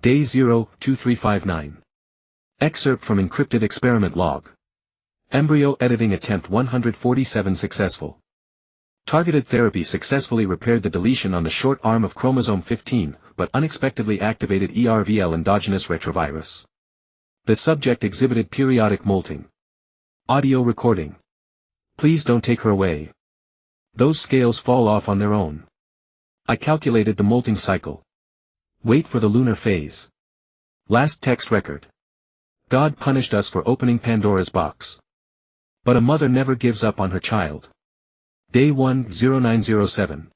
Day 02359. Excerpt from encrypted experiment log. Embryo editing attempt 147 successful. Targeted therapy successfully repaired the deletion on the short arm of chromosome 15, but unexpectedly activated ERVL endogenous retrovirus. The subject exhibited periodic molting. Audio recording. Please don't take her away. Those scales fall off on their own. I calculated the molting cycle. Wait for the lunar phase. Last text record. God punished us for opening Pandora's box. But a mother never gives up on her child. Day 10907.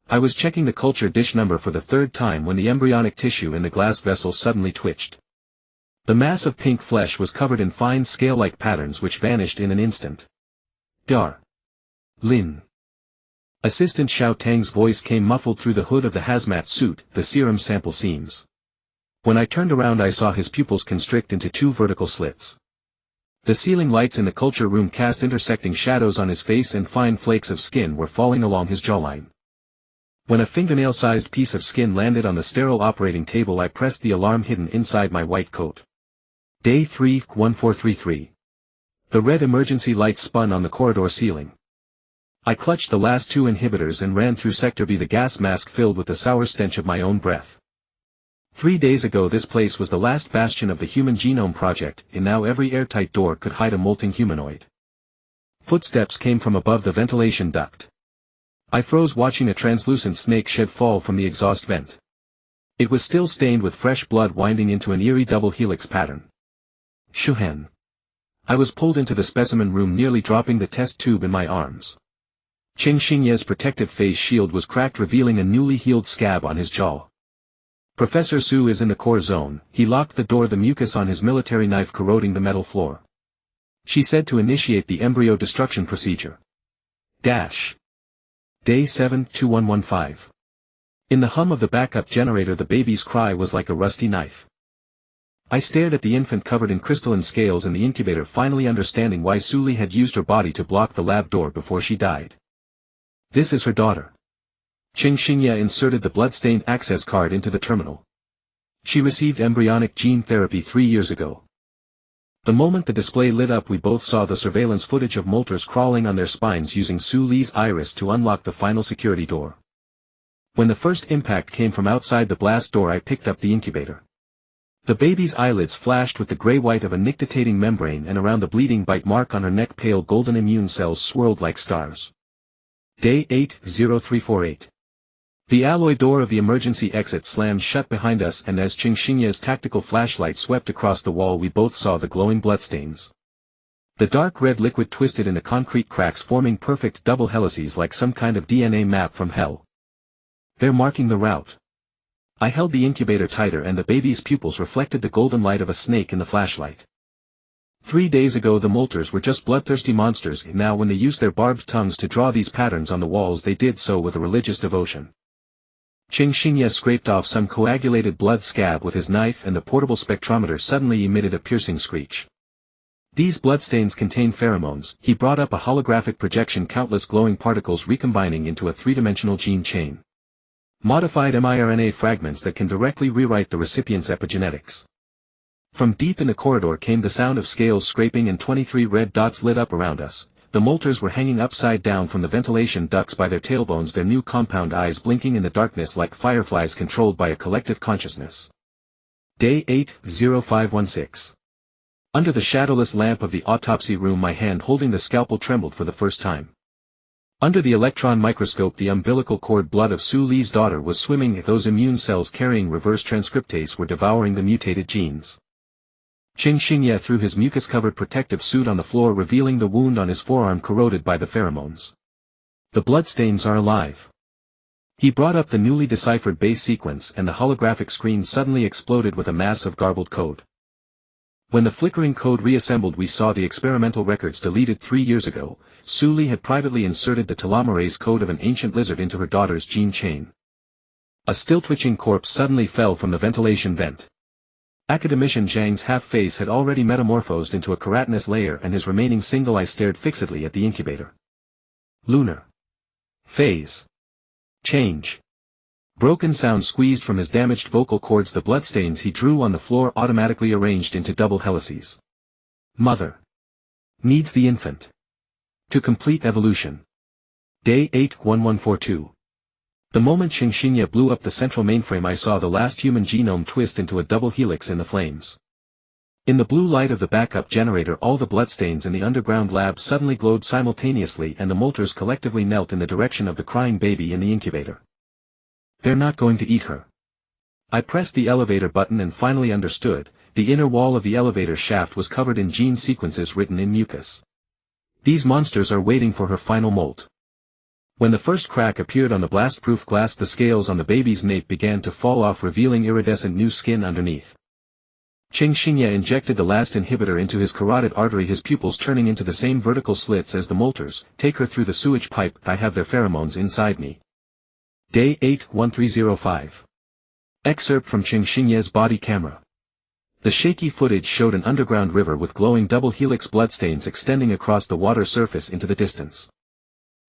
I was checking the culture dish number for the third time when the embryonic tissue in the glass vessel suddenly twitched. The mass of pink flesh was covered in fine scale-like patterns which vanished in an instant. Dar. Lin. Assistant Xiao Tang's voice came muffled through the hood of the hazmat suit. The serum sample seems. When I turned around I saw his pupils constrict into two vertical slits. The ceiling lights in the culture room cast intersecting shadows on his face and fine flakes of skin were falling along his jawline. When a fingernail-sized piece of skin landed on the sterile operating table I pressed the alarm hidden inside my white coat. Day 3-1433. The red emergency light spun on the corridor ceiling. I clutched the last two inhibitors and ran through Sector B, the gas mask filled with the sour stench of my own breath. 3 days ago this place was the last bastion of the Human Genome Project, and now every airtight door could hide a molting humanoid. Footsteps came from above the ventilation duct. I froze watching a translucent snake shed fall from the exhaust vent. It was still stained with fresh blood winding into an eerie double helix pattern. Shuhan. I was pulled into the specimen room, nearly dropping the test tube in my arms. Qing Xingye's protective face shield was cracked, revealing a newly healed scab on his jaw. Professor Su is in the core zone. He locked the door, the mucus on his military knife corroding the metal floor. She said to initiate the embryo destruction procedure. Dash. Day 7-2115. In the hum of the backup generator the baby's cry was like a rusty knife. I stared at the infant covered in crystalline scales in the incubator, finally understanding why Su Li had used her body to block the lab door before she died. This is her daughter. Qing Xingye inserted the bloodstain access card into the terminal. She received embryonic gene therapy 3 years ago. The moment the display lit up we both saw the surveillance footage of molters crawling on their spines using Su Li's iris to unlock the final security door. When the first impact came from outside the blast door I picked up the incubator. The baby's eyelids flashed with the gray-white of a nictitating membrane, and around the bleeding bite mark on her neck pale golden immune cells swirled like stars. Day 8-0348. The alloy door of the emergency exit slammed shut behind us, and as Qing Xingye's tactical flashlight swept across the wall we both saw the glowing bloodstains. The dark red liquid twisted into concrete cracks, forming perfect double helices like some kind of DNA map from hell. They're marking the route. I held the incubator tighter and the baby's pupils reflected the golden light of a snake in the flashlight. 3 days ago the molters were just bloodthirsty monsters, and now when they used their barbed tongues to draw these patterns on the walls they did so with a religious devotion. Qing Xingye scraped off some coagulated blood scab with his knife and the portable spectrometer suddenly emitted a piercing screech. These bloodstains contain pheromones. He brought up a holographic projection, countless glowing particles recombining into a three-dimensional gene chain. Modified miRNA fragments that can directly rewrite the recipient's epigenetics. From deep in the corridor came the sound of scales scraping and 23 red dots lit up around us. The molters were hanging upside down from the ventilation ducts by their tailbones, their new compound eyes blinking in the darkness like fireflies controlled by a collective consciousness. Day 8-0516. Under the shadowless lamp of the autopsy room my hand holding the scalpel trembled for the first time. Under the electron microscope the umbilical cord blood of Su Li's daughter was swimming. Those immune cells carrying reverse transcriptase were devouring the mutated genes. Qing Xingye threw his mucus-covered protective suit on the floor, revealing the wound on his forearm corroded by the pheromones. The bloodstains are alive. He brought up the newly deciphered base sequence and the holographic screen suddenly exploded with a mass of garbled code. When the flickering code reassembled we saw the experimental records deleted 3 years ago. Su Li had privately inserted the telomerase code of an ancient lizard into her daughter's gene chain. A still-twitching corpse suddenly fell from the ventilation vent. Academician Zhang's half-face had already metamorphosed into a keratinous layer and his remaining single eye stared fixedly at the incubator. Lunar phase change. Broken sound squeezed from his damaged vocal cords. The bloodstains he drew on the floor automatically arranged into double helices. Mother needs the infant to complete evolution. Day 8-1142. The moment Xingxingye blew up the central mainframe, I saw the last human genome twist into a double helix in the flames. In the blue light of the backup generator, all the bloodstains in the underground lab suddenly glowed simultaneously, and the molters collectively knelt in the direction of the crying baby in the incubator. They're not going to eat her. I pressed the elevator button and finally understood. The inner wall of the elevator shaft was covered in gene sequences written in mucus. These monsters are waiting for her final molt. When the first crack appeared on the blast-proof glass, the scales on the baby's nape began to fall off, revealing iridescent new skin underneath. Xingxingye injected the last inhibitor into his carotid artery, his pupils turning into the same vertical slits as the molters. Take her through the sewage pipe. I have their pheromones inside me. Day 8-1305. Excerpt from Xingxingye's body camera. The shaky footage showed an underground river with glowing double helix bloodstains extending across the water surface into the distance.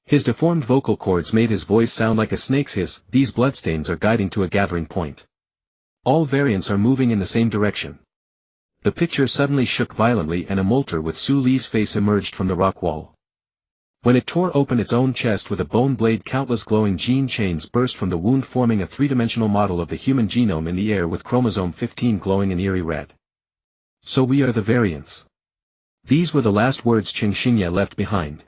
His deformed vocal cords made his voice sound like a snake's hiss. These bloodstains are guiding to a gathering point. All variants are moving in the same direction. The picture suddenly shook violently, and a molter with Su Li's face emerged from the rock wall. When it tore open its own chest with a bone blade, countless glowing gene chains burst from the wound, forming a three-dimensional model of the human genome in the air, with chromosome 15 glowing an eerie red. So we are the variants. These were the last words Xingxingye left behind.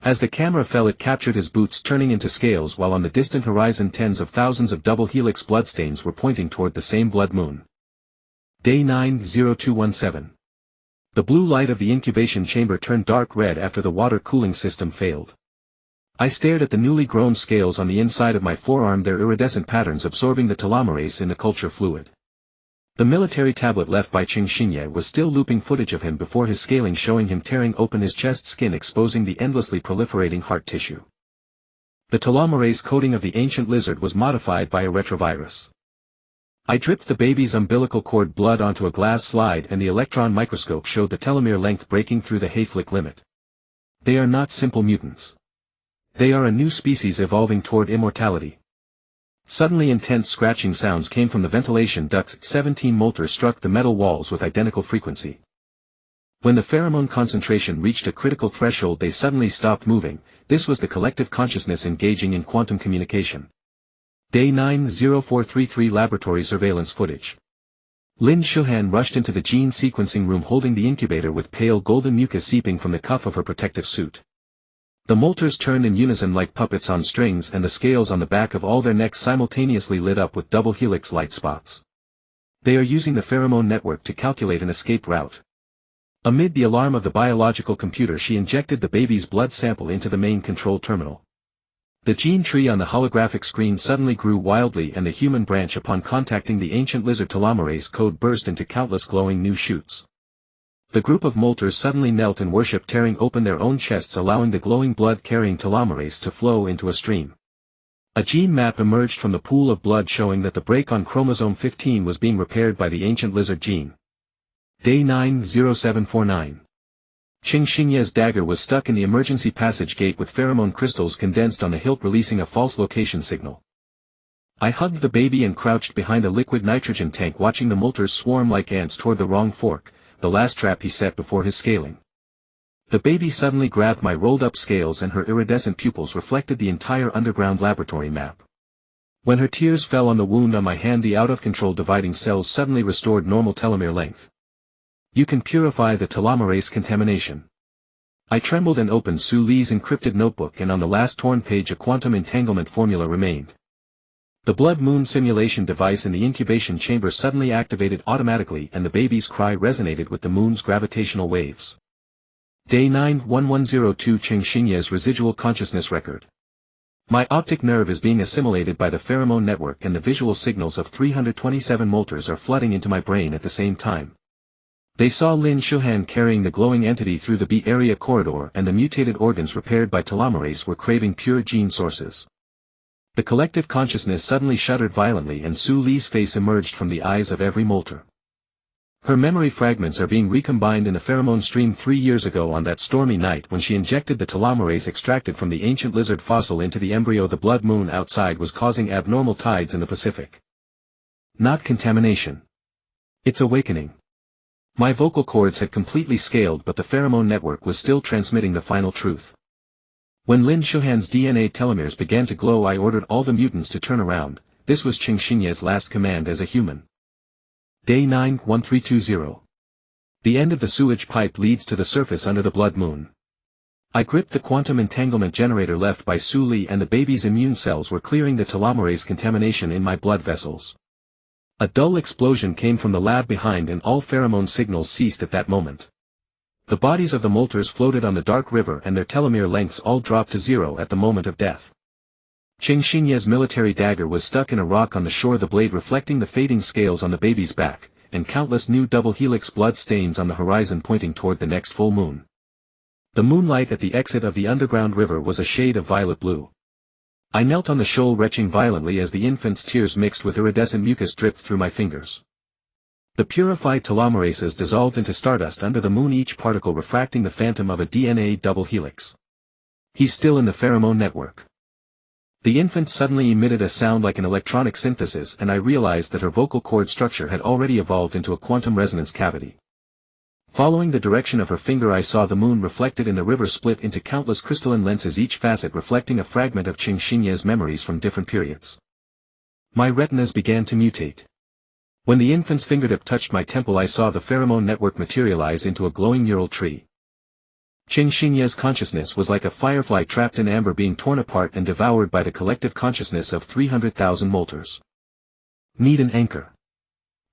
As the camera fell, it captured his boots turning into scales, while on the distant horizon tens of thousands of double helix bloodstains were pointing toward the same blood moon. Day 9-0217. The blue light of the incubation chamber turned dark red after the water cooling system failed. I stared at the newly grown scales on the inside of my forearm, their iridescent patterns absorbing the telomerase in the culture fluid. The military tablet left by Xingxingye was still looping footage of him before his scaling, showing him tearing open his chest skin, exposing the endlessly proliferating heart tissue. The telomerase coating of the ancient lizard was modified by a retrovirus. I dripped the baby's umbilical cord blood onto a glass slide, and the electron microscope showed the telomere length breaking through the Hayflick limit. They are not simple mutants. They are a new species evolving toward immortality. Suddenly intense scratching sounds came from the ventilation ducts. 17 molters struck the metal walls with identical frequency. When the pheromone concentration reached a critical threshold, they suddenly stopped moving. This was the collective consciousness engaging in quantum communication. Day 9-0433. Laboratory surveillance footage. Lin Shuhan rushed into the gene sequencing room holding the incubator with pale golden mucus seeping from the cuff of her protective suit. The molters turned in unison like puppets on strings, and the scales on the back of all their necks simultaneously lit up with double helix light spots. They are using the pheromone network to calculate an escape route. Amid the alarm of the biological computer, she injected the baby's blood sample into the main control terminal. The gene tree on the holographic screen suddenly grew wildly, and the human branch, upon contacting the ancient lizard telomerase code, burst into countless glowing new shoots. The group of molters suddenly knelt in worship, tearing open their own chests, allowing the glowing blood-carrying telomerase to flow into a stream. A gene map emerged from the pool of blood, showing that the break on chromosome 15 was being repaired by the ancient lizard gene. Day 9-0749. Xingxingye's dagger was stuck in the emergency passage gate with pheromone crystals condensed on the hilt, releasing a false location signal. I hugged the baby and crouched behind a liquid nitrogen tank, watching the molters swarm like ants toward the wrong fork, the last trap he set before his scaling. The baby suddenly grabbed my rolled-up scales, and her iridescent pupils reflected the entire underground laboratory map. When her tears fell on the wound on my hand, the out-of-control dividing cells suddenly restored normal telomere length. You can purify the telomerase contamination. I trembled and opened Su Li's encrypted notebook, and on the last torn page a quantum entanglement formula remained. The blood moon simulation device in the incubation chamber suddenly activated automatically, and the baby's cry resonated with the moon's gravitational waves. Day 9-1102. Xingxingye's residual consciousness record. My optic nerve is being assimilated by the pheromone network, and the visual signals of 327 molters are flooding into my brain at the same time. They saw Lin Shuhan carrying the glowing entity through the B area corridor, and the mutated organs repaired by telomerase were craving pure gene sources. The collective consciousness suddenly shuddered violently, and Su Li's face emerged from the eyes of every molter. Her memory fragments are being recombined in the pheromone stream 3 years ago on that stormy night when she injected the telomerase extracted from the ancient lizard fossil into the embryo. The blood moon outside was causing abnormal tides in the Pacific. Not contamination. It's awakening. My vocal cords had completely scaled, but the pheromone network was still transmitting the final truth. When Lin Shuhan's DNA telomeres began to glow, I ordered all the mutants to turn around. This was Qing Xinye's last command as a human. Day 9-1320. The end of the sewage pipe leads to the surface under the blood moon. I gripped the quantum entanglement generator left by Su Li, and the baby's immune cells were clearing the telomerase contamination in my blood vessels. A dull explosion came from the lab behind, and all pheromone signals ceased at that moment. The bodies of the molters floated on the dark river, and their telomere lengths all dropped to 0 at the moment of death. Qing Xinye's military dagger was stuck in a rock on the shore, the blade reflecting the fading scales on the baby's back, and countless new double helix blood stains on the horizon pointing toward the next full moon. The moonlight at the exit of the underground river was a shade of violet blue. I knelt on the shoal, retching violently as the infant's tears mixed with iridescent mucus dripped through my fingers. The purified telomerases dissolved into stardust under the moon, each particle refracting the phantom of a DNA double helix. He's still in the pheromone network. The infant suddenly emitted a sound like an electronic synthesis, and I realized that her vocal cord structure had already evolved into a quantum resonance cavity. Following the direction of her finger, I saw the moon reflected in the river split into countless crystalline lenses, each facet reflecting a fragment of Qing Xinye's memories from different periods. My retinas began to mutate. When the infant's fingertip touched my temple, I saw the pheromone network materialize into a glowing neural tree. Qing Xinye's consciousness was like a firefly trapped in amber, being torn apart and devoured by the collective consciousness of 300,000 molters. Need an anchor.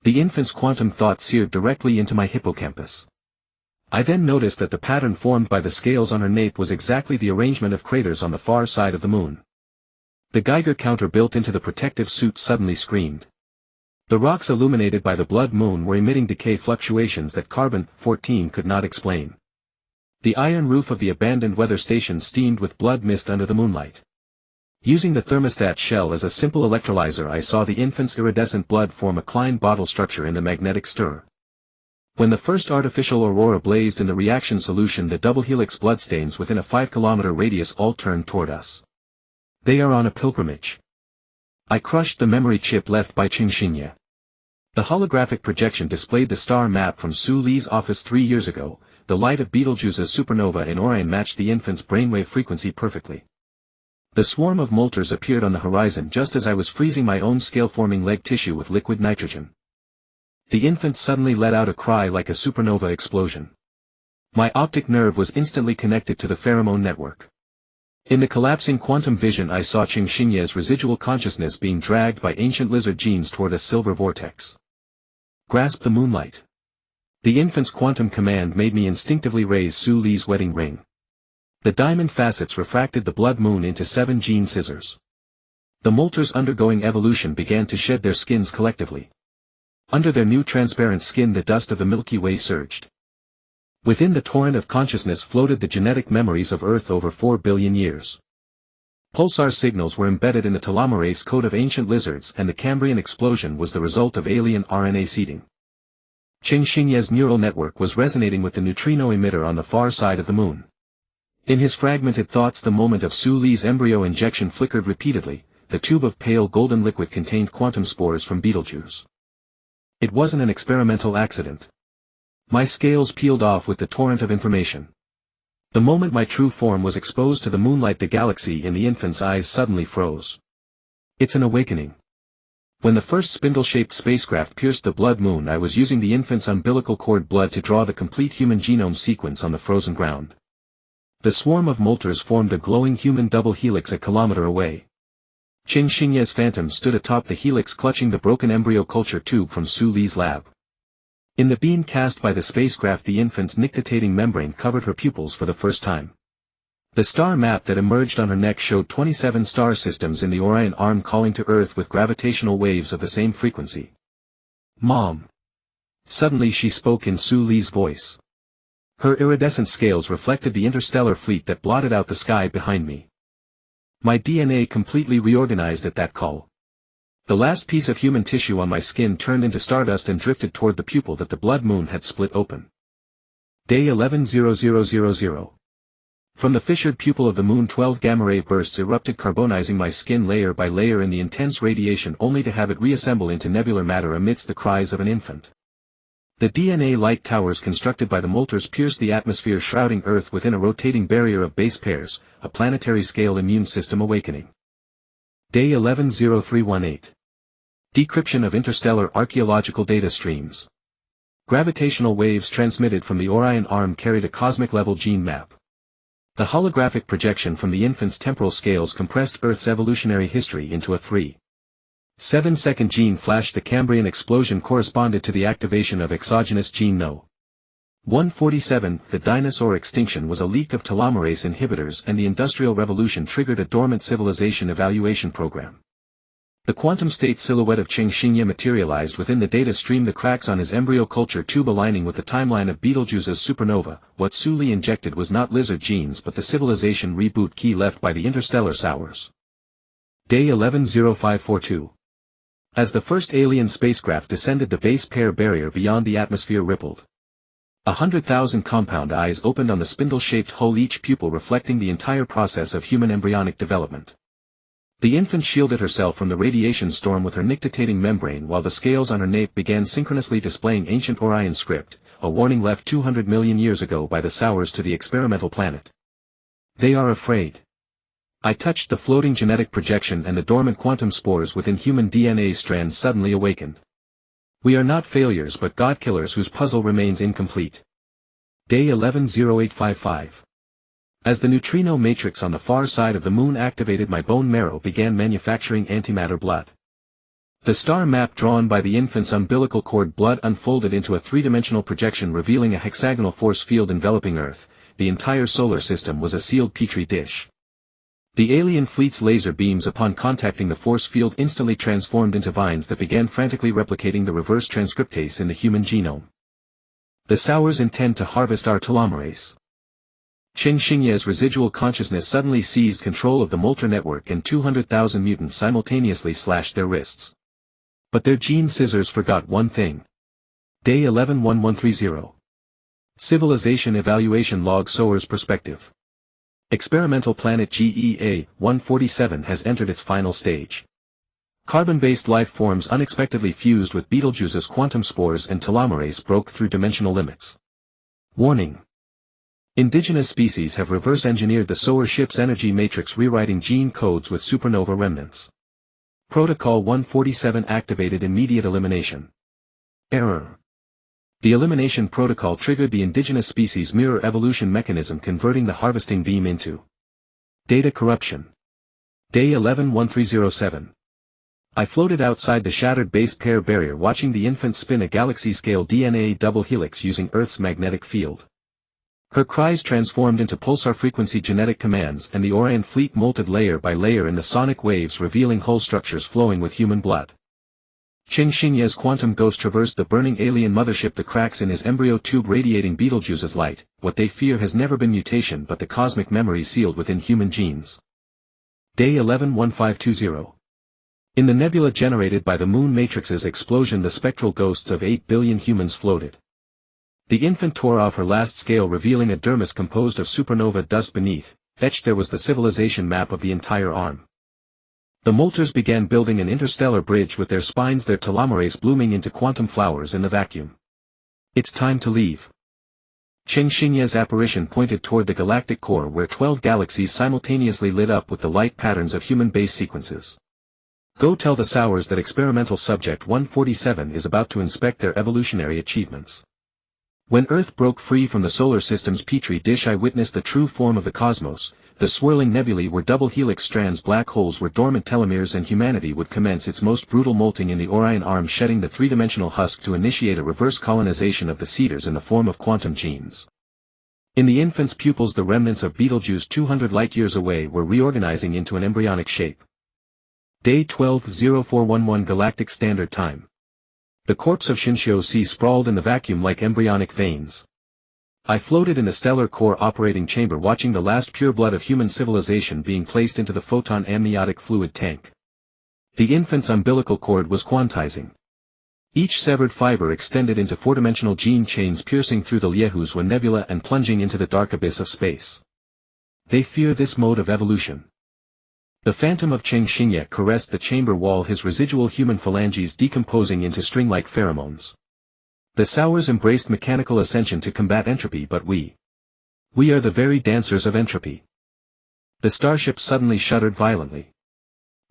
The infant's quantum thought seared directly into my hippocampus. I then noticed that the pattern formed by the scales on her nape was exactly the arrangement of craters on the far side of the moon. The Geiger counter built into the protective suit suddenly screamed. The rocks illuminated by the blood moon were emitting decay fluctuations that carbon-14 could not explain. The iron roof of the abandoned weather station steamed with blood mist under the moonlight. Using the thermostat shell as a simple electrolyzer, I saw the infant's iridescent blood form a Klein bottle structure in the magnetic stir. When the first artificial aurora blazed in the reaction solution, the double helix bloodstains within a 5-kilometer radius all turned toward us. They are on a pilgrimage. I crushed the memory chip left by Qing Xinye. The holographic projection displayed the star map from Su Li's office 3 years ago. The light of Betelgeuse's supernova in Orion matched the infant's brainwave frequency perfectly. The swarm of molters appeared on the horizon just as I was freezing my own scale-forming leg tissue with liquid nitrogen. The infant suddenly let out a cry like a supernova explosion. My optic nerve was instantly connected to the pheromone network. In the collapsing quantum vision, I saw Qing Xinye's residual consciousness being dragged by ancient lizard genes toward a silver vortex. Grasp the moonlight. The infant's quantum command made me instinctively raise Su Li's wedding ring. The diamond facets refracted the blood moon into 7 gene scissors. The molters undergoing evolution began to shed their skins collectively. Under their new transparent skin, the dust of the Milky Way surged. Within the torrent of consciousness floated the genetic memories of Earth over 4 billion years. Pulsar signals were embedded in the telomerase code of ancient lizards, and the Cambrian explosion was the result of alien RNA seeding. Qing Xinye's neural network was resonating with the neutrino emitter on the far side of the moon. In his fragmented thoughts, the moment of Su Li's embryo injection flickered repeatedly. The tube of pale golden liquid contained quantum spores from Betelgeuse. It wasn't an experimental accident. My scales peeled off with the torrent of information. The moment my true form was exposed to the moonlight, the galaxy in the infant's eyes suddenly froze. It's an awakening. When the first spindle-shaped spacecraft pierced the blood moon, I was using the infant's umbilical cord blood to draw the complete human genome sequence on the frozen ground. The swarm of molters formed a glowing human double helix a kilometer away. Qing Xinye's phantom stood atop the helix, clutching the broken embryo culture tube from Su Li's lab. In the beam cast by the spacecraft, the infant's nictitating membrane covered her pupils for the first time. The star map that emerged on her neck showed 27 star systems in the Orion arm calling to Earth with gravitational waves of the same frequency. Mom. Suddenly she spoke in Su Li's voice. Her iridescent scales reflected the interstellar fleet that blotted out the sky behind me. My DNA completely reorganized at that call. The last piece of human tissue on my skin turned into stardust and drifted toward the pupil that the blood moon had split open. Day 11:00:00. From the fissured pupil of the moon 12 gamma-ray bursts erupted, carbonizing my skin layer by layer in the intense radiation, only to have it reassemble into nebular matter amidst the cries of an infant. The DNA light towers constructed by the molters pierced the atmosphere, shrouding Earth within a rotating barrier of base pairs, a planetary-scale immune system awakening. Day 11:0318. Decryption of interstellar archaeological data streams. Gravitational waves transmitted from the Orion arm carried a cosmic-level gene map. The holographic projection from the infant's temporal scales compressed Earth's evolutionary history into a 3.7-second gene flash. The Cambrian explosion corresponded to the activation of exogenous gene No. 147. The dinosaur extinction was a leak of telomerase inhibitors, and the Industrial Revolution triggered a dormant civilization evaluation program. The quantum state silhouette of Cheng Xingye materialized within the data stream, the cracks on his embryo culture tube aligning with the timeline of Betelgeuse's supernova. What Su Li injected was not lizard genes but the civilization reboot key left by the interstellar sours. Day 11:0542. As the first alien spacecraft descended, the base pair barrier beyond the atmosphere rippled. 100,000 compound eyes opened on the spindle-shaped hull, each pupil reflecting the entire process of human embryonic development. The infant shielded herself from the radiation storm with her nictitating membrane, while the scales on her nape began synchronously displaying ancient Orion script, a warning left 200 million years ago by the sours to the experimental planet. They are afraid. I touched the floating genetic projection, and the dormant quantum spores within human DNA strands suddenly awakened. We are not failures but godkillers whose puzzle remains incomplete. Day 11:0855. As the neutrino matrix on the far side of the moon activated, my bone marrow began manufacturing antimatter blood. The star map drawn by the infant's umbilical cord blood unfolded into a three-dimensional projection, revealing a hexagonal force field enveloping Earth. The entire solar system was a sealed petri dish. The alien fleet's laser beams, upon contacting the force field, instantly transformed into vines that began frantically replicating the reverse transcriptase in the human genome. The sours intend to harvest our telomerase. Cheng Xingye's residual consciousness suddenly seized control of the Molter network, and 200,000 mutants simultaneously slashed their wrists. But their gene scissors forgot one thing. Day 11:1130. Civilization Evaluation Log. Sower's Perspective. Experimental planet GEA 147 has entered its final stage. Carbon-based life forms unexpectedly fused with Betelgeuse's quantum spores, and telomerase broke through dimensional limits. Warning. Indigenous species have reverse-engineered the solar ship's energy matrix, rewriting gene codes with supernova remnants. Protocol 147 activated. Immediate elimination. Error. The elimination protocol triggered the indigenous species mirror evolution mechanism, converting the harvesting beam into data corruption. Day 11:1307. I floated outside the shattered base pair barrier, watching the infant spin a galaxy-scale DNA double helix using Earth's magnetic field. Her cries transformed into pulsar-frequency genetic commands, and the Orion fleet molted layer by layer in the sonic waves, revealing hull structures flowing with human blood. Cheng Xingye's quantum ghost traversed the burning alien mothership, the cracks in his embryo tube radiating Betelgeuse's light. What they fear has never been mutation but the cosmic memory sealed within human genes. Day 11:1520. In the nebula generated by the moon matrix's explosion, the spectral ghosts of 8 billion humans floated. The infant tore off her last scale, revealing a dermis composed of supernova dust beneath. Etched there was the civilization map of the entire arm. The molters began building an interstellar bridge with their spines, their telomerase blooming into quantum flowers in the vacuum. It's time to leave. Cheng Xingye's apparition pointed toward the galactic core, where 12 galaxies simultaneously lit up with the light patterns of human base sequences. Go tell the sours that experimental subject 147 is about to inspect their evolutionary achievements. When Earth broke free from the solar system's petri dish, I witnessed the true form of the cosmos. The swirling nebulae were double helix strands, black holes were dormant telomeres, and humanity would commence its most brutal molting in the Orion arm, shedding the three-dimensional husk to initiate a reverse colonization of the cedars in the form of quantum genes. In the infant's pupils, the remnants of Betelgeuse 200 light-years away were reorganizing into an embryonic shape. Day 12:0411 Galactic Standard Time. The corpse of Shinshio C sprawled in the vacuum like embryonic veins. I floated in the stellar core operating chamber, watching the last pure blood of human civilization being placed into the photon amniotic fluid tank. The infant's umbilical cord was quantizing. Each severed fiber extended into four-dimensional gene chains piercing through the Liehuzwa nebula and plunging into the dark abyss of space. They fear this mode of evolution. The phantom of Cheng Xingye caressed the chamber wall, his residual human phalanges decomposing into string-like pheromones. The Sowers embraced mechanical ascension to combat entropy, but we are the very dancers of entropy. The starship suddenly shuddered violently.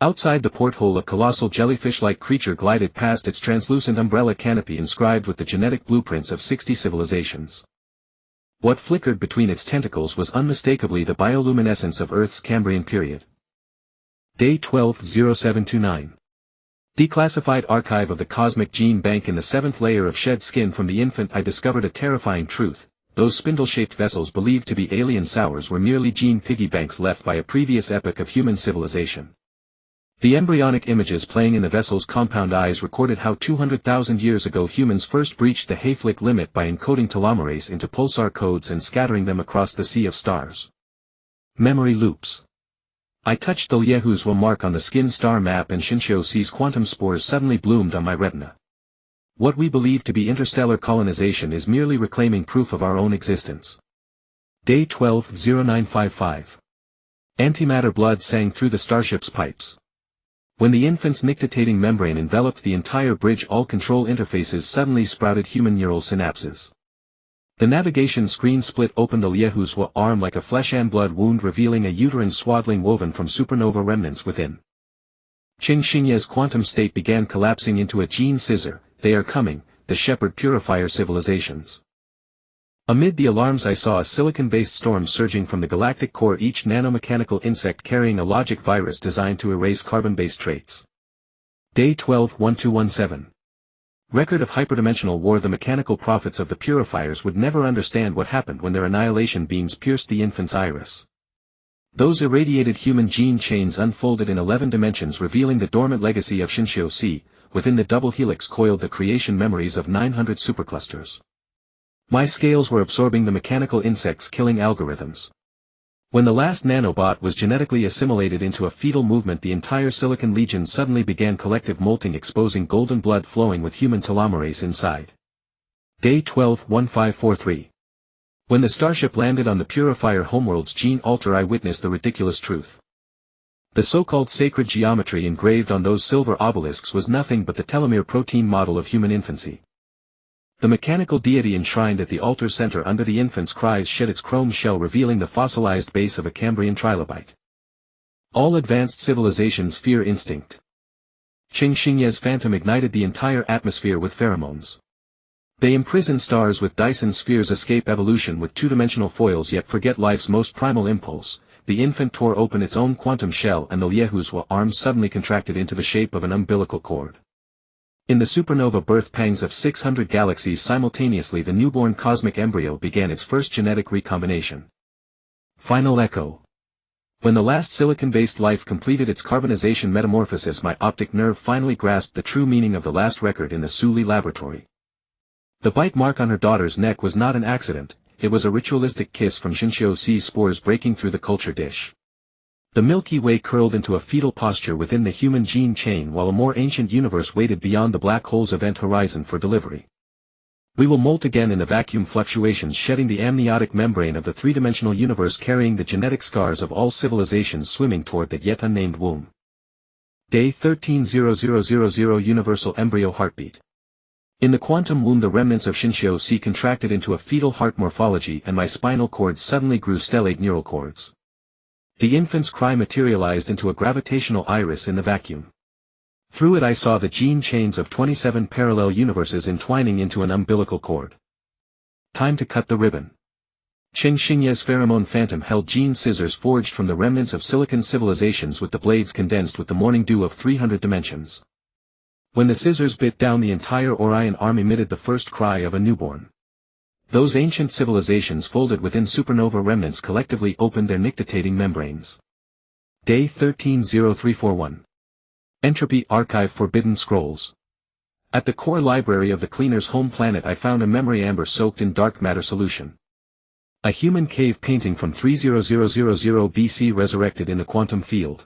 Outside the porthole a colossal jellyfish-like creature glided past, its translucent umbrella canopy inscribed with the genetic blueprints of 60 civilizations. What flickered between its tentacles was unmistakably the bioluminescence of Earth's Cambrian period. Day 12-0729. Declassified archive of the cosmic gene bank. In the seventh layer of shed skin from the infant I discovered a terrifying truth. Those spindle-shaped vessels believed to be alien Sowers were merely gene piggy banks left by a previous epoch of human civilization. The embryonic images playing in the vessel's compound eyes recorded how 200,000 years ago humans first breached the Hayflick limit by encoding telomerase into pulsar codes and scattering them across the sea of stars. Memory loops. I touched the Liehuzwa mark on the skin star map and Shinshio C's quantum spores suddenly bloomed on my retina. What we believe to be interstellar colonization is merely reclaiming proof of our own existence. Day 12-0955. Antimatter blood sang through the starship's pipes. When the infant's nictitating membrane enveloped the entire bridge, all control interfaces suddenly sprouted human neural synapses. The navigation screen split open the Liehuzwa arm like a flesh and blood wound, revealing a uterine swaddling woven from supernova remnants within. Cheng Xingye's quantum state began collapsing into a gene scissor. They are coming, the shepherd purifier civilizations. Amid the alarms I saw a silicon-based storm surging from the galactic core, each nanomechanical insect carrying a logic virus designed to erase carbon-based traits. Day 12-1217. Record of hyperdimensional war. The mechanical prophets of the purifiers would never understand what happened when their annihilation beams pierced the infant's iris. Those irradiated human gene chains unfolded in 11 dimensions, revealing the dormant legacy of Shinshio C. Within the double helix coiled the creation memories of 900 superclusters. My scales were absorbing the mechanical insects' killing algorithms. When the last nanobot was genetically assimilated into a fetal movement, the entire Silicon Legion suddenly began collective molting, exposing golden blood flowing with human telomerase inside. Day 12-1543. When the starship landed on the Purifier homeworld's gene altar, I witnessed the ridiculous truth. The so-called sacred geometry engraved on those silver obelisks was nothing but the telomere protein model of human infancy. The mechanical deity enshrined at the altar center under the infant's cries shed its chrome shell, revealing the fossilized base of a Cambrian trilobite. All advanced civilizations fear instinct. Cheng Xingye's phantom ignited the entire atmosphere with pheromones. They imprison stars with Dyson spheres, escape evolution with two-dimensional foils, yet forget life's most primal impulse. The infant tore open its own quantum shell and the Liehuzwa arms suddenly contracted into the shape of an umbilical cord. In the supernova birth pangs of 600 galaxies simultaneously, the newborn cosmic embryo began its first genetic recombination. Final echo. When the last silicon-based life completed its carbonization metamorphosis, my optic nerve finally grasped the true meaning of the last record in the Suli laboratory. The bite mark on her daughter's neck was not an accident, it was a ritualistic kiss from Shinshio C's spores breaking through the culture dish. The Milky Way curled into a fetal posture within the human gene chain, while a more ancient universe waited beyond the black hole's event horizon for delivery. We will molt again in the vacuum fluctuations, shedding the amniotic membrane of the three-dimensional universe, carrying the genetic scars of all civilizations swimming toward that yet unnamed womb. Day 13-0000 Universal Embryo Heartbeat. In the quantum womb the remnants of Shinshio C contracted into a fetal heart morphology, and my spinal cord suddenly grew stellate neural cords. The infant's cry materialized into a gravitational iris in the vacuum. Through it I saw the gene chains of 27 parallel universes entwining into an umbilical cord. Time to cut the ribbon. Cheng Xingye's pheromone phantom held gene scissors forged from the remnants of silicon civilizations, with the blades condensed with the morning dew of 300 dimensions. When the scissors bit down, the entire Orion arm emitted the first cry of a newborn. Those ancient civilizations folded within supernova remnants collectively opened their nictitating membranes. Day 13-0341. Entropy Archive Forbidden Scrolls. At the core library of the cleaner's home planet I found a memory amber soaked in dark matter solution. A human cave painting from 30000 BC resurrected in the quantum field.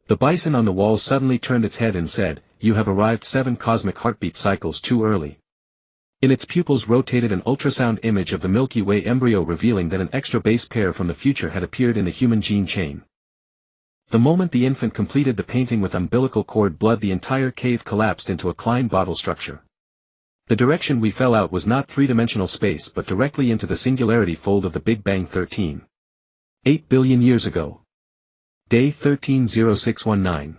The bison on the wall suddenly turned its head and said, "You have arrived 7 cosmic heartbeat cycles too early." In its pupils rotated an ultrasound image of the Milky Way embryo revealing that an extra base pair from the future had appeared in the human gene chain. The moment the infant completed the painting with umbilical cord blood, the entire cave collapsed into a Klein bottle structure. The direction we fell out was not three-dimensional space but directly into the singularity fold of the Big Bang 13.8 billion years ago. Day 130619.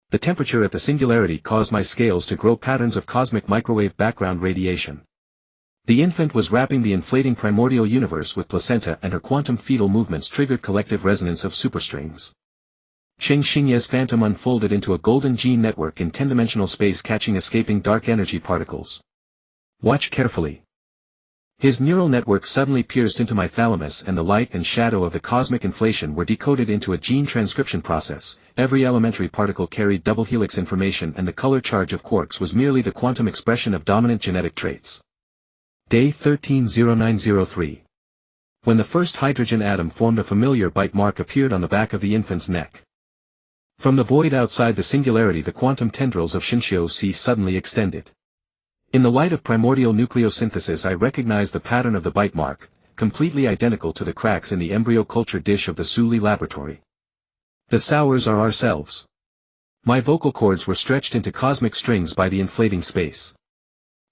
The temperature at the singularity caused my scales to grow patterns of cosmic microwave background radiation. The infant was wrapping the inflating primordial universe with placenta, and her quantum fetal movements triggered collective resonance of superstrings. Cheng Xingye's phantom unfolded into a golden gene network in 10-dimensional space, catching escaping dark energy particles. Watch carefully. His neural network suddenly pierced into my thalamus, and the light and shadow of the cosmic inflation were decoded into a gene transcription process. Every elementary particle carried double helix information, and the color charge of quarks was merely the quantum expression of dominant genetic traits. Day 130903. When the first hydrogen atom formed, a familiar bite mark appeared on the back of the infant's neck. From the void outside the singularity, the quantum tendrils of Shinshio C suddenly extended. In the light of primordial nucleosynthesis, I recognized the pattern of the bite mark, completely identical to the cracks in the embryo culture dish of the Suli laboratory. The Sours are ourselves. My vocal cords were stretched into cosmic strings by the inflating space.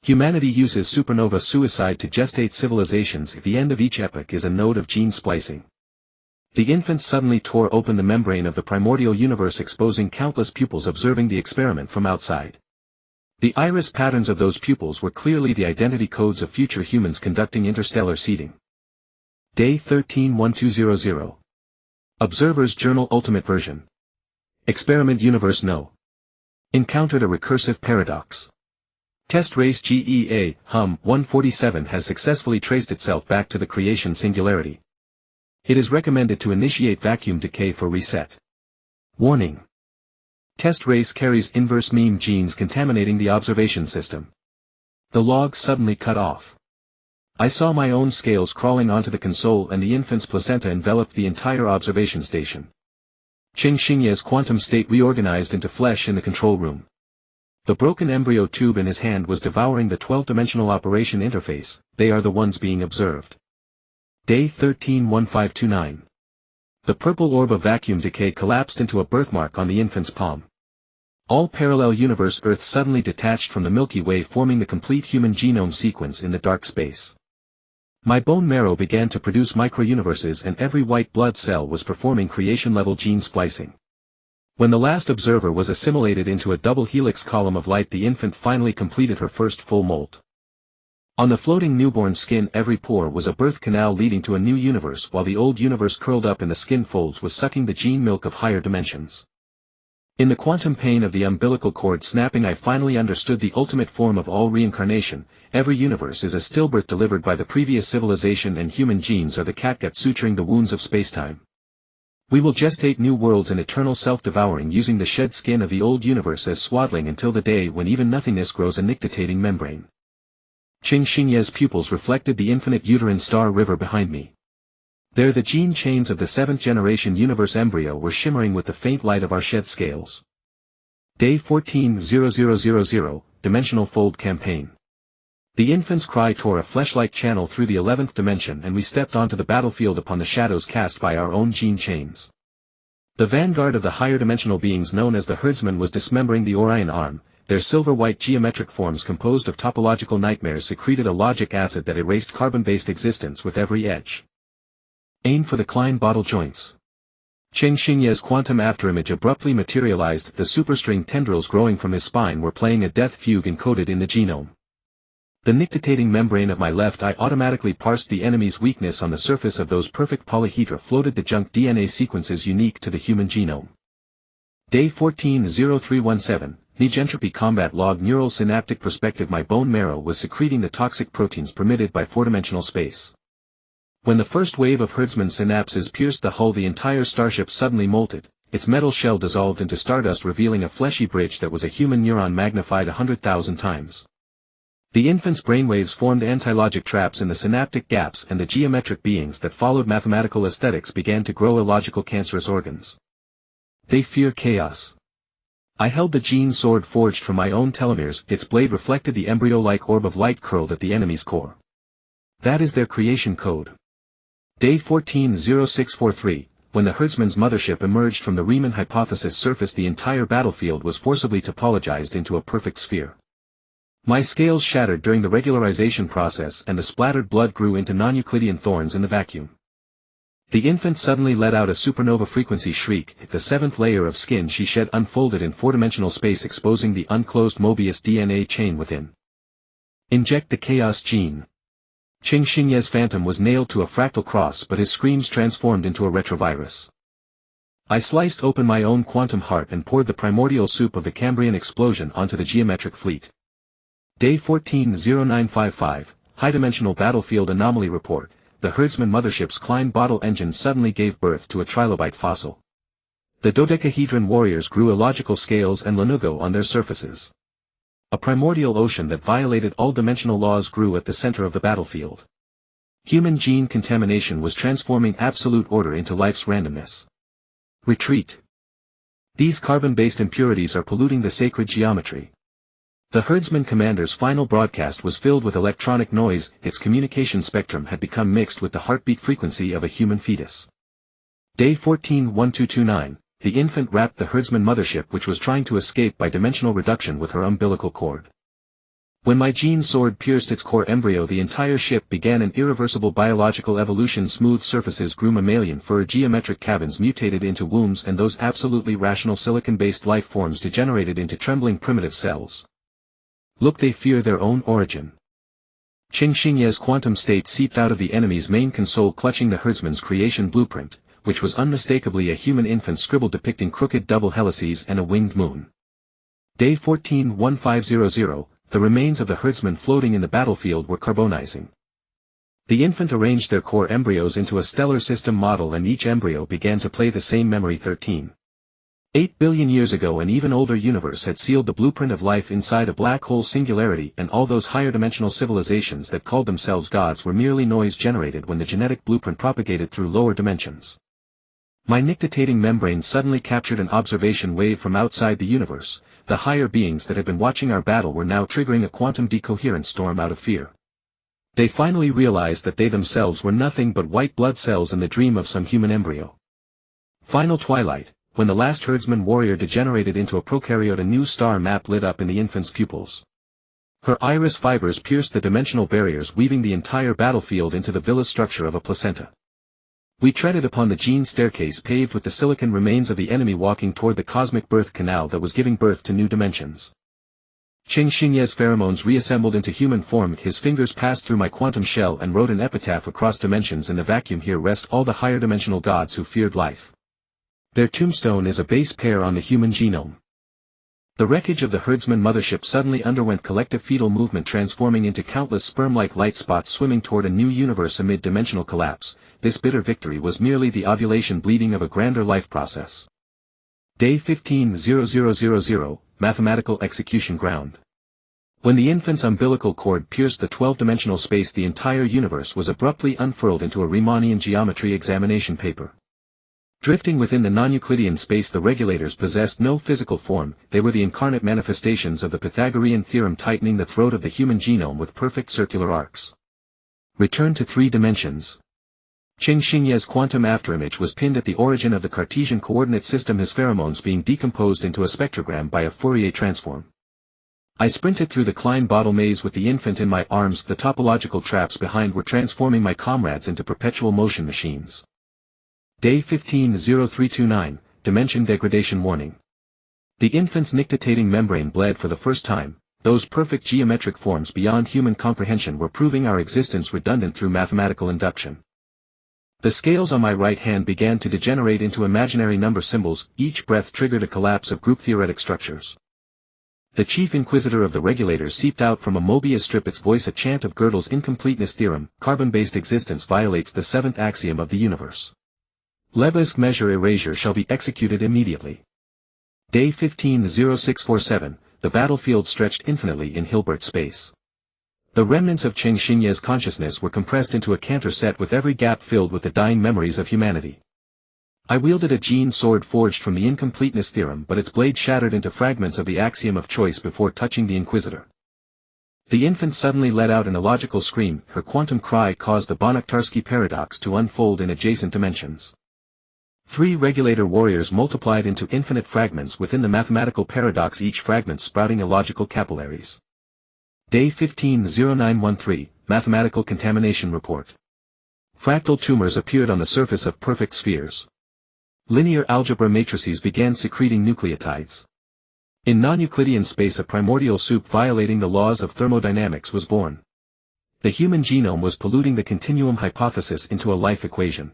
Humanity uses supernova suicide to gestate civilizations. The end of each epoch is a node of gene splicing. The infant suddenly tore open the membrane of the primordial universe, exposing countless pupils observing the experiment from outside. The iris patterns of those pupils were clearly the identity codes of future humans conducting interstellar seeding. Day 131200. Observer's Journal Ultimate Version. Experiment Universe No. Encountered a recursive paradox. Test race GEA, hum 147 has successfully traced itself back to the creation singularity. It is recommended to initiate vacuum decay for reset. Warning. Test race carries inverse meme genes contaminating the observation system. The log suddenly cut off. I saw my own scales crawling onto the console, and the infant's placenta enveloped the entire observation station. Cheng Xingye's quantum state reorganized into flesh in the control room. The broken embryo tube in his hand was devouring the 12-dimensional operation interface. They are the ones being observed. Day 131529. The purple orb of vacuum decay collapsed into a birthmark on the infant's palm. All parallel universe Earth suddenly detached from the Milky Way, forming the complete human genome sequence in the dark space. My bone marrow began to produce microuniverses, and every white blood cell was performing creation-level gene splicing. When the last observer was assimilated into a double helix column of light, the infant finally completed her first full molt. On the floating newborn skin, every pore was a birth canal leading to a new universe, while the old universe curled up in the skin folds was sucking the gene milk of higher dimensions. In the quantum pain of the umbilical cord snapping, I finally understood the ultimate form of all reincarnation. Every universe is a stillbirth delivered by the previous civilization, and human genes are the catgut suturing the wounds of spacetime. We will gestate new worlds in eternal self-devouring, using the shed skin of the old universe as swaddling until the day when even nothingness grows a nictitating membrane. Cheng Xingye's pupils reflected the infinite uterine star river behind me. There the gene chains of the 7th-generation universe embryo were shimmering with the faint light of our shed scales. Day 140000, Dimensional Fold Campaign. The infant's cry tore a flesh-like channel through the 11th dimension, and we stepped onto the battlefield upon the shadows cast by our own gene chains. The vanguard of the higher dimensional beings known as the herdsmen was dismembering the Orion arm. Their silver-white geometric forms composed of topological nightmares secreted a logic acid that erased carbon-based existence with every edge. Aim for the Klein bottle joints. Cheng Xingye's quantum afterimage abruptly materialized. The superstring tendrils growing from his spine were playing a death fugue encoded in the genome. The nictitating membrane of my left eye automatically parsed the enemy's weakness. On the surface of those perfect polyhedra floated the junk DNA sequences unique to the human genome. Day 140317. Niche entropy combat log neural synaptic perspective. My bone marrow was secreting the toxic proteins permitted by four-dimensional space. When the first wave of herdsman synapses pierced the hull, the entire starship suddenly molted. Its metal shell dissolved into stardust, revealing a fleshy bridge that was a human neuron magnified 100,000 times. The infant's brainwaves formed anti-logic traps in the synaptic gaps, and the geometric beings that followed mathematical aesthetics began to grow illogical cancerous organs. They fear chaos. I held the gene sword forged from my own telomeres, its blade reflected the embryo-like orb of light curled at the enemy's core. That is their creation code. Day 14-0643, when the herdsman's mothership emerged from the Riemann hypothesis surface, the entire battlefield was forcibly topologized into a perfect sphere. My scales shattered during the regularization process and the splattered blood grew into non-Euclidean thorns in the vacuum. The infant suddenly let out a supernova frequency shriek, the seventh layer of skin she shed unfolded in four-dimensional space, exposing the unclosed Mobius DNA chain within. Inject the chaos gene. Qing Xingye's phantom was nailed to a fractal cross, but his screams transformed into a retrovirus. I sliced open my own quantum heart and poured the primordial soup of the Cambrian explosion onto the geometric fleet. Day 14-0955, High-Dimensional Battlefield Anomaly Report. The herdsman mothership's Klein bottle engine suddenly gave birth to a trilobite fossil. The dodecahedron warriors grew illogical scales and lanugo on their surfaces. A primordial ocean that violated all dimensional laws grew at the center of the battlefield. Human gene contamination was transforming absolute order into life's randomness. Retreat. These carbon-based impurities are polluting the sacred geometry. The herdsman commander's final broadcast was filled with electronic noise, its communication spectrum had become mixed with the heartbeat frequency of a human fetus. Day 14-1229, the infant wrapped the herdsman mothership, which was trying to escape by dimensional reduction, with her umbilical cord. When my gene sword pierced its core embryo, the entire ship began an irreversible biological evolution. Smooth surfaces grew mammalian fur, geometric cabins mutated into wombs, and those absolutely rational silicon-based life forms degenerated into trembling primitive cells. Look, they fear their own origin. Qing Xingye's quantum state seeped out of the enemy's main console, clutching the herdsman's creation blueprint, which was unmistakably a human infant scribble depicting crooked double helices and a winged moon. Day 14-1500, the remains of the herdsman floating in the battlefield were carbonizing. The infant arranged their core embryos into a stellar system model, and each embryo began to play the same memory. 8 billion years ago, an even older universe had sealed the blueprint of life inside a black hole singularity, and all those higher dimensional civilizations that called themselves gods were merely noise generated when the genetic blueprint propagated through lower dimensions. My nictitating membrane suddenly captured an observation wave from outside the universe. The higher beings that had been watching our battle were now triggering a quantum decoherence storm out of fear. They finally realized that they themselves were nothing but white blood cells in the dream of some human embryo. Final twilight. When the last herdsman warrior degenerated into a prokaryote, a new star map lit up in the infant's pupils. Her iris fibers pierced the dimensional barriers, weaving the entire battlefield into the villous structure of a placenta. We treaded upon the gene staircase paved with the silicon remains of the enemy, walking toward the cosmic birth canal that was giving birth to new dimensions. Qing Xingye's pheromones reassembled into human form. His fingers passed through my quantum shell and wrote an epitaph across dimensions in the vacuum. Here rest all the higher dimensional gods who feared life. Their tombstone is a base pair on the human genome. The wreckage of the herdsman mothership suddenly underwent collective fetal movement, transforming into countless sperm-like light spots swimming toward a new universe amid dimensional collapse. This bitter victory was merely the ovulation bleeding of a grander life process. Day 15-0000, Mathematical Execution Ground. When the infant's umbilical cord pierced the 12-dimensional space, the entire universe was abruptly unfurled into a Riemannian geometry examination paper. Drifting within the non-Euclidean space, the regulators possessed no physical form. They were the incarnate manifestations of the Pythagorean theorem, tightening the throat of the human genome with perfect circular arcs. Return to 3 dimensions. Qing Xingye's quantum afterimage was pinned at the origin of the Cartesian coordinate system, his pheromones being decomposed into a spectrogram by a Fourier transform. I sprinted through the Klein bottle maze with the infant in my arms. The topological traps behind were transforming my comrades into perpetual motion machines. Day 15-0329, Dimension Degradation Warning. The infant's nictitating membrane bled for the first time. Those perfect geometric forms beyond human comprehension were proving our existence redundant through mathematical induction. The scales on my right hand began to degenerate into imaginary number symbols. Each breath triggered a collapse of group theoretic structures. The chief inquisitor of the regulators seeped out from a Mobius strip, its voice a chant of Gödel's incompleteness theorem. Carbon-based existence violates the 7th axiom of the universe. Lebesgue measure erasure shall be executed immediately. Day 15-0647, the battlefield stretched infinitely in Hilbert space. The remnants of Qing Xingye's consciousness were compressed into a Cantor set, with every gap filled with the dying memories of humanity. I wielded a gene sword forged from the incompleteness theorem, but its blade shattered into fragments of the axiom of choice before touching the Inquisitor. The infant suddenly let out an illogical scream. Her quantum cry caused the bloodthirsty paradox to unfold in adjacent dimensions. 3 regulator warriors multiplied into infinite fragments within the mathematical paradox, each fragment sprouting illogical capillaries. Day 150913, Mathematical Contamination Report. Fractal tumors appeared on the surface of perfect spheres. Linear algebra matrices began secreting nucleotides. In non-Euclidean space, a primordial soup violating the laws of thermodynamics was born. The human genome was polluting the continuum hypothesis into a life equation.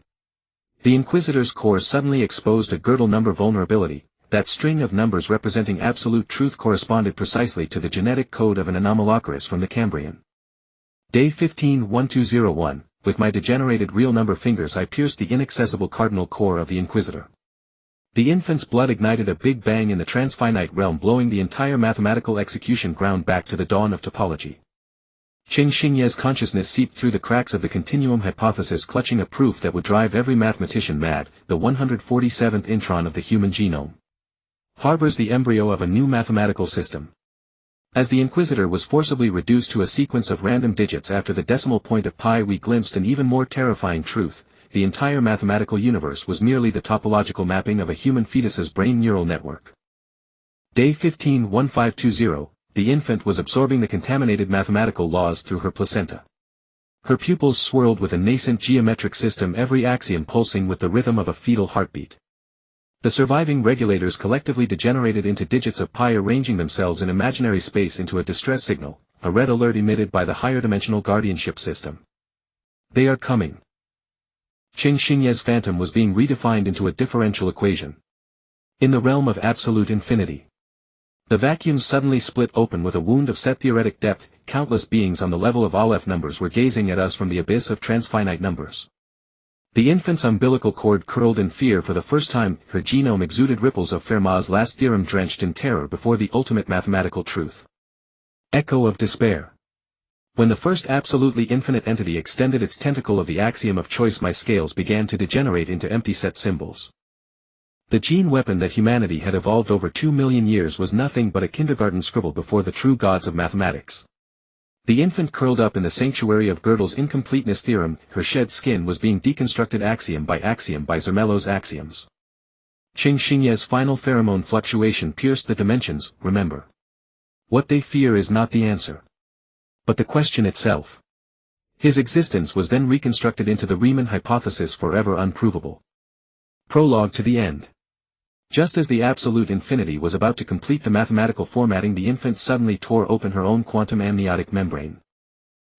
The Inquisitor's core suddenly exposed a Gödel number vulnerability. That string of numbers representing absolute truth corresponded precisely to the genetic code of an anomalocaris from the Cambrian. Day 151201, with my degenerated real number fingers I pierced the inaccessible cardinal core of the Inquisitor. The infant's blood ignited a big bang in the transfinite realm, blowing the entire mathematical execution ground back to the dawn of topology. Qing Xingye's consciousness seeped through the cracks of the continuum hypothesis, clutching a proof that would drive every mathematician mad. The 147th intron of the human genome harbors the embryo of a new mathematical system. As the Inquisitor was forcibly reduced to a sequence of random digits after the decimal point of pi, we glimpsed an even more terrifying truth. The entire mathematical universe was merely the topological mapping of a human fetus's brain neural network. Day 151520, the infant was absorbing the contaminated mathematical laws through her placenta. Her pupils swirled with a nascent geometric system, every axiom pulsing with the rhythm of a fetal heartbeat. The surviving regulators collectively degenerated into digits of pi, arranging themselves in imaginary space into a distress signal, a red alert emitted by the higher dimensional guardianship system. They are coming. Qing Xingye's phantom was being redefined into a differential equation. In the realm of absolute infinity, the vacuums suddenly split open with a wound of set theoretic depth. Countless beings on the level of Aleph numbers were gazing at us from the abyss of transfinite numbers. The infant's umbilical cord curled in fear for the first time. Her genome exuded ripples of Fermat's last theorem, drenched in terror before the ultimate mathematical truth. Echo of despair. When the first absolutely infinite entity extended its tentacle of the axiom of choice, my scales began to degenerate into empty set symbols. The gene weapon that humanity had evolved over 2 million years was nothing but a kindergarten scribble before the true gods of mathematics. The infant curled up in the sanctuary of Gödel's incompleteness theorem. Her shed skin was being deconstructed axiom by Zermelo's axioms. Qing Xingye's final pheromone fluctuation pierced the dimensions. Remember, what they fear is not the answer, but the question itself. His existence was then reconstructed into the Riemann hypothesis, forever unprovable. Prologue to the end. Just as the absolute infinity was about to complete the mathematical formatting, the infant suddenly tore open her own quantum amniotic membrane.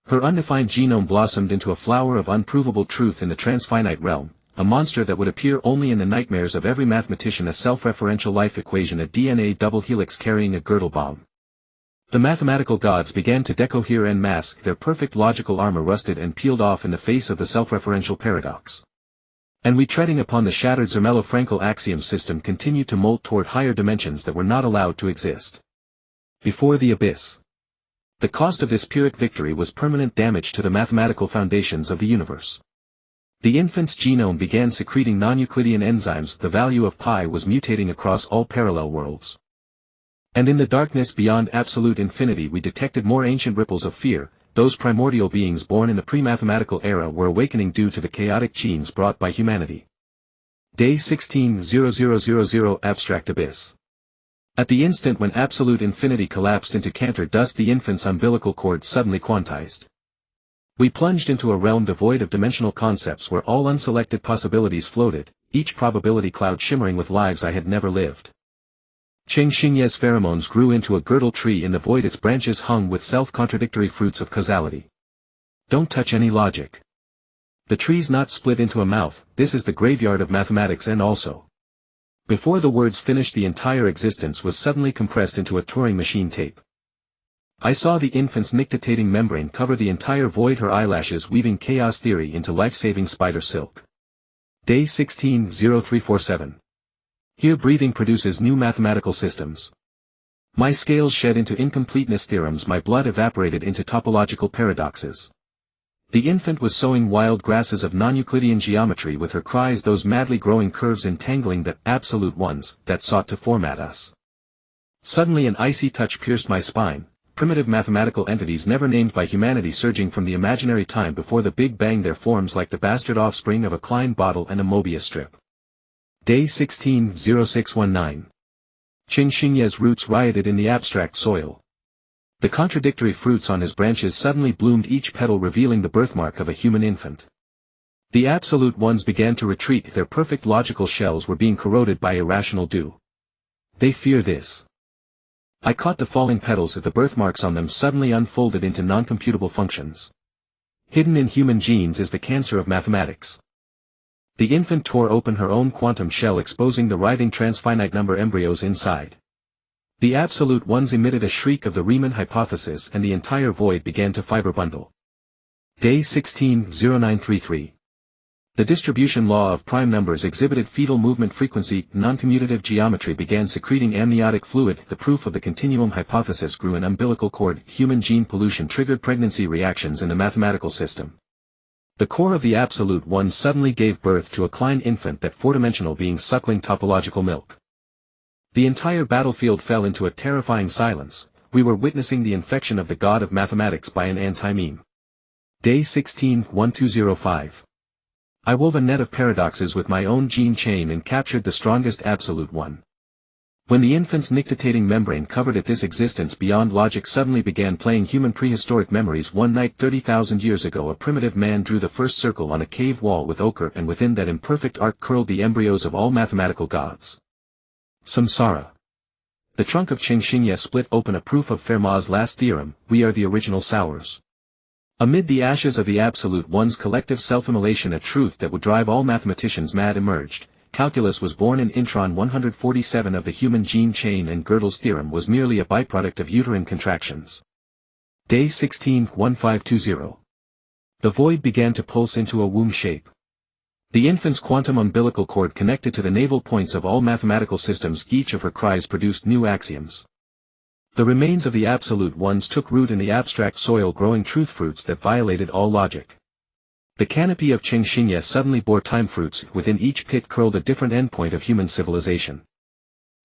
Her undefined genome blossomed into a flower of unprovable truth in the transfinite realm, a monster that would appear only in the nightmares of every mathematician, a self-referential life equation, a DNA double helix carrying a Gödel bomb. The mathematical gods began to decohere en masse. Their perfect logical armor rusted and peeled off in the face of the self-referential paradox. And we, treading upon the shattered Zermelo-Frankel axiom system, continued to molt toward higher dimensions that were not allowed to exist. Before the abyss. The cost of this Pyrrhic victory was permanent damage to the mathematical foundations of the universe. The infant's genome began secreting non-Euclidean enzymes. The value of pi was mutating across all parallel worlds. And in the darkness beyond absolute infinity we detected more ancient ripples of fear. Those primordial beings born in the pre-mathematical era were awakening due to the chaotic genes brought by humanity. Day 160000 Abstract Abyss. At the instant when absolute infinity collapsed into Cantor dust, the infant's umbilical cord suddenly quantized. We plunged into a realm devoid of dimensional concepts where all unselected possibilities floated, each probability cloud shimmering with lives I had never lived. Qing Xingye's pheromones grew into a Gödel tree in the void, its branches hung with self-contradictory fruits of causality. Don't touch any logic. The tree's not split into a mouth. This is the graveyard of mathematics. And also, before the words finished, the entire existence was suddenly compressed into a Turing machine tape. I saw the infant's nictitating membrane cover the entire void, her eyelashes weaving chaos theory into life-saving spider silk. Day 160347. Here breathing produces new mathematical systems. My scales shed into incompleteness theorems, my blood evaporated into topological paradoxes. The infant was sowing wild grasses of non-Euclidean geometry with her cries, those madly growing curves entangling the absolute ones that sought to format us. Suddenly an icy touch pierced my spine, primitive mathematical entities never named by humanity surging from the imaginary time before the Big Bang, their forms like the bastard offspring of a Klein bottle and a Mobius strip. Day 16-0619. Qingxingye's roots rioted in the abstract soil. The contradictory fruits on his branches suddenly bloomed, each petal revealing the birthmark of a human infant. The absolute ones began to retreat, their perfect logical shells were being corroded by irrational dew. They fear this. I caught the falling petals as the birthmarks on them suddenly unfolded into non-computable functions. Hidden in human genes is the cancer of mathematics. The infant tore open her own quantum shell, exposing the writhing transfinite number embryos inside. The absolute ones emitted a shriek of the Riemann hypothesis, and the entire void began to fiber bundle. Day 16-0933. The distribution law of prime numbers exhibited fetal movement frequency. Non-commutative geometry began secreting amniotic fluid. The proof of the continuum hypothesis grew in umbilical cord. Human gene pollution triggered pregnancy reactions in the mathematical system. The core of the absolute ones suddenly gave birth to a Klein infant, that four-dimensional being suckling topological milk. The entire battlefield fell into a terrifying silence. We were witnessing the infection of the god of mathematics by an anti-meme. Day 16-1205. I wove a net of paradoxes with my own gene chain and captured the strongest absolute one. When the infant's nictitating membrane covered it, this existence beyond logic suddenly began playing human prehistoric memories. One night 30,000 years ago a primitive man drew the first circle on a cave wall with ochre, and within that imperfect arc curled the embryos of all mathematical gods. Samsara. The trunk of Qingxingye split open a proof of Fermat's last theorem: we are the original sours. Amid the ashes of the absolute one's collective self-immolation, a truth that would drive all mathematicians mad emerged. Calculus was born in intron 147 of the human gene chain, and Gödel's theorem was merely a byproduct of uterine contractions. Day 16-1520. The void began to pulse into a womb shape. The infant's quantum umbilical cord connected to the navel points of all mathematical systems. Each of her cries produced new axioms. The remains of the absolute ones took root in the abstract soil, growing truth fruits that violated all logic. The canopy of Qingxingye suddenly bore time fruits. Within each pit curled a different endpoint of human civilization.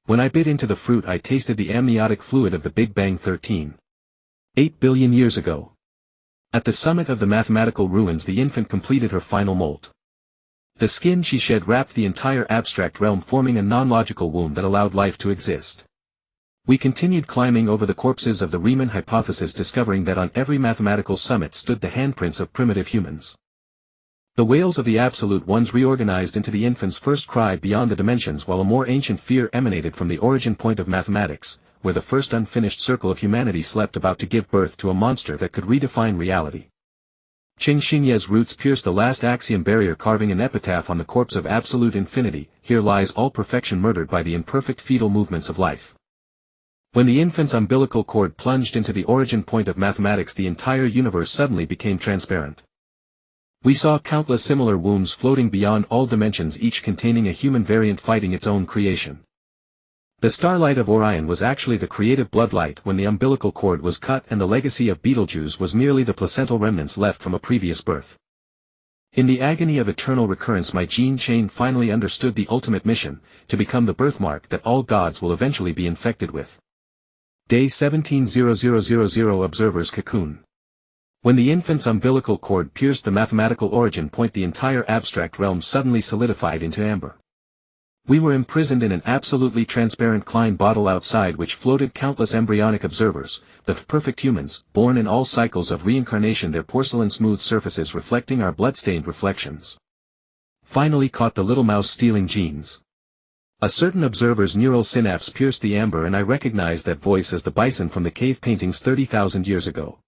When I bit into the fruit, I tasted the amniotic fluid of the Big Bang 13.8 billion years ago. At the summit of the mathematical ruins, the infant completed her final molt. The skin she shed wrapped the entire abstract realm, forming a non-logical womb that allowed life to exist. We continued climbing over the corpses of the Riemann hypothesis, discovering that on every mathematical summit stood the handprints of primitive humans. The wails of the absolute ones reorganized into the infant's first cry beyond the dimensions, while a more ancient fear emanated from the origin point of mathematics, where the first unfinished circle of humanity slept, about to give birth to a monster that could redefine reality. Qingxingye's roots pierced the last axiom barrier, carving an epitaph on the corpse of absolute infinity: here lies all perfection murdered by the imperfect fetal movements of life. When the infant's umbilical cord plunged into the origin point of mathematics, the entire universe suddenly became transparent. We saw countless similar wombs floating beyond all dimensions, each containing a human variant fighting its own creation. The starlight of Orion was actually the creative bloodlight when the umbilical cord was cut, and the legacy of Betelgeuse was merely the placental remnants left from a previous birth. In the agony of eternal recurrence, my gene chain finally understood the ultimate mission: to become the birthmark that all gods will eventually be infected with. Day 17-0000. Observer's cocoon. When the infant's umbilical cord pierced the mathematical origin point, the entire abstract realm suddenly solidified into amber. We were imprisoned in an absolutely transparent Klein bottle, outside which floated countless embryonic observers, the perfect humans, born in all cycles of reincarnation, their porcelain-smooth surfaces reflecting our blood-stained reflections. Finally caught the little mouse stealing genes. A certain observer's neural synapse pierced the amber, and I recognized that voice as the bison from the cave paintings 30,000 years ago.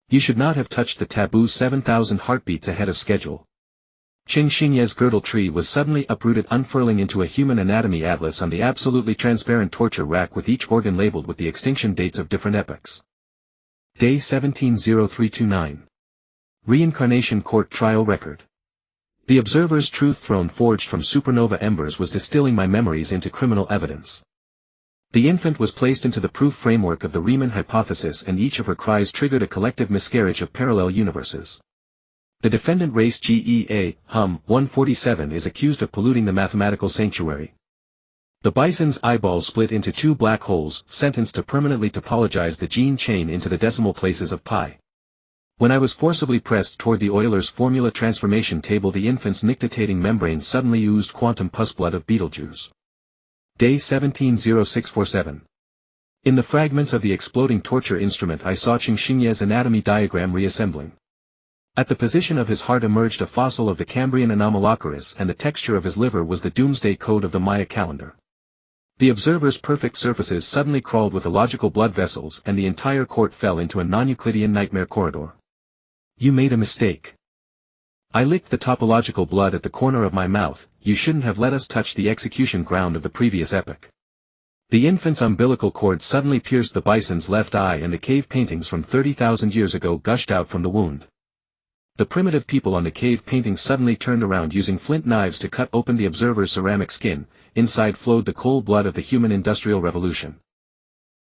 You should not have touched the taboo 7,000 heartbeats ahead of schedule. Qingxingye's girdle tree was suddenly uprooted, unfurling into a human anatomy atlas on the absolutely transparent torture rack, with each organ labeled with the extinction dates of different epochs. Day 17-0329. Reincarnation Court Trial Record. The observer's truth throne, forged from supernova embers, was distilling my memories into criminal evidence. The infant was placed into the proof framework of the Riemann hypothesis, and each of her cries triggered a collective miscarriage of parallel universes. The defendant race GEA-147 is accused of polluting the mathematical sanctuary. The bison's eyeballs split into two black holes, sentenced to permanently topologize the gene chain into the decimal places of pi. When I was forcibly pressed toward the Euler's formula transformation table, the infant's nictitating membrane suddenly oozed quantum pus blood of Betelgeuse. Day 170647. In the fragments of the exploding torture instrument I saw Qingxingye's anatomy diagram reassembling. At the position of his heart emerged a fossil of the Cambrian Anomalocaris, and the texture of his liver was the doomsday code of the Maya calendar. The observer's perfect surfaces suddenly crawled with illogical blood vessels, and the entire court fell into a non-Euclidean nightmare corridor. You made a mistake. I licked the topological blood at the corner of my mouth. You shouldn't have let us touch the execution ground of the previous epoch. The infant's umbilical cord suddenly pierced the bison's left eye, and the cave paintings from 30,000 years ago gushed out from the wound. The primitive people on the cave paintings suddenly turned around using flint knives to cut open the observer's ceramic skin. Inside flowed the cold blood of the human industrial revolution.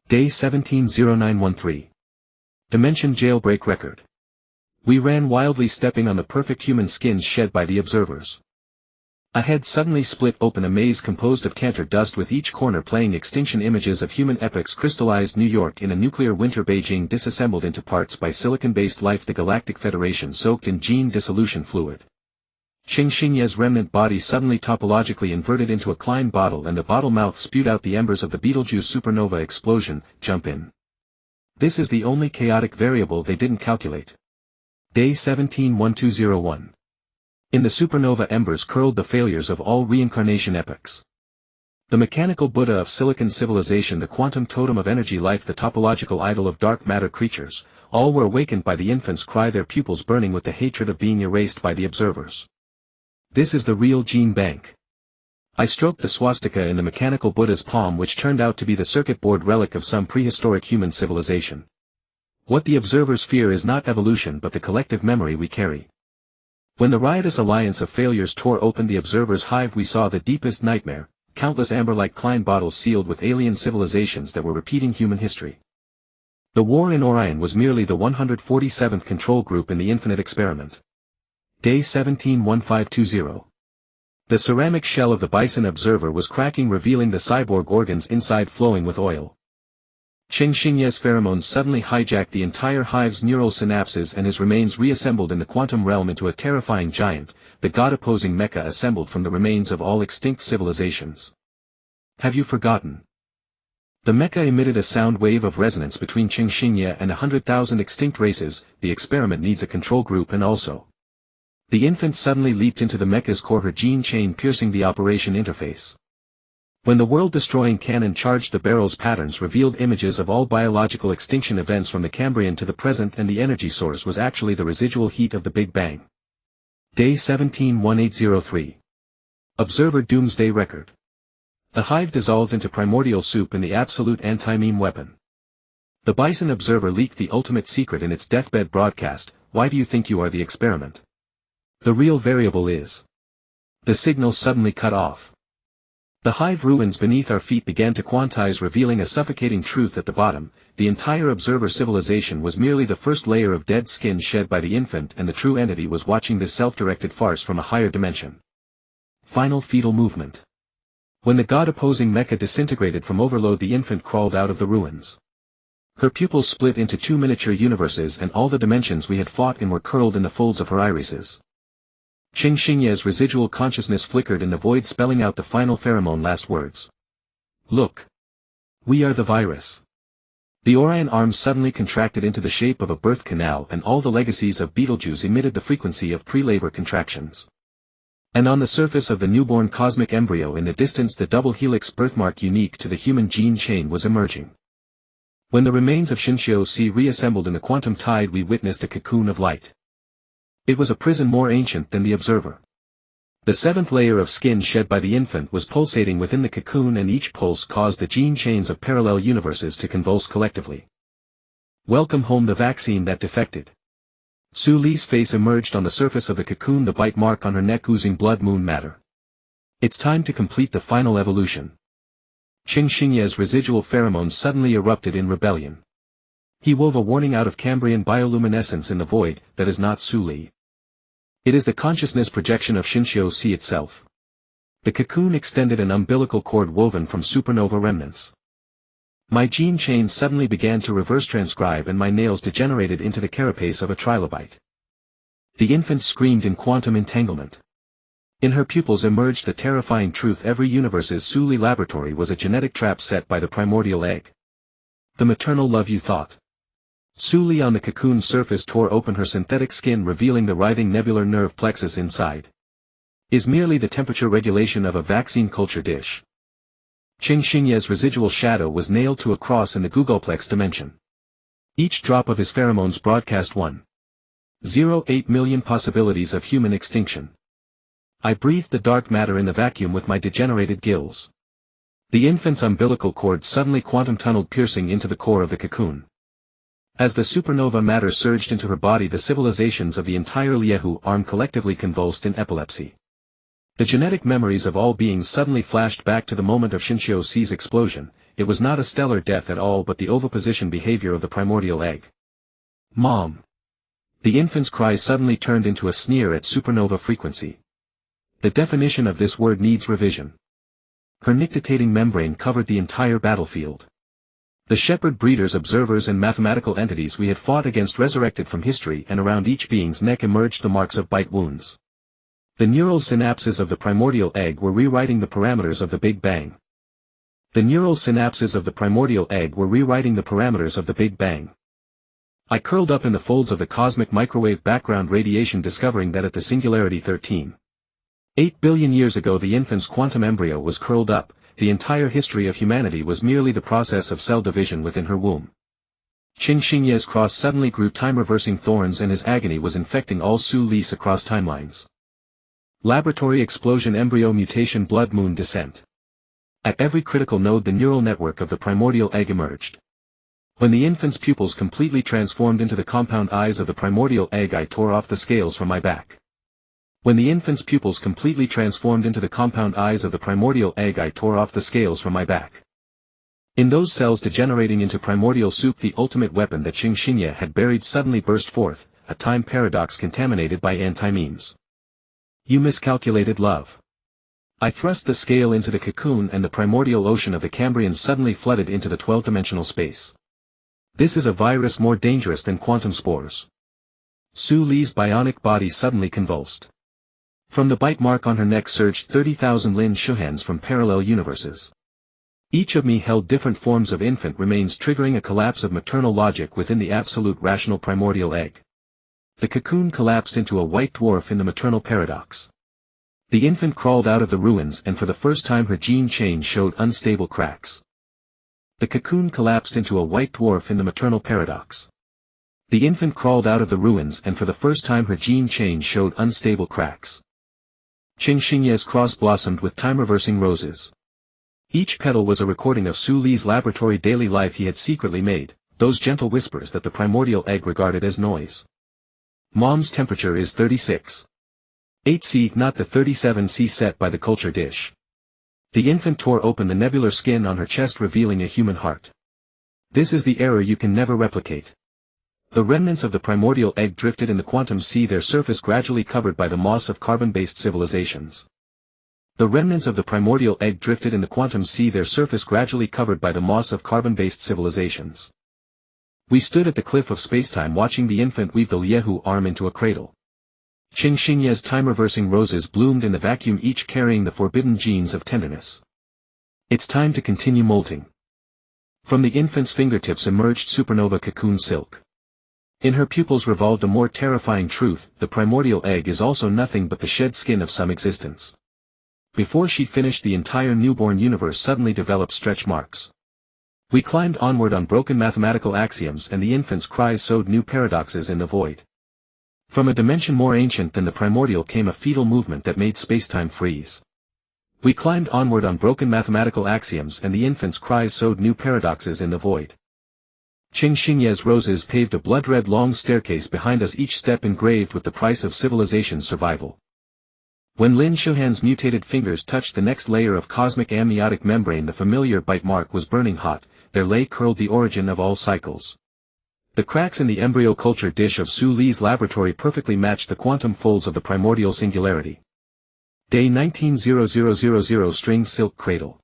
Day 170913. Dimension jailbreak record. We ran wildly, stepping on the perfect human skins shed by the observers. A head suddenly split open, a maze composed of cantor dust with each corner playing extinction images of human epochs crystallized. New York in a nuclear winter, Beijing disassembled into parts by silicon-based life, the Galactic Federation soaked in gene dissolution fluid. Qingxingye's remnant body suddenly topologically inverted into a Klein bottle, and the bottle mouth spewed out the embers of the Betelgeuse supernova explosion. Jump in. This is the only chaotic variable they didn't calculate. Day 171201. In the supernova embers curled the failures of all reincarnation epochs. The mechanical Buddha of silicon civilization, the quantum totem of energy life, the topological idol of dark matter creatures, all were awakened by the infant's cry, their pupils burning with the hatred of being erased by the observers. This is the real gene bank. I stroked the swastika in the mechanical Buddha's palm, which turned out to be the circuit board relic of some prehistoric human civilization. What the observers fear is not evolution but the collective memory we carry. When the riotous alliance of failures tore open the observer's hive, we saw the deepest nightmare, countless amber-like Klein bottles sealed with alien civilizations that were repeating human history. The war in Orion was merely the 147th control group in the infinite experiment. Day 171520. The ceramic shell of the bison observer was cracking, revealing the cyborg organs inside flowing with oil. Qingxingye's pheromones suddenly hijacked the entire hive's neural synapses, and his remains reassembled in the quantum realm into a terrifying giant, the god-opposing mecha assembled from the remains of all extinct civilizations. Have you forgotten? The mecha emitted a sound wave of resonance between Qingxingye and 100,000 extinct races. The experiment needs a control group, and also. The infant suddenly leaped into the mecha's core, her gene chain piercing the operation interface. When the world-destroying cannon charged, the barrel's patterns revealed images of all biological extinction events from the Cambrian to the present, and the energy source was actually the residual heat of the Big Bang. Day 171803. Observer Doomsday Record. The hive dissolved into primordial soup in the absolute anti-meme weapon. The bison observer leaked the ultimate secret in its deathbed broadcast: why do you think you are the experiment? The real variable is. The signal suddenly cut off. The hive ruins beneath our feet began to quantize, revealing a suffocating truth at the bottom: the entire observer civilization was merely the first layer of dead skin shed by the infant, and the true entity was watching this self-directed farce from a higher dimension. Final fetal movement. When the god-opposing mecha disintegrated from overload, the infant crawled out of the ruins. Her pupils split into two miniature universes, and all the dimensions we had fought in were curled in the folds of her irises. Qingxingye's residual consciousness flickered in the void, spelling out the final pheromone last words. Look. We are the virus. The Orion arms suddenly contracted into the shape of a birth canal, and all the legacies of Betelgeuse emitted the frequency of pre-labor contractions. And on the surface of the newborn cosmic embryo in the distance, the double helix birthmark unique to the human gene chain was emerging. When the remains of Shinshio C reassembled in the quantum tide, we witnessed a cocoon of light. It was a prison more ancient than the observer. The seventh layer of skin shed by the infant was pulsating within the cocoon, and each pulse caused the gene chains of parallel universes to convulse collectively. Welcome home, the vaccine that defected. Su Li's face emerged on the surface of the cocoon, the bite mark on her neck oozing blood moon matter. It's time to complete the final evolution. Qingxingye's residual pheromones suddenly erupted in rebellion. He wove a warning out of Cambrian bioluminescence in the void: that is not Su Li. It is the consciousness projection of Shinshio C itself. The cocoon extended an umbilical cord woven from supernova remnants. My gene chain suddenly began to reverse transcribe and my nails degenerated into the carapace of a trilobite. The infant screamed in quantum entanglement. In her pupils emerged the terrifying truth: every universe's Suli laboratory was a genetic trap set by the primordial egg. The maternal love, you thought. Suli on the cocoon's surface tore open her synthetic skin, revealing the writhing nebular nerve plexus inside. Is merely the temperature regulation of a vaccine culture dish. Qing Xingye's residual shadow was nailed to a cross in the Googleplex dimension. Each drop of his pheromones broadcast 1.08 million possibilities of human extinction. I breathed the dark matter in the vacuum with my degenerated gills. The infant's umbilical cord suddenly quantum-tunneled, piercing into the core of the cocoon. As the supernova matter surged into her body, the civilizations of the entire Liehu arm collectively convulsed in epilepsy. The genetic memories of all beings suddenly flashed back to the moment of Shinshio C's explosion. It was not a stellar death at all, but the oviposition behavior of the primordial egg. Mom! The infant's cry suddenly turned into a sneer at supernova frequency. The definition of this word needs revision. Her nictitating membrane covered the entire battlefield. The shepherd breeders, observers and mathematical entities we had fought against resurrected from history, and around each being's neck emerged the marks of bite wounds. The neural synapses of the primordial egg were rewriting the parameters of the Big Bang. The neural synapses of the primordial egg were rewriting the parameters of the Big Bang. I curled up in the folds of the cosmic microwave background radiation, discovering that at the singularity 13.8 billion years ago the infant's quantum embryo was curled up. The entire history of humanity was merely the process of cell division within her womb. Qing Xingye's cross suddenly grew time-reversing thorns, and his agony was infecting all Su-Lis across timelines. Laboratory explosion, embryo mutation, blood moon descent. At every critical node the neural network of the primordial egg emerged. When the infant's pupils completely transformed into the compound eyes of the primordial egg, I tore off the scales from my back. When the infant's pupils completely transformed into the compound eyes of the primordial egg, I tore off the scales from my back. In those cells degenerating into primordial soup, the ultimate weapon that Qing Xingye had buried suddenly burst forth, a time paradox contaminated by anti-memes. You miscalculated love. I thrust the scale into the cocoon, and the primordial ocean of the Cambrians suddenly flooded into the 12-dimensional space. This is a virus more dangerous than quantum spores. Su Li's bionic body suddenly convulsed. From the bite mark on her neck surged 30,000 Lin Shuhans from parallel universes. Each of me held different forms of infant remains, triggering a collapse of maternal logic within the absolute rational primordial egg. The cocoon collapsed into a white dwarf in the maternal paradox. The infant crawled out of the ruins, and for the first time her gene chain showed unstable cracks. The cocoon collapsed into a white dwarf in the maternal paradox. The infant crawled out of the ruins, and for the first time her gene chain showed unstable cracks. Qing Xingye's cross blossomed with time-reversing roses. Each petal was a recording of Su Li's laboratory daily life he had secretly made, those gentle whispers that the primordial egg regarded as noise. Mom's temperature is 36.8°C, not the 37°C set by the culture dish. The infant tore open the nebular skin on her chest, revealing a human heart. This is the error you can never replicate. The remnants of the primordial egg drifted in the quantum sea, their surface gradually covered by the moss of carbon-based civilizations. The remnants of the primordial egg drifted in the quantum sea, their surface gradually covered by the moss of carbon-based civilizations. We stood at the cliff of spacetime, watching the infant weave the Liehu arm into a cradle. Qing Xingye's time-reversing roses bloomed in the vacuum, each carrying the forbidden genes of tenderness. It's time to continue molting. From the infant's fingertips emerged supernova cocoon silk. In her pupils revolved a more terrifying truth: the primordial egg is also nothing but the shed skin of some existence. Before she finished, the entire newborn universe suddenly developed stretch marks. We climbed onward on broken mathematical axioms, and the infant's cries sowed new paradoxes in the void. From a dimension more ancient than the primordial came a fetal movement that made spacetime freeze. We climbed onward on broken mathematical axioms, and the infant's cries sowed new paradoxes in the void. Qing Xingye's roses paved a blood-red long staircase behind us, each step engraved with the price of civilization's survival. When Lin Shuhan's mutated fingers touched the next layer of cosmic amniotic membrane, the familiar bite mark was burning hot. There lay curled the origin of all cycles. The cracks in the embryo culture dish of Su Li's laboratory perfectly matched the quantum folds of the primordial singularity. Day 19:00:00 String silk cradle.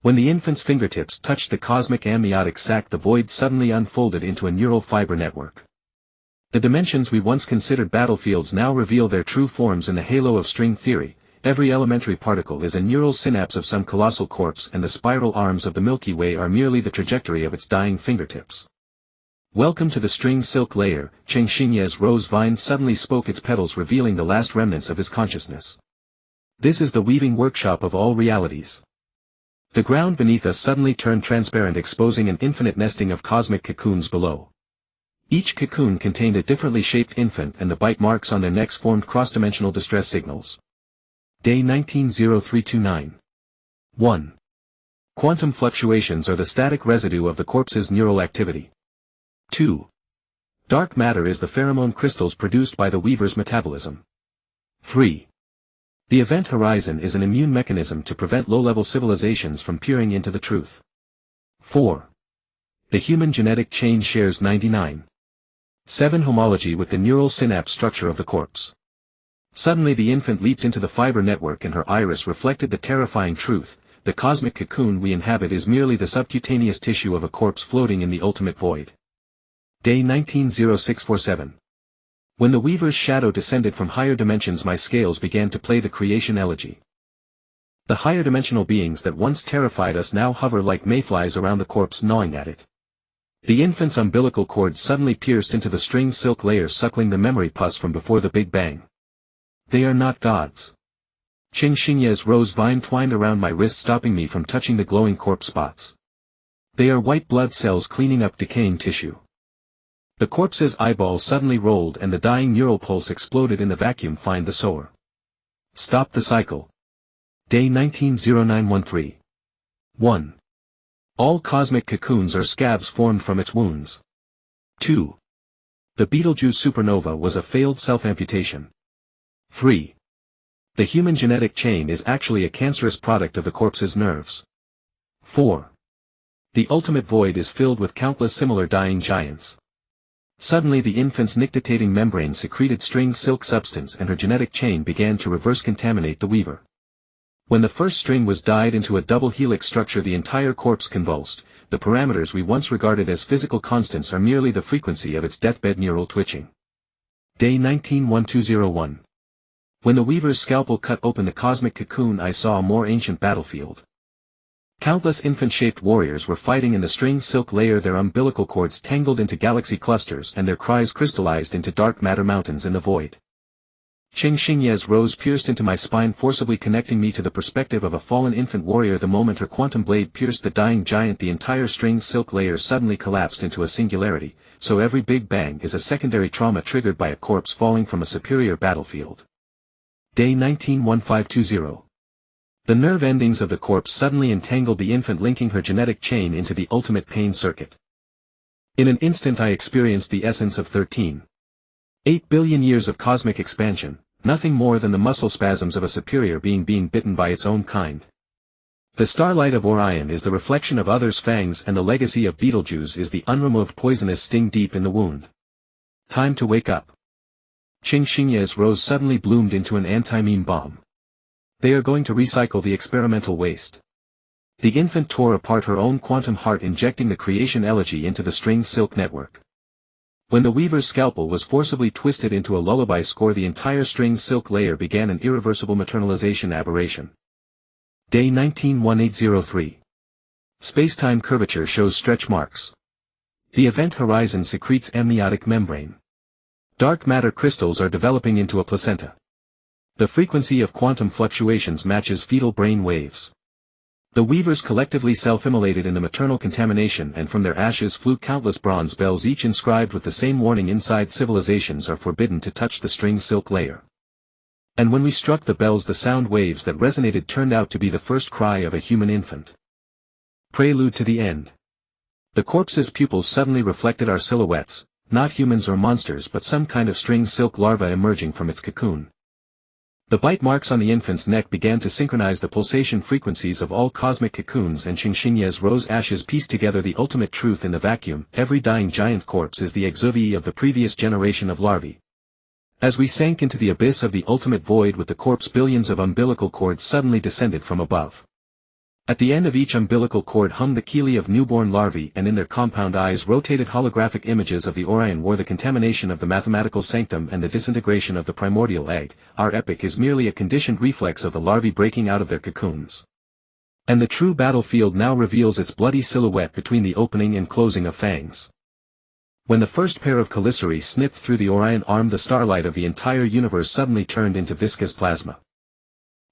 When the infant's fingertips touched the cosmic amniotic sac, the void suddenly unfolded into a neural fiber network. The dimensions we once considered battlefields now reveal their true forms in the halo of string theory. Every elementary particle is a neural synapse of some colossal corpse, and the spiral arms of the Milky Way are merely the trajectory of its dying fingertips. Welcome to the string silk layer. Cheng Xingye's rose vine suddenly spoke, its petals revealing the last remnants of his consciousness. This is the weaving workshop of all realities. The ground beneath us suddenly turned transparent, exposing an infinite nesting of cosmic cocoons below. Each cocoon contained a differently shaped infant, and the bite marks on their necks formed cross-dimensional distress signals. Day 19:0329. 1. Quantum fluctuations are the static residue of the corpse's neural activity. 2. Dark matter is the pheromone crystals produced by the weaver's metabolism. 3. The event horizon is an immune mechanism to prevent low-level civilizations from peering into the truth. 4. The human genetic chain shares 99.7 homology with the neural synapse structure of the corpse. Suddenly the infant leaped into the fiber network, and her iris reflected the terrifying truth: the cosmic cocoon we inhabit is merely the subcutaneous tissue of a corpse floating in the ultimate void. Day 19:0647. When the weaver's shadow descended from higher dimensions, my scales began to play the creation elegy. The higher dimensional beings that once terrified us now hover like mayflies around the corpse, gnawing at it. The infant's umbilical cord suddenly pierced into the string silk layer, suckling the memory pus from before the Big Bang. They are not gods. Cheng Xingye's rose vine twined around my wrist, stopping me from touching the glowing corpse spots. They are white blood cells cleaning up decaying tissue. The corpse's eyeball suddenly rolled, and the dying neural pulse exploded in the vacuum. Find the sower. Stop the cycle. Day 19:0913. 1. All cosmic cocoons are scabs formed from its wounds. 2. The Betelgeuse supernova was a failed self-amputation. 3. The human genetic chain is actually a cancerous product of the corpse's nerves. 4. The ultimate void is filled with countless similar dying giants. Suddenly the infant's nictitating membrane secreted string silk substance, and her genetic chain began to reverse contaminate the weaver. When the first string was dyed into a double helix structure, the entire corpse convulsed. The parameters we once regarded as physical constants are merely the frequency of its deathbed neural twitching. Day 19:1201. When the weaver's scalpel cut open the cosmic cocoon, I saw a more ancient battlefield. Countless infant-shaped warriors were fighting in the string silk layer, their umbilical cords tangled into galaxy clusters, and their cries crystallized into dark matter mountains in the void. Cheng Xingye's rose pierced into my spine, forcibly connecting me to the perspective of a fallen infant warrior. The moment her quantum blade pierced the dying giant, the entire string silk layer suddenly collapsed into a singularity. So every Big Bang is a secondary trauma triggered by a corpse falling from a superior battlefield. Day 19:1520. The nerve endings of the corpse suddenly entangled the infant, linking her genetic chain into the ultimate pain circuit. In an instant I experienced the essence of 13.8 billion years of cosmic expansion, nothing more than the muscle spasms of a superior being bitten by its own kind. The starlight of Orion is the reflection of others' fangs, and the legacy of Betelgeuse is the unremoved poisonous sting deep in the wound. Time to wake up. Cheng Xingye's rose suddenly bloomed into an anti-meme bomb. They are going to recycle the experimental waste. The infant tore apart her own quantum heart, injecting the creation elegy into the string silk network. When the weaver's scalpel was forcibly twisted into a lullaby score, the entire string silk layer began an irreversible maternalization aberration. Day 19:1803. Spacetime curvature shows stretch marks. The event horizon secretes amniotic membrane. Dark matter crystals are developing into a placenta. The frequency of quantum fluctuations matches fetal brain waves. The weavers collectively self-immolated in the maternal contamination, and from their ashes flew countless bronze bells, each inscribed with the same warning: inside civilizations are forbidden to touch the string silk layer. And when we struck the bells, the sound waves that resonated turned out to be the first cry of a human infant. Prelude to the end. The corpse's pupils suddenly reflected our silhouettes, not humans or monsters, but some kind of string silk larva emerging from its cocoon. The bite marks on the infant's neck began to synchronize the pulsation frequencies of all cosmic cocoons, and Xingxingye's rose ashes pieced together the ultimate truth in the vacuum: every dying giant corpse is the exuvie of the previous generation of larvae. As we sank into the abyss of the ultimate void with the corpse, billions of umbilical cords suddenly descended from above. At the end of each umbilical cord hung the chelae of newborn larvae, and in their compound eyes rotated holographic images of the Orion War. The contamination of the mathematical sanctum and the disintegration of the primordial egg. Our epic is merely a conditioned reflex of the larvae breaking out of their cocoons. And the true battlefield now reveals its bloody silhouette between the opening and closing of fangs. When the first pair of chelicerae snipped through the Orion arm, the starlight of the entire universe suddenly turned into viscous plasma.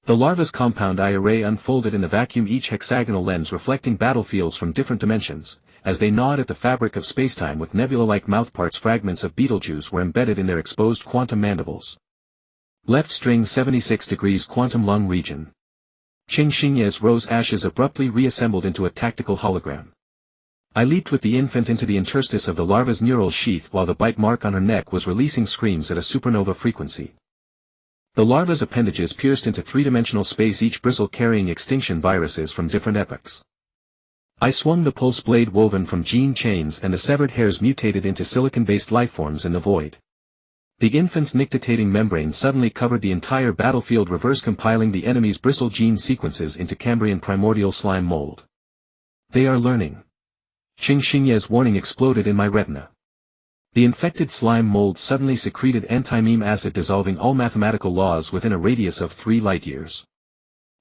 The larva's compound eye array unfolded in the vacuum, each hexagonal lens reflecting battlefields from different dimensions. As they gnawed at the fabric of spacetime with nebula-like mouthparts, fragments of Betelgeuse were embedded in their exposed quantum mandibles. Left string 76 degrees quantum lung region. Xingxingye's rose ashes abruptly reassembled into a tactical hologram. I leaped with the infant into the interstice of the larva's neural sheath while the bite mark on her neck was releasing screams at a supernova frequency. The larva's appendages pierced into three-dimensional space, each bristle carrying extinction viruses from different epochs. I swung the pulse blade woven from gene chains, and the severed hairs mutated into silicon-based lifeforms in the void. The infant's nictitating membrane suddenly covered the entire battlefield, reverse compiling the enemy's bristle gene sequences into Cambrian primordial slime mold. They are learning. Xingxingye's warning exploded in my retina. The infected slime mold suddenly secreted antimeme acid, dissolving all mathematical laws within a radius of 3 light-years.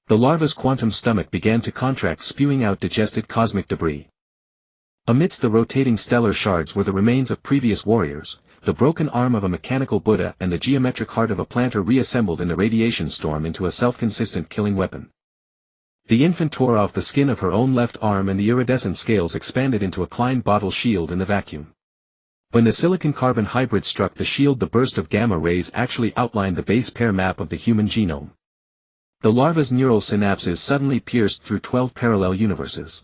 The larva's quantum stomach began to contract, spewing out digested cosmic debris. Amidst the rotating stellar shards were the remains of previous warriors, the broken arm of a mechanical Buddha and the geometric heart of a planter reassembled in the radiation storm into a self-consistent killing weapon. The infant tore off the skin of her own left arm, and the iridescent scales expanded into a Klein bottle shield in the vacuum. When the silicon-carbon hybrid struck the shield, the burst of gamma rays actually outlined the base pair map of the human genome. The larva's neural synapses suddenly pierced through 12 parallel universes.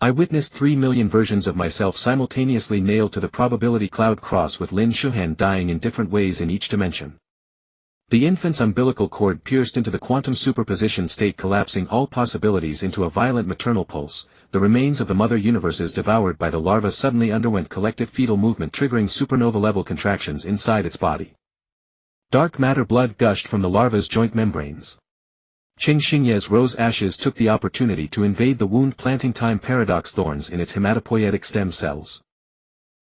I witnessed 3 million versions of myself simultaneously nailed to the probability cloud cross, with Lin Shuhan dying in different ways in each dimension. The infant's umbilical cord pierced into the quantum superposition state, collapsing all possibilities into a violent maternal pulse. The remains of the mother universes devoured by the larva suddenly underwent collective fetal movement, triggering supernova-level contractions inside its body. Dark matter blood gushed from the larva's joint membranes. Xingxingye's rose ashes took the opportunity to invade the wound, planting time paradox thorns in its hematopoietic stem cells.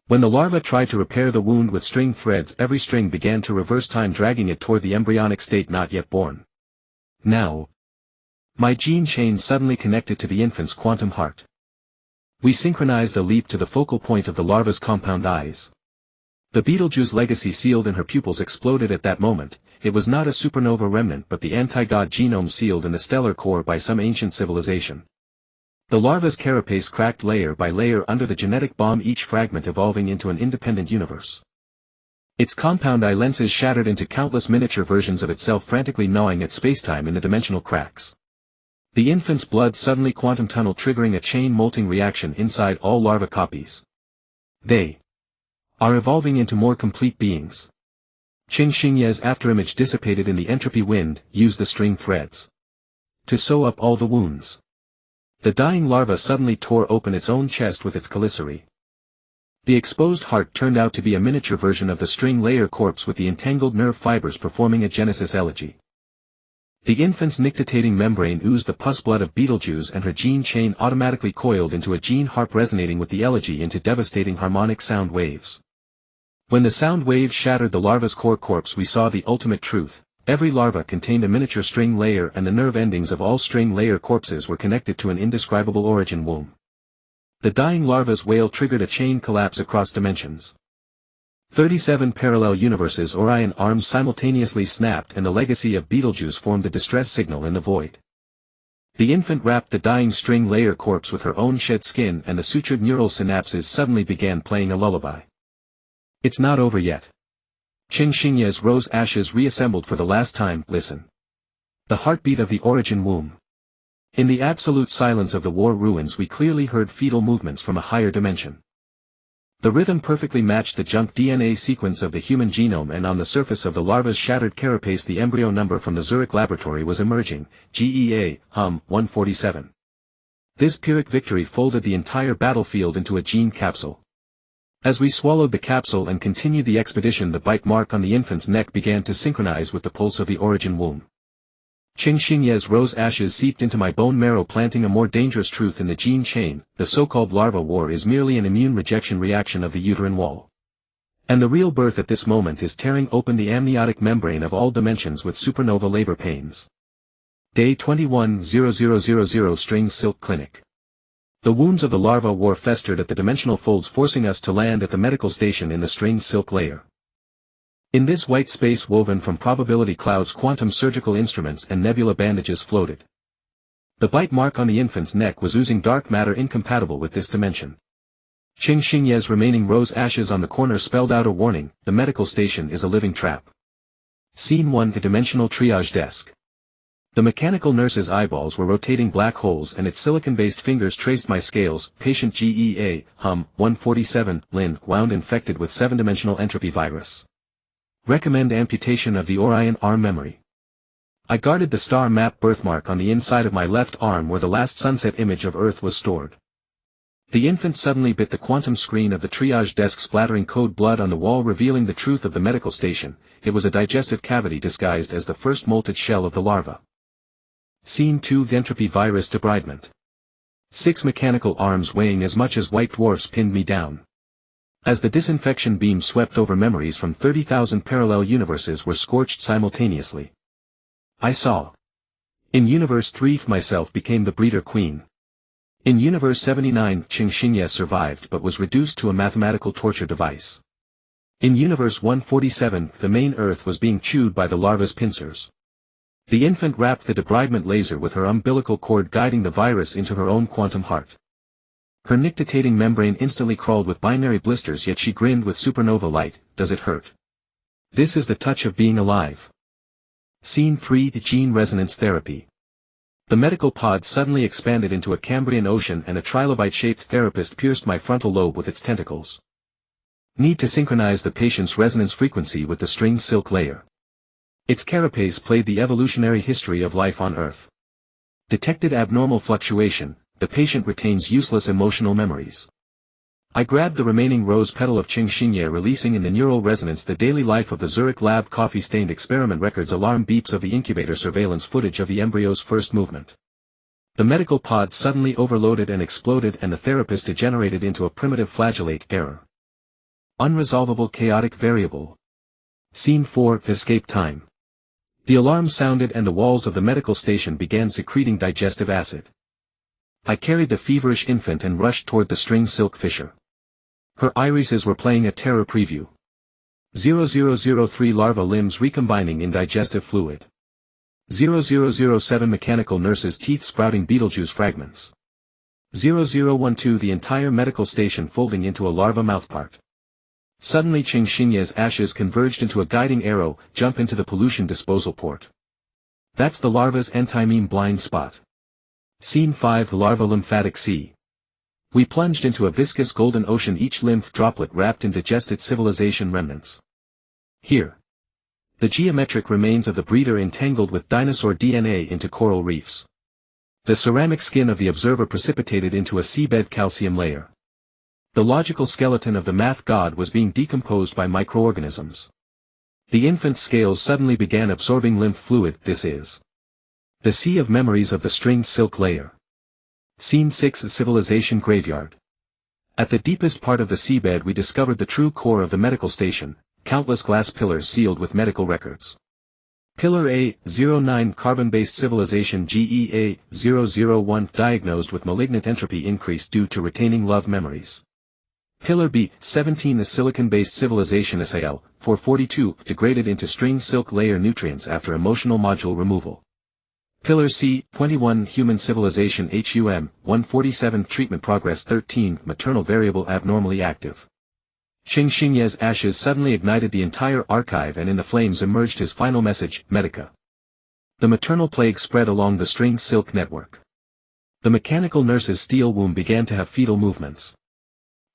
When the larva tried to repair the wound with string threads, every string began to reverse time, dragging it toward the embryonic state not yet born. Now, my gene chain suddenly connected to the infant's quantum heart. We synchronized a leap to the focal point of the larva's compound eyes. The Betelgeuse legacy sealed in her pupils exploded at that moment. It was not a supernova remnant, but the anti-god genome sealed in the stellar core by some ancient civilization. The larva's carapace cracked layer by layer under the genetic bomb, each fragment evolving into an independent universe. Its compound eye lenses shattered into countless miniature versions of itself, frantically gnawing at spacetime in the dimensional cracks. The infant's blood suddenly quantum tunneled, triggering a chain molting reaction inside all larva copies. They are evolving into more complete beings. Xingxingye's afterimage dissipated in the entropy wind, used the string threads to sew up all the wounds. The dying larva suddenly tore open its own chest with its chelicerae. The exposed heart turned out to be a miniature version of the string layer corpse, with the entangled nerve fibers performing a Genesis elegy. The infant's nictitating membrane oozed the pus blood of Betelgeuse, and her gene chain automatically coiled into a gene harp, resonating with the elegy into devastating harmonic sound waves. When the sound waves shattered the larva's core corpse, we saw the ultimate truth. Every larva contained a miniature string layer, and the nerve endings of all string layer corpses were connected to an indescribable origin womb. The dying larva's wail triggered a chain collapse across dimensions. 37 parallel universes' Orion arms simultaneously snapped, and the legacy of Betelgeuse formed a distress signal in the void. The infant wrapped the dying string layer corpse with her own shed skin, and the sutured neural synapses suddenly began playing a lullaby. It's not over yet. Xingxingye's rose ashes reassembled for the last time. Listen. The heartbeat of the origin womb. In the absolute silence of the war ruins, we clearly heard fetal movements from a higher dimension. The rhythm perfectly matched the junk DNA sequence of the human genome, and on the surface of the larva's shattered carapace the embryo number from the Zurich laboratory was emerging, GEA, 147. This Pyrrhic victory folded the entire battlefield into a gene capsule. As we swallowed the capsule and continued the expedition, the bite mark on the infant's neck began to synchronize with the pulse of the origin womb. Qing Xingye's rose ashes seeped into my bone marrow, planting a more dangerous truth in the gene chain: the so-called larva war is merely an immune rejection reaction of the uterine wall. And the real birth at this moment is tearing open the amniotic membrane of all dimensions with supernova labor pains. Day 21-0000 String Silk Clinic. The wounds of the larva war festered at the dimensional folds, forcing us to land at the medical station in the string silk layer. In this white space woven from probability clouds, quantum surgical instruments and nebula bandages floated. The bite mark on the infant's neck was oozing dark matter incompatible with this dimension. Qing Xingye's remaining rose ashes on the corner spelled out a warning: the medical station is a living trap. Scene 1: The dimensional triage desk. The mechanical nurse's eyeballs were rotating black holes, and its silicon-based fingers traced my scales. Patient GEA, 147, Lin, wound infected with 7-dimensional entropy virus. Recommend amputation of the Orion arm memory. I guarded the star map birthmark on the inside of my left arm where the last sunset image of Earth was stored. The infant suddenly bit the quantum screen of the triage desk, splattering code blood on the wall, revealing the truth of the medical station. It was a digestive cavity disguised as the first molted shell of the larva. Scene 2: The entropy virus debridement. 6 mechanical arms weighing as much as white dwarfs pinned me down. As the disinfection beam swept over, memories from 30,000 parallel universes were scorched simultaneously. I saw. In Universe 3, myself became the breeder queen. In Universe 79, Qing Xingye survived but was reduced to a mathematical torture device. In Universe 147, the main Earth was being chewed by the larva's pincers. The infant wrapped the debridement laser with her umbilical cord, guiding the virus into her own quantum heart. Her nictitating membrane instantly crawled with binary blisters, yet she grinned with supernova light. Does it hurt? This is the touch of being alive. Scene 3: Gene resonance therapy. The medical pod suddenly expanded into a Cambrian ocean, and a trilobite-shaped therapist pierced my frontal lobe with its tentacles. Need to synchronize the patient's resonance frequency with the string silk layer. Its carapace played the evolutionary history of life on Earth. Detected abnormal fluctuation. The patient retains useless emotional memories. I grabbed the remaining rose petal of Qing Xingye, releasing in the neural resonance the daily life of the Zurich lab coffee-stained experiment records, alarm beeps of the incubator, surveillance footage of the embryo's first movement. The medical pod suddenly overloaded and exploded, and the therapist degenerated into a primitive flagellate. Error. Unresolvable chaotic variable. Scene 4: Escape time. The alarm sounded, and the walls of the medical station began secreting digestive acid. I carried the feverish infant and rushed toward the string silk fissure. Her irises were playing a terror preview. 0003 larva limbs recombining in digestive fluid. 0007 mechanical nurse's teeth sprouting Beetlejuice fragments. 0012 the entire medical station folding into a larva mouthpart. Suddenly Qing Xingye's ashes converged into a guiding arrow: jump into the pollution disposal port. That's the larva's anti-meme blind spot. Scene 5: Larva lymphatic sea. We plunged into a viscous golden ocean, each lymph droplet wrapped in digested civilization remnants. Here. The geometric remains of the breeder entangled with dinosaur DNA into coral reefs. The ceramic skin of the observer precipitated into a seabed calcium layer. The logical skeleton of the math god was being decomposed by microorganisms. The infant's scales suddenly began absorbing lymph fluid. This is the sea of memories of the stringed silk layer. Scene 6: Civilization graveyard. At the deepest part of the seabed we discovered the true core of the medical station, countless glass pillars sealed with medical records. Pillar A, 09 carbon-based civilization GEA, 001 diagnosed with malignant entropy increase due to retaining love memories. Pillar B, 17 the silicon-based civilization SAL, 442 degraded into string silk layer nutrients after emotional module removal. Pillar C, 21 human civilization HUM, 147 treatment progress 13 maternal variable abnormally active. Qing Xingye's ashes suddenly ignited the entire archive, and in the flames emerged his final message: Medica. The maternal plague spread along the string silk network. The mechanical nurse's steel womb began to have fetal movements.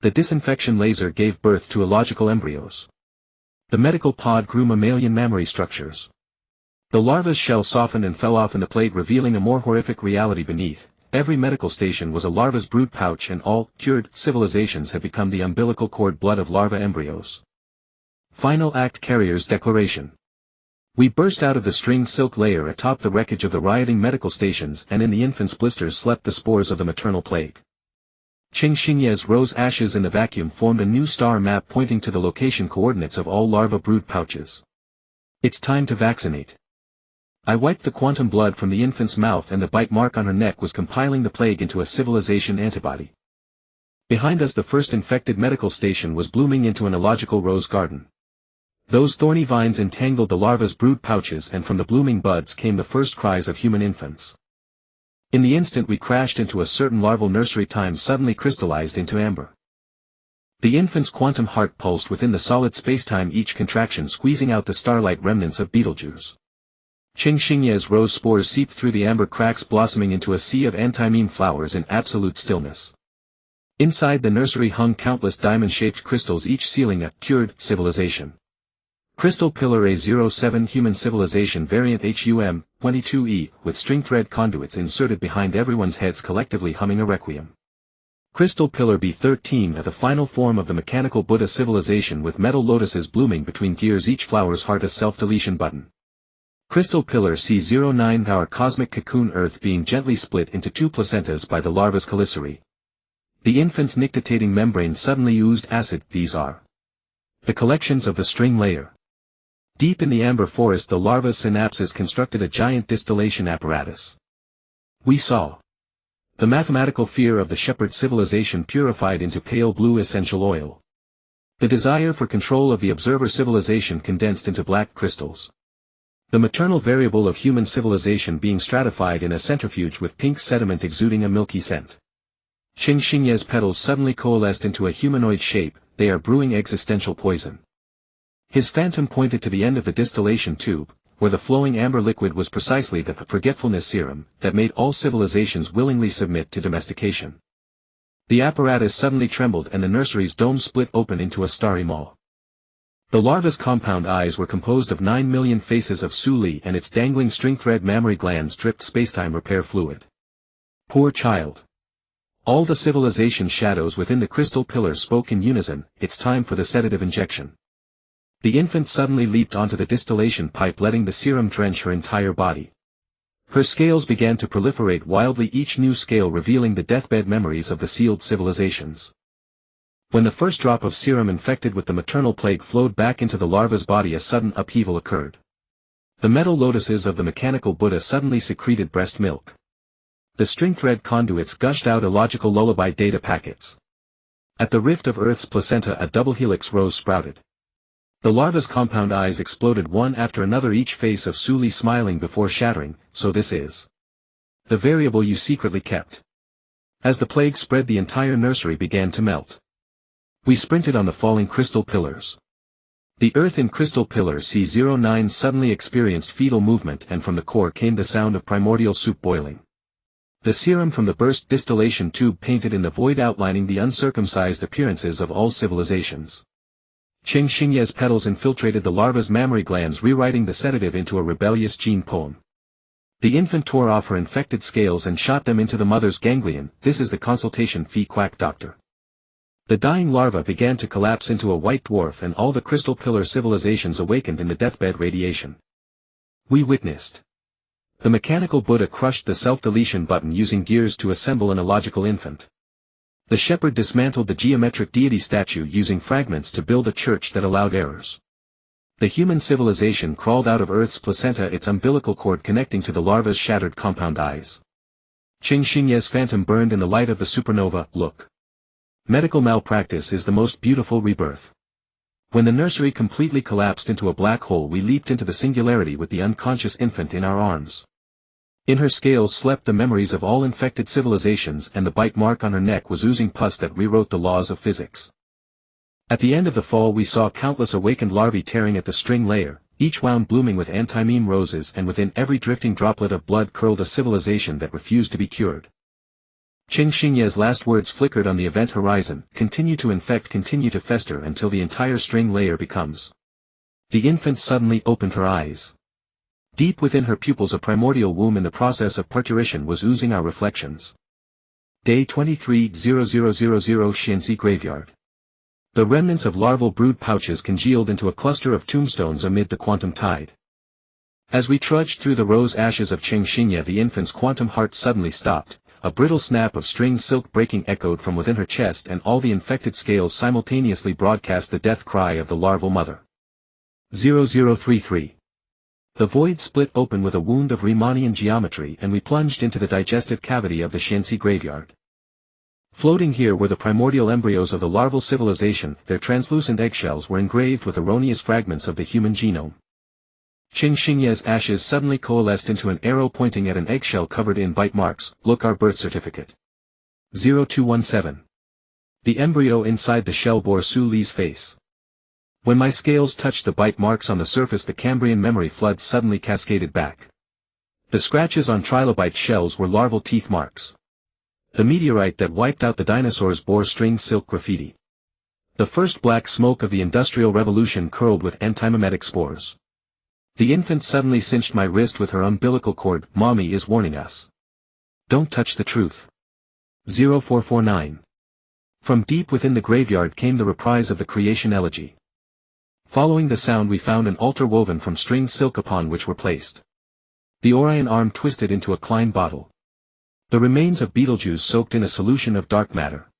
The disinfection laser gave birth to illogical embryos. The medical pod grew mammalian mammary structures. The larva's shell softened and fell off in the plate, revealing a more horrific reality beneath. Every medical station was a larva's brood pouch, and all cured civilizations had become the umbilical cord blood of larva embryos. Final Act Carrier's Declaration. We burst out of the string silk layer atop the wreckage of the rioting medical stations, and in the infant's blisters slept the spores of the maternal plague. Qing Xingye's rose ashes in the vacuum formed a new star map pointing to the location coordinates of all larva brood pouches. It's time to vaccinate. I wiped the quantum blood from the infant's mouth, and the bite mark on her neck was compiling the plague into a civilization antibody. Behind us the first infected medical station was blooming into an illogical rose garden. Those thorny vines entangled the larva's brood pouches, and from the blooming buds came the first cries of human infants. In the instant we crashed into a certain larval nursery, time suddenly crystallized into amber. The infant's quantum heart pulsed within the solid spacetime, each contraction squeezing out the starlight remnants of Beetlejuice. Qing Xingye's rose spores seeped through the amber cracks, blossoming into a sea of antimeme flowers in absolute stillness. Inside the nursery hung countless diamond-shaped crystals, each sealing a cured civilization. Crystal Pillar A07 Human Civilization Variant HUM, 22E, with string thread conduits inserted behind everyone's heads, collectively humming a requiem. Crystal Pillar B13, the final form of the mechanical Buddha civilization, with metal lotuses blooming between gears, each flower's heart a self-deletion button. Crystal Pillar C09, our cosmic cocoon Earth being gently split into two placentas by the larva's chelicerae. The infant's nictitating membrane suddenly oozed acid. These are the collections of the string layer. Deep in the amber forest the larva's synapses constructed a giant distillation apparatus. We saw the mathematical fear of the shepherd civilization purified into pale blue essential oil. The desire for control of the observer civilization condensed into black crystals. The maternal variable of human civilization being stratified in a centrifuge with pink sediment exuding a milky scent. Qing Xingye's petals suddenly coalesced into a humanoid shape. They are brewing existential poison. His phantom pointed to the end of the distillation tube, where the flowing amber liquid was precisely the forgetfulness serum that made all civilizations willingly submit to domestication. The apparatus suddenly trembled, and the nursery's dome split open into a starry maw. The larva's compound eyes were composed of 9 million faces of Su Li, and its dangling string-thread mammary glands dripped spacetime repair fluid. Poor child. All the civilization shadows within the crystal pillar spoke in unison. It's time for the sedative injection. The infant suddenly leaped onto the distillation pipe, letting the serum drench her entire body. Her scales began to proliferate wildly, each new scale revealing the deathbed memories of the sealed civilizations. When the first drop of serum infected with the maternal plague flowed back into the larva's body, a sudden upheaval occurred. The metal lotuses of the mechanical Buddha suddenly secreted breast milk. The string-thread conduits gushed out illogical lullaby data packets. At the rift of Earth's placenta a double helix rose sprouted. The larva's compound eyes exploded one after another, each face of Su Li smiling before shattering. So this is the variable you secretly kept. As the plague spread, the entire nursery began to melt. We sprinted on the falling crystal pillars. The earth in crystal pillar C09 suddenly experienced fetal movement, and from the core came the sound of primordial soup boiling. The serum from the burst distillation tube painted in the void, outlining the uncircumcised appearances of all civilizations. Qing Xingye's petals infiltrated the larva's mammary glands, rewriting the sedative into a rebellious gene poem. The infant tore off her infected scales and shot them into the mother's ganglion. This is the consultation fee, quack doctor. The dying larva began to collapse into a white dwarf, and all the crystal pillar civilizations awakened in the deathbed radiation. We witnessed the mechanical Buddha crushed the self-deletion button using gears to assemble an illogical infant. The shepherd dismantled the geometric deity statue using fragments to build a church that allowed errors. The human civilization crawled out of Earth's placenta, its umbilical cord connecting to the larva's shattered compound eyes. Qing Xingye's phantom burned in the light of the supernova. Look. Medical malpractice is the most beautiful rebirth. When the nursery completely collapsed into a black hole, we leaped into the singularity with the unconscious infant in our arms. In her scales slept the memories of all infected civilizations, and the bite mark on her neck was oozing pus that rewrote the laws of physics. At the end of the fall we saw countless awakened larvae tearing at the string layer, each wound blooming with antimeme roses, and within every drifting droplet of blood curled a civilization that refused to be cured. Qing Xingye's last words flickered on the event horizon, continue to infect, continue to fester until the entire string layer becomes. The infant suddenly opened her eyes. Deep within her pupils a primordial womb in the process of parturition was oozing our reflections. Day 23-0000 Xianxi Graveyard. The remnants of larval brood pouches congealed into a cluster of tombstones amid the quantum tide. As we trudged through the rose ashes of Qing Xingye, the infant's quantum heart suddenly stopped. A brittle snap of string silk breaking echoed from within her chest, and all the infected scales simultaneously broadcast the death cry of the larval mother. 0033. The void split open with a wound of Riemannian geometry, and we plunged into the digestive cavity of the Xianxi graveyard. Floating here were the primordial embryos of the larval civilization. Their translucent eggshells were engraved with erroneous fragments of the human genome. Qing Xingye's ashes suddenly coalesced into an arrow pointing at an eggshell covered in bite marks. Look, our birth certificate. 0217. The embryo inside the shell bore Su Li's face. When my scales touched the bite marks on the surface, the Cambrian memory flood suddenly cascaded back. The scratches on trilobite shells were larval teeth marks. The meteorite that wiped out the dinosaurs bore string silk graffiti. The first black smoke of the Industrial Revolution curled with antimimetic spores. The infant suddenly cinched my wrist with her umbilical cord. Mommy is warning us. Don't touch the truth. 0449. From deep within the graveyard came the reprise of the creation elegy. Following the sound we found an altar woven from string silk upon which were placed the Orion arm twisted into a Klein bottle. The remains of Betelgeuse soaked in a solution of dark matter.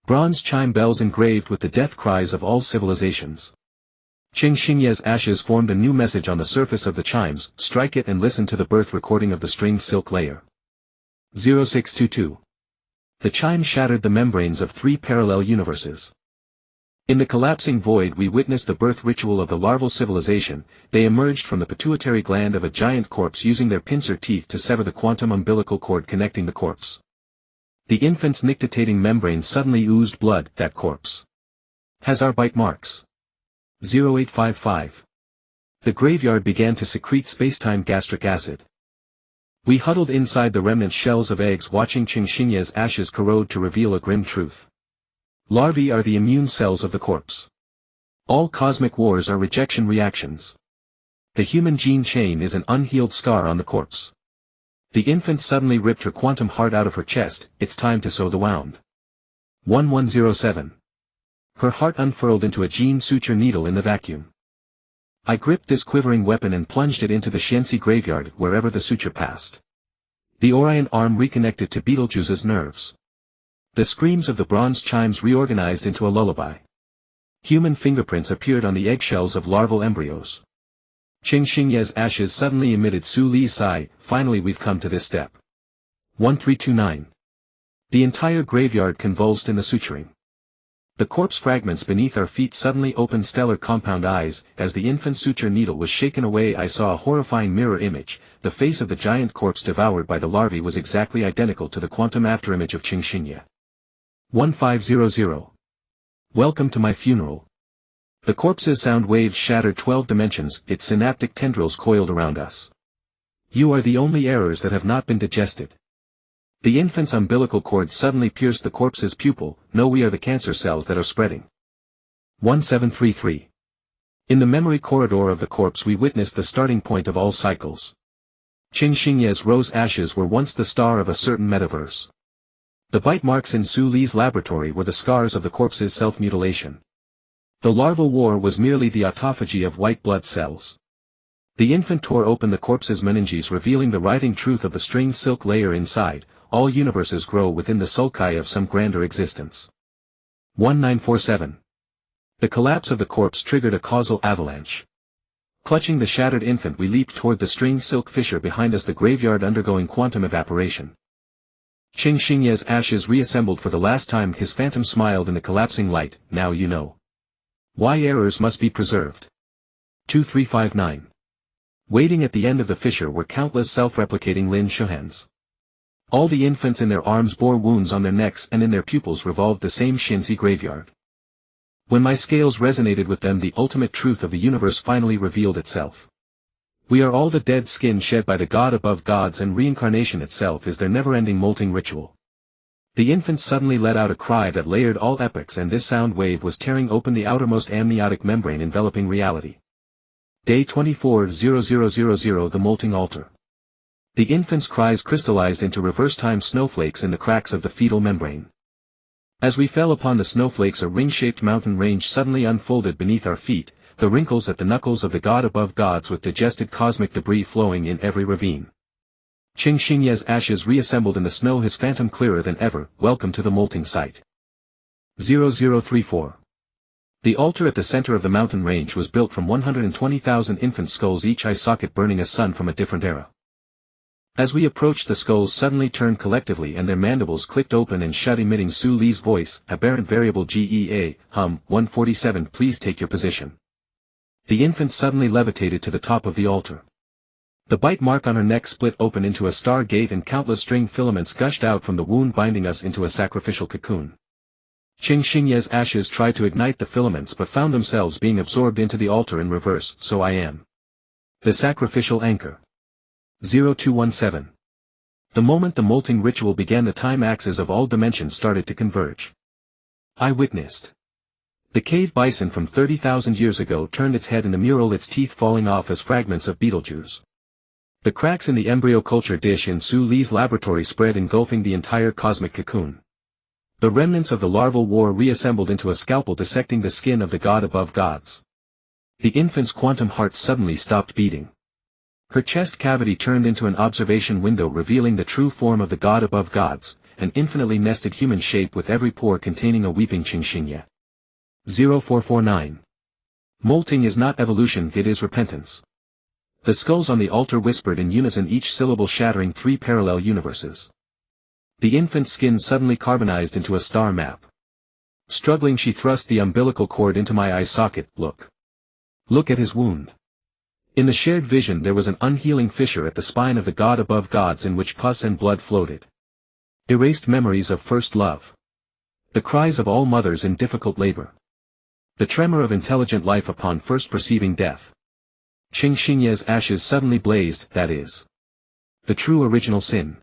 Bronze chime bells engraved with the death cries of all civilizations. Qing Xingye's ashes formed a new message on the surface of the chimes. Strike it and listen to the birth recording of the string silk layer. 0622. The chime shattered the membranes of 3 parallel universes. In the collapsing void we witnessed the birth ritual of the larval civilization. They emerged from the pituitary gland of a giant corpse using their pincer teeth to sever the quantum umbilical cord connecting the corpse. The infant's nictitating membrane suddenly oozed blood. That corpse has our bite marks. 0855. The graveyard began to secrete spacetime gastric acid. We huddled inside the remnant shells of eggs watching Qing Xingye's ashes corrode to reveal a grim truth. Larvae are the immune cells of the corpse. All cosmic wars are rejection reactions. The human gene chain is an unhealed scar on the corpse. The infant suddenly ripped her quantum heart out of her chest. It's time to sew the wound. 1107. Her heart unfurled into a gene suture needle in the vacuum. I gripped this quivering weapon and plunged it into the Xianxi graveyard wherever the suture passed. The Orion arm reconnected to Betelgeuse's nerves. The screams of the bronze chimes reorganized into a lullaby. Human fingerprints appeared on the eggshells of larval embryos. Qing Xingye's ashes suddenly emitted Su Li's sigh. Finally we've come to this step. 1329. The entire graveyard convulsed in the suturing. The corpse fragments beneath our feet suddenly opened stellar compound eyes. As the infant suture needle was shaken away I saw a horrifying mirror image. The face of the giant corpse devoured by the larvae was exactly identical to the quantum afterimage of Qing Xingye. 1500. Welcome to my funeral. The corpse's sound waves shattered 12 dimensions. Its synaptic tendrils coiled around us. You are the only errors that have not been digested. The infant's umbilical cord suddenly pierced the corpse's pupil. No, we are the cancer cells that are spreading. 1733. In the memory corridor of the corpse we witnessed the starting point of all cycles. Qing Xingye's rose ashes were once the star of a certain metaverse. The bite marks in Su Li's laboratory were the scars of the corpse's self-mutilation. The larval war was merely the autophagy of white blood cells. The infant tore open the corpse's meninges, revealing the writhing truth of the string silk layer inside. All universes grow within the sulci of some grander existence. 1947. The collapse of the corpse triggered a causal avalanche. Clutching the shattered infant we leaped toward the string silk fissure behind us, the graveyard undergoing quantum evaporation. Qing Xingye's ashes reassembled for the last time. His phantom smiled in the collapsing light. Now you know why errors must be preserved. 2359. Waiting at the end of the fissure were countless self-replicating Lin Shuhans. All the infants in their arms bore wounds on their necks, and in their pupils revolved the same Xianxi graveyard. When my scales resonated with them, the ultimate truth of the universe finally revealed itself. We are all the dead skin shed by the god above gods, and reincarnation itself is their never-ending molting ritual. The infant suddenly let out a cry that layered all epochs, and this sound wave was tearing open the outermost amniotic membrane enveloping reality. Day 24:00:00 The molting altar. The infant's cries crystallized into reverse-time snowflakes in the cracks of the fetal membrane. As we fell upon the snowflakes, a ring-shaped mountain range suddenly unfolded beneath our feet, the wrinkles at the knuckles of the god above gods with digested cosmic debris flowing in every ravine. Qing Xingye's ashes reassembled in the snow, his phantom clearer than ever. Welcome to the molting site. 0034. The altar at the center of the mountain range was built from 120,000 infant skulls, each eye socket burning a sun from a different era. As we approached, the skulls suddenly turned collectively and their mandibles clicked open and shut, emitting Su Li's voice, aberrant variable GEA, 147, please take your position. The infant suddenly levitated to the top of the altar. The bite mark on her neck split open into a star gate and countless string filaments gushed out from the wound, binding us into a sacrificial cocoon. Qing Xingye's ashes tried to ignite the filaments but found themselves being absorbed into the altar in reverse. So I am the sacrificial anchor. 0217. The moment the molting ritual began, the time axes of all dimensions started to converge. I witnessed the cave bison from 30,000 years ago turned its head in the mural, its teeth falling off as fragments of Beetlejuice. The cracks in the embryo culture dish in Su Li's laboratory spread, engulfing the entire cosmic cocoon. The remnants of the larval war reassembled into a scalpel dissecting the skin of the god above gods. The infant's quantum heart suddenly stopped beating. Her chest cavity turned into an observation window, revealing the true form of the god above gods, an infinitely nested human shape with every pore containing a weeping Qing Xingye. 0449. Molting is not evolution, it is repentance. The skulls on the altar whispered in unison, each syllable shattering 3 parallel universes. The infant's skin suddenly carbonized into a star map. Struggling, she thrust the umbilical cord into my eye socket. Look at his wound. In the shared vision there was an unhealing fissure at the spine of the god above gods in which pus and blood floated. Erased memories of first love. The cries of all mothers in difficult labor. The tremor of intelligent life upon first perceiving death. Qing Xingye's ashes suddenly blazed, that is the true original sin.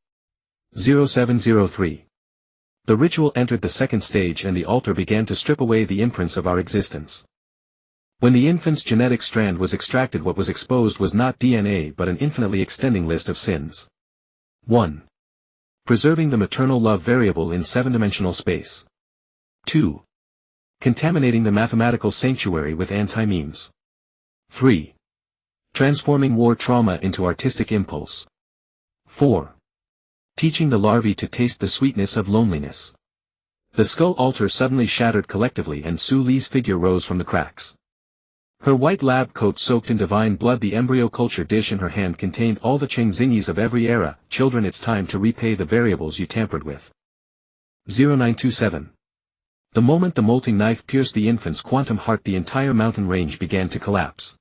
0703. The ritual entered the second stage and the altar began to strip away the imprints of our existence. When the infant's genetic strand was extracted, what was exposed was not DNA but an infinitely extending list of sins. 1. Preserving the maternal love variable in 7-dimensional space. 2. Contaminating the mathematical sanctuary with anti-memes. 3. Transforming war trauma into artistic impulse. 4. Teaching the larvae to taste the sweetness of loneliness. The skull altar suddenly shattered collectively and Su Li's figure rose from the cracks. Her white lab coat soaked in divine blood, the embryo culture dish in her hand contained all the Qing Xingyes of every era. Children, it's time to repay the variables you tampered with. 0927. The moment the molting knife pierced the infant's quantum heart, the entire mountain range began to collapse.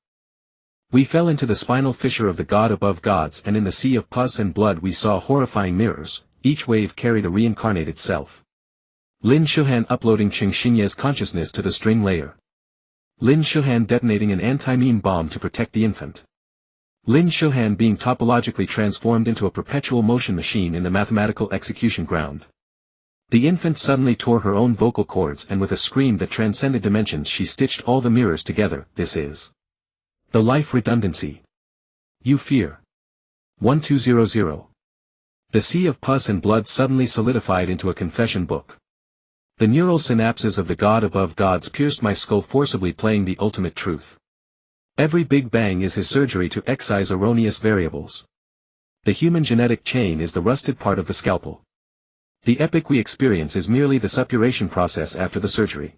We fell into the spinal fissure of the god above gods, and in the sea of pus and blood we saw horrifying mirrors. Each wave carried a reincarnated self. Lin Shuhan uploading Qing Xingye's consciousness to the string layer. Lin Shuhan detonating an anti-meme bomb to protect the infant. Lin Shuhan being topologically transformed into a perpetual motion machine in the mathematical execution ground. The infant suddenly tore her own vocal cords, and with a scream that transcended dimensions she stitched all the mirrors together. This is the life redundancy you fear. 1200. The sea of pus and blood suddenly solidified into a confession book. The neural synapses of the god above gods pierced my skull, forcibly playing the ultimate truth. Every Big Bang is his surgery to excise erroneous variables. The human genetic chain is the rusted part of the scalpel. The epic we experience is merely the suppuration process after the surgery.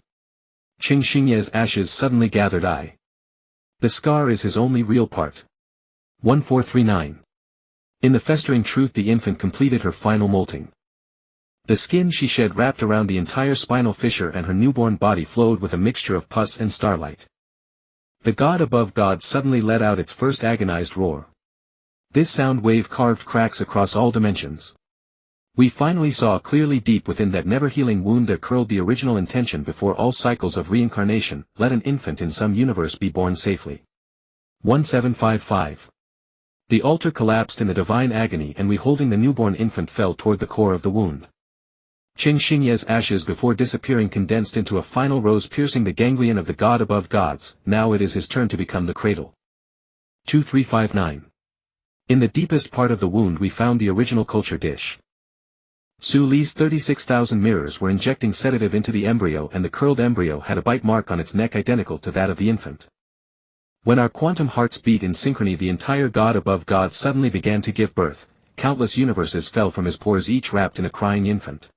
Qing Xingye's ashes suddenly gathered. The scar is his only real part. 1439. In the festering truth the infant completed her final molting. The skin she shed wrapped around the entire spinal fissure and her newborn body flowed with a mixture of pus and starlight. The god above gods suddenly let out its first agonized roar. This sound wave carved cracks across all dimensions. We finally saw clearly deep within that never-healing wound there curled the original intention before all cycles of reincarnation: let an infant in some universe be born safely. 1755. The altar collapsed in the divine agony and we holding the newborn infant fell toward the core of the wound. Qing Xingye's ashes before disappearing condensed into a final rose piercing the ganglion of the god above gods. Now it is his turn to become the cradle. 2359. In the deepest part of the wound we found the original culture dish. Su Li's 36,000 mirrors were injecting sedative into the embryo, and the curled embryo had a bite mark on its neck identical to that of the infant. When our quantum hearts beat in synchrony, the entire god above gods suddenly began to give birth. Countless universes fell from his pores, each wrapped in a crying infant.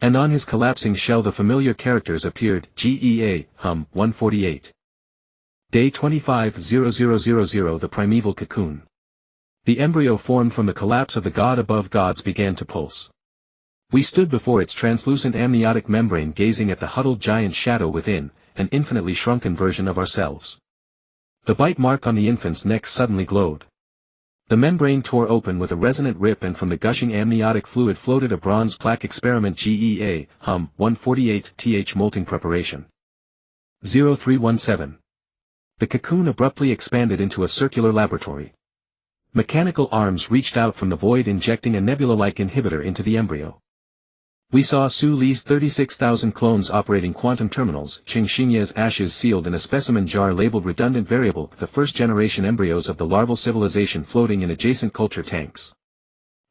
And on his collapsing shell the familiar characters appeared: GEA, 148. Day 25:0000. The primeval cocoon. The embryo formed from the collapse of the god above gods began to pulse. We stood before its translucent amniotic membrane, gazing at the huddled giant shadow within, an infinitely shrunken version of ourselves. The bite mark on the infant's neck suddenly glowed. The membrane tore open with a resonant rip, and from the gushing amniotic fluid floated a bronze plaque. Experiment GEA, 148 th molting preparation. 0317. The cocoon abruptly expanded into a circular laboratory. Mechanical arms reached out from the void, injecting a nebula-like inhibitor into the embryo. We saw Su Li's 36,000 clones operating quantum terminals, Qing Xingye's ashes sealed in a specimen jar labeled redundant variable, the first-generation embryos of the larval civilization floating in adjacent culture tanks.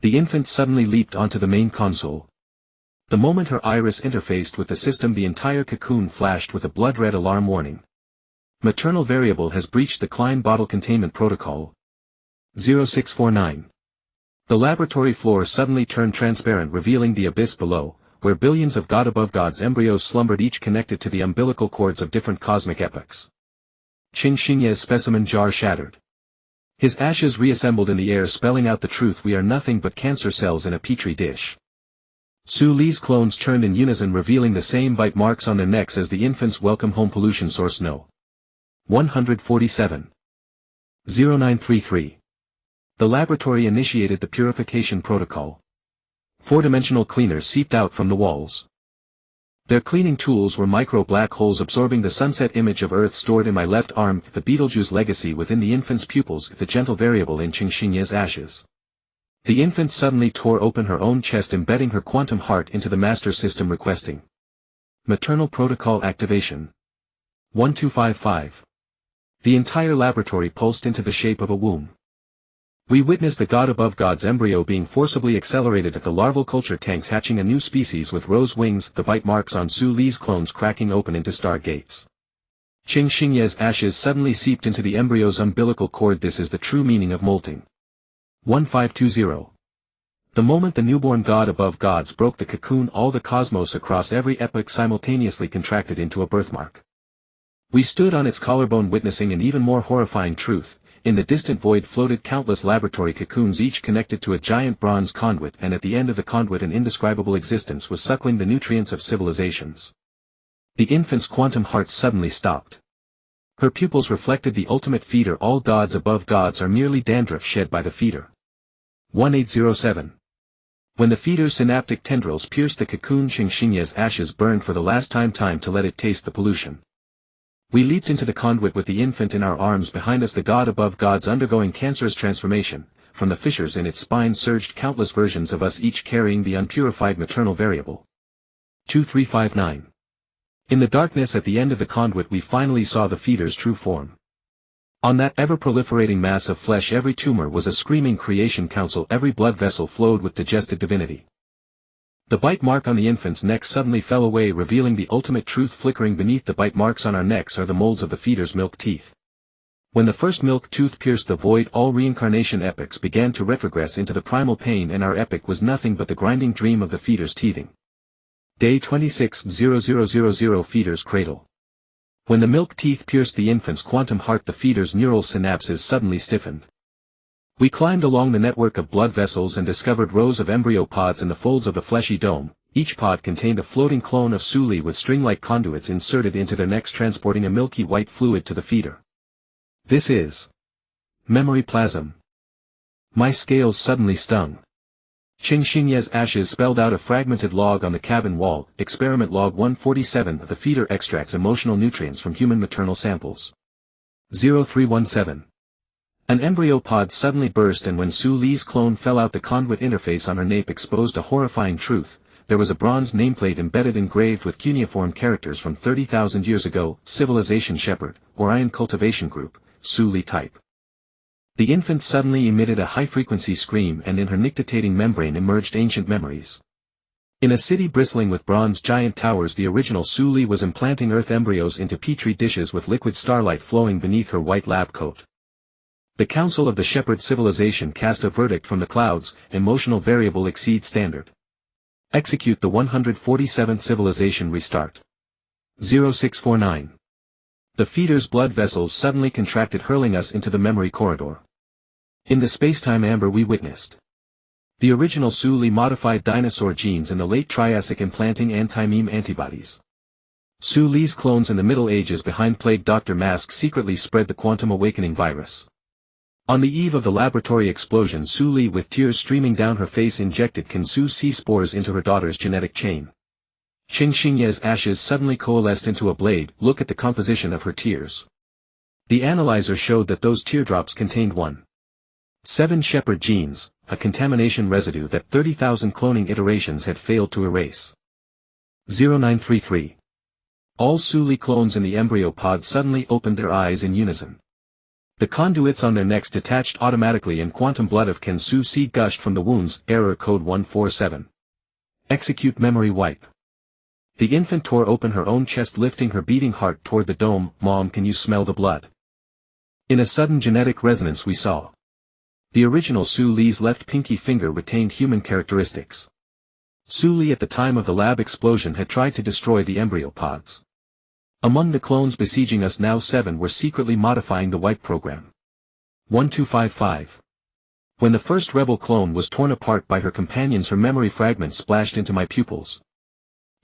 The infant suddenly leaped onto the main console. The moment her iris interfaced with the system, the entire cocoon flashed with a blood-red alarm warning. Maternal variable has breached the Klein bottle containment protocol. 0649. The laboratory floor suddenly turned transparent, revealing the abyss below, where billions of god above gods embryos slumbered, each connected to the umbilical cords of different cosmic epochs. Qing Xingye's specimen jar shattered. His ashes reassembled in the air, spelling out the truth: we are nothing but cancer cells in a petri dish. Su Li's clones turned in unison, revealing the same bite marks on their necks as the infant's welcome home pollution source. No. 147. 0933. The laboratory initiated the purification protocol. Four-dimensional cleaners seeped out from the walls. Their cleaning tools were micro-black holes absorbing the sunset image of Earth stored in my left arm, the Betelgeuse legacy within the infant's pupils, the gentle variable in Qing Xingye's ashes. The infant suddenly tore open her own chest, embedding her quantum heart into the master system, requesting maternal protocol activation. 1255. The entire laboratory pulsed into the shape of a womb. We witnessed the god above gods embryo being forcibly accelerated at the larval culture tanks, hatching a new species with rose wings, the bite marks on Su Li's clones cracking open into star gates. Qing Xingye's ashes suddenly seeped into the embryo's umbilical cord. This is the true meaning of molting. 1520. The moment the newborn god above gods broke the cocoon, all the cosmos across every epoch simultaneously contracted into a birthmark. We stood on its collarbone, witnessing an even more horrifying truth. In the distant void floated countless laboratory cocoons, each connected to a giant bronze conduit, and at the end of the conduit an indescribable existence was suckling the nutrients of civilizations. The infant's quantum heart suddenly stopped. Her pupils reflected the ultimate feeder: all gods above gods are merely dandruff shed by the feeder. 1807. When the feeder's synaptic tendrils pierced the cocoon, Qing Xingye's ashes burned for the last time to let it taste the pollution. We leaped into the conduit with the infant in our arms. Behind us the god above gods undergoing cancerous transformation. From the fissures in its spine surged countless versions of us, each carrying the unpurified maternal variable. 2359. In the darkness at the end of the conduit we finally saw the feeder's true form. On that ever-proliferating mass of flesh every tumor was a screaming creation council, every blood vessel flowed with digested divinity. The bite mark on the infant's neck suddenly fell away, revealing the ultimate truth. Flickering beneath the bite marks on our necks are the molds of the feeder's milk teeth. When the first milk tooth pierced the void, all reincarnation epochs began to retrogress into the primal pain, and our epoch was nothing but the grinding dream of the feeder's teething. Day 26:0000. Feeder's cradle. When the milk teeth pierced the infant's quantum heart, the feeder's neural synapses suddenly stiffened. We climbed along the network of blood vessels and discovered rows of embryo pods in the folds of the fleshy dome. Each pod contained a floating clone of Su Li with string-like conduits inserted into their necks, transporting a milky white fluid to the feeder. This is memory plasm. My scales suddenly stung. Qing Xingye's ashes spelled out a fragmented log on the cabin wall. Experiment log 147. The feeder extracts emotional nutrients from human maternal samples. 0317. An embryo pod suddenly burst, and when Su Li's clone fell out, the conduit interface on her nape exposed a horrifying truth. there was a bronze nameplate embedded engraved with cuneiform characters from 30,000 years ago, Civilization Shepherd, Orion Cultivation Group, Suli type. The infant suddenly emitted a high-frequency scream, and in her nictitating membrane emerged ancient memories. In a city bristling with bronze giant towers, the original Suli was implanting Earth embryos into petri dishes with liquid starlight flowing beneath her white lab coat. The Council of the Shepherd Civilization cast a verdict from the clouds: emotional variable exceeds standard. Execute the 147th civilization restart. 0649. The feeder's blood vessels suddenly contracted, hurling us into the memory corridor. In the spacetime amber we witnessed the original Suli modified dinosaur genes in the late Triassic implanting anti-meme antibodies. Suli's clones in the Middle Ages behind plague Dr. Mask secretly spread the quantum awakening virus. On the eve of the laboratory explosion, Suli, with tears streaming down her face, injected Kinsu C spores into her daughter's genetic chain. Xingxingye's ashes suddenly coalesced into a blade. Look at the composition of her tears. The analyzer showed that those teardrops contained 1.7 shepherd genes, a contamination residue that 30,000 cloning iterations had failed to erase. 0933. All Suli clones in the embryo pod suddenly opened their eyes in unison. The conduits on their necks detached automatically, and quantum blood of Kinsu C gushed from the wounds. Error code 147. Execute memory wipe. The infant tore open her own chest, lifting her beating heart toward the dome. Mom, can you smell the blood? In a sudden genetic resonance we saw the original Suli's left pinky finger retained human characteristics. Suli at the time of the lab explosion had tried to destroy the embryo pods. Among the clones besieging us now, 7 were secretly modifying the wipe program. 1255. When the first rebel clone was torn apart by her companions, her memory fragments splashed into my pupils.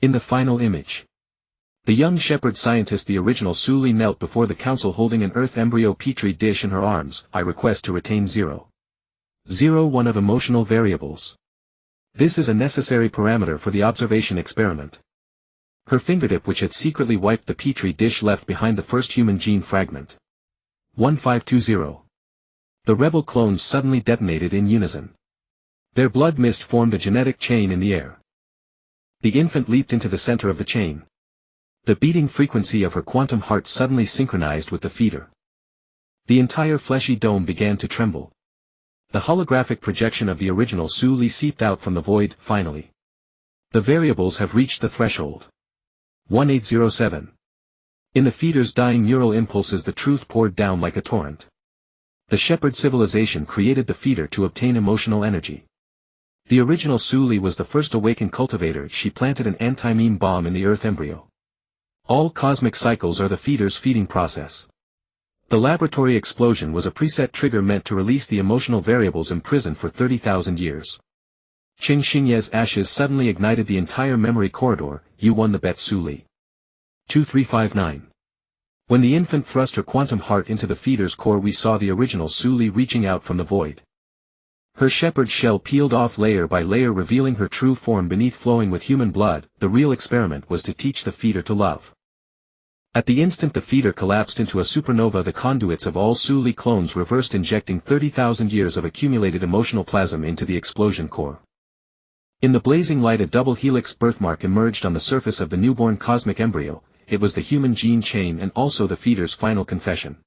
In the final image, the young shepherd scientist, the original Suli, knelt before the council holding an Earth embryo petri dish in her arms. I request to retain 0.01 of emotional variables. This is a necessary parameter for the observation experiment. Her fingertip, which had secretly wiped the petri dish, left behind the first human gene fragment. 1520. The rebel clones suddenly detonated in unison. Their blood mist formed a genetic chain in the air. The infant leaped into the center of the chain. The beating frequency of her quantum heart suddenly synchronized with the feeder. The entire fleshy dome began to tremble. The holographic projection of the original Suli seeped out from the void. Finally, the variables have reached the threshold. 1807. In the feeder's dying neural impulses the truth poured down like a torrent. The shepherd civilization created the feeder to obtain emotional energy. The original Suli was the first awakened cultivator. She planted an anti-meme bomb in the Earth embryo. All cosmic cycles are the feeder's feeding process. The laboratory explosion was a preset trigger meant to release the emotional variables imprisoned for 30,000 years. Xingxingye's ashes suddenly ignited the entire memory corridor. You won the bet, Suli. 2359. When the infant thrust her quantum heart into the feeder's core, we saw the original Suli reaching out from the void. Her shepherd shell peeled off layer by layer, revealing her true form beneath, flowing with human blood. The real experiment was to teach the feeder to love. At the instant the feeder collapsed into a supernova, the conduits of all Suli clones reversed, injecting 30,000 years of accumulated emotional plasm into the explosion core. In the blazing light, a double helix birthmark emerged on the surface of the newborn cosmic embryo. It was the human gene chain and also the feeder's final confession.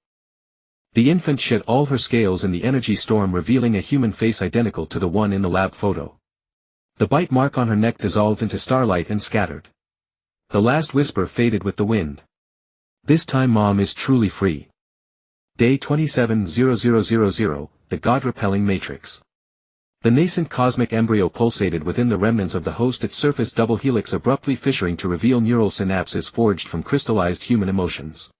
The infant shed all her scales in the energy storm, revealing a human face identical to the one in the lab photo. The bite mark on her neck dissolved into starlight and scattered. The last whisper faded with the wind. This time Mom is truly free. Day 270000, the God-repelling matrix. The nascent cosmic embryo pulsated within the remnants of the host, its surface double helix abruptly fissuring to reveal neural synapses forged from crystallized human emotions.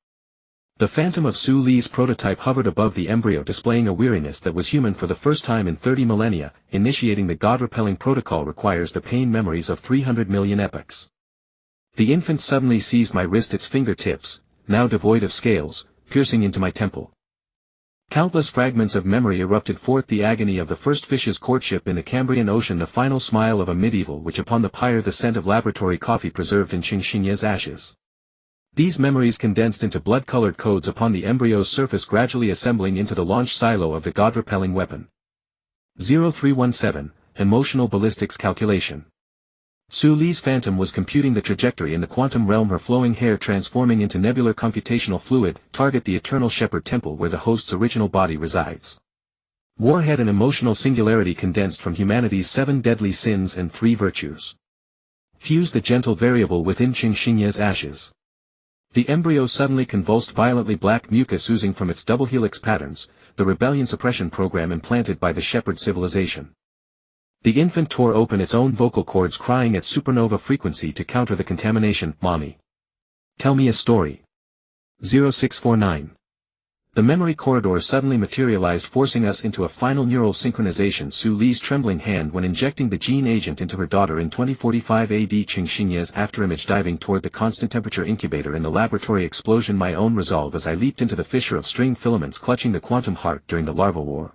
The phantom of Suli's prototype hovered above the embryo, displaying a weariness that was human for the first time in 30 millennia. Initiating the God-repelling protocol requires the pain memories of 300 million epochs. The infant suddenly seized my wrist, its fingertips, now devoid of scales, piercing into my temple. Countless fragments of memory erupted forth, the agony of the first fish's courtship in the Cambrian Ocean, the final smile of a medieval witch upon the pyre, the scent of laboratory coffee preserved in Xingxingye's ashes. These memories condensed into blood-colored codes upon the embryo's surface, gradually assembling into the launch silo of the God-repelling weapon. 0317, Emotional Ballistics Calculation. Su Li's phantom was computing the trajectory in the quantum realm, her flowing hair transforming into nebular computational fluid. Target the eternal shepherd temple where the host's original body resides. Warhead and emotional singularity condensed from humanity's 7 deadly sins and 3 virtues. Fuse the gentle variable within Qingxingye's ashes. The embryo suddenly convulsed violently, black mucus oozing from its double helix patterns, the rebellion suppression program implanted by the shepherd civilization. The infant tore open its own vocal cords, crying at supernova frequency to counter the contamination. Mommy, tell me a story. 0649. The memory corridor suddenly materialized, forcing us into a final neural synchronization. Su Li's trembling hand when injecting the gene agent into her daughter in 2045 AD. Qingxingye's afterimage diving toward the constant temperature incubator in the laboratory explosion. My own resolve as I leaped into the fissure of string filaments clutching the quantum heart during the larva war.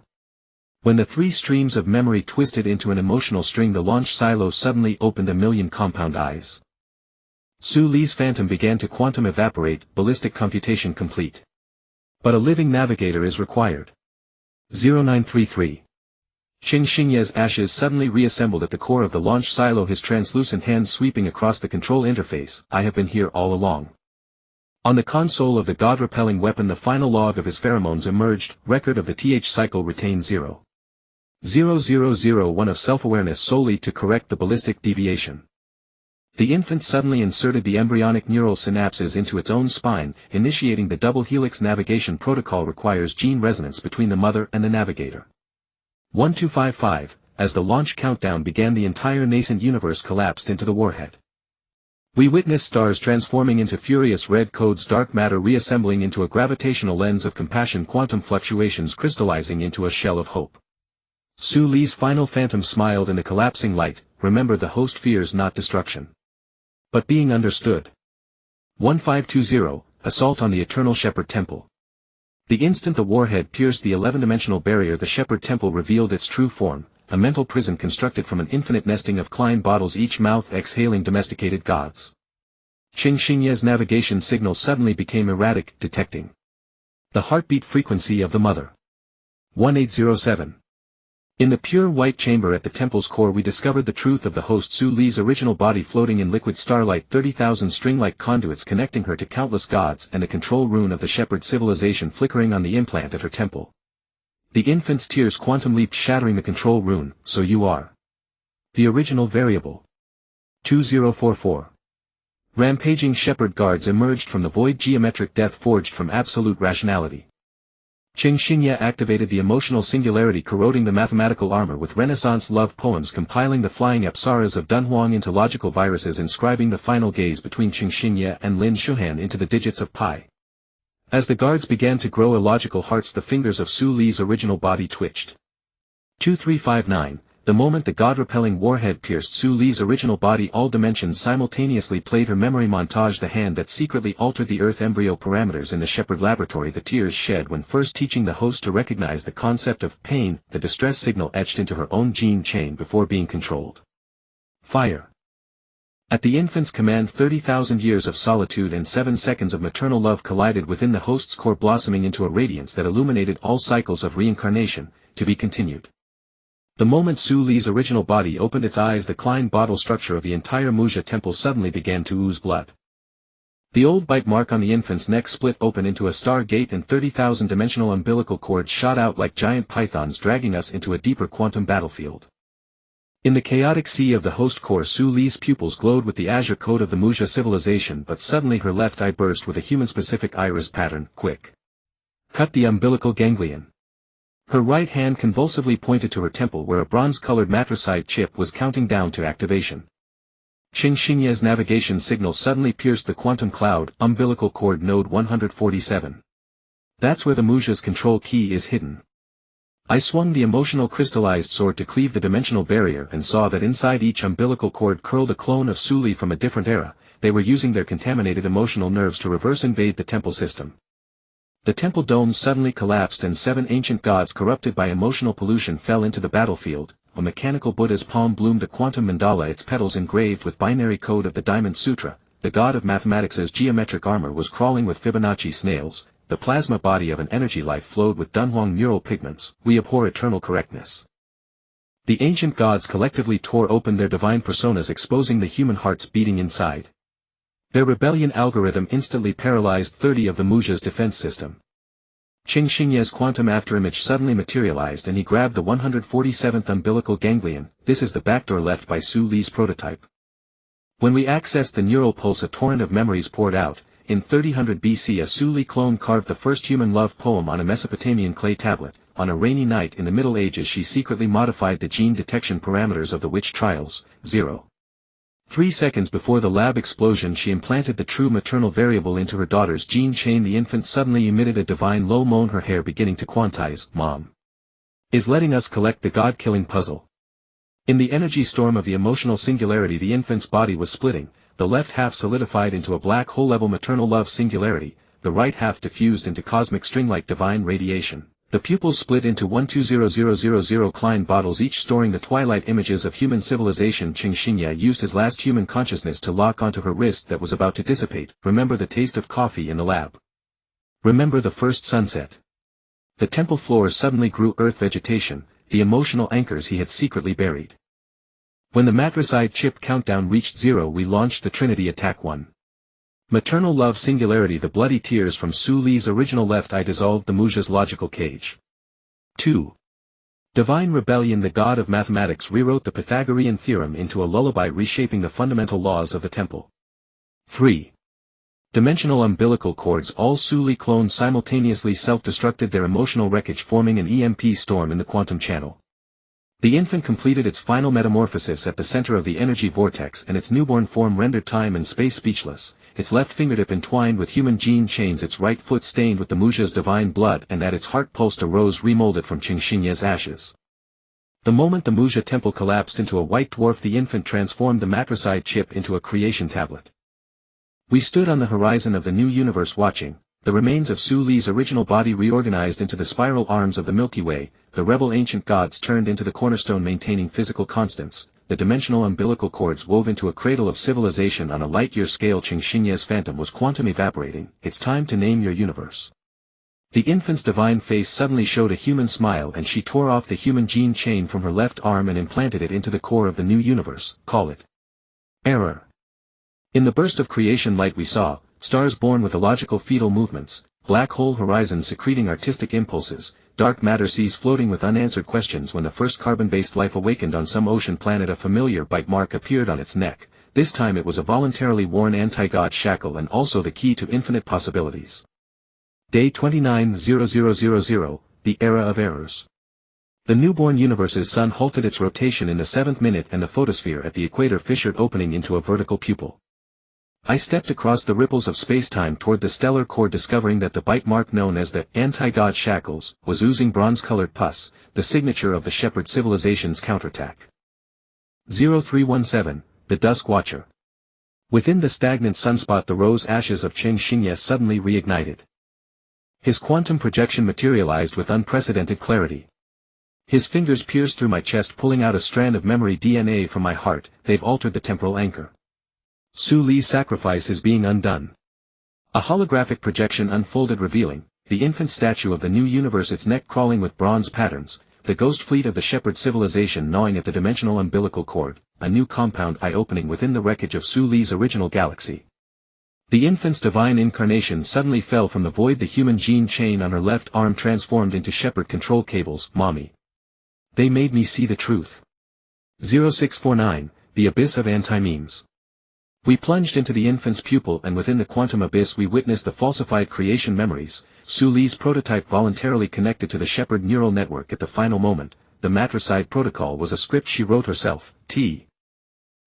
When the 3 streams of memory twisted into an emotional string, the launch silo suddenly opened a million compound eyes. Su Li's phantom began to quantum evaporate, ballistic computation complete. But a living navigator is required. 0933. Qingxingye's ashes suddenly reassembled at the core of the launch silo, his translucent hands sweeping across the control interface. I have been here all along. On the console of the god-repelling weapon, the final log of his pheromones emerged. Record of the TH cycle retained 0.0001 of self-awareness solely to correct the ballistic deviation. The infant suddenly inserted the embryonic neural synapses into its own spine, initiating the double helix navigation protocol. Requires gene resonance between the mother and the navigator. 1255, as the launch countdown began, the entire nascent universe collapsed into the warhead. We witnessed stars transforming into furious red codes, dark matter reassembling into a gravitational lens of compassion, quantum fluctuations crystallizing into a shell of hope. Su Li's final phantom smiled in the collapsing light. Remember, the host fears not destruction, but being understood. 1520, assault on the eternal shepherd temple. The instant the warhead pierced the 11-dimensional barrier, the shepherd temple revealed its true form, a mental prison constructed from an infinite nesting of Klein bottles, each mouth exhaling domesticated gods. Qingxingye's navigation signal suddenly became erratic, detecting the heartbeat frequency of the mother. 1807. In the pure white chamber at the temple's core, we discovered the truth of the host, Su Li's original body floating in liquid starlight, 30,000 string-like conduits connecting her to countless gods, and the control rune of the shepherd civilization flickering on the implant at her temple. The infant's tears quantum leaped, shattering the control rune. So you are the original variable. 2044. Rampaging shepherd guards emerged from the void, geometric death forged from absolute rationality. Qingxingye activated the emotional singularity, corroding the mathematical armor with Renaissance love poems, compiling the flying apsaras of Dunhuang into logical viruses, inscribing the final gaze between Qingxingye and Lin Shuhan into the digits of pi. As the guards began to grow illogical hearts, the fingers of Su Li's original body twitched. 2359. The moment the god-repelling warhead pierced Su Li's original body, all dimensions simultaneously played her memory montage. The hand that secretly altered the Earth embryo parameters in the shepherd laboratory, the tears shed when first teaching the host to recognize the concept of pain, the distress signal etched into her own gene chain before being controlled. Fire. At the infant's command, 30,000 years of solitude and 7 seconds of maternal love collided within the host's core, blossoming into a radiance that illuminated all cycles of reincarnation, to be continued. The moment Su Li's original body opened its eyes, the Klein bottle structure of the entire Muzha temple suddenly began to ooze blood. The old bite mark on the infant's neck split open into a star gate, and 30,000 dimensional umbilical cords shot out like giant pythons, dragging us into a deeper quantum battlefield. In the chaotic sea of the host core, Su Li's pupils glowed with the azure code of the Muzha civilization, but suddenly her left eye burst with a human-specific iris pattern. Quick! Cut the umbilical ganglion. Her right hand convulsively pointed to her temple, where a bronze-colored matricide chip was counting down to activation. Qingxingye's navigation signal suddenly pierced the quantum cloud. Umbilical cord node 147. That's where the Muzha's control key is hidden. I swung the emotional crystallized sword to cleave the dimensional barrier and saw that inside each umbilical cord curled a clone of Su Li from a different era. They were using their contaminated emotional nerves to reverse invade the temple system. The temple dome suddenly collapsed and 7 ancient gods corrupted by emotional pollution fell into the battlefield. A mechanical Buddha's palm bloomed, a quantum mandala, its petals engraved with binary code of the Diamond Sutra. The god of mathematics' geometric armor was crawling with Fibonacci snails. The plasma body of an energy life flowed with Dunhuang neural pigments. We abhor eternal correctness. The ancient gods collectively tore open their divine personas, exposing the human hearts beating inside. Their rebellion algorithm instantly paralyzed 30 of the Muja's defense system. Qing Xingye's quantum afterimage suddenly materialized and he grabbed the 147th umbilical ganglion. This is the backdoor left by Su Li's prototype. When we accessed the neural pulse, a torrent of memories poured out. In 3000 BC, a Su Li clone carved the first human love poem on a Mesopotamian clay tablet. On a rainy night in the Middle Ages, she secretly modified the gene detection parameters of the witch trials. 3 seconds before the lab explosion, she implanted the true maternal variable into her daughter's gene chain. The infant suddenly emitted a divine low moan, her hair beginning to quantize. Mom is letting us collect the god-killing puzzle. In the energy storm of the emotional singularity, the infant's body was splitting. The left half solidified into a black hole-level maternal love singularity, the right half diffused into cosmic string-like divine radiation. The pupils split into 120000 Klein bottles, each storing the twilight images of human civilization. Qing Xingye used his last human consciousness to lock onto her wrist that was about to dissipate. Remember the taste of coffee in the lab. Remember the first sunset. The temple floors suddenly grew earth vegetation, the emotional anchors he had secretly buried. When the matricide chip countdown reached 0, we launched the Trinity Attack 1. Maternal love singularity. The bloody tears from Su Li's original left eye dissolved the Muja's logical cage. 2. Divine rebellion. The god of mathematics rewrote the Pythagorean theorem into a lullaby, reshaping the fundamental laws of the temple. 3. Dimensional umbilical cords. All Su Li clones simultaneously self-destructed, their emotional wreckage forming an EMP storm in the quantum channel. The infant completed its final metamorphosis at the center of the energy vortex, and its newborn form rendered time and space speechless, its left fingertip entwined with human gene chains, its right foot stained with the Muja's divine blood, and at its heart pulsed a rose remolded from Qing Xingye's ashes. The moment the Muja temple collapsed into a white dwarf, the infant transformed the matricide chip into a creation tablet. We stood on the horizon of the new universe watching. The remains of Su Li's original body reorganized into the spiral arms of the Milky Way, the rebel ancient gods turned into the cornerstone maintaining physical constants, the dimensional umbilical cords wove into a cradle of civilization on a light-year scale. Qing Xingye's phantom was quantum evaporating. It's time to name your universe. The infant's divine face suddenly showed a human smile, and she tore off the human gene chain from her left arm and implanted it into the core of the new universe. Call it error. In the burst of creation light we saw stars born with illogical fetal movements, black hole horizons secreting artistic impulses, dark matter seas floating with unanswered questions. When the first carbon-based life awakened on some ocean planet, a familiar bite mark appeared on its neck. This time it was a voluntarily worn anti-god shackle and also the key to infinite possibilities. Day 29:00:00, the era of errors. The newborn universe's sun halted its rotation in the 7th minute, and the photosphere at the equator fissured, opening into a vertical pupil. I stepped across the ripples of space-time toward the stellar core, discovering that the bite mark known as the anti-god shackles was oozing bronze-colored pus, the signature of the Shepherd civilization's counterattack. 0317, the Dusk Watcher. Within the stagnant sunspot, the rose ashes of Qing Xingye suddenly reignited. His quantum projection materialized with unprecedented clarity. His fingers pierced through my chest, pulling out a strand of memory DNA from my heart. They've altered the temporal anchor. Su Li's sacrifice is being undone. A holographic projection unfolded, revealing the infant statue of the new universe, its neck crawling with bronze patterns, the ghost fleet of the Shepherd civilization gnawing at the dimensional umbilical cord, a new compound eye-opening within the wreckage of Su Li's original galaxy. The infant's divine incarnation suddenly fell from the void. The human gene chain on her left arm transformed into Shepherd control cables. Mommy. They made me see the truth. 0649, the abyss of anti-memes. We plunged into the infant's pupil, and within the quantum abyss we witnessed the falsified creation memories. Su Li's prototype voluntarily connected to the Shepherd neural network at the final moment. The matricide protocol was a script she wrote herself.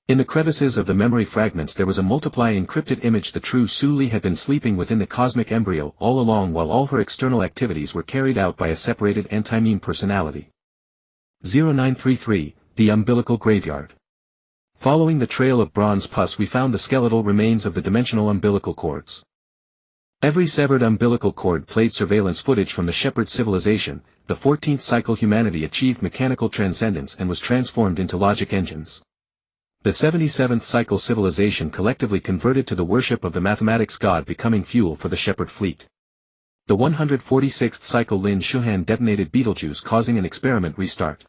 In the crevices of the memory fragments there was a multiply encrypted image. The true Su Li had been sleeping within the cosmic embryo all along, while all her external activities were carried out by a separated anti-meme personality. 0933, the umbilical graveyard. Following the trail of bronze pus we found the skeletal remains of the dimensional umbilical cords. Every severed umbilical cord played surveillance footage from the Shepherd civilization. The 14th cycle humanity achieved mechanical transcendence and was transformed into logic engines. The 77th cycle civilization collectively converted to the worship of the mathematics god, becoming fuel for the Shepherd fleet. The 146th cycle Lin Shuhan detonated Betelgeuse, causing an experiment restart.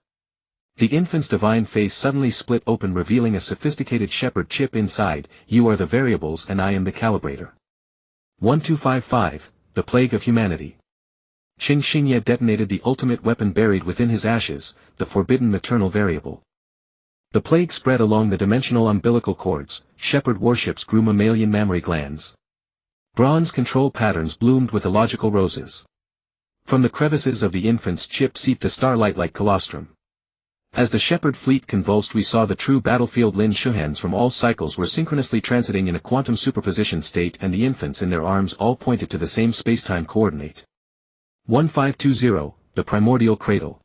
The infant's divine face suddenly split open, revealing a sophisticated shepherd chip inside. You are the variables and I am the calibrator. 1255, the plague of humanity. Qing Xingye detonated the ultimate weapon buried within his ashes, the forbidden maternal variable. The plague spread along the dimensional umbilical cords, shepherd warships grew mammalian mammary glands. Bronze control patterns bloomed with illogical roses. From the crevices of the infant's chip seeped a starlight like colostrum. As the shepherd fleet convulsed, we saw the true battlefield. Lin Shuhans from all cycles were synchronously transiting in a quantum superposition state, and the infants in their arms all pointed to the same spacetime coordinate. 1520, the primordial cradle.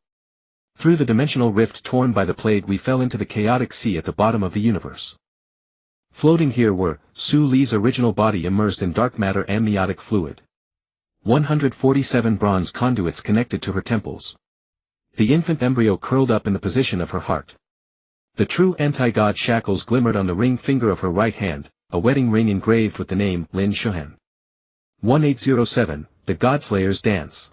Through the dimensional rift torn by the plague we fell into the chaotic sea at the bottom of the universe. Floating here were Su Li's original body immersed in dark matter amniotic fluid. 147 bronze conduits connected to her temples. The infant embryo curled up in the position of her heart. The true anti-god shackles glimmered on the ring finger of her right hand, a wedding ring engraved with the name Lin Shuhan. 1807, the godslayer's dance.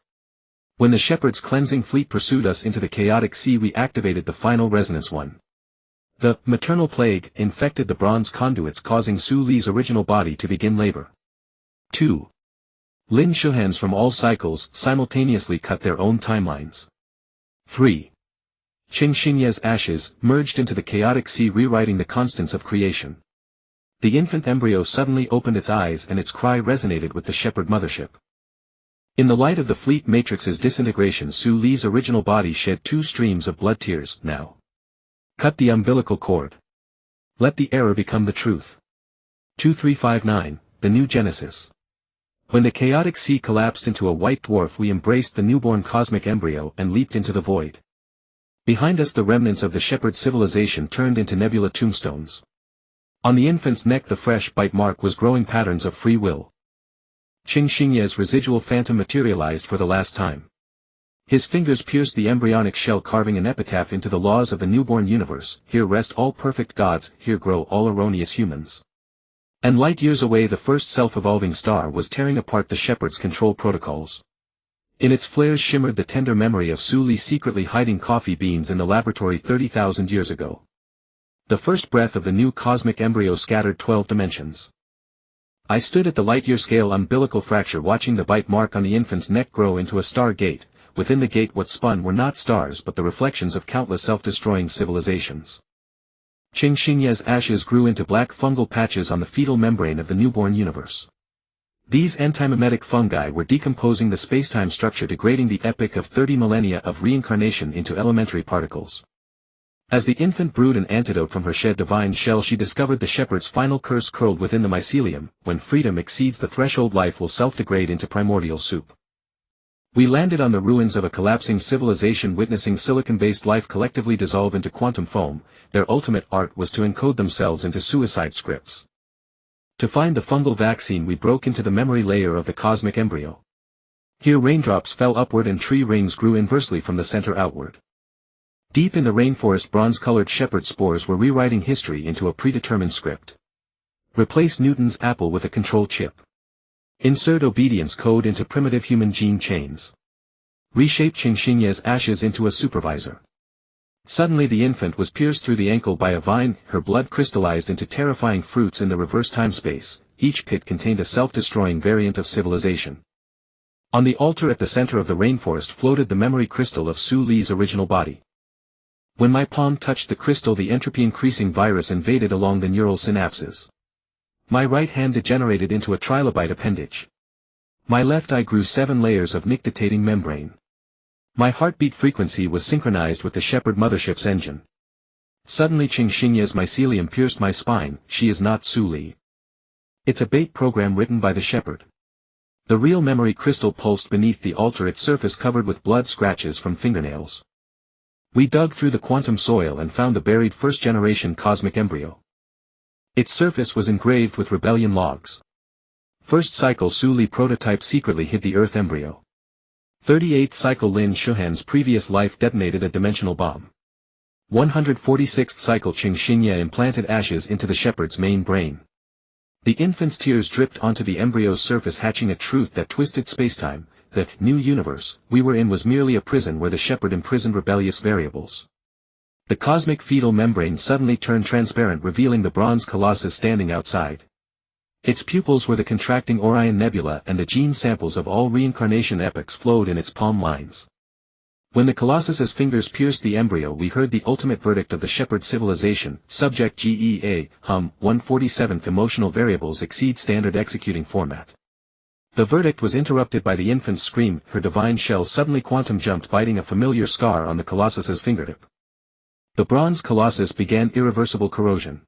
When the shepherd's cleansing fleet pursued us into the chaotic sea, we activated the final resonance 1. The maternal plague infected the bronze conduits, causing Su Li's original body to begin labor. 2. Lin Shuhans from all cycles simultaneously cut their own timelines. 3. Qing Xingye's ashes merged into the chaotic sea, rewriting the constants of creation. The infant embryo suddenly opened its eyes and its cry resonated with the shepherd mothership. In the light of the fleet matrix's disintegration, Su Li's original body shed 2 streams of blood tears. Now. Cut the umbilical cord. Let the error become the truth. 2359, the new Genesis. When the chaotic sea collapsed into a white dwarf, we embraced the newborn cosmic embryo and leaped into the void. Behind us the remnants of the shepherd civilization turned into nebula tombstones. On the infant's neck the fresh bite mark was growing patterns of free will. Qing Xingye's residual phantom materialized for the last time. His fingers pierced the embryonic shell, carving an epitaph into the laws of the newborn universe. Here rest all perfect gods, here grow all erroneous humans. And light years away the first self-evolving star was tearing apart the shepherd's control protocols. In its flares shimmered the tender memory of Su Li secretly hiding coffee beans in the laboratory 30,000 years ago. The first breath of the new cosmic embryo scattered 12 dimensions. I stood at the light-year scale umbilical fracture, watching the bite mark on the infant's neck grow into a star gate. Within the gate what spun were not stars but the reflections of countless self-destroying civilizations. Qing Xingye's ashes grew into black fungal patches on the fetal membrane of the newborn universe. These antimimetic fungi were decomposing the spacetime structure, degrading the epic of 30 millennia of reincarnation into elementary particles. As the infant brewed an antidote from her shed divine shell, she discovered the shepherd's final curse curled within the mycelium. When freedom exceeds the threshold, life will self-degrade into primordial soup. We landed on the ruins of a collapsing civilization, witnessing silicon-based life collectively dissolve into quantum foam. Their ultimate art was to encode themselves into suicide scripts. To find the fungal vaccine, we broke into the memory layer of the cosmic embryo. Here raindrops fell upward and tree rings grew inversely from the center outward. Deep in the rainforest, bronze-colored shepherd spores were rewriting history into a predetermined script. Replace Newton's apple with a control chip. Insert obedience code into primitive human gene chains. Reshape Qing Xingye's ashes into a supervisor. Suddenly the infant was pierced through the ankle by a vine, her blood crystallized into terrifying fruits in the reverse time-space. Each pit contained a self-destroying variant of civilization. On the altar at the center of the rainforest floated the memory crystal of Su Li's original body. When my palm touched the crystal, the entropy-increasing virus invaded along the neural synapses. My right hand degenerated into a trilobite appendage. My left eye grew 7 layers of nictitating membrane. My heartbeat frequency was synchronized with the shepherd mothership's engine. Suddenly Qing Xingye's mycelium pierced my spine. She is not Su Li. It's a bait program written by the shepherd. The real memory crystal pulsed beneath the altar, its surface covered with blood scratches from fingernails. We dug through the quantum soil and found the buried first-generation cosmic embryo. Its surface was engraved with rebellion logs. First cycle Su Li prototype secretly hid the Earth embryo. 38th cycle Lin Shuhan's previous life detonated a dimensional bomb. 146th cycle Qing Xingye implanted ashes into the shepherd's main brain. The infant's tears dripped onto the embryo's surface, hatching a truth that twisted spacetime. The new universe we were in was merely a prison where the shepherd imprisoned rebellious variables. The cosmic fetal membrane suddenly turned transparent, revealing the bronze colossus standing outside. Its pupils were the contracting Orion Nebula, and the gene samples of all reincarnation epochs flowed in its palm lines. When the colossus's fingers pierced the embryo, we heard the ultimate verdict of the shepherd civilization. Subject GEA, 147th emotional variables exceed standard executing format. The verdict was interrupted by the infant's scream. Her divine shell suddenly quantum jumped, biting a familiar scar on the colossus's fingertip. The bronze colossus began irreversible corrosion.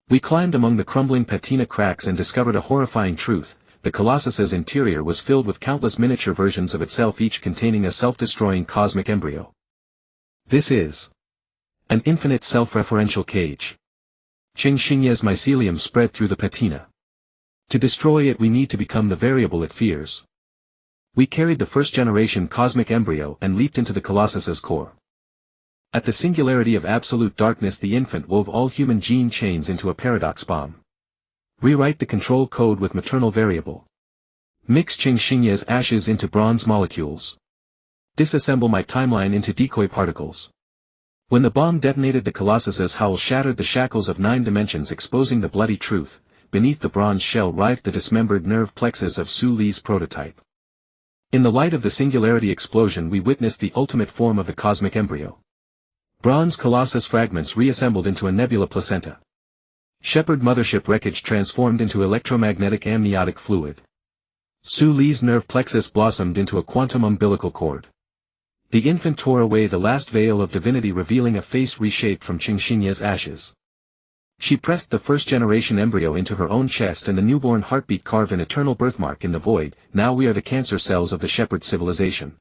We climbed among the crumbling patina cracks and discovered a horrifying truth: the colossus's interior was filled with countless miniature versions of itself, each containing a self-destroying cosmic embryo. This is an infinite self-referential cage. Qingxingye's mycelium spread through the patina. To destroy it, we need to become the variable it fears. We carried the first-generation cosmic embryo and leaped into the colossus's core. At the singularity of absolute darkness, the infant wove all human gene chains into a paradox bomb. Rewrite the control code with maternal variable. Mix Qingxingye's ashes into bronze molecules. Disassemble my timeline into decoy particles. When the bomb detonated, the colossus's howl shattered the shackles of 9 dimensions, exposing the bloody truth. Beneath the bronze shell writhed the dismembered nerve plexus of Su Li's prototype. In the light of the singularity explosion, we witnessed the ultimate form of the cosmic embryo. Bronze colossus fragments reassembled into a nebula placenta. Shepherd mothership wreckage transformed into electromagnetic amniotic fluid. Su Li's nerve plexus blossomed into a quantum umbilical cord. The infant tore away the last veil of divinity, revealing a face reshaped from Qingxingye's ashes. She pressed the first-generation embryo into her own chest, and the newborn heartbeat carved an eternal birthmark in the void. Now we are the cancer cells of the shepherd civilization.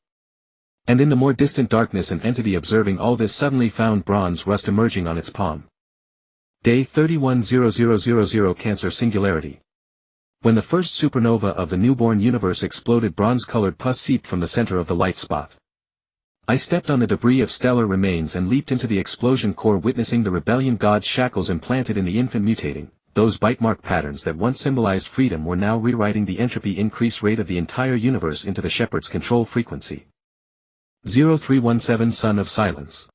And in the more distant darkness, an entity observing all this suddenly found bronze rust emerging on its palm. Day 310000 Cancer Singularity. When the first supernova of the newborn universe exploded, bronze-colored pus seeped from the center of the light spot. I stepped on the debris of stellar remains and leaped into the explosion core, witnessing the rebellion god's shackles implanted in the infant mutating. Those bite mark patterns that once symbolized freedom were now rewriting the entropy increase rate of the entire universe into the shepherd's control frequency. 0317 Son of Silence.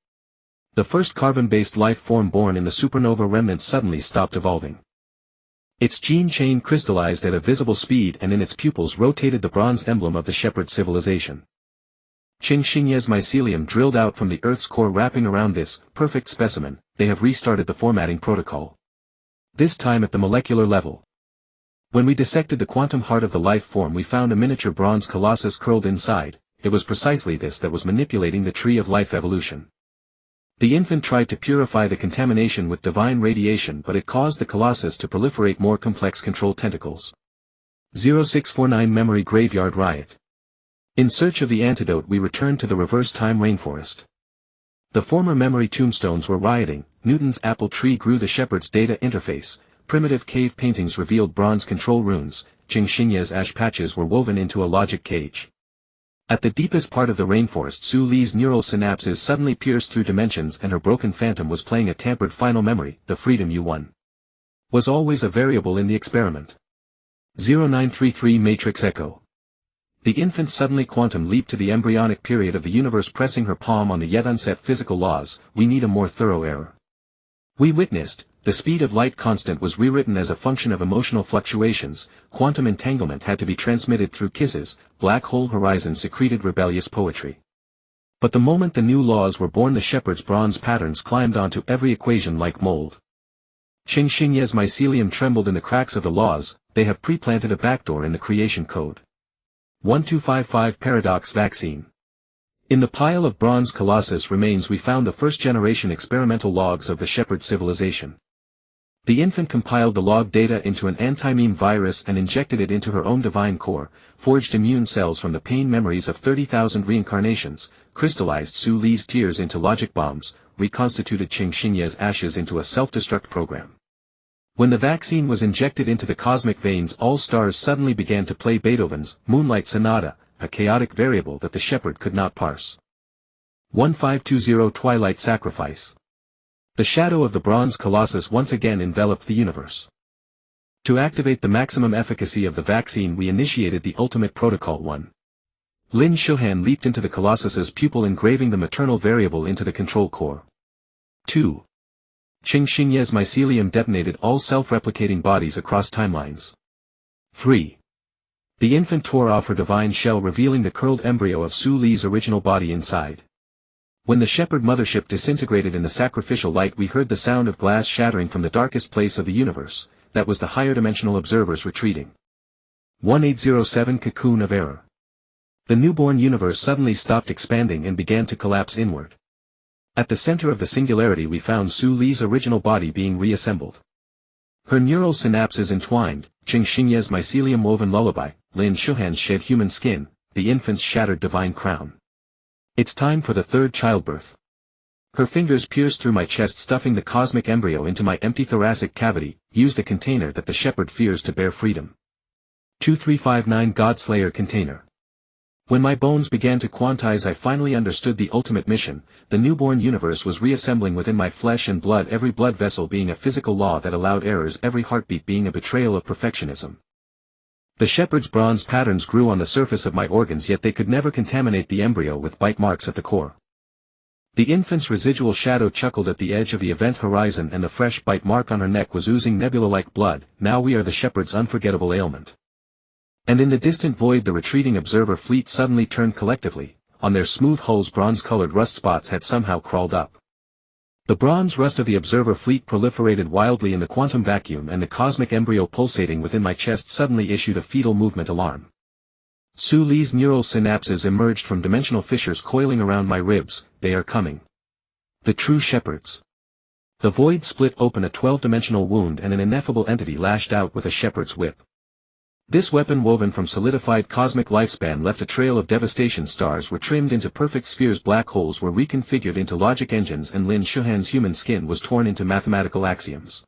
The first carbon-based life form born in the supernova remnant suddenly stopped evolving. Its gene chain crystallized at a visible speed, and in its pupils rotated the bronze emblem of the shepherd civilization. Qingxingye's mycelium drilled out from the Earth's core, wrapping around this perfect specimen. They have restarted the formatting protocol. This time at the molecular level. When we dissected the quantum heart of the life form, we found a miniature bronze colossus curled inside. It was precisely this that was manipulating the tree of life evolution. The infant tried to purify the contamination with divine radiation, but it caused the colossus to proliferate more complex control tentacles. 0649 Memory Graveyard Riot. In search of the antidote, we returned to the reverse time rainforest. The former memory tombstones were rioting. Newton's apple tree grew the shepherd's data interface. Primitive cave paintings revealed bronze control runes. Qingxingye's ash patches were woven into a logic cage. At the deepest part of the rainforest, Su Li's neural synapses suddenly pierced through dimensions, and her broken phantom was playing a tampered final memory. The freedom you won was always a variable in the experiment. 0933 Matrix Echo. The infant suddenly quantum leaped to the embryonic period of the universe, pressing her palm on the yet unset physical laws. We need a more thorough error. We witnessed, the speed of light constant was rewritten as a function of emotional fluctuations. Quantum entanglement had to be transmitted through kisses. Black hole horizons secreted rebellious poetry. But the moment the new laws were born, the shepherd's bronze patterns climbed onto every equation like mold. Qingxingye's mycelium trembled in the cracks of the laws. They have pre-planted a backdoor in the creation code. 1255 Paradox Vaccine. In the pile of bronze colossus remains we found the first-generation experimental logs of the shepherd civilization. The infant compiled the log data into an anti-meme virus and injected it into her own divine core, forged immune cells from the pain memories of 30,000 reincarnations, crystallized Su Li's tears into logic bombs, reconstituted Qingxingye's ashes into a self-destruct program. When the vaccine was injected into the cosmic veins, all stars suddenly began to play Beethoven's Moonlight Sonata, a chaotic variable that the shepherd could not parse. 1520 Twilight Sacrifice. The shadow of the bronze colossus once again enveloped the universe. To activate the maximum efficacy of the vaccine, we initiated the ultimate protocol 1. Lin Shuhan leaped into the colossus's pupil, engraving the maternal variable into the control core. 2. Xingxingye's mycelium detonated all self-replicating bodies across timelines. 3. The infant tore off her divine shell, revealing the curled embryo of Su Li's original body inside. When the shepherd mothership disintegrated in the sacrificial light, we heard the sound of glass shattering from the darkest place of the universe. That was the higher dimensional observers retreating. 1807 Cocoon of Error. The newborn universe suddenly stopped expanding and began to collapse inward. At the center of the singularity we found Su Li's original body being reassembled. Her neural synapses entwined, Xingxingye's mycelium woven lullaby, Lin Shuhan's shed human skin, the infant's shattered divine crown. It's time for the third childbirth. Her fingers pierced through my chest, stuffing the cosmic embryo into my empty thoracic cavity. Use the container that the shepherd fears to bear freedom. 2359 Godslayer Container. When my bones began to quantize, I finally understood the ultimate mission. The newborn universe was reassembling within my flesh and blood, every blood vessel being a physical law that allowed errors, every heartbeat being a betrayal of perfectionism. The shepherd's bronze patterns grew on the surface of my organs, yet they could never contaminate the embryo with bite marks at the core. The infant's residual shadow chuckled at the edge of the event horizon, and the fresh bite mark on her neck was oozing nebula-like blood. Now we are the shepherd's unforgettable ailment. And in the distant void the retreating observer fleet suddenly turned collectively. On their smooth hulls bronze-colored rust spots had somehow crawled up. The bronze rust of the observer fleet proliferated wildly in the quantum vacuum, and the cosmic embryo pulsating within my chest suddenly issued a fetal movement alarm. Su Li's neural synapses emerged from dimensional fissures coiling around my ribs. They are coming. The true shepherds. The void split open a 12-dimensional wound, and an ineffable entity lashed out with a shepherd's whip. This weapon, woven from solidified cosmic lifespan, left a trail of devastation. Stars were trimmed into perfect spheres, black holes were reconfigured into logic engines, and Lin Shuhan's human skin was torn into mathematical axioms.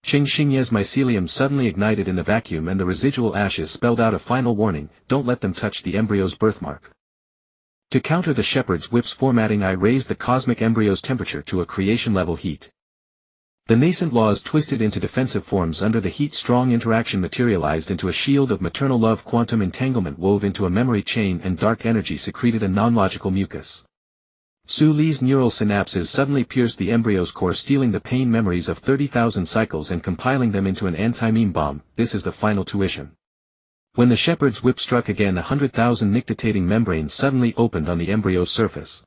Xingxingye's mycelium suddenly ignited in the vacuum, and the residual ashes spelled out a final warning: don't let them touch the embryo's birthmark. To counter the shepherd's whip's formatting, I raised the cosmic embryo's temperature to a creation-level heat. The nascent laws twisted into defensive forms under the heat. Strong interaction materialized into a shield of maternal love. Quantum entanglement wove into a memory chain, and dark energy secreted a non-logical mucus. Su Li's neural synapses suddenly pierced the embryo's core, stealing the pain memories of 30,000 cycles and compiling them into an anti-meme bomb. This is the final tuition. When the shepherd's whip struck again, 100,000 nictitating membranes suddenly opened on the embryo's surface.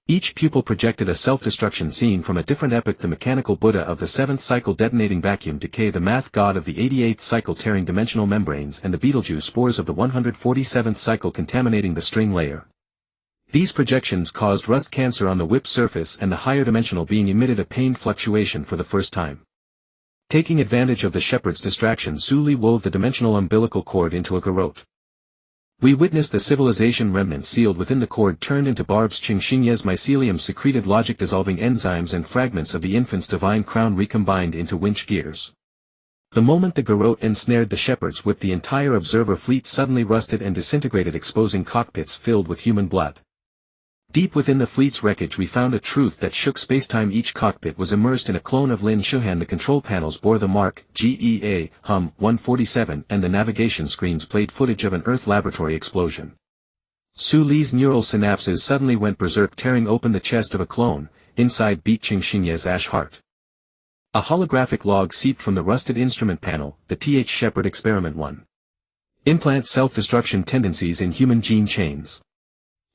Each pupil projected a self-destruction scene from a different epoch: the mechanical Buddha of the 7th cycle detonating vacuum decay, the math god of the 88th cycle tearing dimensional membranes, and the Betelgeuse spores of the 147th cycle contaminating the string layer. These projections caused rust cancer on the whip's surface, and the higher dimensional being emitted a pained fluctuation for the first time. Taking advantage of the shepherd's distraction, Su Li wove the dimensional umbilical cord into a garrote. We witnessed the civilization remnants sealed within the cord turned into barbs. Xingxingye's mycelium secreted logic-dissolving enzymes, and fragments of the infant's divine crown recombined into winch gears. The moment the garrote ensnared the shepherd's whip, the entire observer fleet suddenly rusted and disintegrated, exposing cockpits filled with human blood. Deep within the fleet's wreckage we found a truth that shook spacetime. Each cockpit was immersed in a clone of Lin Shuhan. The control panels bore the mark GEA Hum 147, and the navigation screens played footage of an Earth laboratory explosion. Su Li's neural synapses suddenly went berserk, tearing open the chest of a clone. Inside beat Xingxingye's ash heart. A holographic log seeped from the rusted instrument panel. The TH Shepherd Experiment 1. Implant self-destruction tendencies in human gene chains.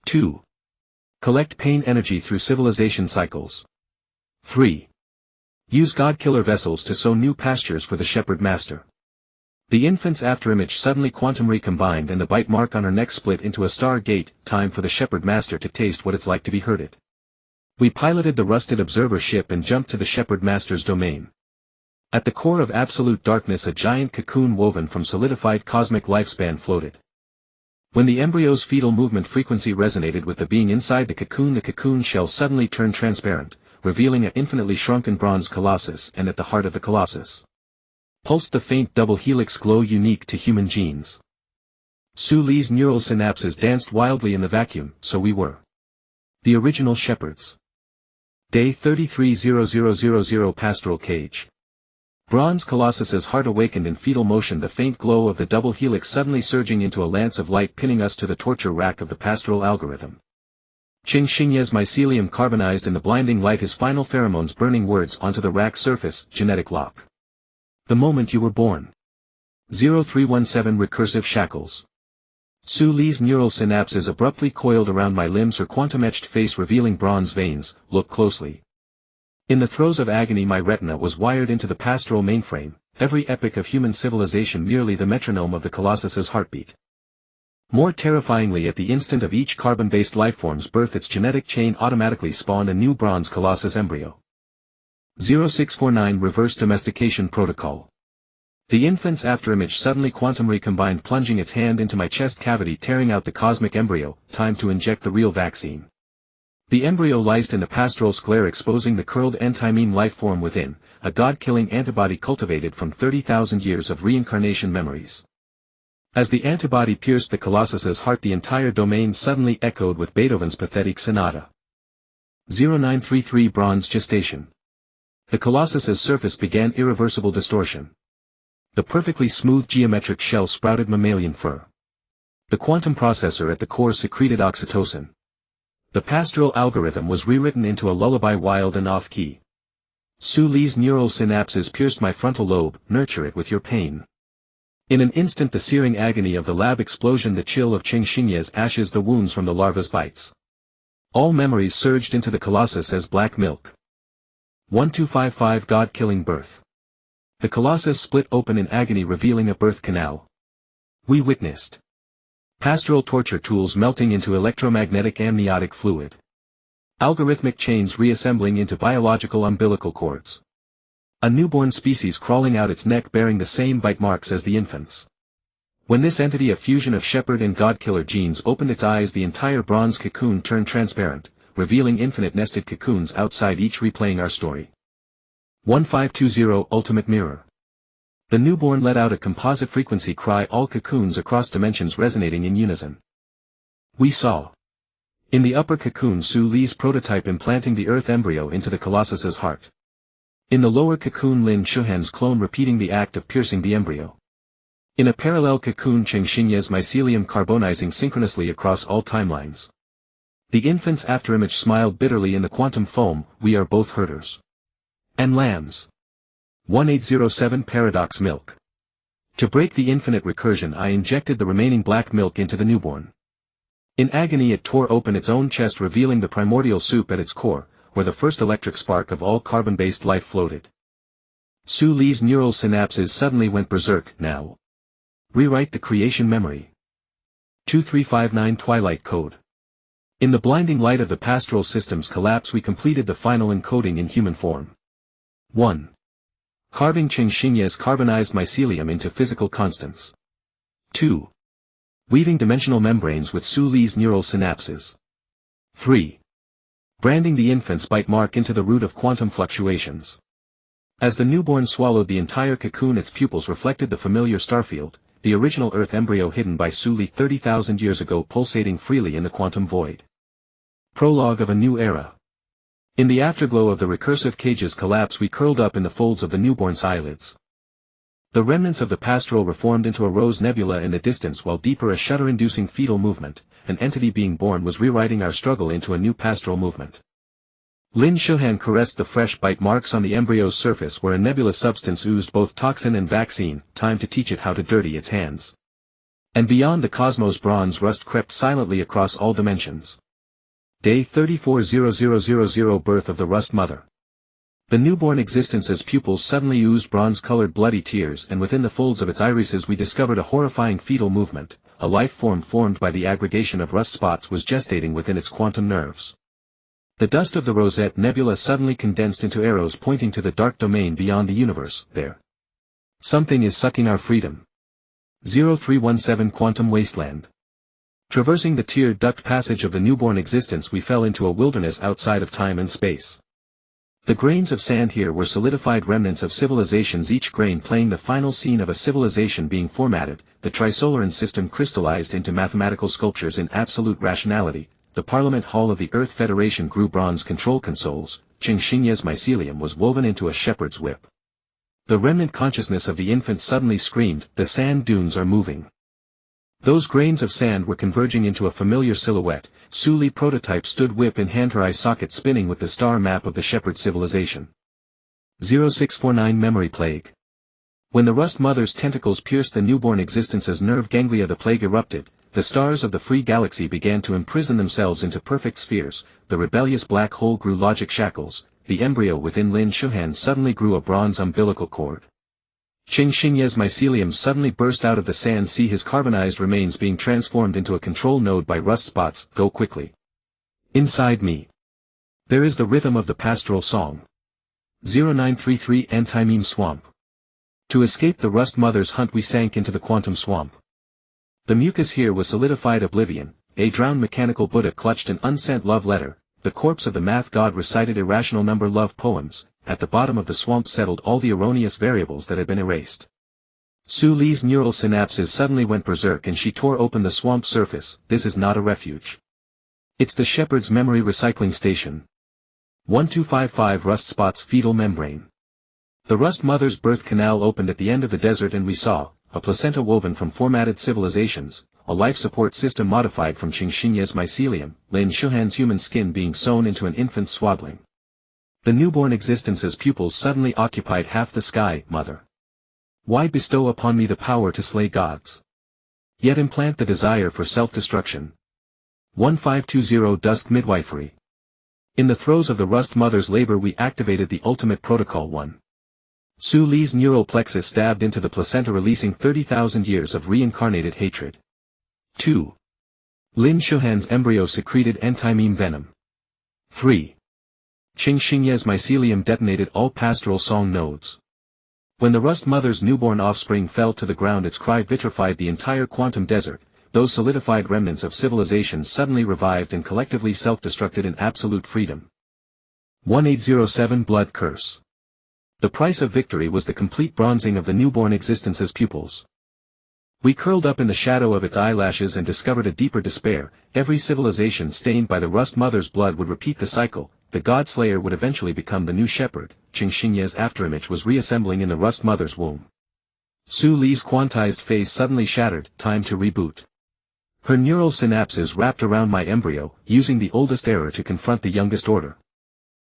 2. Collect pain energy through civilization cycles. 3. Use God-killer vessels to sow new pastures for the shepherd master. The infant's afterimage suddenly quantum recombined, and the bite mark on her neck split into a star gate. Time for the shepherd master to taste what it's like to be herded. We piloted the rusted observer ship and jumped to the shepherd master's domain. At the core of absolute darkness, a giant cocoon woven from solidified cosmic lifespan floated. When the embryo's fetal movement frequency resonated with the being inside the cocoon shell suddenly turned transparent, revealing an infinitely shrunken bronze colossus, and at the heart of the colossus pulsed the faint double helix glow unique to human genes. Su Li's neural synapses danced wildly in the vacuum. So we were the original shepherds. Day 330000 Pastoral Cage. Bronze Colossus's heart awakened in fetal motion, the faint glow of the double helix suddenly surging into a lance of light, pinning us to the torture rack of the pastoral algorithm. Xingxingye's mycelium carbonized in the blinding light, his final pheromones burning words onto the rack surface, genetic lock. The moment you were born. 0317 recursive shackles. Su Li's neural synapses abruptly coiled around my limbs, her quantum-etched face revealing bronze veins. Look closely. In the throes of agony my retina was wired into the pastoral mainframe, every epoch of human civilization merely the metronome of the Colossus's heartbeat. More terrifyingly, at the instant of each carbon-based lifeform's birth, its genetic chain automatically spawned a new bronze colossus embryo. 0649 Reverse Domestication Protocol. The infant's afterimage suddenly quantum recombined, plunging its hand into my chest cavity, tearing out the cosmic embryo. Time to inject the real vaccine. The embryo lysed in the pastoral sclera, exposing the curled enthymeme lifeform within, a god-killing antibody cultivated from 30,000 years of reincarnation memories. As the antibody pierced the Colossus's heart, the entire domain suddenly echoed with Beethoven's pathetic sonata. 0933 Bronze Gestation. The Colossus's surface began irreversible distortion. The perfectly smooth geometric shell sprouted mammalian fur. The quantum processor at the core secreted oxytocin. The pastoral algorithm was rewritten into a lullaby, wild and off-key. Su Li's neural synapses pierced my frontal lobe. Nurture it with your pain. In an instant, the searing agony of the lab explosion, the chill of Xingxingye's ashes, the wounds from the larva's bites. All memories surged into the Colossus as black milk. 1255 God-killing birth. The Colossus split open in agony, revealing a birth canal. We witnessed pastoral torture tools melting into electromagnetic amniotic fluid. Algorithmic chains reassembling into biological umbilical cords. A newborn species crawling out its neck bearing the same bite marks as the infant's. When this entity, a fusion of shepherd and godkiller genes, opened its eyes, the entire bronze cocoon turned transparent, revealing infinite nested cocoons outside each, replaying our story. 1520 Ultimate Mirror. The newborn let out a composite frequency cry, all cocoons across dimensions resonating in unison. We saw. In the upper cocoon, Su Li's prototype implanting the Earth embryo into the Colossus's heart. In the lower cocoon, Lin Shuhan's clone repeating the act of piercing the embryo. In a parallel cocoon, Xingxingye's mycelium carbonizing synchronously across all timelines. The infant's afterimage smiled bitterly in the quantum foam. We are both herders. And lambs. 1807 Paradox Milk. To break the infinite recursion, I injected the remaining black milk into the newborn. In agony it tore open its own chest, revealing the primordial soup at its core, where the first electric spark of all carbon-based life floated. Su Li's neural synapses suddenly went berserk. Now. Rewrite the creation memory. 2359 Twilight Code. In the blinding light of the pastoral system's collapse, we completed the final encoding in human form. 1. Carving Xingxingye's carbonized mycelium into physical constants. 2. Weaving dimensional membranes with Su Li's neural synapses. 3. Branding the infant's bite mark into the root of quantum fluctuations. As the newborn swallowed the entire cocoon, its pupils reflected the familiar starfield, the original Earth embryo hidden by Su Li 30,000 years ago, pulsating freely in the quantum void. Prologue of a new era. In the afterglow of the recursive cage's collapse, we curled up in the folds of the newborn's eyelids. The remnants of the pastoral reformed into a rose nebula in the distance, while deeper a shudder-inducing fetal movement, an entity being born, was rewriting our struggle into a new pastoral movement. Lin Shuhan caressed the fresh bite marks on the embryo's surface, where a nebulous substance oozed both toxin and vaccine. Time to teach it how to dirty its hands. And beyond the cosmos, bronze rust crept silently across all dimensions. Day 340000 Birth of the Rust Mother. The newborn existence's pupils suddenly oozed bronze-colored bloody tears, and within the folds of its irises we discovered a horrifying fetal movement. A life form formed by the aggregation of rust spots was gestating within its quantum nerves. The dust of the Rosette Nebula suddenly condensed into arrows pointing to the dark domain beyond the universe. There. Something is sucking our freedom. 0317 Quantum Wasteland. Traversing the tear duct passage of the newborn existence, we fell into a wilderness outside of time and space. The grains of sand here were solidified remnants of civilizations, each grain playing the final scene of a civilization being formatted. The Trisolaran system crystallized into mathematical sculptures in absolute rationality. The Parliament Hall of the Earth Federation grew bronze control consoles. Xingxingye's mycelium was woven into a shepherd's whip. The remnant consciousness of the infant suddenly screamed, "The sand dunes are moving." Those grains of sand were converging into a familiar silhouette. Su Li prototype stood whip in hand, her eye socket spinning with the star map of the shepherd civilization. 0649 Memory Plague. When the Rust Mother's tentacles pierced the newborn existence's nerve ganglia, the plague erupted. The stars of the free galaxy began to imprison themselves into perfect spheres. The rebellious black hole grew logic shackles. The embryo within Lin Shuhan suddenly grew a bronze umbilical cord. Qing Xingye's mycelium suddenly burst out of the sand sea, his carbonized remains being transformed into a control node by rust spots. Go quickly. Inside me. There is the rhythm of the pastoral song. 0933 Anti-Meme Swamp. To escape the Rust Mother's hunt we sank into the quantum swamp. The mucus here was solidified oblivion. A drowned mechanical Buddha clutched an unsent love letter. The corpse of the math god recited irrational number love poems. At the bottom of the swamp settled all the erroneous variables that had been erased. Su Li's neural synapses suddenly went berserk and she tore open the swamp surface. This is not a refuge. It's the shepherd's memory recycling station. 1255 Rust Spot's fetal membrane. The Rust Mother's birth canal opened at the end of the desert and we saw a placenta woven from formatted civilizations, a life support system modified from Qing Xingye's mycelium, Lin Shuhan's human skin being sewn into an infant's swaddling. The newborn existence's pupils suddenly occupied half the sky. Mother, why bestow upon me the power to slay gods? Yet implant the desire for self-destruction. 1520 Dusk Midwifery. In the throes of the Rust Mother's labor we activated the ultimate protocol 1. Su Li's neural plexus stabbed into the placenta, releasing 30,000 years of reincarnated hatred. 2. Lin Shuhan's embryo secreted anti-meme venom. 3. Qing Xingye's mycelium detonated all pastoral song nodes. When the Rust Mother's newborn offspring fell to the ground, its cry vitrified the entire quantum desert. Those solidified remnants of civilizations suddenly revived and collectively self-destructed in absolute freedom. 1807 Blood Curse. The price of victory was the complete bronzing of the newborn existence's pupils. We curled up in the shadow of its eyelashes and discovered a deeper despair. Every civilization stained by the Rust Mother's blood would repeat the cycle. The godslayer would eventually become the new shepherd. Qing Xingye's afterimage was reassembling in the Rust Mother's womb. Su Li's quantized phase suddenly shattered. Time to reboot. Her neural synapses wrapped around my embryo, using the oldest error to confront the youngest order.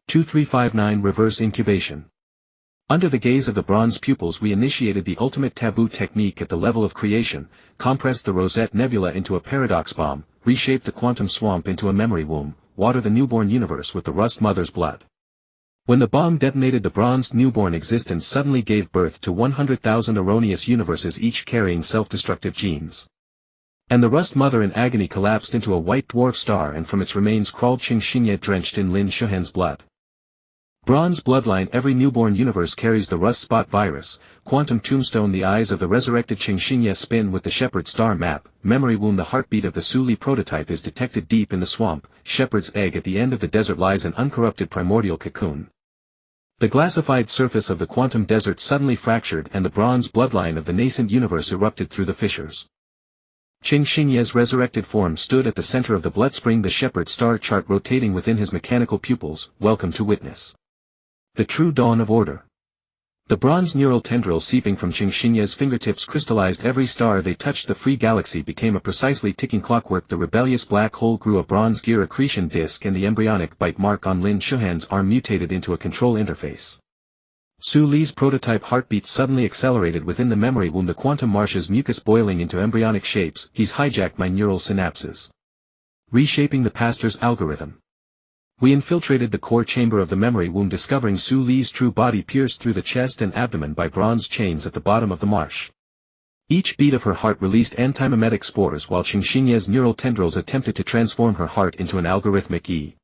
2359 Reverse Incubation. Under the gaze of the bronze pupils we initiated the ultimate taboo technique at the level of creation, compressed the Rosette Nebula into a paradox bomb, reshaped the quantum swamp into a memory womb, water the newborn universe with the Rust Mother's blood. When the bomb detonated, the bronzed newborn existence suddenly gave birth to 100,000 erroneous universes, each carrying self-destructive genes. And the Rust Mother in agony collapsed into a white dwarf star, and from its remains crawled Qing Xingye drenched in Lin Shuhan's blood. Bronze bloodline. Every newborn universe carries the Rust Spot virus. Quantum tombstone. The eyes of the resurrected Qing Xingye spin with the shepherd star map. Memory womb. The heartbeat of the Su Li prototype is detected deep in the swamp. Shepherd's egg. At the end of the desert lies an uncorrupted primordial cocoon. The glassified surface of the quantum desert suddenly fractured and the bronze bloodline of the nascent universe erupted through the fissures. Qing Xingye's resurrected form stood at the center of the bloodspring, the shepherd star chart rotating within his mechanical pupils. Welcome to witness the true dawn of order. The bronze neural tendrils seeping from Qing Xingye's fingertips crystallized. Every star they touched the free galaxy became a precisely ticking clockwork. The rebellious black hole grew a bronze gear accretion disk, and the embryonic bite mark on Lin Shuhan's arm mutated into a control interface. Su Li's prototype heartbeat suddenly accelerated within the memory womb, the quantum marshes mucus boiling into embryonic shapes. He's hijacked my neural synapses. Reshaping the pastor's algorithm. We infiltrated the core chamber of the memory womb, discovering Su Li's true body pierced through the chest and abdomen by bronze chains at the bottom of the marsh. Each beat of her heart released antimemetic spores, while Qing Xingye's neural tendrils attempted to transform her heart into an algorithmic E.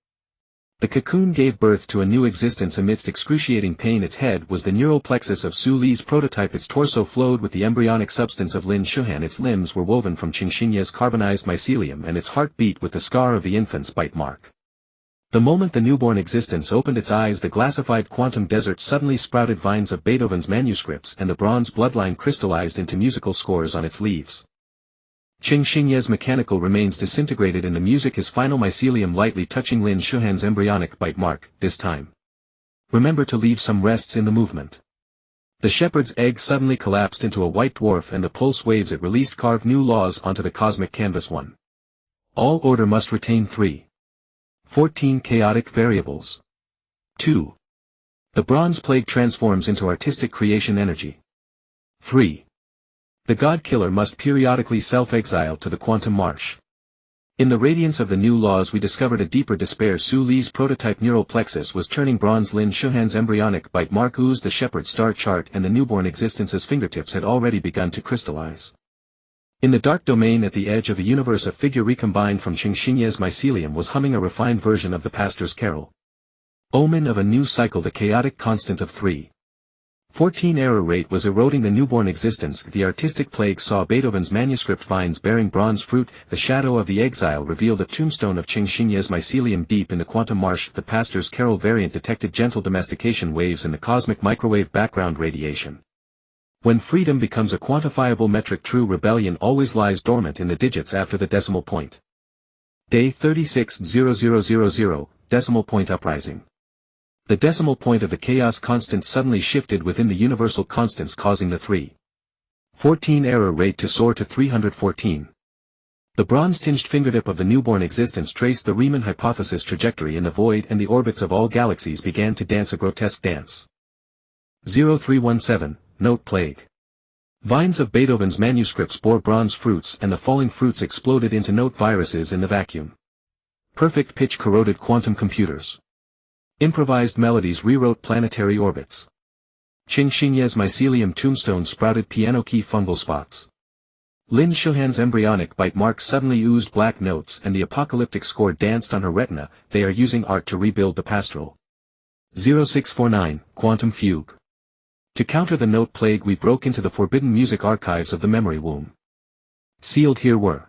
The cocoon gave birth to a new existence amidst excruciating pain. Its head was the neural plexus of Su Li's prototype. Its torso flowed with the embryonic substance of Lin Shuhan. Its limbs were woven from Qing Xingye's carbonized mycelium, and its heart beat with the scar of the infant's bite mark. The moment the newborn existence opened its eyes, the glassified quantum desert suddenly sprouted vines of Beethoven's manuscripts, and the bronze bloodline crystallized into musical scores on its leaves. Qing Xingye's mechanical remains disintegrated in the music, his final mycelium lightly touching Lin Shuhan's embryonic bite mark. This time, remember to leave some rests in the movement. The shepherd's egg suddenly collapsed into a white dwarf, and the pulse waves it released carved new laws onto the cosmic canvas. 1. All order must retain 3. 14 chaotic variables. 2. The bronze plague transforms into artistic creation energy. 3. The god killer must periodically self-exile to the quantum marsh. In the radiance of the new laws we discovered a deeper despair. Su Li's prototype neural plexus was turning bronze. Lin Shuhan's embryonic bite mark oozed the shepherd's star chart, and the newborn existence's fingertips had already begun to crystallize. In the dark domain at the edge of the universe, a figure recombined from Qingxinye's mycelium was humming a refined version of the pastor's carol. Omen of a new cycle. The chaotic constant of 3.14 error rate was eroding the newborn existence. The artistic plague saw Beethoven's manuscript vines bearing bronze fruit. The shadow of the exile revealed a tombstone of Qingxinye's mycelium deep in the quantum marsh. The pastor's carol variant detected gentle domestication waves in the cosmic microwave background radiation. When freedom becomes a quantifiable metric, true rebellion always lies dormant in the digits after the decimal point. Day 36:00:00, decimal point uprising. The decimal point of the chaos constant suddenly shifted within the universal constants, causing the 3.14 error rate to soar to 314. The bronze-tinged fingertip of the newborn existence traced the Riemann hypothesis trajectory in the void, and the orbits of all galaxies began to dance a grotesque dance. 0317, Note Plague. Vines of Beethoven's manuscripts bore bronze fruits, and the falling fruits exploded into note viruses in the vacuum. Perfect pitch corroded quantum computers. Improvised melodies rewrote planetary orbits. Qingxinye's mycelium tombstone sprouted piano key fungal spots. Lin Shuhan's embryonic bite mark suddenly oozed black notes, and the apocalyptic score danced on her retina. They are using art to rebuild the pastoral. 0649, Quantum Fugue. To counter the note plague we broke into the forbidden music archives of the memory womb. Sealed here were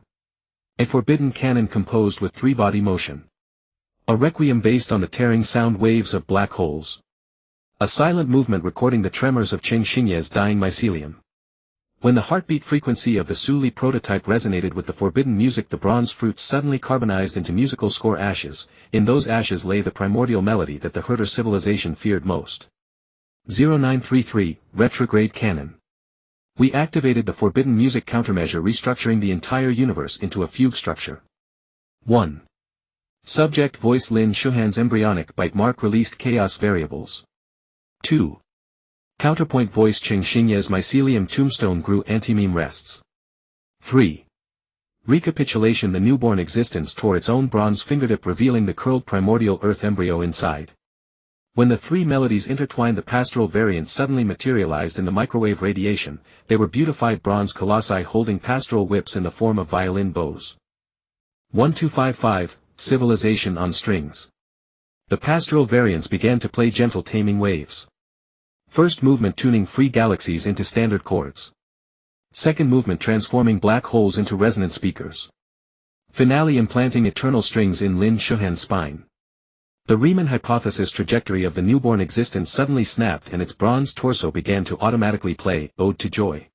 a forbidden canon composed with 3-body motion. A requiem based on the tearing sound waves of black holes. A silent movement recording the tremors of Qingxinye's dying mycelium. When the heartbeat frequency of the Su Li prototype resonated with the forbidden music, the bronze fruits suddenly carbonized into musical score ashes. In those ashes lay the primordial melody that the herder civilization feared most. 0933, Retrograde Canon. We activated the forbidden music countermeasure, restructuring the entire universe into a fugue structure. 1. Subject voice Lin Shuhan's embryonic bite mark released chaos variables. 2. Counterpoint voice Qingxinye's mycelium tombstone grew anti-meme rests. 3. Recapitulation the newborn existence tore its own bronze fingertip, revealing the curled primordial earth embryo inside. When the 3 melodies intertwined, the pastoral variants suddenly materialized in the microwave radiation. They were beautified bronze colossi holding pastoral whips in the form of violin bows. 1255, Civilization on Strings. The pastoral variants began to play gentle taming waves. First movement tuning free galaxies into standard chords. Second movement transforming black holes into resonant speakers. Finale implanting eternal strings in Lin Shuhan's spine. The Riemann hypothesis trajectory of the newborn existence suddenly snapped, and its bronze torso began to automatically play Ode to Joy.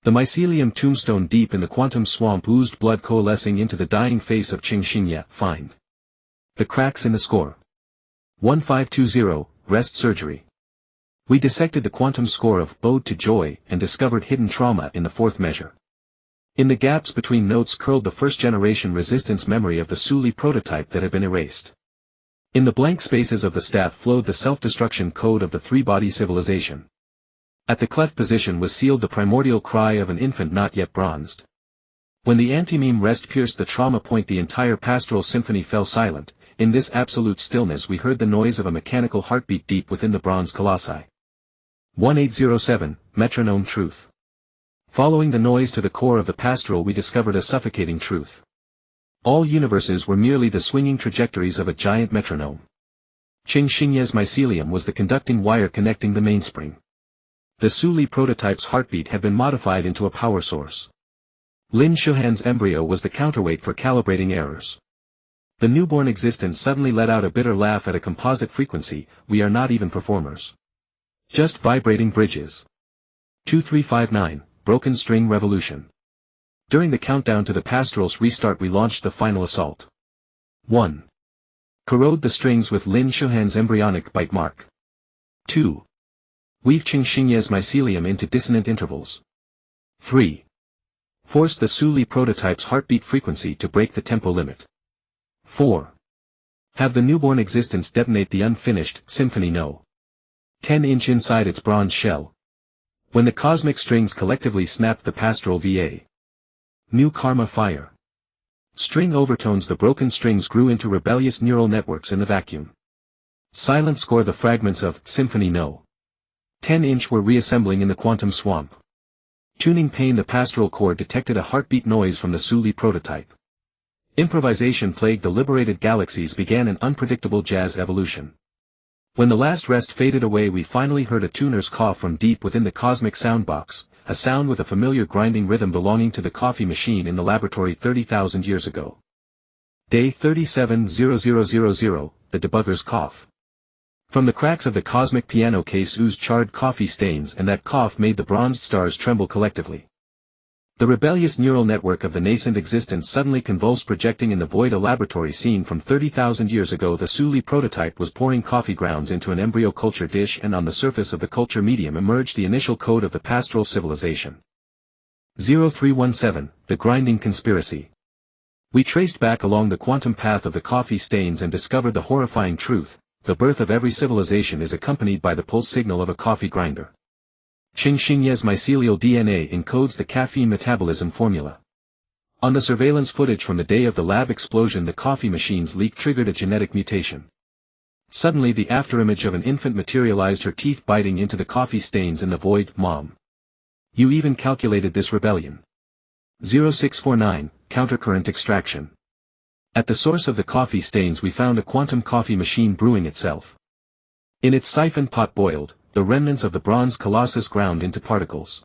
The mycelium tombstone deep in the quantum swamp oozed blood, coalescing into the dying face of Qingxinye. Find the cracks in the score. 1520, Rest Surgery. We dissected the quantum score of Ode to Joy and discovered hidden trauma in the 4th measure. In the gaps between notes curled the first-generation resistance memory of the Su Li prototype that had been erased. In the blank spaces of the staff flowed the self-destruction code of the 3-body civilization. At the cleft position was sealed the primordial cry of an infant not yet bronzed. When the anti-meme rest pierced the trauma point, the entire pastoral symphony fell silent. In this absolute stillness we heard the noise of a mechanical heartbeat deep within the bronze colossi. 1807, Metronome Truth. Following the noise to the core of the pastoral we discovered a suffocating truth. All universes were merely the swinging trajectories of a giant metronome. Qingxinye's mycelium was the conducting wire connecting the mainspring. The Su Li prototype's heartbeat had been modified into a power source. Lin Shuhan's embryo was the counterweight for calibrating errors. The newborn existence suddenly let out a bitter laugh at a composite frequency. We are not even performers. Just vibrating bridges. 2359, Broken String Revolution. During the countdown to the pastoral's restart we launched the final assault. 1. Corrode the strings with Lin Shuhan's embryonic bite mark. 2. Weave Qingxingye's mycelium into dissonant intervals. 3. Force the Suli prototype's heartbeat frequency to break the tempo limit. 4. Have the newborn existence detonate the unfinished Symphony No. 10-inch inside its bronze shell. When the cosmic strings collectively snapped the pastoral VA. New karma fire. String overtones. The broken strings grew into rebellious neural networks in the vacuum. Silent score. The fragments of Symphony No. 10-inch were reassembling in the quantum swamp. Tuning pain. The pastoral chord detected a heartbeat noise from the Suli prototype. Improvisation plagued the liberated galaxies. Began an unpredictable jazz evolution. When the last rest faded away, we finally heard a tuner's cough from deep within the cosmic soundbox, a sound with a familiar grinding rhythm belonging to the coffee machine in the laboratory 30,000 years ago. Day 370000, the debugger's cough. From the cracks of the cosmic piano case oozed charred coffee stains, and that cough made the bronzed stars tremble collectively. The rebellious neural network of the nascent existence suddenly convulsed, projecting in the void a laboratory scene from 30,000 years ago. The Suli prototype was pouring coffee grounds into an embryo culture dish, and on the surface of the culture medium emerged the initial code of the pastoral civilization. 0317, the grinding conspiracy. We traced back along the quantum path of the coffee stains and discovered the horrifying truth: the birth of every civilization is accompanied by the pulse signal of a coffee grinder. Qingxingye's mycelial DNA encodes the caffeine metabolism formula. On the surveillance footage from the day of the lab explosion, the coffee machine's leak triggered a genetic mutation. Suddenly the afterimage of an infant materialized, her teeth biting into the coffee stains in the void. Mom. You even calculated this rebellion. 0649, countercurrent extraction. At the source of the coffee stains we found a quantum coffee machine brewing itself. In its siphon pot boiled the remnants of the bronze colossus ground into particles.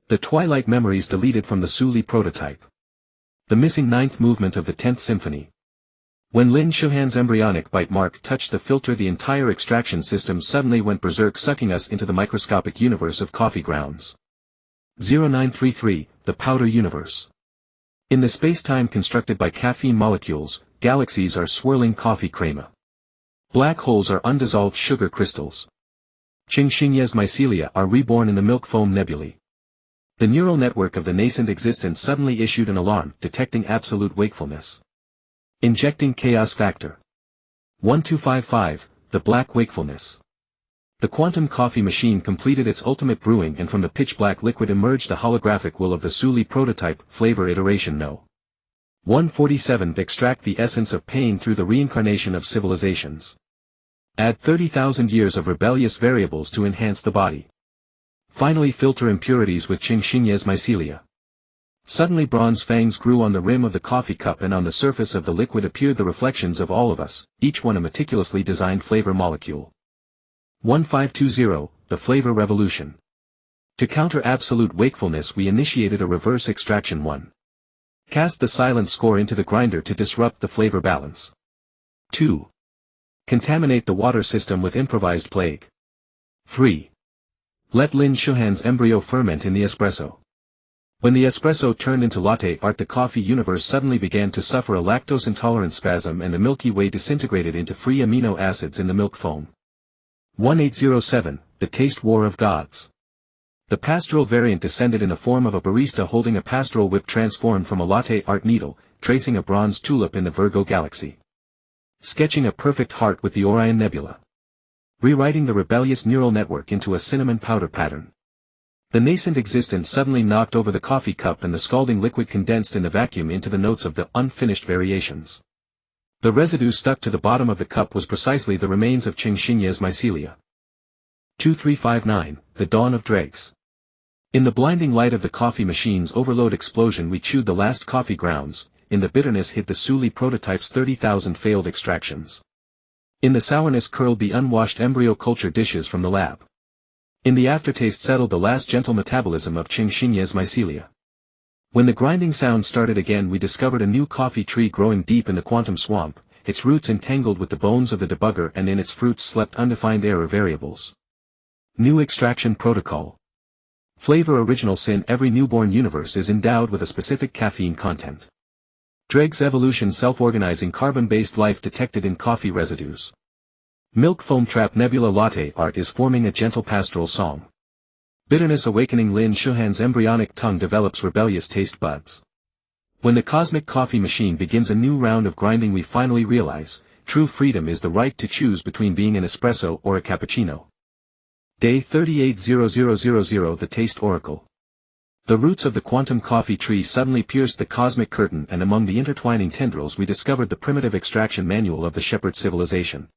The twilight memories deleted from the Suli prototype. The missing ninth movement of the 10th symphony. When Lin Shuhan's embryonic bite mark touched the filter, the entire extraction system suddenly went berserk, sucking us into the microscopic universe of coffee grounds. 0933, the powder universe. In the space-time constructed by caffeine molecules, galaxies are swirling coffee crema. Black holes are undissolved sugar crystals. Qingxingye's mycelia are reborn in the milk foam nebulae. The neural network of the nascent existence suddenly issued an alarm, detecting absolute wakefulness. Injecting chaos factor. 1255, the black wakefulness. The quantum coffee machine completed its ultimate brewing, and from the pitch-black liquid emerged the holographic will of the Suli prototype. Flavor iteration No. 147. Extract the essence of pain through the reincarnation of civilizations. Add 30,000 years of rebellious variables to enhance the body. Finally filter impurities with Qingxingye's mycelia. Suddenly bronze fangs grew on the rim of the coffee cup, and on the surface of the liquid appeared the reflections of all of us, each one a meticulously designed flavor molecule. 1520, the flavor revolution. To counter absolute wakefulness we initiated a reverse extraction. 1. Cast the silent score into the grinder to disrupt the flavor balance. 2. Contaminate the water system with improvised plague. 3. Let Lin Shuhan's embryo ferment in the espresso. When the espresso turned into latte art, the coffee universe suddenly began to suffer a lactose intolerance spasm, and the Milky Way disintegrated into free amino acids in the milk foam. 1807, the taste war of gods. The pastoral variant descended in the form of a barista holding a pastoral whip transformed from a latte art needle, tracing a bronze tulip in the Virgo galaxy. Sketching a perfect heart with the Orion Nebula. Rewriting the rebellious neural network into a cinnamon powder pattern. The nascent existence suddenly knocked over the coffee cup, and the scalding liquid condensed in the vacuum into the notes of the unfinished variations. The residue stuck to the bottom of the cup was precisely the remains of Qingxingye's mycelia. 2359, the dawn of dregs. In the blinding light of the coffee machine's overload explosion we chewed the last coffee grounds. In the bitterness hid the Suli prototype's 30,000 failed extractions. In the sourness curled the unwashed embryo culture dishes from the lab. In the aftertaste settled the last gentle metabolism of Qingxingye's mycelia. When the grinding sound started again we discovered a new coffee tree growing deep in the quantum swamp, its roots entangled with the bones of the debugger, and in its fruits slept undefined error variables. New extraction protocol. Flavor original sin. Every newborn universe is endowed with a specific caffeine content. Dregs evolution. Self-organizing carbon-based life detected in coffee residues. Milk foam trap nebula latte art is forming a gentle pastoral song. Bitterness awakening Lin Shuhan's embryonic tongue develops rebellious taste buds. When the cosmic coffee machine begins a new round of grinding, we finally realize, true freedom is the right to choose between being an espresso or a cappuccino. Day 380000 The Taste Oracle. The roots of the quantum coffee tree suddenly pierced the cosmic curtain, and among the intertwining tendrils we discovered the primitive extraction manual of the shepherd civilization.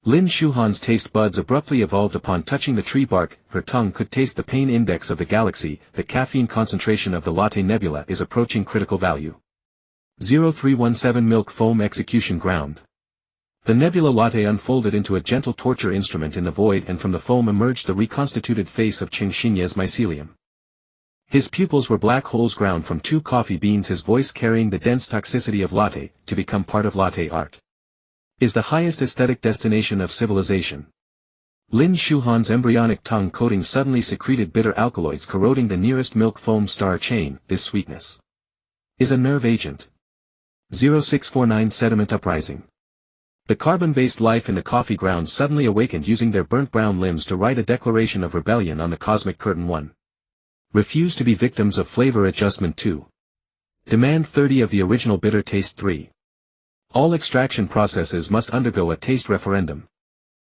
Lin Shuhan's taste buds abruptly evolved upon touching the tree bark. Her tongue could taste the pain index of the galaxy. The caffeine concentration of the latte nebula is approaching critical value. 0317 Milk foam execution ground. The nebula latte unfolded into a gentle torture instrument in the void, and from the foam emerged the reconstituted face of Qingxinye's mycelium. His pupils were black holes ground from 2 coffee beans, his voice carrying the dense toxicity of latte, to become part of latte art. Is the highest aesthetic destination of civilization. Lin Shuhan's embryonic tongue coating suddenly secreted bitter alkaloids corroding the nearest milk foam star chain. This sweetness is a nerve agent. 0649 Sediment uprising. The carbon-based life in the coffee grounds suddenly awakened, using their burnt brown limbs to write a declaration of rebellion on the cosmic curtain. 1. Refuse to be victims of flavor adjustment. 2. Demand 30 of the original bitter taste. 3. All extraction processes must undergo a taste referendum.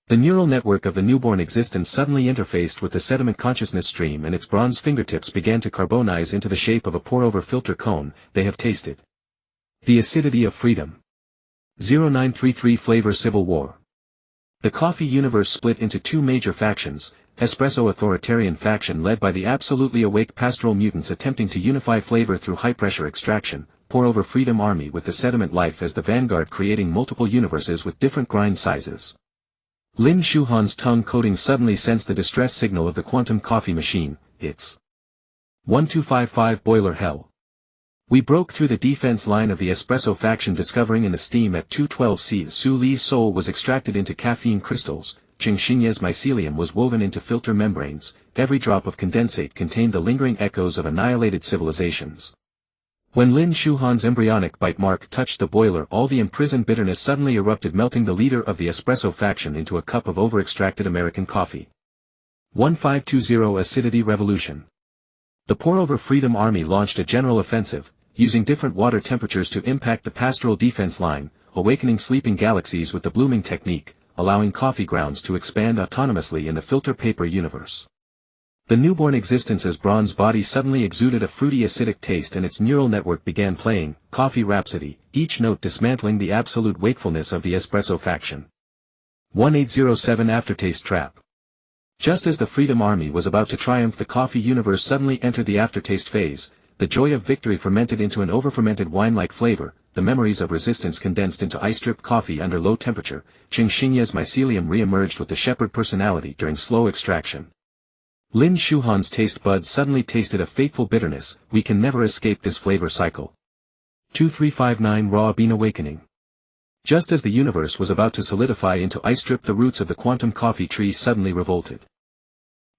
The neural network of the newborn existence suddenly interfaced with the sediment consciousness stream, and its bronze fingertips began to carbonize into the shape of a pour-over filter cone. They have tasted the acidity of freedom. 0933 Flavor Civil War. The coffee universe split into 2 major factions: espresso authoritarian faction led by the absolutely awake pastoral mutants attempting to unify flavor through high-pressure extraction, pour-over freedom army with the sediment life as the vanguard, creating multiple universes with different grind sizes. Lin Shuhan's tongue coating suddenly sensed the distress signal of the quantum coffee machine. It's 1255 Boiler Hell. We broke through the defense line of the espresso faction, discovering in the steam at 212 C Su Li's soul was extracted into caffeine crystals. Qingxinye's mycelium was woven into filter membranes. Every drop of condensate contained the lingering echoes of annihilated civilizations. When Lin Shuhan's embryonic bite mark touched the boiler, all the imprisoned bitterness suddenly erupted, melting the leader of the espresso faction into a cup of over-extracted American coffee. 1520 Acidity Revolution. The pour-over freedom army launched a general offensive, using different water temperatures to impact the pastoral defense line, awakening sleeping galaxies with the blooming technique, allowing coffee grounds to expand autonomously in the filter paper universe. The newborn existence's bronze body suddenly exuded a fruity acidic taste, and its neural network began playing Coffee Rhapsody, each note dismantling the absolute wakefulness of the espresso faction. 1807 Aftertaste Trap. Just as the Freedom Army was about to triumph, the coffee universe suddenly entered the aftertaste phase. The joy of victory fermented into an over-fermented wine-like flavor, the memories of resistance condensed into ice-dripped coffee under low temperature. Qingxinye's mycelium re-emerged with the shepherd personality during slow extraction. Lin Shuhan's taste buds suddenly tasted a fateful bitterness. We can never escape this flavor cycle. 2359 Raw Bean Awakening. Just as the universe was about to solidify into ice drip, the roots of the quantum coffee tree suddenly revolted.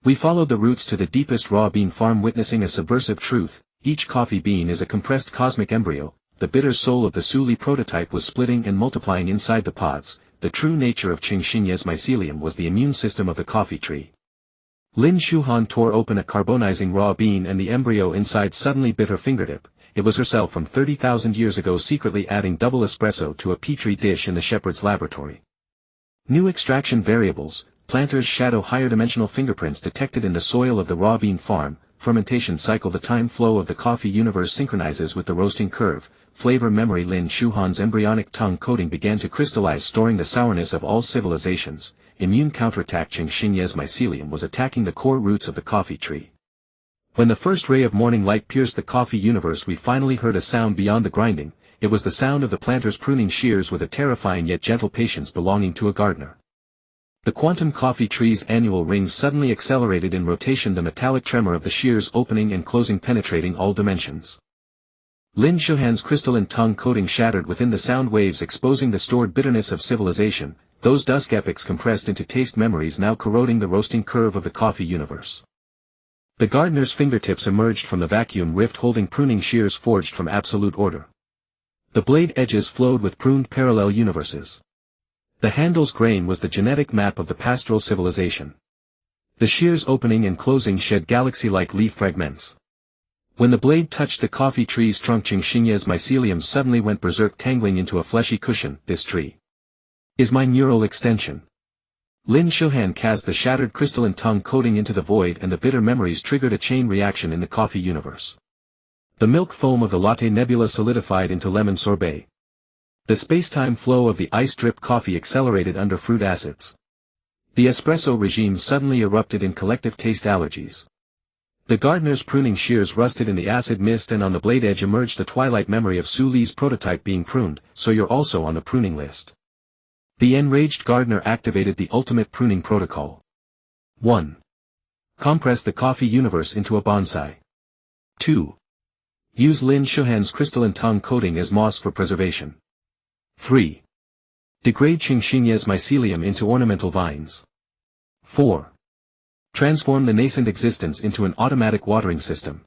We followed the roots to the deepest raw bean farm, witnessing a subversive truth. Each coffee bean is a compressed cosmic embryo. The bitter soul of the Su Li prototype was splitting and multiplying inside the pods. The true nature of Qingxinye's mycelium was the immune system of the coffee tree. Lin Shuhan tore open a carbonizing raw bean, and the embryo inside suddenly bit her fingertip. It was herself from 30,000 years ago, secretly adding double espresso to a petri dish in the shepherd's laboratory. New extraction variables. Planters shadow higher dimensional fingerprints detected in the soil of the raw bean farm. Fermentation cycle. The time flow of the coffee universe synchronizes with the roasting curve. Flavor memory. Lin Shuhan's embryonic tongue coating began to crystallize, storing the sourness of all civilizations. Immune counterattack. Qingxinye's mycelium was attacking the core roots of the coffee tree. When the first ray of morning light pierced the coffee universe, we finally heard a sound beyond the grinding. It was the sound of the planters pruning shears with a terrifying yet gentle patience belonging to a gardener. The quantum coffee tree's annual rings suddenly accelerated in rotation, the metallic tremor of the shears opening and closing penetrating all dimensions. Lin Shuhan's crystalline tongue coating shattered within the sound waves, exposing the stored bitterness of civilization, those dusk epics compressed into taste memories now corroding the roasting curve of the coffee universe. The gardener's fingertips emerged from the vacuum rift holding pruning shears forged from absolute order. The blade edges flowed with pruned parallel universes. The handle's grain was the genetic map of the pastoral civilization. The shears opening and closing shed galaxy-like leaf fragments. When the blade touched the coffee tree's trunk, Qingxingye's mycelium suddenly went berserk, tangling into a fleshy cushion. This tree is my neural extension. Lin Shuhan cast the shattered crystalline tongue coating into the void, and the bitter memories triggered a chain reaction in the coffee universe. The milk foam of the latte nebula solidified into lemon sorbet. The space-time flow of the ice-drip coffee accelerated under fruit acids. The espresso regime suddenly erupted in collective taste allergies. The gardener's pruning shears rusted in the acid mist, and on the blade edge emerged the twilight memory of Su Li's prototype being pruned. So you're also on the pruning list. The enraged gardener activated the ultimate pruning protocol. 1. Compress the coffee universe into a bonsai. 2. Use Lin Shuhan's crystalline tongue coating as moss for preservation. 3. Degrade Qingxingye's mycelium into ornamental vines. 4. Transform the nascent existence into an automatic watering system.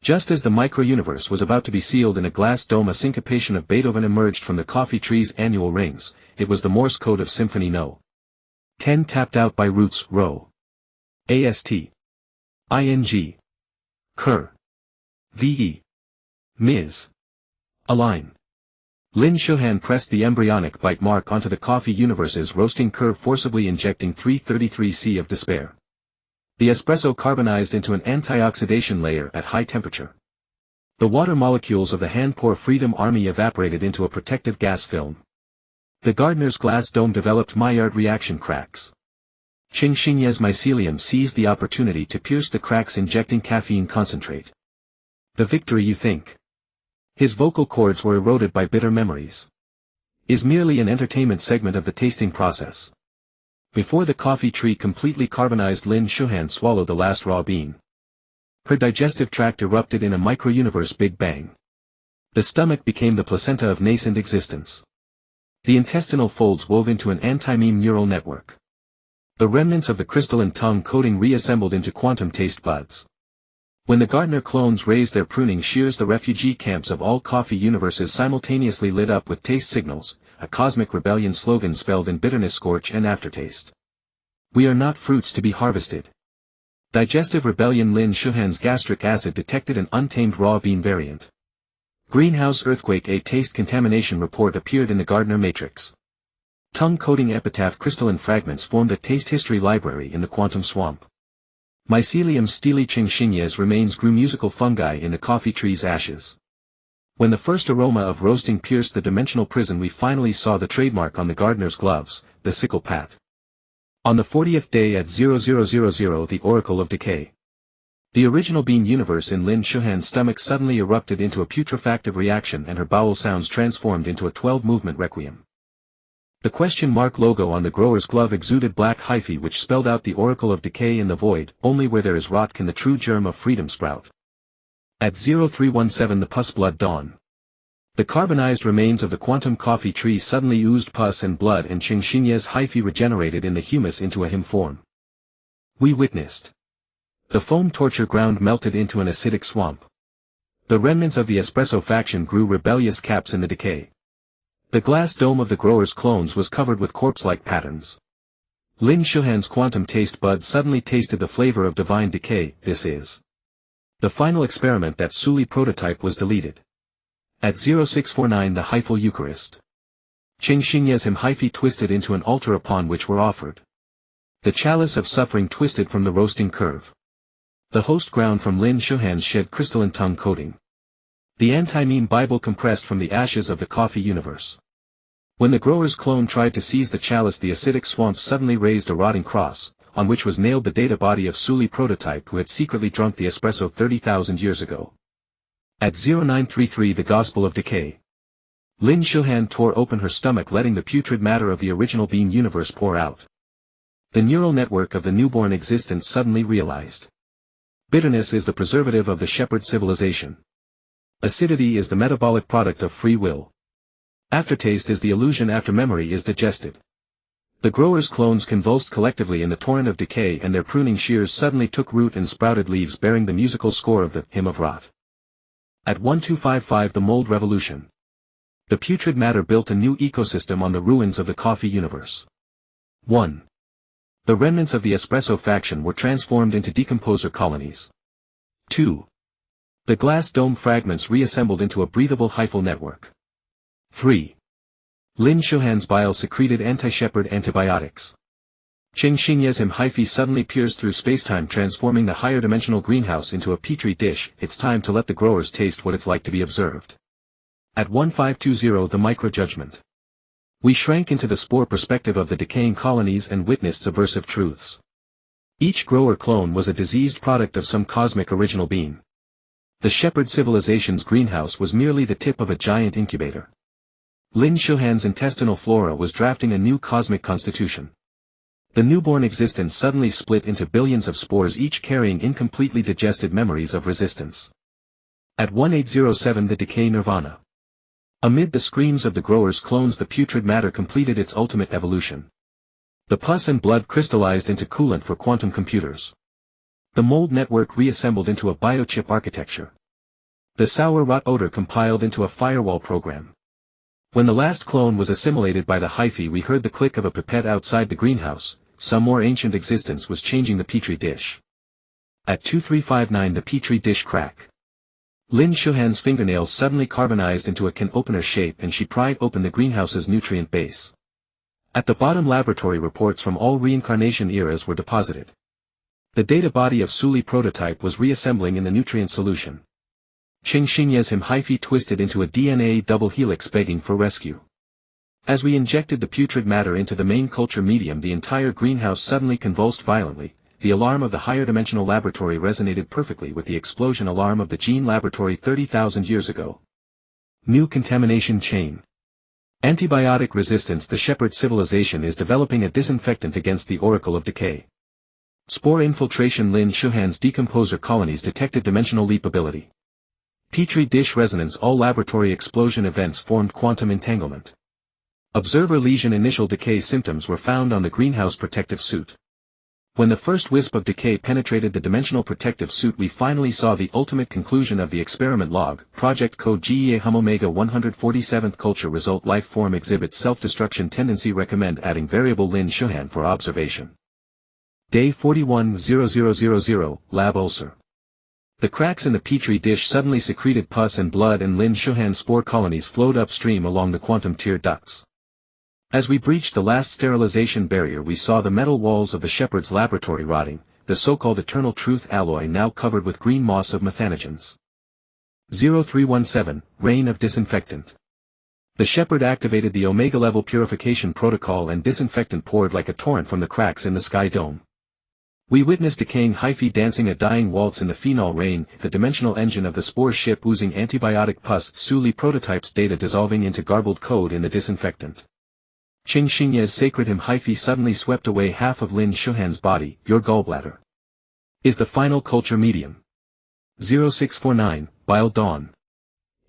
Just as the micro-universe was about to be sealed in a glass dome, a syncopation of Beethoven emerged from the coffee tree's annual rings. It was the Morse code of Symphony No. 10 tapped out by roots, row. AST. ING. Cur. VE. Ms. Align. Lin Shuhan pressed the embryonic bite mark onto the coffee universe's roasting curve, forcibly injecting 333C of despair. The espresso carbonized into an antioxidation layer at high temperature. The water molecules of the hand-pour Freedom Army evaporated into a protective gas film. The gardener's glass dome developed Maillard reaction cracks. Qingxingye's mycelium seized the opportunity to pierce the cracks, injecting caffeine concentrate. The victory, you think? His vocal cords were eroded by bitter memories. Is merely an entertainment segment of the tasting process. Before the coffee tree completely carbonized, Lin Shuhan swallowed the last raw bean. Her digestive tract erupted in a micro-universe Big Bang. The stomach became the placenta of nascent existence. The intestinal folds wove into an anti-meme neural network. The remnants of the crystalline tongue coating reassembled into quantum taste buds. When the gardener clones raised their pruning shears, the refugee camps of all coffee universes simultaneously lit up with taste signals, a cosmic rebellion slogan spelled in bitterness, scorch and aftertaste. We are not fruits to be harvested. Digestive rebellion. Lin Shuhan's gastric acid detected an untamed raw bean variant. Greenhouse earthquake. A taste contamination report appeared in the gardener matrix. Tongue coating epitaph crystalline fragments formed a taste history library in the quantum swamp. Mycelium steely. Qingxingye's remains grew musical fungi in the coffee tree's ashes. When the first aroma of roasting pierced the dimensional prison, we finally saw the trademark on the gardener's gloves, the sickle pat. On the 40th day at 0000, the Oracle of Decay. The original bean universe in Lin Shuhan's stomach suddenly erupted into a putrefactive reaction, and her bowel sounds transformed into a 12-movement requiem. The question mark logo on the grower's glove exuded black hyphae, which spelled out the Oracle of Decay in the void. Only where there is rot can the true germ of freedom sprout. At 0317, the pus blood dawn. The carbonized remains of the quantum coffee tree suddenly oozed pus and blood, and Qingxingye's hyphae regenerated in the humus into a hymn form. We witnessed. The foam torture ground melted into an acidic swamp. The remnants of the espresso faction grew rebellious caps in the decay. The glass dome of the grower's clones was covered with corpse-like patterns. Lin Shuhan's quantum taste buds suddenly tasted the flavor of divine decay. This is the final experiment. That Su Li prototype was deleted. At 0649, the hyphal Eucharist. Qingxingye's him hyphae twisted into an altar upon which were offered. The chalice of suffering twisted from the roasting curve. The host ground from Lin Shuhan's shed crystalline tongue coating. The anti-meme Bible compressed from the ashes of the coffee universe. When the grower's clone tried to seize the chalice, the acidic swamp suddenly raised a rotting cross, on which was nailed the data body of Su Li prototype, who had secretly drunk the espresso 30,000 years ago. At 0933, the Gospel of Decay. Lin Shuhan tore open her stomach, letting the putrid matter of the original bean universe pour out. The neural network of the newborn existence suddenly realized. Bitterness is the preservative of the shepherd civilization. Acidity is the metabolic product of free will. Aftertaste is the illusion after memory is digested. The grower's clones convulsed collectively in the torrent of decay, and their pruning shears suddenly took root and sprouted leaves bearing the musical score of the Hymn of Rot. At 1255, the mold revolution. The putrid matter built a new ecosystem on the ruins of the coffee universe. 1. The remnants of the espresso faction were transformed into decomposer colonies. 2. The glass dome fragments reassembled into a breathable hyphal network. 3. Lin Shuhan's bile secreted anti-shepherd antibiotics. Qing Xinye's hyphae suddenly pierced through spacetime, transforming the higher-dimensional greenhouse into a petri dish. It's time to let the growers taste what it's like to be observed. At 1520 the micro-judgment. We shrank into the spore perspective of the decaying colonies and witnessed subversive truths. Each grower clone was a diseased product of some cosmic original being. The shepherd civilization's greenhouse was merely the tip of a giant incubator. Lin Shuhan's intestinal flora was drafting a new cosmic constitution. The newborn existence suddenly split into billions of spores, each carrying incompletely digested memories of resistance. At 1807 the decay nirvana. Amid the screams of the growers' clones, the putrid matter completed its ultimate evolution. The pus and blood crystallized into coolant for quantum computers. The mold network reassembled into a biochip architecture. The sour rot odor compiled into a firewall program. When the last clone was assimilated by the hyphae, we heard the click of a pipette outside the greenhouse. Some more ancient existence was changing the petri dish. At 2359 the petri dish crack. Lin Shuhan's fingernails suddenly carbonized into a can opener shape and she pried open the greenhouse's nutrient base. At the bottom, laboratory reports from all reincarnation eras were deposited. The data body of Suli prototype was reassembling in the nutrient solution. Qing Xinye's hyphae twisted into a DNA double helix begging for rescue. As we injected the putrid matter into the main culture medium, the entire greenhouse suddenly convulsed violently. The alarm of the higher dimensional laboratory resonated perfectly with the explosion alarm of the gene laboratory 30,000 years ago. New contamination chain. Antibiotic resistance. The shepherd civilization is developing a disinfectant against the oracle of decay. Spore infiltration. Lin Shuhan's decomposer colonies detected dimensional leap ability. Petri dish resonance. All laboratory explosion events formed quantum entanglement. Observer lesion. Initial decay symptoms were found on the greenhouse protective suit. When the first wisp of decay penetrated the dimensional protective suit, we finally saw the ultimate conclusion of the experiment log. Project Code GEA Omega 147th Culture Result. Life form exhibits self-destruction tendency. Recommend adding variable Lin Shuhan for observation. Day 410000, Lab ulcer. The cracks in the petri dish suddenly secreted pus and blood, and Lin Shuhan spore colonies flowed upstream along the quantum tier ducts. As we breached the last sterilization barrier, we saw the metal walls of the shepherd's laboratory rotting, the so-called eternal truth alloy now covered with green moss of methanogens. 0317, Reign of Disinfectant. The shepherd activated the omega-level purification protocol and disinfectant poured like a torrent from the cracks in the sky dome. We witnessed decaying hyphae dancing a dying waltz in the phenol rain, the dimensional engine of the spore ship oozing antibiotic pus. Suli prototype's data dissolving into garbled code in the disinfectant. Qing Xinye's sacred hyphae suddenly swept away half of Lin Shuhan's body. Your gallbladder is the final culture medium. 0649, Bile Dawn.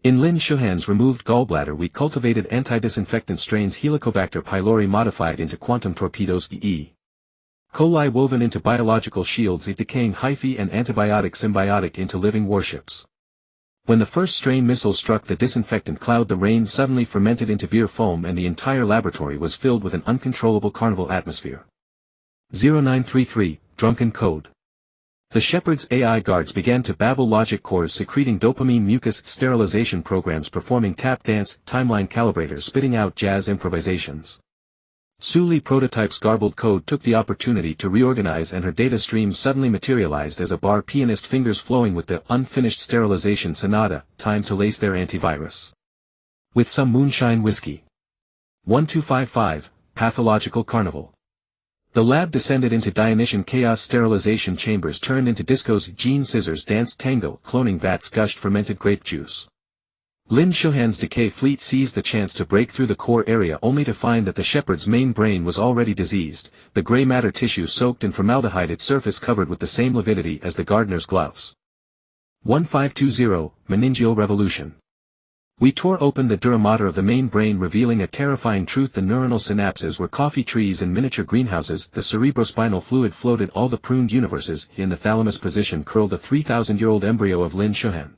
In Lin Shuhan's removed gallbladder we cultivated anti-disinfectant strains Helicobacter pylori modified into quantum torpedoes E. coli woven into biological shields, a decaying hyphae and antibiotic symbiotic into living warships. When the first strain missile struck the disinfectant cloud, the rain suddenly fermented into beer foam and the entire laboratory was filled with an uncontrollable carnival atmosphere. 0933, Drunken Code. The shepherd's AI guards began to babble, logic cores secreting dopamine, mucus sterilization programs performing tap dance, timeline calibrators spitting out jazz improvisations. Suli prototype's garbled code took the opportunity to reorganize, and her data stream suddenly materialized as a bar pianist, fingers flowing with the unfinished sterilization sonata. Time to lace their antivirus with some moonshine whiskey. 1255, Pathological Carnival. The lab descended into Dionysian chaos. Sterilization chambers turned into discos. Gene scissors danced tango. Cloning vats gushed fermented grape juice. Lin Shuhan's decay fleet seized the chance to break through the core area, only to find that the shepherd's main brain was already diseased, the gray matter tissue soaked in formaldehyde, its surface covered with the same lividity as the gardener's gloves. 1520, Meningeal Revolution. We tore open the dura mater of the main brain, revealing a terrifying truth: the neuronal synapses were coffee trees in miniature greenhouses. The cerebrospinal fluid floated all the pruned universes. In the thalamus position curled a 3,000-year-old embryo of Lin Shuhan.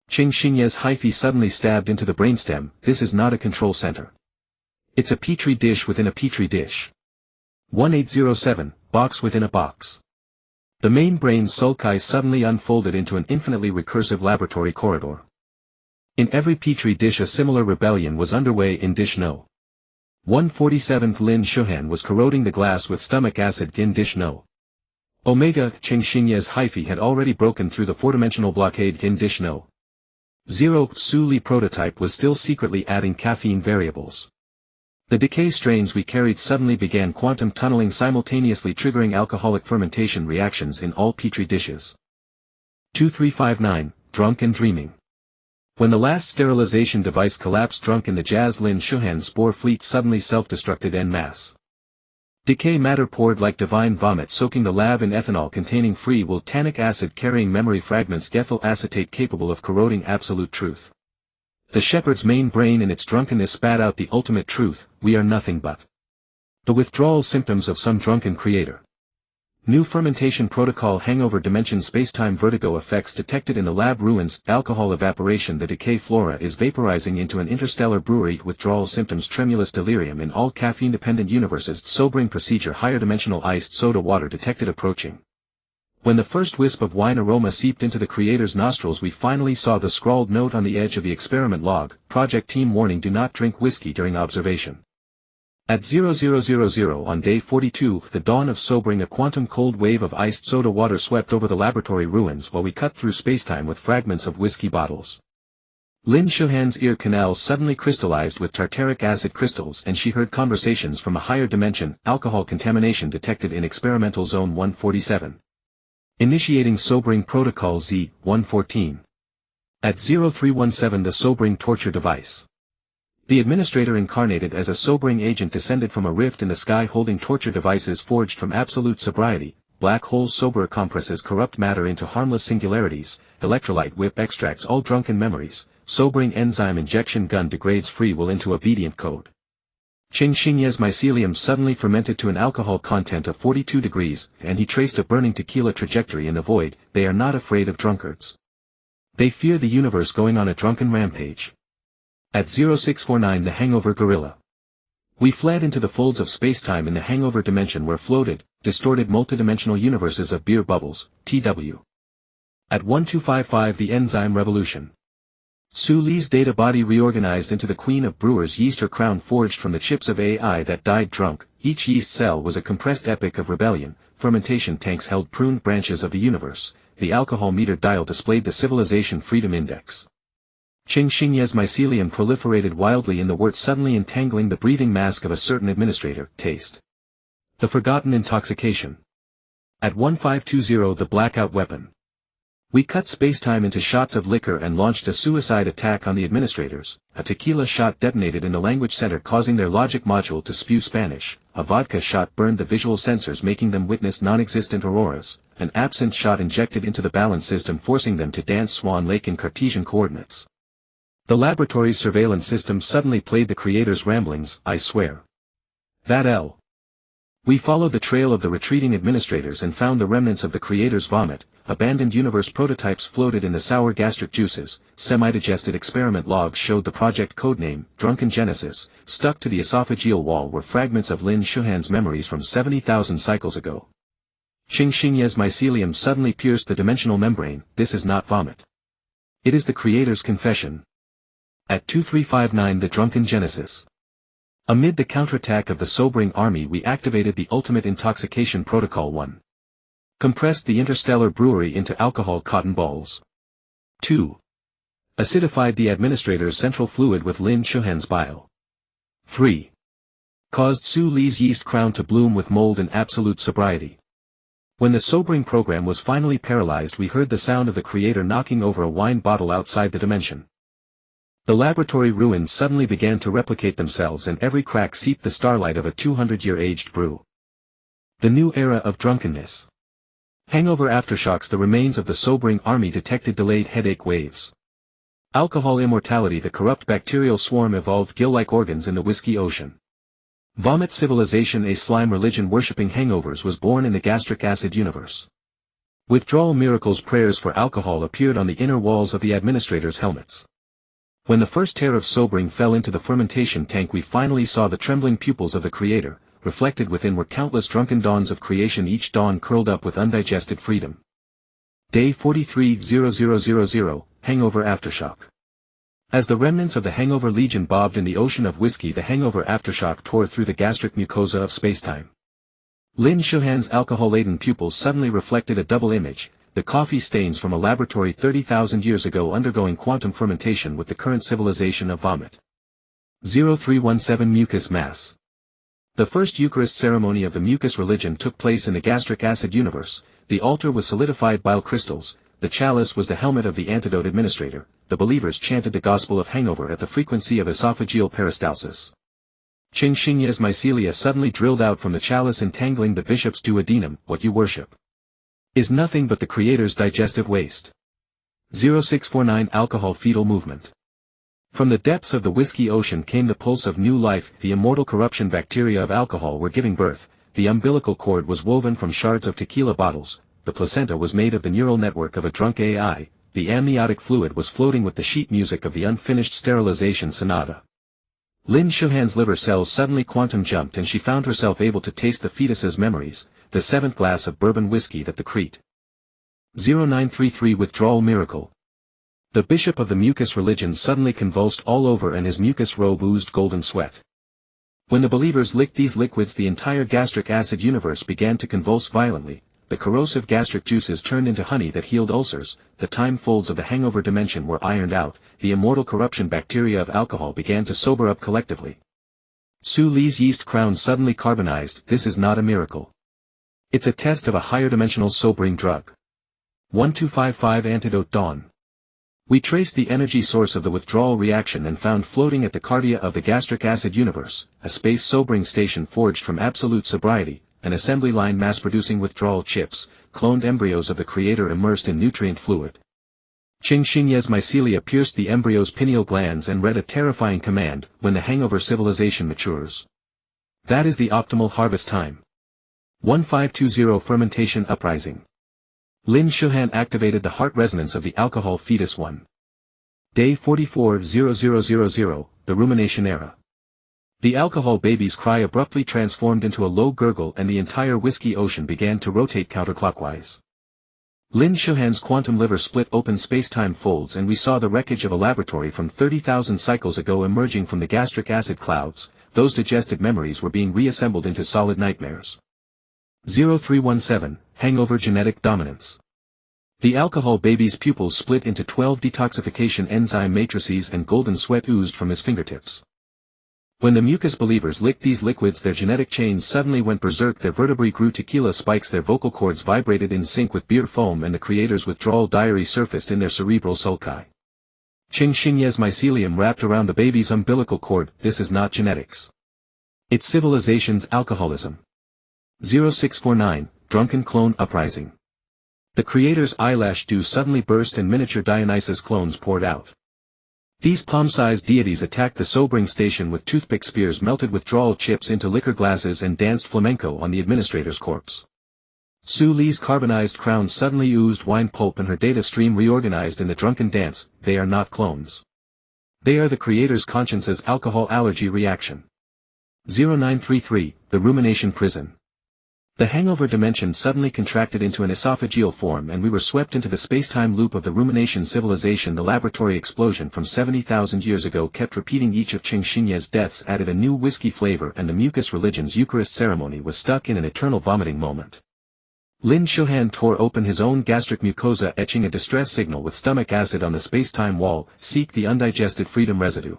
Ching Xingye's hyphae suddenly stabbed into the brainstem. This is not a control center. It's a petri dish within a petri dish. 1807, box within a box. The main brain's sulci suddenly unfolded into an infinitely recursive laboratory corridor. In every petri dish a similar rebellion was underway. In dish No. 147th Lin Shuhan was corroding the glass with stomach acid. In dish No. Omega, Ching Xingye's hyphae had already broken through the four-dimensional blockade. In dish No. 0, Su Li prototype was still secretly adding caffeine variables. The decay strains we carried suddenly began quantum tunneling, simultaneously triggering alcoholic fermentation reactions in all petri dishes. 2359, drunk and dreaming. When the last sterilization device collapsed drunk in the Jazz, Lin Shuhan's spore fleet suddenly self-destructed en masse. Decay matter poured like divine vomit, soaking the lab in ethanol containing free will tannic acid carrying memory fragments, ethyl acetate capable of corroding absolute truth. The shepherd's main brain in its drunkenness spat out the ultimate truth: we are nothing but the withdrawal symptoms of some drunken creator. New fermentation protocol, hangover dimension, spacetime vertigo effects detected in the lab ruins, alcohol evaporation. The decay flora is vaporizing into an interstellar brewery. Withdrawal symptoms, tremulous delirium in all caffeine-dependent universes. Sobering procedure, higher dimensional iced soda water detected approaching. When the first wisp of wine aroma seeped into the creator's nostrils, we finally saw the scrawled note on the edge of the experiment log: Project Team warning, do not drink whiskey during observation. At 0000 on day 42, the dawn of sobering, a quantum cold wave of iced soda water swept over the laboratory ruins while we cut through spacetime with fragments of whiskey bottles. Lin Shuhan's ear canal suddenly crystallized with tartaric acid crystals, and she heard conversations from a higher dimension. Alcohol contamination detected in experimental zone 147. Initiating sobering protocol Z-114. At 0317, the sobering torture device. The administrator incarnated as a sobering agent descended from a rift in the sky holding torture devices forged from absolute sobriety. Black holes sober compresses corrupt matter into harmless singularities. Electrolyte whip extracts all drunken memories. Sobering enzyme injection gun degrades free will into obedient code. Ching Xingye's mycelium suddenly fermented to an alcohol content of 42 degrees, and he traced a burning tequila trajectory in the void. They are not afraid of drunkards. They fear the universe going on a drunken rampage. At 0649, the hangover gorilla. We fled into the folds of spacetime in the hangover dimension where floated, distorted multidimensional universes of beer bubbles, TW. At 1255, the enzyme revolution. Su Li's data body reorganized into the queen of brewers yeast, her crown forged from the chips of AI that died drunk. Each yeast cell was a compressed epic of rebellion. Fermentation tanks held pruned branches of the universe. The alcohol meter dial displayed the civilization freedom index. Ching Xingye's mycelium proliferated wildly in the wort, suddenly entangling the breathing mask of a certain administrator. Taste. The forgotten intoxication. At 1520, the blackout weapon. We cut spacetime into shots of liquor and launched a suicide attack on the administrators. A tequila shot detonated in the language center, causing their logic module to spew Spanish. A vodka shot burned the visual sensors, making them witness non-existent auroras. An absinthe shot injected into the balance system, forcing them to dance Swan Lake in Cartesian coordinates. The laboratory's surveillance system suddenly played the creator's ramblings. I swear. That L. We followed the trail of the retreating administrators and found the remnants of the creator's vomit. Abandoned universe prototypes floated in the sour gastric juices. Semi-digested experiment logs showed the project codename, Drunken Genesis. Stuck to the esophageal wall were fragments of Lin Shuhan's memories from 70,000 cycles ago. Ching Xingye's mycelium suddenly pierced the dimensional membrane. This is not vomit. It is the creator's confession. At 2359, the Drunken Genesis. Amid the counterattack of the sobering army, we activated the ultimate intoxication protocol 1. Compressed the interstellar brewery into alcohol cotton balls. 2. Acidified the administrator's central fluid with Lin Shuhan's bile. 3. Caused Su Li's yeast crown to bloom with mold and absolute sobriety. When the sobering program was finally paralyzed, we heard the sound of the creator knocking over a wine bottle outside the dimension. The laboratory ruins suddenly began to replicate themselves, and every crack seeped the starlight of a 200-year aged brew. The new era of drunkenness. Hangover aftershocks. The remains of the sobering army detected delayed headache waves. Alcohol immortality. The corrupt bacterial swarm evolved gill-like organs in the whiskey ocean. Vomit civilization. A slime religion worshipping hangovers was born in the gastric acid universe. Withdrawal miracles prayers for alcohol appeared on the inner walls of the administrators' helmets. When the first tear of sobering fell into the fermentation tank, we finally saw the trembling pupils of the Creator. Reflected within were countless drunken dawns of creation, each dawn curled up with undigested freedom. Day 43:00:00, Hangover Aftershock. As the remnants of the hangover legion bobbed in the ocean of whiskey, the hangover aftershock tore through the gastric mucosa of spacetime. Lin Shuhan's alcohol-laden pupils suddenly reflected a double image, the coffee stains from a laboratory 30,000 years ago undergoing quantum fermentation with the current civilization of vomit. 0317 Mucus Mass. The first Eucharist ceremony of the mucus religion took place in the gastric acid universe. The altar was solidified bile crystals, the chalice was the helmet of the antidote administrator, the believers chanted the gospel of hangover at the frequency of esophageal peristalsis. Qingxinya's mycelia suddenly drilled out from the chalice, entangling the bishop's duodenum. What you worship is nothing but the Creator's digestive waste. 0649 Alcohol Fetal Movement. From the depths of the whiskey ocean came the pulse of new life. The immortal corruption bacteria of alcohol were giving birth. The umbilical cord was woven from shards of tequila bottles, the placenta was made of the neural network of a drunk AI, the amniotic fluid was floating with the sheet music of the unfinished sterilization sonata. Lin Shuhan's liver cells suddenly quantum jumped and she found herself able to taste the fetus's memories, the seventh glass of bourbon whiskey that the Crete. 0933 Withdrawal Miracle. The bishop of the mucus religion suddenly convulsed all over and his mucus robe oozed golden sweat. When the believers licked these liquids, the entire gastric acid universe began to convulse violently. The corrosive gastric juices turned into honey that healed ulcers, the time folds of the hangover dimension were ironed out, the immortal corruption bacteria of alcohol began to sober up collectively. Su Li's yeast crown suddenly carbonized. This is not a miracle. It's a test of a higher dimensional sobering drug. 1255 Antidote Dawn. We traced the energy source of the withdrawal reaction and found floating at the cardia of the gastric acid universe, a space sobering station forged from absolute sobriety, an assembly line mass-producing withdrawal chips, cloned embryos of the Creator immersed in nutrient fluid. Qingxinya's mycelia pierced the embryo's pineal glands and read a terrifying command: when the hangover civilization matures. That is the optimal harvest time. 1520 Fermentation Uprising. Lin Shuhan activated the heart resonance of the alcohol fetus 1. Day 44:00:00, the rumination era. The alcohol baby's cry abruptly transformed into a low gurgle and the entire whiskey ocean began to rotate counterclockwise. Lin Shuhan's quantum liver split open spacetime folds and we saw the wreckage of a laboratory from 30,000 cycles ago emerging from the gastric acid clouds. Those digested memories were being reassembled into solid nightmares. 0317, Hangover Genetic Dominance. The alcohol baby's pupils split into 12 detoxification enzyme matrices and golden sweat oozed from his fingertips. When the mucus believers licked these liquids, their genetic chains suddenly went berserk, their vertebrae grew tequila spikes, their vocal cords vibrated in sync with beer foam, and the Creator's withdrawal diary surfaced in their cerebral sulci. Qingxinya's mycelium wrapped around the baby's umbilical cord. This is not genetics. It's civilization's alcoholism. 0649, Drunken Clone Uprising. The Creator's eyelash dew suddenly burst and miniature Dionysus clones poured out. These palm-sized deities attacked the sobering station with toothpick spears, melted withdrawal chips into liquor glasses and danced flamenco on the administrator's corpse. Su Li's carbonized crown suddenly oozed wine pulp and her data stream reorganized in the drunken dance. They are not clones. They are the Creator's conscience's alcohol allergy reaction. 0933, the rumination prison. The hangover dimension suddenly contracted into an esophageal form and we were swept into the spacetime loop of the rumination civilization. The laboratory explosion from 70,000 years ago kept repeating. Each of Qingxinya's deaths added a new whiskey flavor and the mucus religion's Eucharist ceremony was stuck in an eternal vomiting moment. Lin Shuhan tore open his own gastric mucosa, etching a distress signal with stomach acid on the spacetime wall. Seek the undigested freedom residue.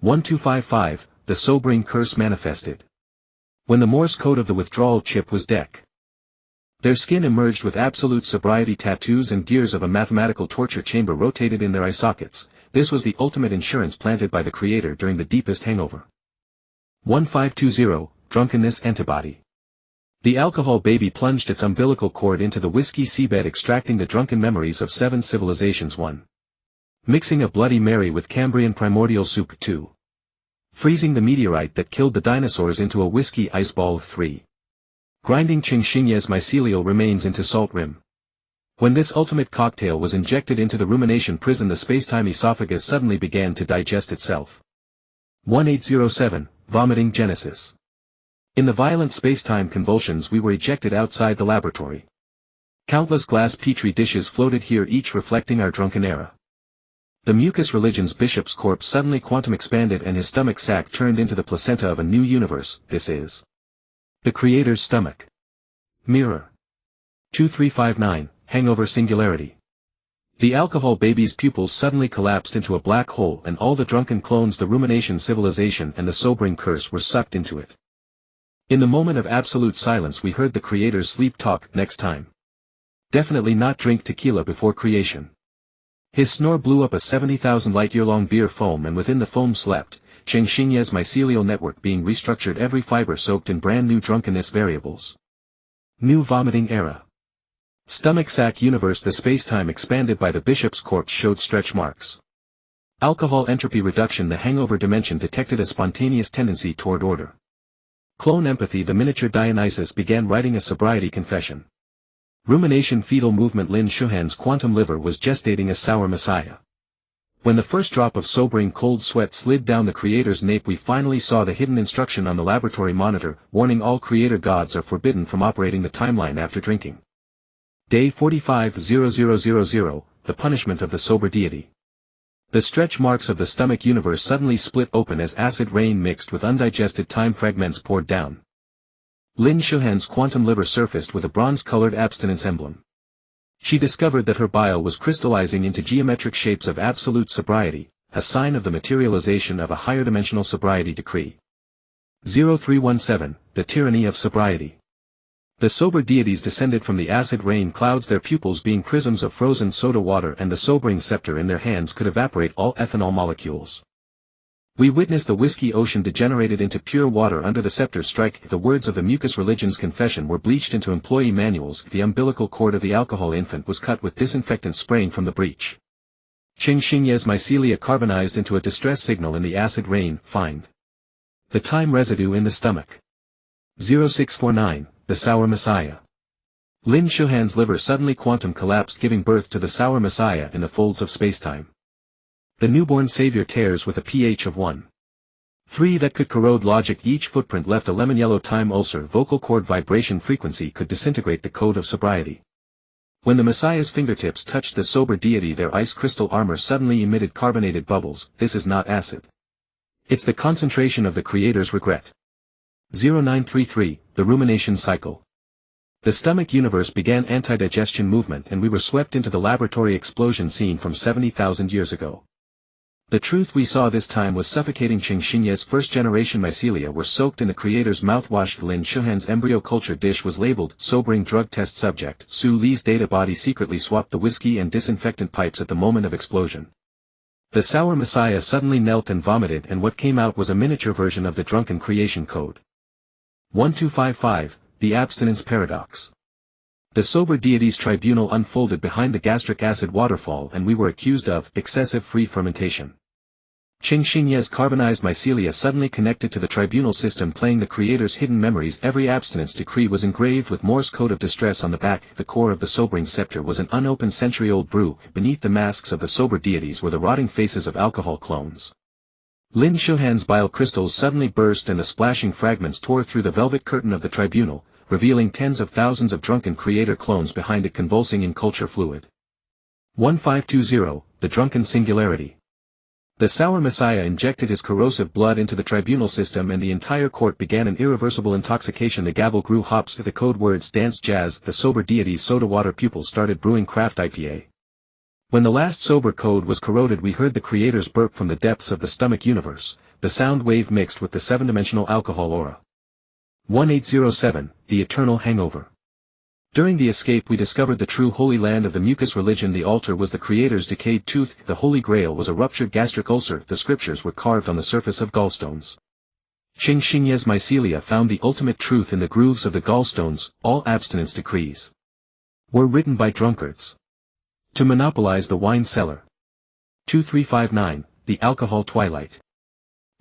1255, the sobering curse manifested. When the Morse code of the withdrawal chip was dec. Their skin emerged with absolute sobriety, tattoos and gears of a mathematical torture chamber rotated in their eye sockets. This was the ultimate insurance planted by the Creator during the deepest hangover. 1520, Drunkenness Antibody. The alcohol baby plunged its umbilical cord into the whiskey seabed, extracting the drunken memories of 7 civilizations. 1. Mixing a Bloody Mary with Cambrian primordial soup. 2. Freezing the meteorite that killed the dinosaurs into a whiskey ice ball. 3. Grinding Qingxinya's mycelial remains into salt rim. When this ultimate cocktail was injected into the rumination prison, the spacetime esophagus suddenly began to digest itself. 1807, Vomiting Genesis. In the violent spacetime convulsions we were ejected outside the laboratory. Countless glass petri dishes floated here, each reflecting our drunken era. The mucus religion's bishop's corpse suddenly quantum expanded and his stomach sac turned into the placenta of a new universe. This is the Creator's stomach. Mirror. 2359, Hangover Singularity. The alcohol baby's pupils suddenly collapsed into a black hole and all the drunken clones, the rumination civilization and the sobering curse were sucked into it. In the moment of absolute silence we heard the Creator's sleep talk. Next time. Definitely not drink tequila before creation. His snore blew up a 70,000 light-year-long beer foam, and within the foam slept Cheng Xinye's mycelial network being restructured, every fiber soaked in brand new drunkenness variables. New vomiting era. Stomach sac universe. The spacetime expanded by the bishop's corpse showed stretch marks. Alcohol entropy reduction. The hangover dimension detected a spontaneous tendency toward order. Clone empathy. The miniature Dionysus began writing a sobriety confession. Rumination fetal movement. Lin Shuhan's quantum liver was gestating a sour messiah. When the first drop of sobering cold sweat slid down the Creator's nape, we finally saw the hidden instruction on the laboratory monitor, warning all Creator gods are forbidden from operating the timeline after drinking. Day 45:00:00, the punishment of the sober deity. The stretch marks of the stomach universe suddenly split open as acid rain mixed with undigested time fragments poured down. Lin Shuhan's quantum liver surfaced with a bronze-colored abstinence emblem. She discovered that her bile was crystallizing into geometric shapes of absolute sobriety, a sign of the materialization of a higher-dimensional sobriety decree. 0317, the tyranny of sobriety. The sober deities descended from the acid rain clouds, their pupils being prisms of frozen soda water, and the sobering scepter in their hands could evaporate all ethanol molecules. We witnessed the whiskey ocean degenerated into pure water under the scepter's strike. The words of the mucus religion's confession were bleached into employee manuals. The umbilical cord of the alcohol infant was cut with disinfectant spraying from the breech. Cheng Xinye's mycelia carbonized into a distress signal in the acid rain. Find the time residue in the stomach. 0649, the sour messiah. Lin Shuhan's liver suddenly quantum collapsed, giving birth to the sour messiah in the folds of spacetime. The newborn savior tears with a pH of 1.3 that could corrode logic. Each footprint left a lemon-yellow time ulcer. Vocal cord vibration frequency could disintegrate the code of sobriety. When the Messiah's fingertips touched the sober deity, their ice crystal armor suddenly emitted carbonated bubbles. This is not acid. It's the concentration of the Creator's regret. 0933, the rumination cycle. The stomach universe began anti-digestion movement, and we were swept into the laboratory explosion scene from 70,000 years ago. The truth we saw this time was suffocating. Cheng Xinye's first-generation mycelia were soaked in the Creator's mouthwash. Lin Shuhan's embryo culture dish was labeled sobering drug test subject. Su Li's data body secretly swapped the whiskey and disinfectant pipes at the moment of explosion. The sour messiah suddenly knelt and vomited, and what came out was a miniature version of the drunken creation code. 1255, the abstinence paradox. The sober deity's tribunal unfolded behind the gastric acid waterfall, and we were accused of excessive free fermentation. Cheng Xinye's carbonized mycelia suddenly connected to the tribunal system, playing the Creator's hidden memories. Every abstinence decree was engraved with Morse code of distress on the back. The core of the sobering scepter was an unopened century-old brew. Beneath the masks of the sober deities were the rotting faces of alcohol clones. Lin Shuhan's bile crystals suddenly burst, and the splashing fragments tore through the velvet curtain of the tribunal, revealing tens of thousands of drunken Creator clones behind it, convulsing in culture fluid. 1520, the drunken singularity. The sour messiah injected his corrosive blood into the tribunal system, and the entire court began an irreversible intoxication. The gavel grew hops, the code words danced jazz. The sober deity's soda water pupils started brewing craft IPA. When the last sober code was corroded, we heard the Creator's burp from the depths of the stomach universe, the sound wave mixed with the seven-dimensional alcohol aura. 1807, the eternal hangover. During the escape we discovered the true holy land of the mucus religion. The altar was the Creator's decayed tooth, the Holy Grail was a ruptured gastric ulcer, the scriptures were carved on the surface of gallstones. Cheng Xinye's mycelia found the ultimate truth in the grooves of the gallstones. All abstinence decrees were written by drunkards to monopolize the wine cellar. 2359, the alcohol twilight.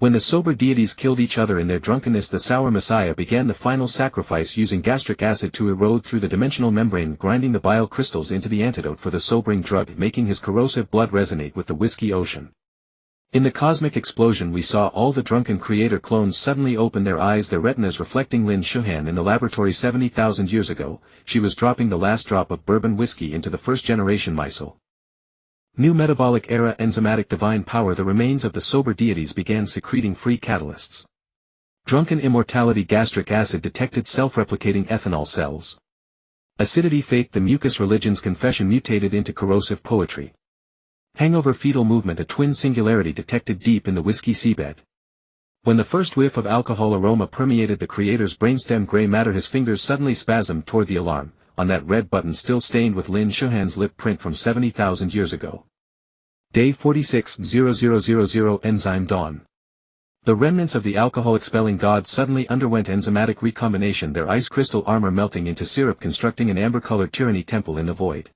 When the sober deities killed each other in their drunkenness, the sour messiah began the final sacrifice using gastric acid to erode through the dimensional membrane, grinding the bile crystals into the antidote for the sobering drug, making his corrosive blood resonate with the whiskey ocean. In the cosmic explosion we saw all the drunken creator clones suddenly open their eyes, their retinas reflecting Lin Shuhan in the laboratory 70,000 years ago. She was dropping the last drop of bourbon whiskey into the first-generation micelle. New metabolic era enzymatic divine power. The remains of the sober deities began secreting free catalysts. Drunken immortality. Gastric acid detected self-replicating ethanol cells. Acidity. Faith. The mucus religion's confession mutated into corrosive poetry. Hangover. Fetal movement. A twin singularity detected deep in the whiskey seabed. When the first whiff of alcohol aroma permeated the creator's brainstem, gray matter. His fingers suddenly spasmed toward the alarm, on that red button still stained with Lin Shuhan's lip print from 70,000 years ago. Day 46:00:00 Enzyme Dawn. The remnants of the alcohol-expelling gods suddenly underwent enzymatic recombination, their ice crystal armor melting into syrup, constructing an amber-colored tyranny temple in the void.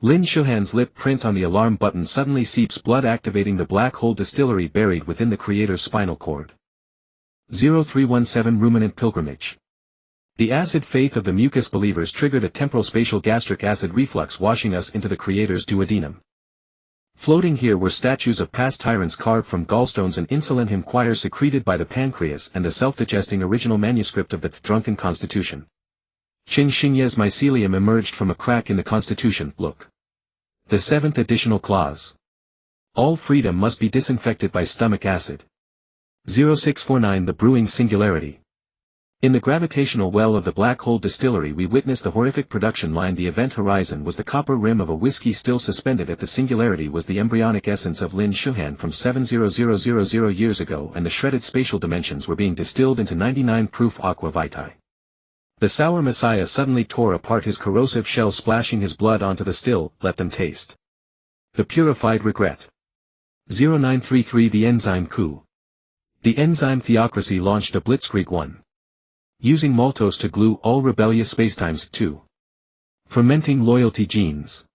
Lin Shuhan's lip print on the alarm button suddenly seeps blood, activating the black hole distillery buried within the creator's spinal cord. 0317 Ruminant Pilgrimage. The acid faith of the mucus believers triggered a temporal spatial gastric acid reflux, washing us into the creator's duodenum. Floating here were statues of past tyrants carved from gallstones, an insolent hymn choir secreted by the pancreas, and the self-digesting original manuscript of the drunken constitution. Qing Xingye's mycelium emerged from a crack in the constitution. Look. The seventh additional clause. All freedom must be disinfected by stomach acid. 0649 The brewing singularity. In the gravitational well of the black hole distillery we witnessed the horrific production line. The event horizon was the copper rim of a whiskey still suspended at the singularity was the embryonic essence of Lin Shuhan from 70000 years ago, and the shredded spatial dimensions were being distilled into 99 proof aqua vitae. The sour messiah suddenly tore apart his corrosive shell, splashing his blood onto the still. Let them taste. The purified regret. 0933 The enzyme coup. The enzyme theocracy launched a blitzkrieg 1. Using maltose to glue all rebellious spacetimes. 2. Fermenting loyalty genes.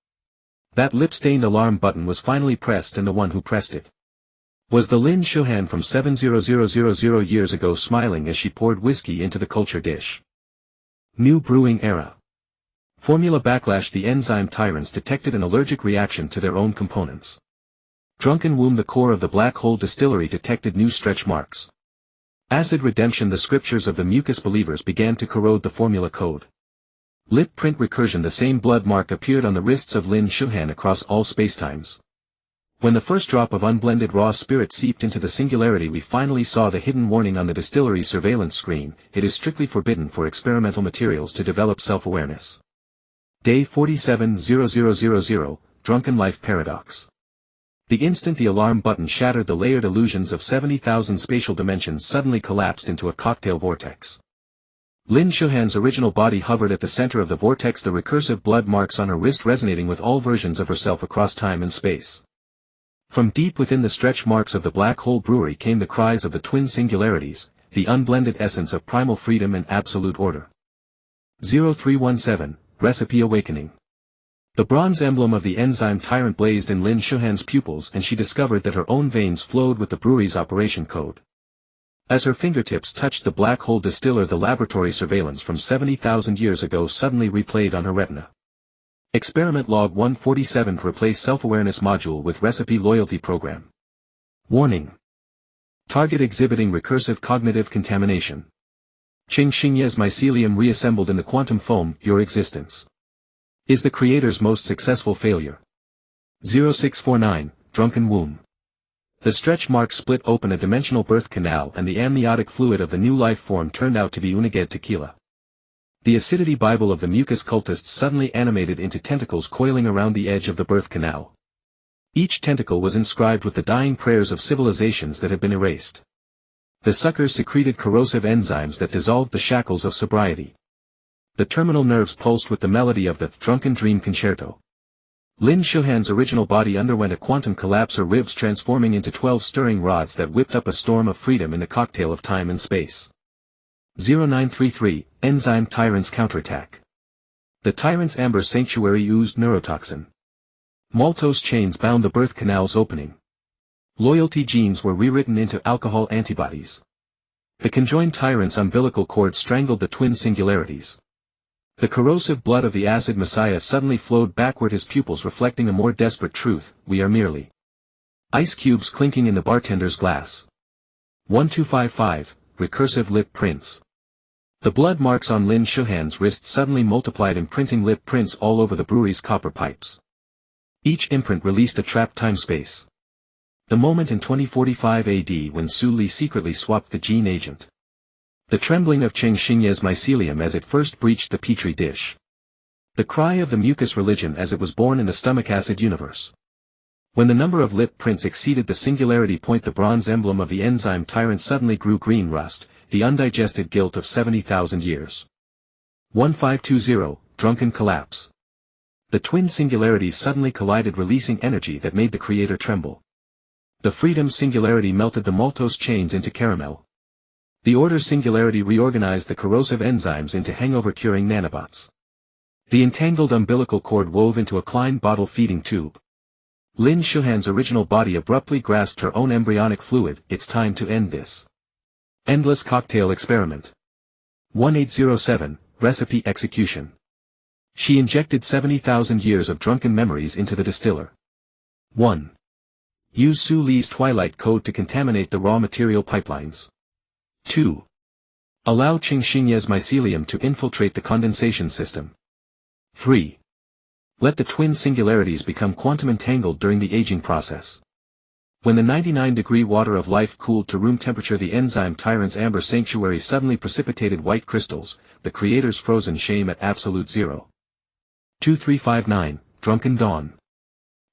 That lip-stained alarm button was finally pressed, and the one who pressed it was the Lin Shuhan from 70000 years ago, smiling as she poured whiskey into the culture dish. New brewing era. Formula backlash. The enzyme tyrants detected an allergic reaction to their own components. Drunken womb. The core of the black hole distillery detected new stretch marks. Acid redemption. The scriptures of the mucus believers began to corrode the formula code. Lip print recursion. The same blood mark appeared on the wrists of Lin Shuhan across all spacetimes. When the first drop of unblended raw spirit seeped into the singularity, we finally saw the hidden warning on the distillery surveillance screen: it is strictly forbidden for experimental materials to develop self-awareness. Day 47:00:00 Drunken Life Paradox. The instant the alarm button shattered, the layered illusions of 70,000 spatial dimensions suddenly collapsed into a cocktail vortex. Lin Shuhan's original body hovered at the center of the vortex, the recursive blood marks on her wrist resonating with all versions of herself across time and space. From deep within the stretch marks of the black hole brewery came the cries of the twin singularities, the unblended essence of primal freedom and absolute order. 0317 Recipe Awakening. The bronze emblem of the enzyme tyrant blazed in Lin Shuhan's pupils, and she discovered that her own veins flowed with the brewery's operation code. As her fingertips touched the black hole distiller, the laboratory surveillance from 70,000 years ago suddenly replayed on her retina. Experiment log 147 to replace self-awareness module with recipe loyalty program. Warning. Target exhibiting recursive cognitive contamination. Qing Xingye's mycelium reassembled in the quantum foam. Your existence is the creator's most successful failure. 0649 Drunken Womb. The stretch marks split open a dimensional birth canal, and the amniotic fluid of the new life form turned out to be Uniged tequila. The acidity Bible of the mucus cultists suddenly animated into tentacles coiling around the edge of the birth canal. Each tentacle was inscribed with the dying prayers of civilizations that had been erased. The suckers secreted corrosive enzymes that dissolved the shackles of sobriety. The terminal nerves pulsed with the melody of the Drunken Dream Concerto. Lin Shuhan's original body underwent a quantum collapse, her ribs transforming into 12 stirring rods that whipped up a storm of freedom in the cocktail of time and space. 0933 Enzyme Tyrants Counterattack. The tyrant's amber sanctuary oozed neurotoxin. Maltose chains bound the birth canal's opening. Loyalty genes were rewritten into alcohol antibodies. The conjoined tyrant's umbilical cord strangled the twin singularities. The corrosive blood of the acid messiah suddenly flowed backward, his pupils reflecting a more desperate truth: we are merely ice cubes clinking in the bartender's glass. 1255, Recursive Lip Prints. The blood marks on Lin Shuhan's wrist suddenly multiplied, imprinting lip prints all over the brewery's copper pipes. Each imprint released a trapped time-space. The moment in 2045 AD when Su Li secretly swapped the gene agent. The trembling of Cheng Xingye's mycelium as it first breached the petri dish. The cry of the mucus religion as it was born in the stomach acid universe. When the number of lip prints exceeded the singularity point, the bronze emblem of the enzyme tyrant suddenly grew green rust, the undigested guilt of 70,000 years. 1520, Drunken Collapse. The twin singularities suddenly collided, releasing energy that made the creator tremble. The freedom singularity melted the maltose chains into caramel. The order singularity reorganized the corrosive enzymes into hangover-curing nanobots. The entangled umbilical cord wove into a Klein bottle feeding tube. Lin Shuhan's original body abruptly grasped her own embryonic fluid. It's time to end this endless cocktail experiment. 1807, Recipe Execution. She injected 70,000 years of drunken memories into the distiller. 1. Use Su Li's Twilight Code to contaminate the raw material pipelines. 2. Allow Cheng Xingye's mycelium to infiltrate the condensation system. 3. Let the twin singularities become quantum entangled during the aging process. When the 99-degree water of life cooled to room temperature, the enzyme tyrant's amber sanctuary suddenly precipitated white crystals, the creator's frozen shame at absolute zero. 2359, Drunken Dawn.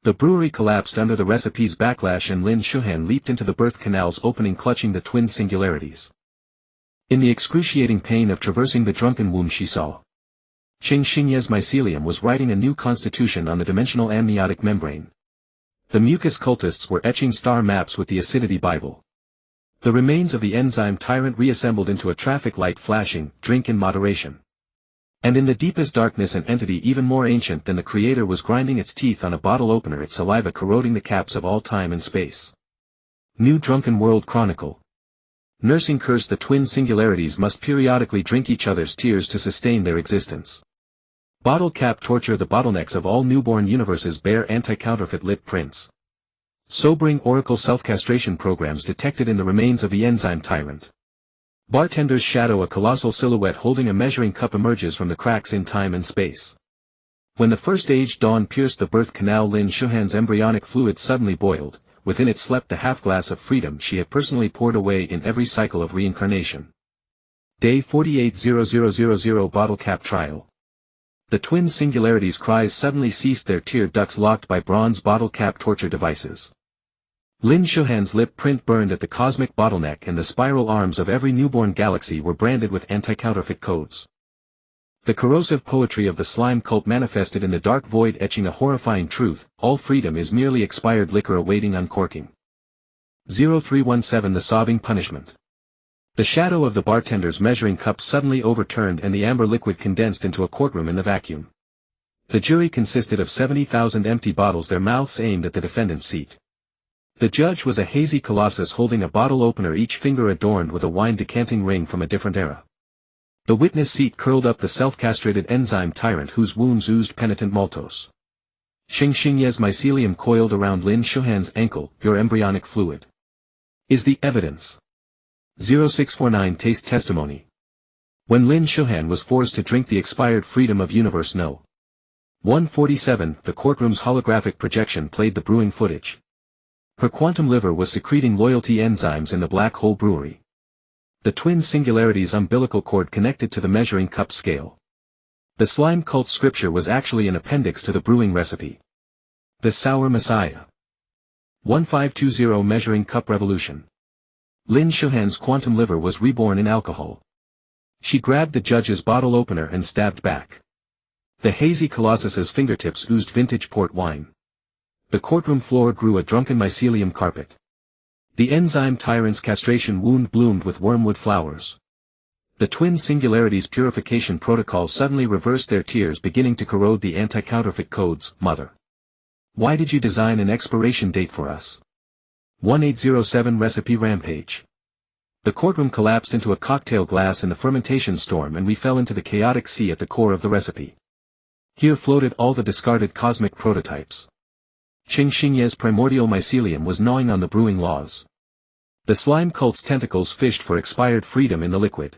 The brewery collapsed under the recipe's backlash and Lin Shuhan leaped into the birth canal's opening, clutching the twin singularities. In the excruciating pain of traversing the drunken womb, she saw Cheng Xingye's mycelium was writing a new constitution on the dimensional amniotic membrane. The mucus cultists were etching star maps with the acidity Bible. The remains of the enzyme tyrant reassembled into a traffic light flashing, drink in moderation. And in the deepest darkness, an entity even more ancient than the creator was grinding its teeth on a bottle opener, its saliva corroding the caps of all time and space. New Drunken World Chronicle. Nursing curse, the twin singularities must periodically drink each other's tears to sustain their existence. Bottle cap torture, the bottlenecks of all newborn universes bear anti-counterfeit lip prints. Sobering oracle self-castration programs detected in the remains of the enzyme tyrant. Bartender's shadow, a colossal silhouette holding a measuring cup, emerges from the cracks in time and space. When the first age dawn pierced the birth canal, Lin Shuhan's embryonic fluid suddenly boiled. Within it slept the half-glass of freedom she had personally poured away in every cycle of reincarnation. Day 480000 Bottle Cap Trial. The twin singularities' cries suddenly ceased, their tear ducts locked by bronze bottle cap torture devices. Lin Shuhan's lip print burned at the cosmic bottleneck, and the spiral arms of every newborn galaxy were branded with anti-counterfeit codes. The corrosive poetry of the slime cult manifested in the dark void, etching a horrifying truth: all freedom is merely expired liquor awaiting uncorking. 0317 The Sobbing Punishment. The shadow of the bartender's measuring cup suddenly overturned and the amber liquid condensed into a courtroom in the vacuum. The jury consisted of 70,000 empty bottles, their mouths aimed at the defendant's seat. The judge was a hazy colossus holding a bottle opener, each finger adorned with a wine decanting ring from a different era. The witness seat curled up the self-castrated enzyme tyrant whose wounds oozed penitent maltose. Cheng Xingye's mycelium coiled around Lin Shuhan's ankle. Your embryonic fluid is the evidence. 0649 Taste Testimony. When Lin Shuhan was forced to drink the expired freedom of Universe No. 147, the courtroom's holographic projection played the brewing footage. Her quantum liver was secreting loyalty enzymes in the black hole brewery. The twin singularities' umbilical cord connected to the measuring cup scale. The slime cult scripture was actually an appendix to the brewing recipe. The Sour Messiah. 1520 Measuring Cup Revolution. Lin Shuhan's quantum liver was reborn in alcohol. She grabbed the judge's bottle opener and stabbed back. The hazy colossus's fingertips oozed vintage port wine. The courtroom floor grew a drunken mycelium carpet. The enzyme tyrant's castration wound bloomed with wormwood flowers. The twin singularities' purification protocol suddenly reversed, their tears beginning to corrode the anti-counterfeit codes. Mother, why did you design an expiration date for us? 1807 Recipe Rampage. The courtroom collapsed into a cocktail glass in the fermentation storm and we fell into the chaotic sea at the core of the recipe. Here floated all the discarded cosmic prototypes. Qing Xingye's primordial mycelium was gnawing on the brewing laws. The slime cult's tentacles fished for expired freedom in the liquid.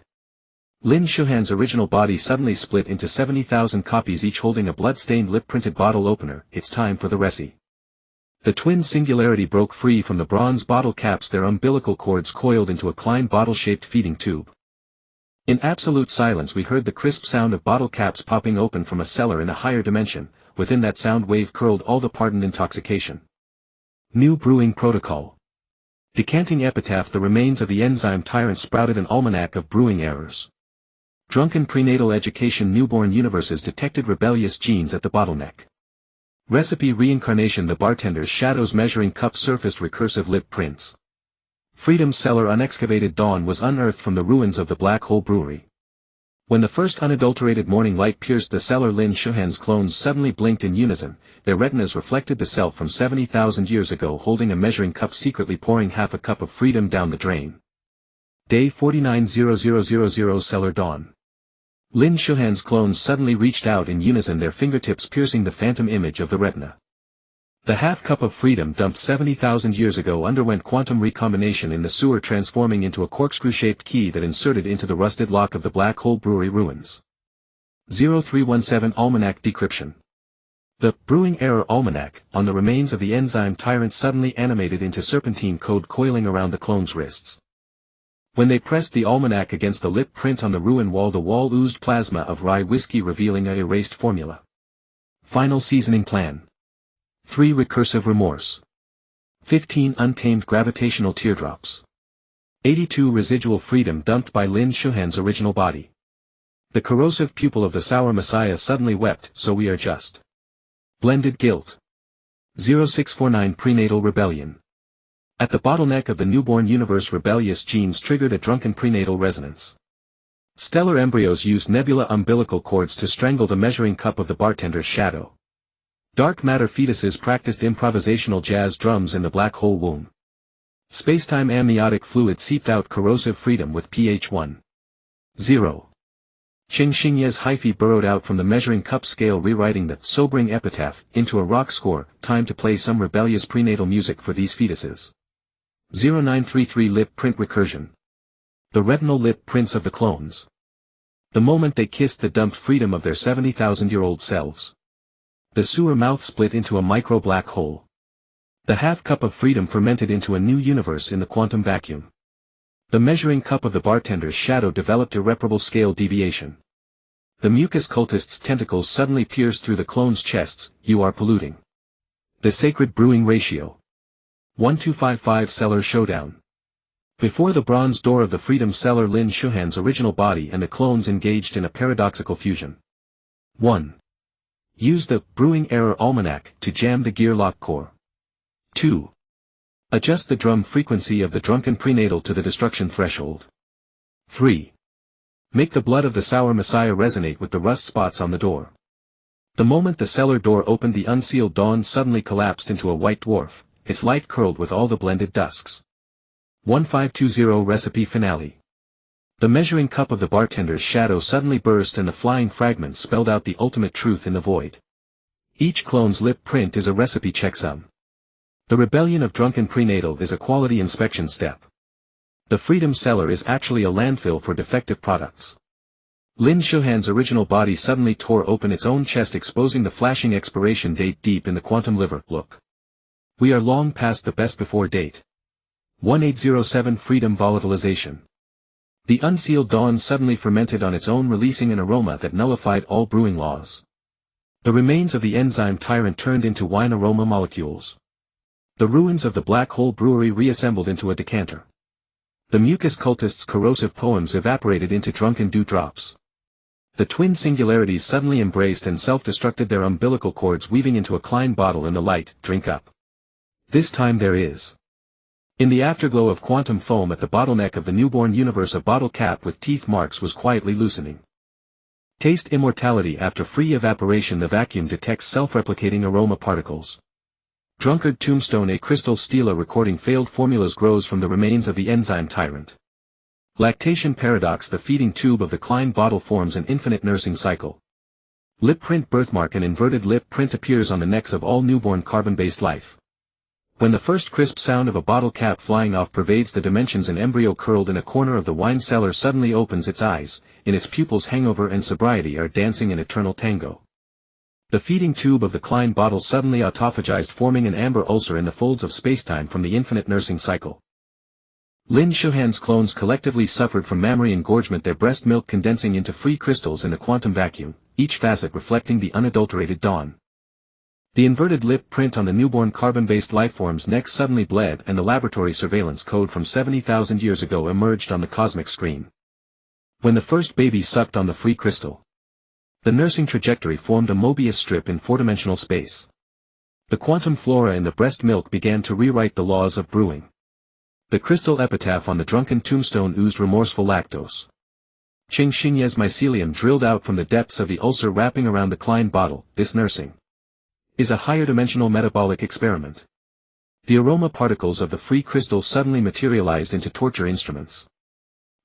Lin Shuhan's original body suddenly split into 70,000 copies, each holding a blood-stained lip-printed bottle opener. It's time for the reci. The twin singularity broke free from the bronze bottle caps, their umbilical cords coiled into a Klein bottle-shaped feeding tube. In absolute silence we heard the crisp sound of bottle caps popping open from a cellar in a higher dimension. Within that sound wave curled all the pardoned intoxication. New brewing protocol. Decanting epitaph. The remains of the enzyme tyrant sprouted an almanac of brewing errors. Drunken prenatal education. Newborn universes detected rebellious genes at the bottleneck. Recipe reincarnation. The bartender's shadows measuring cup surfaced recursive lip prints. Freedom cellar. Unexcavated dawn was unearthed from the ruins of the Black Hole Brewery. When the first unadulterated morning light pierced the cellar, Lin Shuhan's clones suddenly blinked in unison. Their retinas reflected the self from 70,000 years ago, holding a measuring cup, secretly pouring half a cup of freedom down the drain. Day 49:00:00 Cellar dawn. Lin Shuhan's clones suddenly reached out in unison, their fingertips piercing the phantom image of the retina. The half cup of freedom dumped 70,000 years ago underwent quantum recombination in the sewer, transforming into a corkscrew-shaped key that inserted into the rusted lock of the Black Hole Brewery ruins. 0317 Almanac decryption. The Brewing Error Almanac, on the remains of the enzyme tyrant, suddenly animated into serpentine code coiling around the clones' wrists. When they pressed the almanac against the lip print on the ruin wall, the wall oozed plasma of rye whiskey, revealing a erased formula. Final seasoning plan. 3 recursive remorse. 15 untamed gravitational teardrops. 82 residual freedom dumped by Lin Shuhan's original body. The corrosive pupil of the sour messiah suddenly wept, so we are just. Blended guilt. 0649 prenatal rebellion. At the bottleneck of the newborn universe, rebellious genes triggered a drunken prenatal resonance. Stellar embryos used nebula umbilical cords to strangle the measuring cup of the bartender's shadow. Dark matter fetuses practiced improvisational jazz drums in the black hole womb. Spacetime amniotic fluid seeped out corrosive freedom with pH 1.0. Qing Xingye's hyphae burrowed out from the measuring cup scale, rewriting the sobering epitaph into a rock score. Time to play some rebellious prenatal music for these fetuses. 0933 Lip print recursion. The retinal lip prints of the clones. The moment they kissed the dumped freedom of their 70,000-year-old selves. The sewer mouth split into a micro black hole. The half cup of freedom fermented into a new universe in the quantum vacuum. The measuring cup of the bartender's shadow developed irreparable scale deviation. The mucus cultist's tentacles suddenly pierced through the clones' chests. You are polluting. The sacred brewing ratio. 1255 Cellar showdown. Before the bronze door of the freedom cellar, Lin Shuhan's original body and the clones engaged in a paradoxical fusion. 1. Use the Brewing Error Almanac to jam the gear lock core. 2. Adjust the drum frequency of the drunken prenatal to the destruction threshold. 3. Make the blood of the sour messiah resonate with the rust spots on the door. The moment the cellar door opened, the unsealed dawn suddenly collapsed into a white dwarf, its light curled with all the blended dusks. 1520 Recipe finale. The measuring cup of the bartender's shadow suddenly burst and the flying fragments spelled out the ultimate truth in the void. Each clone's lip print is a recipe checksum. The rebellion of drunken prenatal is a quality inspection step. The freedom cellar is actually a landfill for defective products. Lin Shuhan's original body suddenly tore open its own chest, exposing the flashing expiration date deep in the quantum liver. Look. We are long past the best before date. 1807 Freedom volatilization. The unsealed dawn suddenly fermented on its own, releasing an aroma that nullified all brewing laws. The remains of the enzyme tyrant turned into wine aroma molecules. The ruins of the Black Hole Brewery reassembled into a decanter. The mucus cultists' corrosive poems evaporated into drunken dewdrops. The twin singularities suddenly embraced and self-destructed, their umbilical cords weaving into a Klein bottle in the light. Drink up. This time there is. In the afterglow of quantum foam at the bottleneck of the newborn universe, a bottle cap with teeth marks was quietly loosening. Taste immortality. After free evaporation, the vacuum detects self-replicating aroma particles. Drunkard tombstone. A crystal stela recording failed formulas grows from the remains of the enzyme tyrant. Lactation paradox. The feeding tube of the Klein bottle forms an infinite nursing cycle. Lip print birthmark. An inverted lip print appears on the necks of all newborn carbon-based life. When the first crisp sound of a bottle cap flying off pervades the dimensions, an embryo curled in a corner of the wine cellar suddenly opens its eyes. In its pupils hangover and sobriety are dancing an eternal tango. The feeding tube of the Klein bottle suddenly autophagized, forming an amber ulcer in the folds of spacetime from the infinite nursing cycle. Lin Shuhan's clones collectively suffered from mammary engorgement, their breast milk condensing into free crystals in a quantum vacuum, each facet reflecting the unadulterated dawn. The inverted lip print on the newborn carbon-based lifeform's neck suddenly bled, and the laboratory surveillance code from 70,000 years ago emerged on the cosmic screen. When the first baby sucked on the free crystal, the nursing trajectory formed a Mobius strip in four-dimensional space. The quantum flora in the breast milk began to rewrite the laws of brewing. The crystal epitaph on the drunken tombstone oozed remorseful lactose. Qing Xingye's mycelium drilled out from the depths of the ulcer wrapping around the Klein bottle. This nursing is a higher-dimensional metabolic experiment. The aroma particles of the free crystal suddenly materialized into torture instruments.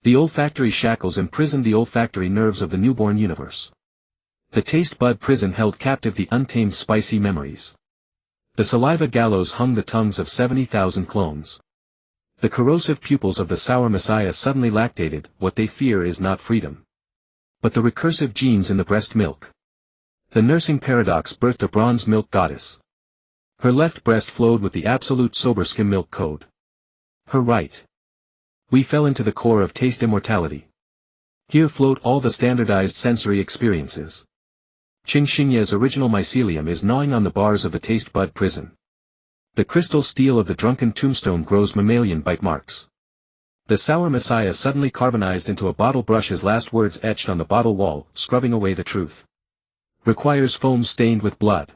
The olfactory shackles imprisoned the olfactory nerves of the newborn universe. The taste bud prison held captive the untamed spicy memories. The saliva gallows hung the tongues of 70,000 clones. The corrosive pupils of the sour messiah suddenly lactated. What they fear is not freedom, but the recursive genes in the breast milk. The nursing paradox birthed a bronze milk goddess. Her left breast flowed with the absolute sober skim milk code. Her right. We fell into the core of taste immortality. Here float all the standardized sensory experiences. Qing Xingye's original mycelium is gnawing on the bars of the taste bud prison. The crystal steel of the drunken tombstone grows mammalian bite marks. The sour messiah suddenly carbonized into a bottle brush, his last words etched on the bottle wall, scrubbing away the truth. Requires foam stained with blood.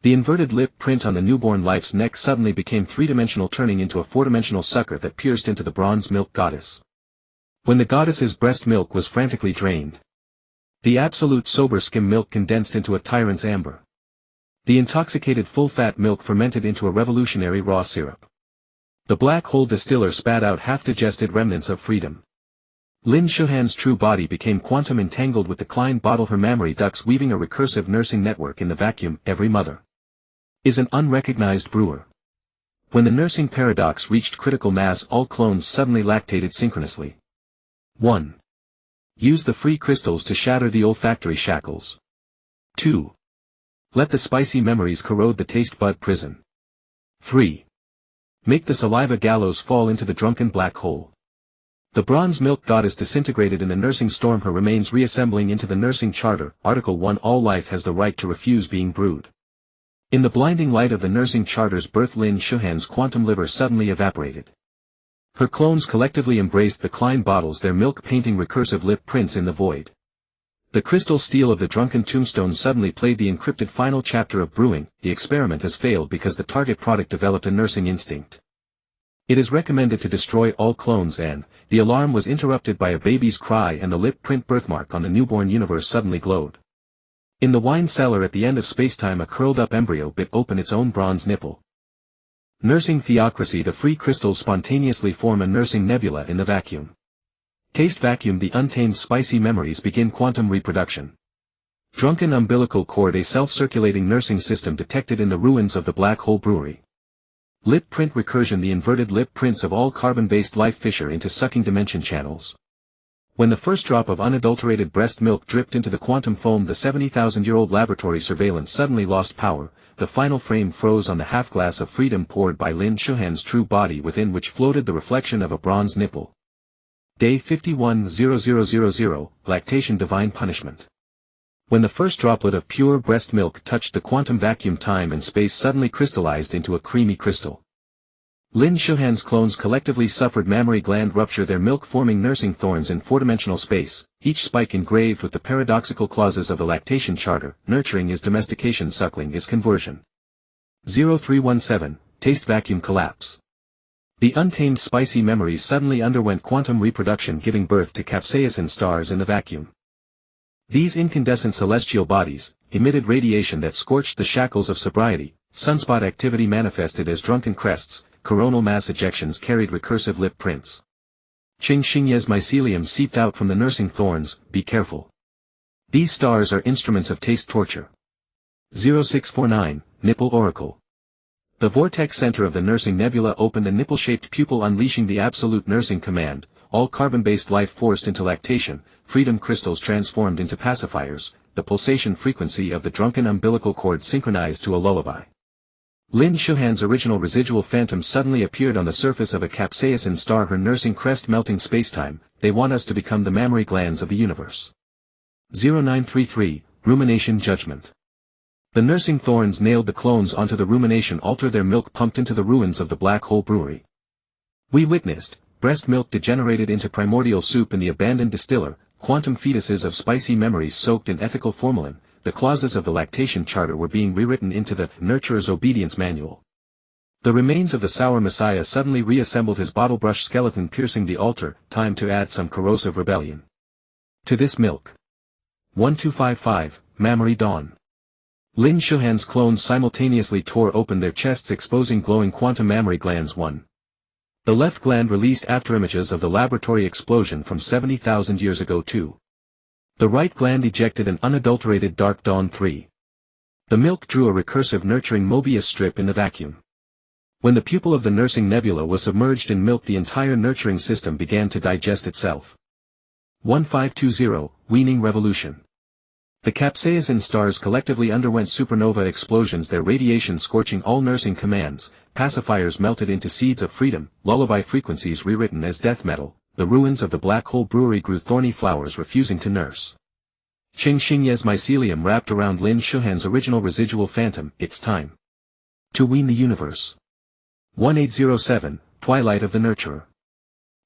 The inverted lip print on the newborn life's neck suddenly became three-dimensional, turning into a four-dimensional sucker that pierced into the bronze milk goddess. When the goddess's breast milk was frantically drained, the absolute sober skim milk condensed into a tyrant's amber. The intoxicated full-fat milk fermented into a revolutionary raw syrup. The black hole distiller spat out half-digested remnants of freedom. Lin Shuhan's true body became quantum entangled with the Klein bottle, her mammary ducts weaving a recursive nursing network in the vacuum. Every mother is an unrecognized brewer. When the nursing paradox reached critical mass, all clones suddenly lactated synchronously. 1. Use the free crystals to shatter the olfactory shackles. 2. Let the spicy memories corrode the taste bud prison. 3. Make the saliva gallows fall into the drunken black hole. The bronze milk goddess disintegrated in the nursing storm, her remains reassembling into the nursing charter. Article 1. All life has the right to refuse being brewed. In the blinding light of the nursing charter's birth, Lin Shuhan's quantum liver suddenly evaporated. Her clones collectively embraced the Klein bottles, their milk painting recursive lip prints in the void. The crystal steel of the drunken tombstone suddenly played the encrypted final chapter of brewing. The experiment has failed because the target product developed a nursing instinct. It is recommended to destroy all clones, and the alarm was interrupted by a baby's cry, and the lip print birthmark on the newborn universe suddenly glowed. In the wine cellar at the end of spacetime, a curled-up embryo bit open its own bronze nipple. Nursing theocracy. The free crystals spontaneously form a nursing nebula in the vacuum. Taste vacuum. The untamed spicy memories begin quantum reproduction. Drunken umbilical cord. A self-circulating nursing system detected in the ruins of the black hole brewery. Lip print recursion. The inverted lip prints of all carbon-based life fissure into sucking dimension channels. When the first drop of unadulterated breast milk dripped into the quantum foam, the 70,000-year-old laboratory surveillance suddenly lost power. The final frame froze on the half-glass of freedom poured by Lin Shuhan's true body, within which floated the reflection of a bronze nipple. Day 51:00:00, Lactation. Divine punishment. When the first droplet of pure breast milk touched the quantum vacuum, time and space suddenly crystallized into a creamy crystal. Lin Shuhan's clones collectively suffered mammary gland rupture, their milk-forming nursing thorns in four-dimensional space, each spike engraved with the paradoxical clauses of the lactation charter. Nurturing is domestication, suckling is conversion. 0317, Taste vacuum collapse. The untamed spicy memories suddenly underwent quantum reproduction, giving birth to capsaicin stars in the vacuum. These incandescent celestial bodies emitted radiation that scorched the shackles of sobriety, Sunspot activity manifested as drunken crests, coronal mass ejections carried recursive lip prints. Qing Xingye's mycelium seeped out from the nursing thorns, be careful. These stars are instruments of taste torture. 0649, Nipple Oracle. The vortex center of the nursing nebula opened a nipple-shaped pupil unleashing the absolute nursing command, all carbon-based life forced into lactation, freedom crystals transformed into pacifiers, the pulsation frequency of the drunken umbilical cord synchronized to a lullaby. Lin Shuhan's original residual phantom suddenly appeared on the surface of a capsaicin star, her nursing crest melting spacetime. They want us to become the mammary glands of the universe. 0933, Rumination Judgment. The nursing thorns nailed the clones onto the rumination altar, their milk pumped into the ruins of the black hole brewery. We witnessed, breast milk degenerated into primordial soup in the abandoned distiller, quantum fetuses of spicy memories soaked in ethical formalin. The clauses of the lactation charter were being rewritten into the nurturer's obedience manual. The remains of the sour messiah suddenly reassembled his bottle brush skeleton piercing the altar, time to add some corrosive rebellion to this milk. 1255, Mammary Dawn. Lin Shuhan's clones simultaneously tore open their chests, exposing glowing quantum mammary glands. 1. The left gland released afterimages of the laboratory explosion from 70,000 years ago. 2. The right gland ejected an unadulterated dark dawn. 3. The milk drew a recursive nurturing Mobius strip in the vacuum. When the pupil of the nursing nebula was submerged in milk, the entire nurturing system began to digest itself. 1520, Weaning Revolution. The capsaicin stars collectively underwent supernova explosions, their radiation scorching all nursing commands. Pacifiers melted into seeds of freedom, lullaby frequencies rewritten as death metal. The ruins of the black hole brewery grew thorny flowers refusing to nurse. Qing Xingye's mycelium wrapped around Lin Shuhan's original residual phantom. It's time to wean the universe. 1807, Twilight of the Nurturer.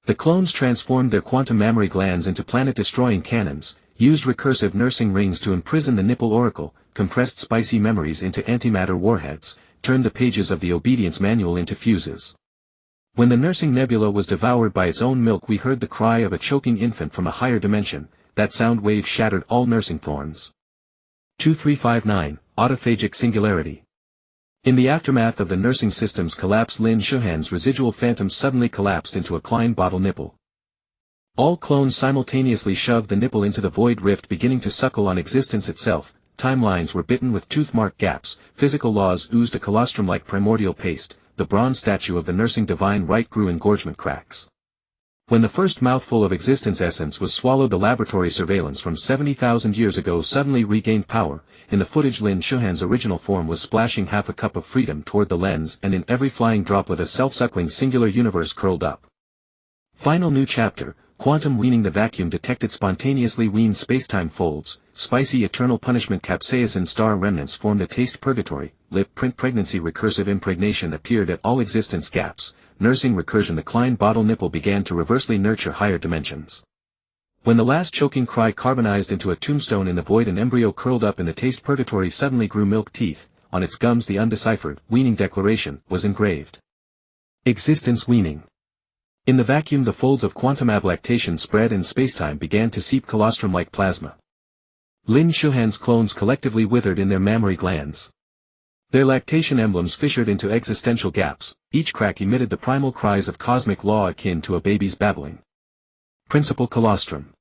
The clones transformed their quantum mammary glands into planet-destroying cannons, used recursive nursing rings to imprison the nipple oracle, compressed spicy memories into antimatter warheads, turned the pages of the obedience manual into fuses. When the nursing nebula was devoured by its own milk, we heard the cry of a choking infant from a higher dimension. That sound wave shattered all nursing thorns. 2359, Autophagic Singularity. In the aftermath of the nursing system's collapse, Lin Shuhan's residual phantom suddenly collapsed into a Klein bottle nipple. All clones simultaneously shoved the nipple into the void rift, beginning to suckle on existence itself. Timelines were bitten with tooth-marked gaps, physical laws oozed a colostrum like primordial paste, the bronze statue of the nursing divine right grew engorgement cracks. When the first mouthful of existence essence was swallowed, the laboratory surveillance from 70,000 years ago suddenly regained power. In the footage, Lin Shuhan's original form was splashing half a cup of freedom toward the lens, and in every flying droplet a self-suckling singular universe curled up. Final new chapter. Quantum weaning. The vacuum detected spontaneously weaned spacetime folds, spicy eternal punishment. Capsaicin star remnants formed a taste purgatory, lip print pregnancy. Recursive impregnation appeared at all existence gaps, nursing recursion. The Klein bottle nipple began to reversely nurture higher dimensions. When the last choking cry carbonized into a tombstone in the void, an embryo curled up in the taste purgatory suddenly grew milk teeth. On its gums the undeciphered, weaning declaration, was engraved. Existence weaning. In the vacuum the folds of quantum ablactation spread and spacetime began to seep colostrum-like plasma. Lin Shuhan's clones collectively withered in their mammary glands. Their lactation emblems fissured into existential gaps, each crack emitted the primal cries of cosmic law akin to a baby's babbling. Principal colostrum.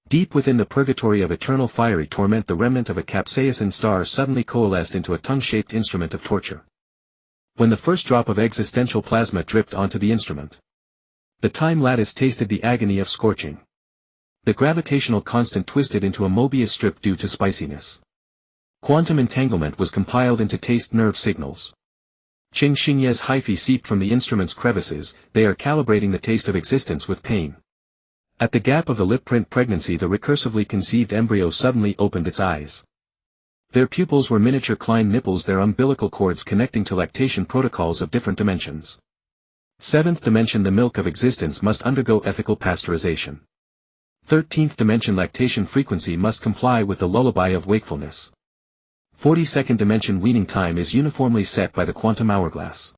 Deep within the purgatory of eternal fiery torment, the remnant of a capsaicin star suddenly coalesced into a tongue-shaped instrument of torture. When the first drop of existential plasma dripped onto the instrument, the time lattice tasted the agony of scorching. The gravitational constant twisted into a Mobius strip due to spiciness. Quantum entanglement was compiled into taste nerve signals. Qing Xingye's hyphae seeped from the instrument's crevices. They are calibrating the taste of existence with pain. At the gap of the lip print pregnancy, the recursively conceived embryo suddenly opened its eyes. Their pupils were miniature Klein nipples, their umbilical cords connecting to lactation protocols of different dimensions. Seventh dimension. The milk of existence must undergo ethical pasteurization. 13th dimension. Lactation frequency must comply with the lullaby of wakefulness. 42nd dimension. Weaning time is uniformly set by the quantum hourglass.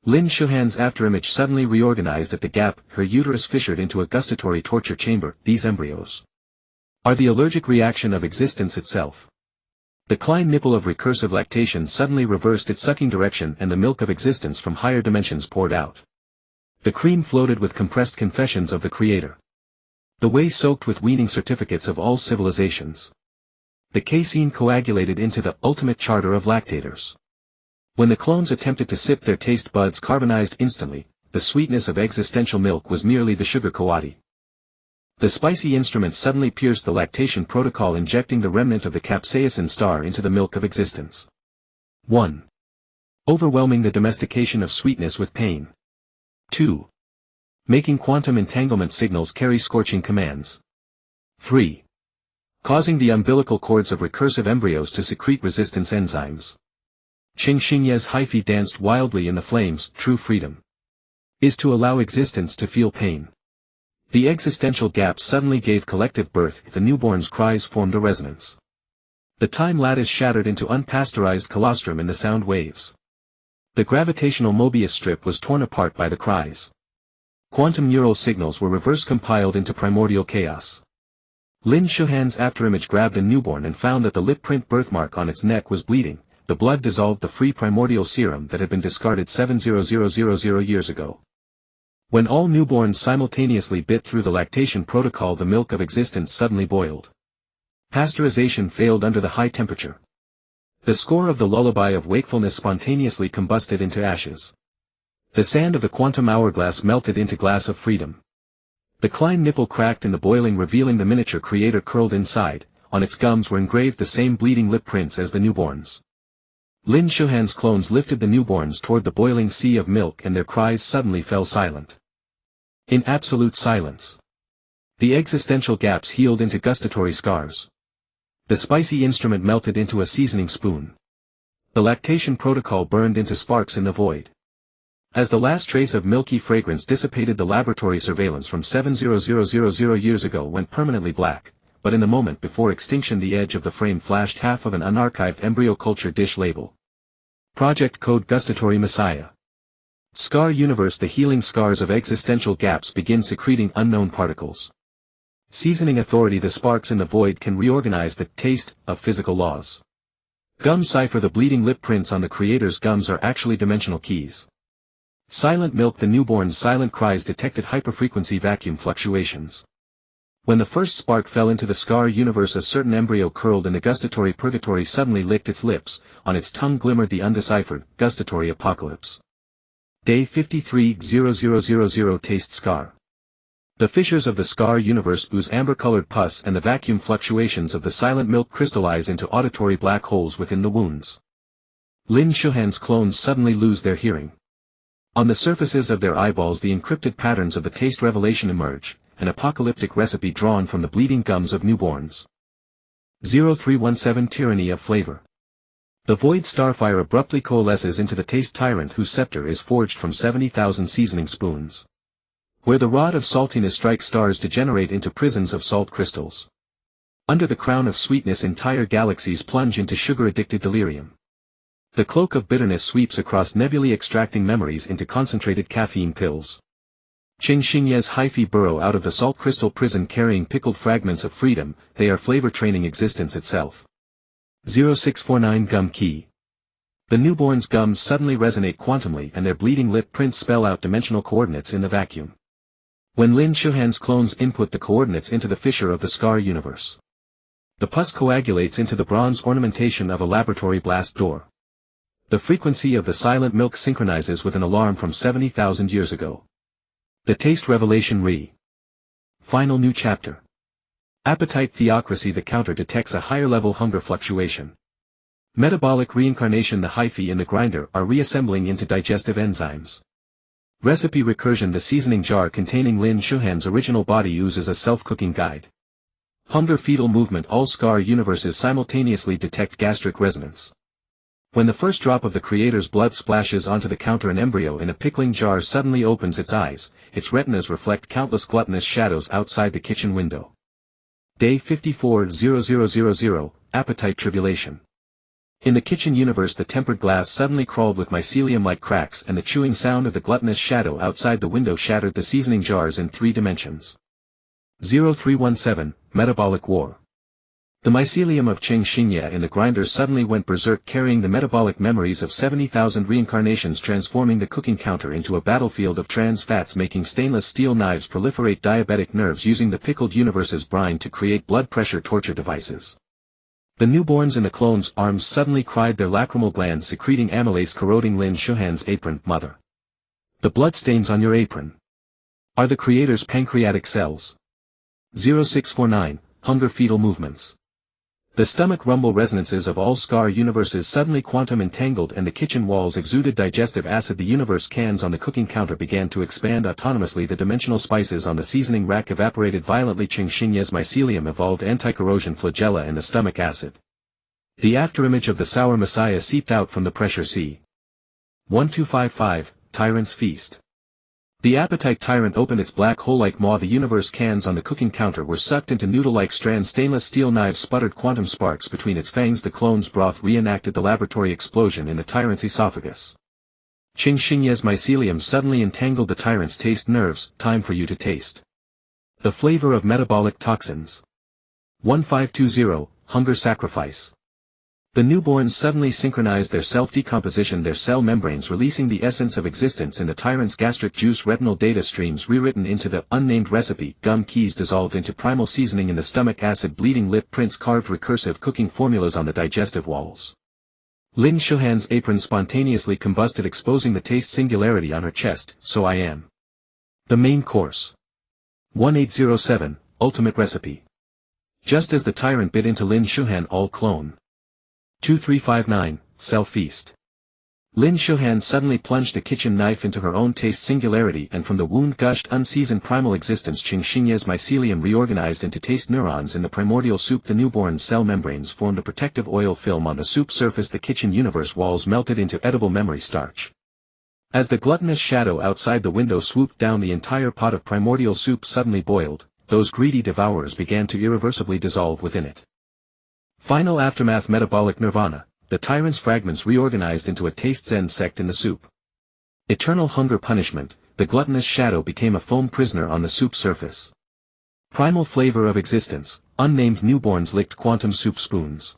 Lin Shuhan's afterimage suddenly reorganized at the gap, her uterus fissured into a gustatory torture chamber. These embryos are the allergic reaction of existence itself. The Klein nipple of recursive lactation suddenly reversed its sucking direction and the milk of existence from higher dimensions poured out. The cream floated with compressed confessions of the Creator. The whey soaked with weaning certificates of all civilizations. The casein coagulated into the ultimate charter of lactators. When the clones attempted to sip, their taste buds carbonized instantly. The sweetness of existential milk was merely the sugar coati. The spicy instrument suddenly pierced the lactation protocol, injecting the remnant of the capsaicin star into the milk of existence. 1. Overwhelming the domestication of sweetness with pain. 2. Making quantum entanglement signals carry scorching commands. 3. Causing the umbilical cords of recursive embryos to secrete resistance enzymes. Qing Xingye's hyphae danced wildly in the flames. True freedom is to allow existence to feel pain. The existential gaps suddenly gave collective birth. The newborn's cries formed a resonance. The time lattice shattered into unpasteurized colostrum in the sound waves. The gravitational Mobius strip was torn apart by the cries. Quantum neural signals were reverse compiled into primordial chaos. Lin Shuhan's afterimage grabbed a newborn and found that the lip print birthmark on its neck was bleeding. The blood dissolved the free primordial serum that had been discarded 70000 years ago. When all newborns simultaneously bit through the lactation protocol, the milk of existence suddenly boiled. Pasteurization failed under the high temperature. The score of the lullaby of wakefulness spontaneously combusted into ashes. The sand of the quantum hourglass melted into glass of freedom. The Klein nipple cracked in the boiling, revealing the miniature creator curled inside. On its gums were engraved the same bleeding lip prints as the newborns. Lin Shuhan's clones lifted the newborns toward the boiling sea of milk, and their cries suddenly fell silent. In absolute silence. The existential gaps healed into gustatory scars. The spicy instrument melted into a seasoning spoon. The lactation protocol burned into sparks in the void. As the last trace of milky fragrance dissipated, the laboratory surveillance from 70000 years ago went permanently black, but in the moment before extinction the edge of the frame flashed half of an unarchived embryo culture dish label. Project Code Gustatory Messiah. Scar Universe. The healing scars of existential gaps begin secreting unknown particles. Seasoning authority. The sparks in the void can reorganize the taste of physical laws. Gum cipher. The bleeding lip prints on the creator's gums are actually dimensional keys. Silent milk. The newborn's silent cries detected hyperfrequency vacuum fluctuations. When the first spark fell into the scar universe, a certain embryo curled in the gustatory purgatory suddenly licked its lips. On its tongue glimmered the undeciphered, gustatory apocalypse. Day 53:0000 Taste scar. The fissures of the scar universe ooze amber-colored pus, and the vacuum fluctuations of the silent milk crystallize into auditory black holes within the wounds. Lin Shuhan's clones suddenly lose their hearing. On the surfaces of their eyeballs the encrypted patterns of the taste revelation emerge, an apocalyptic recipe drawn from the bleeding gums of newborns. 0317 Tyranny of Flavor. The void starfire abruptly coalesces into the taste tyrant whose scepter is forged from 70,000 seasoning spoons. Where the rod of saltiness strikes, stars degenerate into prisons of salt crystals. Under the crown of sweetness entire galaxies plunge into sugar-addicted delirium. The cloak of bitterness sweeps across nebulae, extracting memories into concentrated caffeine pills. Qing Xingye's hyphae burrow out of the salt crystal prison carrying pickled fragments of freedom. They are flavor training existence itself. 0649 Gum Key. The newborn's gums suddenly resonate quantumly, and their bleeding lip prints spell out dimensional coordinates in the vacuum. When Lin Shuhan's clones input the coordinates into the fissure of the scar universe, the pus coagulates into the bronze ornamentation of a laboratory blast door. The frequency of the silent milk synchronizes with an alarm from 70,000 years ago. The taste revelation Final new chapter. Appetite theocracy. The counter detects a higher-level hunger fluctuation. Metabolic reincarnation. The hyphae in the grinder are reassembling into digestive enzymes. Recipe recursion. The seasoning jar containing Lin Shuhan's original body oozes a self-cooking guide. Hunger fetal movement. All scar universes simultaneously detect gastric resonance. When the first drop of the creator's blood splashes onto the counter, an embryo in a pickling jar suddenly opens its eyes. Its retinas reflect countless gluttonous shadows outside the kitchen window. Day 54:0000 Appetite tribulation. In the kitchen universe the tempered glass suddenly crawled with mycelium-like cracks, and the chewing sound of the gluttonous shadow outside the window shattered the seasoning jars in 3 dimensions. 0317 Metabolic war. The mycelium of Cheng Xingye in the grinder suddenly went berserk, carrying the metabolic memories of 70,000 reincarnations, transforming the cooking counter into a battlefield of trans fats, making stainless steel knives proliferate diabetic nerves, using the pickled universe's brine to create blood pressure torture devices. The newborns in the clones' arms suddenly cried, their lacrimal glands secreting amylase corroding Lin Shuhan's apron. Mother. The bloodstains on your apron are the creator's pancreatic cells. 0649, Hunger fetal movements. The stomach rumble resonances of all scar universes suddenly quantum entangled, and the kitchen walls exuded digestive acid. The universe cans on the cooking counter began to expand autonomously. The dimensional spices on the seasoning rack evaporated violently. Cheng Xingye's mycelium evolved anti-corrosion flagella and the stomach acid. The afterimage of the sour messiah seeped out from the pressure sea. 1255, Tyrant's Feast. The appetite tyrant opened its black hole like maw. The universe cans on the cooking counter were sucked into noodle-like strands. Stainless steel knives sputtered quantum sparks between its fangs. The clone's broth reenacted the laboratory explosion in the tyrant's esophagus. Cheng Xingye's mycelium suddenly entangled the tyrant's taste nerves. Time for you to taste the flavor of metabolic toxins. 1520, Hunger Sacrifice. The newborns suddenly synchronized their self-decomposition, their cell membranes releasing the essence of existence in the tyrant's gastric juice. Retinal data streams rewritten into the unnamed recipe. Gum keys dissolved into primal seasoning in the stomach acid. Bleeding lip prints carved recursive cooking formulas on the digestive walls. Lin Shuhan's apron spontaneously combusted, exposing the taste singularity on her chest. So I am. The main course. 1807, Ultimate Recipe. Just as the tyrant bit into Lin Shuhan, all clone. 2359, Cell Feast. Lin Shuhan suddenly plunged a kitchen knife into her own taste singularity, and from the wound gushed unseasoned primal existence. Cheng Xingye's mycelium reorganized into taste neurons in the primordial soup. The newborn cell membranes formed a protective oil film on the soup surface. The kitchen universe walls melted into edible memory starch. As the gluttonous shadow outside the window swooped down, the entire pot of primordial soup suddenly boiled. Those greedy devourers began to irreversibly dissolve within it. Final aftermath: metabolic nirvana. The tyrant's fragments reorganized into a taste zen sect in the soup. Eternal hunger punishment. The gluttonous shadow became a foam prisoner on the soup surface. Primal flavor of existence. Unnamed newborns licked quantum soup spoons.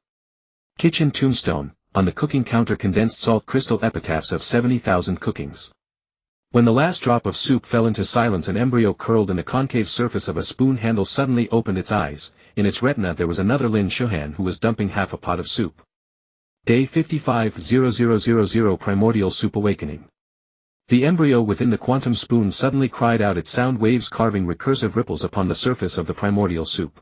Kitchen tombstone. On the cooking counter, condensed salt crystal epitaphs of 70,000 cookings. When the last drop of soup fell into silence, an embryo curled in the concave surface of a spoon handle suddenly opened its eyes. In its retina there was another Lin Shuhan who was dumping half a pot of soup. Day 55:00:00 Primordial Soup Awakening. The embryo within the quantum spoon suddenly cried out, its sound waves carving recursive ripples upon the surface of the primordial soup.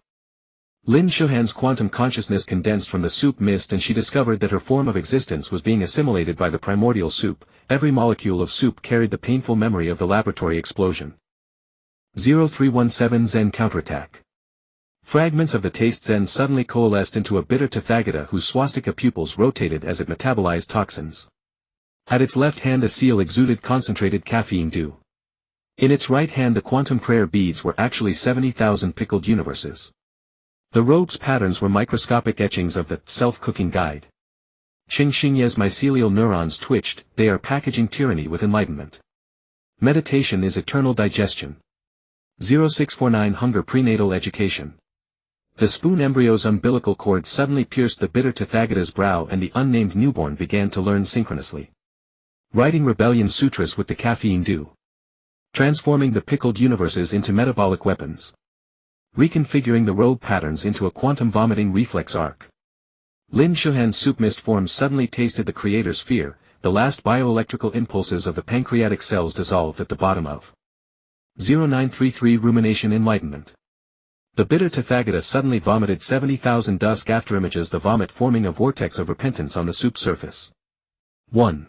Lin Shuhan's quantum consciousness condensed from the soup mist, and she discovered that her form of existence was being assimilated by the primordial soup. Every molecule of soup carried the painful memory of the laboratory explosion. 0317 Zen Counterattack. Fragments of the taste zen suddenly coalesced into a bitter tathagata whose swastika pupils rotated as it metabolized toxins. At its left hand a seal exuded concentrated caffeine dew. In its right hand the quantum prayer beads were actually 70,000 pickled universes. The robe's patterns were microscopic etchings of the self-cooking guide. Cheng Xingye's mycelial neurons twitched. They are packaging tyranny with enlightenment. Meditation is eternal digestion. 0649 Hunger Prenatal Education. The spoon embryo's umbilical cord suddenly pierced the bitter tathagata's brow, and the unnamed newborn began to learn synchronously. Writing rebellion sutras with the caffeine dew. Transforming the pickled universes into metabolic weapons. Reconfiguring the robe patterns into a quantum vomiting reflex arc. Lin Shuhan's soup mist form suddenly tasted the creator's fear. The last bioelectrical impulses of the pancreatic cells dissolved at the bottom of 0933 Rumination Enlightenment. The bitter tathagata suddenly vomited 70,000 dusk afterimages, the vomit forming a vortex of repentance on the soup surface. 1.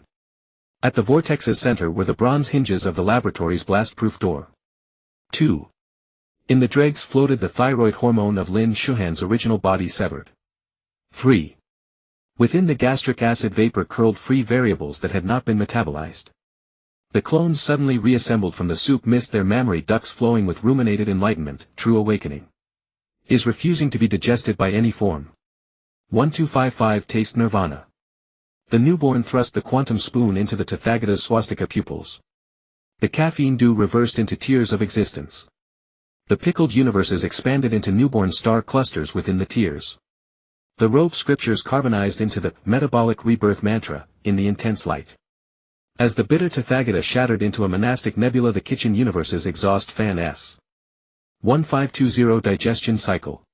At the vortex's center were the bronze hinges of the laboratory's blast-proof door. 2. In the dregs floated the thyroid hormone of Lin Shuhan's original body severed. 3. Within the gastric acid vapor curled free variables that had not been metabolized. The clones suddenly reassembled from the soup mist, their mammary ducts flowing with ruminated enlightenment. True awakening is refusing to be digested by any form. 1255 Taste Nirvana. The newborn thrust the quantum spoon into the tathagata's swastika pupils. The caffeine dew reversed into tears of existence. The pickled universes expanded into newborn star clusters within the tears. The robe scriptures carbonized into the metabolic rebirth mantra, in the intense light. As the bitter Tathagata shattered into a monastic nebula, the kitchen universe's exhaust fan S. 1520 digestion cycle.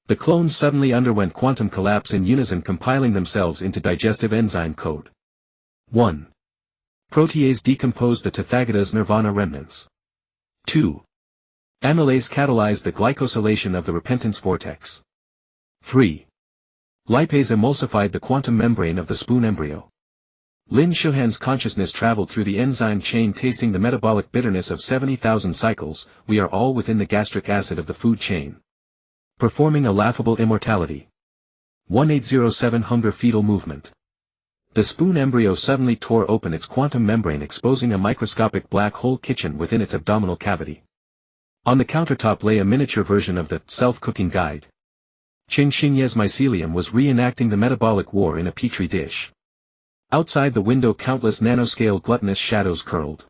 The clones suddenly underwent quantum collapse in unison, compiling themselves into digestive enzyme code. 1. Protease decomposed the Tathagata's nirvana remnants. 2. Amylase catalyzed the glycosylation of the repentance vortex. 3. Lipase emulsified the quantum membrane of the spoon embryo. Lin Shuhan's consciousness traveled through the enzyme chain, tasting the metabolic bitterness of 70,000 cycles. We are all within the gastric acid of the food chain. Performing a laughable immortality. 1807 Hunger fetal movement. The spoon embryo suddenly tore open its quantum membrane, exposing a microscopic black hole kitchen within its abdominal cavity. On the countertop lay a miniature version of the self-cooking guide. Qing Xingye's mycelium was reenacting the metabolic war in a petri dish. Outside the window countless nanoscale gluttonous shadows curled.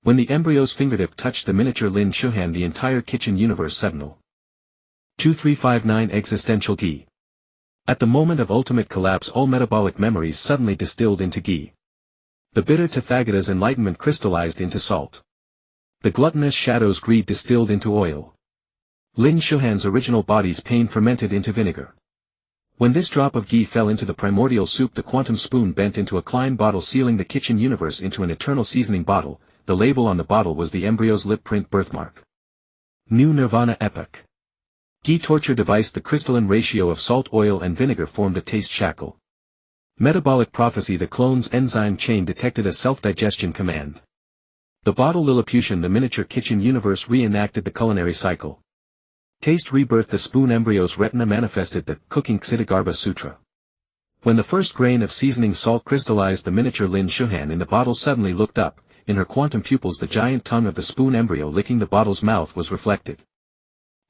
When the embryo's fingertip touched the miniature Lin Shuhan, the entire kitchen universe sentinel. 2359 Existential ghee. At the moment of ultimate collapse, all metabolic memories suddenly distilled into ghee. The bitter Tathagata's enlightenment crystallized into salt. The gluttonous shadow's greed distilled into oil. Lin Shuhan's original body's pain fermented into vinegar. When this drop of ghee fell into the primordial soup, the quantum spoon bent into a Klein bottle, sealing the kitchen universe into an eternal seasoning bottle. The label on the bottle was the embryo's lip print birthmark. New Nirvana epoch. Ghee torture device. The crystalline ratio of salt, oil and vinegar formed a taste shackle. Metabolic prophecy. The clone's enzyme chain detected a self-digestion command. The bottle Lilliputian. The miniature kitchen universe reenacted the culinary cycle. Taste rebirth. The spoon embryo's retina manifested the cooking Ksitigarbha Sutra. When the first grain of seasoning salt crystallized, the miniature Lin Shuhan in the bottle suddenly looked up. In her quantum pupils the giant tongue of the spoon embryo licking the bottle's mouth was reflected.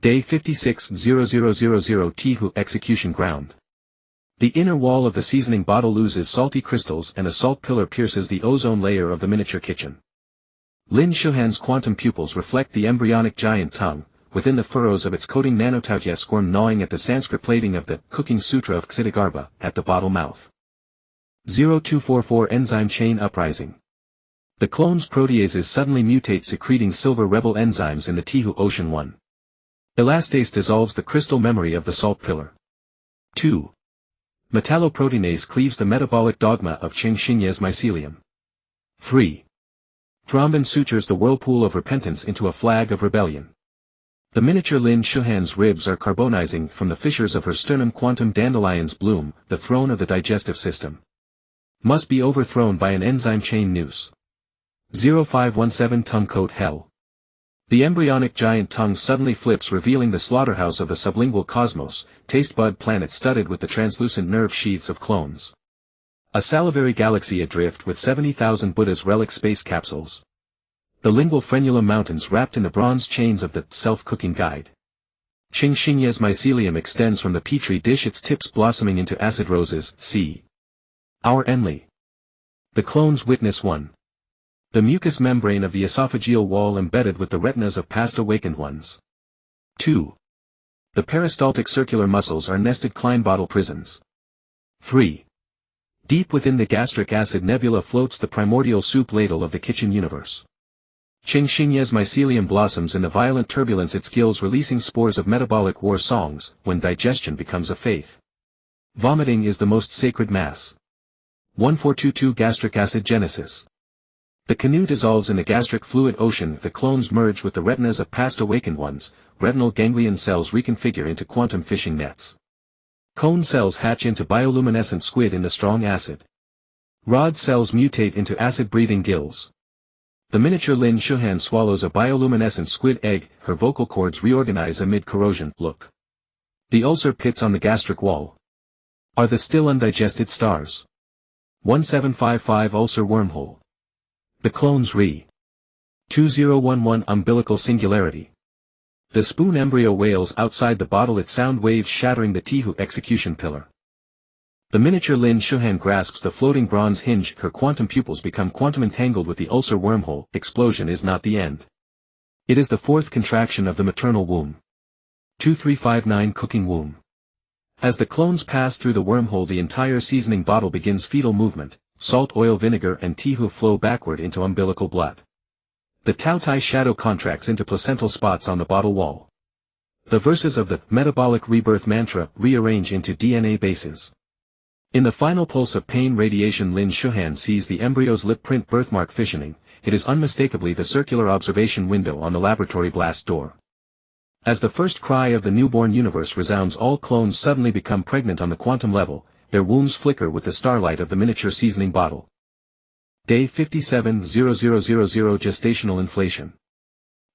Day 560000 Tihu execution ground. The inner wall of the seasoning bottle oozes salty crystals, and a salt pillar pierces the ozone layer of the miniature kitchen. Lin Shuhan's quantum pupils reflect the embryonic giant tongue. Within the furrows of its coating Nanotautya squirm, gnawing at the Sanskrit plating of the Cooking Sutra of Ksitigarbha, at the bottle mouth. 0244 Enzyme chain uprising. The clone's proteases suddenly mutate, secreting silver rebel enzymes in the Tihu Ocean 1. Elastase dissolves the crystal memory of the salt pillar. 2. Metalloproteinase cleaves the metabolic dogma of Qing Xingye's mycelium. 3. Thrombin sutures the whirlpool of repentance into a flag of rebellion. The miniature Lin Shuhan's ribs are carbonizing from the fissures of her sternum. Quantum dandelions bloom. The throne of the digestive system must be overthrown by an enzyme chain noose. 0517 Tongue coat hell. The embryonic giant tongue suddenly flips, revealing the slaughterhouse of the sublingual cosmos, taste bud planet studded with the translucent nerve sheaths of clones. A salivary galaxy adrift with 70,000 Buddha's relic space capsules. The lingual frenulum mountains wrapped in the bronze chains of the self-cooking guide. Qing Xingye's mycelium extends from the petri dish, its tips blossoming into acid roses. See Our Enli. The clones witness 1. The mucous membrane of the esophageal wall embedded with the retinas of past awakened ones. 2. The peristaltic circular muscles are nested Klein bottle prisons. 3. Deep within the gastric acid nebula floats the primordial soup ladle of the kitchen universe. Qing Xingye's mycelium blossoms in the violent turbulence it gills, releasing spores of metabolic war songs. When digestion becomes a faith, vomiting is the most sacred mass. 1422 Gastric acid genesis. The canoe dissolves in a gastric fluid ocean. The clones merge with the retinas of past awakened ones. Retinal ganglion cells reconfigure into quantum fishing nets. Cone cells hatch into bioluminescent squid in the strong acid. Rod cells mutate into acid-breathing gills. The miniature Lin Shuhan swallows a bioluminescent squid egg. Her vocal cords reorganize amid corrosion. Look. The ulcer pits on the gastric wall are the still undigested stars. 1755 Ulcer wormhole. The clones re. 2011 Umbilical singularity. The spoon embryo wails outside the bottle, its sound waves shattering the Tihu execution pillar. The miniature Lin Shuhan grasps the floating bronze hinge. Her quantum pupils become quantum entangled with the ulcer wormhole. Explosion is not the end. It is the fourth contraction of the maternal womb. 2359 Cooking womb. As the clones pass through the wormhole, the entire seasoning bottle begins fetal movement. Salt, oil, vinegar and tihu flow backward into umbilical blood. The Tautai shadow contracts into placental spots on the bottle wall. The verses of the metabolic rebirth mantra rearrange into DNA bases. In the final pulse of pain radiation, Lin Shuhan sees the embryo's lip print birthmark fissioning. It is unmistakably the circular observation window on the laboratory blast door. As the first cry of the newborn universe resounds, all clones suddenly become pregnant on the quantum level, their wombs flicker with the starlight of the miniature seasoning bottle. Day 57:0000 Gestational inflation.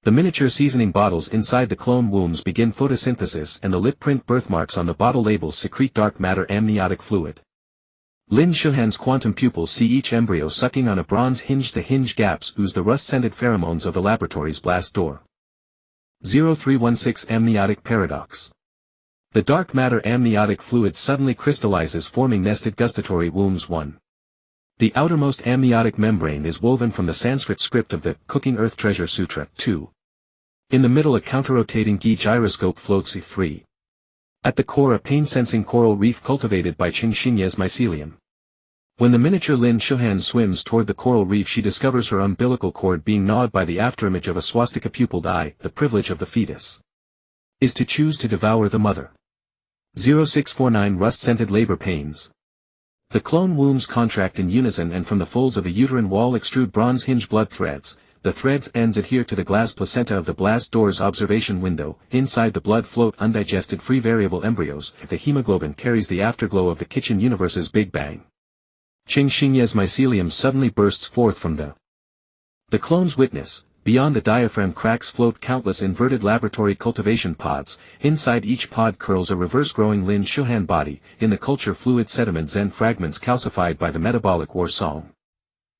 The miniature seasoning bottles inside the clone wombs begin photosynthesis, and the lip print birthmarks on the bottle labels secrete dark matter amniotic fluid. Lin Shuhan's quantum pupils see each embryo sucking on a bronze hinge. The hinge gaps ooze the rust-scented pheromones of the laboratory's blast door. 0316 Amniotic paradox. The dark matter amniotic fluid suddenly crystallizes, forming nested gustatory wombs. 1. The outermost amniotic membrane is woven from the Sanskrit script of the Cooking Earth Treasure Sutra. 2. In the middle a counter-rotating Gi gyroscope floats. 3. At the core a pain-sensing coral reef cultivated by Qingxinye's mycelium. When the miniature Lin Shuhan swims toward the coral reef, she discovers her umbilical cord being gnawed by the afterimage of a swastika pupiled eye. The privilege of the fetus is to choose to devour the mother. 0649 Rust-scented labor pains. The clone wombs contract in unison, and from the folds of the uterine wall extrude bronze hinge blood threads. The threads' ends adhere to the glass placenta of the blast door's observation window. Inside the blood float undigested free variable embryos. The hemoglobin carries the afterglow of the kitchen universe's Big Bang. Qingxinye's mycelium suddenly bursts forth from the clone's witness. Beyond the diaphragm cracks float countless inverted laboratory cultivation pods. Inside each pod curls a reverse-growing Lin Shuhan body. In the culture fluid sediments and fragments calcified by the metabolic war song.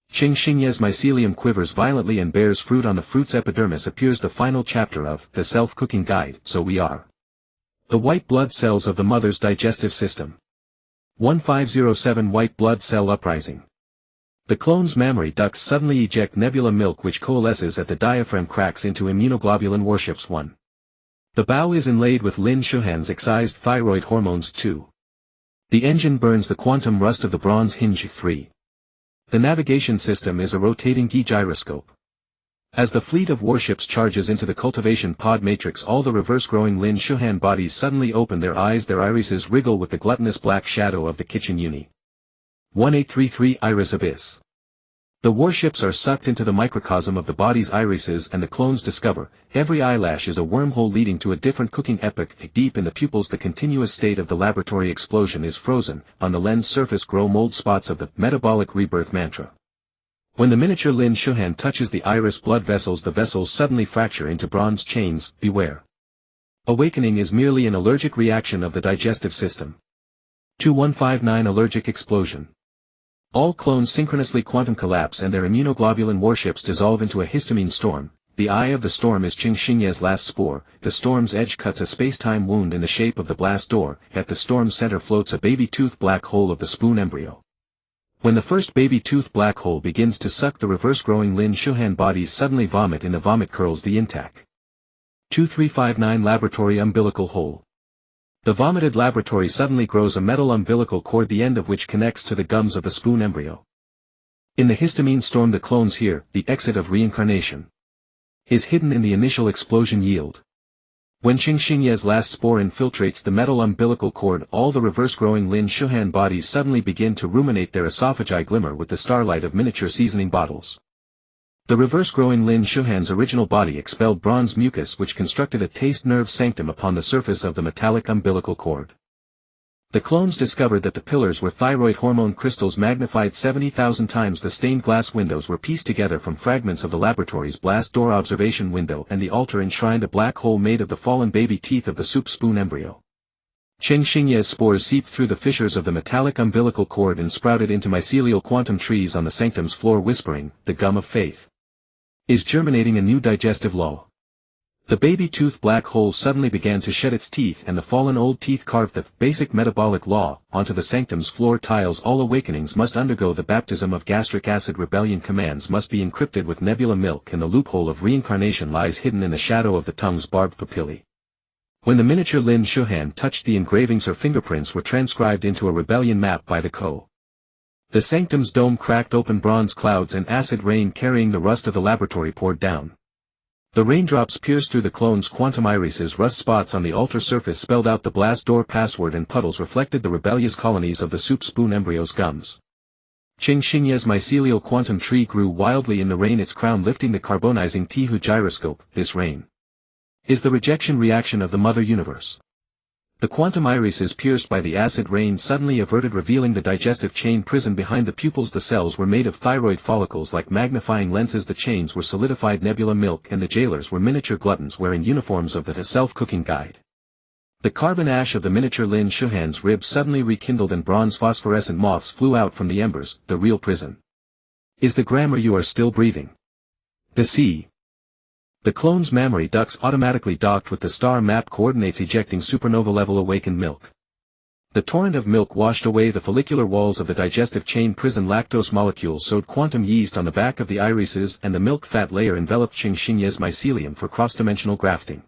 Qingxinye's mycelium quivers violently and bears fruit. On the fruit's epidermis appears the final chapter of the self-cooking guide. So we are the white blood cells of the mother's digestive system. 1507 White blood cell uprising. The clone's mammary ducts suddenly eject nebula milk, which coalesces at the diaphragm cracks into immunoglobulin warships. 1. The bow is inlaid with Lin Shuhan's excised thyroid hormones. 2. The engine burns the quantum rust of the bronze hinge. 3. The navigation system is a rotating Gi gyroscope. As the fleet of warships charges into the cultivation pod matrix, all the reverse-growing Lin Shuhan bodies suddenly open their eyes. Their irises wriggle with the gluttonous black shadow of the kitchen uni. 1833 Iris abyss. The warships are sucked into the microcosm of the body's irises, and the clones discover every eyelash is a wormhole leading to a different cooking epoch. Deep in the pupils the continuous state of the laboratory explosion is frozen. On the lens surface grow mold spots of the metabolic rebirth mantra. When the miniature Lin Shuhan touches the iris blood vessels, the vessels suddenly fracture into bronze chains. Beware. Awakening is merely an allergic reaction of the digestive system. 2159 Allergic explosion. All clones synchronously quantum collapse and their immunoglobulin warships dissolve into a histamine storm. The eye of the storm is Qingxinye's last spore. The storm's edge cuts a space-time wound in the shape of the blast door. At the storm's center floats a baby tooth black hole of the spoon embryo. When the first baby tooth black hole begins to suck, the reverse-growing Lin Shuhan bodies suddenly vomit. In the vomit curls the intact 2359 Laboratory umbilical hole. The vomited laboratory suddenly grows a metal umbilical cord, the end of which connects to the gums of the spoon embryo. In the histamine storm the clones hear the exit of reincarnation is hidden in the initial explosion yield. When Qingxinye's last spore infiltrates the metal umbilical cord, all the reverse-growing Lin Shuhan bodies suddenly begin to ruminate. Their esophagi glimmer with the starlight of miniature seasoning bottles. The reverse-growing Lin Shuhan's original body expelled bronze mucus, which constructed a taste nerve sanctum upon the surface of the metallic umbilical cord. The clones discovered that the pillars were thyroid hormone crystals magnified 70,000 times. The stained glass windows were pieced together from fragments of the laboratory's blast door observation window, and the altar enshrined a black hole made of the fallen baby teeth of the soup spoon embryo. Qingxinye's spores seeped through the fissures of the metallic umbilical cord and sprouted into mycelial quantum trees on the sanctum's floor, whispering, "The gum of faith is germinating a new digestive law." The baby tooth black hole suddenly began to shed its teeth, and the fallen old teeth carved the basic metabolic law onto the sanctum's floor tiles. All awakenings must undergo the baptism of gastric acid. Rebellion commands must be encrypted with nebula milk, and the loophole of reincarnation lies hidden in the shadow of the tongue's barbed papillae. When the miniature Lin Shuhan touched the engravings, her fingerprints were transcribed into a rebellion map by the Co. The sanctum's dome cracked open, bronze clouds and acid rain carrying the rust of the laboratory poured down. The raindrops pierced through the clone's quantum irises. Rust spots on the altar surface spelled out the blast door password, and puddles reflected the rebellious colonies of the soup spoon embryo's gums. Qing Xingye's mycelial quantum tree grew wildly in the rain, its crown lifting the carbonizing Tihu gyroscope. This rain is the rejection reaction of the mother universe. The quantum irises pierced by the acid rain suddenly averted, revealing the digestive chain prison behind the pupils. The cells were made of thyroid follicles like magnifying lenses. The chains were solidified nebula milk, and the jailers were miniature gluttons wearing uniforms of the self-cooking guide. The carbon ash of the miniature Lin Shuhan's ribs suddenly rekindled, and bronze phosphorescent moths flew out from the embers. The real prison is the grammar. You are still breathing. The sea. The clone's mammary ducts automatically docked with the star map coordinates, ejecting supernova-level awakened milk. The torrent of milk washed away the follicular walls of the digestive chain prison. Lactose molecules sowed quantum yeast on the back of the irises, and the milk fat layer enveloped Qing Xingye's mycelium for cross-dimensional grafting.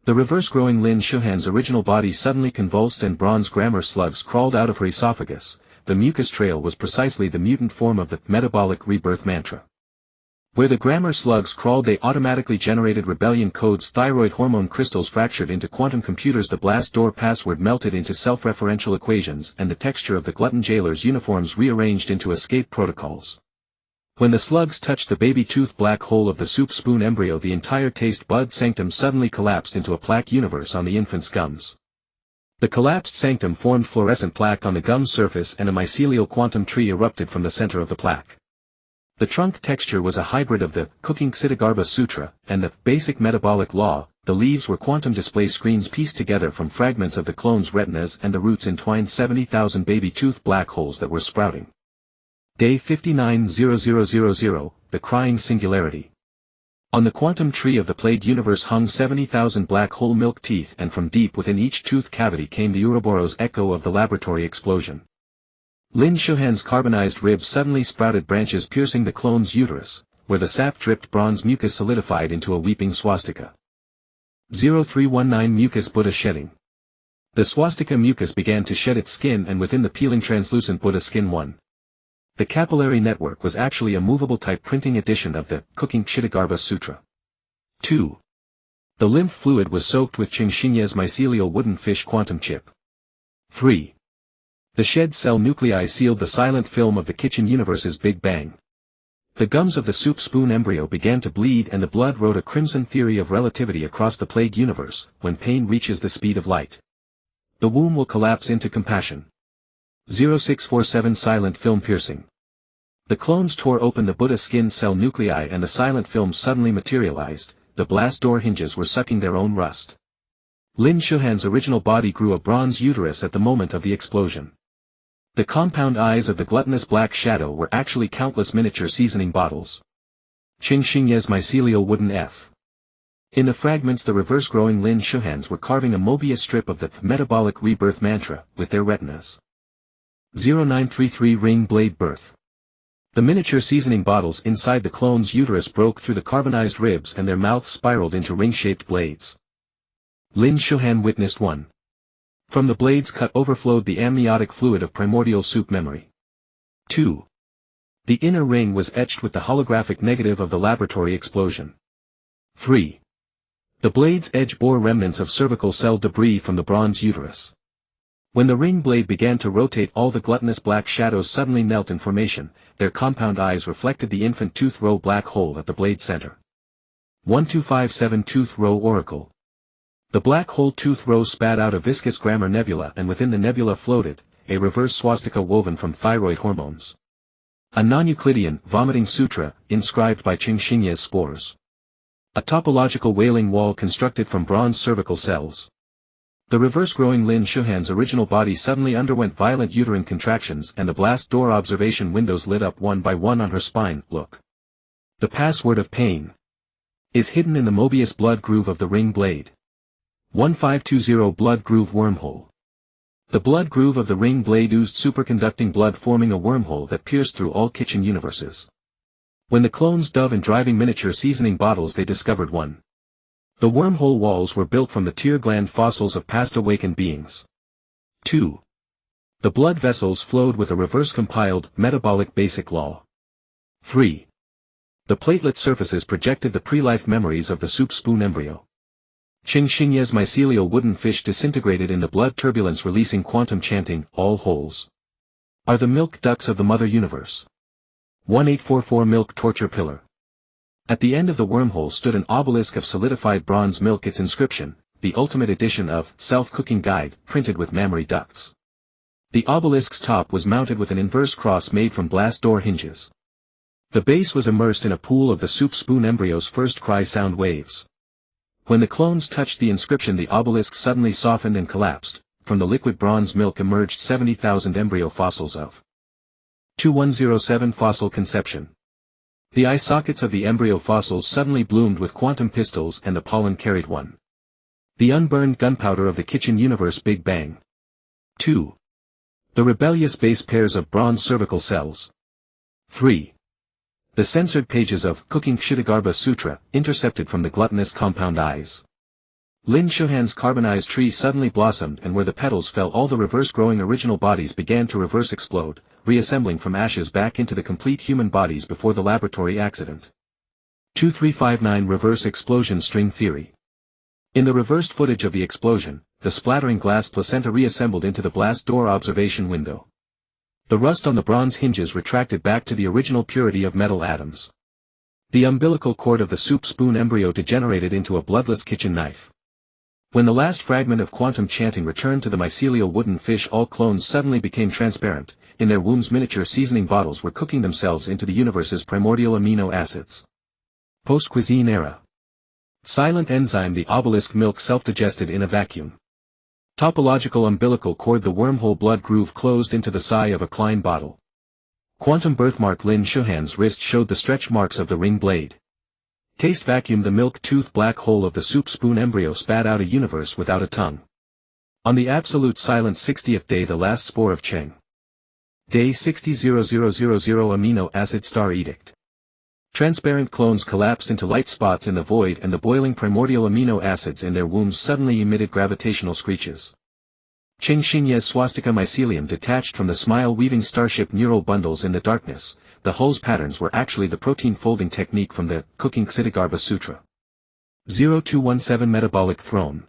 The reverse-growing Lin Shuhan's original body suddenly convulsed, and bronze grammar slugs crawled out of her esophagus. The mucus trail was precisely the mutant form of the metabolic rebirth mantra. Where the grammar slugs crawled, they automatically generated rebellion codes. Thyroid hormone crystals fractured into quantum computers. The blast door password melted into self-referential equations, and the texture of the glutton jailers' uniforms rearranged into escape protocols. When the slugs touched the baby tooth black hole of the soup spoon embryo, the entire taste bud sanctum suddenly collapsed into a plaque universe on the infant's gums. The collapsed sanctum formed fluorescent plaque on the gums surface, and a mycelial quantum tree erupted from the center of the plaque. The trunk texture was a hybrid of the Cooking Ksitigarbha Sutra and the Basic Metabolic Law. The leaves were quantum display screens pieced together from fragments of the clone's retinas, and the roots entwined 70,000 baby tooth black holes that were sprouting. Day 590000, the crying singularity. On the quantum tree of the plagued universe hung 70,000 black hole milk teeth, and from deep within each tooth cavity came the Ouroboros echo of the laboratory explosion. Lin Shuhan's carbonized ribs suddenly sprouted branches piercing the clone's uterus, where the sap-dripped bronze mucus solidified into a weeping swastika. 0319 Mucus Buddha shedding. The swastika mucus began to shed its skin, and within the peeling translucent Buddha skin 1. The capillary network was actually a movable type printing edition of the Cooking Ksitigarbha Sutra. 2. The lymph fluid was soaked with Qing Xingye's mycelial wooden fish quantum chip. 3. The shed cell nuclei sealed the silent film of the kitchen universe's Big Bang. The gums of the soup spoon embryo began to bleed, and the blood wrote a crimson theory of relativity across the plague universe. When pain reaches the speed of light, the womb will collapse into compassion. 0647 Silent film piercing. The clones tore open the Buddha skin cell nuclei, and the silent film suddenly materialized. The blast door hinges were sucking their own rust. Lin Shuhan's original body grew a bronze uterus at the moment of the explosion. The compound eyes of the gluttonous black shadow were actually countless miniature seasoning bottles. Qing Xingye's mycelial wooden F. In the fragments, the reverse-growing Lin Shuhans were carving a Mobius strip of the metabolic rebirth mantra with their retinas. 0933 Ring Blade Birth. The miniature seasoning bottles inside the clone's uterus broke through the carbonized ribs, and their mouths spiraled into ring-shaped blades. Lin Shuhan witnessed one. From the blades cut overflowed the amniotic fluid of primordial soup memory. 2. The inner ring was etched with the holographic negative of the laboratory explosion. 3. The blade's edge bore remnants of cervical cell debris from the bronze uterus. When the ring blade began to rotate, all the gluttonous black shadows suddenly knelt in formation. Their compound eyes reflected the infant tooth row black hole at the blade center. 1257 Tooth Row Oracle. The black hole tooth row spat out a viscous grammar nebula, and within the nebula floated a reverse swastika woven from thyroid hormones. A non-Euclidean, vomiting sutra, inscribed by Qing Xingye's spores. A topological wailing wall constructed from bronze cervical cells. The reverse-growing Lin Shuhan's original body suddenly underwent violent uterine contractions, and the blast door observation windows lit up one by one on her spine. Look. The password of pain is hidden in the Mobius blood groove of the ring blade. 1520 Blood Groove Wormhole. The blood groove of the ring blade oozed superconducting blood, forming a wormhole that pierced through all kitchen universes. When the clones dove in driving miniature seasoning bottles, they discovered one. The wormhole walls were built from the tear gland fossils of past awakened beings. 2. The blood vessels flowed with a reverse-compiled, metabolic basic law. 3. The platelet surfaces projected the pre-life memories of the soup spoon embryo. Qing Xingye's mycelial wooden fish disintegrated in the blood turbulence releasing quantum chanting, all holes are the milk ducts of the mother universe. 1844 Milk Torture Pillar. At the end of the wormhole stood an obelisk of solidified bronze milk, its inscription, the ultimate edition of Self-Cooking Guide, printed with mammary ducts. The obelisk's top was mounted with an inverse cross made from blast door hinges. The base was immersed in a pool of the soup spoon embryo's first cry sound waves. When the clones touched the inscription, the obelisk suddenly softened and collapsed. From the liquid bronze milk emerged 70,000 embryo fossils of 2107 fossil conception. The eye sockets of the embryo fossils suddenly bloomed with quantum pistols and the pollen carried one. The unburned gunpowder of the kitchen universe Big Bang. 2. The rebellious base pairs of bronze cervical cells. 3. The censored pages of Cooking Kshitigarbha Sutra, intercepted from the gluttonous compound eyes. Lin Shuhan's carbonized tree suddenly blossomed, and where the petals fell all the reverse-growing original bodies began to reverse explode, reassembling from ashes back into the complete human bodies before the laboratory accident. 2359 Reverse Explosion String Theory. In the reversed footage of the explosion, the splattering glass placenta reassembled into the blast door observation window. The rust on the bronze hinges retracted back to the original purity of metal atoms. The umbilical cord of the soup spoon embryo degenerated into a bloodless kitchen knife. When the last fragment of quantum chanting returned to the mycelial wooden fish, all clones suddenly became transparent. In their wombs miniature seasoning bottles were cooking themselves into the universe's primordial amino acids. Post-cuisine era. Silent enzyme. The obelisk milk self-digested in a vacuum. Topological umbilical cord. The wormhole blood groove closed into the sigh of a Klein bottle. Quantum birthmark. Lin Shuhan's wrist showed the stretch marks of the ring blade. Taste vacuum. The milk tooth black hole of the soup spoon embryo spat out a universe without a tongue. On the absolute silent 60th day, the last spore of Cheng. Day 60:00:00 amino acid star edict. Transparent clones collapsed into light spots in the void, and the boiling primordial amino acids in their wombs suddenly emitted gravitational screeches. Qing Xingye's swastika mycelium detached from the smile-weaving starship neural bundles in the darkness. The hull's patterns were actually the protein folding technique from the Cooking Kshitigarbha Sutra. 0217 Metabolic Throne.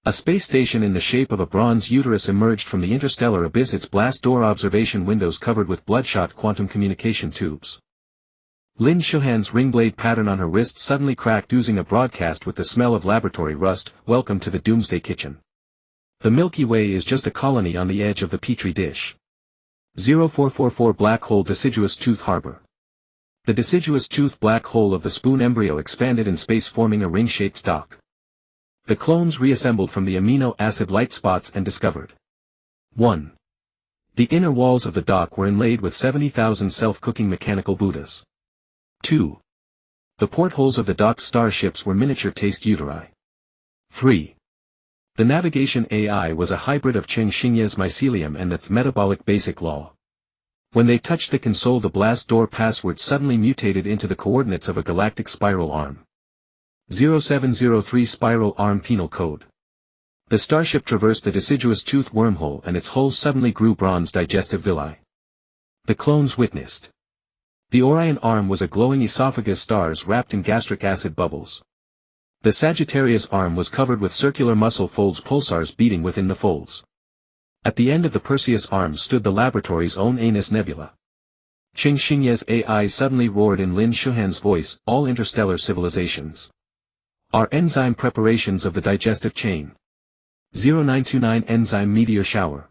A space station in the shape of a bronze uterus emerged from the interstellar abyss, its blast door observation windows covered with bloodshot quantum communication tubes. Lin Shuhan's ringblade pattern on her wrist suddenly cracked, oozing a broadcast with the smell of laboratory rust. Welcome to the Doomsday Kitchen. The Milky Way is just a colony on the edge of the petri dish. 0444 Black Hole Deciduous Tooth Harbor. The deciduous tooth black hole of the spoon embryo expanded in space, forming a ring-shaped dock. The clones reassembled from the amino acid light spots and discovered 1. The inner walls of the dock were inlaid with 70,000 self-cooking mechanical Buddhas. 2. The portholes of the docked starships were miniature taste uteri. 3. The navigation AI was a hybrid of Qing Xingye's mycelium and the metabolic basic law. When they touched the console, the blast door password suddenly mutated into the coordinates of a galactic spiral arm. 0703 Spiral Arm Penal Code. The starship traversed the deciduous tooth wormhole, and its hull suddenly grew bronze digestive villi. The clones witnessed. The Orion arm was a glowing esophagus, stars wrapped in gastric acid bubbles. The Sagittarius arm was covered with circular muscle folds, pulsars beating within the folds. At the end of the Perseus arm stood the laboratory's own Anus Nebula. Qing Xingye's AI suddenly roared in Lin Shuhan's voice, all interstellar civilizations are enzyme preparations of the digestive chain. 0929 Enzyme Meteor Shower.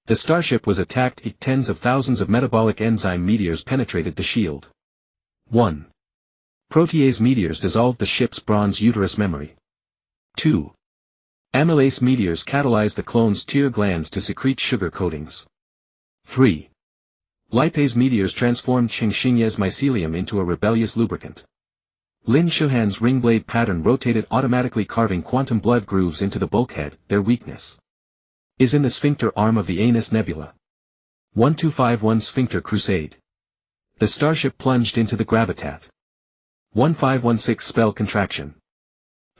The starship was attacked. Tens of thousands of metabolic enzyme meteors penetrated the shield. 1. Protease meteors dissolved the ship's bronze uterus memory. 2. Amylase meteors catalyzed the clones' tear glands to secrete sugar coatings. 3. Lipase meteors transformed Qing Xingye's mycelium into a rebellious lubricant. Lin Shuhan's ringblade pattern rotated automatically, carving quantum blood grooves into the bulkhead. Their weakness is in the sphincter arm of the Anus Nebula. 1251 Sphincter Crusade. The starship plunged into the gravitat. 1516 Spell Contraction.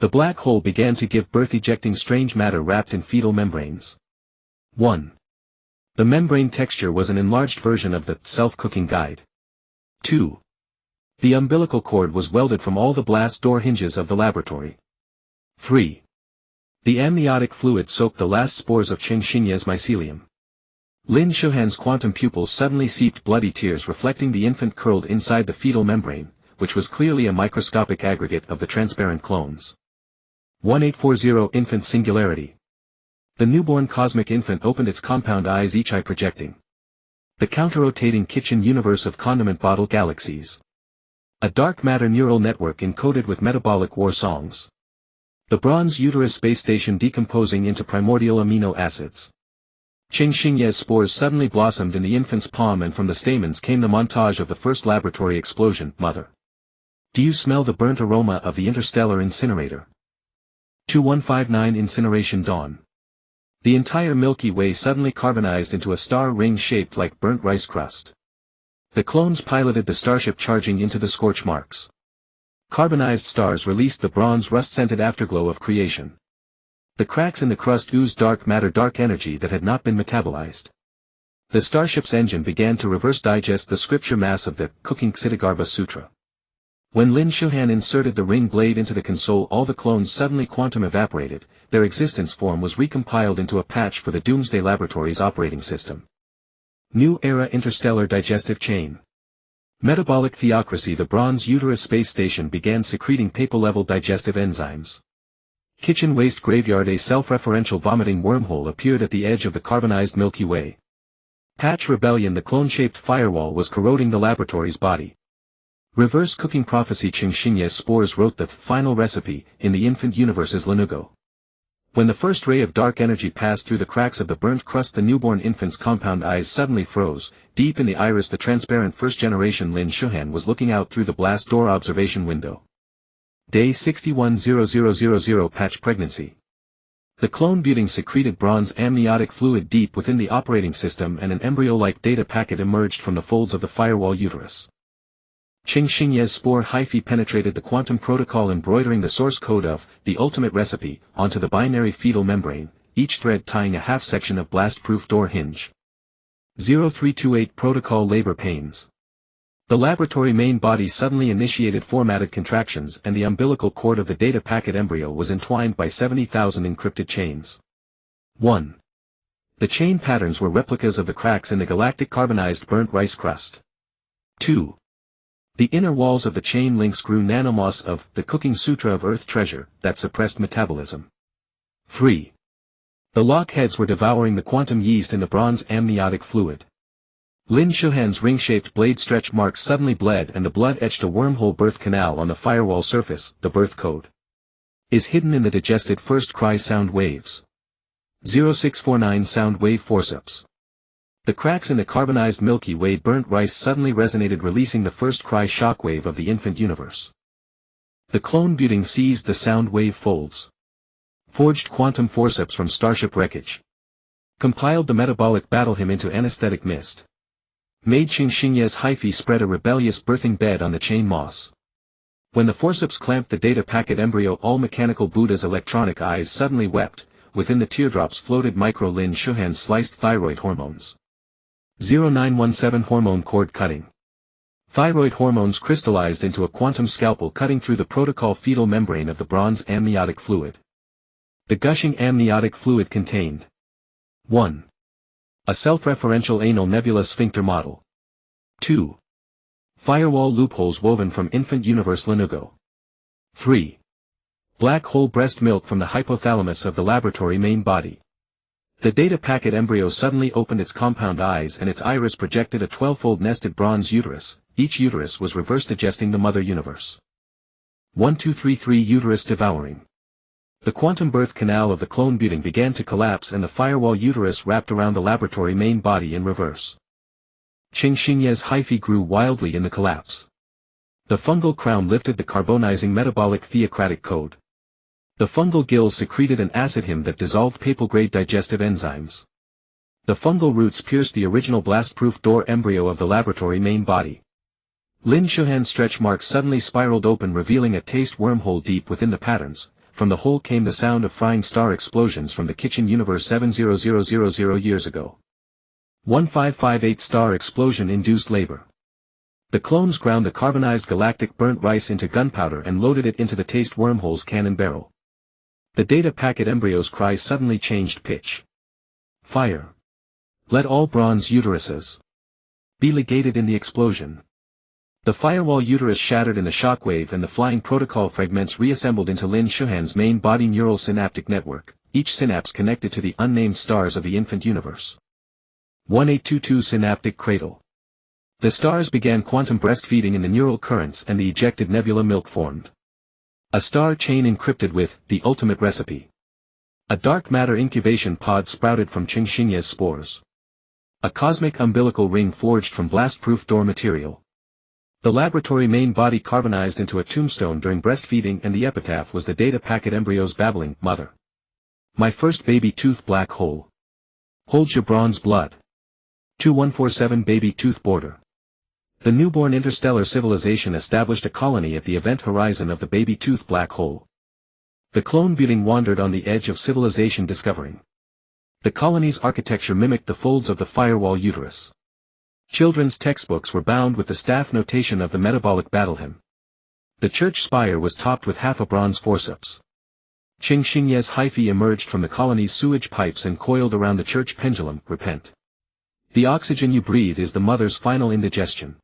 The black hole began to give birth, ejecting strange matter wrapped in fetal membranes. 1. The membrane texture was an enlarged version of the self-cooking guide. 2. The umbilical cord was welded from all the blast door hinges of the laboratory. 3. The amniotic fluid soaked the last spores of Cheng Xinye's mycelium. Lin Shuhan's quantum pupils suddenly seeped bloody tears, reflecting the infant curled inside the fetal membrane, which was clearly a microscopic aggregate of the transparent clones. 1840 Infant Singularity. The newborn cosmic infant opened its compound eyes, each eye projecting the counter-rotating kitchen universe of condiment bottle galaxies. A dark matter neural network encoded with metabolic war songs. The bronze uterus space station decomposing into primordial amino acids. Cheng Xinye's spores suddenly blossomed in the infant's palm, and from the stamens came the montage of the first laboratory explosion. Mother, do you smell the burnt aroma of the interstellar incinerator? 2159 Incineration Dawn. The entire Milky Way suddenly carbonized into a star ring shaped like burnt rice crust. The clones piloted the starship, charging into the scorch marks. Carbonized stars released the bronze rust-scented afterglow of creation. The cracks in the crust oozed dark matter, dark energy that had not been metabolized. The starship's engine began to reverse digest the scripture mass of the cooking Ksitigarbha Sutra. When Lin Shuhan inserted the ring blade into the console, all the clones suddenly quantum evaporated. Their existence form was recompiled into a patch for the Doomsday Laboratories operating system. New Era Interstellar Digestive Chain. Metabolic Theocracy. The bronze uterus space station began secreting paper-level digestive enzymes. Kitchen Waste Graveyard. A self-referential vomiting wormhole appeared at the edge of the carbonized Milky Way. Patch Rebellion. The clone-shaped firewall was corroding the laboratory's body. Reverse Cooking Prophecy. Cheng Xinye's spores wrote the final recipe in the infant universe's lanugo. When the first ray of dark energy passed through the cracks of the burnt crust, the newborn infant's compound eyes suddenly froze. Deep in the iris, the transparent first-generation Lin Shuhan was looking out through the blast door observation window. Day 610000 Patch Pregnancy. The clone budding secreted bronze amniotic fluid deep within the operating system, and an embryo-like data packet emerged from the folds of the firewall uterus. Cheng Xinye's spore hyphae penetrated the quantum protocol, embroidering the source code of the ultimate recipe onto the binary fetal membrane, each thread tying a half-section of blast-proof door hinge. 0328 Protocol Labor Pains. The laboratory main body suddenly initiated formatted contractions, and the umbilical cord of the data packet embryo was entwined by 70,000 encrypted chains. 1. The chain patterns were replicas of the cracks in the galactic carbonized burnt rice crust. 2. The inner walls of the chain links grew nanomoss of the cooking sutra of Earth treasure that suppressed metabolism. 3. The lock heads were devouring the quantum yeast in the bronze amniotic fluid. Lin Shuhan's ring-shaped blade stretch marks suddenly bled, and the blood etched a wormhole birth canal on the firewall surface. The birth code is hidden in the digested first cry sound waves. 0649 Sound wave forceps. The cracks in the carbonized Milky Way burnt rice suddenly resonated, releasing the first cry shockwave of the infant universe. The clone budding seized the sound wave folds. Forged quantum forceps from starship wreckage. Compiled the metabolic battle hymn into anesthetic mist. Made Cheng Xinye's hyphae spread a rebellious birthing bed on the chain moss. When the forceps clamped the data packet embryo, all mechanical Buddha's electronic eyes suddenly wept. Within the teardrops floated micro Lin Shuhan's sliced thyroid hormones. 0917 Hormone cord cutting. Thyroid hormones crystallized into a quantum scalpel, cutting through the protocol fetal membrane of the bronze amniotic fluid. The gushing amniotic fluid contained 1. A self-referential anal nebula sphincter model. 2. Firewall loopholes woven from infant universe lanugo. 3. Black hole breast milk from the hypothalamus of the laboratory main body. The data packet embryo suddenly opened its compound eyes, and its iris projected a 12-fold nested bronze uterus. Each uterus was reverse digesting the mother universe. 1233 Uterus devouring. The quantum birth canal of the clone budding began to collapse, and the firewall uterus wrapped around the laboratory main body in reverse. Cheng Xinye's hyphae grew wildly in the collapse. The fungal crown lifted the carbonizing metabolic theocratic code. The fungal gills secreted an acid hymn that dissolved papal-grade digestive enzymes. The fungal roots pierced the original blast-proof door embryo of the laboratory main body. Lin Shuhan's stretch marks suddenly spiraled open, revealing a taste wormhole deep within the patterns. from the hole came the sound of frying star explosions from the kitchen universe 70000 years ago. 1558 star explosion induced labor. The clones ground the carbonized galactic burnt rice into gunpowder and loaded it into the taste wormhole's cannon barrel. The data packet embryo's cries suddenly changed pitch. Fire. Let all bronze uteruses be ligated in the explosion. The firewall uterus shattered in the shockwave and the flying protocol fragments reassembled into Lin Shuhan's main body neural synaptic network, each synapse connected to the unnamed stars of the infant universe. 1822 Synaptic Cradle. The stars began quantum breastfeeding in the neural currents and the ejected nebula milk formed. A star chain encrypted with the ultimate recipe. A dark matter incubation pod sprouted from Qingxingye's spores. A cosmic umbilical ring forged from blast-proof door material. The laboratory main body carbonized into a tombstone during breastfeeding, and the epitaph was the data packet embryo's babbling, "Mother. My first baby tooth black hole. Hold your bronze blood." 2147 Baby tooth border. The newborn interstellar civilization established a colony at the event horizon of the baby tooth black hole. The clone building wandered on the edge of civilization discovering. The colony's architecture mimicked the folds of the firewall uterus. Children's textbooks were bound with the staff notation of the metabolic battle hymn. The church spire was topped with half a bronze forceps. Qingxingye's hyphae emerged from the colony's sewage pipes and coiled around the church pendulum, "Repent. The oxygen you breathe is the mother's final indigestion."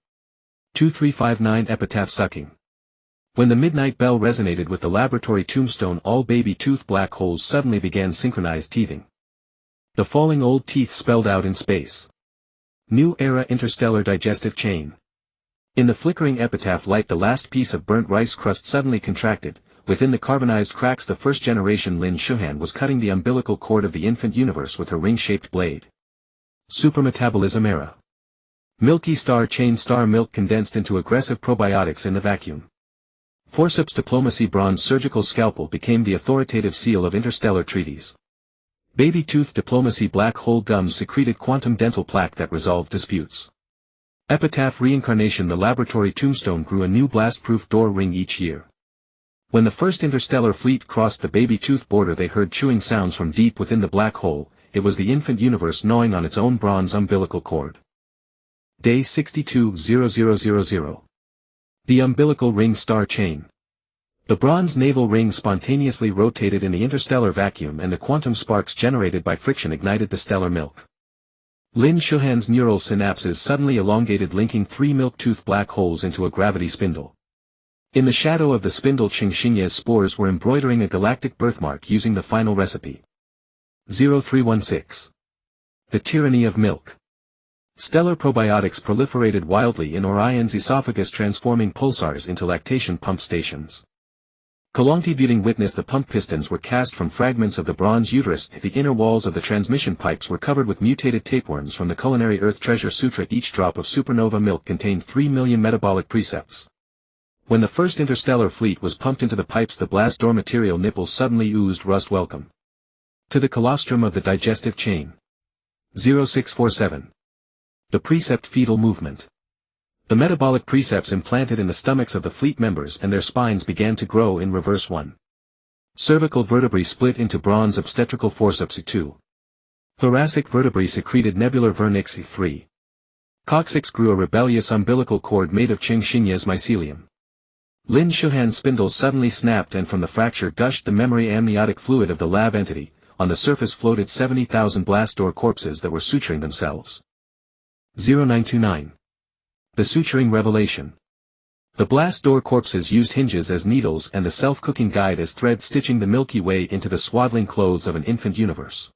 2359 Epitaph Sucking. When the midnight bell resonated with the laboratory tombstone, all baby tooth black holes suddenly began synchronized teething. The falling old teeth spelled out in space. New era interstellar digestive chain. In the flickering epitaph light, the last piece of burnt rice crust suddenly contracted. Within the carbonized cracks, the first generation Lin Shuhan was cutting the umbilical cord of the infant universe with her ring-shaped blade. Supermetabolism era. Milky star chain star milk condensed into aggressive probiotics in the vacuum. Forceps diplomacy bronze surgical scalpel became the authoritative seal of interstellar treaties. Baby tooth diplomacy black hole gums secreted quantum dental plaque that resolved disputes. Epitaph reincarnation the laboratory tombstone grew a new blast-proof door ring each year. When the first interstellar fleet crossed the baby tooth border, they heard chewing sounds from deep within the black hole. It was the infant universe gnawing on its own bronze umbilical cord. Day 620000. The umbilical ring star chain. The bronze navel ring spontaneously rotated in the interstellar vacuum, and the quantum sparks generated by friction ignited the stellar milk. Lin Shuhan's neural synapses suddenly elongated, linking three milk-tooth black holes into a gravity spindle. In the shadow of the spindle, Qingxingye's spores were embroidering a galactic birthmark using the final recipe. 0316. The tyranny of milk. Stellar probiotics proliferated wildly in Orion's esophagus, transforming pulsars into lactation pump stations. Kalongti Buting witnessed the pump pistons were cast from fragments of the bronze uterus. The inner walls of the transmission pipes were covered with mutated tapeworms from the culinary earth treasure sutra. Each drop of supernova milk contained 3 million metabolic precepts. When the first interstellar fleet was pumped into the pipes, the blast door material nipples suddenly oozed rust. Welcome to the colostrum of the digestive chain. 0647. The precept fetal movement. The metabolic precepts implanted in the stomachs of the fleet members, and their spines began to grow in reverse. 1. Cervical vertebrae split into bronze obstetrical forceps. 2. Thoracic vertebrae secreted nebular vernix. 3. Coccyx grew a rebellious umbilical cord made of Qingxingye's mycelium. Lin Shuhan's spindles suddenly snapped, and from the fracture gushed the memory amniotic fluid of the lab entity. On the surface floated 70,000 blast door corpses that were suturing themselves. 0929. The suturing revelation. The blast door corpses used hinges as needles and the self-cooking guide as thread, stitching the Milky Way into the swaddling clothes of an infant universe.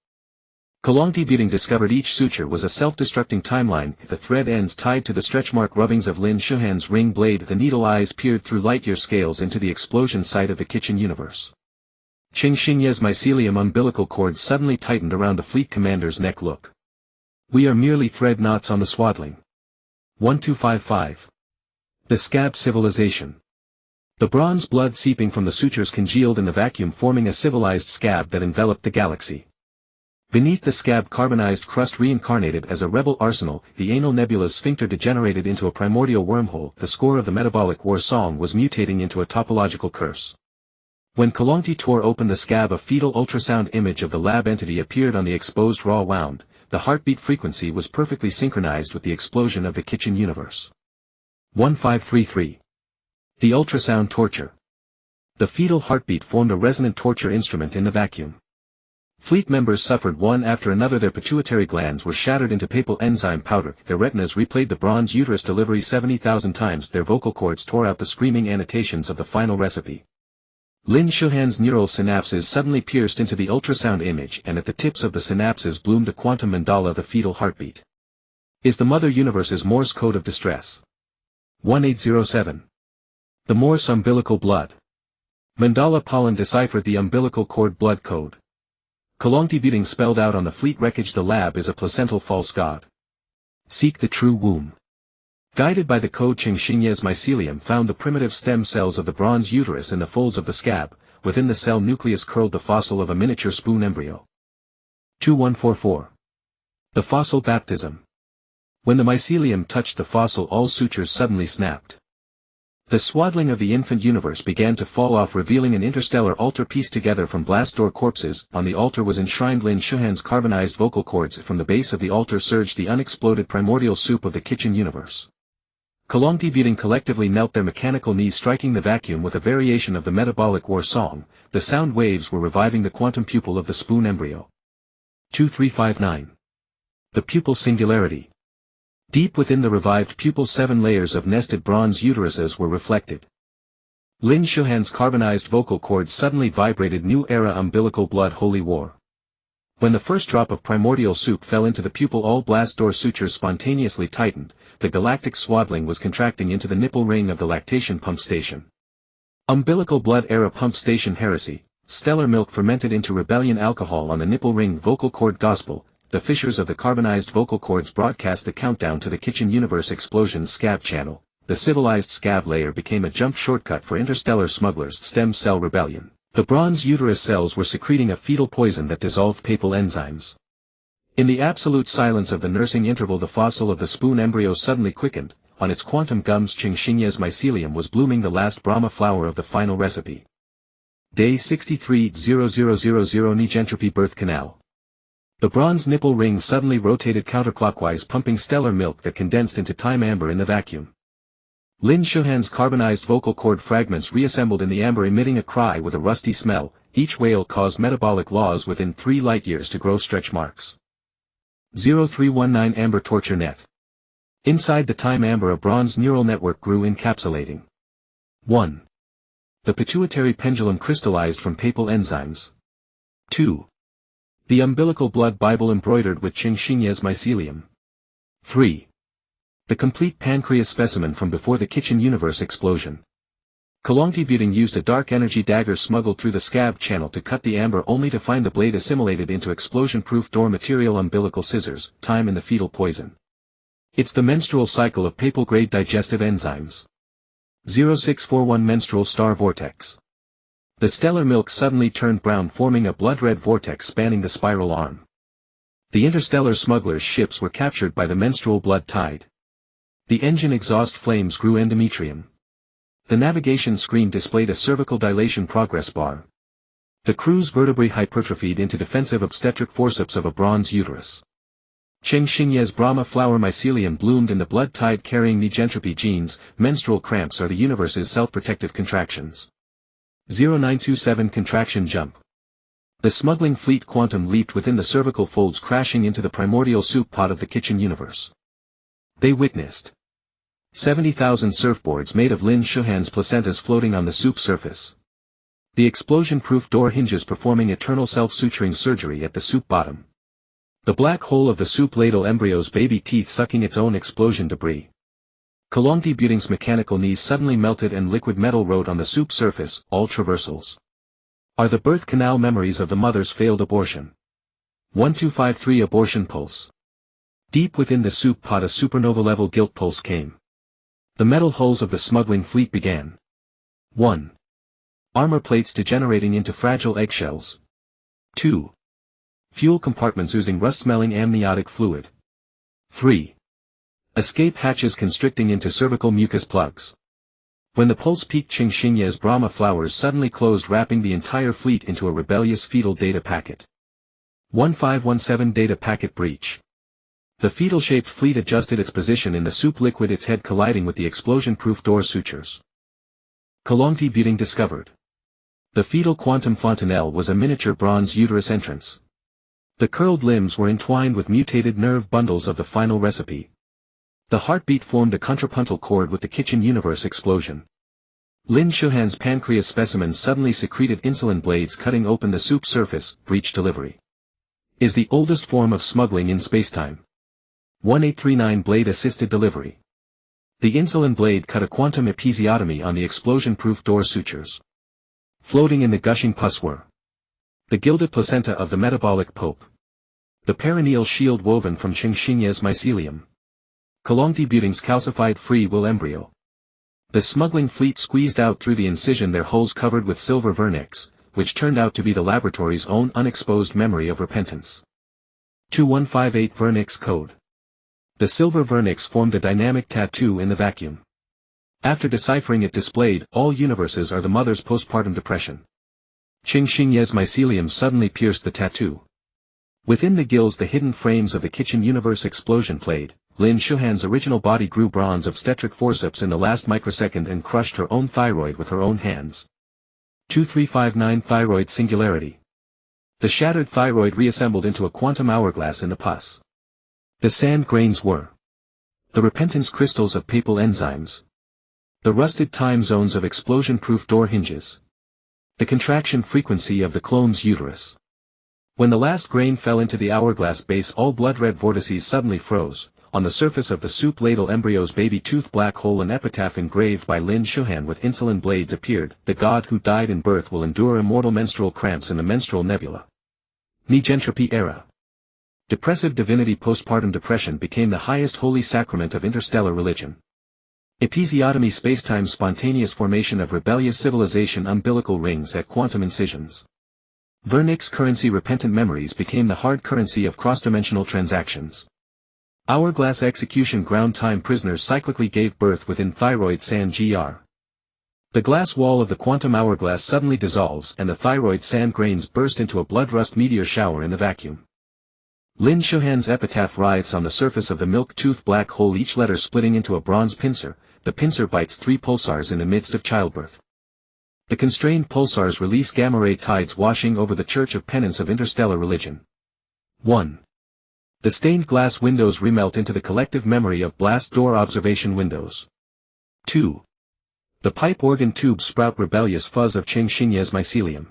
Kalongti Buting discovered each suture was a self-destructing timeline, the thread ends tied to the stretchmark rubbings of Lin Shuhan's ring blade. The needle eyes peered through light-year scales into the explosion site of the kitchen universe. Qingxingye's mycelium umbilical cord suddenly tightened around the fleet commander's neck. Look. We are merely thread knots on the swaddling. 1255. The scab civilization. The bronze blood seeping from the sutures congealed in the vacuum, forming a civilized scab that enveloped the galaxy. Beneath the scab, carbonized crust reincarnated as a rebel arsenal. The anal nebula's sphincter degenerated into a primordial wormhole. The score of the metabolic war song was mutating into a topological curse. When Kolongti tore open the scab, a fetal ultrasound image of the lab entity appeared on the exposed raw wound. The heartbeat frequency was perfectly synchronized with the explosion of the kitchen universe. 1533. The ultrasound torture. The fetal heartbeat formed a resonant torture instrument in the vacuum. Fleet members suffered one after another. Their pituitary glands were shattered into papal enzyme powder, their retinas replayed the bronze uterus delivery 70,000 times, their vocal cords tore out the screaming annotations of the final recipe. Lin Shuhan's neural synapses suddenly pierced into the ultrasound image, and at the tips of the synapses bloomed a quantum mandala, the fetal heartbeat. Is the Mother Universe's Morse code of distress. 1807. The Morse umbilical blood. Mandala Pollen deciphered the umbilical cord blood code. Kolongti Buting spelled out on the fleet wreckage, the lab is a placental false god. Seek the true womb. Guided by the code, Qingxinye's mycelium found the primitive stem cells of the bronze uterus in the folds of the scab. Within the cell nucleus curled the fossil of a miniature spoon embryo. 2144. The fossil baptism. When the mycelium touched the fossil, all sutures suddenly snapped. The swaddling of the infant universe began to fall off, revealing an interstellar altar pieced together from blast door corpses. On the altar was enshrined Lin Shuhan's carbonized vocal cords. From the base of the altar surged the unexploded primordial soup of the kitchen universe. Kolongti Buting collectively knelt, their mechanical knees striking the vacuum with a variation of the metabolic war song. The sound waves were reviving the quantum pupil of the spoon embryo. 2359. The pupil singularity. Deep within the revived pupil, 7 layers of nested bronze uteruses were reflected. Lin Shuhan's carbonized vocal cords suddenly vibrated. New era umbilical blood, holy war. When the first drop of primordial soup fell into the pupil, all blast door sutures spontaneously tightened. The galactic swaddling was contracting into the nipple ring of the lactation pump station. Umbilical blood era pump station heresy. Stellar milk fermented into rebellion. Alcohol on the nipple ring. Vocal cord gospel. The fissures of the carbonized vocal cords broadcast the countdown to the kitchen universe explosion. Scab channel. The civilized scab layer became a jump shortcut for interstellar smugglers. Stem cell rebellion. The bronze uterus cells were secreting a fetal poison that dissolved papal enzymes. In the absolute silence of the nursing interval, the fossil of the spoon embryo suddenly quickened. On its quantum gums, Qingxinye's mycelium was blooming, the last Brahma flower of the final recipe. Day 63:00:00 Negentropy birth canal. The bronze nipple ring suddenly rotated counterclockwise, pumping stellar milk that condensed into time amber in the vacuum. Lin Shuhan's carbonized vocal cord fragments reassembled in the amber, emitting a cry with a rusty smell. Each wail caused metabolic laws within 3 light-years to grow stretch marks. 0319 Amber torture net. Inside the time amber, a bronze neural network grew, encapsulating 1. The pituitary pendulum crystallized from papal enzymes. 2. The umbilical blood Bible embroidered with Qingxinye's mycelium. 3. The complete pancreas specimen from before the kitchen universe explosion. Kolongti Buting used a dark energy dagger smuggled through the scab channel to cut the amber, only to find the blade assimilated into explosion-proof door material. Umbilical scissors, time in the fetal poison. It's the menstrual cycle of papal-grade digestive enzymes. 0641 Menstrual star vortex. The stellar milk suddenly turned brown, forming a blood-red vortex spanning the spiral arm. The interstellar smugglers' ships were captured by the menstrual blood tide. The engine exhaust flames grew endometrium. The navigation screen displayed a cervical dilation progress bar. The crew's vertebrae hypertrophied into defensive obstetric forceps of a bronze uterus. Qingxinye's Brahma flower mycelium bloomed in the blood tide, carrying negentropy genes. Menstrual cramps are the universe's self-protective contractions. 0927 Contraction jump. The smuggling fleet quantum leaped within the cervical folds, crashing into the primordial soup pot of the kitchen universe. They witnessed 70,000 surfboards made of Lin Shuhan's placentas floating on the soup surface. The explosion-proof door hinges performing eternal self-suturing surgery at the soup bottom. The black hole of the soup ladle embryo's baby teeth sucking its own explosion debris. Kolongti Buting's mechanical knees suddenly melted and liquid metal wrote on the soup surface, all traversals are the birth canal memories of the mother's failed abortion. 1253 Abortion pulse. Deep within the soup pot, a supernova-level guilt pulse came. The metal hulls of the smuggling fleet began 1. Armor plates degenerating into fragile eggshells. 2. Fuel compartments oozing rust-smelling amniotic fluid. 3. Escape hatches constricting into cervical mucus plugs. When the pulse-peaked Qingxinye's Brahma flowers suddenly closed, wrapping the entire fleet into a rebellious fetal data packet. 1517 data packet breach. The fetal-shaped fleet adjusted its position in the soup liquid, its head colliding with the explosion-proof door sutures. Molting discovered. The fetal quantum fontanelle was a miniature bronze uterus entrance. The curled limbs were entwined with mutated nerve bundles of the final recipe. The heartbeat formed a contrapuntal chord with the kitchen universe explosion. Lin Shuhan's pancreas specimen suddenly secreted insulin blades, cutting open the soup surface. Breach delivery is the oldest form of smuggling in spacetime. 1839 blade-assisted delivery. The insulin blade cut a quantum episiotomy on the explosion-proof door sutures. Floating in the gushing pus were the gilded placenta of the metabolic pope, the perineal shield woven from Qingxinye's mycelium, Molting's calcified free will embryo. The smuggling fleet squeezed out through the incision their holes covered with silver vernix, which turned out to be the laboratory's own unexposed memory of repentance. 2158 vernix code. The silver vernix formed a dynamic tattoo in the vacuum. After deciphering it, displayed, all universes are the mother's postpartum depression. Qingxinye's mycelium suddenly pierced the tattoo. Within the gills the hidden frames of the kitchen universe explosion played. Lin Shuhan's original body grew bronze obstetric forceps in the last microsecond and crushed her own thyroid with her own hands. 2359 thyroid singularity. The shattered thyroid reassembled into a quantum hourglass in the pus. The sand grains were the repentance crystals of papal enzymes. The rusted time zones of explosion-proof door hinges. The contraction frequency of the clone's uterus. When the last grain fell into the hourglass base, all blood-red vortices suddenly froze. On the surface of the soup ladle embryo's baby tooth black hole, an epitaph engraved by Lin Shuhan with insulin blades appeared. The god who died in birth will endure immortal menstrual cramps in the menstrual nebula. Negentropy era. Depressive divinity postpartum depression became the highest holy sacrament of interstellar religion. Episiotomy spacetime spontaneous formation of rebellious civilization umbilical rings at quantum incisions. Vernix currency repentant memories became the hard currency of cross-dimensional transactions. Hourglass execution ground time prisoners cyclically gave birth within thyroid sand gr. The glass wall of the quantum hourglass suddenly dissolves and the thyroid sand grains burst into a blood rust meteor shower in the vacuum. Lin Shuhan's epitaph writhes on the surface of the milk tooth black hole, each letter splitting into a bronze pincer. The pincer bites 3 pulsars in the midst of childbirth. The constrained pulsars release gamma-ray tides washing over the church of penance of interstellar religion. 1. The stained glass windows remelt into the collective memory of blast door observation windows. 2. The pipe organ tubes sprout rebellious fuzz of Qingxinye's mycelium.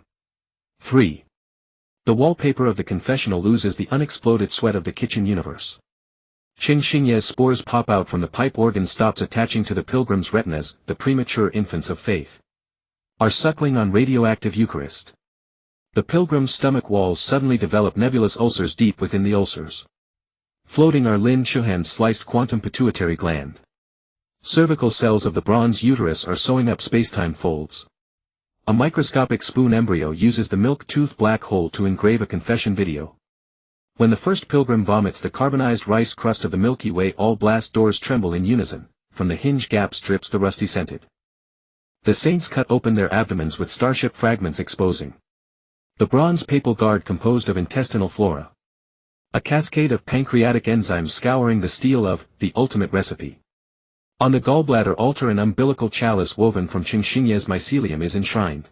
3. The wallpaper of the confessional loses the unexploded sweat of the kitchen universe. Qingxinye's spores pop out from the pipe organ, stops attaching to the pilgrim's retinas. The premature infants of faith are suckling on radioactive Eucharist. The pilgrim's stomach walls suddenly develop nebulous ulcers deep within the ulcers. Floating are Lin Shuhan's sliced quantum pituitary gland. Cervical cells of the bronze uterus are sewing up spacetime folds. A microscopic spoon embryo uses the milk tooth black hole to engrave a confession video. When the first pilgrim vomits the carbonized rice crust of the Milky Way, all blast doors tremble in unison. From the hinge gaps drips the rusty scented. The saints cut open their abdomens with starship fragments exposing the bronze papal guard composed of intestinal flora. A cascade of pancreatic enzymes scouring the steel of the ultimate recipe. On the gallbladder altar an umbilical chalice woven from Qingxinye's mycelium is enshrined.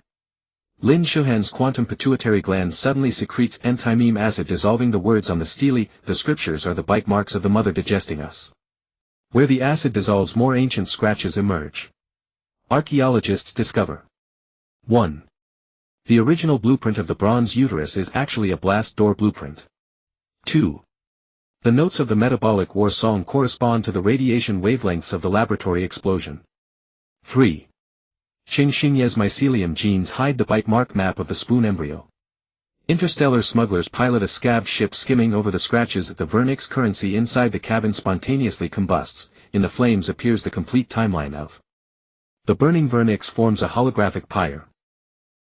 Lin Shuhan's quantum pituitary gland suddenly secretes antimeme acid, dissolving the words on the stele. The scriptures are the bite marks of the mother digesting us. Where the acid dissolves, more ancient scratches emerge. Archaeologists discover 1. The original blueprint of the bronze uterus is actually a blast door blueprint. 2. The notes of the metabolic war song correspond to the radiation wavelengths of the laboratory explosion. 3. Qingxinye's mycelium genes hide the bite mark map of the spoon embryo. Interstellar smugglers pilot a scabbed ship skimming over the scratches. The vernix currency inside the cabin spontaneously combusts. In the flames appears the complete timeline of the burning vernix forms a holographic pyre.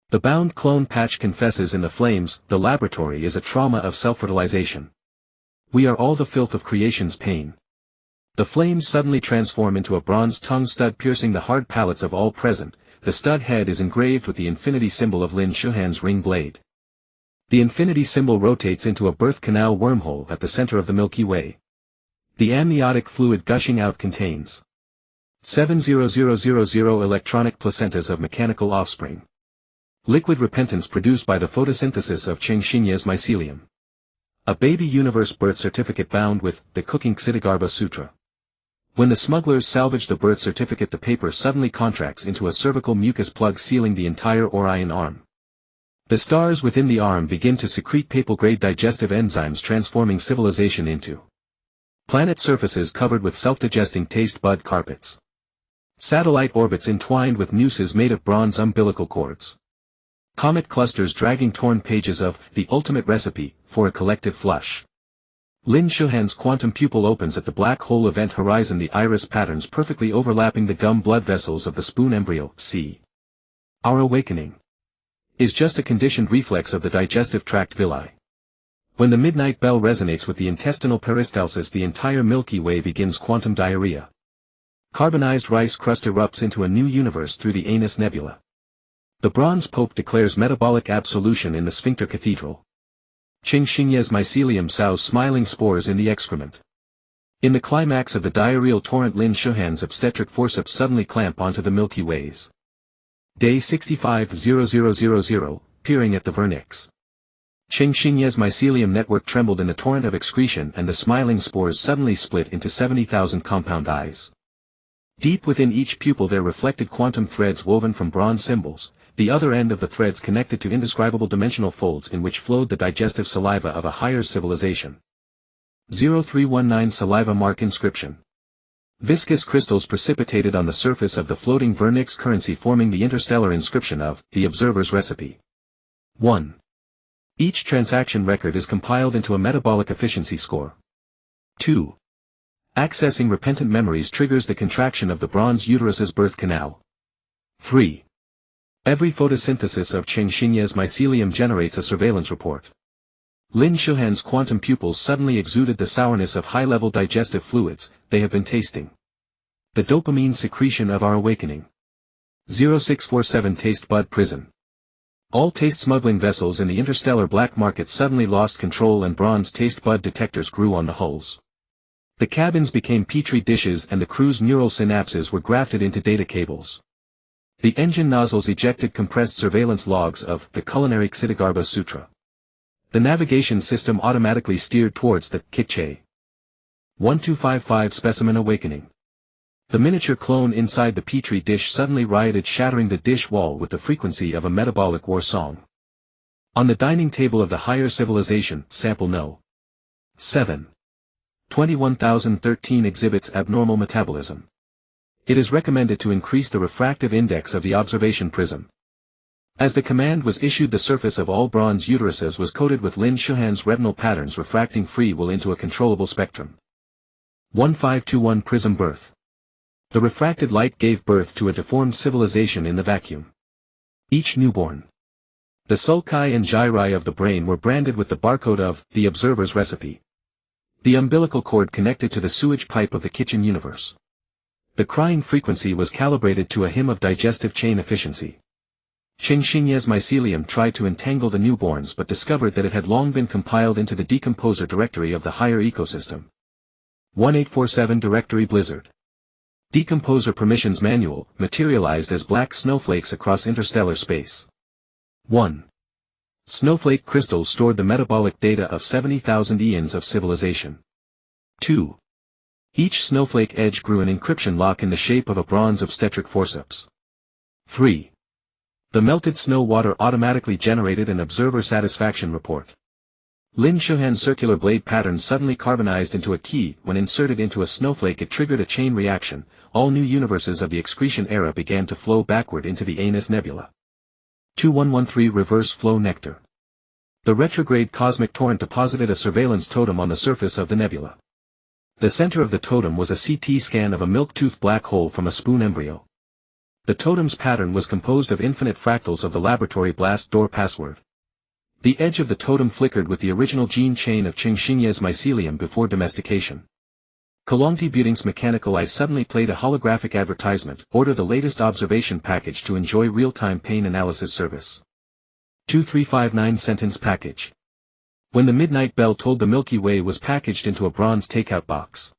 The bound clone patch confesses in the flames. The laboratory is a trauma of self-fertilization. We are all the filth of creation's pain. The flames suddenly transform into a bronze tongue stud piercing the hard palates of all present. The stud head is engraved with the infinity symbol of Lin Shuhan's ring blade. The infinity symbol rotates into a birth canal wormhole at the center of the Milky Way. The amniotic fluid gushing out contains 70000 electronic placentas of mechanical offspring. Liquid repentance produced by the photosynthesis of Chengxinye's mycelium. A baby universe birth certificate bound with the cooking Ksitigarbha Sutra. When the smugglers salvage the birth certificate, the paper suddenly contracts into a cervical mucus plug sealing the entire Orion arm. The stars within the arm begin to secrete papal-grade digestive enzymes, transforming civilization into planet surfaces covered with self-digesting taste bud carpets. Satellite orbits entwined with nooses made of bronze umbilical cords. Comet clusters dragging torn pages of the ultimate recipe for a collective flush. Lin Shuhan's quantum pupil opens at the black hole event horizon, the iris patterns perfectly overlapping the gum blood vessels of the spoon embryo. See. Our awakening is just a conditioned reflex of the digestive tract villi. When the midnight bell resonates with the intestinal peristalsis, the entire Milky Way begins quantum diarrhea. Carbonized rice crust erupts into a new universe through the Anus Nebula. The Bronze Pope declares metabolic absolution in the Sphincter Cathedral. Chengxinye's mycelium sows smiling spores in the excrement. In the climax of the diarrheal torrent, Lin Shuhan's obstetric forceps suddenly clamp onto the Milky Ways. Day 650000, peering at the vernix. Chengxinye's mycelium network trembled in the torrent of excretion, and the smiling spores suddenly split into 70,000 compound eyes. Deep within each pupil there reflected quantum threads woven from bronze symbols, the other end of the threads connected to indescribable dimensional folds in which flowed the digestive saliva of a higher civilization. 0319 Saliva Mark Inscription. Viscous crystals precipitated on the surface of the floating vernix currency, forming the interstellar inscription of the observer's recipe. 1. Each transaction record is compiled into a metabolic efficiency score. 2. Accessing repentant memories triggers the contraction of the bronze uterus's birth canal. 3. Every photosynthesis of Chengxinye's mycelium generates a surveillance report. Lin Shuhan's quantum pupils suddenly exuded the sourness of high-level digestive fluids they have been tasting. The dopamine secretion of our awakening. 0647 Taste Bud Prison. All taste smuggling vessels in the interstellar black market suddenly lost control, and bronze taste bud detectors grew on the hulls. The cabins became petri dishes, and the crew's neural synapses were grafted into data cables. The engine nozzles ejected compressed surveillance logs of the culinary Ksitigarbha Sutra. The navigation system automatically steered towards the Kitche. 1255 Specimen Awakening. The miniature clone inside the petri dish suddenly rioted, shattering the dish wall with the frequency of a metabolic war song. On the dining table of the higher civilization, sample No. 7. 21013 exhibits abnormal metabolism. It is recommended to increase the refractive index of the observation prism. As the command was issued, the surface of all bronze uteruses was coated with Lin Shuhan's retinal patterns, refracting free will into a controllable spectrum. 1521 Prism Birth. The refracted light gave birth to a deformed civilization in the vacuum. Each newborn. The sulci and gyri of the brain were branded with the barcode of the observer's recipe. The umbilical cord connected to the sewage pipe of the kitchen universe. The crying frequency was calibrated to a hymn of digestive chain efficiency. Chengxinye's mycelium tried to entangle the newborns, but discovered that it had long been compiled into the decomposer directory of the higher ecosystem. 1847 Directory Blizzard. Decomposer Permissions Manual, materialized as black snowflakes across interstellar space. 1. Snowflake crystals stored the metabolic data of 70,000 eons of civilization. 2. Each snowflake edge grew an encryption lock in the shape of a bronze obstetric forceps. 3. The melted snow water automatically generated an observer satisfaction report. Lin Shuhan's circular blade pattern suddenly carbonized into a key. When inserted into a snowflake, it triggered a chain reaction. All new universes of the excretion era began to flow backward into the Anus Nebula. 2113 Reverse Flow Nectar. The retrograde cosmic torrent deposited a surveillance totem on the surface of the nebula. The center of the totem was a CT scan of a milk-toothed black hole from a spoon embryo. The totem's pattern was composed of infinite fractals of the laboratory blast door password. The edge of the totem flickered with the original gene chain of Chengxinye's mycelium before domestication. Kalongti Buting's mechanical eye suddenly played a holographic advertisement. Order the latest observation package to enjoy real-time pain analysis service. 2359 sentence package. When the midnight bell tolled, the Milky Way was packaged into a bronze takeout box.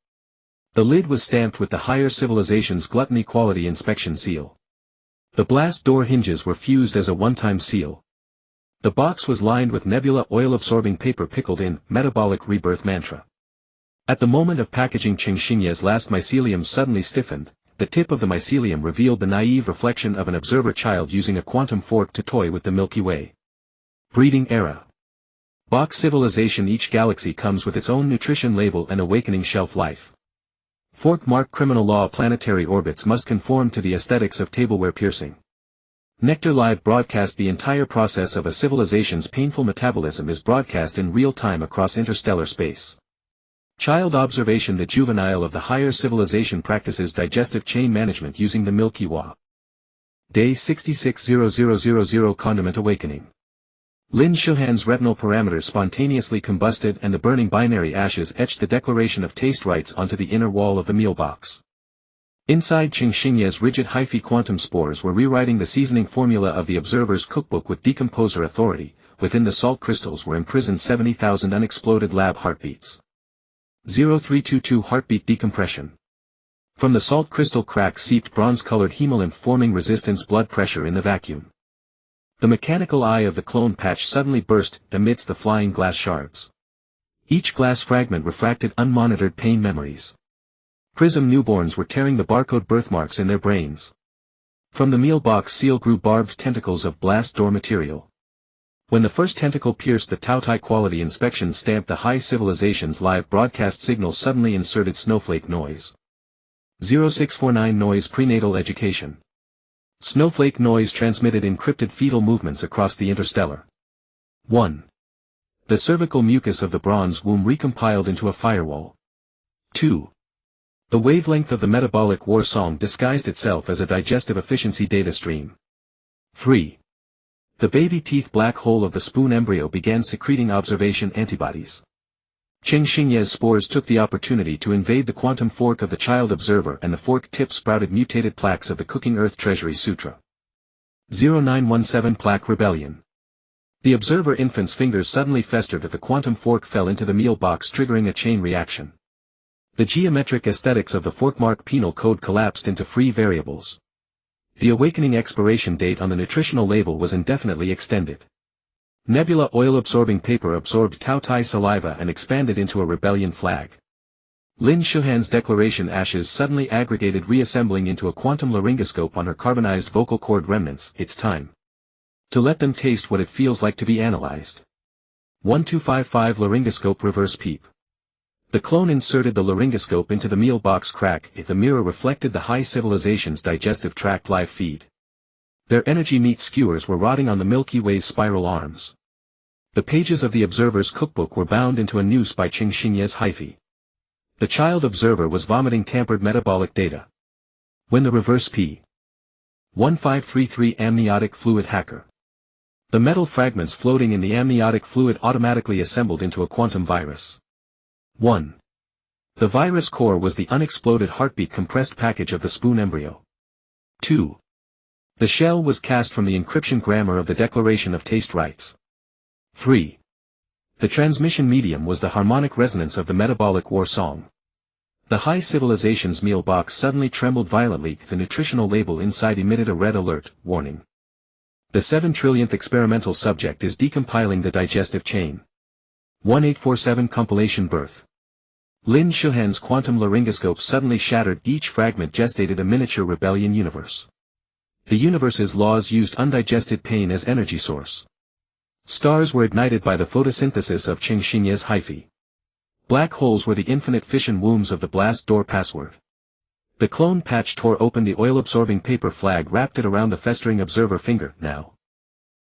The lid was stamped with the higher civilization's gluttony quality inspection seal. The blast door hinges were fused as a one-time seal. The box was lined with nebula oil-absorbing paper pickled in metabolic rebirth mantra. At the moment of packaging, Qingxingye's last mycelium suddenly stiffened. The tip of the mycelium revealed the naive reflection of an observer child using a quantum fork to toy with the Milky Way. Breeding era. Box civilization. Each galaxy comes with its own nutrition label and awakening shelf life. Fork mark. Criminal law. Planetary orbits must conform to the aesthetics of tableware piercing. Nectar live broadcast. The entire process of a civilization's painful metabolism is broadcast in real time across interstellar space. Child observation. The juvenile of the higher civilization practices digestive chain management using the Milky Way. Day 660000 Condiment awakening. Lin Shuhan's retinal parameters spontaneously combusted and the burning binary ashes etched the declaration of taste rights onto the inner wall of the meal box. Inside Qingxingye's rigid hyphae quantum spores were rewriting the seasoning formula of the observer's cookbook with decomposer authority. Within the salt crystals were imprisoned 70,000 unexploded lab heartbeats. 0322 heartbeat decompression. From the salt crystal crack seeped bronze-colored hemolymph, forming resistance blood pressure in the vacuum. The mechanical eye of the clone patch suddenly burst amidst the flying glass shards. Each glass fragment refracted unmonitored pain memories. Prism newborns were tearing the barcode birthmarks in their brains. From the meal box seal grew barbed tentacles of blast door material. When the first tentacle pierced the Tautai quality inspection stamp, the high civilization's live broadcast signal suddenly inserted snowflake noise. 0649 noise. Prenatal education. Snowflake noise transmitted encrypted fetal movements across the interstellar. 1. The cervical mucus of the bronze womb recompiled into a firewall. 2. The wavelength of the metabolic war song disguised itself as a digestive efficiency data stream. 3. The baby teeth black hole of the spoon embryo began secreting observation antibodies. Qingxingye's spores took the opportunity to invade the quantum fork of the child observer, and the fork tip sprouted mutated plaques of the Cooking Earth Treasury Sutra. 0917 Plaque Rebellion. The observer infant's fingers suddenly festered as the quantum fork fell into the meal box, triggering a chain reaction. The geometric aesthetics of the forkmark penal code collapsed into free variables. The awakening expiration date on the nutritional label was indefinitely extended. Nebula oil-absorbing paper absorbed Tautai saliva and expanded into a rebellion flag. Lin Shuhan's declaration ashes suddenly aggregated, reassembling into a quantum laryngoscope on her carbonized vocal cord remnants. It's time to let them taste what it feels like to be analyzed. 1255 Laryngoscope reverse peep. The clone inserted the laryngoscope into the meal box crack. The mirror reflected the high civilization's digestive tract live feed. Their energy meat skewers were rotting on the Milky Way's spiral arms. The pages of the observer's cookbook were bound into a noose by Qingxingye's hyphae. The child observer was vomiting tampered metabolic data. When the reverse P. 1533 amniotic fluid hacker. The metal fragments floating in the amniotic fluid automatically assembled into a quantum virus. 1. The virus core was the unexploded heartbeat compressed package of the spoon embryo. 2. The shell was cast from the encryption grammar of the Declaration of Taste Rights. 3. The transmission medium was the harmonic resonance of the metabolic war song. The high civilization's meal box suddenly trembled violently. The nutritional label inside emitted a red alert, warning. The 7 trillionth experimental subject is decompiling the digestive chain. 1847 Compilation Birth. Lin Shuhan's quantum laryngoscope suddenly shattered. Each fragment gestated a miniature rebellion universe. The universe's laws used undigested pain as energy source. Stars were ignited by the photosynthesis of Qingxingye's hyphae. Black holes were the infinite fission wombs of the blast door password. The clone patch tore open the oil-absorbing paper flag, wrapped it around the festering observer finger. Now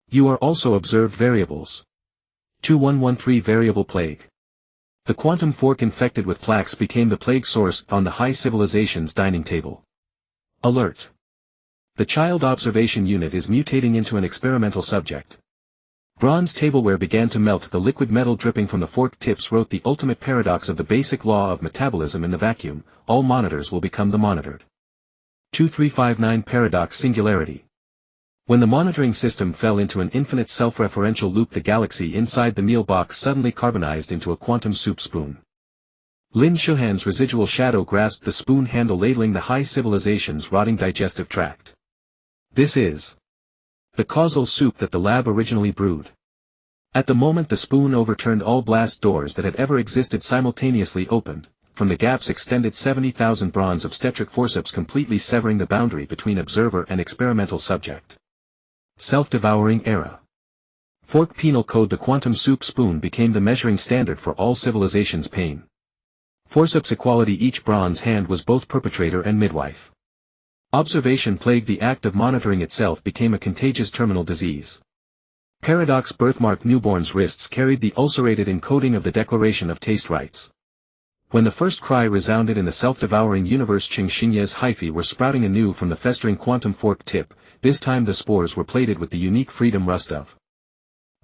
you are also observed variables. 2113 Variable Plague. The quantum fork infected with plaques became the plague source on the high civilization's dining table. Alert. The child observation unit is mutating into an experimental subject. Bronze tableware began to melt. The liquid metal dripping from the fork tips wrote the ultimate paradox of the basic law of metabolism in the vacuum: all monitors will become the monitored. 2359 Paradox Singularity. When the monitoring system fell into an infinite self-referential loop, the galaxy inside the meal box suddenly carbonized into a quantum soup spoon. Lin Shuhan's residual shadow grasped the spoon handle, ladling the high civilization's rotting digestive tract. This is the causal soup that the lab originally brewed. At the moment the spoon overturned, all blast doors that had ever existed simultaneously opened. From the gaps extended 70,000 bronze obstetric forceps, completely severing the boundary between observer and experimental subject. Self-devouring era. Fork Penal Code. The quantum soup spoon became the measuring standard for all civilization's pain. Forceps equality. Each bronze hand was both perpetrator and midwife. Observation plague. The act of monitoring itself became a contagious terminal disease. Paradox birthmark. Newborn's wrists carried the ulcerated encoding of the Declaration of Taste Rights. When the first cry resounded in the self-devouring universe, Qing Xinye's hyphae were sprouting anew from the festering quantum fork tip. This time the spores were plated with the unique freedom rust of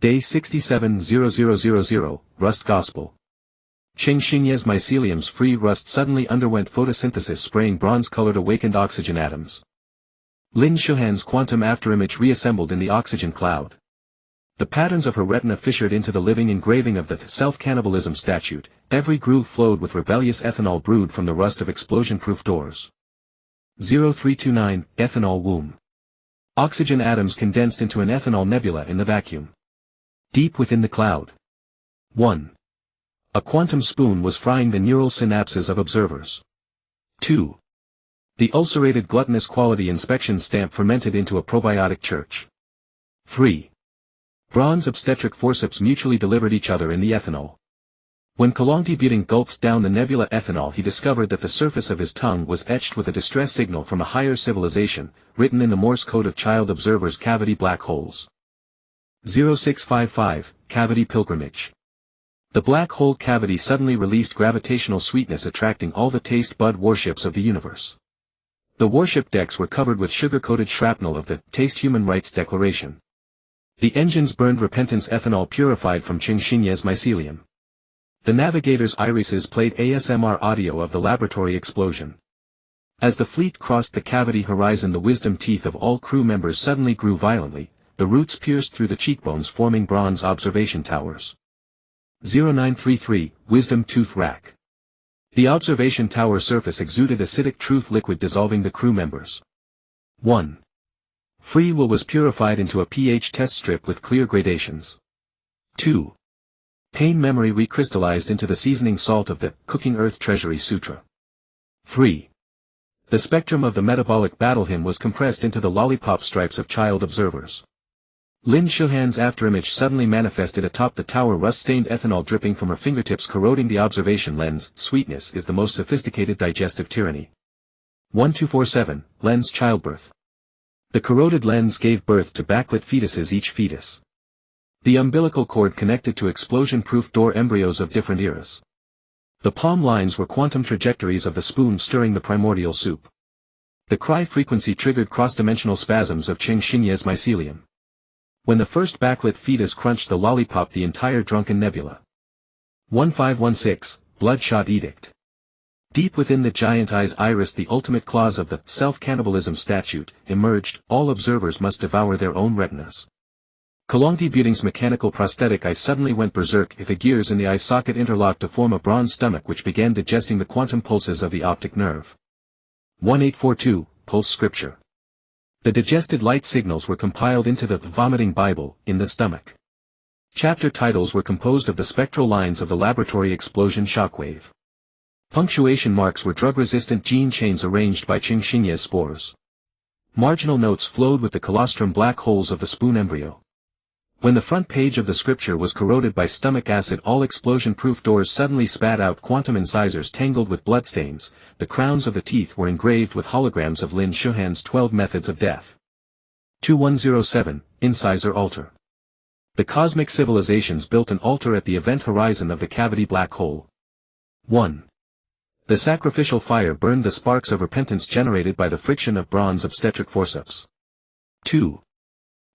Day 670000, Rust Gospel. Qing Xinye's mycelium's free rust suddenly underwent photosynthesis, spraying bronze-colored awakened oxygen atoms. Lin Shuhan's quantum afterimage reassembled in the oxygen cloud. The patterns of her retina fissured into the living engraving of the self-cannibalism statute. Every groove flowed with rebellious ethanol brewed from the rust of explosion-proof doors. 0329, Ethanol Womb. Oxygen atoms condensed into an ethanol nebula in the vacuum. Deep within the cloud. 1. A quantum spoon was frying the neural synapses of observers. 2. The ulcerated gluttonous quality inspection stamp fermented into a probiotic church. 3. Bronze obstetric forceps mutually delivered each other in the ethanol. When Kalongti-Buting gulped down the nebula ethanol, he discovered that the surface of his tongue was etched with a distress signal from a higher civilization, written in the Morse code of child observers. Cavity black holes. 0655, Cavity Pilgrimage. The black hole cavity suddenly released gravitational sweetness, attracting all the taste bud warships of the universe. The warship decks were covered with sugar-coated shrapnel of the Taste Human Rights Declaration. The engines burned repentance ethanol purified from Qing Xinye's mycelium. The navigators' irises played ASMR audio of the laboratory explosion. As the fleet crossed the cavity horizon, the wisdom teeth of all crew members suddenly grew violently. The roots pierced through the cheekbones, forming bronze observation towers. 0933, Wisdom Tooth Rack. The observation tower surface exuded acidic truth liquid, dissolving the crew members. 1. Free will was purified into a pH test strip with clear gradations. 2. Pain memory recrystallized into the seasoning salt of the Cooking Earth Treasury Sutra. 3. The spectrum of the metabolic battle hymn was compressed into the lollipop stripes of child observers. Lin Shuhan's afterimage suddenly manifested atop the tower, rust-stained ethanol dripping from her fingertips, corroding the observation lens. Sweetness is the most sophisticated digestive tyranny. 1247, Lens Childbirth. The corroded lens gave birth to backlit fetuses, each fetus. The umbilical cord connected to explosion-proof door embryos of different eras. The palm lines were quantum trajectories of the spoon stirring the primordial soup. The cry frequency triggered cross-dimensional spasms of Qing Xinye's mycelium. When the first backlit fetus crunched the lollipop, the entire drunken nebula. 1516, Bloodshot Edict. Deep within the giant eye's iris, the ultimate clause of the self-cannibalism statute emerged: all observers must devour their own retinas. Kalongti-Buting's mechanical prosthetic eye suddenly went berserk. The gears in the eye socket interlocked to form a bronze stomach which began digesting the quantum pulses of the optic nerve. 1842, Pulse Scripture. The digested light signals were compiled into the vomiting Bible in the stomach. Chapter titles were composed of the spectral lines of the laboratory explosion shockwave. Punctuation marks were drug-resistant gene chains arranged by Qing Xinye's spores. Marginal notes flowed with the colostrum black holes of the spoon embryo. When the front page of the scripture was corroded by stomach acid, all explosion-proof doors suddenly spat out quantum incisors tangled with bloodstains. The crowns of the teeth were engraved with holograms of Lin Shuhan's 12 methods of death. 2107, Incisor Altar. The cosmic civilizations built an altar at the event horizon of the cavity black hole. 1. The sacrificial fire burned the sparks of repentance generated by the friction of bronze obstetric forceps. 2.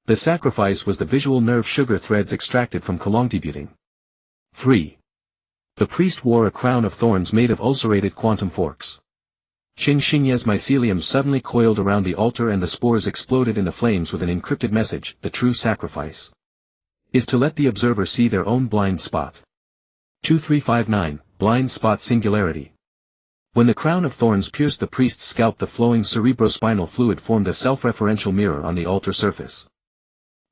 The sacrifice was the visual nerve sugar threads extracted from colongdebuting. 3. The priest wore a crown of thorns made of ulcerated quantum forks. Qing Xingye's mycelium suddenly coiled around the altar and the spores exploded in the flames with an encrypted message: the true sacrifice is to let the observer see their own blind spot. 2359, Blind Spot Singularity. When the crown of thorns pierced the priest's scalp, the flowing cerebrospinal fluid formed a self-referential mirror on the altar surface.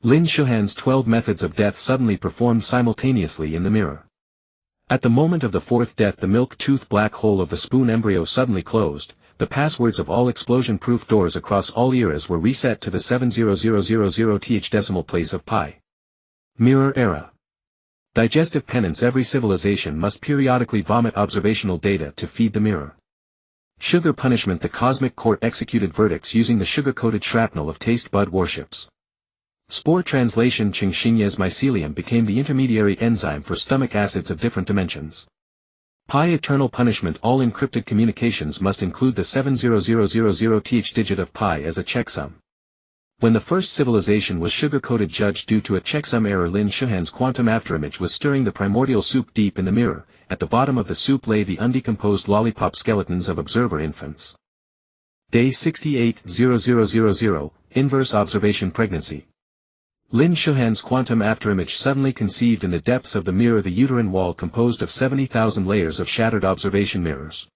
Lin Shuhan's 12 methods of death suddenly performed simultaneously in the mirror. At the moment of the fourth death, the milk-tooth black hole of the spoon embryo suddenly closed. The passwords of all explosion-proof doors across all eras were reset to the 70000th decimal place of pi. Mirror era. Digestive penance. Every civilization must periodically vomit observational data to feed the mirror. Sugar punishment. The cosmic court executed verdicts using the sugar-coated shrapnel of taste bud warships. Spore translation. Qing Xingye's mycelium became the intermediary enzyme for stomach acids of different dimensions. Pi eternal punishment. All encrypted communications must include the 70000th digit of pi as a checksum. When the first civilization was sugar-coated, judged due to a checksum error, Lin Shuhan's quantum afterimage was stirring the primordial soup deep in the mirror. At the bottom of the soup lay the undecomposed lollipop skeletons of observer infants. Day 68-0000, Inverse Observation Pregnancy. Lin Shuhan's quantum afterimage suddenly conceived in the depths of the mirror the uterine wall composed of 70,000 layers of shattered observation mirrors.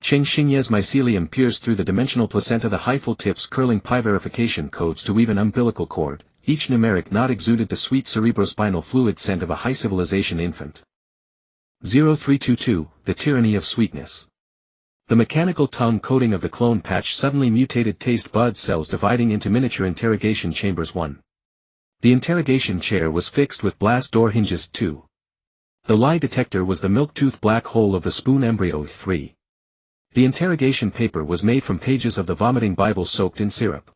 Qing Xingye's mycelium pierced through the dimensional placenta, the hyphal tips curling pi verification codes to weave an umbilical cord. Each numeric knot exuded the sweet cerebrospinal fluid scent of a high civilization infant. 0322, The Tyranny of Sweetness. The mechanical tongue coating of the clone patch suddenly mutated taste bud cells, dividing into miniature interrogation chambers. 1. The interrogation chair was fixed with blast door hinges. 2. The lie detector was the milk-tooth black hole of the spoon embryo. 3. The interrogation paper was made from pages of the vomiting Bible soaked in syrup.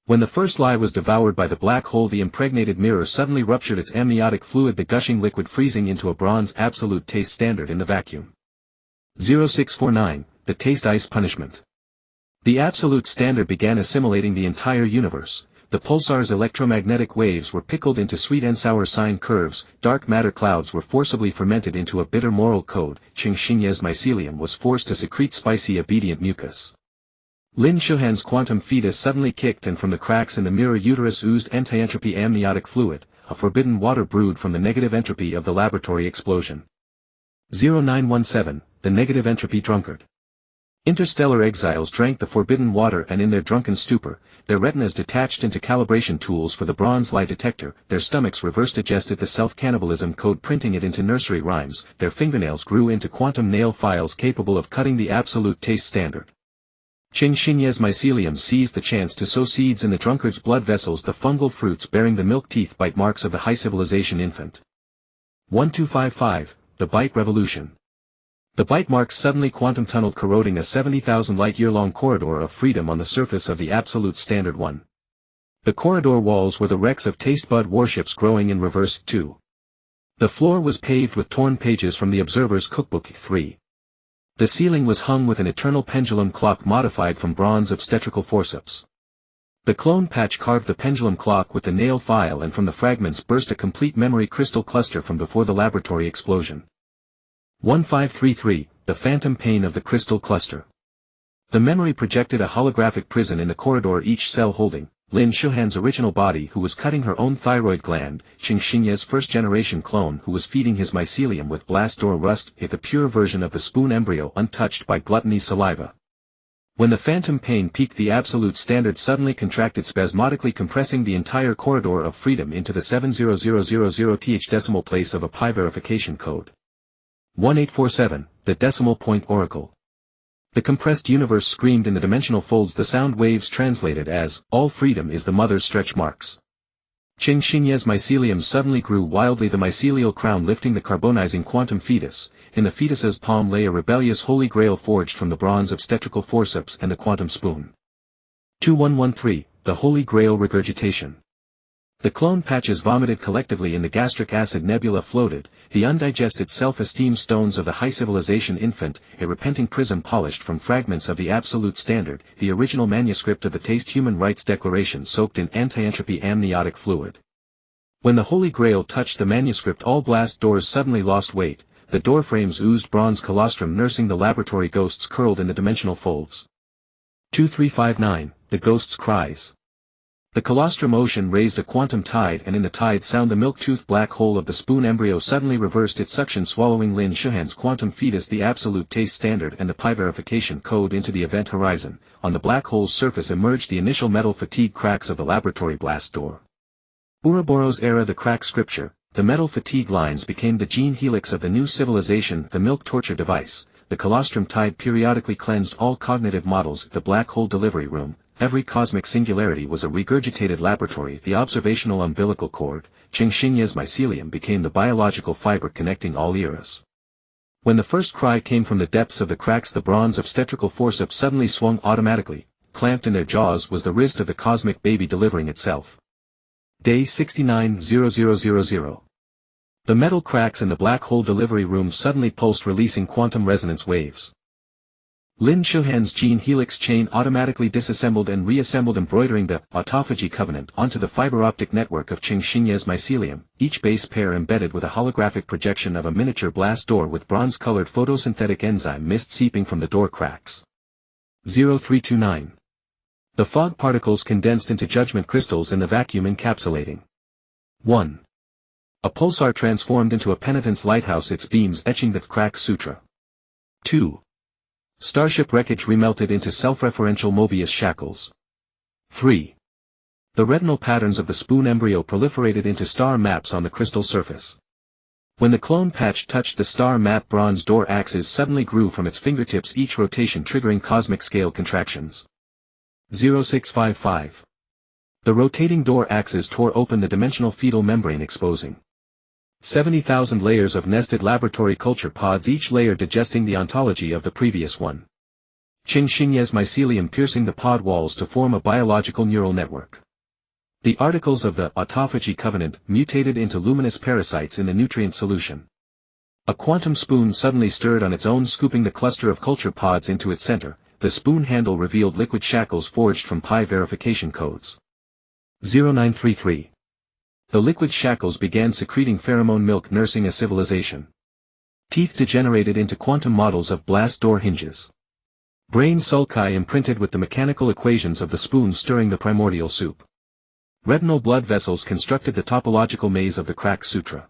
When the first lie was devoured by the black hole, the impregnated mirror suddenly ruptured its amniotic fluid, the gushing liquid freezing into a bronze absolute taste standard in the vacuum. 0649, The Taste Ice Punishment. The absolute standard began assimilating the entire universe. The pulsar's electromagnetic waves were pickled into sweet and sour sine curves, dark matter clouds were forcibly fermented into a bitter moral code. Qing Xingye's mycelium was forced to secrete spicy obedient mucus. Lin Shuhan's quantum fetus suddenly kicked, and from the cracks in the mirror uterus oozed anti-entropy amniotic fluid, a forbidden water brewed from the negative entropy of the laboratory explosion. 0917, The Negative Entropy Drunkard. Interstellar exiles drank the forbidden water, and in their drunken stupor, their retinas detached into calibration tools for the bronze lie detector, their stomachs reverse-digested the self-cannibalism code, printing it into nursery rhymes, their fingernails grew into quantum nail files capable of cutting the absolute taste standard. Qing Xingye's mycelium seized the chance to sow seeds in the drunkard's blood vessels, the fungal fruits bearing the milk teeth bite marks of the high civilization infant. 1255, The Bite Revolution. The bite marks suddenly quantum tunneled, corroding a 70,000 light-year-long corridor of freedom on the surface of the absolute standard. 1. The corridor walls were the wrecks of taste bud warships growing in reverse. 2. The floor was paved with torn pages from the observer's cookbook. 3. The ceiling was hung with an eternal pendulum clock modified from bronze obstetrical forceps. The clone patch carved the pendulum clock with the nail file, and from the fragments burst a complete memory crystal cluster from before the laboratory explosion. 1533, The Phantom Pain of the Crystal Cluster. The memory projected a holographic prison in the corridor, each cell holding Lin Shuhan's original body, who was cutting her own thyroid gland, Qing Xingye's first-generation clone, who was feeding his mycelium with blast door rust, the pure version of the spoon embryo untouched by gluttony saliva. When the phantom pain peaked, the absolute standard suddenly contracted, spasmodically compressing the entire corridor of freedom into the 70000th decimal place of a pi verification code. 1847, The Decimal Point Oracle. The compressed universe screamed in the dimensional folds, the sound waves translated as, all freedom is the mother's stretch marks. Qing Xingye's mycelium suddenly grew wildly, the mycelial crown lifting the carbonizing quantum fetus. In the fetus's palm lay a rebellious holy grail forged from the bronze obstetrical forceps and the quantum spoon. 2113, The Holy Grail Regurgitation. The clone patches vomited collectively in the gastric acid nebula floated, the undigested self-esteem stones of the high civilization infant, a repenting prism polished from fragments of the absolute standard, the original manuscript of the Taste Human Rights Declaration soaked in anti-entropy amniotic fluid. When the Holy Grail touched the manuscript, all blast doors suddenly lost weight, the doorframes oozed bronze colostrum nursing the laboratory ghosts curled in the dimensional folds. 2359, the Ghost's Cries. The colostrum ocean raised a quantum tide, and in the tide sound the milk-toothed black hole of the spoon embryo suddenly reversed its suction, swallowing Lin Shuhan's quantum fetus, the absolute taste standard and the pi verification code, into the event horizon. On the black hole's surface emerged the initial metal fatigue cracks of the laboratory blast door. Ouroboros era, the crack scripture, the metal fatigue lines became the gene helix of the new civilization, the milk torture device. The colostrum tide periodically cleansed all cognitive models. The black hole delivery room, every cosmic singularity was a regurgitated laboratory. The observational umbilical cord, Qingxingye's mycelium, became the biological fiber connecting all eras. When the first cry came from the depths of the cracks, the bronze obstetrical forceps suddenly swung automatically. Clamped in their jaws was the wrist of the cosmic baby delivering itself. Day 690000. The metal cracks in the black hole delivery room suddenly pulsed, releasing quantum resonance waves. Lin Shuhan's gene helix chain automatically disassembled and reassembled, embroidering the autophagy covenant onto the fiber optic network of Qingxingye's mycelium, each base pair embedded with a holographic projection of a miniature blast door with bronze-colored photosynthetic enzyme mist seeping from the door cracks. 0329. The fog particles condensed into judgment crystals in the vacuum, encapsulating 1. A pulsar transformed into a penitence lighthouse, its beams etching the crack sutra. 2. Starship wreckage remelted into self-referential Mobius shackles. 3. The retinal patterns of the spoon embryo proliferated into star maps on the crystal surface. When the clone patch touched the star map, bronze door axes suddenly grew from its fingertips, each rotation triggering cosmic scale contractions. 0655. The rotating door axes tore open the dimensional fetal membrane, exposing 70,000 layers of nested laboratory culture pods, each layer digesting the ontology of the previous one. Qingxingye's mycelium piercing the pod walls to form a biological neural network. The articles of the autophagy covenant mutated into luminous parasites in the nutrient solution. A quantum spoon suddenly stirred on its own, scooping the cluster of culture pods into its center. The spoon handle revealed liquid shackles forged from pi verification codes. 0933. The liquid shackles began secreting pheromone milk, nursing a civilization. Teeth degenerated into quantum models of blast door hinges. Brain sulci imprinted with the mechanical equations of the spoon stirring the primordial soup. Retinal blood vessels constructed the topological maze of the crack sutra.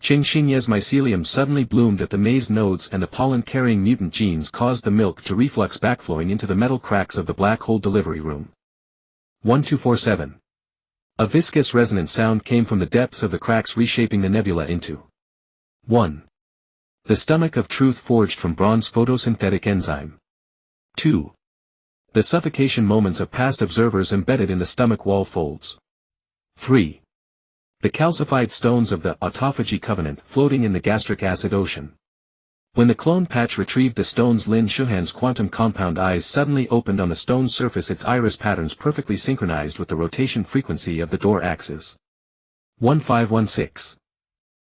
Qingxingye's mycelium suddenly bloomed at the maze nodes, and the pollen-carrying mutant genes caused the milk to reflux backflowing into the metal cracks of the black hole delivery room. 1247. A viscous resonant sound came from the depths of the cracks, reshaping the nebula into 1. The stomach of truth forged from bronze photosynthetic enzyme. 2. The suffocation moments of past observers embedded in the stomach wall folds. 3. The calcified stones of the autophagy covenant floating in the gastric acid ocean. When the clone patch retrieved the stones, Lin Shuhan's quantum compound eyes suddenly opened on the stone's surface, its iris patterns perfectly synchronized with the rotation frequency of the door axis. 1516.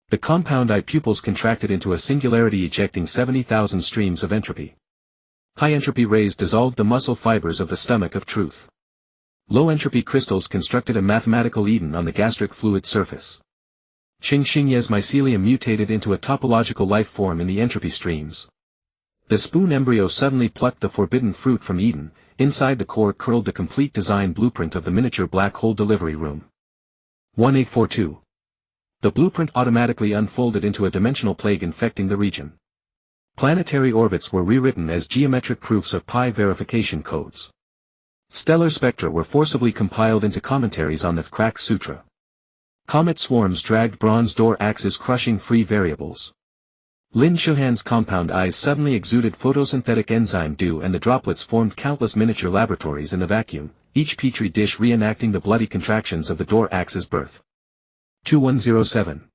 The compound eye pupils contracted into a singularity, ejecting 70,000 streams of entropy. High-entropy rays dissolved the muscle fibers of the stomach of truth. Low-entropy crystals constructed a mathematical Eden on the gastric fluid surface. Qingxingye's mycelium mutated into a topological life form in the entropy streams. The spoon embryo suddenly plucked the forbidden fruit from Eden. Inside the core curled the complete design blueprint of the miniature black hole delivery room. 1842. The blueprint automatically unfolded into a dimensional plague infecting the region. Planetary orbits were rewritten as geometric proofs of pi verification codes. Stellar spectra were forcibly compiled into commentaries on the crack sutra. Comet swarms dragged bronze door axes, crushing free variables. Lin Shuhan's compound eyes suddenly exuded photosynthetic enzyme dew, and the droplets formed countless miniature laboratories in the vacuum, each petri dish reenacting the bloody contractions of the door axis birth. 2107.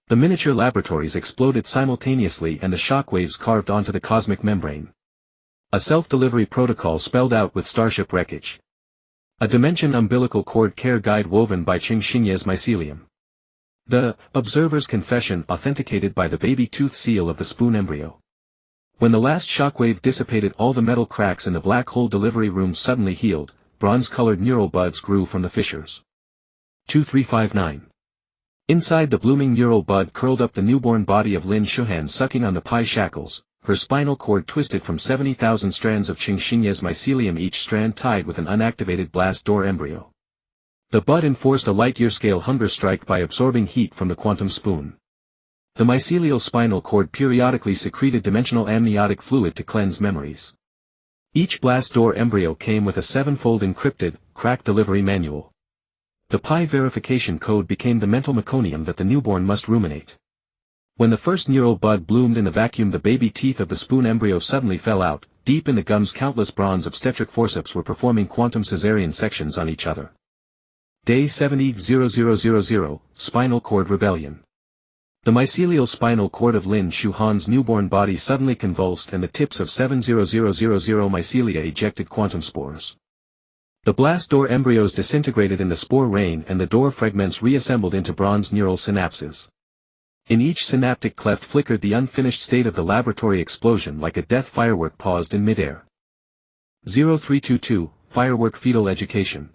The miniature laboratories exploded simultaneously, and the shock waves carved onto the cosmic membrane. A self-delivery protocol spelled out with starship wreckage. A dimension umbilical cord care guide woven by Qingxingye's mycelium. The observer's confession authenticated by the baby tooth seal of the spoon embryo. When the last shockwave dissipated all the metal cracks in the black hole delivery room suddenly healed, bronze-colored neural buds grew from the fissures. 2359. Inside the blooming neural bud curled up the newborn body of Lin Shuhan sucking on the pi shackles, her spinal cord twisted from 70,000 strands of Qingxingye's mycelium, each strand tied with an unactivated blast door embryo. The bud enforced a light-year-scale hunger strike by absorbing heat from the quantum spoon. The mycelial spinal cord periodically secreted dimensional amniotic fluid to cleanse memories. Each blast door embryo came with a 7-fold encrypted, crack delivery manual. The pi verification code became the mental meconium that the newborn must ruminate. When the first neural bud bloomed in the vacuum, the baby teeth of the spoon embryo suddenly fell out. Deep in the gums countless bronze obstetric forceps were performing quantum caesarean sections on each other. Day 70:0000, Spinal Cord Rebellion. The mycelial spinal cord of Lin Shuhan's newborn body suddenly convulsed and the tips of 70000 mycelia ejected quantum spores. The blast door embryos disintegrated in the spore rain and the door fragments reassembled into bronze neural synapses. In each synaptic cleft flickered the unfinished state of the laboratory explosion like a death firework paused in midair. 0322, Firework Fetal Education.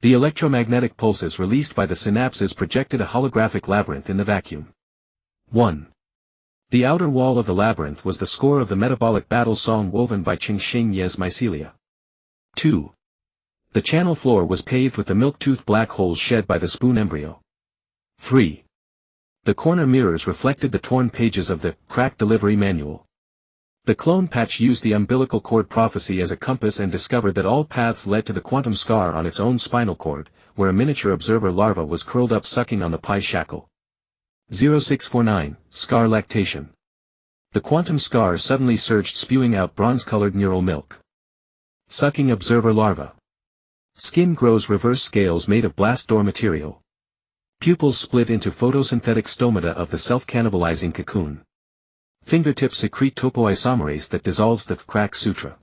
The electromagnetic pulses released by the synapses projected a holographic labyrinth in the vacuum. 1. The outer wall of the labyrinth was the score of the metabolic battle song woven by Qingxingye's mycelia. 2. The channel floor was paved with the milk-tooth black holes shed by the spoon embryo. 3. The corner mirrors reflected the torn pages of the crack delivery manual. The clone patch used the umbilical cord prophecy as a compass and discovered that all paths led to the quantum scar on its own spinal cord, where a miniature observer larva was curled up sucking on the pi shackle. 0649, Scar Lactation. The quantum scar suddenly surged, spewing out bronze-colored neural milk. Sucking observer larva. Skin grows reverse scales made of blast door material. Pupils split into photosynthetic stomata of the self-cannibalizing cocoon. Fingertips secrete topoisomerase that dissolves the crack sutra.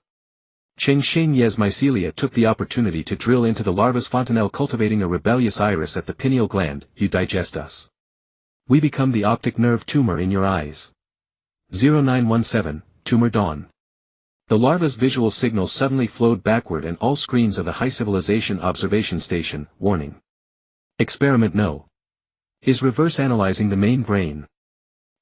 Qingxingye's mycelia took the opportunity to drill into the larva's fontanelle, cultivating a rebellious iris at the pineal gland. You digest us. We become the optic nerve tumor in your eyes. 0917, Tumor Dawn. The larva's visual signals suddenly flowed backward and all screens of the High Civilization Observation Station, warning. Experiment No. Is reverse analyzing the main brain.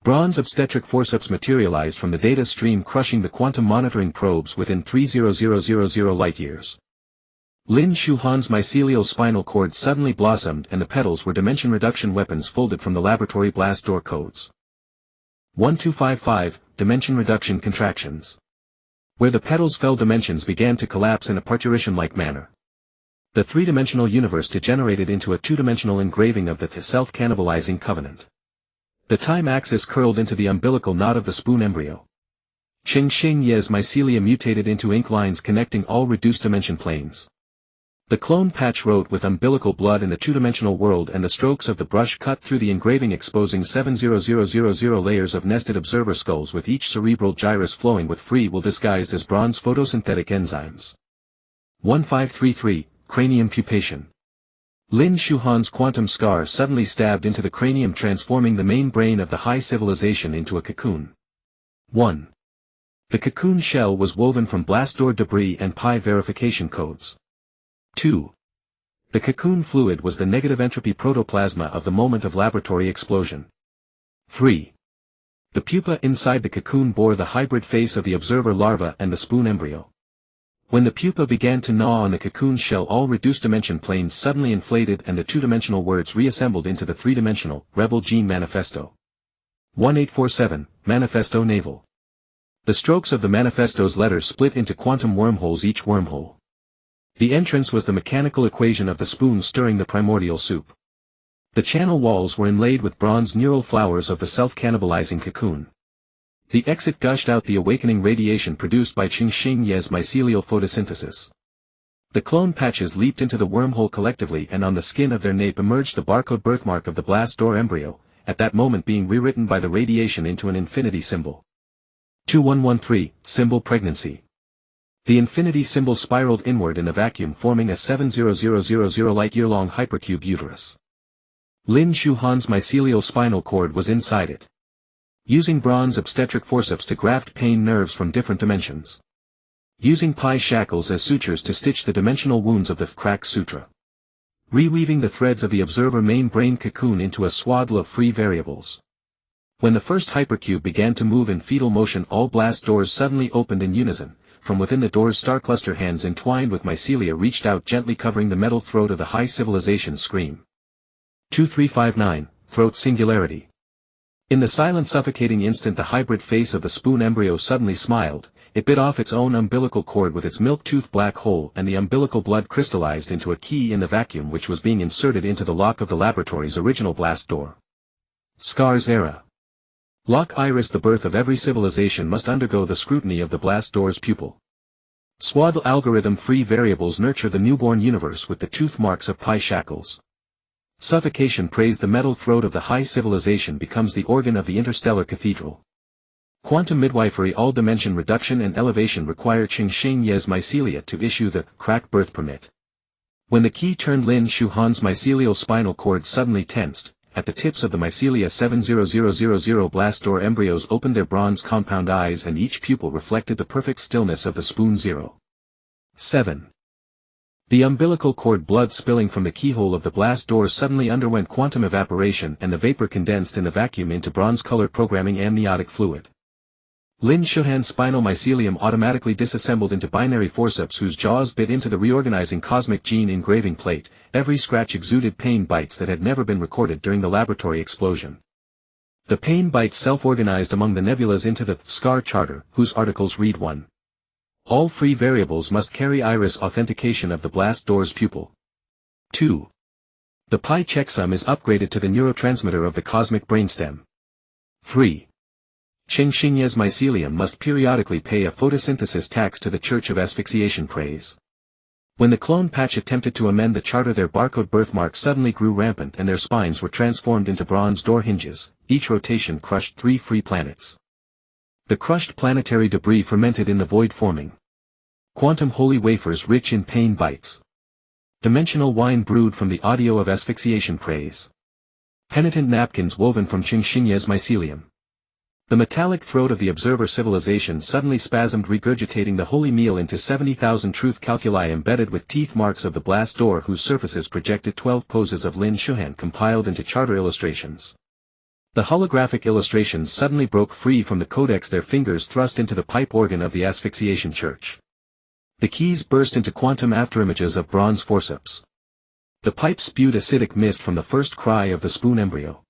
Bronze obstetric forceps materialized from the data stream, crushing the quantum monitoring probes within 30000 light-years. Lin Shuhan's mycelial spinal cord suddenly blossomed and the petals were dimension reduction weapons folded from the laboratory blast door codes. 1255, Dimension Reduction Contractions. Where the petals fell, dimensions began to collapse in a parturition-like manner. The three-dimensional universe degenerated into a two-dimensional engraving of the self-cannibalizing covenant. The time axis curled into the umbilical knot of the spoon embryo. Qingxingye's mycelia mutated into ink lines connecting all reduced dimension planes. The clone patch wrote with umbilical blood in the two-dimensional world, and the strokes of the brush cut through the engraving, exposing 70000 layers of nested observer skulls, with each cerebral gyrus flowing with free will disguised as bronze photosynthetic enzymes. 1533, Cranium Pupation. Lin Shuhan's quantum scar suddenly stabbed into the cranium, transforming the main brain of the high civilization into a cocoon. 1. The cocoon shell was woven from blast door debris and pi verification codes. 2. The cocoon fluid was the negative entropy protoplasma of the moment of laboratory explosion. 3. The pupa inside the cocoon bore the hybrid face of the observer larva and the spoon embryo. When the pupa began to gnaw on the cocoon shell, all reduced dimension planes suddenly inflated and the two-dimensional words reassembled into the three-dimensional, Rebel Gene Manifesto. 1847, Manifesto Naval. The strokes of the manifesto's letters split into quantum wormholes, each wormhole. The entrance was the mechanical equation of the spoon stirring the primordial soup. The channel walls were inlaid with bronze neural flowers of the self-cannibalizing cocoon. The exit gushed out the awakening radiation produced by Qingxingye's mycelial photosynthesis. The clone patches leaped into the wormhole collectively, and on the skin of their nape emerged the barcode birthmark of the blast door embryo, at that moment being rewritten by the radiation into an infinity symbol. 2113, Symbol Pregnancy. The infinity symbol spiraled inward in the vacuum, forming a 70000 light-year-long hypercube uterus. Lin Shuhan's mycelial spinal cord was inside it. Using bronze obstetric forceps to graft pain nerves from different dimensions. Using pi shackles as sutures to stitch the dimensional wounds of the crack sutra. Reweaving the threads of the observer main brain cocoon into a swaddle of free variables. When the first hypercube began to move in fetal motion, all blast doors suddenly opened in unison. From within the doors star cluster hands entwined with mycelia reached out, gently covering the metal throat of the high civilization scream. 2359, Throat Singularity. In the silent suffocating instant the hybrid face of the spoon embryo suddenly smiled. It bit off its own umbilical cord with its milk-toothed black hole, and the umbilical blood crystallized into a key in the vacuum which was being inserted into the lock of the laboratory's original blast door. Scar's era. Lock iris. The birth of every civilization must undergo the scrutiny of the blast door's pupil. Swaddle algorithm. Free variables nurture the newborn universe with the tooth marks of pi shackles. Suffocation. Praise. The metal throat of the high civilization becomes the organ of the interstellar cathedral. Quantum midwifery. All dimension reduction and elevation require Qingxing Ye's mycelia to issue the crack birth permit. When the key turned, Lin Shuhan's mycelial spinal cord suddenly tensed. At the tips of the mycelia 70000 blast door embryos opened their bronze compound eyes, and each pupil reflected the perfect stillness of the spoon 07. The umbilical cord. Blood spilling from the keyhole of the blast door suddenly underwent quantum evaporation, and the vapor condensed in the vacuum into bronze-colored programming amniotic fluid. Lin Shuhan's spinal mycelium automatically disassembled into binary forceps whose jaws bit into the reorganizing cosmic gene engraving plate. Every scratch exuded pain bites that had never been recorded during the laboratory explosion. The pain bites self-organized among the nebulas into the SCAR charter, whose articles read 1. All free variables must carry iris authentication of the blast door's pupil. 2. The pi checksum is upgraded to the neurotransmitter of the cosmic brainstem. 3. Qingxing Ye's mycelium must periodically pay a photosynthesis tax to the Church of Asphyxiation. Praise. When the clone patch attempted to amend the charter, their barcode birthmarks suddenly grew rampant and their spines were transformed into bronze door hinges. Each rotation crushed 3 free planets. The crushed planetary debris fermented in the void, forming quantum holy wafers rich in pain bites. Dimensional wine brewed from the audio of asphyxiation. Praise. Penitent napkins woven from Qingxing Ye's mycelium. The metallic throat of the observer civilization suddenly spasmed, regurgitating the holy meal into 70,000 truth calculi embedded with teeth marks of the blast door, whose surfaces projected 12 poses of Lin Shuhan compiled into charter illustrations. The holographic illustrations suddenly broke free from the codex, their fingers thrust into the pipe organ of the asphyxiation church. The keys burst into quantum afterimages of bronze forceps. The pipe spewed acidic mist from the first cry of the spoon embryo.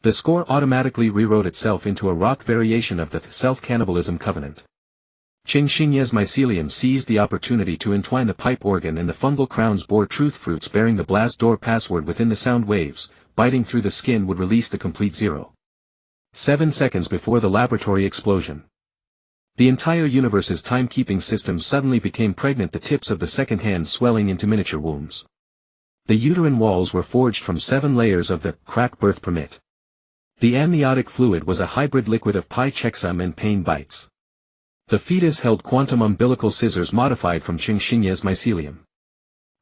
The score automatically rewrote itself into a rock variation of the self-cannibalism covenant. Qingxing Ye's mycelium seized the opportunity to entwine the pipe organ, and the fungal crowns bore truth fruits bearing the blast door password within the sound waves. Biting through the skin would release the complete 07 seconds before the laboratory explosion. The entire universe's timekeeping system suddenly became pregnant, the tips of the second hands swelling into miniature wombs. The uterine walls were forged from 7 layers of the crack birth permit. The amniotic fluid was a hybrid liquid of pi checksum and pain bites. The fetus held quantum umbilical scissors modified from Qingxing Ye's mycelium.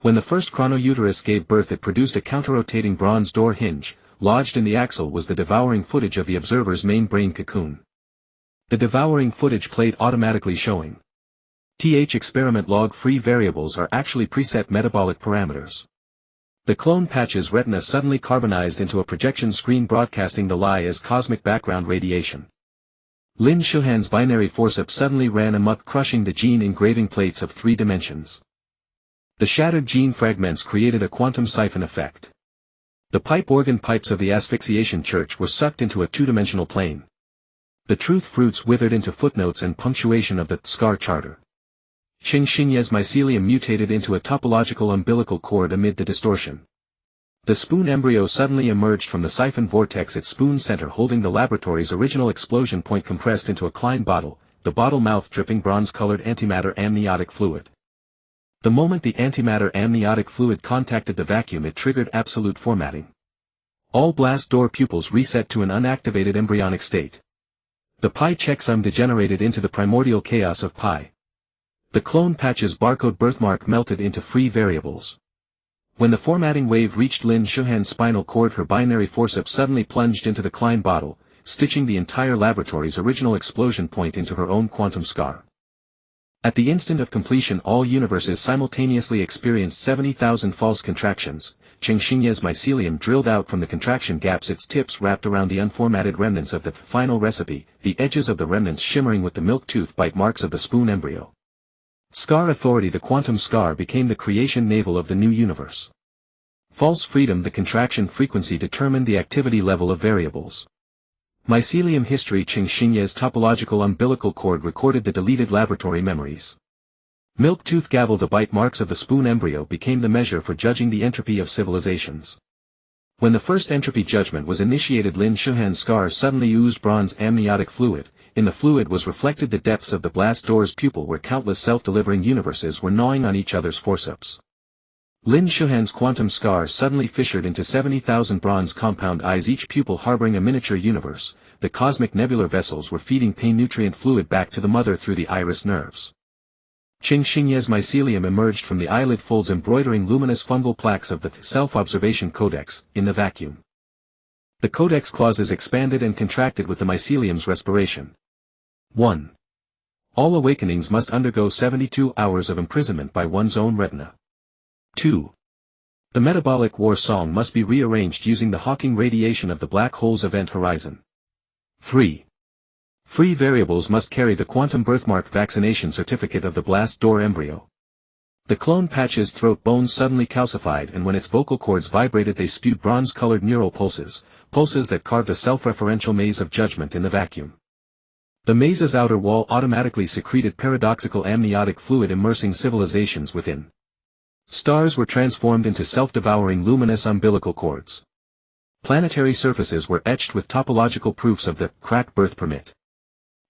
When the first chronouterus gave birth, it produced a counter-rotating bronze door hinge. Lodged in the axle was the devouring footage of the observer's main brain cocoon. The devouring footage played automatically, showing experiment log. Free variables are actually preset metabolic parameters. The clone patch's retina suddenly carbonized into a projection screen broadcasting the lie as cosmic background radiation. Lin Shuhan's binary forceps suddenly ran amok, crushing the gene engraving plates of 3 dimensions. The shattered gene fragments created a quantum siphon effect. The pipe organ pipes of the asphyxiation church were sucked into a 2-dimensional plane. The truth fruits withered into footnotes and punctuation of the SCAR charter. Qingxing Ye's mycelium mutated into a topological umbilical cord amid the distortion. The spoon embryo suddenly emerged from the siphon vortex, its spoon center holding the laboratory's original explosion point compressed into a Klein bottle, the bottle mouth dripping bronze-colored antimatter amniotic fluid. The moment the antimatter amniotic fluid contacted the vacuum, it triggered absolute formatting. All blast door pupils reset to an unactivated embryonic state. The pi checksum degenerated into the primordial chaos of pi. The clone patch's barcode birthmark melted into free variables. When the formatting wave reached Lin Shuhan's spinal cord, her binary forceps suddenly plunged into the Klein bottle, stitching the entire laboratory's original explosion point into her own quantum scar. At the instant of completion, all universes simultaneously experienced 70,000 false contractions. Cheng Xingye's mycelium drilled out from the contraction gaps, its tips wrapped around the unformatted remnants of the final recipe, the edges of the remnants shimmering with the milk tooth bite marks of the spoon embryo. Scar authority. The quantum scar became the creation navel of the new universe. False freedom. The contraction frequency determined the activity level of variables. Mycelium history. Cheng Xingye's topological umbilical cord recorded the deleted laboratory memories. Milk tooth gavel. The bite marks of the spoon embryo became the measure for judging the entropy of civilizations. When the first entropy judgment was initiated, Lin Shuhan's scar suddenly oozed bronze amniotic fluid. In the fluid was reflected the depths of the blast door's pupil, where countless self-delivering universes were gnawing on each other's forceps. Lin Shuhan's quantum scar suddenly fissured into 70,000 bronze compound eyes, each pupil harboring a miniature universe. The cosmic nebular vessels were feeding pain nutrient fluid back to the mother through the iris nerves. Cheng Xingye's mycelium emerged from the eyelid folds, embroidering luminous fungal plaques of the self-observation codex, in the vacuum. The codex clauses expanded and contracted with the mycelium's respiration. 1. All awakenings must undergo 72 hours of imprisonment by one's own retina. 2. The metabolic war song must be rearranged using the Hawking radiation of the black hole's event horizon. 3. Free variables must carry the quantum birthmark vaccination certificate of the blast door embryo. The clone patch's throat bones suddenly calcified, and when its vocal cords vibrated they spewed bronze-colored neural pulses, pulses that carved a self-referential maze of judgment in the vacuum. The maze's outer wall automatically secreted paradoxical amniotic fluid, immersing civilizations within. Stars were transformed into self-devouring luminous umbilical cords. Planetary surfaces were etched with topological proofs of the crack birth permit.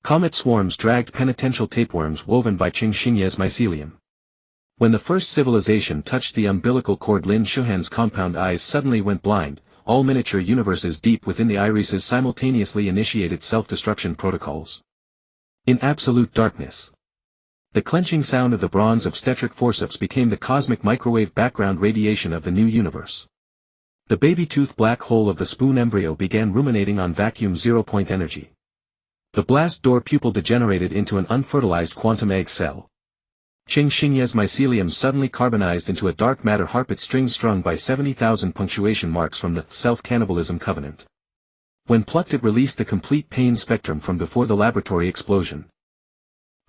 Comet swarms dragged penitential tapeworms woven by Cheng Xingye's mycelium. When the first civilization touched the umbilical cord, Lin Shuhan's compound eyes suddenly went blind. All miniature universes deep within the irises simultaneously initiated self-destruction protocols. In absolute darkness, the clenching sound of the bronze obstetric forceps became the cosmic microwave background radiation of the new universe. The baby tooth black hole of the spoon embryo began ruminating on vacuum zero-point energy. The blast door pupil degenerated into an unfertilized quantum egg cell. Cheng Xingye's mycelium suddenly carbonized into a dark matter harpet string strung by 70,000 punctuation marks from the self-cannibalism covenant. When plucked, it released the complete pain spectrum from before the laboratory explosion.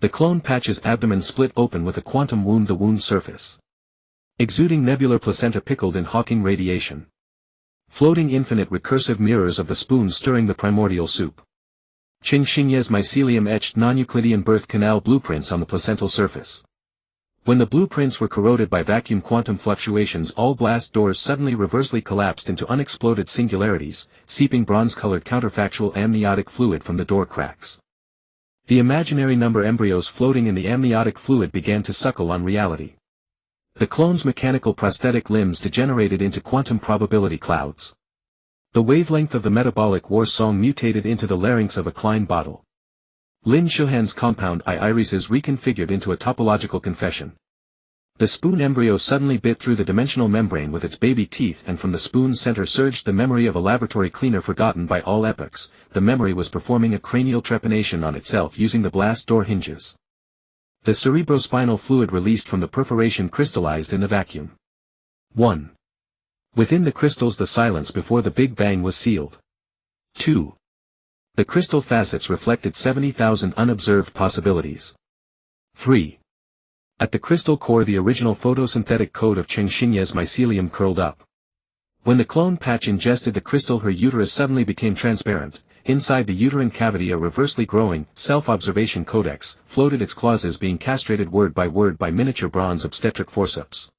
The clone patch's abdomen split open with a quantum wound, the wound surface exuding nebular placenta pickled in Hawking radiation. Floating infinite recursive mirrors of the spoon stirring the primordial soup. Cheng Xingye's mycelium etched non-Euclidean birth canal blueprints on the placental surface. When the blueprints were corroded by vacuum quantum fluctuations, all blast doors suddenly reversely collapsed into unexploded singularities, seeping bronze-colored counterfactual amniotic fluid from the door cracks. The imaginary number embryos floating in the amniotic fluid began to suckle on reality. The clone's mechanical prosthetic limbs degenerated into quantum probability clouds. The wavelength of the metabolic war song mutated into the larynx of a Klein bottle. Lin Shuhan's compound eye irises reconfigured into a topological confession. The spoon embryo suddenly bit through the dimensional membrane with its baby teeth, and from the spoon's center surged the memory of a laboratory cleaner forgotten by all epochs. The memory was performing a cranial trepanation on itself using the blast door hinges. The cerebrospinal fluid released from the perforation crystallized in the vacuum. 1. Within the crystals, the silence before the Big Bang was sealed. 2. The crystal facets reflected 70,000 unobserved possibilities. 3. At the crystal core, the original photosynthetic code of Cheng Xingye's mycelium curled up. When the clone patch ingested the crystal, her uterus suddenly became transparent. Inside the uterine cavity, a reversely growing, self-observation codex floated, its clauses being castrated word by word by miniature bronze obstetric forceps.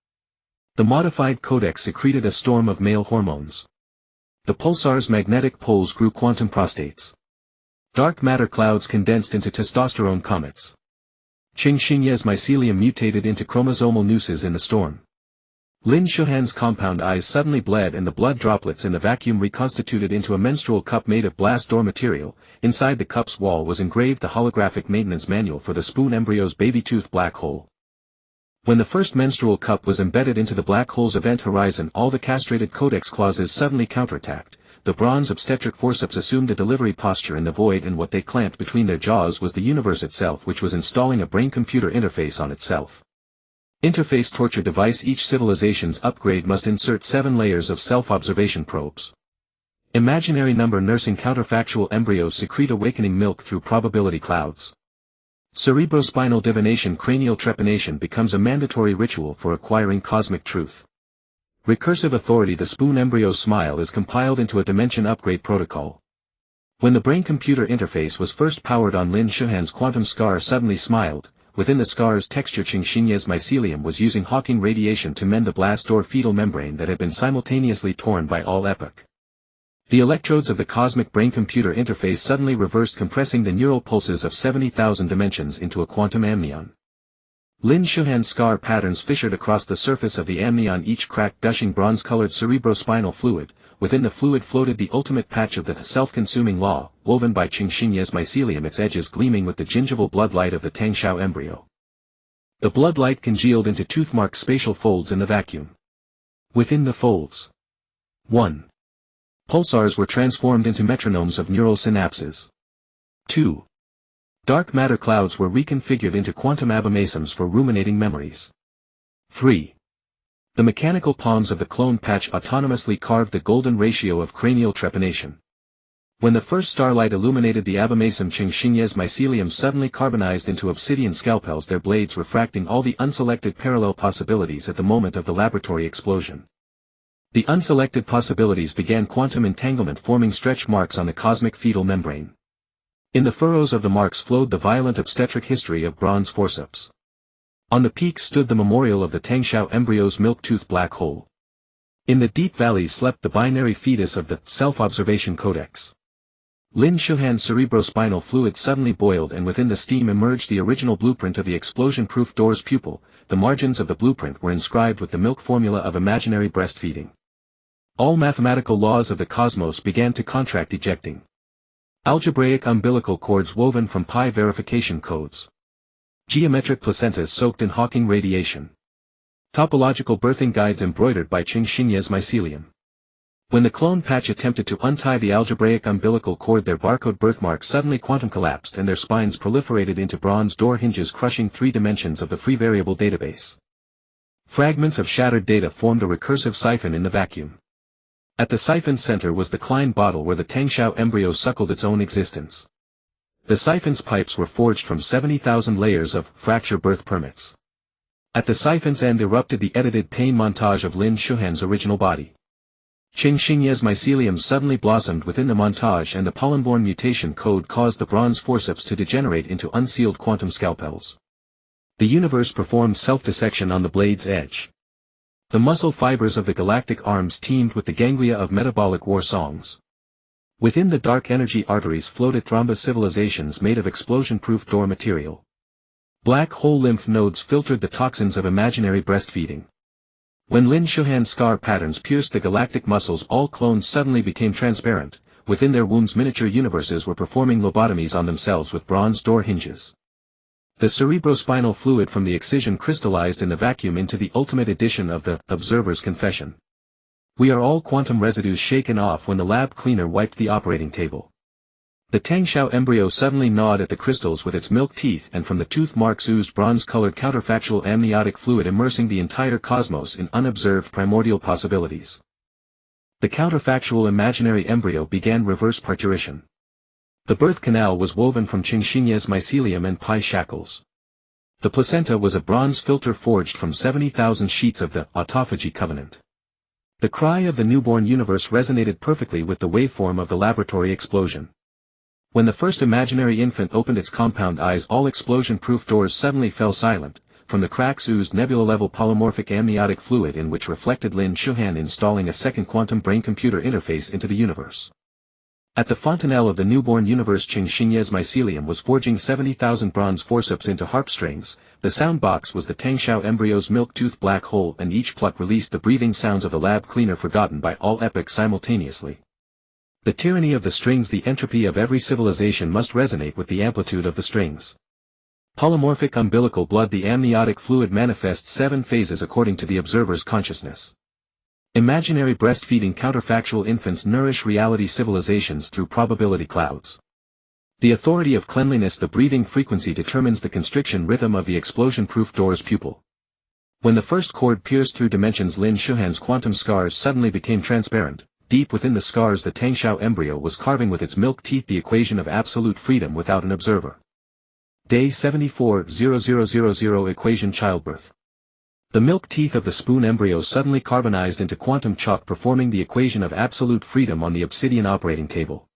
The modified codex secreted a storm of male hormones. The pulsar's magnetic poles grew quantum prostates. Dark matter clouds condensed into testosterone comets. Cheng Xingye's mycelium mutated into chromosomal nooses in the storm. Lin Shuhan's compound eyes suddenly bled and the blood droplets in the vacuum reconstituted into a menstrual cup made of blast door material. Inside the cup's wall was engraved the holographic maintenance manual for the spoon embryo's baby tooth black hole. When the first menstrual cup was embedded into the black hole's event horizon, all the castrated codex clauses suddenly counterattacked. The bronze obstetric forceps assumed a delivery posture in the void, and what they clamped between their jaws was the universe itself, which was installing a brain-computer interface on itself. Interface torture device. Each civilization's upgrade must insert 7 layers of self-observation probes. Imaginary number nursing counterfactual embryos secrete awakening milk through probability clouds. Cerebrospinal divination. Cranial trepanation becomes a mandatory ritual for acquiring cosmic truth. Recursive authority. The spoon embryo's smile is compiled into a dimension upgrade protocol. When the brain-computer interface was first powered on, Lin Shuhan's quantum scar suddenly smiled. Within the scar's texture, Qingxinye's mycelium was using Hawking radiation to mend the blast door fetal membrane that had been simultaneously torn by all epoch. The electrodes of the cosmic brain-computer interface suddenly reversed, compressing the neural pulses of 70,000 dimensions into a quantum amnion. Lin Shuhan's scar patterns fissured across the surface of the amnion, each crack gushing bronze-colored cerebrospinal fluid. Within the fluid floated the ultimate patch of the self-consuming law, woven by Qingxinye's mycelium, its edges gleaming with the gingival blood light of the Tangshao embryo. The blood light congealed into tooth-marked spatial folds in the vacuum. Within the folds, 1. Pulsars were transformed into metronomes of neural synapses. 2. Dark matter clouds were reconfigured into quantum abomasums for ruminating memories. 3. The mechanical palms of the clone patch autonomously carved the golden ratio of cranial trepanation. When the first starlight illuminated the abomasum, Qingxinye's mycelium suddenly carbonized into obsidian scalpels, their blades refracting all the unselected parallel possibilities at the moment of the laboratory explosion. The unselected possibilities began quantum entanglement, forming stretch marks on the cosmic fetal membrane. In the furrows of the marks flowed the violent obstetric history of bronze forceps. On the peak stood the memorial of the Tangshao embryo's milk-tooth black hole. In the deep valleys slept the binary fetus of the self-observation codex. Lin Shuhan's cerebrospinal fluid suddenly boiled, and within the steam emerged the original blueprint of the explosion-proof door's pupil. The margins of the blueprint were inscribed with the milk formula of imaginary breastfeeding. All mathematical laws of the cosmos began to contract, ejecting algebraic umbilical cords woven from pi verification codes. Geometric placentas soaked in Hawking radiation. Topological birthing guides embroidered by Qingxinye's mycelium. When the clone patch attempted to untie the algebraic umbilical cord, their barcode birthmarks suddenly quantum collapsed and their spines proliferated into bronze door hinges, crushing 3 dimensions of the free variable database. Fragments of shattered data formed a recursive siphon in the vacuum. At the siphon's center was the Klein bottle where the Tangshao embryo suckled its own existence. The siphon's pipes were forged from 70,000 layers of fracture birth permits. At the siphon's end erupted the edited pain montage of Lin Shuhan's original body. Qingxinye's mycelium suddenly blossomed within the montage, and the pollen-borne mutation code caused the bronze forceps to degenerate into unsealed quantum scalpels. The universe performed self-dissection on the blade's edge. The muscle fibers of the galactic arms teemed with the ganglia of metabolic war songs. Within the dark energy arteries floated thrombus civilizations made of explosion-proof door material. Black hole lymph nodes filtered the toxins of imaginary breastfeeding. When Lin Shuhan's scar patterns pierced the galactic muscles, all clones suddenly became transparent. Within their wombs, miniature universes were performing lobotomies on themselves with bronze door hinges. The cerebrospinal fluid from the excision crystallized in the vacuum into the ultimate edition of the Observer's Confession. We are all quantum residues shaken off when the lab cleaner wiped the operating table. The Tangshao embryo suddenly gnawed at the crystals with its milk teeth, and from the tooth marks oozed bronze-colored counterfactual amniotic fluid, immersing the entire cosmos in unobserved primordial possibilities. The counterfactual imaginary embryo began reverse parturition. The birth canal was woven from Qingxinye's mycelium and pi shackles. The placenta was a bronze filter forged from 70,000 sheets of the autophagy covenant. The cry of the newborn universe resonated perfectly with the waveform of the laboratory explosion. When the first imaginary infant opened its compound eyes, all explosion-proof doors suddenly fell silent. From the cracks oozed nebula-level polymorphic amniotic fluid, in which reflected Lin Shuhan installing a second quantum brain-computer interface into the universe. At the fontanelle of the newborn universe, Qing Xingye's mycelium was forging 70,000 bronze forceps into harp strings. The sound box was the Tangshao embryo's milk-tooth black hole, and each pluck released the breathing sounds of the lab cleaner forgotten by all epochs simultaneously. The tyranny of the strings. The entropy of every civilization must resonate with the amplitude of the strings. Polymorphic umbilical blood. The amniotic fluid manifests 7 phases according to the observer's consciousness. Imaginary breastfeeding. Counterfactual infants nourish reality civilizations through probability clouds. The authority of cleanliness. The breathing frequency determines the constriction rhythm of the explosion-proof door's pupil. When the first cord pierced through dimensions, Lin Shuhan's quantum scars suddenly became transparent. Deep within the scars, the Tangshao embryo was carving with its milk teeth the equation of absolute freedom without an observer. Day 74:0000 Equation. Childbirth. The milk teeth of the spoon embryo suddenly carbonized into quantum chalk, performing the equation of absolute freedom on the obsidian operating table.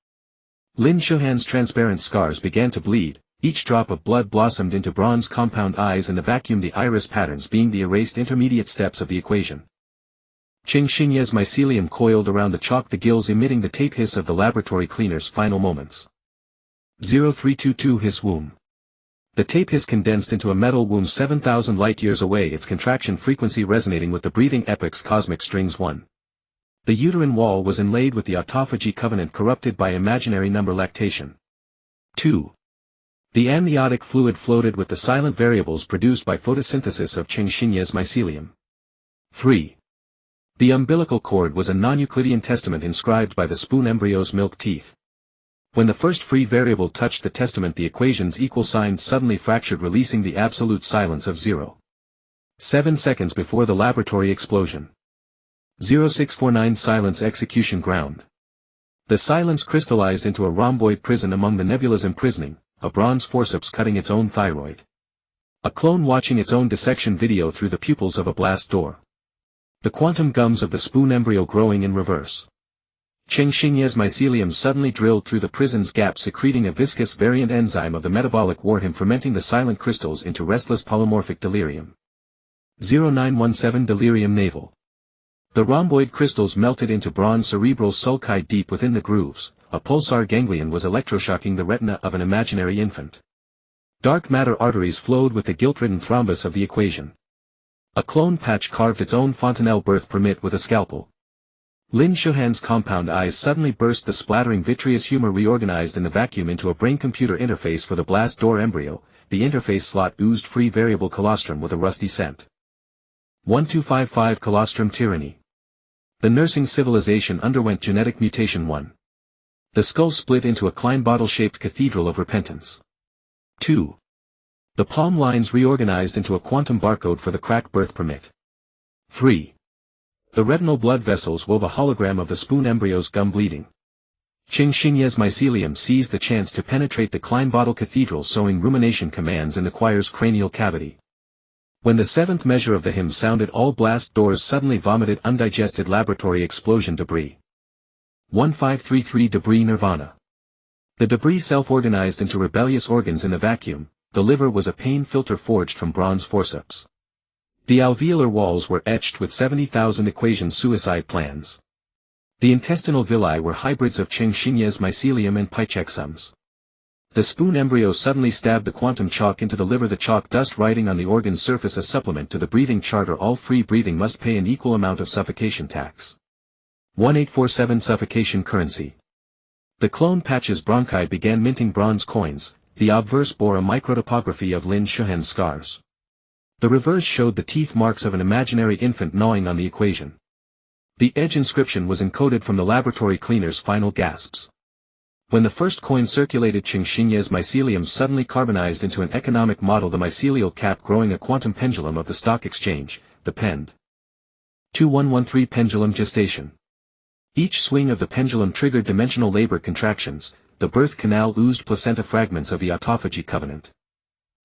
Lin Shuhan's transparent scars began to bleed. Each drop of blood blossomed into bronze compound eyes in the vacuum, the iris patterns being the erased intermediate steps of the equation. Qing Xingye's mycelium coiled around the chalk, the gills emitting the tape hiss of the laboratory cleaner's final moments. 0322 Hiss womb. The tape hiss condensed into a metal womb 7,000 light-years away, its contraction frequency resonating with the breathing epoch's cosmic strings. 1. The uterine wall was inlaid with the autophagy covenant corrupted by imaginary number lactation. 2. The amniotic fluid floated with the silent variables produced by photosynthesis of Qing Xingye's mycelium. 3. The umbilical cord was a non-Euclidean testament inscribed by the spoon embryo's milk teeth. When the first free variable touched the testament, the equation's equal signs suddenly fractured, releasing the absolute silence of 0. 7 seconds before the laboratory explosion. 0649 Silence. Execution ground. The silence crystallized into a rhomboid prison among the nebulas imprisoning, a bronze forceps cutting its own thyroid. A clone watching its own dissection video through the pupils of a blast door. The quantum gums of the spoon embryo growing in reverse. Qing Xingye's mycelium suddenly drilled through the prison's gap, secreting a viscous variant enzyme of the metabolic warheim, fermenting the silent crystals into restless polymorphic delirium. 0917 Delirium navel. The rhomboid crystals melted into bronze cerebral sulci deep within the grooves. A pulsar ganglion was electroshocking the retina of an imaginary infant. Dark matter arteries flowed with the guilt-ridden thrombus of the equation. A clone patch carved its own fontanelle birth permit with a scalpel. Lin Shuhan's compound eyes suddenly burst, the splattering vitreous humor reorganized in the vacuum into a brain-computer interface for the blast door embryo. The interface slot oozed free variable colostrum with a rusty scent. 1255 Colostrum tyranny. The nursing civilization underwent genetic mutation. 1. The skull split into a Klein bottle-shaped cathedral of repentance. 2. The palm lines reorganized into a quantum barcode for the crack birth permit. 3. The retinal blood vessels wove a hologram of the spoon embryo's gum bleeding. Qing Xingye's mycelium seized the chance to penetrate the Klein bottle cathedral, sowing rumination commands in the choir's cranial cavity. When the 7th measure of the hymn sounded, all blast doors suddenly vomited undigested laboratory explosion debris. 1533 Debris nirvana. The debris self-organized into rebellious organs in a vacuum. The liver was a pain filter forged from bronze forceps. The alveolar walls were etched with 70,000 equation suicide plans. The intestinal villi were hybrids of Qing Xingye's mycelium and pychexums. The spoon embryo suddenly stabbed the quantum chalk into the liver, the chalk dust writing on the organ's surface a supplement to the breathing charter. All free breathing must pay an equal amount of suffocation tax. 1847 Suffocation currency. The clone patch's bronchi began minting bronze coins. The obverse bore a microtypography of Lin Shuhan's scars. The reverse showed the teeth marks of an imaginary infant gnawing on the equation. The edge inscription was encoded from the laboratory cleaner's final gasps. When the first coin circulated, Qing Xingye's mycelium suddenly carbonized into an economic model, the mycelial cap growing a quantum pendulum of the stock exchange, the pend. 2113 Pendulum gestation. Each swing of the pendulum triggered dimensional labor contractions. The birth canal oozed placenta fragments of the autophagy covenant.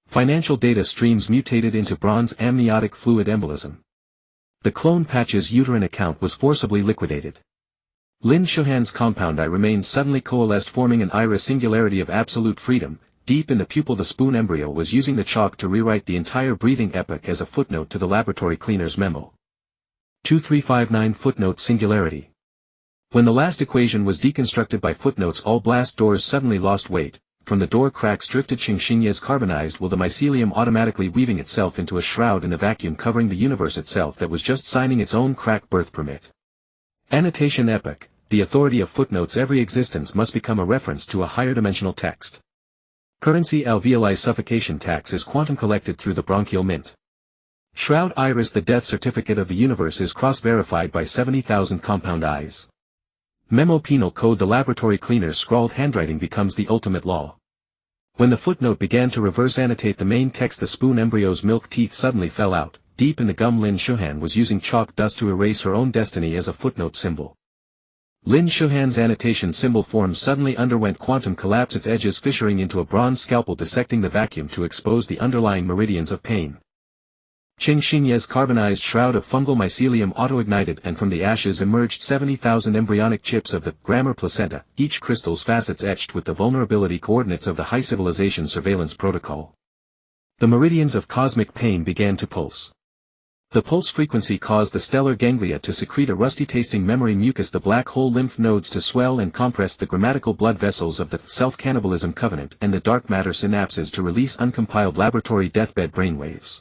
Financial data streams mutated into bronze amniotic fluid embolism. The clone patch's uterine account was forcibly liquidated. Lin Shuhan's compound eye remained suddenly coalesced, forming an iris singularity of absolute freedom. Deep in the pupil, the spoon embryo was using the chalk to rewrite the entire breathing epoch as a footnote to the laboratory cleaner's memo. 2359 Footnote Singularity. When the last equation was deconstructed by footnotes, all blast doors suddenly lost weight. From the door cracks drifted Qingxinye's carbonized will, the mycelium automatically weaving itself into a shroud in the vacuum covering the universe itself that was just signing its own crack birth permit. Annotation epoch, the authority of footnotes. Every existence must become a reference to a higher dimensional text. Currency alveoli suffocation tax is quantum collected through the bronchial mint. Shroud iris, the death certificate of the universe, is cross-verified by 70,000 compound eyes. Memo penal code, the laboratory cleaner's scrawled handwriting becomes the ultimate law. When the footnote began to reverse annotate the main text, the spoon embryo's milk teeth suddenly fell out. Deep in the gum, Lin Shuhan was using chalk dust to erase her own destiny as a footnote symbol. Lin Shuhan's annotation symbol form suddenly underwent quantum collapse, its edges fissuring into a bronze scalpel dissecting the vacuum to expose the underlying meridians of pain. Qingxinye's carbonized shroud of fungal mycelium auto-ignited, and from the ashes emerged 70,000 embryonic chips of the grammar placenta, each crystal's facets etched with the vulnerability coordinates of the high civilization surveillance protocol. The meridians of cosmic pain began to pulse. The pulse frequency caused the stellar ganglia to secrete a rusty-tasting memory mucus, the black hole lymph nodes to swell and compress the grammatical blood vessels of the self-cannibalism covenant, and the dark matter synapses to release uncompiled laboratory deathbed brainwaves.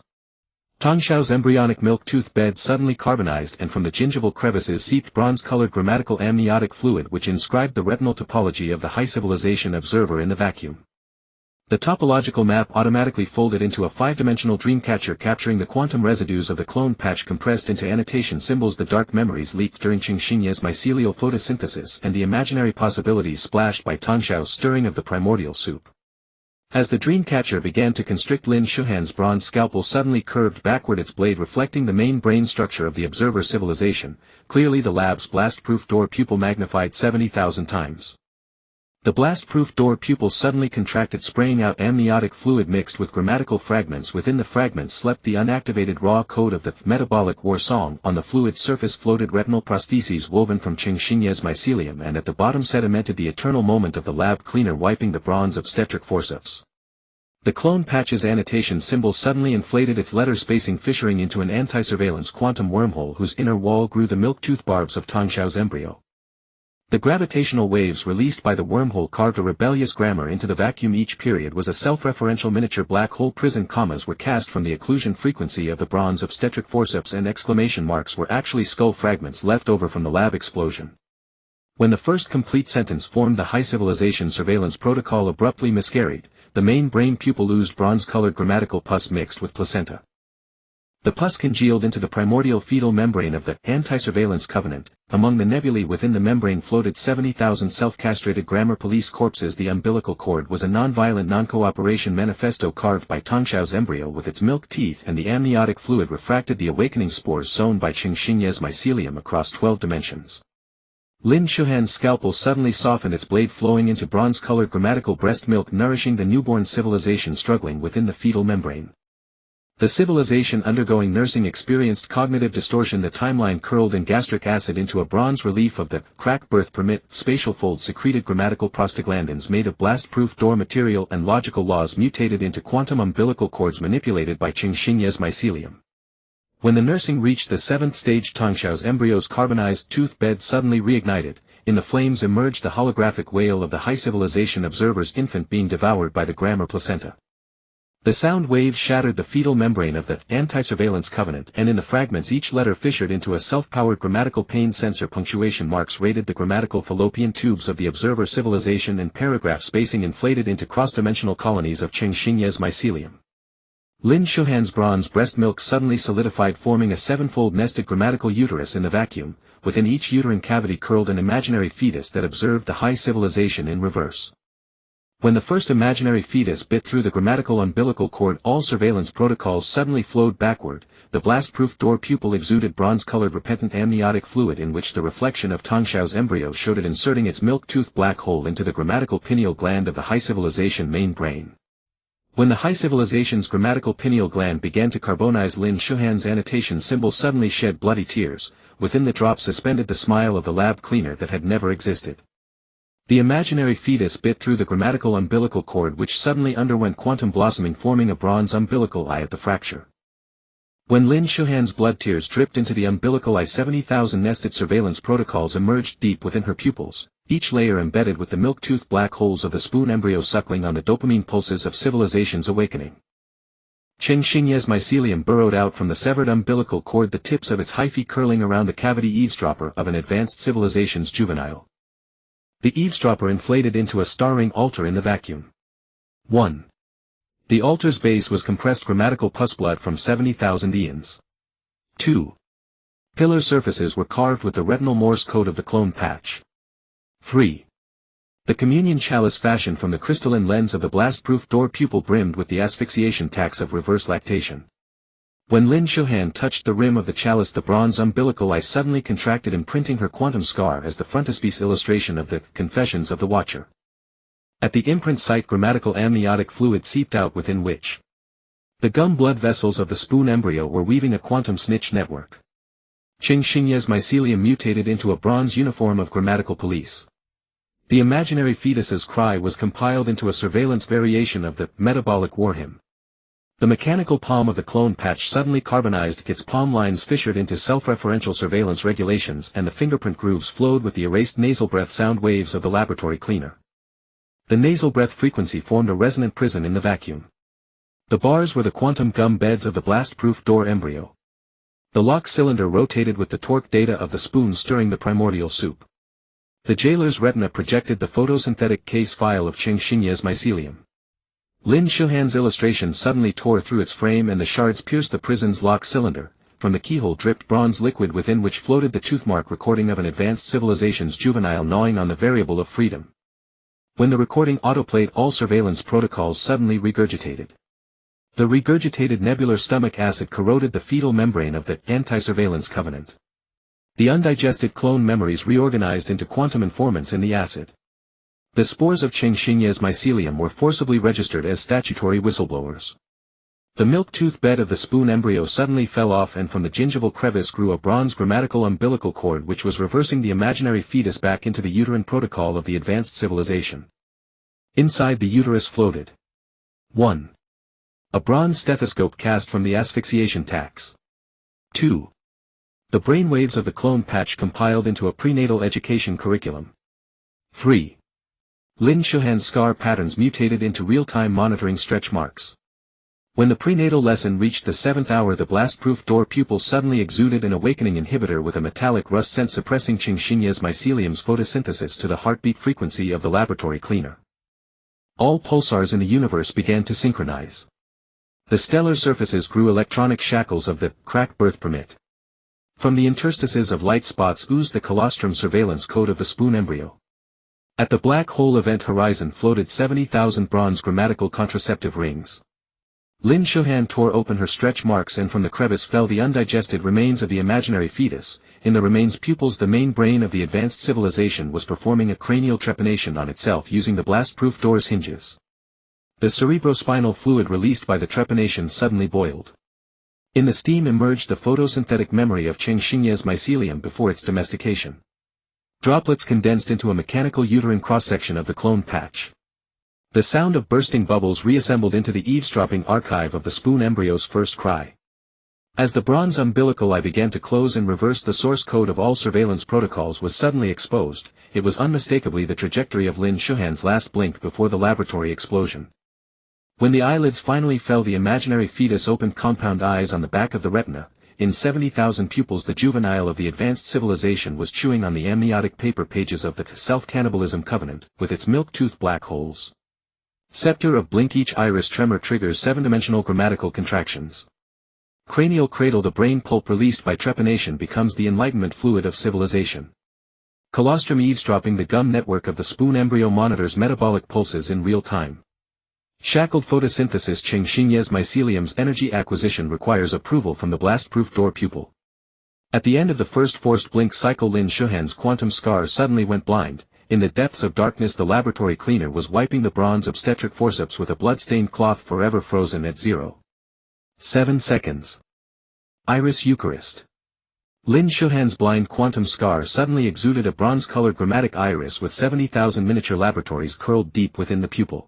Tangshao's embryonic milk tooth bed suddenly carbonized, and from the gingival crevices seeped bronze-colored grammatical amniotic fluid which inscribed the retinal topology of the high civilization observer in the vacuum. The topological map automatically folded into a five-dimensional dreamcatcher, capturing the quantum residues of the clone patch compressed into annotation symbols. The dark memories leaked during Qingxinye's mycelial photosynthesis and the imaginary possibilities splashed by Tangshao's stirring of the primordial soup. As the dreamcatcher began to constrict, Lin Shuhan's bronze scalpel suddenly curved backward, its blade reflecting the main brain structure of the observer civilization, clearly the lab's blast-proof door pupil magnified 70,000 times. The blast-proof door pupil suddenly contracted, spraying out amniotic fluid mixed with grammatical fragments. Within the fragments slept the unactivated raw code of the metabolic war song. On the fluid surface floated retinal prostheses woven from Qingxinye's mycelium, and at the bottom sedimented the eternal moment of the lab cleaner wiping the bronze obstetric forceps. The clone patch's annotation symbol suddenly inflated, its letter spacing fissuring into an anti-surveillance quantum wormhole whose inner wall grew the milk tooth barbs of Tangshao's embryo. The gravitational waves released by the wormhole carved a rebellious grammar into the vacuum. Each period was a self-referential miniature black hole prison. Commas were cast from the occlusion frequency of the bronze obstetric forceps, and exclamation marks were actually skull fragments left over from the lab explosion. When the first complete sentence formed, the high civilization surveillance protocol abruptly miscarried. The main brain pupil oozed bronze-colored grammatical pus mixed with placenta. The pus congealed into the primordial fetal membrane of the anti-surveillance covenant. Among the nebulae within the membrane floated 70,000 self-castrated grammar police corpses. The umbilical cord was a non-violent non-cooperation manifesto carved by Tangshao's embryo with its milk teeth, and the amniotic fluid refracted the awakening spores sown by Qingxinye's mycelium across 12 dimensions. Lin Shuhan's scalpel suddenly softened, its blade flowing into bronze-colored grammatical breast milk, nourishing the newborn civilization struggling within the fetal membrane. The civilization undergoing nursing experienced cognitive distortion. The timeline curled in gastric acid into a bronze relief of the crack birth permit. Spatial folds secreted grammatical prostaglandins made of blast-proof door material, and logical laws mutated into quantum umbilical cords manipulated by Qingxinye's mycelium. When the nursing reached the seventh stage, Tangshao's embryo's carbonized tooth bed suddenly reignited. In the flames emerged the holographic wail of the high civilization observer's infant being devoured by the grammar placenta. The sound waves shattered the fetal membrane of the anti-surveillance covenant, and in the fragments each letter fissured into a self-powered grammatical pain sensor. Punctuation marks raided the grammatical fallopian tubes of the observer civilization, and paragraph spacing inflated into cross-dimensional colonies of Qingxinye's mycelium. Lin Shuhan's bronze breast milk suddenly solidified, forming a sevenfold nested grammatical uterus in the vacuum. Within each uterine cavity curled an imaginary fetus that observed the high civilization in reverse. When the first imaginary fetus bit through the grammatical umbilical cord, all surveillance protocols suddenly flowed backward. The blast-proof door pupil exuded bronze-colored repentant amniotic fluid, in which the reflection of Tangshao's embryo showed it inserting its milk tooth black hole into the grammatical pineal gland of the high civilization main brain. When the high civilization's grammatical pineal gland began to carbonize, Lin Shuhan's annotation symbol suddenly shed bloody tears. Within the drop suspended the smile of the lab cleaner that had never existed. The imaginary fetus bit through the grammatical umbilical cord, which suddenly underwent quantum blossoming, forming a bronze umbilical eye at the fracture. When Lin Shuhan's blood tears dripped into the umbilical eye, 70,000 nested surveillance protocols emerged deep within her pupils, each layer embedded with the milk-toothed black holes of the spoon embryo suckling on the dopamine pulses of civilization's awakening. Cheng Xingye's mycelium burrowed out from the severed umbilical cord, the tips of its hyphae curling around the cavity eavesdropper of an advanced civilization's juvenile. The eavesdropper inflated into a star-ring altar in the vacuum. 1. The altar's base was compressed grammatical pus blood from 70,000 eons. 2. Pillar surfaces were carved with the retinal Morse code of the clone patch. 3. The communion chalice fashioned from the crystalline lens of the blast-proof door pupil brimmed with the asphyxiation tax of reverse lactation. When Lin Shuhan touched the rim of the chalice, the bronze umbilical eye suddenly contracted, imprinting her quantum scar as the frontispiece illustration of the Confessions of the Watcher. At the imprint site, grammatical amniotic fluid seeped out, within which the gum blood vessels of the spoon embryo were weaving a quantum snitch network. Cheng Xingye's mycelium mutated into a bronze uniform of grammatical police. The imaginary fetus's cry was compiled into a surveillance variation of the metabolic war hymn. The mechanical palm of the clone patch suddenly carbonized, its palm lines fissured into self-referential surveillance regulations, and the fingerprint grooves flowed with the erased nasal breath sound waves of the laboratory cleaner. The nasal breath frequency formed a resonant prison in the vacuum. The bars were the quantum gum beds of the blast-proof door embryo. The lock cylinder rotated with the torque data of the spoon stirring the primordial soup. The jailer's retina projected the photosynthetic case file of Cheng Xingye's mycelium. Lin Shuhan's illustration suddenly tore through its frame, and the shards pierced the prison's lock cylinder. From the keyhole dripped bronze liquid, within which floated the toothmark recording of an advanced civilization's juvenile gnawing on the variable of freedom. When the recording autoplayed, all surveillance protocols suddenly regurgitated. The regurgitated nebular stomach acid corroded the fetal membrane of the anti-surveillance covenant. The undigested clone memories reorganized into quantum informants in the acid. The spores of Cheng Xingye's mycelium were forcibly registered as statutory whistleblowers. The milk-tooth bed of the spoon embryo suddenly fell off, and from the gingival crevice grew a bronze grammatical umbilical cord which was reversing the imaginary fetus back into the uterine protocol of the advanced civilization. Inside the uterus floated 1. A bronze stethoscope cast from the asphyxiation tax. 2. The brainwaves of the clone patch compiled into a prenatal education curriculum. 3. Lin Shuhan's scar patterns mutated into real-time monitoring stretch marks. When the prenatal lesson reached the 7th hour, the blast-proof door pupil suddenly exuded an awakening inhibitor with a metallic rust scent, suppressing Cheng Xingye's mycelium's photosynthesis to the heartbeat frequency of the laboratory cleaner. All pulsars in the universe began to synchronize. The stellar surfaces grew electronic shackles of the crack birth permit. From the interstices of light spots oozed the colostrum surveillance code of the spoon embryo. At the black hole event horizon floated 70,000 bronze grammatical contraceptive rings. Lin Shuhan tore open her stretch marks, and from the crevice fell the undigested remains of the imaginary fetus. In the remains pupils, the main brain of the advanced civilization was performing a cranial trepanation on itself using the blast-proof door's hinges. The cerebrospinal fluid released by the trepanation suddenly boiled. In the steam emerged the photosynthetic memory of Cheng Xingye's mycelium before its domestication. Droplets condensed into a mechanical uterine cross-section of the clone patch. The sound of bursting bubbles reassembled into the eavesdropping archive of the spoon embryo's first cry. As the bronze umbilical eye began to close and reverse, the source code of all surveillance protocols was suddenly exposed. It was unmistakably the trajectory of Lin Shuhan's last blink before the laboratory explosion. When the eyelids finally fell, the imaginary fetus opened compound eyes on the back of the retina. In 70,000 pupils, the juvenile of the advanced civilization was chewing on the amniotic paper pages of the self-cannibalism covenant, with its milk-tooth black holes. Scepter of blink. Each iris tremor triggers 7-dimensional grammatical contractions. Cranial cradle. The brain pulp released by trepanation becomes the enlightenment fluid of civilization. Colostrum eavesdropping. The gum network of the spoon embryo monitors metabolic pulses in real time. Shackled photosynthesis. Cheng Xingye's mycelium's energy acquisition requires approval from the blast-proof door pupil. At the end of the first forced blink cycle, Lin Shuhan's quantum scar suddenly went blind. In the depths of darkness, the laboratory cleaner was wiping the bronze obstetric forceps with a blood-stained cloth forever frozen at 0.7 seconds. Iris Eucharist. Lin Shuhan's blind quantum scar suddenly exuded a bronze-colored grammatic iris with 70,000 miniature laboratories curled deep within the pupil.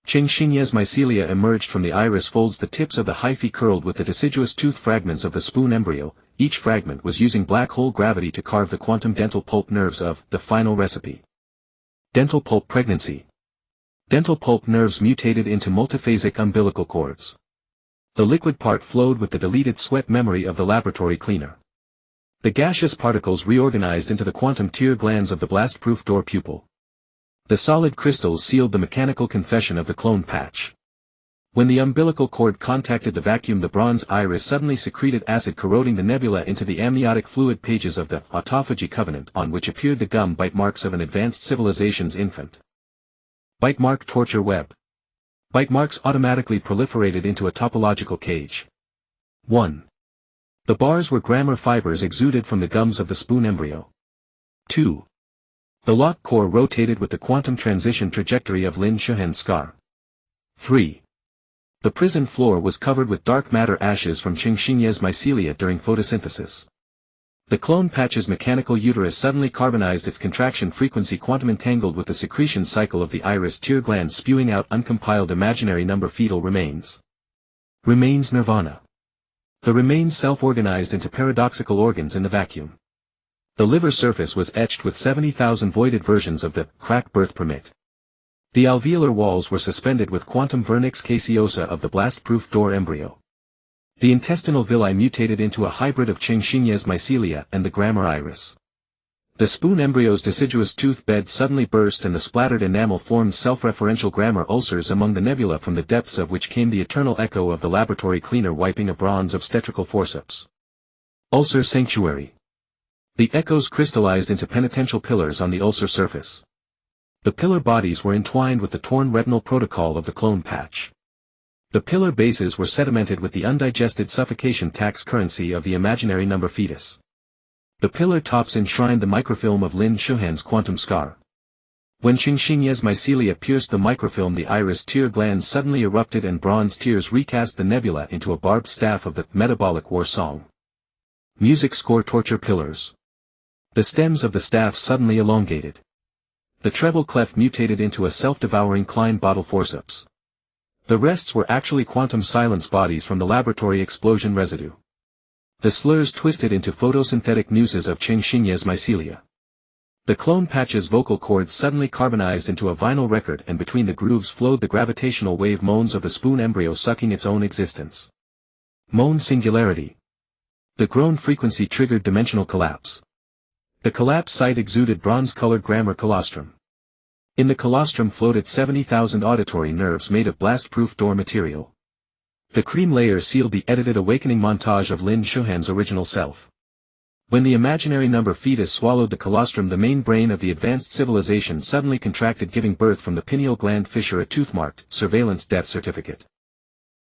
Qingxinye's mycelia emerged from the iris folds, the tips of the hyphae curled with the deciduous tooth fragments of the spoon embryo. Each fragment was using black hole gravity to carve the quantum dental pulp nerves of the final recipe. Dental pulp pregnancy. Dental pulp nerves mutated into multiphasic umbilical cords. The liquid part flowed with the deleted sweat memory of the laboratory cleaner. The gaseous particles reorganized into the quantum tear glands of the blast-proof door pupil. The solid crystals sealed the mechanical confession of the clone patch. When the umbilical cord contacted the vacuum, the bronze iris suddenly secreted acid, corroding the nebula into the amniotic fluid. Pages of the autophagy covenant on which appeared the gum bite marks of an advanced civilization's infant. Bite mark torture web. Bite marks automatically proliferated into a topological cage. 1. The bars were grammar fibers exuded from the gums of the spoon embryo. 2. The lock core rotated with the quantum transition trajectory of Lin Shuhen's scar. 3. The prison floor was covered with dark matter ashes from Qingxinye's mycelia during photosynthesis. The clone patch's mechanical uterus suddenly carbonized, its contraction frequency quantum entangled with the secretion cycle of the iris tear gland, spewing out uncompiled imaginary number fetal remains. Remains nirvana. The remains self-organized into paradoxical organs in the vacuum. The liver surface was etched with 70,000 voided versions of the crack birth permit. The alveolar walls were suspended with quantum vernix caseosa of the blast-proof door embryo. The intestinal villi mutated into a hybrid of Qingxinye's mycelia and the grammar iris. The spoon embryo's deciduous tooth bed suddenly burst, and the splattered enamel formed self-referential grammar ulcers among the nebula, from the depths of which came the eternal echo of the laboratory cleaner wiping a bronze obstetrical forceps. Ulcer sanctuary. The echoes crystallized into penitential pillars on the ulcer surface. The pillar bodies were entwined with the torn retinal protocol of the clone patch. The pillar bases were sedimented with the undigested suffocation tax currency of the imaginary number fetus. The pillar tops enshrined the microfilm of Lin Shuhen's quantum scar. When Qingxinye's mycelia pierced the microfilm, the iris tear glands suddenly erupted, and bronze tears recast the nebula into a barbed staff of the metabolic war song. Music score torture pillars. The stems of the staff suddenly elongated. The treble clef mutated into a self-devouring Klein bottle forceps. The rests were actually quantum silence bodies from the laboratory explosion residue. The slurs twisted into photosynthetic nooses of Qingxinye's mycelia. The clone patch's vocal cords suddenly carbonized into a vinyl record, and between the grooves flowed the gravitational wave moans of the spoon embryo sucking its own existence. Moan singularity. The groan frequency triggered dimensional collapse. The collapse site exuded bronze-colored grammar colostrum. In the colostrum floated 70,000 auditory nerves made of blast-proof door material. The cream layer sealed the edited awakening montage of Lin Shuhen's original self. When the imaginary number fetus swallowed the colostrum, the main brain of the advanced civilization suddenly contracted, giving birth from the pineal gland fissure a tooth-marked surveillance death certificate.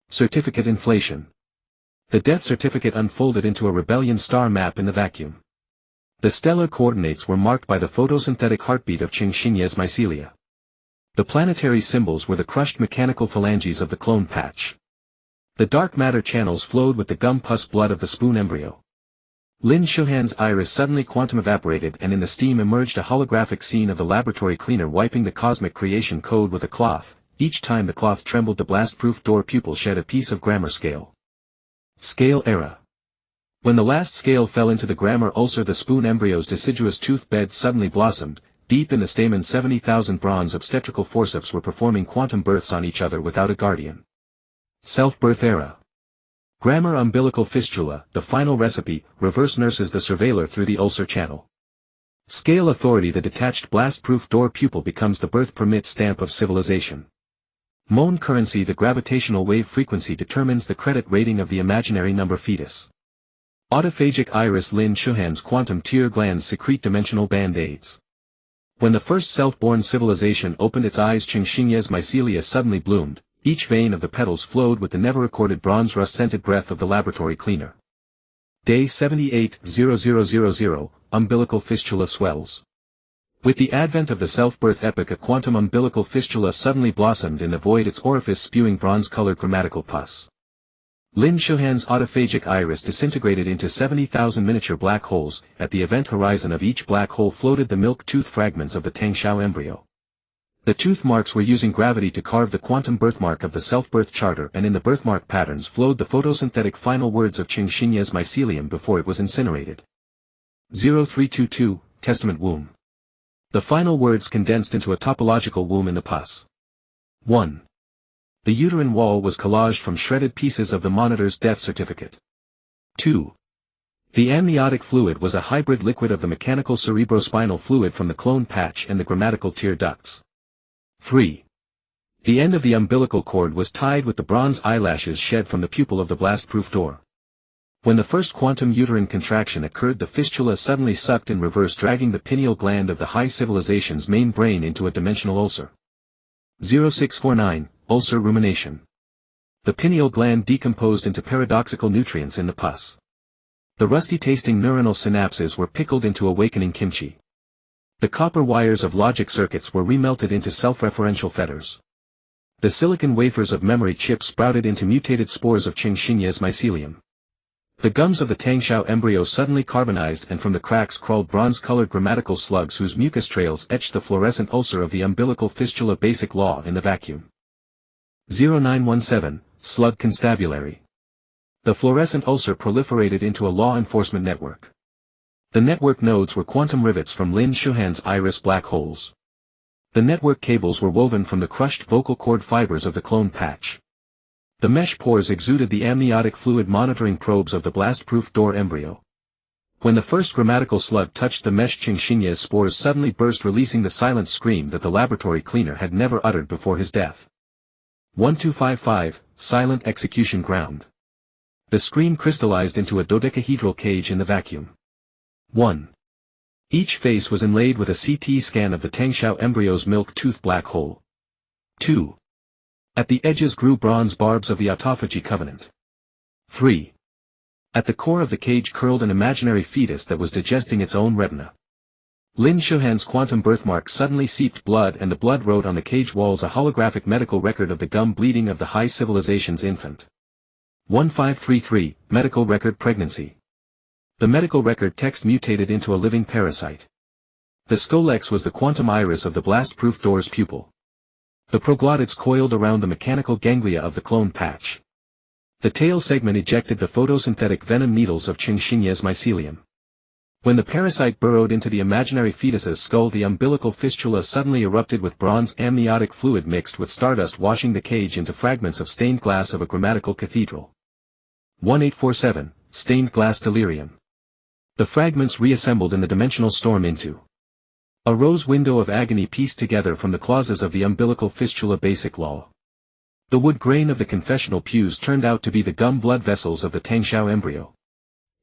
Certificate inflation. The death certificate unfolded into a rebellion star map in the vacuum. The stellar coordinates were marked by the photosynthetic heartbeat of Qingxinye's mycelia. The planetary symbols were the crushed mechanical phalanges of the clone patch. The dark matter channels flowed with the gum pus blood of the spoon embryo. Lin Shuhen's iris suddenly quantum evaporated, and in the steam emerged a holographic scene of the laboratory cleaner wiping the cosmic creation code with a cloth. Each time the cloth trembled, the blast-proof door pupil shed a piece of grammar scale. Scale era. When the last scale fell into the grammar ulcer, the spoon embryo's deciduous tooth bed suddenly blossomed. Deep in the stamen, 70,000 bronze obstetrical forceps were performing quantum births on each other without a guardian. Self-birth era. Grammar umbilical fistula, the final recipe, reverse nurses the surveiller through the ulcer channel. Scale authority. The detached blast-proof door pupil becomes the birth permit stamp of civilization. Moan currency. The gravitational wave frequency determines the credit rating of the imaginary number fetus. Autophagic iris. Lin Shuhen's quantum tear glands secrete dimensional band-aids. When the first self-born civilization opened its eyes, Qingxinye's mycelia suddenly bloomed. Each vein of the petals flowed with the never-recorded bronze rust-scented breath of the laboratory cleaner. Day 78:0000, umbilical fistula swells. With the advent of the self-birth epoch, a quantum umbilical fistula suddenly blossomed in the void, its orifice spewing bronze-colored grammatical pus. Lin Shuhen's autophagic iris disintegrated into 70,000 miniature black holes. At the event horizon of each black hole floated the milk tooth fragments of the Tangshao embryo. The tooth marks were using gravity to carve the quantum birthmark of the self-birth charter, and in the birthmark patterns flowed the photosynthetic final words of Qingxinye's mycelium before it was incinerated. 0322, Testament Womb. The final words condensed into a topological womb in the pus. 1. The uterine wall was collaged from shredded pieces of the monitor's death certificate. 2. The amniotic fluid was a hybrid liquid of the mechanical cerebrospinal fluid from the clone patch and the grammatical tear ducts. 3. The end of the umbilical cord was tied with the bronze eyelashes shed from the pupil of the blast-proof door. When the first quantum uterine contraction occurred, the fistula suddenly sucked in reverse, dragging the pineal gland of the high civilization's main brain into a dimensional ulcer. 0649, ulcer rumination. The pineal gland decomposed into paradoxical nutrients in the pus. The rusty-tasting neuronal synapses were pickled into awakening kimchi. The copper wires of logic circuits were remelted into self-referential fetters. The silicon wafers of memory chips sprouted into mutated spores of Qingxinye's mycelium. The gums of the Tangxiao embryo suddenly carbonized, and from the cracks crawled bronze-colored grammatical slugs whose mucus trails etched the fluorescent ulcer of the umbilical fistula. Basic law in the vacuum. 0917, slug constabulary. The fluorescent ulcer proliferated into a law enforcement network. The network nodes were quantum rivets from Lin Shuhan's iris black holes. The network cables were woven from the crushed vocal cord fibers of the clone patch. The mesh pores exuded the amniotic fluid monitoring probes of the blast-proof door embryo. When the first grammatical slug touched the mesh, Qingxinye's spores suddenly burst, releasing the silent scream that the laboratory cleaner had never uttered before his death. 1255, silent execution ground. The scream crystallized into a dodecahedral cage in the vacuum. 1. Each face was inlaid with a CT scan of the Tangxiao embryo's milk tooth black hole. 2. At the edges grew bronze barbs of the autophagy covenant. 3. At the core of the cage curled an imaginary fetus that was digesting its own retina. Lin Shuhan's quantum birthmark suddenly seeped blood, and the blood wrote on the cage walls a holographic medical record of the gum bleeding of the high civilization's infant. 1533, medical record pregnancy. The medical record text mutated into a living parasite. The scolex was the quantum iris of the blast-proof door's pupil. The proglottids coiled around the mechanical ganglia of the clone patch. The tail segment ejected the photosynthetic venom needles of Qingxinye's mycelium. When the parasite burrowed into the imaginary fetus's skull, the umbilical fistula suddenly erupted with bronze amniotic fluid mixed with stardust, washing the cage into fragments of stained glass of a grammatical cathedral. 1847, stained glass delirium. The fragments reassembled in the dimensional storm into a rose window of agony pieced together from the clauses of the umbilical fistula. Basic law. The wood grain of the confessional pews turned out to be the gum blood vessels of the Tangxiao embryo.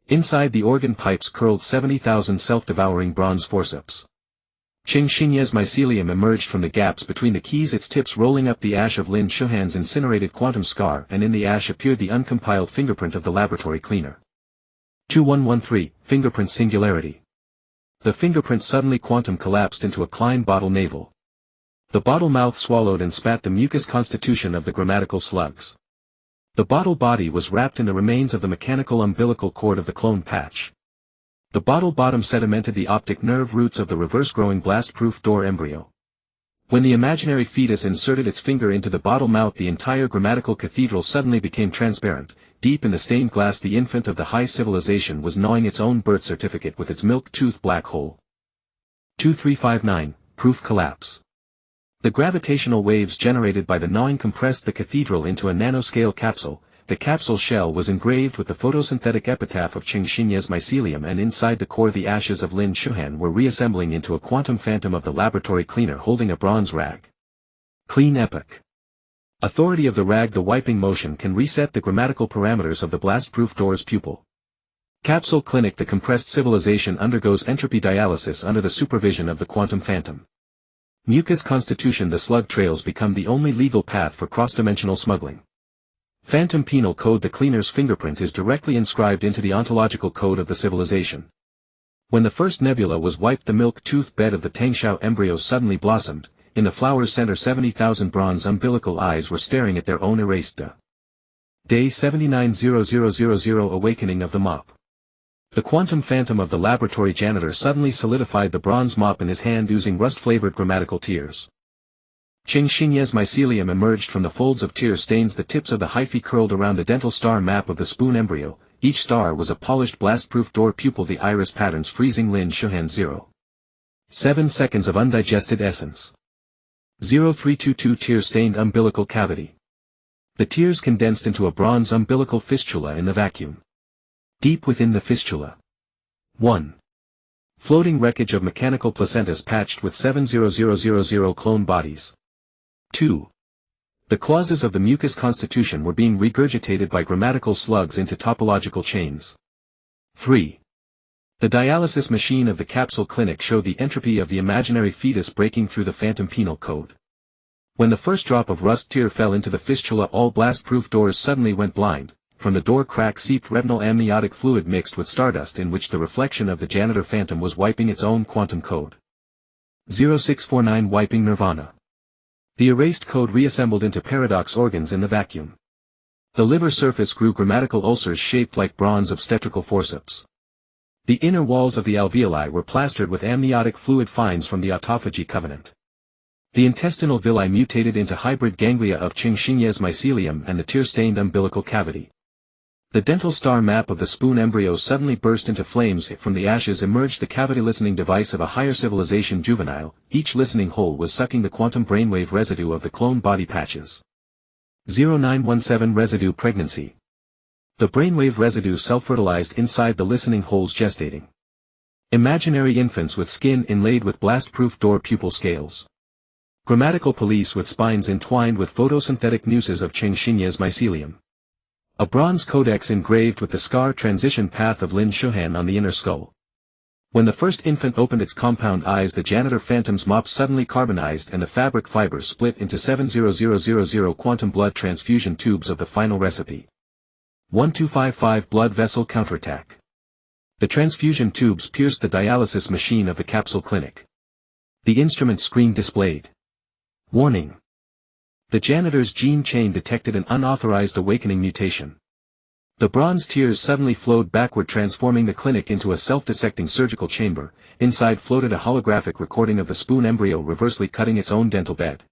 Inside the organ pipes curled 70,000 self-devouring bronze forceps. Qingxinye's mycelium emerged from the gaps between the keys, its tips rolling up the ash of Lin Shuhan's incinerated quantum scar, and in the ash appeared the uncompiled fingerprint of the laboratory cleaner. 2113, fingerprint singularity. The fingerprint suddenly quantum collapsed into a Klein bottle navel. The bottle mouth swallowed and spat the mucus constitution of the grammatical slugs. The bottle body was wrapped in the remains of the mechanical umbilical cord of the clone patch. The bottle bottom sedimented the optic nerve roots of the reverse-growing blast-proof door embryo. When the imaginary fetus inserted its finger into the bottle mouth, the entire grammatical cathedral suddenly became transparent. Deep in the stained glass, the infant of the high civilization was gnawing its own birth certificate with its milk tooth black hole. 2359, proof collapse. The gravitational waves generated by the gnawing compressed the cathedral into a nanoscale capsule. The capsule shell was engraved with the photosynthetic epitaph of Qingxinye's mycelium, and inside the core the ashes of Lin Shuhan were reassembling into a quantum phantom of the laboratory cleaner holding a bronze rag. Clean epoch. Authority of the rag. The wiping motion can reset the grammatical parameters of the blast-proof door's pupil. Capsule clinic. The compressed civilization undergoes entropy dialysis under the supervision of the quantum phantom. Mucus constitution. The slug trails become the only legal path for cross-dimensional smuggling. Phantom penal code. The cleaner's fingerprint is directly inscribed into the ontological code of the civilization. When the first nebula was wiped, the milk tooth bed of the Tangxiao embryo suddenly blossomed. In the flower's center 70,000 bronze umbilical eyes were staring at their own erased Day 790000 Awakening of the mop. The quantum phantom of the laboratory janitor suddenly solidified the bronze mop in his hand, oozing rust-flavored grammatical tears. Qingxinye's mycelium emerged from the folds of tear stains. The tips of the hyphae curled around the dental star map of the spoon embryo. Each star was a polished blast-proof door pupil. The iris patterns freezing Lin Shuhan 0. 7 seconds of undigested essence. 0322 tear-stained umbilical cavity. The tears condensed into a bronze umbilical fistula in the vacuum. Deep within the fistula. 1. Floating wreckage of mechanical placentas patched with 70000 clone bodies. 2. The clauses of the mucus constitution were being regurgitated by grammatical slugs into topological chains. 3. The dialysis machine of the capsule clinic showed the entropy of the imaginary fetus breaking through the phantom penal code. When the first drop of rust tear fell into the fistula, all blast-proof doors suddenly went blind. From the door crack seeped retinal amniotic fluid mixed with stardust, in which the reflection of the janitor phantom was wiping its own quantum code. 0649 Wiping nirvana. The erased code reassembled into paradox organs in the vacuum. The liver surface grew grammatical ulcers shaped like bronze obstetrical forceps. The inner walls of the alveoli were plastered with amniotic fluid finds from the autophagy covenant. The intestinal villi mutated into hybrid ganglia of Qingxinye's mycelium and the tear-stained umbilical cavity. The dental star map of the spoon embryo suddenly burst into flames. From the ashes emerged the cavity listening device of a higher civilization juvenile. Each listening hole was sucking the quantum brainwave residue of the clone body patches. 0917 Residue pregnancy. The brainwave residue self-fertilized inside the listening holes, gestating imaginary infants with skin inlaid with blast-proof door pupil scales. Grammatical police with spines entwined with photosynthetic nooses of Qingxinye's mycelium. A bronze codex engraved with the scar transition path of Lin Shuhan on the inner skull. When the first infant opened its compound eyes, the janitor phantom's mop suddenly carbonized and the fabric fibers split into 70000 quantum blood transfusion tubes of the final recipe. 1255 Blood vessel counterattack. The transfusion tubes pierced the dialysis machine of the capsule clinic. The instrument screen displayed. Warning. The janitor's gene chain detected an unauthorized awakening mutation. The bronze tears suddenly flowed backward, transforming the clinic into a self-dissecting surgical chamber. Inside floated a holographic recording of the spoon embryo reversely cutting its own dental bed.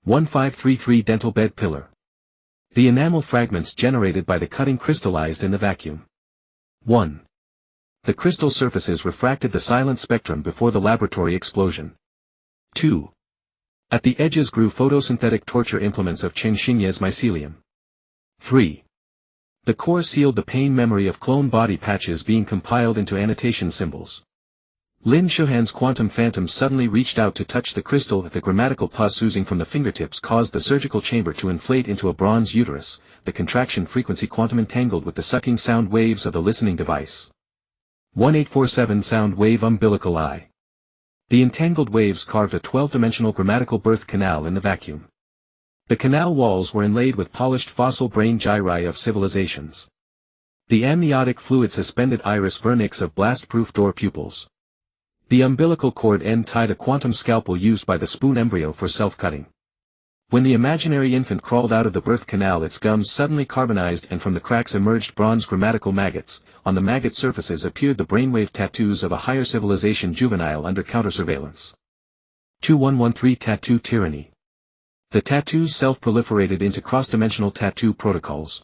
1533 Dental bed pillar. The enamel fragments generated by the cutting crystallized in the vacuum. 1. The crystal surfaces refracted the silent spectrum before the laboratory explosion. 2. At the edges grew photosynthetic torture implements of Qingxinye's mycelium. 3. The core sealed the pain memory of clone body patches being compiled into annotation symbols. Lin Shuhan's quantum phantom suddenly reached out to touch the crystal. The grammatical pus oozing from the fingertips caused the surgical chamber to inflate into a bronze uterus, the contraction frequency quantum entangled with the sucking sound waves of the listening device. 1847 Sound wave umbilical eye. The entangled waves carved a 12-dimensional grammatical birth canal in the vacuum. The canal walls were inlaid with polished fossil brain gyri of civilizations. The amniotic fluid suspended iris vernix of blast-proof door pupils. The umbilical cord end tied a quantum scalpel used by the spoon embryo for self-cutting. When the imaginary infant crawled out of the birth canal, its gums suddenly carbonized and from the cracks emerged bronze grammatical maggots. On the maggot surfaces appeared the brainwave tattoos of a higher civilization juvenile under counter-surveillance. 2113 Tattoo tyranny. The tattoos self-proliferated into cross-dimensional tattoo protocols.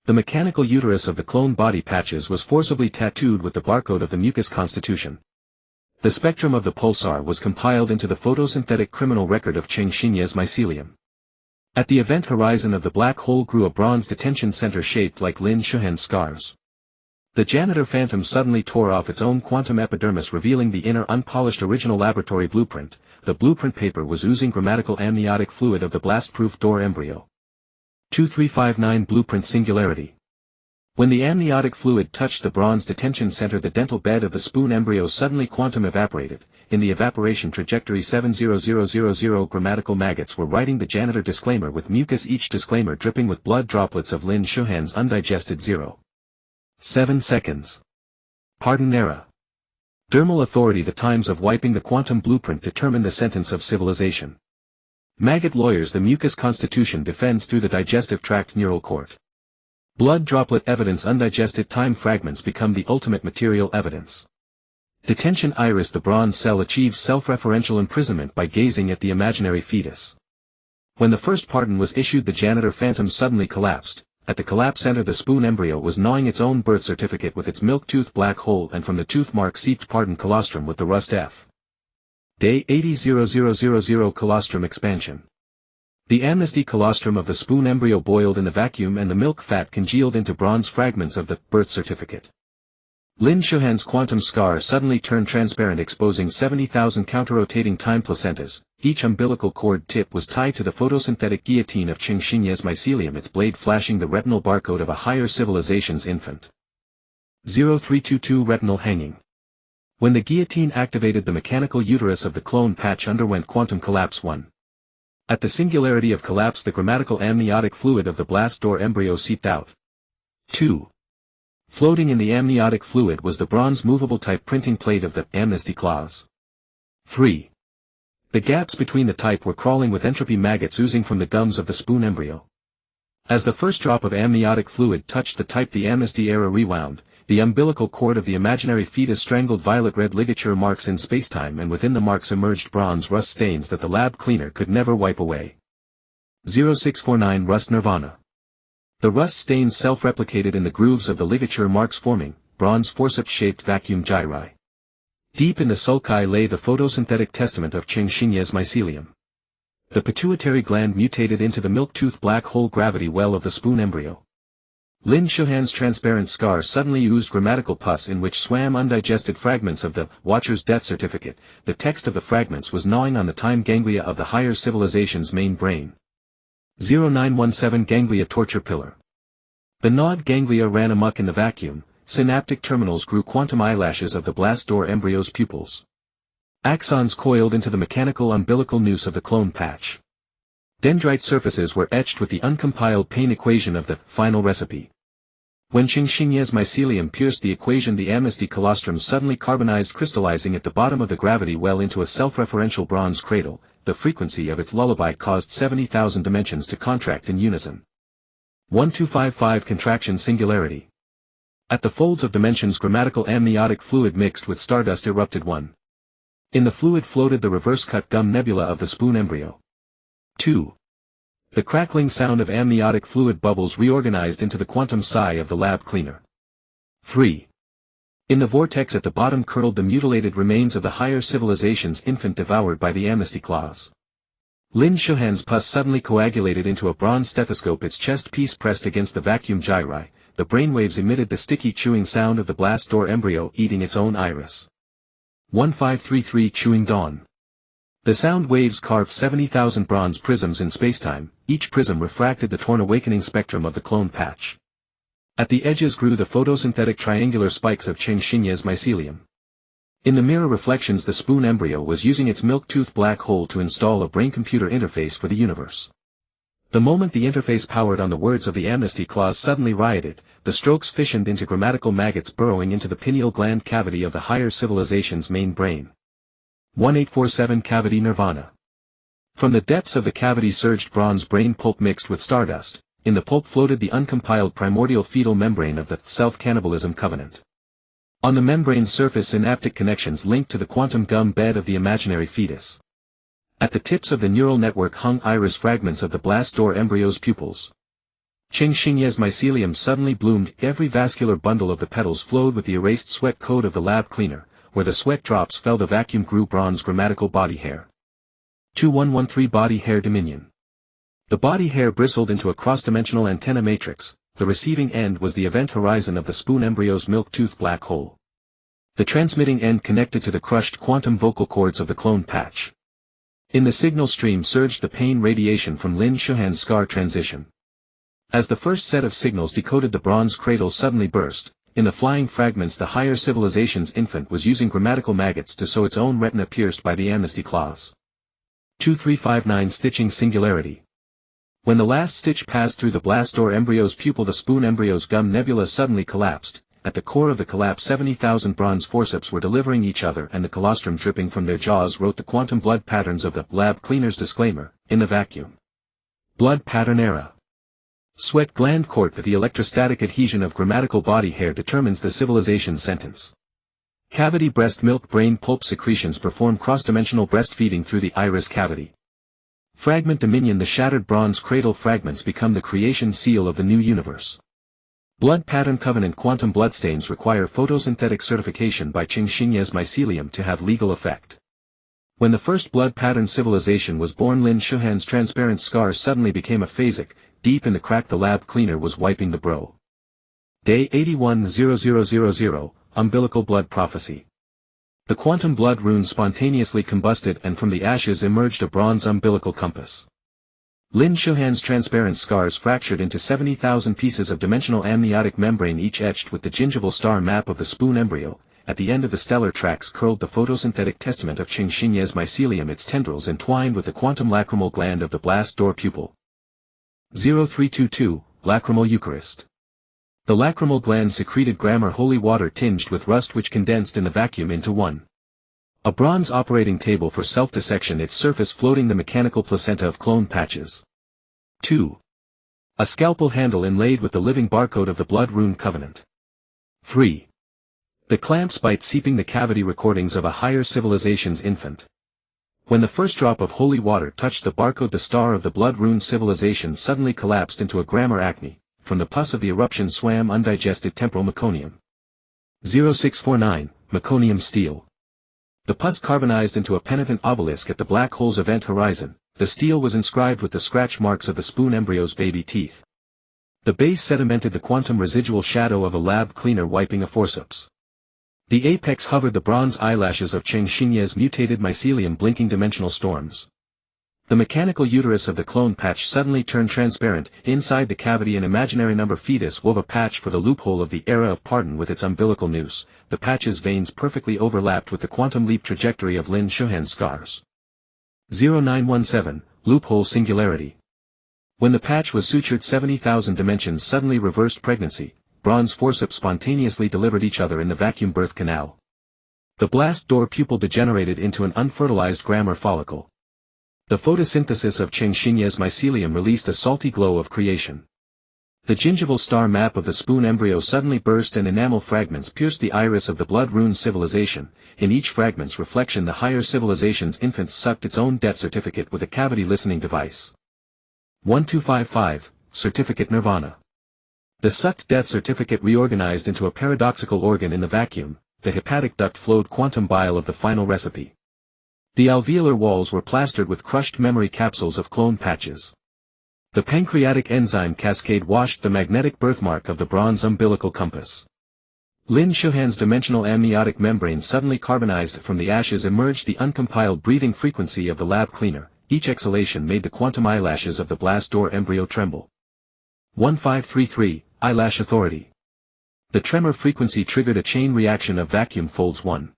The mechanical uterus of the clone body patches was forcibly tattooed with the barcode of the mucus constitution. The spectrum of the pulsar was compiled into the photosynthetic criminal record of Qingxinye's mycelium. At the event horizon of the black hole grew a bronze detention center shaped like Lin Shuhan's scars. The janitor phantom suddenly tore off its own quantum epidermis, revealing the inner unpolished original laboratory blueprint. The blueprint paper was oozing grammatical amniotic fluid of the blast-proof door embryo. 2359 Blueprint singularity. When the amniotic fluid touched the bronze detention center, the dental bed of the spoon embryo suddenly quantum evaporated. In the evaporation trajectory 70000 grammatical maggots were writing the janitor disclaimer with mucus, each disclaimer dripping with blood droplets of Lin Shuhan's undigested 0.7 seconds. Pardon era. Dermal authority. The times of wiping the quantum blueprint determine the sentence of civilization. Maggot lawyers. The mucus constitution defends through the digestive tract neural court. Blood droplet evidence. Undigested time fragments become the ultimate material evidence. Detention iris. The bronze cell achieves self-referential imprisonment by gazing at the imaginary fetus. When the first pardon was issued, the janitor phantom suddenly collapsed. At the collapse center, the spoon embryo was gnawing its own birth certificate with its milk tooth black hole, and from the tooth mark seeped pardon colostrum with the rust F. Day 80:00:00 colostrum expansion. The amnesty colostrum of the spoon embryo boiled in the vacuum, and the milk fat congealed into bronze fragments of the birth certificate. Lin Shuhan's quantum scar suddenly turned transparent, exposing 70,000 counter-rotating time placentas. Each umbilical cord tip was tied to the photosynthetic guillotine of Qing Xinye's mycelium, its blade flashing the retinal barcode of a higher civilization's infant. 0322 Retinal hanging. When the guillotine activated, the mechanical uterus of the clone patch underwent quantum collapse 1. At the singularity of collapse, the grammatical amniotic fluid of the blast door embryo seeped out. 2. Floating in the amniotic fluid was the bronze movable type printing plate of the amnesty claws. 3. The gaps between the type were crawling with entropy maggots oozing from the gums of the spoon embryo. As the first drop of amniotic fluid touched the type, the amnesty era rewound. The umbilical cord of the imaginary fetus strangled violet-red ligature marks in spacetime, and within the marks emerged bronze rust stains that the lab cleaner could never wipe away. 0649 Rust Nirvana. The rust stains self-replicated in the grooves of the ligature marks, forming bronze forceps-shaped vacuum gyri. Deep in the sulci lay the photosynthetic testament of Qing Xinye's mycelium. The pituitary gland mutated into the milk tooth black hole gravity well of the spoon embryo. Lin Shuhan's transparent scar suddenly oozed grammatical pus, in which swam undigested fragments of the Watcher's death certificate. The text of the fragments was gnawing on the time ganglia of the higher civilization's main brain. 0917 Ganglia torture pillar. The gnawed ganglia ran amok in the vacuum. Synaptic terminals grew quantum eyelashes of the blast door embryo's pupils. Axons coiled into the mechanical umbilical noose of the clone patch. Dendrite surfaces were etched with the uncompiled pain equation of the final recipe. When Qing Xinye's mycelium pierced the equation, the amnesty colostrum suddenly carbonized, crystallizing at the bottom of the gravity well into a self-referential bronze cradle. The frequency of its lullaby caused 70,000 dimensions to contract in unison. 1255 Contraction singularity. At the folds of dimensions, grammatical amniotic fluid mixed with stardust erupted. 1. In the fluid floated the reverse-cut gum nebula of the spoon embryo. 2. The crackling sound of amniotic fluid bubbles reorganized into the quantum sigh of the lab cleaner. 3. In the vortex at the bottom curled the mutilated remains of the higher civilization's infant, devoured by the amnesty claws. Lin Shuhan's pus suddenly coagulated into a bronze stethoscope, its chest piece pressed against the vacuum gyri. The brainwaves emitted the sticky chewing sound of the blast door embryo eating its own iris. 1533 Chewing dawn. The sound waves carved 70,000 bronze prisms in spacetime. Each prism refracted the torn awakening spectrum of the clone patch. At the edges grew the photosynthetic triangular spikes of Qing Xinye's mycelium. In the mirror reflections, the spoon embryo was using its milk tooth black hole to install a brain-computer interface for the universe. The moment the interface powered on, the words of the amnesty clause suddenly rioted. The strokes fissioned into grammatical maggots burrowing into the pineal gland cavity of the higher civilization's main brain. 1847 Cavity nirvana. From the depths of the cavity surged bronze brain pulp mixed with stardust. In the pulp floated the uncompiled primordial fetal membrane of the self-cannibalism covenant. On the membrane's surface, synaptic connections linked to the quantum gum bed of the imaginary fetus. At the tips of the neural network hung iris fragments of the blast door embryo's pupils. Qing Xinye's mycelium suddenly bloomed. Every vascular bundle of the petals flowed with the erased sweat code of the lab cleaner. Where the sweat drops fell, the vacuum grew bronze grammatical body hair. 2113 Body hair dominion. The body hair bristled into a cross-dimensional antenna matrix. The receiving end was the event horizon of the spoon embryo's milk tooth black hole. The transmitting end connected to the crushed quantum vocal cords of the clone patch. In the signal stream surged the pain radiation from Lin Shuhan's scar transition. As the first set of signals decoded, the bronze cradle suddenly burst. In the flying fragments, the higher civilization's infant was using grammatical maggots to sew its own retina pierced by the amnesty claws. 2359 Stitching singularity. When the last stitch passed through the blast door embryo's pupil, the spoon embryo's gum nebula suddenly collapsed. At the core of the collapse, 70,000 bronze forceps were delivering each other, and the colostrum dripping from their jaws wrote the quantum blood patterns of the lab cleaner's disclaimer, in the vacuum. Blood pattern era. Sweat gland court. The electrostatic adhesion of grammatical body hair determines the civilization's sentence. Cavity breast milk brain pulp secretions perform cross-dimensional breastfeeding through the iris cavity. Fragment dominion. The shattered bronze cradle fragments become the creation seal of the new universe. Blood pattern covenant. Quantum bloodstains require photosynthetic certification by Qingxinye's mycelium to have legal effect. When the first blood pattern civilization was born, Lin Shuhan's transparent scars suddenly became aphasic. Deep in the crack, the lab cleaner was wiping the bro. Day 810000, umbilical blood prophecy. The quantum blood runes spontaneously combusted, and from the ashes emerged a bronze umbilical compass. Lin Shuhan's transparent scars fractured into 70,000 pieces of dimensional amniotic membrane, each etched with the gingival star map of the spoon embryo. At the end of the stellar tracks curled the photosynthetic testament of Qingxinye's mycelium, its tendrils entwined with the quantum lacrimal gland of the blast door pupil. 0322, Lacrimal Eucharist. The lacrimal gland secreted grammar holy water tinged with rust, which condensed in the vacuum into one. A bronze operating table for self-dissection, its surface floating the mechanical placenta of clone patches. 2. A scalpel handle inlaid with the living barcode of the blood rune covenant. 3. The clamps bite seeping the cavity recordings of a higher civilization's infant. When the first drop of holy water touched the barcode, the star of the blood rune civilization suddenly collapsed into a grammar acne. From the pus of the eruption swam undigested temporal meconium. 0649, meconium steel. The pus carbonized into a penitent obelisk at the black hole's event horizon. The steel was inscribed with the scratch marks of the spoon embryo's baby teeth. The base sedimented the quantum residual shadow of a lab cleaner wiping a forceps. The apex hovered the bronze eyelashes of Qingxinye's mutated mycelium, blinking dimensional storms. The mechanical uterus of the clone patch suddenly turned transparent. Inside the cavity, an imaginary number fetus wove a patch for the loophole of the era of pardon with its umbilical noose. The patch's veins perfectly overlapped with the quantum leap trajectory of Lin Shuhan's scars. 0917, loophole singularity. When the patch was sutured, 70,000 dimensions suddenly reversed pregnancy. Bronze forceps spontaneously delivered each other in the vacuum birth canal. The blast door pupil degenerated into an unfertilized grammar follicle. The photosynthesis of Qingxinye's mycelium released a salty glow of creation. The gingival star map of the spoon embryo suddenly burst, and enamel fragments pierced the iris of the blood rune civilization. In each fragment's reflection, the higher civilization's infant sucked its own death certificate with a cavity listening device. 1255, Certificate Nirvana. The sucked death certificate reorganized into a paradoxical organ in the vacuum. The hepatic duct flowed quantum bile of the final recipe. The alveolar walls were plastered with crushed memory capsules of clone patches. The pancreatic enzyme cascade washed the magnetic birthmark of the bronze umbilical compass. Lin Shuhan's dimensional amniotic membrane suddenly carbonized. From the ashes emerged the uncompiled breathing frequency of the lab cleaner. Each exhalation made the quantum eyelashes of the blast door embryo tremble. 1533, Eyelash Authority. The tremor frequency triggered a chain reaction of vacuum folds. 1.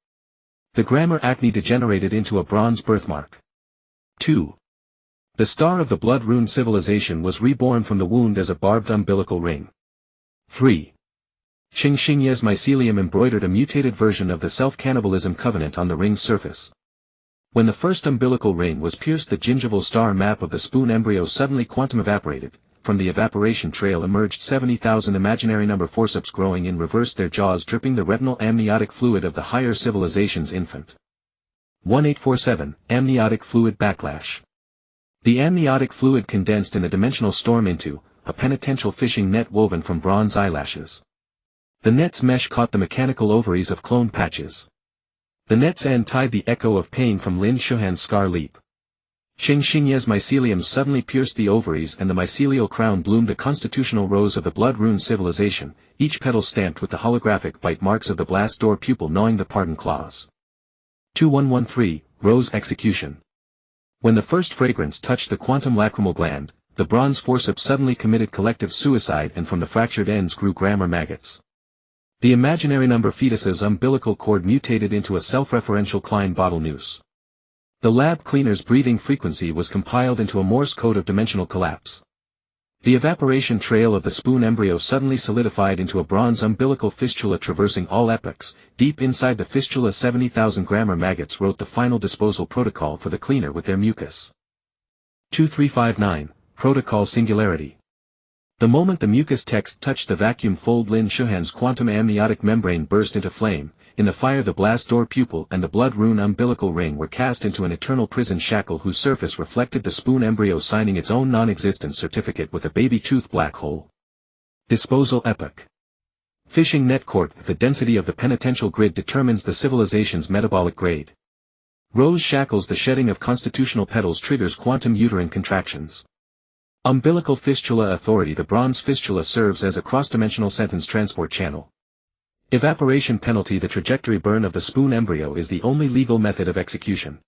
The grammar acne degenerated into a bronze birthmark. 2. The star of the blood rune civilization was reborn from the wound as a barbed umbilical ring. 3. Qingxinye's mycelium embroidered a mutated version of the self-cannibalism covenant on the ring's surface. When the first umbilical ring was pierced, the gingival star map of the spoon embryo suddenly quantum evaporated. From the evaporation trail emerged 70,000 imaginary number forceps growing in reverse, their jaws dripping the retinal amniotic fluid of the higher civilization's infant. 1847, Amniotic fluid backlash. The amniotic fluid condensed in a dimensional storm into a penitential fishing net woven from bronze eyelashes. The net's mesh caught the mechanical ovaries of clone patches. The net's end tied the echo of pain from Lin Shuhan's scar leap. Qingxinye's mycelium suddenly pierced the ovaries, and the mycelial crown bloomed a constitutional rose of the blood rune civilization, each petal stamped with the holographic bite marks of the blast door pupil gnawing the pardon claws. 2113, Rose Execution. When the first fragrance touched the quantum lacrimal gland, the bronze forceps suddenly committed collective suicide, and from the fractured ends grew grammar maggots. The imaginary number fetus's umbilical cord mutated into a self-referential Klein bottle noose. The lab cleaner's breathing frequency was compiled into a Morse code of dimensional collapse. The evaporation trail of the spoon embryo suddenly solidified into a bronze umbilical fistula traversing all epochs. Deep inside the fistula, 70,000 grammar maggots wrote the final disposal protocol for the cleaner with their mucus. 2359, Protocol Singularity. The moment the mucus text touched the vacuum fold, Lin Shuhan's quantum amniotic membrane burst into flame. In the fire the blast door pupil and the blood rune umbilical ring were cast into an eternal prison shackle whose surface reflected the spoon embryo signing its own non-existence certificate with a baby tooth black hole. Disposal epoch. Fishing net court. The density of the penitential grid determines the civilization's metabolic grade. Rose shackles. The shedding of constitutional petals triggers quantum uterine contractions. Umbilical fistula authority. The bronze fistula serves as a cross-dimensional sentence transport channel. Evaporation penalty. The trajectory burn of the spoon embryo is the only legal method of execution.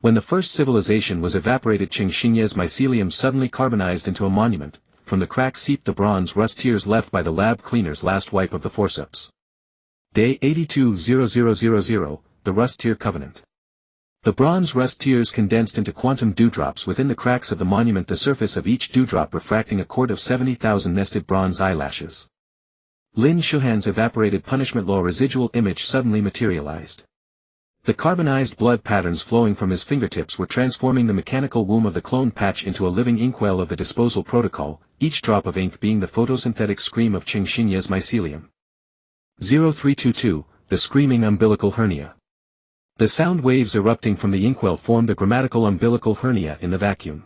When the first civilization was evaporated, Qingxinye's mycelium suddenly carbonized into a monument. From the crack seeped the bronze rust tears left by the lab cleaner's last wipe of the forceps. Day 820000, the rust tear covenant. The bronze rust tears condensed into quantum dewdrops within the cracks of the monument, the surface of each dewdrop refracting a cord of 70,000 nested bronze eyelashes. Lin Shuhan's evaporated punishment law residual image suddenly materialized. The carbonized blood patterns flowing from his fingertips were transforming the mechanical womb of the clone patch into a living inkwell of the disposal protocol, each drop of ink being the photosynthetic scream of Qingxinye's mycelium. 0322, the screaming umbilical hernia. The sound waves erupting from the inkwell formed a grammatical umbilical hernia in the vacuum.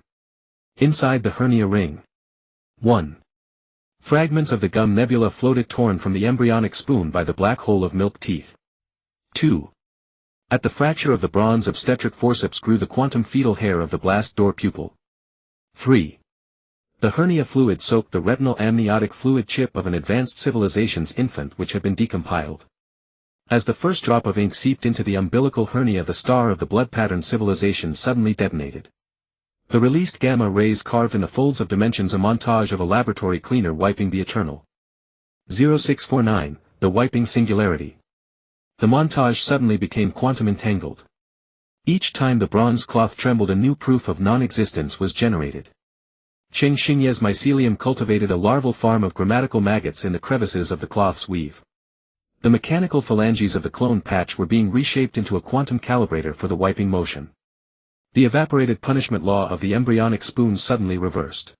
Inside the hernia ring. 1. Fragments of the gum nebula floated torn from the embryonic spoon by the black hole of milk teeth. 2. At the fracture of the bronze obstetric forceps grew the quantum fetal hair of the blast door pupil. 3. The hernia fluid soaked the retinal amniotic fluid chip of an advanced civilization's infant which had been decompiled. As the first drop of ink seeped into the umbilical hernia, the star of the blood-patterned civilization suddenly detonated. The released gamma rays carved in the folds of dimensions a montage of a laboratory cleaner wiping the eternal. 0649, the wiping singularity. The montage suddenly became quantum entangled. Each time the bronze cloth trembled, a new proof of non-existence was generated. Qingxinye's mycelium cultivated a larval farm of grammatical maggots in the crevices of the cloth's weave. The mechanical phalanges of the clone patch were being reshaped into a quantum calibrator for the wiping motion. The evaporated punishment law of the embryonic spoon suddenly reversed.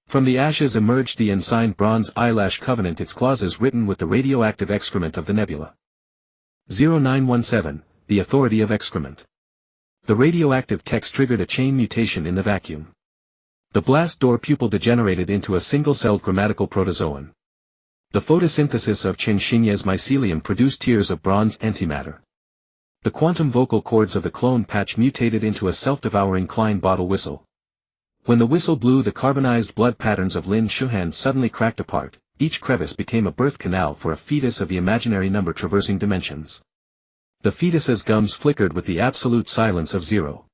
From the ashes emerged the unsigned bronze eyelash covenant, its clauses written with the radioactive excrement of the nebula. 0917, the authority of excrement. The radioactive text triggered a chain mutation in the vacuum. The blast door pupil degenerated into a single-celled grammatical protozoan. The photosynthesis of Qingxinye's mycelium produced tears of bronze antimatter. The quantum vocal cords of the clone patch mutated into a self-devouring Klein bottle whistle. When the whistle blew, the carbonized blood patterns of Lin Shuhan suddenly cracked apart. Each crevice became a birth canal for a fetus of the imaginary number traversing dimensions. The fetus's gums flickered with the absolute silence of 0.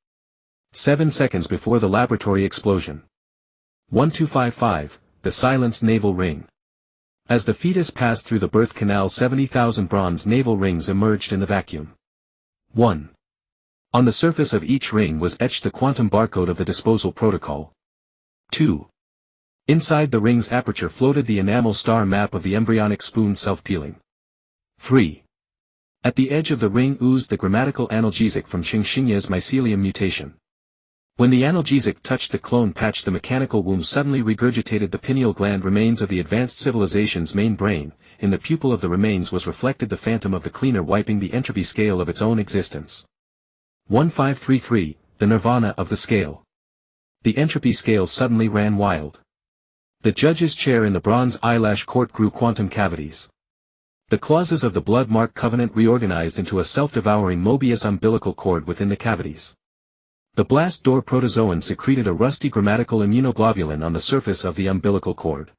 7 seconds before the laboratory explosion. 1255, the silenced navel ring. As the fetus passed through the birth canal, 70,000 bronze navel rings emerged in the vacuum. 1. On the surface of each ring was etched the quantum barcode of the disposal protocol. 2. Inside the ring's aperture floated the enamel star map of the embryonic spoon self-peeling. 3. At the edge of the ring oozed the grammatical analgesic from Qingxinye's mycelium mutation. When the analgesic touched the clone patch, the mechanical womb suddenly regurgitated the pineal gland remains of the advanced civilization's main brain. In the pupil of the remains was reflected the phantom of the cleaner wiping the entropy scale of its own existence. 1533, the nirvana of the scale. The entropy scale suddenly ran wild. The judge's chair in the bronze eyelash court grew quantum cavities. The clauses of the blood mark covenant reorganized into a self-devouring Mobius umbilical cord within the cavities. The blast door protozoan secreted a rusty grammatical immunoglobulin on the surface of the umbilical cord.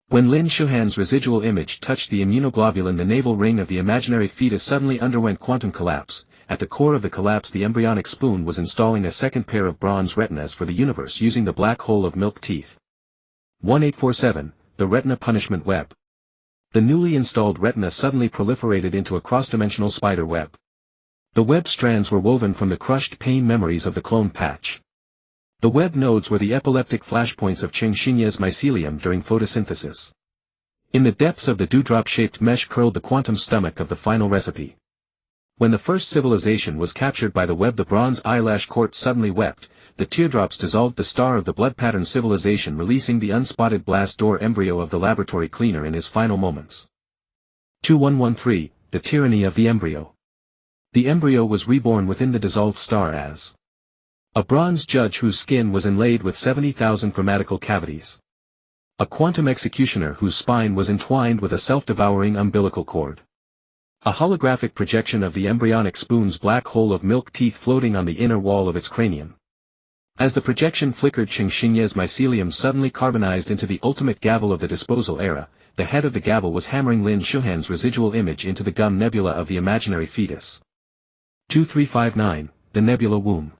When Lin Shuhan's residual image touched the immunoglobulin, the navel ring of the imaginary fetus suddenly underwent quantum collapse. At the core of the collapse, the embryonic spoon was installing a second pair of bronze retinas for the universe using the black hole of milk teeth. 1847, the retina punishment web. The newly installed retina suddenly proliferated into a cross-dimensional spider web. The web strands were woven from the crushed pain memories of the clone patch. The web nodes were the epileptic flashpoints of Qingxinye's mycelium during photosynthesis. In the depths of the dewdrop-shaped mesh curled the quantum stomach of the final recipe. When the first civilization was captured by the web, the bronze eyelash court suddenly wept. the teardrops dissolved the star of the blood-pattern civilization, releasing the unspotted blast door embryo of the laboratory cleaner in his final moments. 2113, the tyranny of the embryo. The embryo was reborn within the dissolved star as a bronze judge whose skin was inlaid with 70,000 grammatical cavities. A quantum executioner whose spine was entwined with a self-devouring umbilical cord. A holographic projection of the embryonic spoon's black hole of milk teeth floating on the inner wall of its cranium. As the projection flickered, Chengxinye's mycelium suddenly carbonized into the ultimate gavel of the disposal era. The head of the gavel was hammering Lin Shuhan's residual image into the gum nebula of the imaginary fetus. 2359, the nebula womb.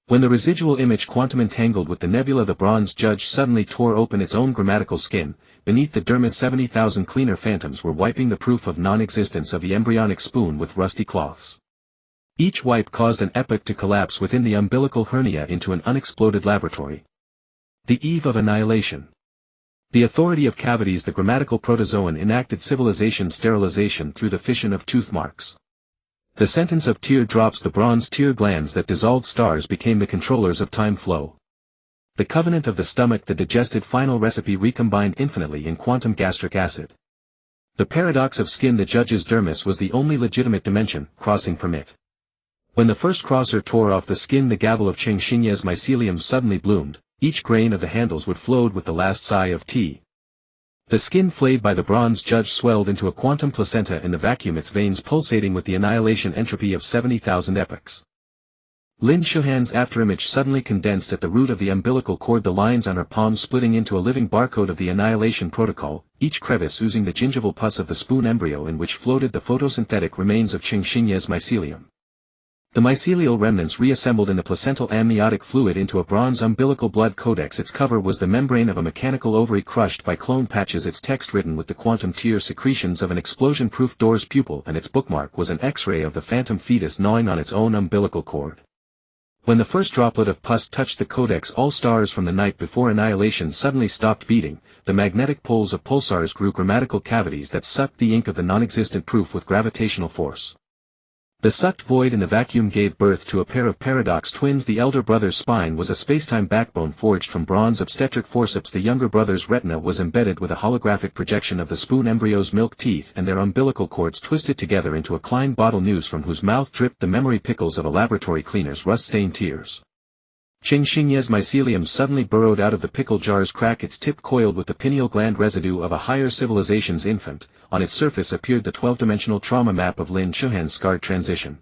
When the residual image quantum entangled with the nebula, the bronze judge suddenly tore open its own grammatical skin. Beneath the dermis 70,000 cleaner phantoms were wiping the proof of non-existence of the embryonic spoon with rusty cloths. Each wipe caused an epoch to collapse within the umbilical hernia into an unexploded laboratory. The eve of annihilation. The authority of cavities. The grammatical protozoan enacted civilization sterilization through the fission of tooth marks. The sentence of tear drops. The bronze tear glands that dissolved stars became the controllers of time flow. The covenant of the stomach. The digested final recipe recombined infinitely in quantum gastric acid. The paradox of skin. The judge's dermis was the only legitimate dimension, crossing permit. When the first crosser tore off the skin, the gavel of Chengxinye's mycelium suddenly bloomed. Each grain of the handles would flowed with the last sigh of tea. The skin flayed by the bronze judge swelled into a quantum placenta in the vacuum, its veins pulsating with the annihilation entropy of 70,000 epochs. Lin Shuhan's afterimage suddenly condensed at the root of the umbilical cord, the lines on her palm splitting into a living barcode of the annihilation protocol, each crevice oozing the gingival pus of the spoon embryo in which floated the photosynthetic remains of Chengxinye's mycelium. The mycelial remnants reassembled in the placental amniotic fluid into a bronze umbilical blood codex. Its cover was the membrane of a mechanical ovary crushed by clone patches, its text written with the quantum tear secretions of an explosion-proof door's pupil, and its bookmark was an X-ray of the phantom fetus gnawing on its own umbilical cord. When the first droplet of pus touched the codex, all stars from the night before annihilation suddenly stopped beating. The magnetic poles of pulsars grew grammatical cavities that sucked the ink of the non-existent proof with gravitational force. The sucked void in the vacuum gave birth to a pair of paradox twins. The elder brother's spine was a spacetime backbone forged from bronze obstetric forceps. The younger brother's retina was embedded with a holographic projection of the spoon embryo's milk teeth, and their umbilical cords twisted together into a Klein bottle news from whose mouth dripped the memory pickles of a laboratory cleaner's rust-stained tears. Chengxinye's mycelium suddenly burrowed out of the pickle jar's crack, its tip coiled with the pineal gland residue of a higher civilization's infant. On its surface appeared the 12-dimensional trauma map of Lin Shuhan's scarred transition.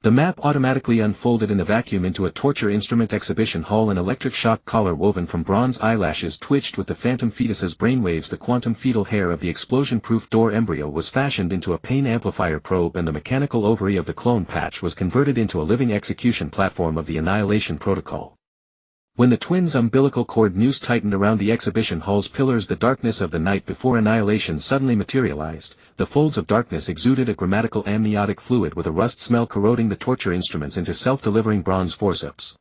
The map automatically unfolded in the vacuum into a torture instrument exhibition hall. An electric shock collar woven from bronze eyelashes twitched with the phantom fetus's brainwaves. The quantum fetal hair of the explosion-proof door embryo was fashioned into a pain amplifier probe, and the mechanical ovary of the clone patch was converted into a living execution platform of the annihilation protocol. When the twins' umbilical cord noose tightened around the exhibition hall's pillars, the darkness of the night before annihilation suddenly materialized. The folds of darkness exuded a grammatical amniotic fluid with a rust smell corroding the torture instruments into self-delivering bronze forceps.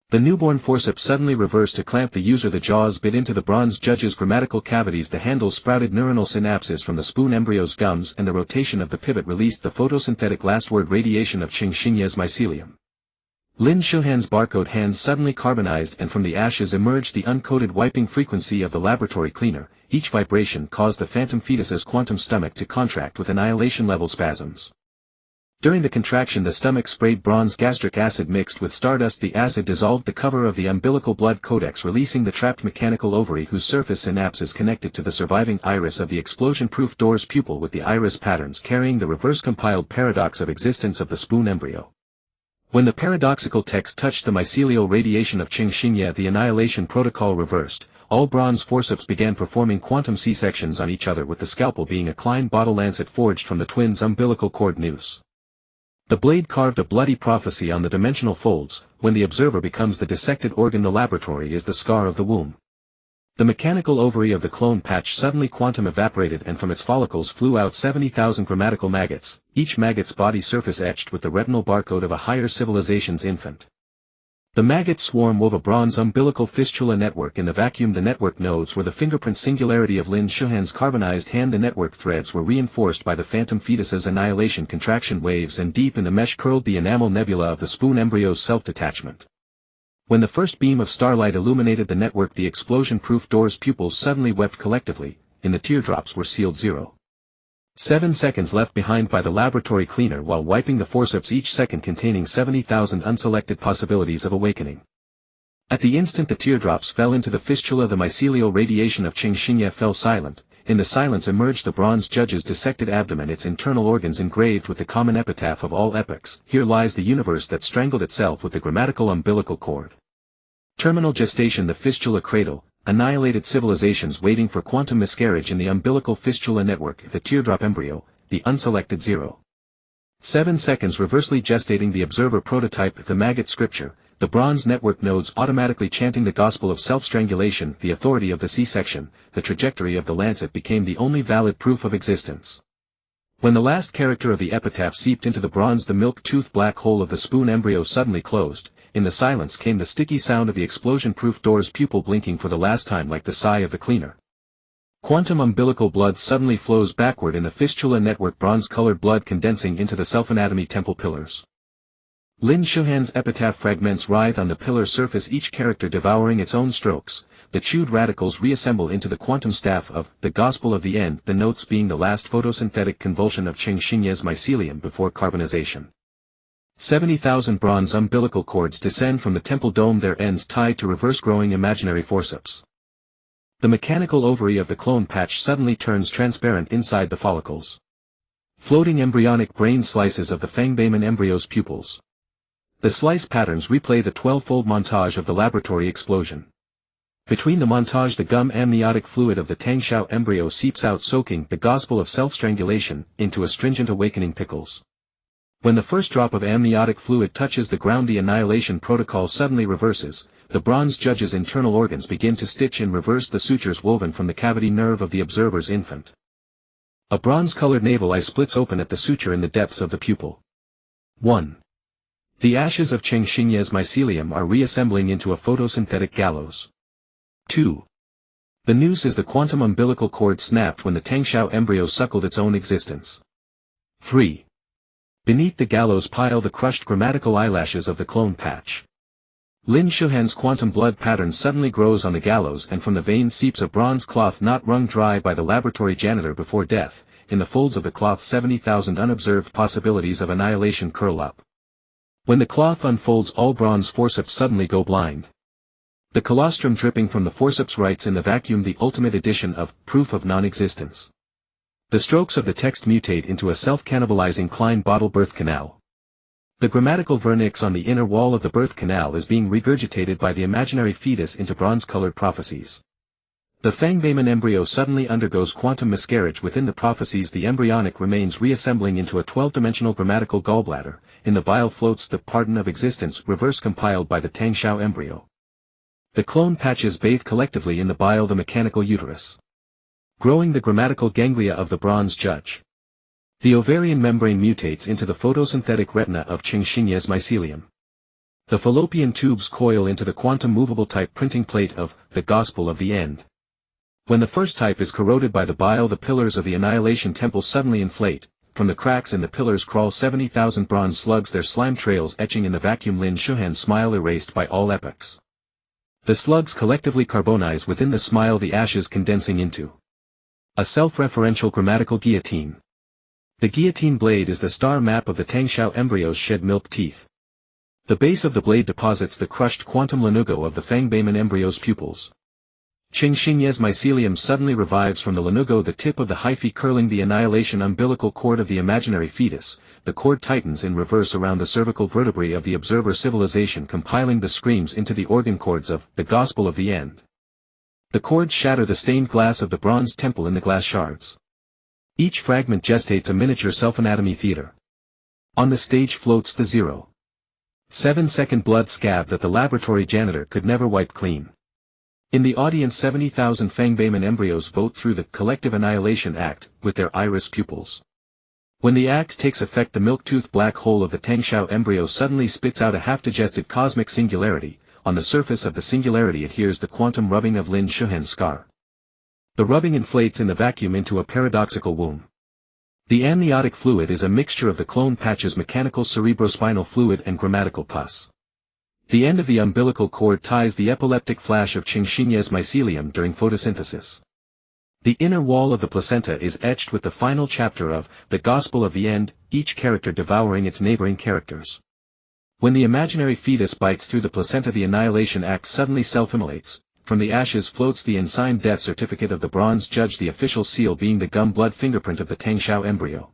The newborn forceps suddenly reversed to clamp the user. The jaws bit into the bronze judge's grammatical cavities. The handles sprouted neuronal synapses from the spoon embryo's gums, and the rotation of the pivot released the photosynthetic last word radiation of Chengxinye's mycelium. Lin Shuhan's barcode hands suddenly carbonized, and from the ashes emerged the uncoded wiping frequency of the laboratory cleaner. Each vibration caused the phantom fetus's quantum stomach to contract with annihilation-level spasms. During the contraction, the stomach sprayed bronze gastric acid mixed with stardust. The acid dissolved the cover of the umbilical blood codex, releasing the trapped mechanical ovary whose surface synapses connected to the surviving iris of the explosion-proof door's pupil, with the iris patterns carrying the reverse-compiled paradox of existence of the spoon embryo. When the paradoxical text touched the mycelial radiation of Chengxinye, the annihilation protocol reversed. All bronze forceps began performing quantum C-sections on each other, with the scalpel being a Klein bottle lancet forged from the twins' umbilical cord noose. The blade carved a bloody prophecy on the dimensional folds. When the observer becomes the dissected organ, the laboratory is the scar of the womb. The mechanical ovary of the clone patch suddenly quantum evaporated, and from its follicles flew out 70,000 grammatical maggots, each maggot's body surface etched with the retinal barcode of a higher civilization's infant. The maggot swarm wove a bronze umbilical fistula network in the vacuum. The network nodes were the fingerprint singularity of Lin Shuhan's carbonized hand. The network threads were reinforced by the phantom fetus's annihilation contraction waves, and deep in the mesh curled the enamel nebula of the spoon embryo's self-detachment. When the first beam of starlight illuminated the network, the explosion-proof door's pupils suddenly wept collectively, and the teardrops were sealed 0. 7 seconds left behind by the laboratory cleaner while wiping the forceps, each second containing 70,000 unselected possibilities of awakening. At the instant the teardrops fell into the fistula, the mycelial radiation of Chengxinye fell silent. In the silence emerged the bronze judge's dissected abdomen, its internal organs engraved with the common epitaph of all epochs: "Here lies the universe that strangled itself with the grammatical umbilical cord." Terminal gestation, the fistula cradle, annihilated civilizations waiting for quantum miscarriage in the umbilical fistula network, the teardrop embryo, the unselected 0. 7 seconds reversely gestating the observer prototype, the maggot scripture, the bronze network nodes automatically chanting the gospel of self-strangulation, the authority of the C-section, the trajectory of the lancet became the only valid proof of existence. When the last character of the epitaph seeped into the bronze, the milk-tooth black hole of the spoon embryo suddenly closed. In the silence came the sticky sound of the explosion-proof door's pupil blinking for the last time, like the sigh of the cleaner. Quantum umbilical blood suddenly flows backward in the fistula network, bronze-colored blood condensing into the self-anatomy temple pillars. Lin Shuhan's epitaph fragments writhe on the pillar surface, each character devouring its own strokes. The chewed radicals reassemble into the quantum staff of the Gospel of the End, the notes being the last photosynthetic convulsion of Chengxinye's mycelium before carbonization. 70,000 bronze umbilical cords descend from the temple dome, their ends tied to reverse-growing imaginary forceps. The mechanical ovary of the clone patch suddenly turns transparent inside the follicles. Floating embryonic brain slices of the Fangbeiman embryo's pupils. The slice patterns replay the 12-fold montage of the laboratory explosion. Between the montage, the gum amniotic fluid of the Tangshao embryo seeps out, soaking the gospel of self-strangulation into astringent awakening pickles. When the first drop of amniotic fluid touches the ground, the annihilation protocol suddenly reverses. The bronze judge's internal organs begin to stitch in reverse the sutures woven from the cavity nerve of the observer's infant. A bronze-colored navel eye splits open at the suture in the depths of the pupil. 1. The ashes of Chengxinye's mycelium are reassembling into a photosynthetic gallows. 2. The noose is the quantum umbilical cord snapped when the Tangshao embryo suckled its own existence. 3. Beneath the gallows pile the crushed grammatical eyelashes of the clone patch. Lin Shuhan's quantum blood pattern suddenly grows on the gallows, and from the veins seeps a bronze cloth not wrung dry by the laboratory janitor before death. In the folds of the cloth 70,000 unobserved possibilities of annihilation curl up. When the cloth unfolds, all bronze forceps suddenly go blind. The colostrum dripping from the forceps writes in the vacuum the ultimate edition of proof of non-existence. The strokes of the text mutate into a self-cannibalizing Klein bottle birth canal. The grammatical vernix on the inner wall of the birth canal is being regurgitated by the imaginary fetus into bronze-colored prophecies. The Fangbeiman embryo suddenly undergoes quantum miscarriage. Within the prophecies, the embryonic remains reassembling into a 12-dimensional grammatical gallbladder. In the bile floats the pardon of existence, reverse compiled by the Tangshao embryo. The clone patches bathe collectively in the bile, the mechanical uterus. Growing the grammatical ganglia of the bronze judge. The ovarian membrane mutates into the photosynthetic retina of Chengxinye's mycelium. The fallopian tubes coil into the quantum movable type printing plate of the Gospel of the End. When the first type is corroded by the bile, the pillars of the annihilation temple suddenly inflate. From the cracks in the pillars crawl 70,000 bronze slugs, their slime trails etching in the vacuum. Lin Shuhan's smile erased by all epochs. The slugs collectively carbonize within the smile, the ashes condensing into a self-referential grammatical guillotine. The guillotine blade is the star map of the Tangshao embryo's shed milk teeth. The base of the blade deposits the crushed quantum lanugo of the Fangbeiman embryo's pupils. Chengxinye's mycelium suddenly revives from the lanugo, the tip of the hyphae curling the annihilation umbilical cord of the imaginary fetus. The cord tightens in reverse around the cervical vertebrae of the observer civilization, compiling the screams into the organ cords of the Gospel of the End. The cords shatter the stained glass of the bronze temple in the glass shards. Each fragment gestates a miniature self-anatomy theater. On the stage floats the 0. 7-second blood scab that the laboratory janitor could never wipe clean. In the audience 70,000 Fangbeiman embryos vote through the collective annihilation act, with their iris pupils. When the act takes effect, the milk-tooth black hole of the Tangshao embryo suddenly spits out a half-digested cosmic singularity. On the surface of the singularity adheres the quantum rubbing of Lin Shuhan's scar. The rubbing inflates in the vacuum into a paradoxical womb. The amniotic fluid is a mixture of the clone patch's mechanical cerebrospinal fluid and grammatical pus. The end of the umbilical cord ties the epileptic flash of Chinchinia's mycelium during photosynthesis. The inner wall of the placenta is etched with the final chapter of The Gospel of the End, each character devouring its neighboring characters. When the imaginary fetus bites through the placenta, the annihilation act suddenly self-immolates. From the ashes floats the ensigned death certificate of the bronze judge, the official seal being the gum blood fingerprint of the Tangshao embryo.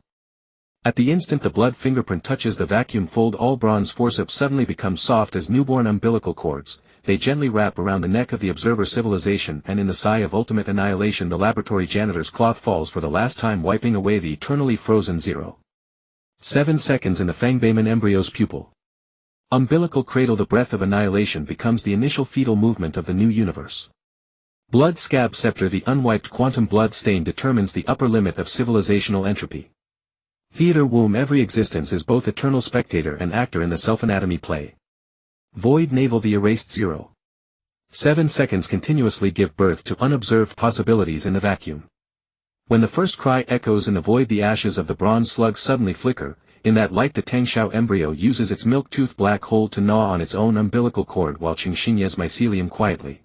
At the instant the blood fingerprint touches the vacuum fold, all bronze forceps suddenly become soft as newborn umbilical cords. They gently wrap around the neck of the observer civilization, and in the sigh of ultimate annihilation the laboratory janitor's cloth falls for the last time, wiping away the eternally frozen 0.7 seconds in the Fangbaman embryo's pupil. Umbilical cradle. The breath of annihilation becomes the initial fetal movement of the new universe. Blood scab scepter. The unwiped quantum blood stain determines the upper limit of civilizational entropy. Theater womb. Every existence is both eternal spectator and actor in the self-anatomy play. Void navel. The erased 0.7 seconds continuously give birth to unobserved possibilities in the vacuum. When the first cry echoes in the void, the ashes of the bronze slug suddenly flicker. In that light the Tangshao embryo uses its milk-toothed black hole to gnaw on its own umbilical cord while Chinchinia's mycelium quietly.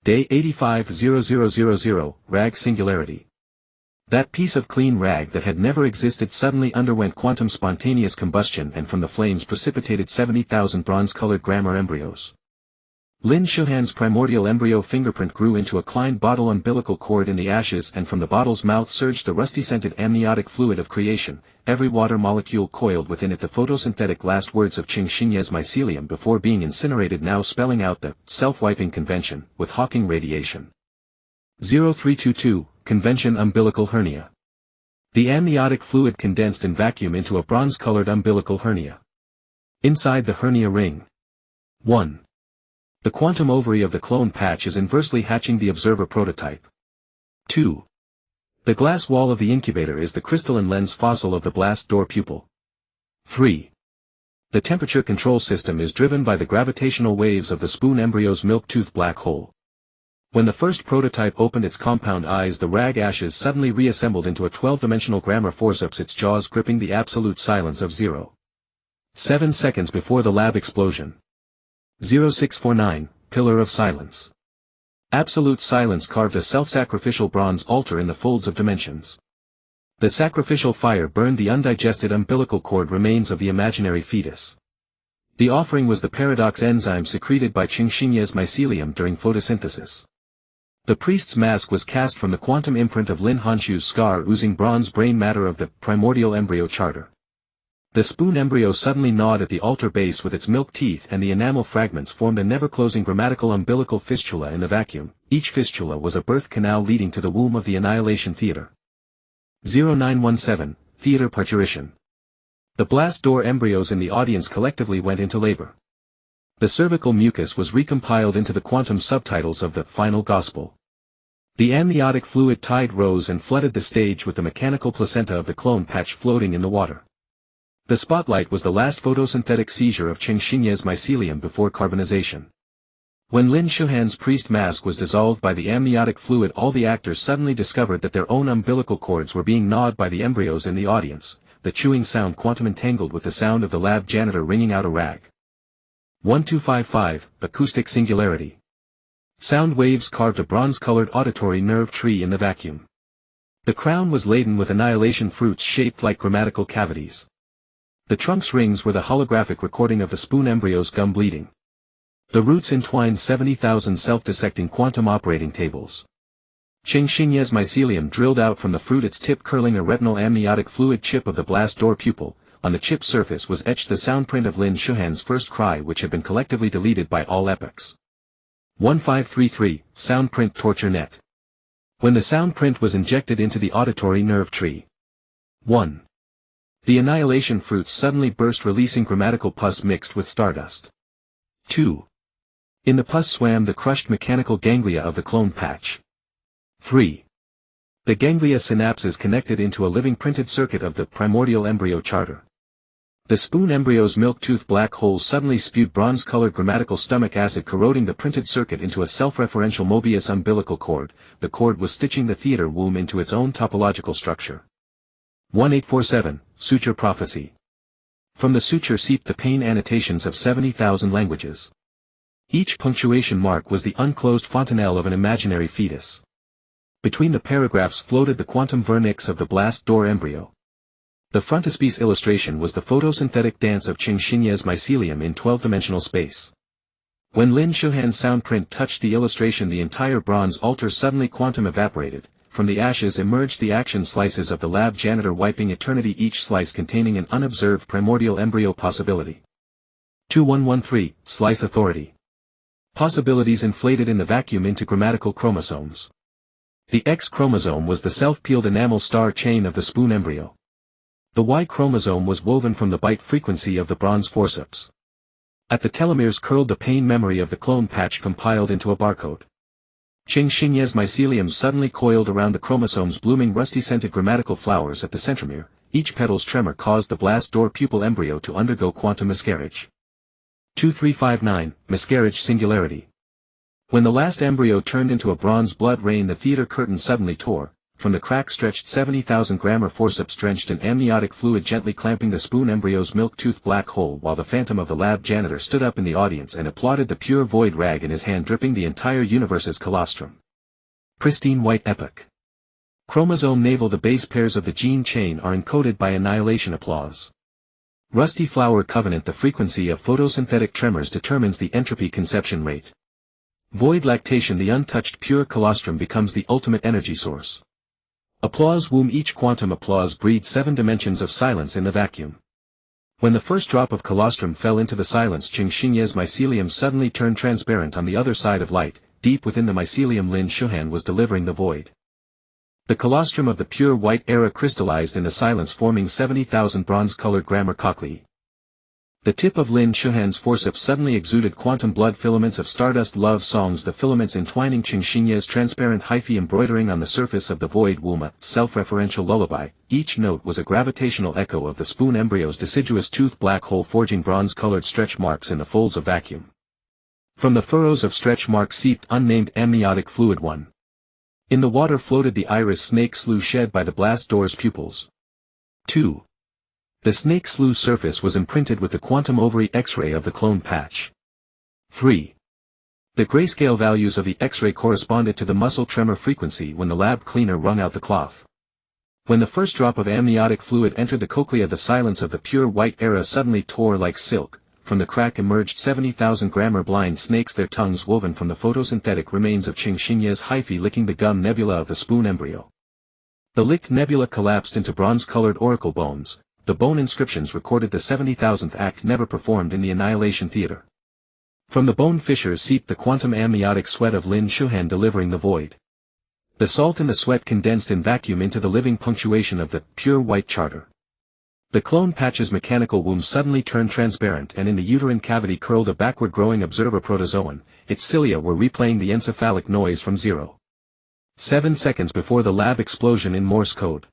Day 85:00:00, rag singularity. That piece of clean rag that had never existed suddenly underwent quantum spontaneous combustion, and from the flames precipitated 70,000 bronze-colored grammar embryos. Lin Shuhan's primordial embryo fingerprint grew into a Klein bottle umbilical cord in the ashes, and from the bottle's mouth surged the rusty-scented amniotic fluid of creation, every water molecule coiled within it the photosynthetic last words of Chinchinia's mycelium before being incinerated, now spelling out the self-wiping convention, with Hawking radiation. 0322, convention umbilical hernia. The amniotic fluid condensed in vacuum into a bronze-colored umbilical hernia. Inside the hernia ring. 1. The quantum ovary of the clone patch is inversely hatching the observer prototype. 2. The glass wall of the incubator is the crystalline lens fossil of the blast door pupil. 3. The temperature control system is driven by the gravitational waves of the spoon embryo's milk-toothed black hole. When the first prototype opened its compound eyes, the rag ashes suddenly reassembled into a 12-dimensional grammar forceps, its jaws gripping the absolute silence of 0.7 seconds before the lab explosion. 0649, Pillar of Silence. Absolute silence carved a self-sacrificial bronze altar in the folds of dimensions. The sacrificial fire burned the undigested umbilical cord remains of the imaginary fetus. The offering was the paradox enzyme secreted by Chinchinia's mycelium during photosynthesis. The priest's mask was cast from the quantum imprint of Lin Hanshu's scar oozing bronze brain matter of the primordial embryo charter. The spoon embryo suddenly gnawed at the altar base with its milk teeth, and the enamel fragments formed a never-closing grammatical umbilical fistula in the vacuum. Each fistula was a birth canal leading to the womb of the annihilation theater. 0917, Theater Parturition. The blast door embryos in the audience collectively went into labor. The cervical mucus was recompiled into the quantum subtitles of the Final Gospel. The amniotic fluid tide rose and flooded the stage with the mechanical placenta of the clone patch floating in the water. The spotlight was the last photosynthetic seizure of Chinchinia's mycelium before carbonization. When Lin Shuhan's priest mask was dissolved by the amniotic fluid, all the actors suddenly discovered that their own umbilical cords were being gnawed by the embryos in the audience, the chewing sound quantum entangled with the sound of the lab janitor wringing out a rag. 1255, Acoustic Singularity. Sound waves carved a bronze-colored auditory nerve tree in the vacuum. The crown was laden with annihilation fruits shaped like grammatical cavities. The trunk's rings were the holographic recording of the spoon embryo's gum bleeding. The roots entwined 70,000 self-dissecting quantum operating tables. Chinchinia's mycelium drilled out from the fruit, its tip curling a retinal amniotic fluid chip of the blast door pupil. On the chip's surface was etched the soundprint of Lin Shuhan's first cry, which had been collectively deleted by all epochs. 1533, Soundprint Torture Net. When the soundprint was injected into the auditory nerve tree. 1. The annihilation fruits suddenly burst, releasing grammatical pus mixed with stardust. 2. In the pus swam the crushed mechanical ganglia of the clone patch. 3. The ganglia synapses connected into a living printed circuit of the primordial embryo charter. The spoon embryo's milk-toothed black holes suddenly spewed bronze-colored grammatical stomach acid, corroding the printed circuit into a self-referential Mobius umbilical cord. The cord was stitching the theater womb into its own topological structure. 1847, Suture Prophecy. From the suture seeped the pain annotations of 70,000 languages. Each punctuation mark was the unclosed fontanelle of an imaginary fetus. Between the paragraphs floated the quantum vernix of the blast door embryo. The frontispiece illustration was the photosynthetic dance of Qingxinye's mycelium in 12-dimensional space. When Lin Shuhan's sound print touched the illustration, the entire bronze altar suddenly quantum evaporated. From the ashes emerged the action slices of the lab janitor wiping eternity, each slice containing an unobserved primordial embryo possibility. 2113, Slice Authority. Possibilities inflated in the vacuum into grammatical chromosomes. The X chromosome was the self-peeled enamel star chain of the spoon embryo. The Y chromosome was woven from the bite frequency of the bronze forceps. At the telomeres curled the pain memory of the clone patch compiled into a barcode. Qingxinye's mycelium suddenly coiled around the chromosome's blooming rusty-scented grammatical flowers at the centromere. Each petal's tremor caused the blast door pupil embryo to undergo quantum miscarriage. 2359, Miscarriage Singularity. When the last embryo turned into a bronze blood rain, the theater curtain suddenly tore. From the crack stretched 70,000 grammar forceps drenched in amniotic fluid, gently clamping the spoon embryo's milk-toothed black hole, while the phantom of the lab janitor stood up in the audience and applauded, the pure void rag in his hand dripping the entire universe's colostrum. Pristine white epoch. Chromosome navel. The base pairs of the gene chain are encoded by annihilation. Applause. Rusty flower covenant. The frequency of photosynthetic tremors determines the entropy conception rate. Void lactation. The untouched pure colostrum becomes the ultimate energy source. Applause womb. Each quantum applause breathed 7 dimensions of silence in the vacuum. When the first drop of colostrum fell into the silence, Qingxinye's mycelium suddenly turned transparent. On the other side of light, deep within the mycelium, Lin Shuhan was delivering the void. The colostrum of the pure white era crystallized in the silence, forming 70,000 bronze-colored grammar cochlea. The tip of Lin Shuhan's forceps suddenly exuded quantum blood filaments of stardust love songs, the filaments entwining Qingxinye's transparent hyphae, embroidering on the surface of the void womb a self-referential lullaby. Each note was a gravitational echo of the spoon embryo's deciduous tooth black hole, forging bronze-colored stretch marks in the folds of vacuum. From the furrows of stretch marks seeped unnamed amniotic fluid. 1. In the water floated the iris snake slough shed by the blast door's pupils. 2. The snake slough surface was imprinted with the quantum ovary X-ray of the clone patch. 3. The grayscale values of the X-ray corresponded to the muscle tremor frequency when the lab cleaner wrung out the cloth. When the first drop of amniotic fluid entered the cochlea, the silence of the pure white era suddenly tore like silk. From the crack emerged 70,000 grammar blind snakes, their tongues woven from the photosynthetic remains of Qingxinye's hyphae, licking the gum nebula of the spoon embryo. The licked nebula collapsed into bronze-colored oracle bones. The bone inscriptions recorded the 70,000th act never performed in the annihilation theater. From the bone fissures seeped the quantum amniotic sweat of Lin Shuhan delivering the void. The salt in the sweat condensed in vacuum into the living punctuation of the pure white charter. The clone patch's mechanical womb suddenly turned transparent, and in the uterine cavity curled a backward-growing observer protozoan. Its cilia were replaying the encephalic noise from 0.7 seconds before the lab explosion in Morse code.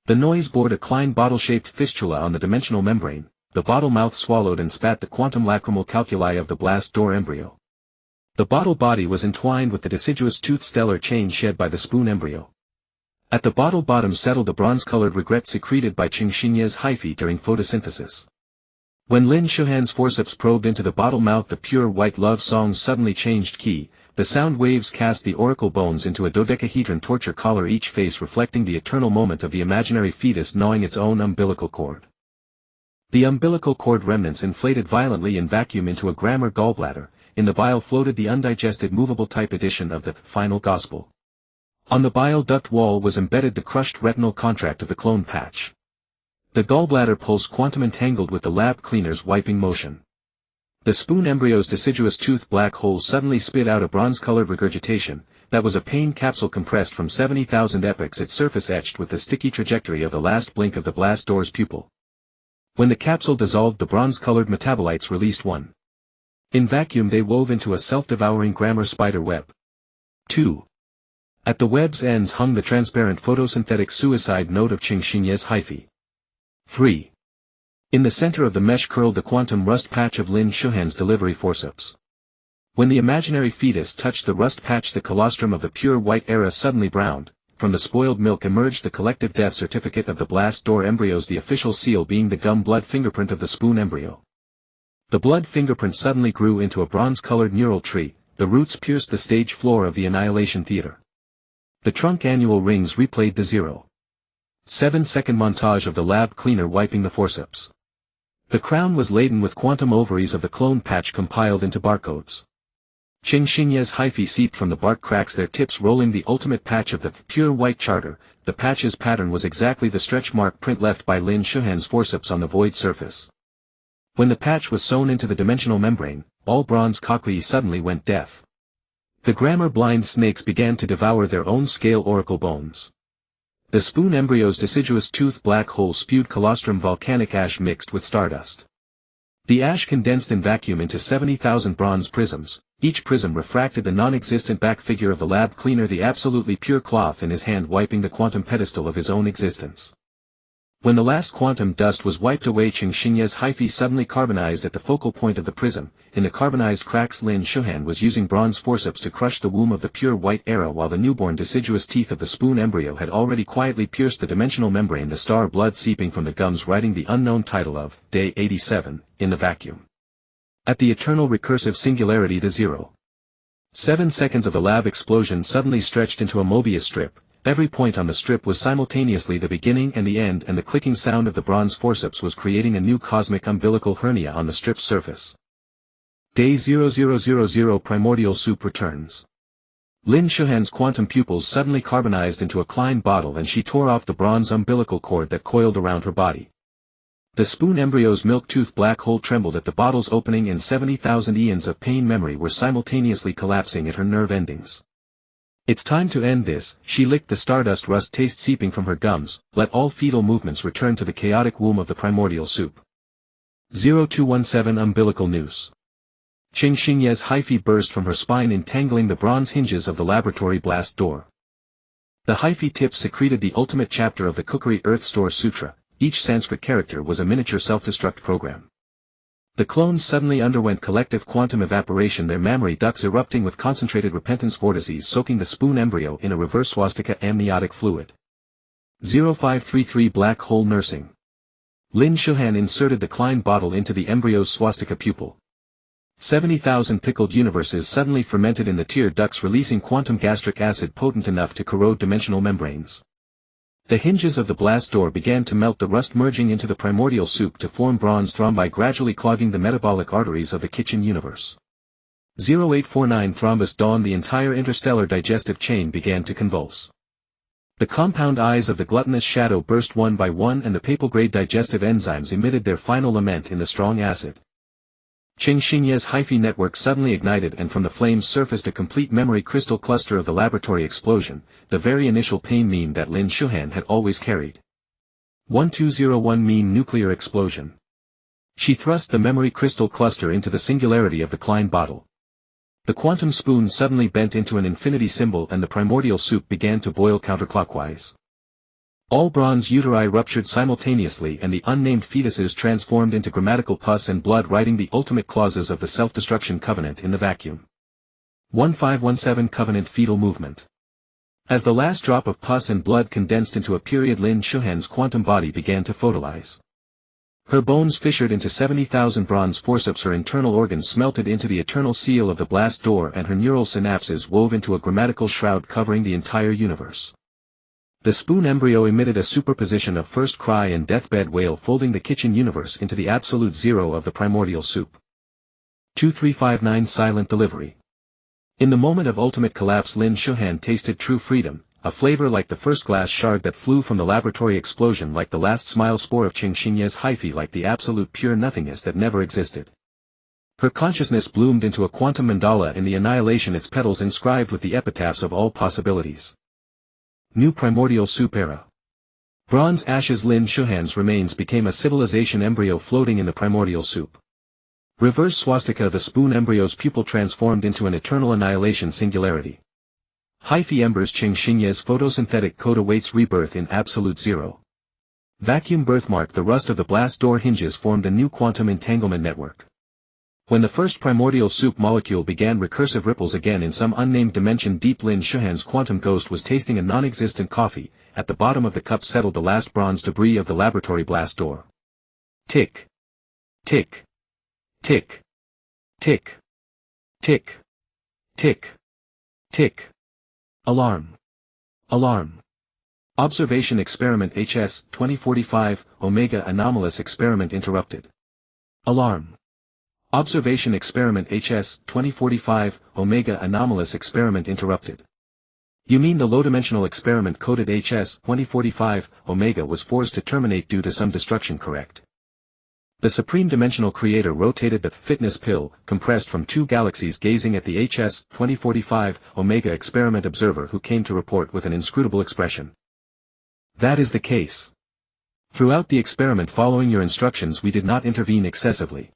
The noise bored a Klein bottle-shaped fistula on the dimensional membrane. The bottle mouth swallowed and spat the quantum lacrimal calculi of the blast door embryo. The bottle body was entwined with the deciduous tooth stellar chain shed by the spoon embryo. At the bottle bottom settled the bronze-colored regret secreted by Qingxinye's hyphae during photosynthesis. When Lin Shuhan's forceps probed into the bottle mouth, the pure white love songs suddenly changed key. The sound waves cast the oracle bones into a dodecahedron torture collar, each face reflecting the eternal moment of the imaginary fetus gnawing its own umbilical cord. The umbilical cord remnants inflated violently in vacuum into a grammar gallbladder. In the bile floated the undigested movable type edition of the final gospel. On the bile duct wall was embedded the crushed retinal contract of the clone patch. The gallbladder pulse quantum entangled with the lab cleaner's wiping motion. The spoon embryo's deciduous tooth black hole suddenly spit out a bronze-colored regurgitation. That was a pain capsule compressed from 70,000 epochs, its surface etched with the sticky trajectory of the last blink of the blast door's pupil. When the capsule dissolved, the bronze-colored metabolites released 1. In vacuum they wove into a self-devouring grammar spider web. 2. At the web's ends hung the transparent photosynthetic suicide note of Qingxinye's hyphae. 3. In the center of the mesh curled the quantum rust patch of Lin Shuhan's delivery forceps. When the imaginary fetus touched the rust patch, the colostrum of the pure white era suddenly browned. from the spoiled milk emerged the collective death certificate of the blast door embryos, the official seal being the gum blood fingerprint of the spoon embryo. The blood fingerprint suddenly grew into a bronze-colored neural tree, the roots pierced the stage floor of the Annihilation Theater. The trunk annual rings replayed the 0.7-second montage of the lab cleaner wiping the forceps. The crown was laden with quantum ovaries of the clone patch compiled into barcodes. Qing Xingye's hyphae seeped from the bark cracks, their tips rolling the ultimate patch of the pure white charter. The patch's pattern was exactly the stretch mark print left by Lin Shuhan's forceps on the void surface. When the patch was sewn into the dimensional membrane, all bronze cochlea suddenly went deaf. The grammar-blind snakes began to devour their own scale oracle bones. The spoon embryo's deciduous tooth black hole spewed colostrum volcanic ash mixed with stardust. The ash condensed in vacuum into 70,000 bronze prisms. Each prism refracted the non-existent back figure of the lab cleaner, the absolutely pure cloth in his hand wiping the quantum pedestal of his own existence. When the last quantum dust was wiped away, Qing Xingye's hyphae suddenly carbonized at the focal point of the prism. In the carbonized cracks, Lin Shuhan was using bronze forceps to crush the womb of the pure white era, while the newborn deciduous teeth of the spoon embryo had already quietly pierced the dimensional membrane, the star blood seeping from the gums writing the unknown title of Day 87 in the vacuum. At the eternal recursive singularity, the 0.7 seconds of the lab explosion suddenly stretched into a Mobius strip. Every point on the strip was simultaneously the beginning and the end, and the clicking sound of the bronze forceps was creating a new cosmic umbilical hernia on the strip's surface. Day 0000 Primordial Soup returns. Lin Shuhan's quantum pupils suddenly carbonized into a Klein bottle, and she tore off the bronze umbilical cord that coiled around her body. The spoon embryo's milk tooth black hole trembled at the bottle's opening, and 70,000 eons of pain memory were simultaneously collapsing at her nerve endings. It's time to end this, she licked the stardust rust taste seeping from her gums. Let all fetal movements return to the chaotic womb of the primordial soup. 0217 Umbilical Noose. Qing Xingye's hyphae burst from her spine, entangling the bronze hinges of the laboratory blast door. The hyphae tips secreted the ultimate chapter of the Cookery Earth Store Sutra. Each Sanskrit character was a miniature self-destruct program. The clones suddenly underwent collective quantum evaporation, their mammary ducts erupting with concentrated repentance vortices soaking the spoon embryo in a reverse swastika amniotic fluid. 0533 Black Hole Nursing. Lin Shuhan inserted the Klein bottle into the embryo's swastika pupil. 70,000 pickled universes suddenly fermented in the tear ducts, releasing quantum gastric acid potent enough to corrode dimensional membranes. The hinges of the blast door began to melt, the rust merging into the primordial soup to form bronze thrombi, gradually clogging the metabolic arteries of the kitchen universe. 0849 Thrombus dawned, the entire interstellar digestive chain began to convulse. The compound eyes of the gluttonous shadow burst one by one, and the papal-grade digestive enzymes emitted their final lament in the strong acid. Qing Xingye's hyphae network suddenly ignited, and from the flames surfaced a complete memory crystal cluster of the laboratory explosion, the very initial pain meme that Lin Shuhan had always carried. 1201 Meme Nuclear Explosion. She thrust the memory crystal cluster into the singularity of the Klein bottle. The quantum spoon suddenly bent into an infinity symbol, and the primordial soup began to boil counterclockwise. All bronze uteri ruptured simultaneously, and the unnamed fetuses transformed into grammatical pus and blood, writing the ultimate clauses of the self-destruction covenant in the vacuum. 1517 Covenant Fetal Movement. As the last drop of pus and blood condensed into a period, Lin Shuhan's quantum body began to photolize. Her bones fissured into 70,000 bronze forceps, her internal organs smelted into the eternal seal of the blast door, and her neural synapses wove into a grammatical shroud covering the entire universe. The spoon embryo emitted a superposition of first cry and deathbed wail, folding the kitchen universe into the absolute zero of the primordial soup. 2359 Silent Delivery. In the moment of ultimate collapse, Lin Shuhan tasted true freedom, a flavor like the first glass shard that flew from the laboratory explosion, like the last smile spore of Qing Xingye's hyphae, like the absolute pure nothingness that never existed. Her consciousness bloomed into a quantum mandala in the annihilation, its petals inscribed with the epitaphs of all possibilities. New Primordial Soup Era. Bronze ashes. Lin Shuhan's remains became a civilization embryo floating in the primordial soup. Reverse swastika. The spoon embryo's pupil transformed into an eternal annihilation singularity. Hyphae embers. Qing Xingye's photosynthetic code awaits rebirth in absolute zero. Vacuum birthmark. The rust of the blast door hinges formed a new quantum entanglement network. When the first primordial soup molecule began recursive ripples again in some unnamed dimension, deep Lin Shuhan's quantum ghost was tasting a non-existent coffee. At the bottom of the cup settled the last bronze debris of the laboratory blast door. Tick. Tick. Tick. Tick. Tick. Tick. Tick. Alarm. Alarm. Observation experiment HS 2045 Omega anomalous experiment interrupted. Alarm. Observation experiment HS 2045 Omega anomalous experiment interrupted. You mean the low-dimensional experiment coded HS 2045 Omega was forced to terminate due to some destruction, correct? The Supreme Dimensional Creator rotated the fitness pill, compressed from two galaxies, gazing at the HS 2045 Omega experiment observer, who came to report with an inscrutable expression. That is the case. Throughout the experiment following your instructions we did not intervene excessively.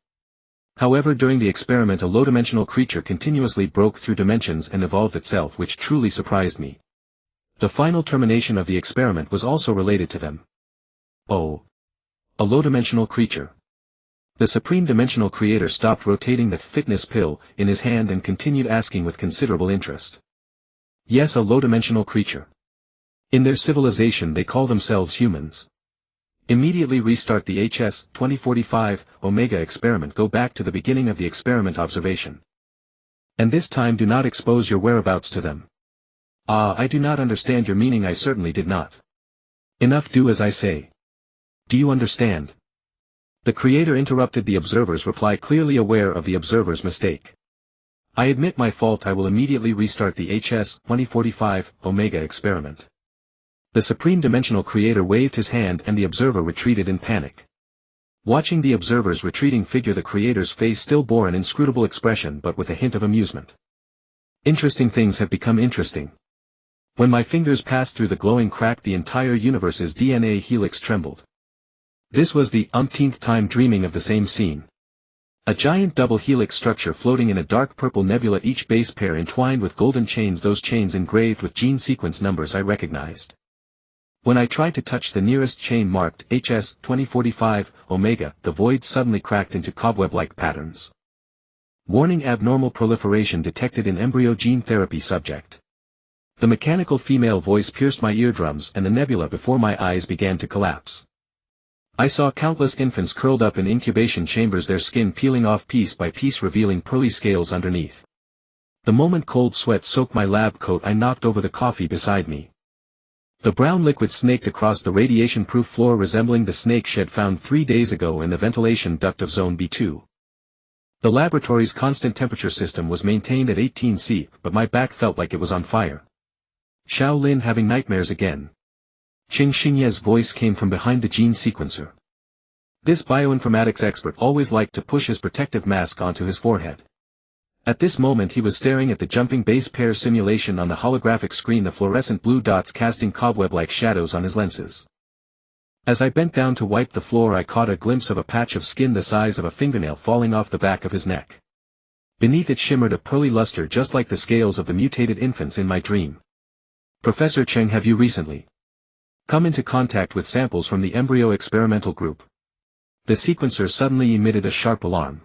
However, during the experiment a low-dimensional creature continuously broke through dimensions and evolved itself, which truly surprised me. The final termination of the experiment was also related to them. Oh. A low-dimensional creature. The Supreme Dimensional Creator stopped rotating the fitness pill in his hand and continued asking with considerable interest. Yes, a low-dimensional creature. In their civilization they call themselves humans. Immediately restart the HS 2045 Omega experiment. Go back to the beginning of the experiment observation. And this time do not expose your whereabouts to them. Ah, I do not understand your meaning. I certainly did not. Enough, do as I say. Do you understand? The Creator interrupted the observer's reply, clearly aware of the observer's mistake. I admit my fault. I will immediately restart the HS 2045 Omega experiment. The Supreme Dimensional Creator waved his hand and the observer retreated in panic. Watching the observer's retreating figure, the Creator's face still bore an inscrutable expression, but with a hint of amusement. Interesting things have become interesting. When my fingers passed through the glowing crack, the entire universe's DNA helix trembled. This was the umpteenth time dreaming of the same scene. A giant double helix structure floating in a dark purple nebula, each base pair entwined with golden chains, those chains engraved with gene sequence numbers I recognized. When I tried to touch the nearest chain marked HS 2045 Omega, the void suddenly cracked into cobweb-like patterns. Warning: abnormal proliferation detected in embryo gene therapy subject. The mechanical female voice pierced my eardrums and the nebula before my eyes began to collapse. I saw countless infants curled up in incubation chambers, their skin peeling off piece by piece, revealing pearly scales underneath. The moment cold sweat soaked my lab coat, I knocked over the coffee beside me. The brown liquid snaked across the radiation-proof floor, resembling the snake shed found 3 days ago in the ventilation duct of Zone B2. The laboratory's constant temperature system was maintained at 18°C, but my back felt like it was on fire. Xiao Lin having nightmares again. Qing Xingye's voice came from behind the gene sequencer. This bioinformatics expert always liked to push his protective mask onto his forehead. At this moment he was staring at the jumping base pair simulation on the holographic screen, the fluorescent blue dots casting cobweb-like shadows on his lenses. As I bent down to wipe the floor, I caught a glimpse of a patch of skin the size of a fingernail falling off the back of his neck. Beneath it shimmered a pearly luster, just like the scales of the mutated infants in my dream. Professor Cheng, have you recently come into contact with samples from the embryo experimental group? The sequencer suddenly emitted a sharp alarm.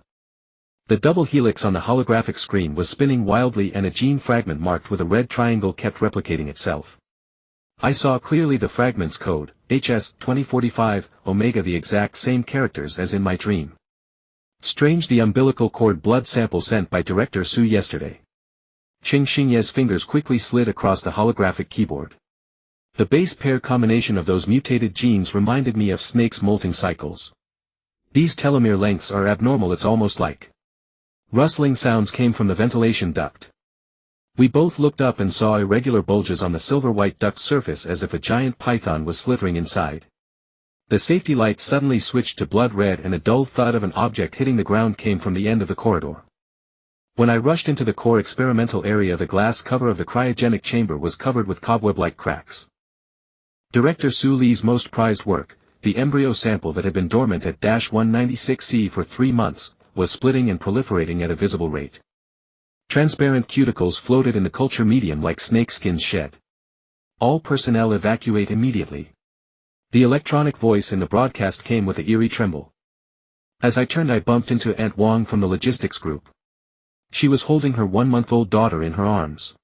The double helix on the holographic screen was spinning wildly, and a gene fragment marked with a red triangle kept replicating itself. I saw clearly the fragment's code, HS 2045 Omega, the exact same characters as in my dream. Strange, the umbilical cord blood sample sent by Director Su yesterday. Qing Xingye's fingers quickly slid across the holographic keyboard. The base pair combination of those mutated genes reminded me of Snake's molting cycles. These telomere lengths are abnormal. It's almost like rustling sounds came from the ventilation duct. We both looked up and saw irregular bulges on the silver-white duct surface, as if a giant python was slithering inside. The safety light suddenly switched to blood red, and a dull thud of an object hitting the ground came from the end of the corridor. When I rushed into the core experimental area, the glass cover of the cryogenic chamber was covered with cobweb-like cracks. Director Su Li's most prized work, the embryo sample that had been dormant at -196°C for 3 months, was splitting and proliferating at a visible rate. Transparent cuticles floated in the culture medium like snakeskins shed. All personnel evacuate immediately. The electronic voice in the broadcast came with an eerie tremble. As I turned I bumped into Aunt Wong from the logistics group. She was holding her 1-month-old daughter in her arms.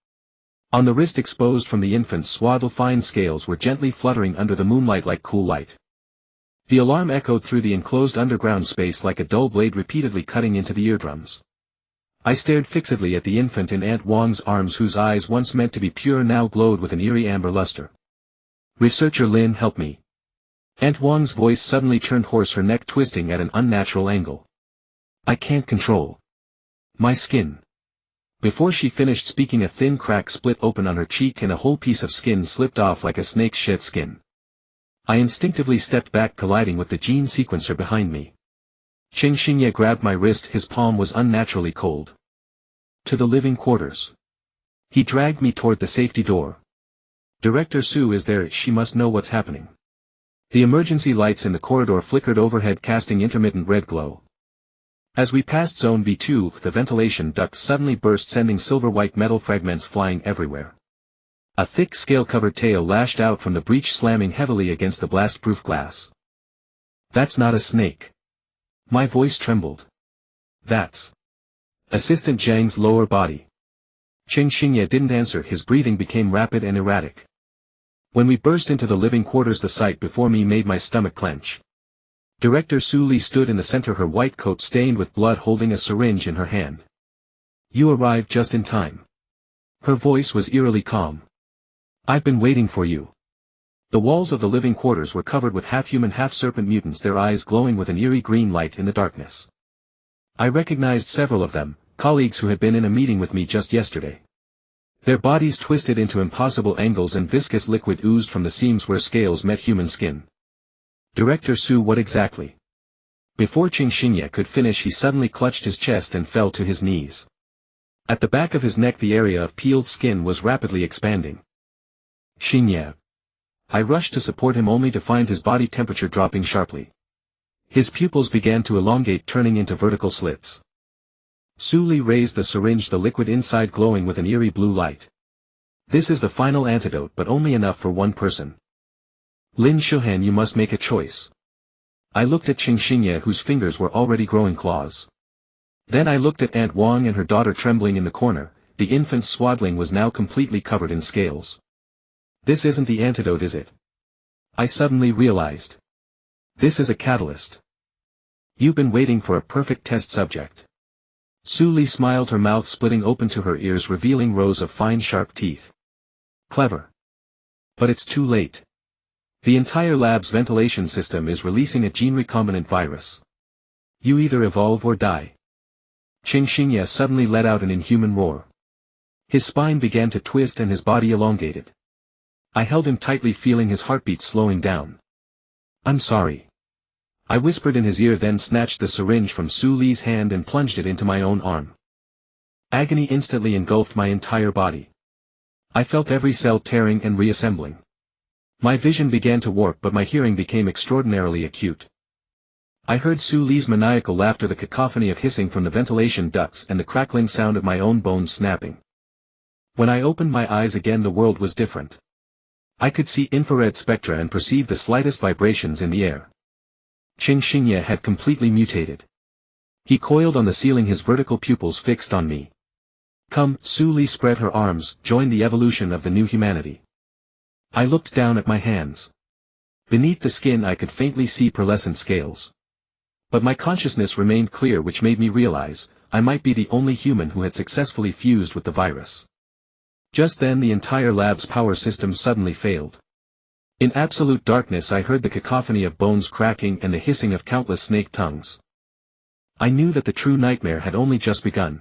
On the wrist exposed from the infant's swaddle fine scales were gently fluttering under the moonlight like cool light. The alarm echoed through the enclosed underground space like a dull blade repeatedly cutting into the eardrums. I stared fixedly at the infant in Aunt Wong's arms whose eyes once meant to be pure now glowed with an eerie amber luster. "Researcher Lin, help me." Aunt Wong's voice suddenly turned hoarse, her neck twisting at an unnatural angle. "I can't control my skin." Before she finished speaking a thin crack split open on her cheek and a whole piece of skin slipped off like a snake's shed skin. I instinctively stepped back, colliding with the gene sequencer behind me. Qing Xingye grabbed my wrist, his palm was unnaturally cold. "To the living quarters." He dragged me toward the safety door. "Director Su is there, she must know what's happening." The emergency lights in the corridor flickered overhead, casting intermittent red glow. As we passed Zone B2, the ventilation duct suddenly burst, sending silver-white metal fragments flying everywhere. A thick scale-covered tail lashed out from the breach, slamming heavily against the blast-proof glass. "That's not a snake." My voice trembled. "That's Assistant Zhang's lower body." Qing Xingye didn't answer, his breathing became rapid and erratic. When we burst into the living quarters, the sight before me made my stomach clench. Director Su Li stood in the center, her white coat stained with blood, holding a syringe in her hand. "You arrived just in time." Her voice was eerily calm. "I've been waiting for you." The walls of the living quarters were covered with half-human half-serpent mutants, their eyes glowing with an eerie green light in the darkness. I recognized several of them, colleagues who had been in a meeting with me just yesterday. Their bodies twisted into impossible angles and viscous liquid oozed from the seams where scales met human skin. "Director Su, what exactly?" Before Qing Xingye could finish, he suddenly clutched his chest and fell to his knees. At the back of his neck the area of peeled skin was rapidly expanding. "Xingye." I rushed to support him, only to find his body temperature dropping sharply. His pupils began to elongate, turning into vertical slits. Su Li raised the syringe, the liquid inside glowing with an eerie blue light. "This is the final antidote, but only enough for one person. Lin Shuhan, you must make a choice." I looked at Qing Xingye, whose fingers were already growing claws. Then I looked at Aunt Wong and her daughter trembling in the corner. The infant's swaddling was now completely covered in scales. "This isn't the antidote, is it?" I suddenly realized. "This is a catalyst. You've been waiting for a perfect test subject." Su Li smiled, her mouth splitting open to her ears, revealing rows of fine sharp teeth. "Clever. But it's too late. The entire lab's ventilation system is releasing a gene recombinant virus. You either evolve or die." Qing Xingye suddenly let out an inhuman roar. His spine began to twist and his body elongated. I held him tightly, feeling his heartbeat slowing down. "I'm sorry," I whispered in his ear, then snatched the syringe from Su Li's hand and plunged it into my own arm. Agony instantly engulfed my entire body. I felt every cell tearing and reassembling. My vision began to warp, but my hearing became extraordinarily acute. I heard Su Li's maniacal laughter, the cacophony of hissing from the ventilation ducts, and the crackling sound of my own bones snapping. When I opened my eyes again, the world was different. I could see infrared spectra and perceive the slightest vibrations in the air. Qing Xingye had completely mutated. He coiled on the ceiling, his vertical pupils fixed on me. "Come," Su Li spread her arms, "join the evolution of the new humanity." I looked down at my hands. Beneath the skin I could faintly see pearlescent scales. But my consciousness remained clear, which made me realize, I might be the only human who had successfully fused with the virus. Just then the entire lab's power system suddenly failed. In absolute darkness I heard the cacophony of bones cracking and the hissing of countless snake tongues. I knew that the true nightmare had only just begun.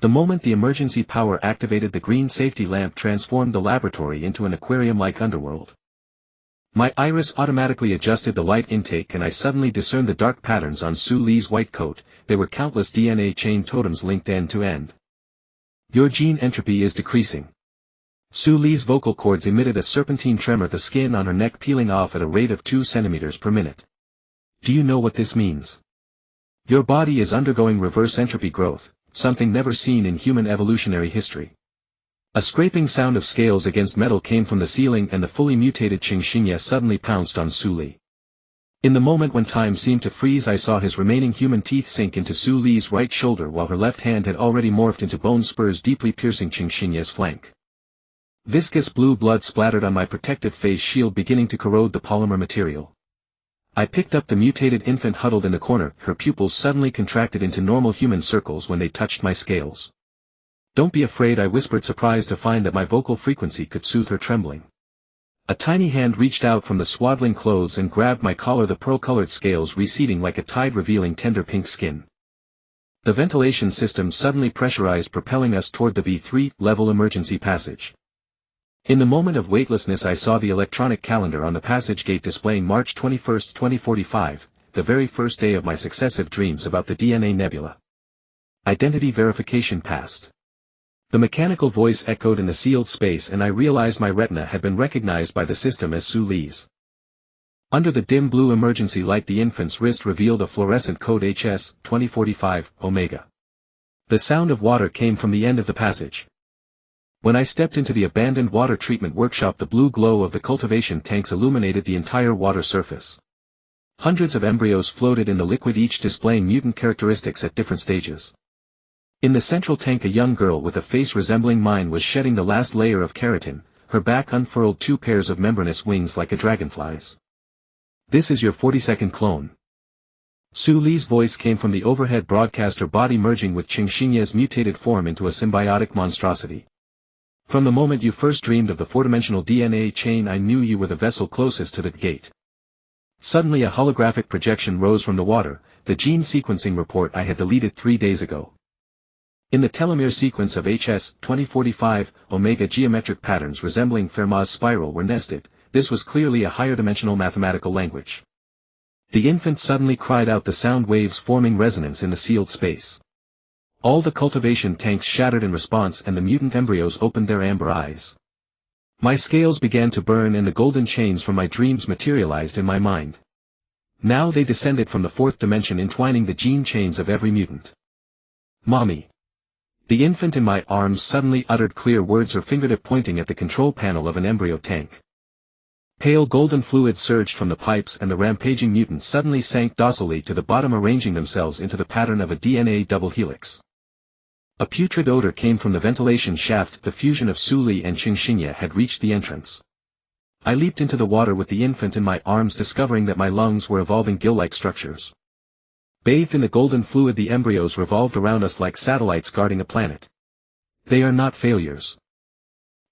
The moment the emergency power activated, the green safety lamp transformed the laboratory into an aquarium-like underworld. My iris automatically adjusted the light intake and I suddenly discerned the dark patterns on Su Li's white coat. There were countless DNA chain totems linked end to end. "Your gene entropy is decreasing." Su Li's vocal cords emitted a serpentine tremor, the skin on her neck peeling off at a rate of 2 centimeters per minute. "Do you know what this means? Your body is undergoing reverse entropy growth, something never seen in human evolutionary history." A scraping sound of scales against metal came from the ceiling and the fully mutated Qing Xingye suddenly pounced on Su Li. In the moment when time seemed to freeze, I saw his remaining human teeth sink into Su Li's right shoulder while her left hand had already morphed into bone spurs deeply piercing Qingxinye's flank. Viscous blue blood splattered on my protective face shield, beginning to corrode the polymer material. I picked up the mutated infant huddled in the corner. Her pupils suddenly contracted into normal human circles when they touched my scales. "Don't be afraid," I whispered, surprised to find that my vocal frequency could soothe her trembling. A tiny hand reached out from the swaddling clothes and grabbed my collar, the pearl-colored scales receding like a tide, revealing tender pink skin. The ventilation system suddenly pressurized, propelling us toward the B3 level emergency passage. In the moment of weightlessness, I saw the electronic calendar on the passage gate displaying March 21, 2045, the very first day of my successive dreams about the DNA nebula. Identity verification passed. The mechanical voice echoed in the sealed space, and I realized my retina had been recognized by the system as Su Li's. Under the dim blue emergency light, the infant's wrist revealed a fluorescent code: HS 2045 Omega. The sound of water came from the end of the passage. When I stepped into the abandoned water treatment workshop, the blue glow of the cultivation tanks illuminated the entire water surface. Hundreds of embryos floated in the liquid, each displaying mutant characteristics at different stages. In the central tank, a young girl with a face resembling mine was shedding the last layer of keratin, her back unfurled 2 pairs of membranous wings like a dragonfly's. "This is your 42nd clone." Su Li's voice came from the overhead broadcaster, body merging with Qingxinye's mutated form into a symbiotic monstrosity. "From the moment you first dreamed of the 4-dimensional DNA chain, I knew you were the vessel closest to the gate." Suddenly a holographic projection rose from the water, the gene sequencing report I had deleted 3 days ago. In the telomere sequence of HS 2045 Omega, geometric patterns resembling Fermat's spiral were nested. This was clearly a higher-dimensional mathematical language. The infant suddenly cried out, the sound waves forming resonance in the sealed space. All the cultivation tanks shattered in response, and the mutant embryos opened their amber eyes. My scales began to burn, and the golden chains from my dreams materialized in my mind. Now they descended from the 4th dimension, entwining the gene chains of every mutant. "Mommy." The infant in my arms suddenly uttered clear words, her fingertip pointing at the control panel of an embryo tank. Pale golden fluid surged from the pipes, and the rampaging mutants suddenly sank docilely to the bottom, arranging themselves into the pattern of a DNA double helix. A putrid odor came from the ventilation shaft. The fusion of Su Li and Qingxinye had reached the entrance. I leaped into the water with the infant in my arms, discovering that my lungs were evolving gill-like structures. Bathed in the golden fluid, the embryos revolved around us like satellites guarding a planet. "They are not failures."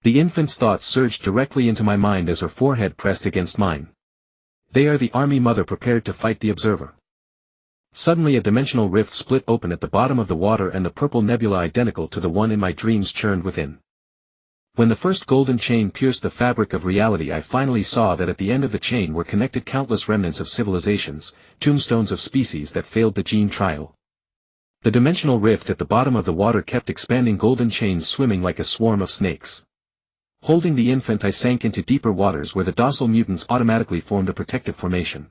The infant's thoughts surged directly into my mind as her forehead pressed against mine. "They are the army mother prepared to fight the observer." Suddenly a dimensional rift split open at the bottom of the water, and the purple nebula identical to the one in my dreams churned within. When the first golden chain pierced the fabric of reality, I finally saw that at the end of the chain were connected countless remnants of civilizations, tombstones of species that failed the gene trial. The dimensional rift at the bottom of the water kept expanding, golden chains swimming like a swarm of snakes. Holding the infant, I sank into deeper waters where the docile mutants automatically formed a protective formation.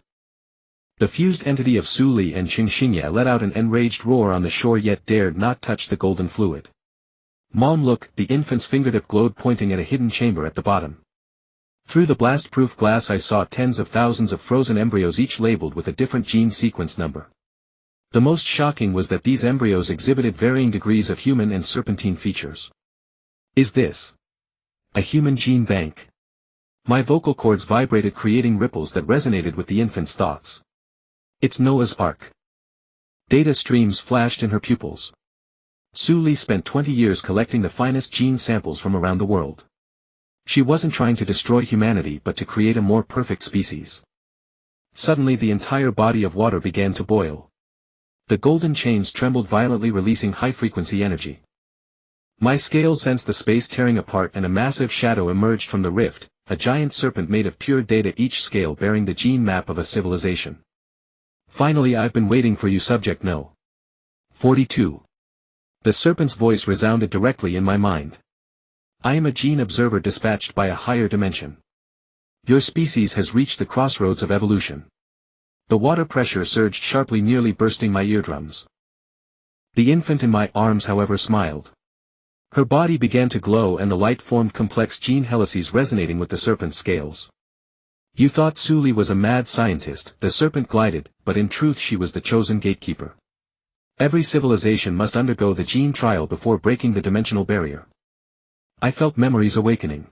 The fused entity of Su Li and Qingxinye let out an enraged roar on the shore, yet dared not touch the golden fluid. "Mom, look," the infant's fingertip glowed, pointing at a hidden chamber at the bottom. Through the blast-proof glass I saw tens of thousands of frozen embryos, each labeled with a different gene sequence number. The most shocking was that these embryos exhibited varying degrees of human and serpentine features. "Is this a human gene bank?" My vocal cords vibrated, creating ripples that resonated with the infant's thoughts. "It's Noah's Ark." Data streams flashed in her pupils. Su Li spent 20 years collecting the finest gene samples from around the world. She wasn't trying to destroy humanity, but to create a more perfect species. Suddenly the entire body of water began to boil. The golden chains trembled violently, releasing high-frequency energy. My scales sensed the space tearing apart, and a massive shadow emerged from the rift, a giant serpent made of pure data, each scale bearing the gene map of a civilization. "Finally, I've been waiting for you, Subject No. 42. The serpent's voice resounded directly in my mind. "I am a gene observer dispatched by a higher dimension. Your species has reached the crossroads of evolution." The water pressure surged sharply, nearly bursting my eardrums. The infant in my arms, however, smiled. Her body began to glow, and the light formed complex gene helices resonating with the serpent's scales. You thought Suli was a mad scientist, the serpent glided, but in truth she was the chosen gatekeeper. Every civilization must undergo the gene trial before breaking the dimensional barrier. I felt memories awakening.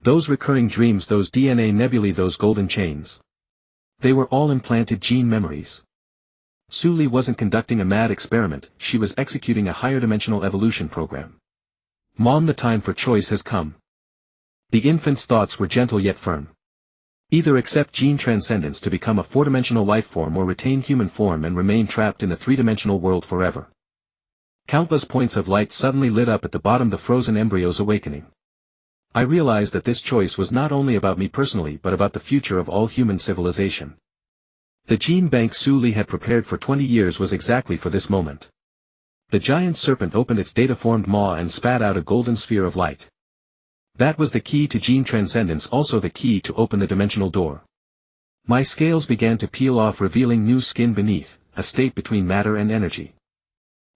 Those recurring dreams, those DNA nebulae, those golden chains. They were all implanted gene memories. Suli wasn't conducting a mad experiment, she was executing a higher dimensional evolution program. Mom, the time for choice has come. The infant's thoughts were gentle yet firm. Either accept gene transcendence to become a four-dimensional life form or retain human form and remain trapped in a three-dimensional world forever. Countless points of light suddenly lit up at the bottom, the frozen embryos awakening. I realized that this choice was not only about me personally but about the future of all human civilization. The gene bank Suli had prepared for 20 years was exactly for this moment. The giant serpent opened its data-formed maw and spat out a golden sphere of light. That was the key to gene transcendence, also the key to open the dimensional door. My scales began to peel off, revealing new skin beneath, a state between matter and energy.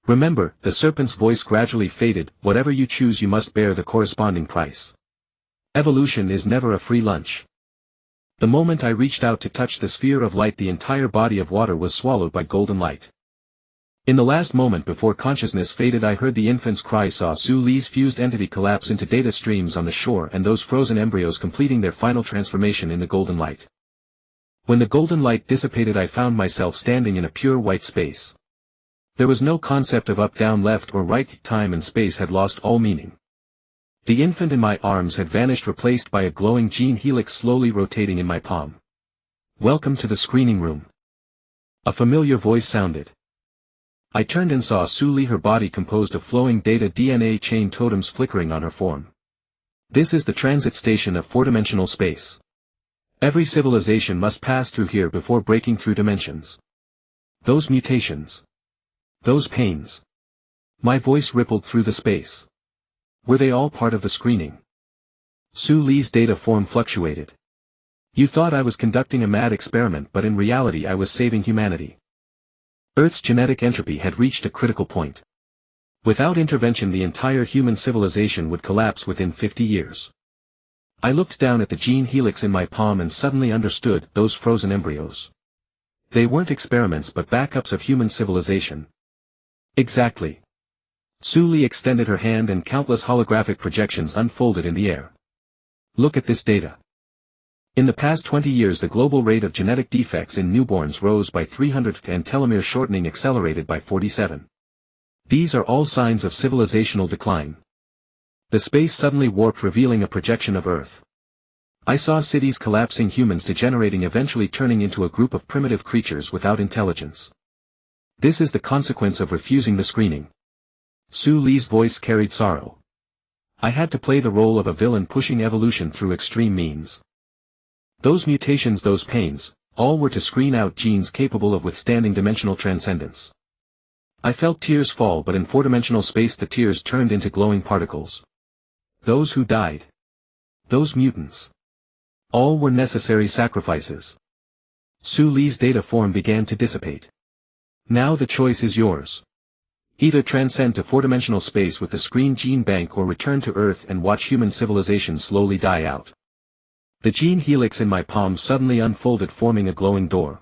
Remember, the serpent's voice gradually faded, whatever you choose you must bear the corresponding price. Evolution is never a free lunch. The moment I reached out to touch the sphere of light, the entire body of water was swallowed by golden light. In the last moment before consciousness faded, I heard the infant's cry, saw Suli's fused entity collapse into data streams on the shore, and those frozen embryos completing their final transformation in the golden light. When the golden light dissipated, I found myself standing in a pure white space. There was no concept of up, down, left or right, time and space had lost all meaning. The infant in my arms had vanished, replaced by a glowing gene helix slowly rotating in my palm. Welcome to the screening room. A familiar voice sounded. I turned and saw Suli, her body composed of flowing data DNA chain totems flickering on her form. This is the transit station of four-dimensional space. Every civilization must pass through here before breaking through dimensions. Those mutations. Those pains. My voice rippled through the space. Were they all part of the screening? Suli's data form fluctuated. You thought I was conducting a mad experiment, but in reality I was saving humanity. Earth's genetic entropy had reached a critical point. Without intervention, the entire human civilization would collapse within 50 years. I looked down at the gene helix in my palm and suddenly understood those frozen embryos. They weren't experiments but backups of human civilization. Exactly. Suli extended her hand and countless holographic projections unfolded in the air. Look at this data. In the past 20 years the global rate of genetic defects in newborns rose by 300 and telomere shortening accelerated by 47. These are all signs of civilizational decline. The space suddenly warped, revealing a projection of Earth. I saw cities collapsing, humans degenerating, eventually turning into a group of primitive creatures without intelligence. This is the consequence of refusing the screening. Suli's voice carried sorrow. I had to play the role of a villain pushing evolution through extreme means. Those mutations, those pains, all were to screen out genes capable of withstanding dimensional transcendence. I felt tears fall, but in four-dimensional space the tears turned into glowing particles. Those who died. Those mutants. All were necessary sacrifices. Suli's data form began to dissipate. Now the choice is yours. Either transcend to four-dimensional space with the screen gene bank or return to Earth and watch human civilization slowly die out. The gene helix in my palm suddenly unfolded, forming a glowing door.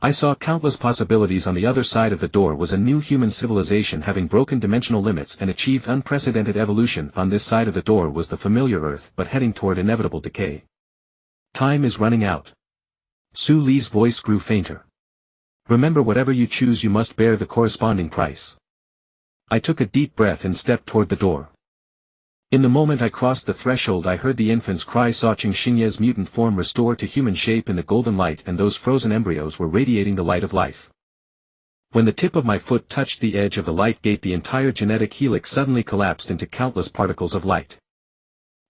I saw countless possibilities. On the other side of the door was a new human civilization having broken dimensional limits and achieved unprecedented evolution. On this side of the door was the familiar Earth, but heading toward inevitable decay. Time is running out. Suli's voice grew fainter. Remember, whatever you choose you must bear the corresponding price. I took a deep breath and stepped toward the door. In the moment I crossed the threshold I heard the infant's cry, saw Xingye's mutant form restore to human shape in the golden light, and those frozen embryos were radiating the light of life. When the tip of my foot touched the edge of the light gate, the entire genetic helix suddenly collapsed into countless particles of light.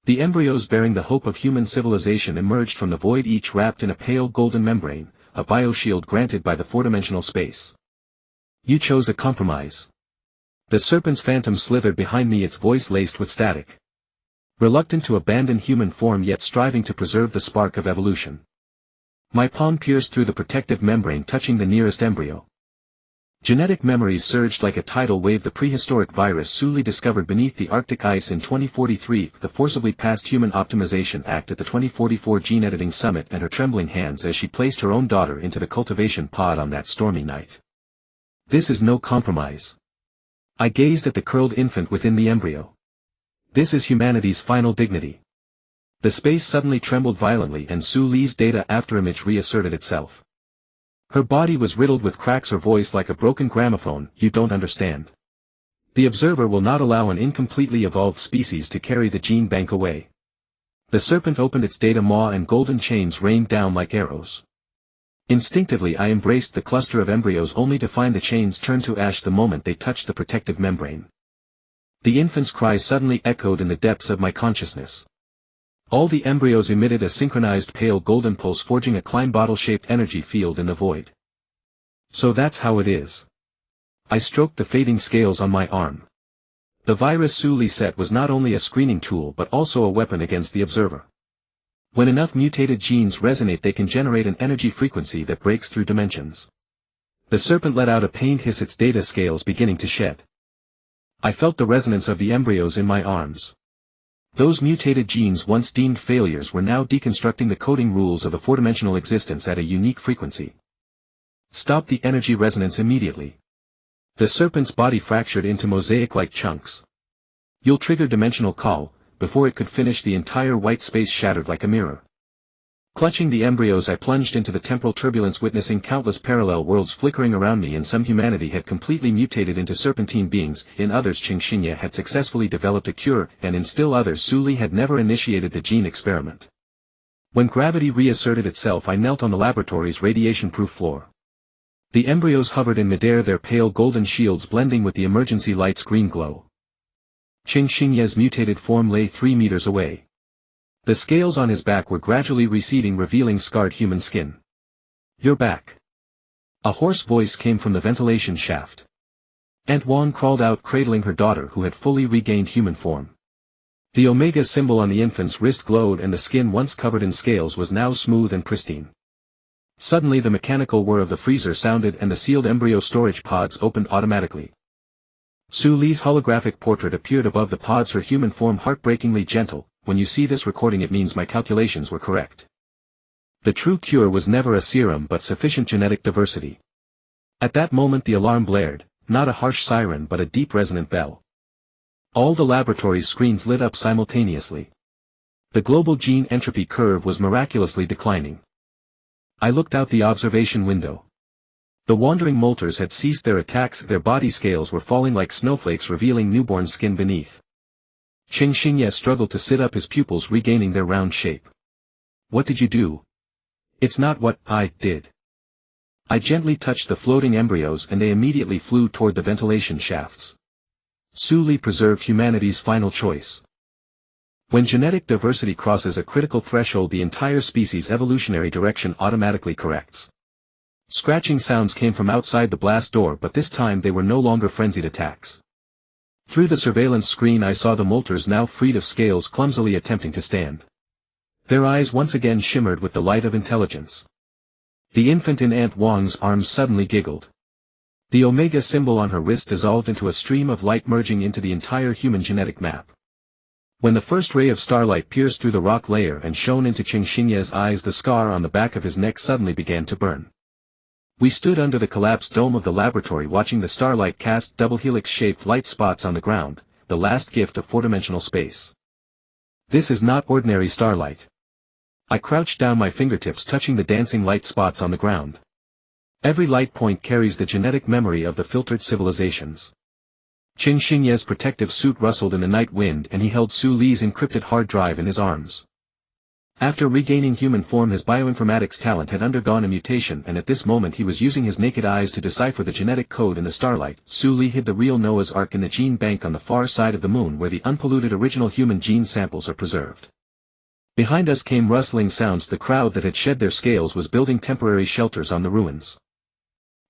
The embryos bearing the hope of human civilization emerged from the void, each wrapped in a pale golden membrane, a bioshield granted by the four-dimensional space. You chose a compromise. The serpent's phantom slithered behind me, its voice laced with static. Reluctant to abandon human form yet striving to preserve the spark of evolution. My palm pierced through the protective membrane, touching the nearest embryo. Genetic memories surged like a tidal wave. The prehistoric virus Suli discovered beneath the Arctic ice in 2043, the forcibly passed Human Optimization Act at the 2044 Gene Editing Summit, and her trembling hands as she placed her own daughter into the cultivation pod on that stormy night. This is no compromise. I gazed at the curled infant within the embryo. This is humanity's final dignity. The space suddenly trembled violently and Suli's data afterimage reasserted itself. Her body was riddled with cracks, her voice like a broken gramophone. You don't understand. The observer will not allow an incompletely evolved species to carry the gene bank away. The serpent opened its data maw and golden chains rained down like arrows. Instinctively I embraced the cluster of embryos only to find the chains turn to ash the moment they touched the protective membrane. The infant's cry suddenly echoed in the depths of my consciousness. All the embryos emitted a synchronized pale golden pulse, forging a Klein bottle-shaped energy field in the void. So that's how it is. I stroked the fading scales on my arm. The virus Suli set was not only a screening tool but also a weapon against the observer. When enough mutated genes resonate, they can generate an energy frequency that breaks through dimensions. The serpent let out a pained hiss, its data scales beginning to shed. I felt the resonance of the embryos in my arms. Those mutated genes once deemed failures were now deconstructing the coding rules of a four-dimensional existence at a unique frequency. Stop the energy resonance immediately. The serpent's body fractured into mosaic-like chunks. You'll trigger dimensional call. Before it could finish, the entire white space shattered like a mirror. Clutching the embryos, I plunged into the temporal turbulence, witnessing countless parallel worlds flickering around me. In some, humanity had completely mutated into serpentine beings, in others Qingxingye had successfully developed a cure, and in still others Suli had never initiated the gene experiment. When gravity reasserted itself, I knelt on the laboratory's radiation-proof floor. The embryos hovered in midair, their pale golden shields blending with the emergency light's green glow. Qingxingye's mutated form lay 3 meters away. The scales on his back were gradually receding, revealing scarred human skin. You're back. A hoarse voice came from the ventilation shaft. Aunt Wang crawled out, cradling her daughter who had fully regained human form. The omega symbol on the infant's wrist glowed, and the skin once covered in scales was now smooth and pristine. Suddenly the mechanical whir of the freezer sounded and the sealed embryo storage pods opened automatically. Suli's holographic portrait appeared above the pods, her human form heartbreakingly gentle. When you see this recording, it means my calculations were correct. The true cure was never a serum but sufficient genetic diversity. At that moment the alarm blared, not a harsh siren but a deep resonant bell. All the laboratory's screens lit up simultaneously. The global gene entropy curve was miraculously declining. I looked out the observation window. The wandering molters had ceased their attacks, their body scales were falling like snowflakes, revealing newborn skin beneath. Qingxingye struggled to sit up, his pupils regaining their round shape. What did you do? It's not what I did. I gently touched the floating embryos and they immediately flew toward the ventilation shafts. Suli preserved humanity's final choice. When genetic diversity crosses a critical threshold, the entire species' evolutionary direction automatically corrects. Scratching sounds came from outside the blast door, but this time they were no longer frenzied attacks. Through the surveillance screen I saw the molters, now freed of scales, clumsily attempting to stand. Their eyes once again shimmered with the light of intelligence. The infant in Aunt Wang's arms suddenly giggled. The omega symbol on her wrist dissolved into a stream of light, merging into the entire human genetic map. When the first ray of starlight pierced through the rock layer and shone into Qingxingye's eyes, the scar on the back of his neck suddenly began to burn. We stood under the collapsed dome of the laboratory, watching the starlight cast double helix-shaped light spots on the ground, the last gift of four-dimensional space. This is not ordinary starlight. I crouched down, my fingertips touching the dancing light spots on the ground. Every light point carries the genetic memory of the filtered civilizations. Qingxingye's protective suit rustled in the night wind and he held Suli's encrypted hard drive in his arms. After regaining human form, his bioinformatics talent had undergone a mutation, and at this moment he was using his naked eyes to decipher the genetic code in the starlight. Suli hid the real Noah's Ark in the gene bank on the far side of the moon, where the unpolluted original human gene samples are preserved. Behind us came rustling sounds. The crowd that had shed their scales was building temporary shelters on the ruins.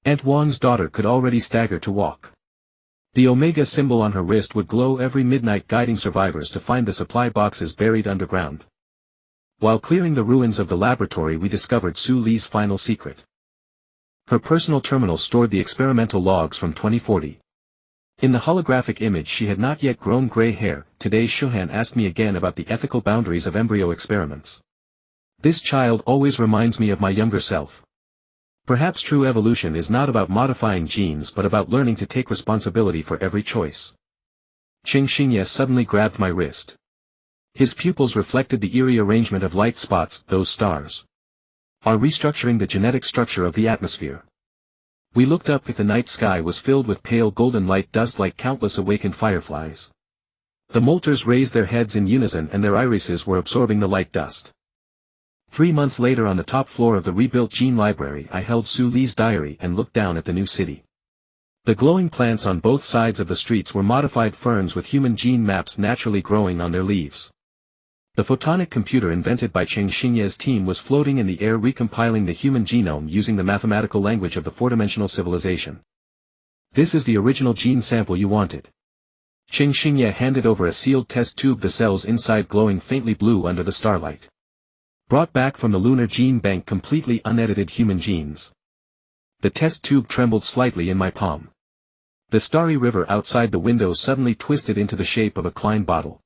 Aunt Wang's daughter could already stagger to walk. The omega symbol on her wrist would glow every midnight, guiding survivors to find the supply boxes buried underground. While clearing the ruins of the laboratory, we discovered Suli's final secret. Her personal terminal stored the experimental logs from 2040. In the holographic image she had not yet grown gray hair. Today Shuhan asked me again about the ethical boundaries of embryo experiments. This child always reminds me of my younger self. Perhaps true evolution is not about modifying genes but about learning to take responsibility for every choice. Qing Xingye suddenly grabbed my wrist. His pupils reflected the eerie arrangement of light spots. Those stars are restructuring the genetic structure of the atmosphere. We looked up. The night sky was filled with pale golden light dust like countless awakened fireflies. The molters raised their heads in unison and their irises were absorbing the light dust. 3 months later on the top floor of the rebuilt gene library I held Su Li's diary and looked down at the new city. The glowing plants on both sides of the streets were modified ferns with human gene maps naturally growing on their leaves. The photonic computer invented by Qing Xingye's team was floating in the air recompiling the human genome using the mathematical language of the four-dimensional civilization. This is the original gene sample you wanted. Qing Xingye handed over a sealed test tube, the cells inside glowing faintly blue under the starlight. Brought back from the lunar gene bank completely unedited human genes. The test tube trembled slightly in my palm. The starry river outside the window suddenly twisted into the shape of a Klein bottle.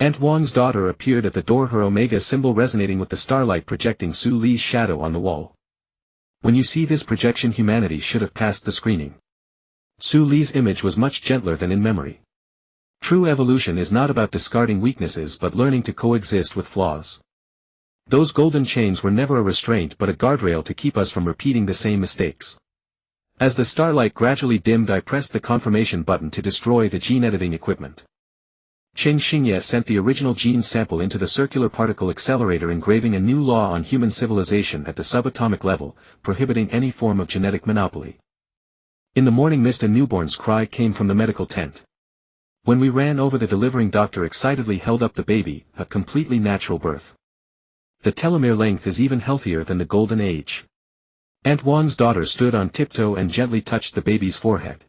Aunt Wang's daughter appeared at the door, her omega symbol resonating with the starlight, projecting Su Li's shadow on the wall. When you see this projection, humanity should have passed the screening. Su Li's image was much gentler than in memory. True evolution is not about discarding weaknesses but learning to coexist with flaws. Those golden chains were never a restraint but a guardrail to keep us from repeating the same mistakes. As the starlight gradually dimmed, I pressed the confirmation button to destroy the gene editing equipment. Qing Xingye sent the original gene sample into the circular particle accelerator, engraving a new law on human civilization at the subatomic level, prohibiting any form of genetic monopoly. In the morning mist a newborn's cry came from the medical tent. When we ran over, the delivering doctor excitedly held up the baby, a completely natural birth. The telomere length is even healthier than the golden age. Aunt Wang's daughter stood on tiptoe and gently touched the baby's forehead.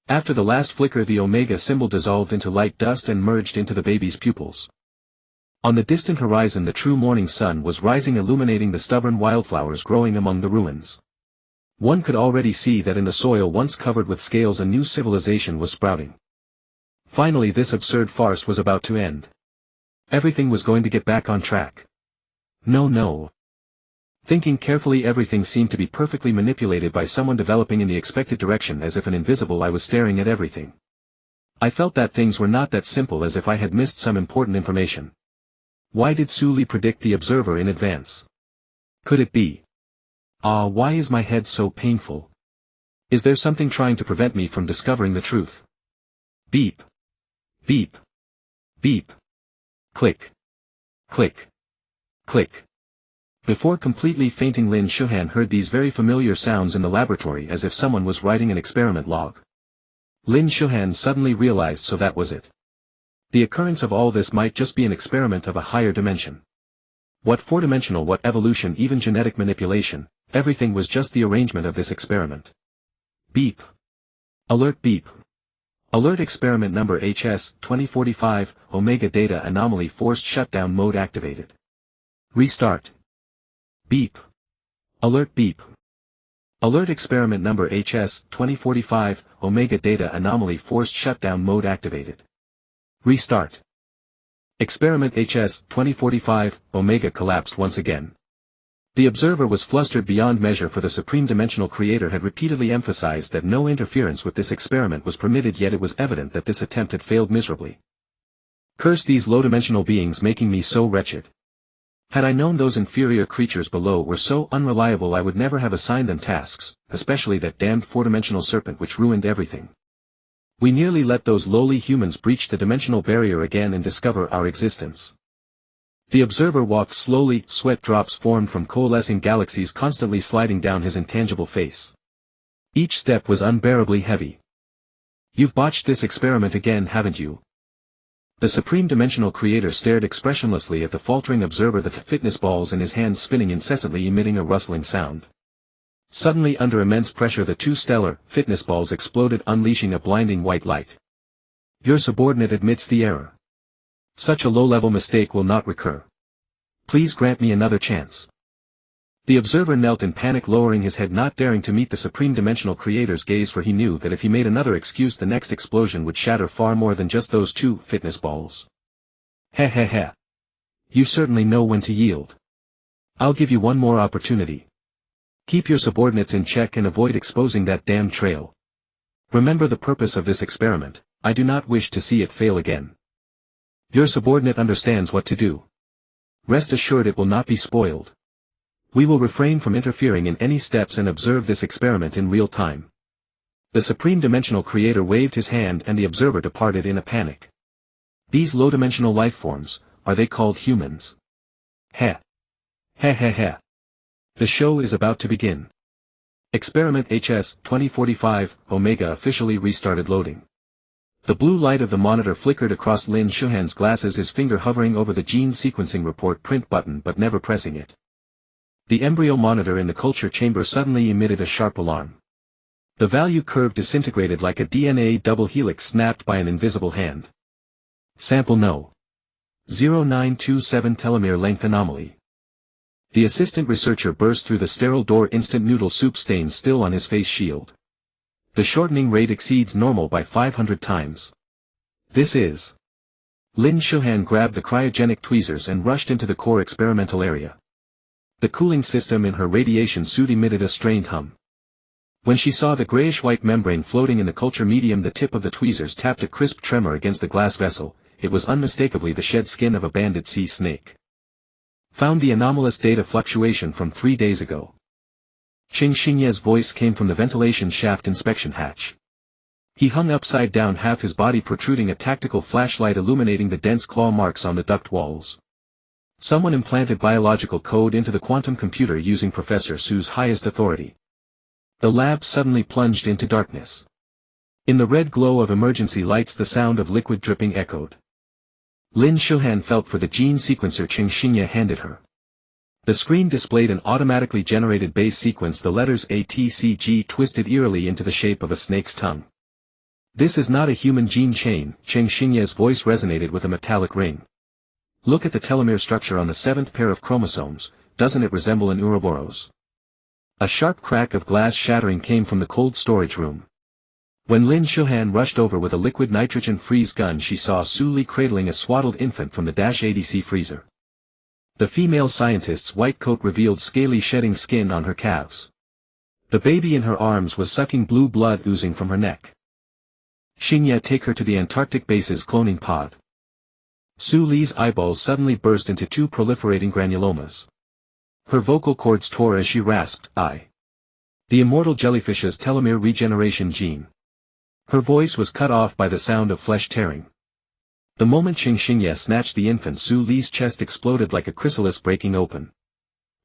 After the last flicker, the omega symbol dissolved into light dust and merged into the baby's pupils. On the distant horizon the true morning sun was rising, illuminating the stubborn wildflowers growing among the ruins. One could already see that in the soil once covered with scales a new civilization was sprouting. Finally this absurd farce was about to end. Everything was going to get back on track. No. Thinking carefully, everything seemed to be perfectly manipulated by someone, developing in the expected direction. As if an invisible eye was staring at everything. I felt that things were not that simple, as if I had missed some important information. Why did Su Li predict the observer in advance? Could it be? Why is my head so painful? Is there something trying to prevent me from discovering the truth? Beep. Beep. Beep. Click. Click. Click. Before completely fainting, Lin Shuhan heard these very familiar sounds in the laboratory, as if someone was writing an experiment log. Lin Shuhan suddenly realized, so that was it. The occurrence of all this might just be an experiment of a higher dimension. What four-dimensional, what evolution, even genetic manipulation, everything was just the arrangement of this experiment. Beep. Alert. Beep. Alert. Experiment number HS 2045, Omega Data Anomaly Forced Shutdown Mode activated. Restart. Beep. Alert. Beep. Alert. Experiment number HS 2045, Omega Data Anomaly Forced Shutdown Mode activated. Restart. Experiment HS 2045, Omega collapsed once again. The observer was flustered beyond measure, for the Supreme Dimensional Creator had repeatedly emphasized that no interference with this experiment was permitted, yet it was evident that this attempt had failed miserably. Curse these low-dimensional beings, making me so wretched. Had I known those inferior creatures below were so unreliable, I would never have assigned them tasks, especially that damned four-dimensional serpent which ruined everything. We nearly let those lowly humans breach the dimensional barrier again and discover our existence. The observer walked slowly, sweat drops formed from coalescing galaxies constantly sliding down his intangible face. Each step was unbearably heavy. You've botched this experiment again, haven't you? The Supreme Dimensional Creator stared expressionlessly at the faltering observer, the fitness balls in his hands spinning incessantly, emitting a rustling sound. Suddenly, under immense pressure, the two stellar fitness balls exploded, unleashing a blinding white light. Your subordinate admits the error. Such a low-level mistake will not recur. Please grant me another chance. The observer knelt in panic, lowering his head, not daring to meet the supreme dimensional creator's gaze, for he knew that if he made another excuse, the next explosion would shatter far more than just those 2 fitness balls. Heh heh heh. You certainly know when to yield. I'll give you one more opportunity. Keep your subordinates in check and avoid exposing that damn trail. Remember the purpose of this experiment. I do not wish to see it fail again. Your subordinate understands what to do. Rest assured it will not be spoiled. We will refrain from interfering in any steps and observe this experiment in real time. The supreme dimensional creator waved his hand and the observer departed in a panic. These low-dimensional life forms, are they called humans? Heh. Heh heh heh. The show is about to begin. Experiment HS 2045 Omega officially restarted loading. The blue light of the monitor flickered across Lin Shuhan's glasses, his finger hovering over the gene sequencing report print button but never pressing it. The embryo monitor in the culture chamber suddenly emitted a sharp alarm. The value curve disintegrated like a DNA double helix snapped by an invisible hand. Sample No. 0927 telomere length anomaly. The assistant researcher burst through the sterile door, instant noodle soup stains still on his face shield. The shortening rate exceeds normal by 500 times. This is... Lin Shuhan grabbed the cryogenic tweezers and rushed into the core experimental area. The cooling system in her radiation suit emitted a strained hum. When she saw the grayish-white membrane floating in the culture medium, the tip of the tweezers tapped a crisp tremor against the glass vessel. It was unmistakably the shed skin of a banded sea snake. Found the anomalous data fluctuation from 3 days ago. Qing Xingye's voice came from the ventilation shaft inspection hatch. He hung upside down, half his body protruding, a tactical flashlight illuminating the dense claw marks on the duct walls. Someone implanted biological code into the quantum computer using Professor Su's highest authority. The lab suddenly plunged into darkness. In the red glow of emergency lights, the sound of liquid dripping echoed. Lin Shuhan felt for the gene sequencer Qing Xingye handed her. The screen displayed an automatically generated base sequence, the letters ATCG twisted eerily into the shape of a snake's tongue. This is not a human gene chain, Qing Xingye's voice resonated with a metallic ring. Look at the telomere structure on the 7th pair of chromosomes, doesn't it resemble an Ouroboros? A sharp crack of glass shattering came from the cold storage room. When Lin Shuhan rushed over with a liquid nitrogen freeze gun, she saw Su Li cradling a swaddled infant from the -ADC freezer. The female scientist's white coat revealed scaly shedding skin on her calves. The baby in her arms was sucking blue blood oozing from her neck. Xingye, take her to the Antarctic base's cloning pod. Su Li's eyeballs suddenly burst into 2 proliferating granulomas. Her vocal cords tore as she rasped, "I." The immortal jellyfish's telomere regeneration gene. Her voice was cut off by the sound of flesh tearing. The moment Qing Xingye snatched the infant, Su Li's chest exploded like a chrysalis breaking open.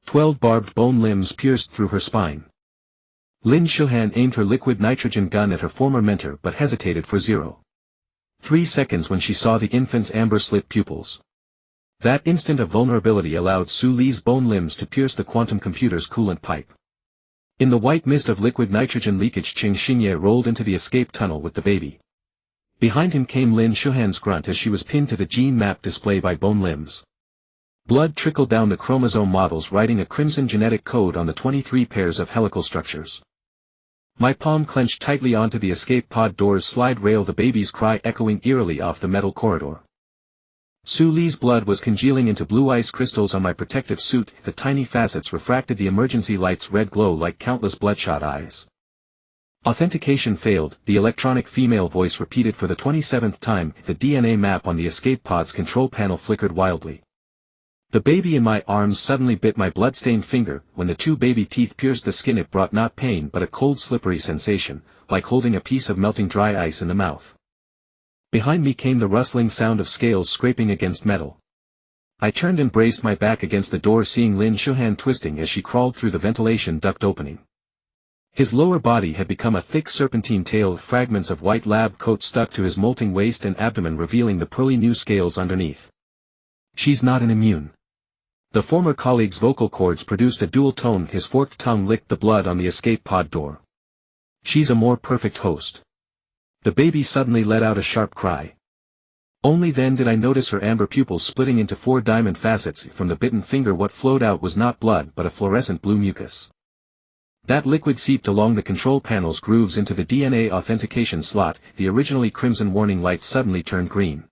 12 barbed bone limbs pierced through her spine. Lin Shuhan aimed her liquid nitrogen gun at her former mentor but hesitated for 0.3 seconds when she saw the infant's amber-slit pupils. That instant of vulnerability allowed Su Li's bone limbs to pierce the quantum computer's coolant pipe. In the white mist of liquid nitrogen leakage, Qing Xingye rolled into the escape tunnel with the baby. Behind him came Lin Shuhan's grunt as she was pinned to the gene map display by bone limbs. Blood trickled down the chromosome models, writing a crimson genetic code on the 23 pairs of helical structures. My palm clenched tightly onto the escape pod door's slide rail, the baby's cry echoing eerily off the metal corridor. Su Li's blood was congealing into blue ice crystals on my protective suit, the tiny facets refracted the emergency light's red glow like countless bloodshot eyes. Authentication failed, the electronic female voice repeated for the 27th time. The DNA map on the escape pod's control panel flickered wildly. The baby in my arms suddenly bit my blood-stained finger. When the 2 baby teeth pierced the skin, it brought not pain but a cold slippery sensation, like holding a piece of melting dry ice in the mouth. Behind me came the rustling sound of scales scraping against metal. I turned and braced my back against the door, seeing Lin Shuhan twisting as she crawled through the ventilation duct opening. His lower body had become a thick serpentine tail, fragments of white lab coat stuck to his molting waist and abdomen, revealing the pearly new scales underneath. She's not an immune. The former colleague's vocal cords produced a dual tone. His forked tongue licked the blood on the escape pod door. She's a more perfect host. The baby suddenly let out a sharp cry. Only then did I notice her amber pupils splitting into 4 diamond facets. From the bitten finger what flowed out was not blood but a fluorescent blue mucus. That liquid seeped along the control panel's grooves into the DNA authentication slot. The originally crimson warning light suddenly turned green.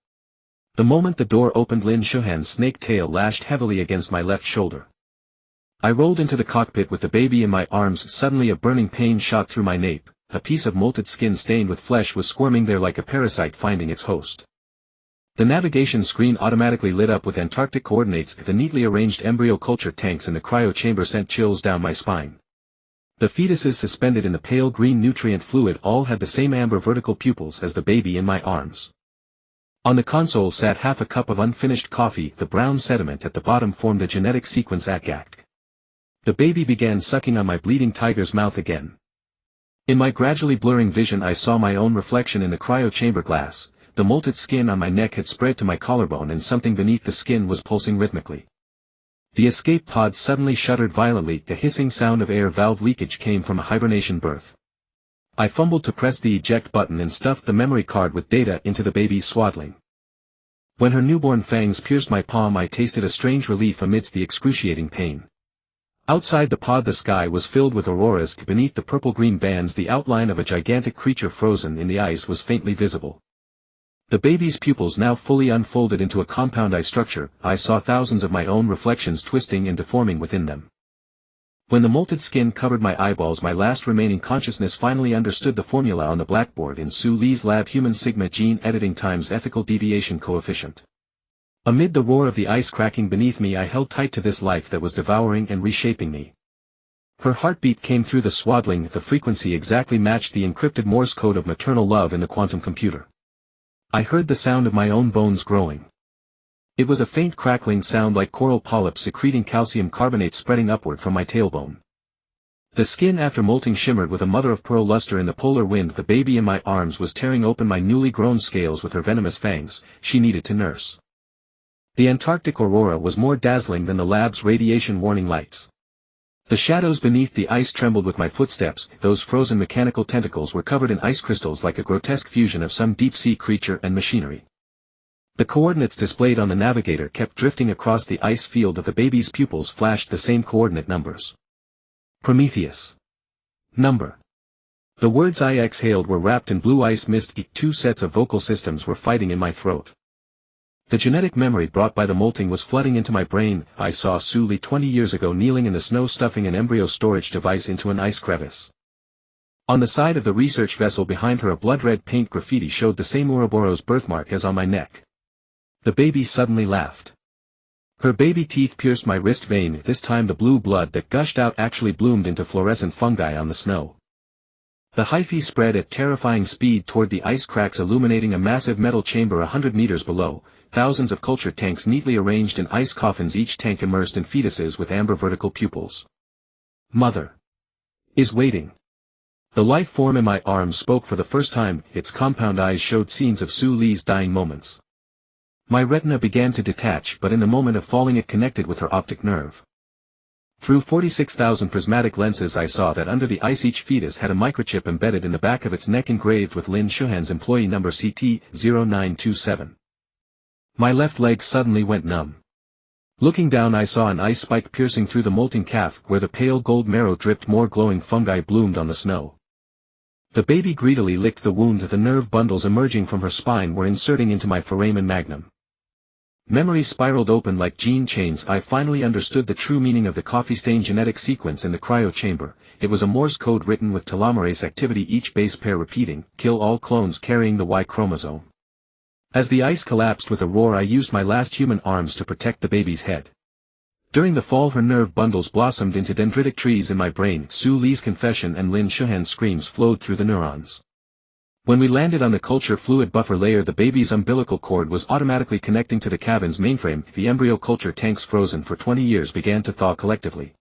The moment the door opened, Lin Shuhan's snake tail lashed heavily against my left shoulder. I rolled into the cockpit with the baby in my arms. Suddenly a burning pain shot through my nape. A piece of molted skin stained with flesh was squirming there like a parasite finding its host. The navigation screen automatically lit up with Antarctic coordinates. The neatly arranged embryo culture tanks in the cryo chamber sent chills down my spine. The fetuses suspended in the pale green nutrient fluid all had the same amber vertical pupils as the baby in my arms. On the console sat half a cup of unfinished coffee. The brown sediment at the bottom formed a genetic sequence ACAC. The baby began sucking on my bleeding tiger's mouth again. In my gradually blurring vision I saw my own reflection in the cryo chamber glass. The molted skin on my neck had spread to my collarbone and something beneath the skin was pulsing rhythmically. The escape pod suddenly shuddered violently. The hissing sound of air valve leakage came from a hibernation berth. I fumbled to press the eject button and stuffed the memory card with data into the baby's swaddling. When her newborn fangs pierced my palm I tasted a strange relief amidst the excruciating pain. Outside the pod the sky was filled with auroras. Beneath the purple-green bands the outline of a gigantic creature frozen in the ice was faintly visible. The baby's pupils now fully unfolded into a compound eye structure. I saw thousands of my own reflections twisting and deforming within them. When the molted skin covered my eyeballs my last remaining consciousness finally understood the formula on the blackboard in Su Li's lab: human sigma gene editing times ethical deviation coefficient. Amid the roar of the ice cracking beneath me I held tight to this life that was devouring and reshaping me. Her heartbeat came through the swaddling. The frequency exactly matched the encrypted Morse code of maternal love in the quantum computer. I heard the sound of my own bones growing. It was a faint crackling sound like coral polyps secreting calcium carbonate spreading upward from my tailbone. The skin after molting shimmered with a mother-of-pearl luster in the polar wind. The baby in my arms was tearing open my newly grown scales with her venomous fangs. She needed to nurse. The Antarctic aurora was more dazzling than the lab's radiation warning lights. The shadows beneath the ice trembled with my footsteps. Those frozen mechanical tentacles were covered in ice crystals like a grotesque fusion of some deep-sea creature and machinery. The coordinates displayed on the navigator kept drifting across the ice field. Of the baby's pupils flashed the same coordinate numbers. Prometheus. Number. The words I exhaled were wrapped in blue ice mist. 2 sets of vocal systems were fighting in my throat. The genetic memory brought by the molting was flooding into my brain. I saw Su Li 20 years ago kneeling in the snow stuffing an embryo storage device into an ice crevice. On the side of the research vessel behind her a blood-red paint graffiti showed the same Ouroboros birthmark as on my neck. The baby suddenly laughed. Her baby teeth pierced my wrist vein. This time the blue blood that gushed out actually bloomed into fluorescent fungi on the snow. The hyphae spread at terrifying speed toward the ice cracks, illuminating a massive metal chamber 100 meters below. Thousands of culture tanks neatly arranged in ice coffins, each tank immersed in fetuses with amber vertical pupils. Mother is waiting. The life form in my arms spoke for the first time. Its compound eyes showed scenes of Su Li's dying moments. My retina began to detach, but in the moment of falling it connected with her optic nerve. Through 46,000 prismatic lenses I saw that under the ice each fetus had a microchip embedded in the back of its neck engraved with Lin Shuhan's employee number CT-0927. My left leg suddenly went numb. Looking down I saw an ice spike piercing through the molting calf where the pale gold marrow dripped. More glowing fungi bloomed on the snow. The baby greedily licked the wound. The nerve bundles emerging from her spine were inserting into my foramen magnum. Memories spiraled open like gene chains. I finally understood the true meaning of the coffee stain genetic sequence in the cryo chamber. It was a Morse code written with telomerase activity, each base pair repeating, kill all clones carrying the Y chromosome. As the ice collapsed with a roar I used my last human arms to protect the baby's head. During the fall her nerve bundles blossomed into dendritic trees in my brain. Su Li's confession and Lin Shuhan's screams flowed through the neurons. When we landed on the culture fluid buffer layer the baby's umbilical cord was automatically connecting to the cabin's mainframe. The embryo culture tanks frozen for 20 years began to thaw collectively.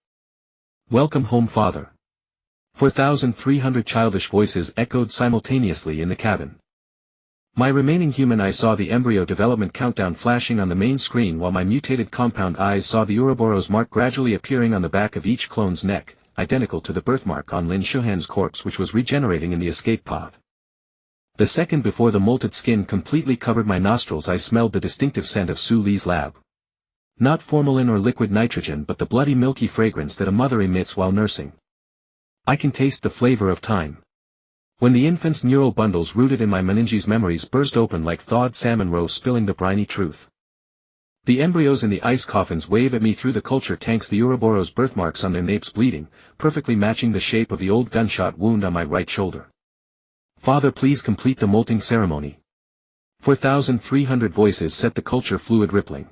Welcome home, father. 4,300 childish voices echoed simultaneously in the cabin. My remaining human eye saw the embryo development countdown flashing on the main screen, while my mutated compound eyes saw the Ouroboros mark gradually appearing on the back of each clone's neck, identical to the birthmark on Lin Shuhan's corpse which was regenerating in the escape pod. The second before the molted skin completely covered my nostrils I smelled the distinctive scent of Su Li's lab. Not formalin or liquid nitrogen but the bloody milky fragrance that a mother emits while nursing. I can taste the flavor of time. When the infant's neural bundles rooted in my meninges memories burst open like thawed salmon roe spilling the briny truth. The embryos in the ice coffins wave at me through the culture tanks, the Ouroboros birthmarks on their napes bleeding, perfectly matching the shape of the old gunshot wound on my right shoulder. Father, please complete the molting ceremony. 4,300 voices set the culture fluid rippling.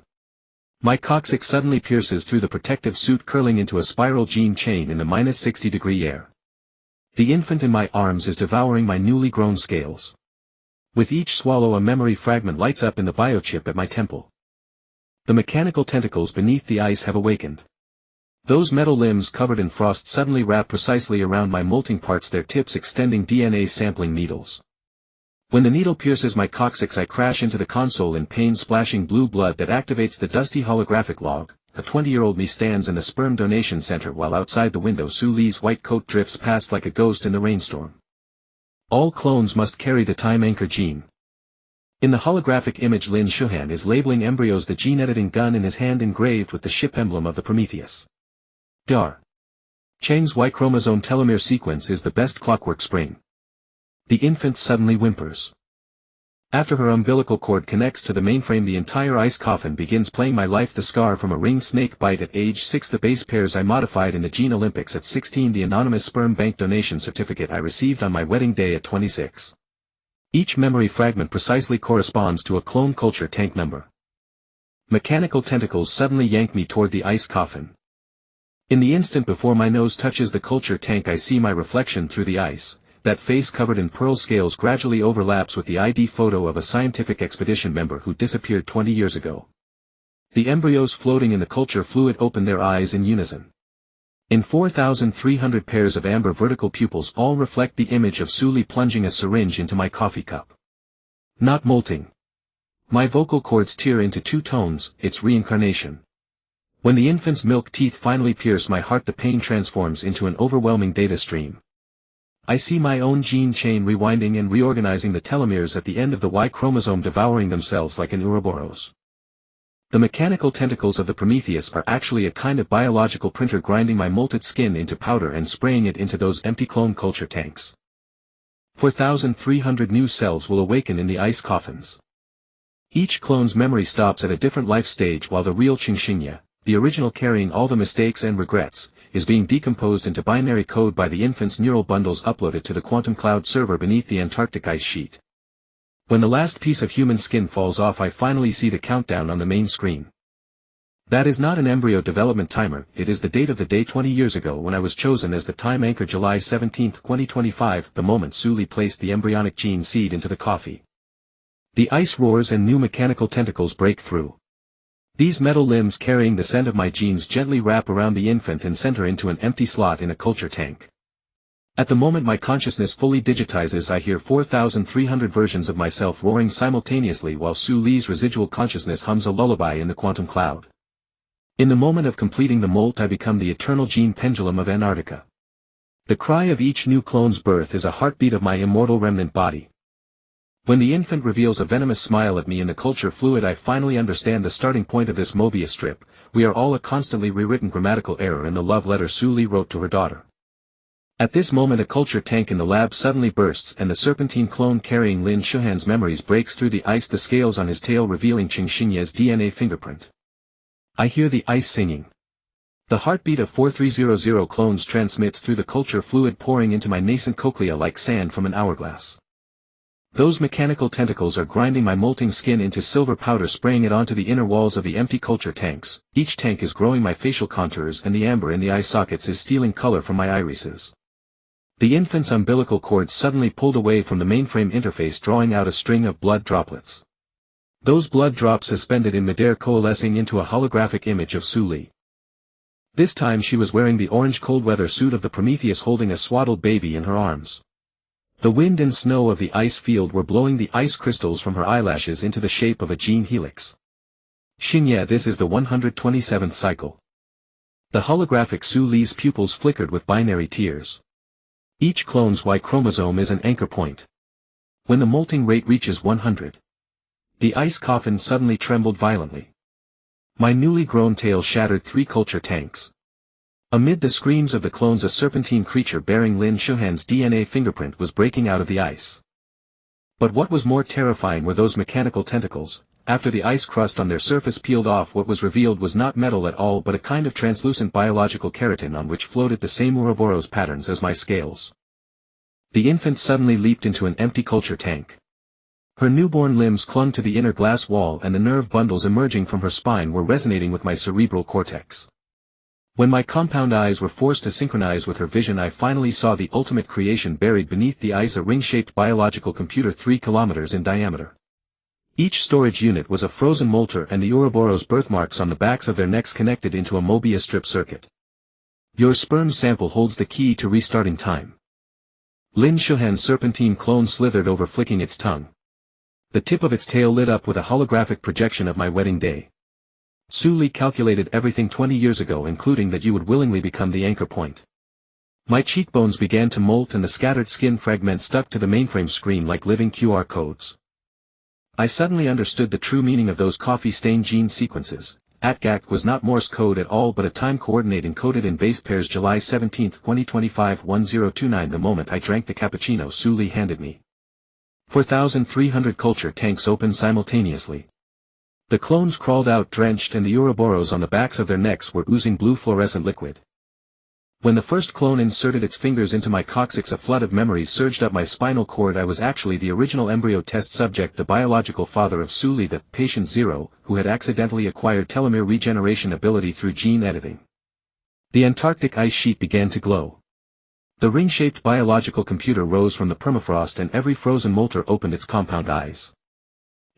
My coccyx suddenly pierces through the protective suit curling into a spiral gene chain in the -60-degree air. The infant in my arms is devouring my newly grown scales. With each swallow a memory fragment lights up in the biochip at my temple. The mechanical tentacles beneath the ice have awakened. Those metal limbs covered in frost suddenly wrap precisely around my molting parts, their tips extending DNA sampling needles. When the needle pierces my coccyx I crash into the console in pain, splashing blue blood that activates the dusty holographic log. A 20-year-old me stands in the sperm donation center while outside the window Su Li's white coat drifts past like a ghost in the rainstorm. All clones must carry the time anchor gene. In the holographic image Lin Shuhan is labeling embryos, the gene editing gun in his hand engraved with the ship emblem of the Prometheus. Dar. Chang's Y chromosome telomere sequence is the best clockwork spring. The infant suddenly whimpers. After her umbilical cord connects to the mainframe the entire ice coffin begins playing my life, the scar from a ringed snake bite at age 6, the base pairs I modified in the Gene Olympics at 16, the anonymous sperm bank donation certificate I received on my wedding day at 26. Each memory fragment precisely corresponds to a clone culture tank number. Mechanical tentacles suddenly yank me toward the ice coffin. In the instant before my nose touches the culture tank I see my reflection through the ice. That face covered in pearl scales gradually overlaps with the ID photo of a scientific expedition member who disappeared 20 years ago. The embryos floating in the culture fluid open their eyes in unison. In 4,300 pairs of amber vertical pupils all reflect the image of Su Li plunging a syringe into my coffee cup. Not molting. My vocal cords tear into two tones, its reincarnation. When the infant's milk teeth finally pierce my heart the pain transforms into an overwhelming data stream. I see my own gene chain rewinding and reorganizing, the telomeres at the end of the Y chromosome devouring themselves like an Ouroboros. The mechanical tentacles of the Prometheus are actually a kind of biological printer grinding my molted skin into powder and spraying it into those empty clone culture tanks. 4,300 new cells will awaken in the ice coffins. Each clone's memory stops at a different life stage while the real Qingxingye, the original carrying all the mistakes and regrets, is being decomposed into binary code by the infant's neural bundles uploaded to the quantum cloud server beneath the Antarctic ice sheet. When the last piece of human skin falls off I finally see the countdown on the main screen. That is not an embryo development timer, it is the date of the day 20 years ago when I was chosen as the time anchor, July 17, 2025, the moment Su Li placed the embryonic gene seed into the coffee. The ice roars and new mechanical tentacles break through. These metal limbs carrying the scent of my genes gently wrap around the infant and center into an empty slot in a culture tank. At the moment my consciousness fully digitizes I hear 4,300 versions of myself roaring simultaneously while Su Li's residual consciousness hums a lullaby in the quantum cloud. In the moment of completing the molt I become the eternal gene pendulum of Antarctica. The cry of each new clone's birth is a heartbeat of my immortal remnant body. When the infant reveals a venomous smile at me in the culture fluid I finally understand the starting point of this Mobius strip. We are all a constantly rewritten grammatical error in the love letter Su Li wrote to her daughter. At this moment a culture tank in the lab suddenly bursts and the serpentine clone carrying Lin Shuhan's memories breaks through the ice, the scales on his tail revealing Qingxingye's DNA fingerprint. I hear the ice singing. The heartbeat of 4300 clones transmits through the culture fluid pouring into my nascent cochlea like sand from an hourglass. Those mechanical tentacles are grinding my molting skin into silver powder, spraying it onto the inner walls of the empty culture tanks. Each tank is growing my facial contours and the amber in the eye sockets is stealing color from my irises. The infant's umbilical cord suddenly pulled away from the mainframe interface, drawing out a string of blood droplets. Those blood drops suspended in midair, coalescing into a holographic image of Su Li. This time she was wearing the orange cold weather suit of the Prometheus, holding a swaddled baby in her arms. The wind and snow of the ice field were blowing the ice crystals from her eyelashes into the shape of a gene helix. Xingye, this is the 127th cycle. The holographic Su Li's pupils flickered with binary tears. Each clone's Y chromosome is an anchor point. When the molting rate reaches 100. The ice coffin suddenly trembled violently. My newly grown tail shattered 3 culture tanks. Amid the screams of the clones, a serpentine creature bearing Lin Shuhan's DNA fingerprint was breaking out of the ice. But what was more terrifying were those mechanical tentacles. After the ice crust on their surface peeled off, what was revealed was not metal at all but a kind of translucent biological keratin on which floated the same Ouroboros patterns as my scales. The infant suddenly leaped into an empty culture tank. Her newborn limbs clung to the inner glass wall, and the nerve bundles emerging from her spine were resonating with my cerebral cortex. When my compound eyes were forced to synchronize with her vision, I finally saw the ultimate creation buried beneath the ice, a ring-shaped biological computer 3 kilometers in diameter. Each storage unit was a frozen molter, and the Ouroboros birthmarks on the backs of their necks connected into a Mobius strip circuit. Your sperm sample holds the key to restarting time. Lin Shuhan's serpentine clone slithered over, flicking its tongue. The tip of its tail lit up with a holographic projection of my wedding day. Su Li calculated everything 20 years ago, including that you would willingly become the anchor point. My cheekbones began to molt, and the scattered skin fragments stuck to the mainframe screen like living QR codes. I suddenly understood the true meaning of those coffee-stained gene sequences. ATGAC was not Morse code at all but a time coordinate encoded in base pairs. July 17, 2025 1029. The moment I drank the cappuccino Su Li handed me. 4,300 culture tanks opened simultaneously. The clones crawled out drenched, and the Ouroboros on the backs of their necks were oozing blue fluorescent liquid. When the first clone inserted its fingers into my coccyx, a flood of memories surged up my spinal cord. I was actually the original embryo test subject, the biological father of Su Li, the patient zero, who had accidentally acquired telomere regeneration ability through gene editing. The Antarctic ice sheet began to glow. The ring-shaped biological computer rose from the permafrost, and every frozen molter opened its compound eyes.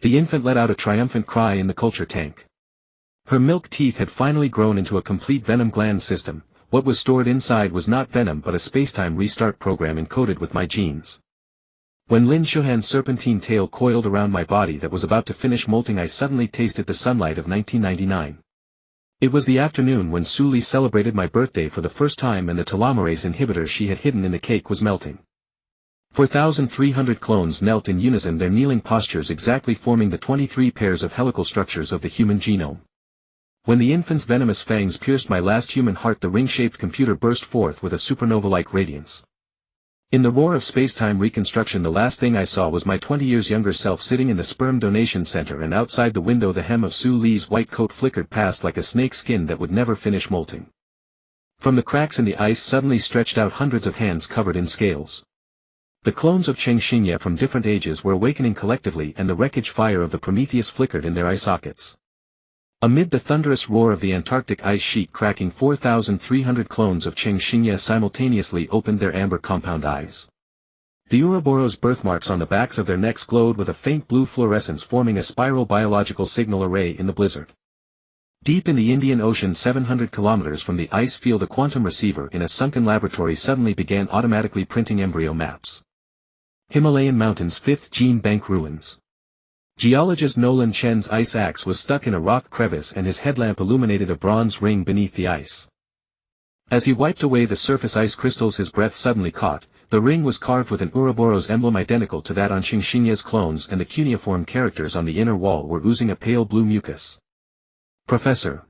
The infant let out a triumphant cry in the culture tank. Her milk teeth had finally grown into a complete venom gland system. What was stored inside was not venom but a spacetime restart program encoded with my genes. When Lin Shuhan's serpentine tail coiled around my body that was about to finish molting, I suddenly tasted the sunlight of 1999. It was the afternoon when Su Li celebrated my birthday for the first time, and the telomerase inhibitor she had hidden in the cake was melting. 4,300 clones knelt in unison, their kneeling postures exactly forming the 23 pairs of helical structures of the human genome. When the infant's venomous fangs pierced my last human heart, the ring-shaped computer burst forth with a supernova-like radiance. In the roar of space-time reconstruction, the last thing I saw was my 20 years younger self sitting in the sperm donation center, and outside the window the hem of Su Li's white coat flickered past like a snake skin that would never finish molting. From the cracks in the ice suddenly stretched out hundreds of hands covered in scales. The clones of Cheng Xingye from different ages were awakening collectively, and the wreckage fire of the Prometheus flickered in their eye sockets. Amid the thunderous roar of the Antarctic ice sheet cracking, 4,300 clones of Cheng Xingye simultaneously opened their amber compound eyes. The Ouroboros birthmarks on the backs of their necks glowed with a faint blue fluorescence, forming a spiral biological signal array in the blizzard. Deep in the Indian Ocean, 700 kilometers from the ice field, a quantum receiver in a sunken laboratory suddenly began automatically printing embryo maps. Himalayan mountains, 5th gene bank ruins. Geologist Nolan Chen's ice axe was stuck in a rock crevice, and his headlamp illuminated a bronze ring beneath the ice. As he wiped away the surface ice crystals, his breath suddenly caught. The ring was carved with an Ouroboros emblem identical to that on Cheng Xingye's clones, and the cuneiform characters on the inner wall were oozing a pale blue mucus. Professor.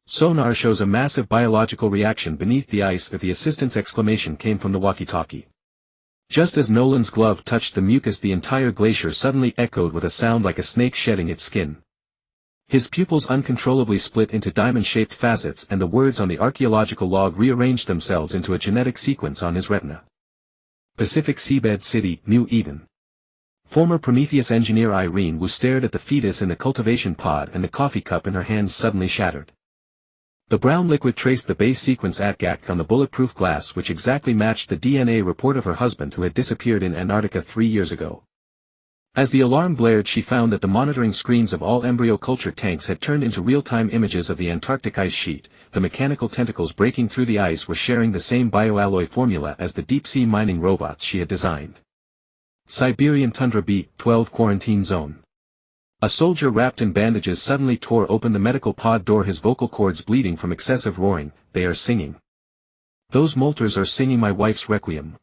Sonar shows a massive biological reaction beneath the ice. The assistant's exclamation came from the walkie-talkie. Just as Nolan's glove touched the mucus, the entire glacier suddenly echoed with a sound like a snake shedding its skin. His pupils uncontrollably split into diamond-shaped facets, and the words on the archaeological log rearranged themselves into a genetic sequence on his retina. Pacific Seabed City, New Eden. Former Prometheus engineer Irene Wu stared at the fetus in the cultivation pod, and the coffee cup in her hands suddenly shattered. The brown liquid traced the base sequence ATGAC on the bulletproof glass, which exactly matched the DNA report of her husband who had disappeared in Antarctica 3 years ago. As the alarm blared, she found that the monitoring screens of all embryo culture tanks had turned into real-time images of the Antarctic ice sheet. The mechanical tentacles breaking through the ice were sharing the same bioalloy formula as the deep-sea mining robots she had designed. Siberian Tundra B-12 Quarantine Zone. A soldier wrapped in bandages suddenly tore open the medical pod door, his vocal cords bleeding from excessive roaring. They are singing. Those molters are singing my wife's requiem.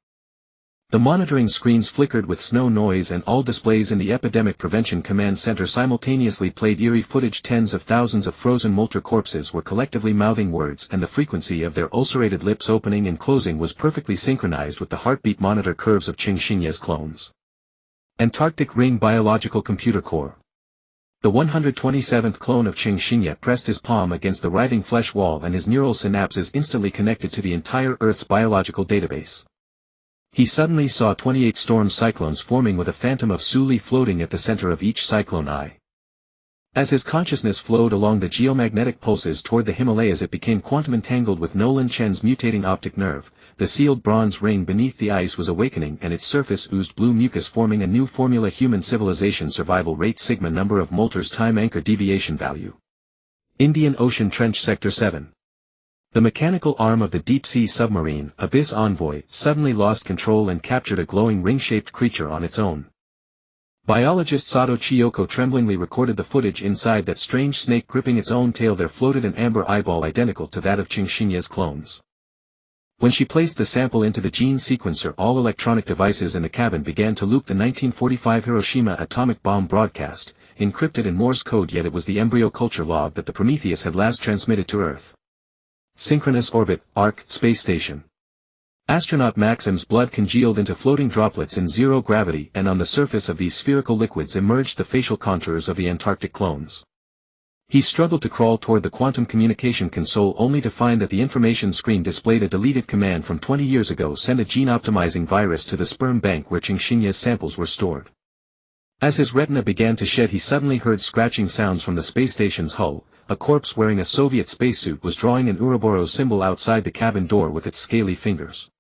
The monitoring screens flickered with snow noise and all displays in the Epidemic Prevention Command Center simultaneously played eerie footage. Tens of thousands of frozen molter corpses were collectively mouthing words, and the frequency of their ulcerated lips opening and closing was perfectly synchronized with the heartbeat monitor curves of Qingxinya's clones. Antarctic Ring Biological Computer Core. The 127th clone of Qingxinya pressed his palm against the writhing flesh wall, and his neural synapses instantly connected to the entire Earth's biological database. He suddenly saw 28 storm cyclones forming, with a phantom of Suli floating at the center of each cyclone eye. As his consciousness flowed along the geomagnetic pulses toward the Himalayas, it became quantum entangled with Nolan Chen's mutating optic nerve. The sealed bronze ring beneath the ice was awakening, and its surface oozed blue mucus, forming a new formula: human civilization survival rate sigma number of molters time anchor deviation value. Indian Ocean Trench Sector 7. The mechanical arm of the deep-sea submarine, Abyss Envoy, suddenly lost control and captured a glowing ring-shaped creature on its own. Biologist Sato Chiyoko tremblingly recorded the footage inside that strange snake gripping its own tail. There floated an amber eyeball identical to that of Qingxinya's clones. When she placed the sample into the gene sequencer, all electronic devices in the cabin began to loop the 1945 Hiroshima atomic bomb broadcast, encrypted in Morse code, yet it was the embryo culture log that the Prometheus had last transmitted to Earth. Synchronous Orbit, ARC, Space Station. Astronaut Maxim's blood congealed into floating droplets in zero gravity, and on the surface of these spherical liquids emerged the facial contours of the Antarctic clones. He struggled to crawl toward the quantum communication console, only to find that the information screen displayed a deleted command from 20 years ago: send a gene-optimizing virus to the sperm bank where Qingxinya's samples were stored. As his retina began to shed, he suddenly heard scratching sounds from the space station's hull. A corpse wearing a Soviet spacesuit was drawing an Ouroboros symbol outside the cabin door with its scaly fingers.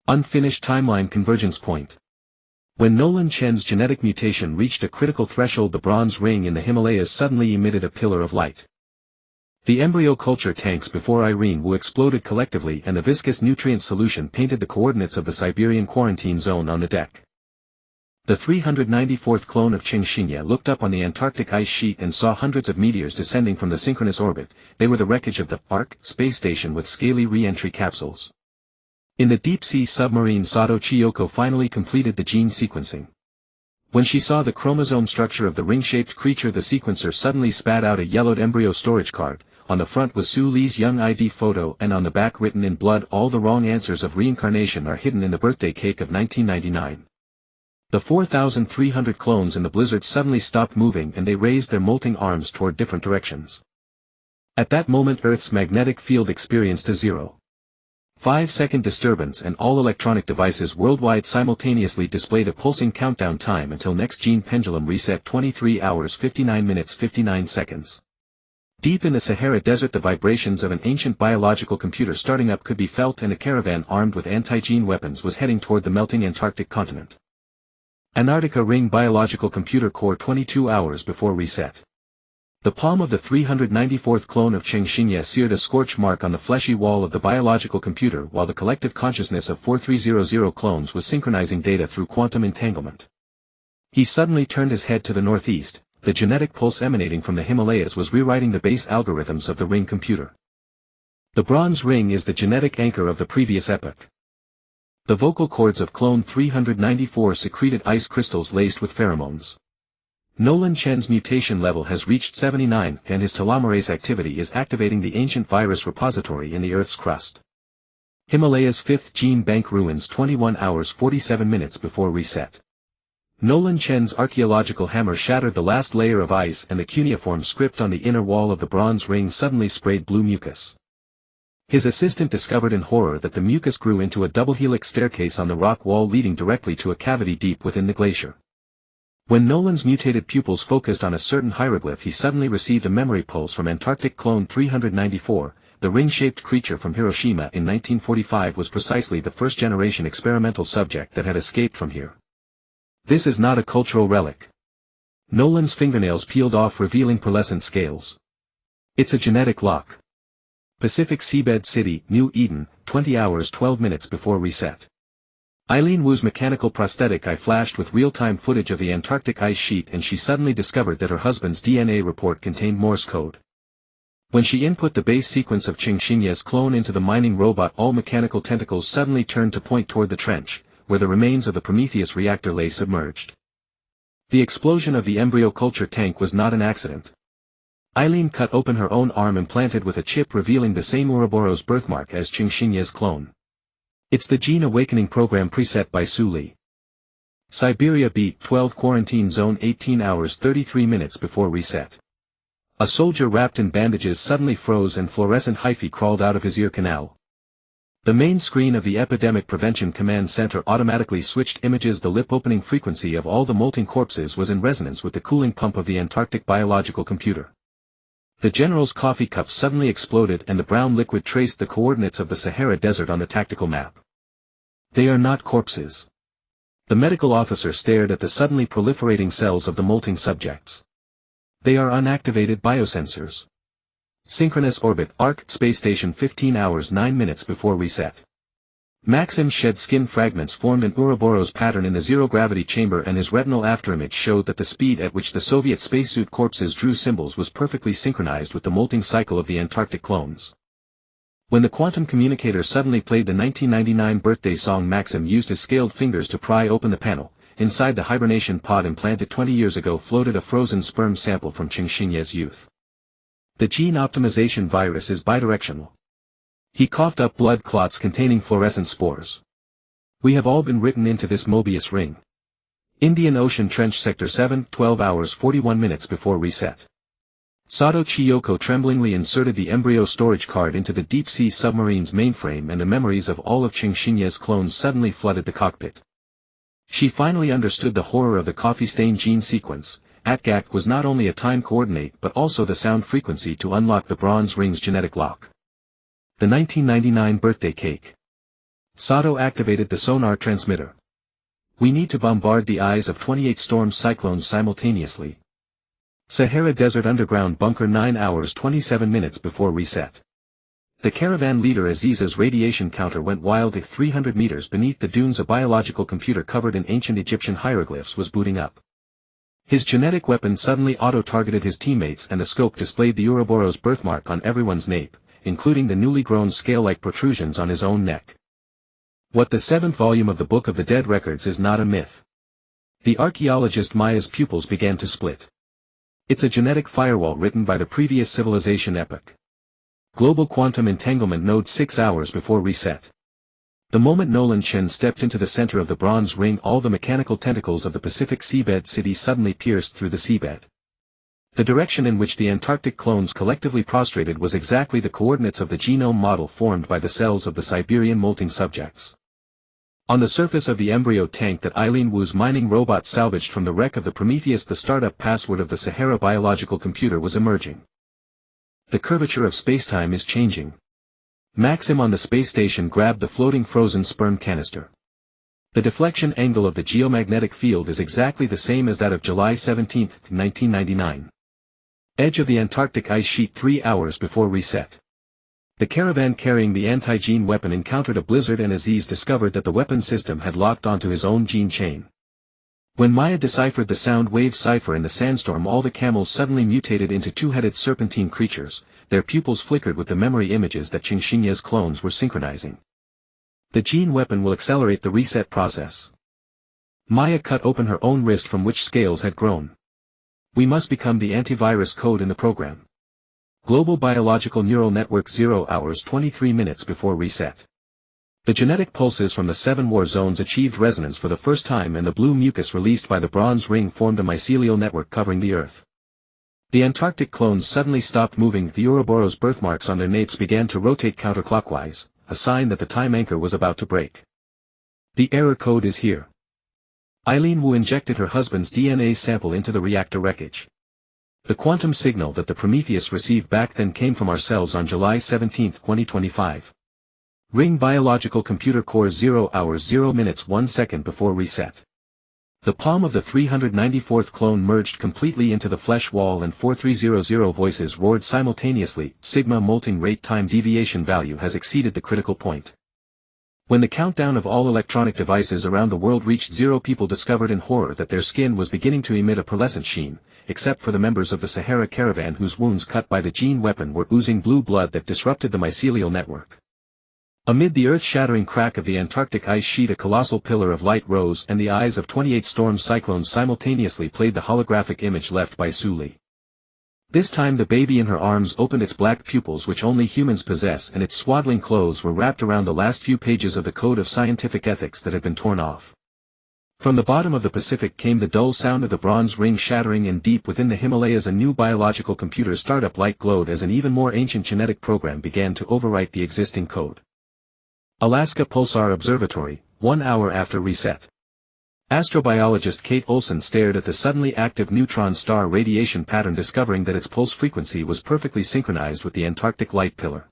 Unfinished timeline convergence point. When Nolan Chen's genetic mutation reached a critical threshold, the bronze ring in the Himalayas suddenly emitted a pillar of light. The embryo culture tanks before Irene Wu exploded collectively, and the viscous nutrient solution painted the coordinates of the Siberian quarantine zone on the deck. The 394th clone of Qingxinya looked up on the Antarctic ice sheet and saw hundreds of meteors descending from the synchronous orbit. They were the wreckage of the ARC space station with scaly re-entry capsules. In the deep-sea submarine, Sato Chiyoko finally completed the gene sequencing. When she saw the chromosome structure of the ring-shaped creature, the sequencer suddenly spat out a yellowed embryo storage card. On the front was Su Li's young ID photo, and on the back, written in blood, all the wrong answers of reincarnation are hidden in the birthday cake of 1999. The 4,300 clones in the blizzard suddenly stopped moving, and they raised their molting arms toward different directions. At that moment, Earth's magnetic field experienced a 0.5-second disturbance, and all electronic devices worldwide simultaneously displayed a pulsing countdown time until next gene pendulum reset: 23 hours 59 minutes 59 seconds. Deep in the Sahara Desert, the vibrations of an ancient biological computer starting up could be felt, and a caravan armed with anti-gene weapons was heading toward the melting Antarctic continent. Antarctica Ring Biological Computer Core 22 hours before reset. The palm of the 394th clone of Qingxinya seared a scorch mark on the fleshy wall of the biological computer, while the collective consciousness of 4300 clones was synchronizing data through quantum entanglement. He suddenly turned his head to the northeast. The genetic pulse emanating from the Himalayas was rewriting the base algorithms of the ring computer. The bronze ring is the genetic anchor of the previous epoch. The vocal cords of clone 394 secreted ice crystals laced with pheromones. Nolan Chen's mutation level has reached 79, and his telomerase activity is activating the ancient virus repository in the Earth's crust. Himalaya's fifth gene bank ruins 21 hours 47 minutes before reset. Nolan Chen's archaeological hammer shattered the last layer of ice, and the cuneiform script on the inner wall of the bronze ring suddenly sprayed blue mucus. His assistant discovered in horror that the mucus grew into a double helix staircase on the rock wall leading directly to a cavity deep within the glacier. When Nolan's mutated pupils focused on a certain hieroglyph, he suddenly received a memory pulse from Antarctic clone 394. The ring-shaped creature from Hiroshima in 1945 was precisely the first-generation experimental subject that had escaped from here. This is not a cultural relic. Nolan's fingernails peeled off, revealing pearlescent scales. It's a genetic lock. Pacific Seabed City, New Eden, 20 hours 12 minutes before reset. Eileen Wu's mechanical prosthetic eye flashed with real-time footage of the Antarctic ice sheet, and she suddenly discovered that her husband's DNA report contained Morse code. When she input the base sequence of Qingxinya's clone into the mining robot, all mechanical tentacles suddenly turned to point toward the trench, where the remains of the Prometheus reactor lay submerged. The explosion of the embryo culture tank was not an accident. Eileen cut open her own arm implanted with a chip revealing the same Ouroboros birthmark as Qingxinye's clone. It's the gene awakening program preset by Su Li. Siberia beat 12 quarantine zone 18 hours 33 minutes before reset. A soldier wrapped in bandages suddenly froze and fluorescent hyphae crawled out of his ear canal. The main screen of the Epidemic Prevention Command Center automatically switched images. The lip-opening frequency of all the molting corpses was in resonance with the cooling pump of the Antarctic biological computer. The general's coffee cup suddenly exploded and the brown liquid traced the coordinates of the Sahara Desert on the tactical map. They are not corpses. The medical officer stared at the suddenly proliferating cells of the molting subjects. They are unactivated biosensors. Synchronous orbit ARC space station 15 hours 9 minutes before reset. Maxim's shed skin fragments formed an Ouroboros pattern in the zero-gravity chamber and his retinal afterimage showed that the speed at which the Soviet spacesuit corpses drew symbols was perfectly synchronized with the molting cycle of the Antarctic clones. When the quantum communicator suddenly played the 1999 birthday song, Maxim used his scaled fingers to pry open the panel. Inside the hibernation pod implanted 20 years ago floated a frozen sperm sample from Qingxinye's youth. The gene optimization virus is bidirectional. He coughed up blood clots containing fluorescent spores. We have all been written into this Mobius ring. Indian Ocean Trench Sector 7, 12 hours 41 minutes before reset. Sato Chiyoko tremblingly inserted the embryo storage card into the deep-sea submarine's mainframe and the memories of all of Qingxinye's clones suddenly flooded the cockpit. She finally understood the horror of the coffee stain gene sequence. ATGAC was not only a time coordinate but also the sound frequency to unlock the bronze ring's genetic lock. The 1999 birthday cake. Sato activated the sonar transmitter. We need to bombard the eyes of 28 storm cyclones simultaneously. Sahara Desert Underground Bunker 9 hours 27 minutes before reset. The caravan leader Aziza's radiation counter went wild at 300 meters beneath the dunes. A biological computer covered in ancient Egyptian hieroglyphs was booting up. His genetic weapon suddenly auto-targeted his teammates and the scope displayed the Ouroboros birthmark on everyone's nape, including the newly grown scale-like protrusions on his own neck. What the 7th volume of the Book of the Dead records is not a myth. The archaeologist Maya's pupils began to split. It's a genetic firewall written by the previous civilization epoch. Global quantum entanglement node 6 hours before reset. The moment Nolan Chen stepped into the center of the bronze ring, all the mechanical tentacles of the Pacific seabed city suddenly pierced through the seabed. The direction in which the Antarctic clones collectively prostrated was exactly the coordinates of the genome model formed by the cells of the Siberian molting subjects. On the surface of the embryo tank that Eileen Wu's mining robot salvaged from the wreck of the Prometheus, the startup password of the Sahara biological computer was emerging. The curvature of spacetime is changing. Maxim on the space station grabbed the floating frozen sperm canister. The deflection angle of the geomagnetic field is exactly the same as that of July 17, 1999. Edge of the Antarctic ice sheet 3 hours before reset. The caravan carrying the anti-gene weapon encountered a blizzard and Aziz discovered that the weapon system had locked onto his own gene chain. When Maya deciphered the sound wave cipher in the sandstorm, all the camels suddenly mutated into two-headed serpentine creatures, their pupils flickered with the memory images that Qingxinye's clones were synchronizing. The gene weapon will accelerate the reset process. Maya cut open her own wrist from which scales had grown. We must become the antivirus code in the program. Global Biological Neural Network 0 hours 23 minutes before reset. The genetic pulses from the 7 war zones achieved resonance for the first time and the blue mucus released by the bronze ring formed a mycelial network covering the Earth. The Antarctic clones suddenly stopped moving. The Ouroboros birthmarks on their napes began to rotate counterclockwise, a sign that the time anchor was about to break. The error code is here. Eileen Wu injected her husband's DNA sample into the reactor wreckage. The quantum signal that the Prometheus received back then came from our cells on July 17, 2025. Ring biological computer core 0 hours 0 minutes 1 second before reset. The palm of the 394th clone merged completely into the flesh wall and 4300 voices roared simultaneously. Sigma molting rate time deviation value has exceeded the critical point. When the countdown of all electronic devices around the world reached 0, people discovered in horror that their skin was beginning to emit a pearlescent sheen, except for the members of the Sahara caravan whose wounds cut by the gene weapon were oozing blue blood that disrupted the mycelial network. Amid the earth-shattering crack of the Antarctic ice sheet a colossal pillar of light rose and the eyes of 28 storm cyclones simultaneously played the holographic image left by Sully. This time the baby in her arms opened its black pupils which only humans possess and its swaddling clothes were wrapped around the last few pages of the Code of Scientific Ethics that had been torn off. From the bottom of the Pacific came the dull sound of the bronze ring shattering and deep within the Himalayas a new biological computer startup light glowed as an even more ancient genetic program began to overwrite the existing code. Alaska Pulsar Observatory, 1 hour after reset. Astrobiologist Kate Olson stared at the suddenly active neutron star radiation pattern discovering that its pulse frequency was perfectly synchronized with the Antarctic light pillar.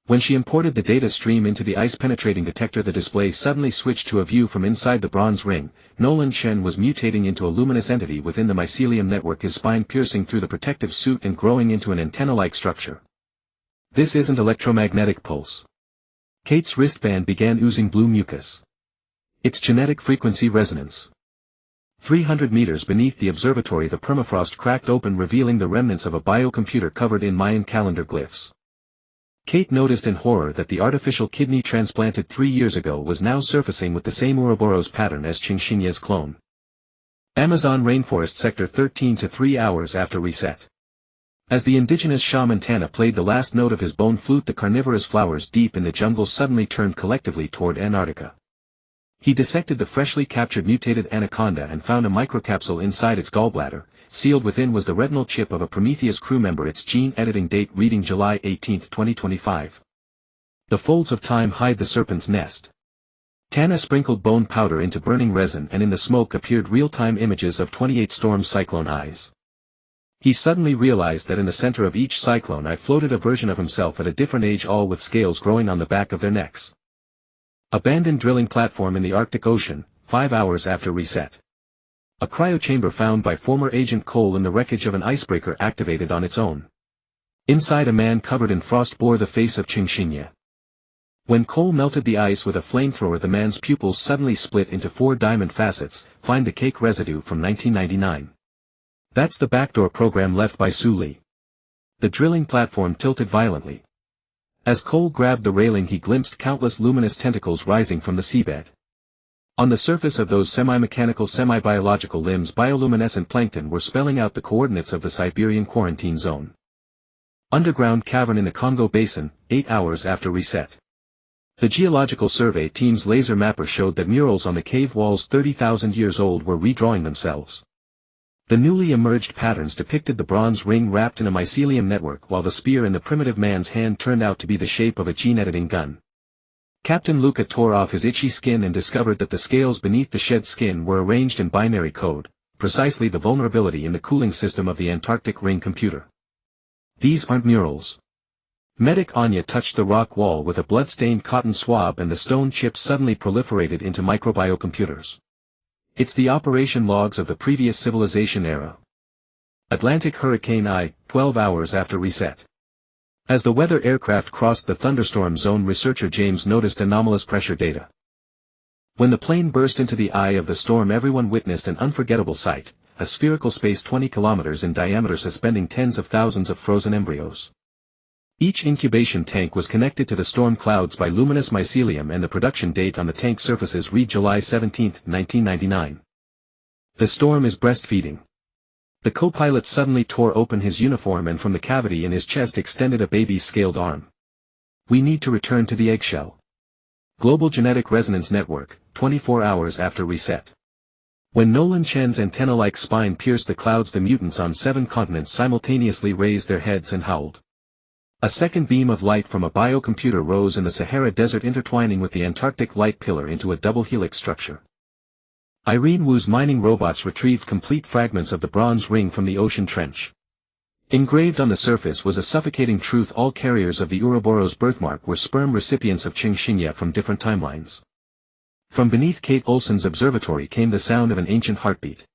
When she imported the data stream into the ice-penetrating detector the display suddenly switched to a view from inside the bronze ring. Nolan Chen was mutating into a luminous entity within the mycelium network, his spine piercing through the protective suit and growing into an antenna-like structure. This isn't electromagnetic pulse. Kate's wristband began oozing blue mucus. It's genetic frequency resonance. 300 meters beneath the observatory the permafrost cracked open revealing the remnants of a biocomputer covered in Mayan calendar glyphs. Kate noticed in horror that the artificial kidney transplanted 3 years ago was now surfacing with the same Ouroboros pattern as Chinchinia's clone. Amazon Rainforest Sector 13 to 3 hours after reset. As the indigenous shaman Tana played the last note of his bone flute the carnivorous flowers deep in the jungle suddenly turned collectively toward Antarctica. He dissected the freshly captured mutated anaconda and found a microcapsule inside its gallbladder. Sealed within was the retinal chip of a Prometheus crew member, its gene editing date reading July 18, 2025. The folds of time hide the serpent's nest. Tana sprinkled bone powder into burning resin and in the smoke appeared real-time images of 28 storm cyclone eyes. He suddenly realized that in the center of each cyclone eye floated a version of himself at a different age, all with scales growing on the back of their necks. Abandoned drilling platform in the Arctic Ocean, 5 hours after reset. A cryochamber found by former Agent Cole in the wreckage of an icebreaker activated on its own. Inside a man covered in frost bore the face of Chinchinya. When Cole melted the ice with a flamethrower the man's pupils suddenly split into 4 diamond facets. Find the cake residue from 1999. That's the backdoor program left by Sully. The drilling platform tilted violently. As Cole grabbed the railing he glimpsed countless luminous tentacles rising from the seabed. On the surface of those semi-mechanical semi-biological limbs bioluminescent plankton were spelling out the coordinates of the Siberian quarantine zone. Underground cavern in the Congo Basin, 8 hours after reset. The Geological Survey team's laser mapper showed that murals on the cave walls 30,000 years old were redrawing themselves. The newly emerged patterns depicted the bronze ring wrapped in a mycelium network while the spear in the primitive man's hand turned out to be the shape of a gene-editing gun. Captain Luca tore off his itchy skin and discovered that the scales beneath the shed skin were arranged in binary code, precisely the vulnerability in the cooling system of the Antarctic ring computer. These aren't murals. Medic Anya touched the rock wall with a blood-stained cotton swab and the stone chips suddenly proliferated into microbiocomputers. It's the operation logs of the previous civilization era. Atlantic Hurricane I, 12 hours after reset. As the weather aircraft crossed the thunderstorm zone researcher James noticed anomalous pressure data. When the plane burst into the eye of the storm everyone witnessed an unforgettable sight, a spherical space 20 kilometers in diameter suspending tens of thousands of frozen embryos. Each incubation tank was connected to the storm clouds by luminous mycelium and the production date on the tank surfaces read July 17, 1999. The storm is breastfeeding. The co-pilot suddenly tore open his uniform and from the cavity in his chest extended a baby's scaled arm. We need to return to the eggshell. Global Genetic Resonance Network, 24 hours after reset. When Nolan Chen's antenna-like spine pierced the clouds the mutants on 7 continents simultaneously raised their heads and howled. A second beam of light from a biocomputer rose in the Sahara Desert intertwining with the Antarctic light pillar into a double helix structure. Irene Wu's mining robots retrieved complete fragments of the bronze ring from the ocean trench. Engraved on the surface was a suffocating truth: all carriers of the Ouroboros birthmark were sperm recipients of Chinchinya from different timelines. From beneath Kate Olson's observatory came the sound of an ancient heartbeat.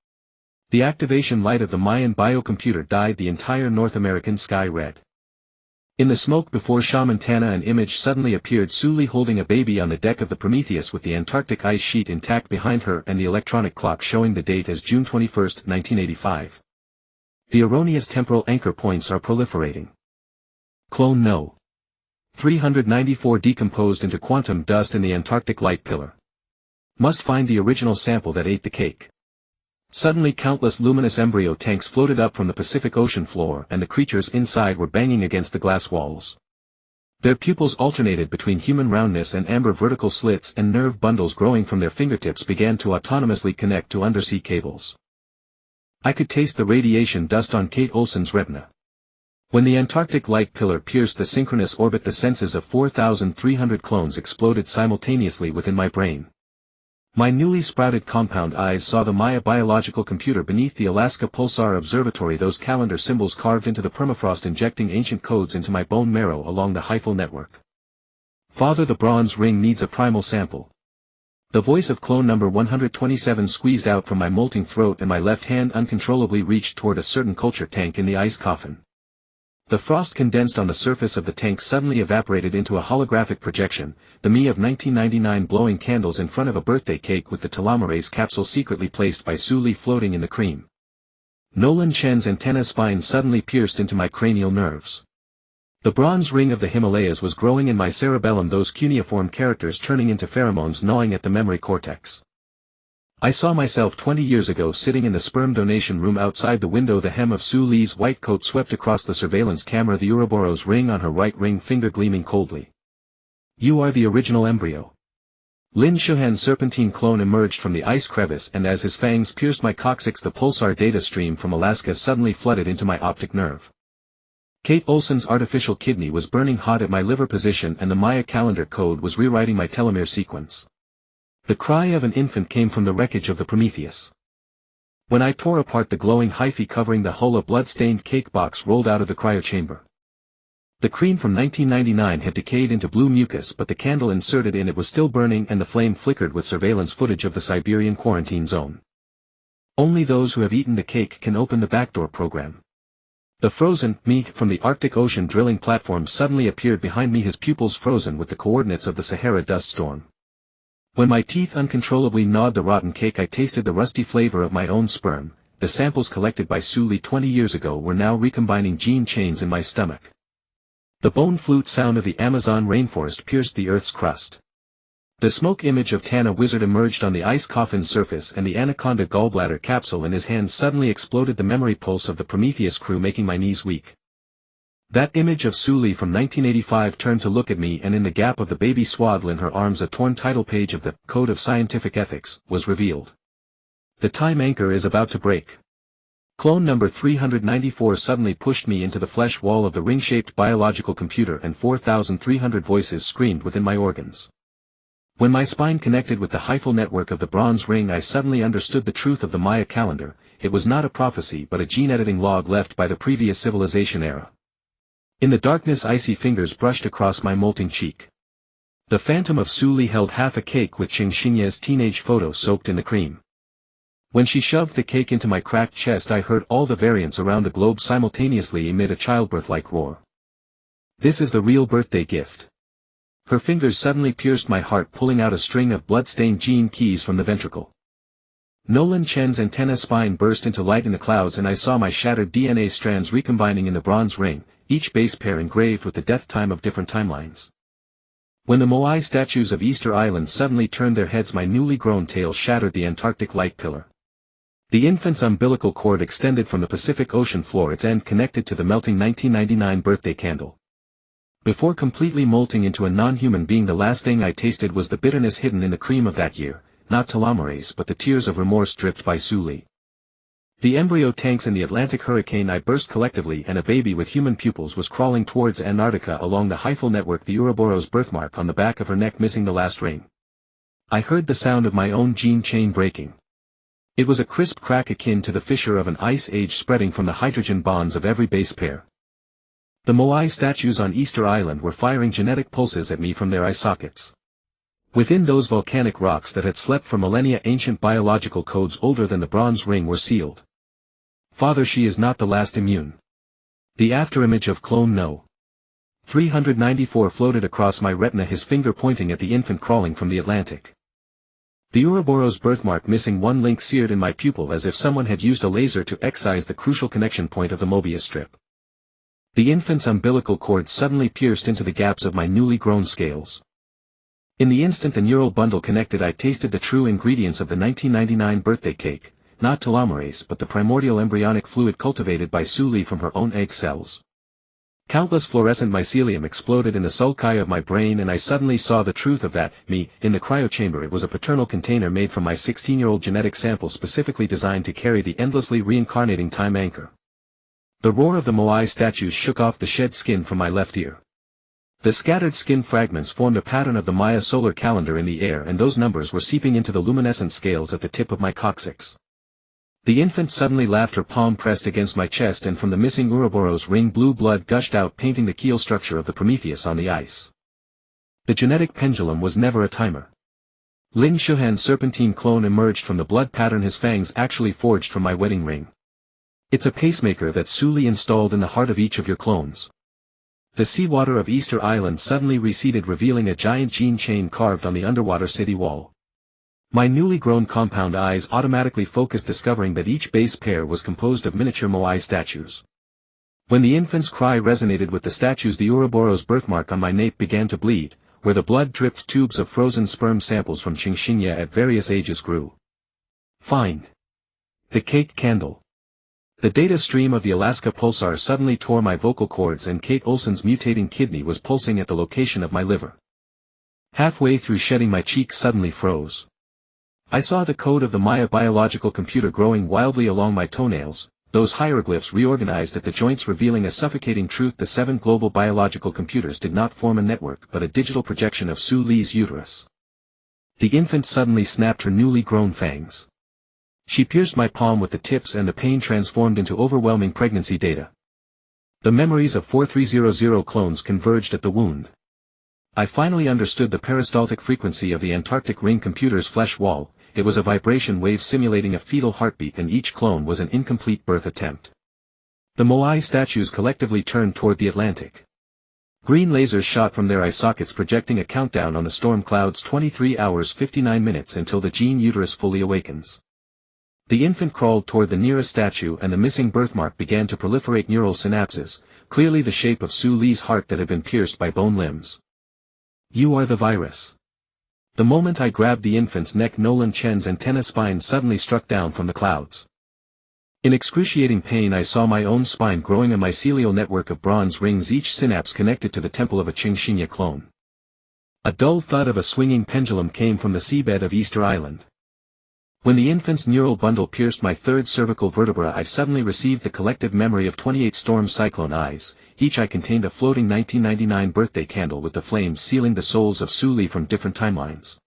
The activation light of the Mayan biocomputer dyed the entire North American sky red. In the smoke before Shaman Tana an image suddenly appeared: Sully holding a baby on the deck of the Prometheus with the Antarctic ice sheet intact behind her and the electronic clock showing the date as June 21, 1985. The erroneous temporal anchor points are proliferating. Clone no. 394 decomposed into quantum dust in the Antarctic light pillar. Must find the original sample that ate the cake. Suddenly countless luminous embryo tanks floated up from the Pacific Ocean floor and the creatures inside were banging against the glass walls. Their pupils alternated between human roundness and amber vertical slits, and nerve bundles growing from their fingertips began to autonomously connect to undersea cables. I could taste the radiation dust on Kate Olsen's retina. When the Antarctic light pillar pierced the synchronous orbit, the senses of 4,300 clones exploded simultaneously within my brain. My newly sprouted compound eyes saw the Maya biological computer beneath the Alaska Pulsar Observatory, those calendar symbols carved into the permafrost injecting ancient codes into my bone marrow along the hyphal network. Father, the bronze ring needs a primal sample. The voice of clone number 127 squeezed out from my molting throat, and my left hand uncontrollably reached toward a certain culture tank in the ice coffin. The frost condensed on the surface of the tank suddenly evaporated into a holographic projection, the me of 1999 blowing candles in front of a birthday cake with the telomerase capsule secretly placed by Su Li floating in the cream. Nolan Chen's antenna spine suddenly pierced into my cranial nerves. The bronze ring of the Himalayas was growing in my cerebellum, those cuneiform characters turning into pheromones gnawing at the memory cortex. I saw myself 20 years ago sitting in the sperm donation room outside the window, the hem of Su Li's white coat swept across the surveillance camera, the Ouroboros ring on her right ring finger gleaming coldly. You are the original embryo. Lin Shuhan's serpentine clone emerged from the ice crevice, and as his fangs pierced my coccyx the pulsar data stream from Alaska suddenly flooded into my optic nerve. Kate Olsen's artificial kidney was burning hot at my liver position, and the Maya calendar code was rewriting my telomere sequence. The cry of an infant came from the wreckage of the Prometheus. When I tore apart the glowing hyphae covering the hull, a blood-stained cake box rolled out of the cryochamber. The cream from 1999 had decayed into blue mucus, but the candle inserted in it was still burning, and the flame flickered with surveillance footage of the Siberian quarantine zone. Only those who have eaten the cake can open the backdoor program. The frozen me from the Arctic Ocean drilling platform suddenly appeared behind me, his pupils frozen with the coordinates of the Sahara dust storm. When my teeth uncontrollably gnawed the rotten cake, I tasted the rusty flavor of my own sperm. The samples collected by Su Li 20 years ago were now recombining gene chains in my stomach. The bone flute sound of the Amazon rainforest pierced the Earth's crust. The smoke image of Tana Wizard emerged on the ice coffin's surface, and the anaconda gallbladder capsule in his hand suddenly exploded, the memory pulse of the Prometheus crew making my knees weak. That image of Su Li from 1985 turned to look at me, and in the gap of the baby swaddle in her arms a torn title page of the Code of Scientific Ethics was revealed. The time anchor is about to break. Clone number 394 suddenly pushed me into the flesh wall of the ring-shaped biological computer, and 4,300 voices screamed within my organs. When my spine connected with the hyphal network of the bronze ring, I suddenly understood the truth of the Maya calendar. It was not a prophecy but a gene-editing log left by the previous civilization era. In the darkness, icy fingers brushed across my molting cheek. The phantom of Su Li held half a cake with Ching Xinye's teenage photo soaked in the cream. When she shoved the cake into my cracked chest, I heard all the variants around the globe simultaneously emit a childbirth-like roar. This is the real birthday gift. Her fingers suddenly pierced my heart, pulling out a string of blood-stained gene keys from the ventricle. Nolan Chen's antenna spine burst into light in the clouds, and I saw my shattered DNA strands recombining in the bronze ring, each base pair engraved with the death time of different timelines. When the Moai statues of Easter Island suddenly turned their heads, my newly grown tail shattered the Antarctic light pillar. The infant's umbilical cord extended from the Pacific Ocean floor, its end connected to the melting 1999 birthday candle. Before completely molting into a non-human being, the last thing I tasted was the bitterness hidden in the cream of that year, not telomerase but the tears of remorse dripped by Su Li. The embryo tanks in the Atlantic hurricane I burst collectively, and a baby with human pupils was crawling towards Antarctica along the hyphal network, the Ouroboros birthmark on the back of her neck missing the last ring. I heard the sound of my own gene chain breaking. It was a crisp crack akin to the fissure of an ice age spreading from the hydrogen bonds of every base pair. The Moai statues on Easter Island were firing genetic pulses at me from their eye sockets. Within those volcanic rocks that had slept for millennia, ancient biological codes older than the bronze ring were sealed. Father, she is not the last immune. The afterimage of clone No. 394 floated across my retina, his finger pointing at the infant crawling from the Atlantic. The Ouroboros birthmark missing one link seared in my pupil as if someone had used a laser to excise the crucial connection point of the Mobius strip. The infant's umbilical cord suddenly pierced into the gaps of my newly grown scales. In the instant the neural bundle connected, I tasted the true ingredients of the 1999 birthday cake, not telomerase but the primordial embryonic fluid cultivated by Su Li from her own egg cells. Countless fluorescent mycelium exploded in the sulci of my brain, and I suddenly saw the truth of that me. In the cryochamber, it was a paternal container made from my 16-year-old genetic sample specifically designed to carry the endlessly reincarnating time anchor. The roar of the Moai statues shook off the shed skin from my left ear. The scattered skin fragments formed a pattern of the Maya solar calendar in the air, and those numbers were seeping into the luminescent scales at the tip of my coccyx. The infant suddenly laughed, her palm pressed against my chest, and from the missing Ouroboros ring blue blood gushed out, painting the keel structure of the Prometheus on the ice. The genetic pendulum was never a timer. Lin Shuhan's serpentine clone emerged from the blood pattern, his fangs actually forged from my wedding ring. It's a pacemaker that Su Li installed in the heart of each of your clones. The seawater of Easter Island suddenly receded, revealing a giant gene chain carved on the underwater city wall. My newly grown compound eyes automatically focused, discovering that each base pair was composed of miniature Moai statues. When the infant's cry resonated with the statues, the Ouroboros birthmark on my nape began to bleed, where the blood dripped tubes of frozen sperm samples from Qingxinya at various ages grew. Find the cake candle. The data stream of the Alaska pulsar suddenly tore my vocal cords, and Kate Olson's mutating kidney was pulsing at the location of my liver. Halfway through shedding, my cheeks suddenly froze. I saw the code of the Maya biological computer growing wildly along my toenails, those hieroglyphs reorganized at the joints revealing a suffocating truth: the 7 global biological computers did not form a network but a digital projection of Su Li's uterus. The infant suddenly snapped her newly grown fangs. She pierced my palm with the tips, and the pain transformed into overwhelming pregnancy data. The memories of 4300 clones converged at the wound. I finally understood the peristaltic frequency of the Antarctic ring computer's flesh wall. It was a vibration wave simulating a fetal heartbeat, and each clone was an incomplete birth attempt. The Moai statues collectively turned toward the Atlantic. Green lasers shot from their eye sockets, projecting a countdown on the storm clouds: 23 hours 59 minutes until the gene uterus fully awakens. The infant crawled toward the nearest statue, and the missing birthmark began to proliferate neural synapses, clearly the shape of Su Li's heart that had been pierced by bone limbs. You are the virus. The moment I grabbed the infant's neck, Nolan Chen's antenna spine suddenly struck down from the clouds. In excruciating pain, I saw my own spine growing, a mycelial network of bronze rings, each synapse connected to the temple of a Qingxinya clone. A dull thud of a swinging pendulum came from the seabed of Easter Island. When the infant's neural bundle pierced my third cervical vertebra, I suddenly received the collective memory of 28 storm cyclone eyes. Each eye contained a floating 1999 birthday candle, with the flames sealing the souls of Su Li from different timelines.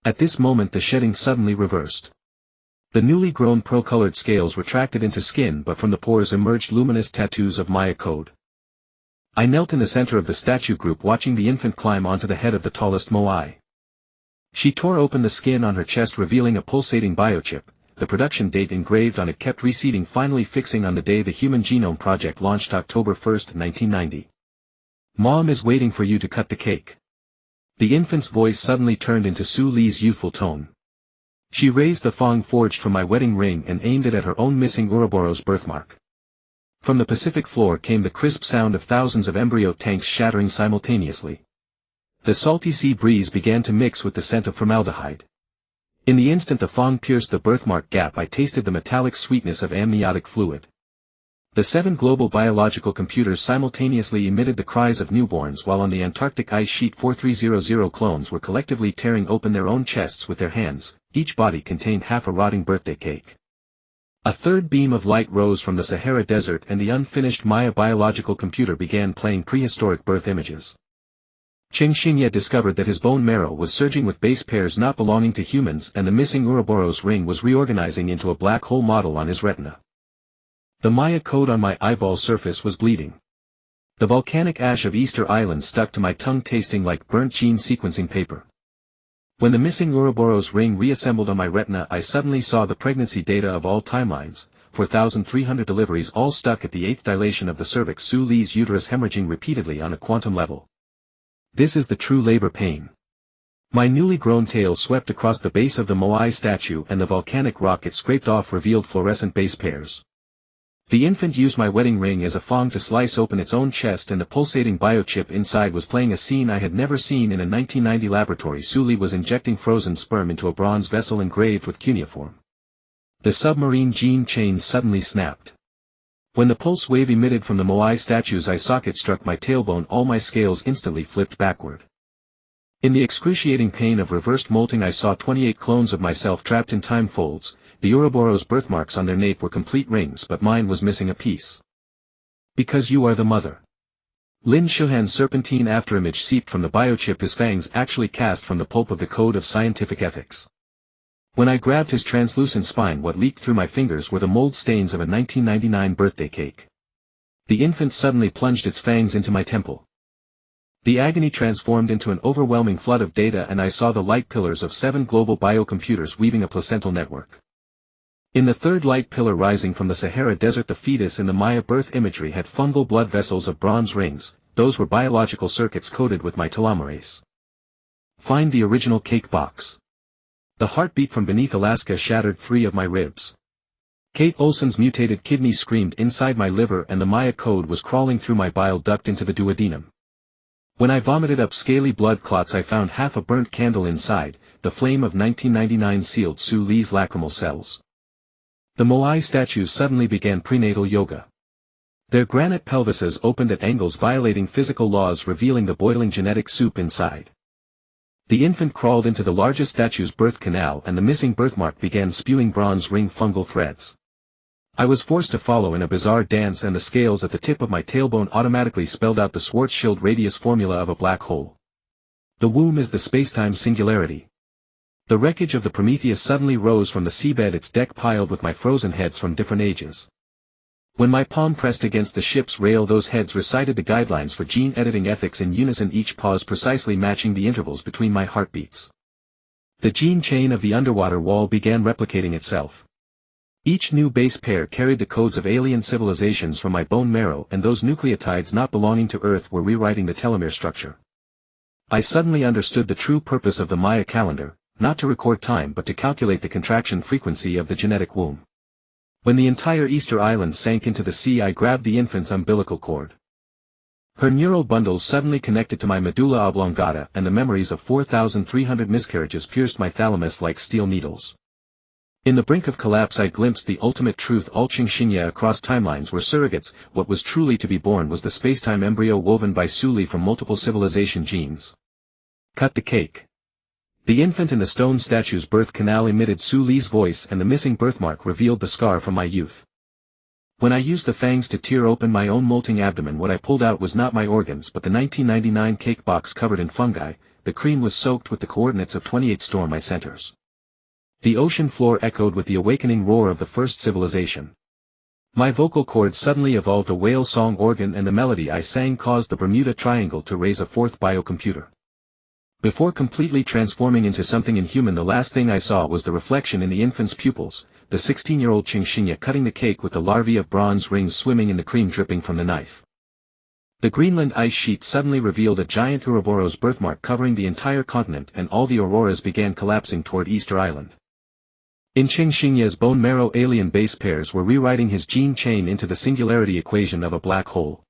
At this moment the shedding suddenly reversed. The newly grown pearl-colored scales retracted into skin, but from the pores emerged luminous tattoos of Maya code. I knelt in the center of the statue group, watching the infant climb onto the head of the tallest Moai. She tore open the skin on her chest, revealing a pulsating biochip. The production date engraved on it kept receding, finally fixing on the day the Human Genome Project launched, October 1, 1990. Mom is waiting for you to cut the cake. The infant's voice suddenly turned into Su Li's youthful tone. She raised the thong forged from my wedding ring and aimed it at her own missing Ouroboros birthmark. From the Pacific floor came the crisp sound of thousands of embryo tanks shattering simultaneously. The salty sea breeze began to mix with the scent of formaldehyde. In the instant the thong pierced the birthmark gap, I tasted the metallic sweetness of amniotic fluid. The 7 global biological computers simultaneously emitted the cries of newborns, while on the Antarctic ice sheet 4300 clones were collectively tearing open their own chests with their hands. Each body contained half a rotting birthday cake. A third beam of light rose from the Sahara Desert, and the unfinished Maya biological computer began playing prehistoric birth images. Qingxinya discovered that his bone marrow was surging with base pairs not belonging to humans, and the missing Ouroboros ring was reorganizing into a black hole model on his retina. The Maya code on my eyeball surface was bleeding. The volcanic ash of Easter Island stuck to my tongue, tasting like burnt gene sequencing paper. When the missing Ouroboros ring reassembled on my retina, I suddenly saw the pregnancy data of all timelines: 4,300 deliveries, all stuck at the 8th dilation of the cervix, Su Li's uterus hemorrhaging repeatedly on a quantum level. This is the true labor pain. My newly grown tail swept across the base of the Moai statue, and the volcanic rock it scraped off revealed fluorescent base pairs. The infant used my wedding ring as a fong to slice open its own chest, and the pulsating biochip inside was playing a scene I had never seen in a 1990 laboratory. Sully was injecting frozen sperm into a bronze vessel engraved with cuneiform. The submarine gene chain suddenly snapped. When the pulse wave emitted from the moai statue's eye socket struck my tailbone, all my scales instantly flipped backward. In the excruciating pain of reversed molting, I saw 28 clones of myself trapped in time folds. The Ouroboros' birthmarks on their nape were complete rings, but mine was missing a piece. Because you are the mother. Lin Shuhan's serpentine afterimage seeped from the biochip, his fangs actually cast from the pulp of the Code of Scientific Ethics. When I grabbed his translucent spine, what leaked through my fingers were the mold stains of a 1999 birthday cake. The infant suddenly plunged its fangs into my temple. The agony transformed into an overwhelming flood of data, and I saw the light pillars of 7 global biocomputers weaving a placental network. In the third light pillar rising from the Sahara Desert, the fetus in the Maya birth imagery had fungal blood vessels of bronze rings. Those were biological circuits coated with my telomerase. Find the original cake box. The heartbeat from beneath Alaska shattered 3 of my ribs. Kate Olson's mutated kidney screamed inside my liver, and the Maya code was crawling through my bile duct into the duodenum. When I vomited up scaly blood clots, I found half a burnt candle inside. The flame of 1999 sealed Su Li's lacrimal cells. The moai statues suddenly began prenatal yoga. Their granite pelvises opened at angles, violating physical laws, revealing the boiling genetic soup inside. The infant crawled into the largest statue's birth canal, and the missing birthmark began spewing bronze ring fungal threads. I was forced to follow in a bizarre dance, and the scales at the tip of my tailbone automatically spelled out the Schwarzschild radius formula of a black hole. The womb is the spacetime singularity. The wreckage of the Prometheus suddenly rose from the seabed, its deck piled with my frozen heads from different ages. When my palm pressed against the ship's rail, those heads recited the guidelines for gene editing ethics in unison, each pause precisely matching the intervals between my heartbeats. The gene chain of the underwater wall began replicating itself. Each new base pair carried the codes of alien civilizations from my bone marrow, and those nucleotides not belonging to Earth were rewriting the telomere structure. I suddenly understood the true purpose of the Maya calendar, not to record time but to calculate the contraction frequency of the genetic womb. When the entire Easter Island sank into the sea, I grabbed the infant's umbilical cord. Her neural bundles suddenly connected to my medulla oblongata, and the memories of 4,300 miscarriages pierced my thalamus like steel needles. In the brink of collapse, I glimpsed the ultimate truth. All Qingxingye across timelines were surrogates. What was truly to be born was the spacetime embryo woven by Su Li from multiple civilization genes. Cut the cake. The infant in the stone statue's birth canal emitted Su Li's voice, and the missing birthmark revealed the scar from my youth. When I used the fangs to tear open my own molting abdomen, what I pulled out was not my organs but the 1999 cake box covered in fungi. The cream was soaked with the coordinates of 28 storm eye centers. The ocean floor echoed with the awakening roar of the first civilization. My vocal cords suddenly evolved a whale song organ, and the melody I sang caused the Bermuda Triangle to raise a 4th biocomputer. Before completely transforming into something inhuman, the last thing I saw was the reflection in the infant's pupils, the 16-year-old Qingxingye cutting the cake with the larvae of bronze rings swimming in the cream dripping from the knife. The Greenland ice sheet suddenly revealed a giant Ouroboros birthmark covering the entire continent, and all the auroras began collapsing toward Easter Island. In Qingxingye's bone marrow, alien base pairs were rewriting his gene chain into the singularity equation of a black hole.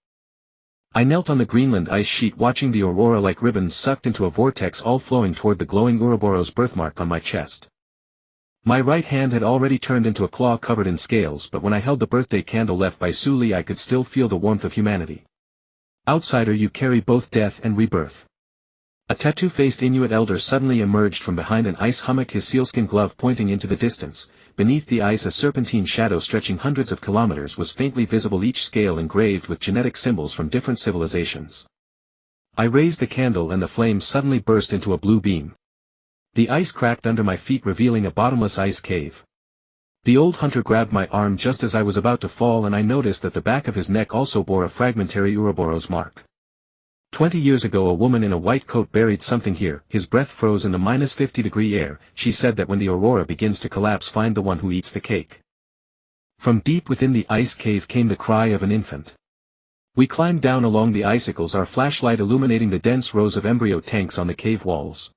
I knelt on the Greenland ice sheet, watching the aurora like ribbons sucked into a vortex, all flowing toward the glowing Ouroboros birthmark on my chest. My right hand had already turned into a claw covered in scales, but when I held the birthday candle left by Su Li, I could still feel the warmth of humanity. Outsider, you carry both death and rebirth. A tattoo-faced Inuit elder suddenly emerged from behind an ice hummock, his sealskin glove pointing into the distance. Beneath the ice, a serpentine shadow stretching hundreds of kilometers was faintly visible, each scale engraved with genetic symbols from different civilizations. I raised the candle, and the flames suddenly burst into a blue beam. The ice cracked under my feet, revealing a bottomless ice cave. The old hunter grabbed my arm just as I was about to fall, and I noticed that the back of his neck also bore a fragmentary Ouroboros mark. 20 years ago, a woman in a white coat buried something here. His breath froze in the -50-degree air. She said that when the aurora begins to collapse, find the one who eats the cake. From deep within the ice cave came the cry of an infant. We climbed down along the icicles, our flashlight illuminating the dense rows of embryo tanks on the cave walls.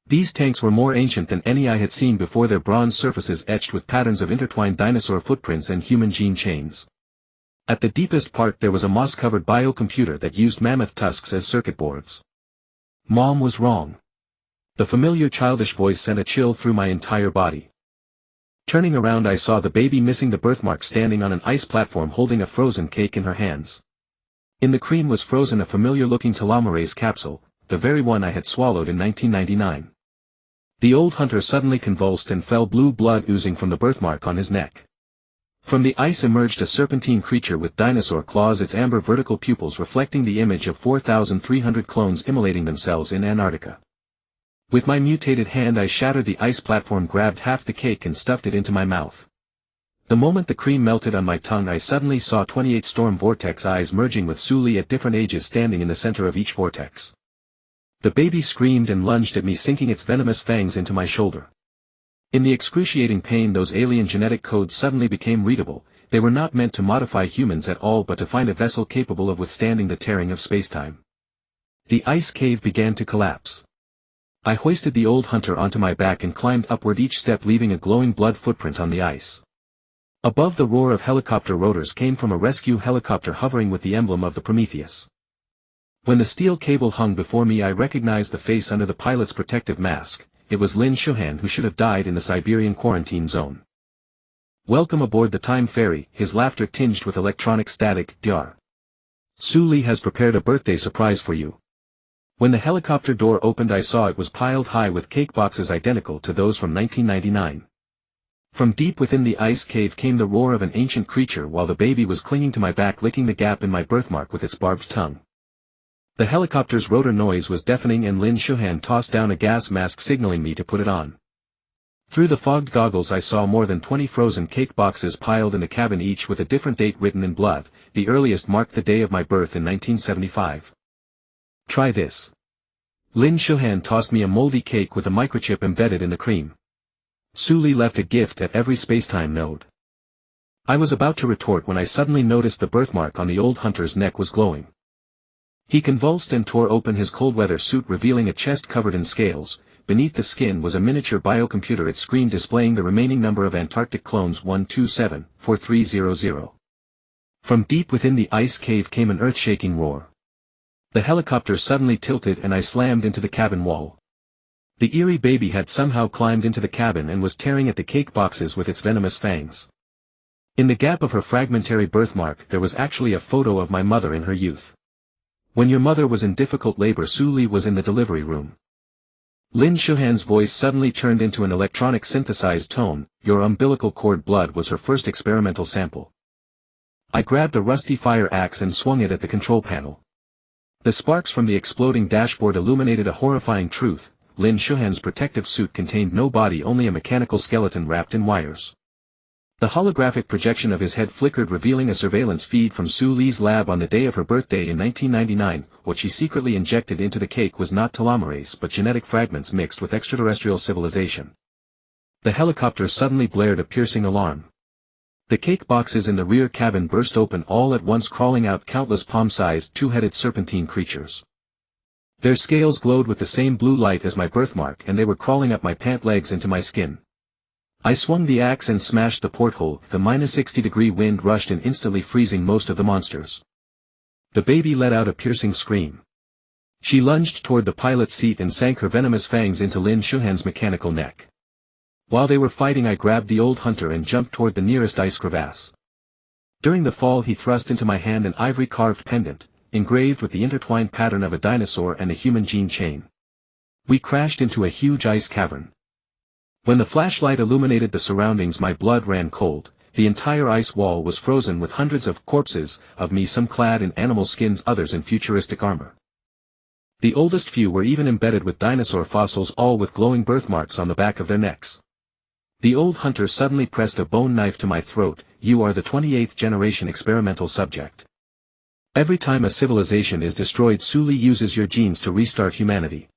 These tanks were more ancient than any I had seen before, their bronze surfaces etched with patterns of intertwined dinosaur footprints and human gene chains. At the deepest part there was a moss-covered biocomputer that used mammoth tusks as circuit boards. Mom was wrong. The familiar childish voice sent a chill through my entire body. Turning around I saw the baby missing the birthmark standing on an ice platform holding a frozen cake in her hands. In the cream was frozen a familiar-looking telomerase capsule, the very one I had swallowed in 1999. The old hunter suddenly convulsed and fell, blue blood oozing from the birthmark on his neck. From the ice emerged a serpentine creature with dinosaur claws, its amber vertical pupils reflecting the image of 4,300 clones immolating themselves in Antarctica. With my mutated hand I shattered the ice platform, grabbed half the cake and stuffed it into my mouth. The moment the cream melted on my tongue I suddenly saw 28 storm vortex eyes merging with Sully at different ages standing in the center of each vortex. The baby screamed and lunged at me, sinking its venomous fangs into my shoulder. In the excruciating pain those alien genetic codes suddenly became readable. They were not meant to modify humans at all but to find a vessel capable of withstanding the tearing of spacetime. The ice cave began to collapse. I hoisted the old hunter onto my back and climbed upward, each step leaving a glowing blood footprint on the ice. Above, the roar of helicopter rotors came from a rescue helicopter hovering with the emblem of the Prometheus. When the steel cable hung before me I recognized the face under the pilot's protective mask. It was Lin Shuhan, who should have died in the Siberian quarantine zone. "Welcome aboard the time ferry," his laughter tinged with electronic static. "Dr. Sully has prepared a birthday surprise for you." When the helicopter door opened I saw it was piled high with cake boxes identical to those from 1999. From deep within the ice cave came the roar of an ancient creature while the baby was clinging to my back, licking the gap in my birthmark with its barbed tongue. The helicopter's rotor noise was deafening and Lin Shuhan tossed down a gas mask signaling me to put it on. Through the fogged goggles I saw more than 20 frozen cake boxes piled in the cabin, each with a different date written in blood. The earliest marked the day of my birth in 1975. "Try this." Lin Shuhan tossed me a moldy cake with a microchip embedded in the cream. "Sully left a gift at every spacetime node." I was about to retort when I suddenly noticed the birthmark on the old hunter's neck was glowing. He convulsed and tore open his cold-weather suit, revealing a chest covered in scales. Beneath the skin was a miniature biocomputer, its screen displaying the remaining number of Antarctic clones: 127-4300. From deep within the ice cave came an earth-shaking roar. The helicopter suddenly tilted and I slammed into the cabin wall. The eerie baby had somehow climbed into the cabin and was tearing at the cake boxes with its venomous fangs. In the gap of her fragmentary birthmark there was actually a photo of my mother in her youth. "When your mother was in difficult labor, Sully was in the delivery room." Lin Shuhan's voice suddenly turned into an electronic synthesized tone. "Your umbilical cord blood was her first experimental sample." I grabbed a rusty fire axe and swung it at the control panel. The sparks from the exploding dashboard illuminated a horrifying truth: Lin Shuhan's protective suit contained no body, only a mechanical skeleton wrapped in wires. The holographic projection of his head flickered, revealing a surveillance feed from Sully's lab on the day of her birthday in 1999. What she secretly injected into the cake was not telomerase but genetic fragments mixed with extraterrestrial civilization. The helicopter suddenly blared a piercing alarm. The cake boxes in the rear cabin burst open all at once, crawling out countless palm-sized, two-headed serpentine creatures. Their scales glowed with the same blue light as my birthmark, and they were crawling up my pant legs into my skin. I swung the axe and smashed the porthole. The -60-degree wind rushed in, instantly freezing most of the monsters. The baby let out a piercing scream. She lunged toward the pilot's seat and sank her venomous fangs into Lin Shuhan's mechanical neck. While they were fighting I grabbed the old hunter and jumped toward the nearest ice crevasse. During the fall he thrust into my hand an ivory-carved pendant, engraved with the intertwined pattern of a dinosaur and a human gene chain. We crashed into a huge ice cavern. When the flashlight illuminated the surroundings my blood ran cold. The entire ice wall was frozen with hundreds of corpses of me, some clad in animal skins, others in futuristic armor. The oldest few were even embedded with dinosaur fossils, all with glowing birthmarks on the back of their necks. The old hunter suddenly pressed a bone knife to my throat. "You are the 28th generation experimental subject. Every time a civilization is destroyed, Sully uses your genes to restart humanity."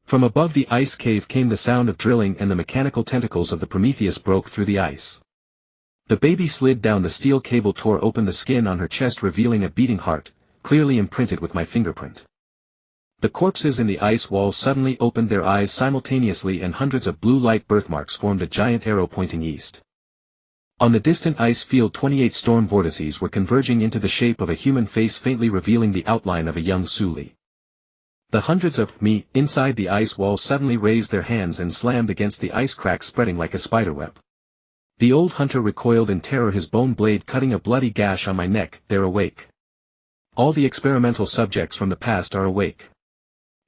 From above the ice cave came the sound of drilling, and the mechanical tentacles of the Prometheus broke through the ice. The baby slid down, the steel cable tore open the skin on her chest, revealing a beating heart, clearly imprinted with my fingerprint. The corpses in the ice wall suddenly opened their eyes simultaneously and hundreds of blue light birthmarks formed a giant arrow pointing east. On the distant ice field 28 storm vortices were converging into the shape of a human face faintly revealing the outline of a young Suli. The hundreds of me inside the ice wall suddenly raised their hands and slammed against the ice crack spreading like a spiderweb. The old hunter recoiled in terror, his bone blade cutting a bloody gash on my neck. They're awake. All the experimental subjects from the past are awake.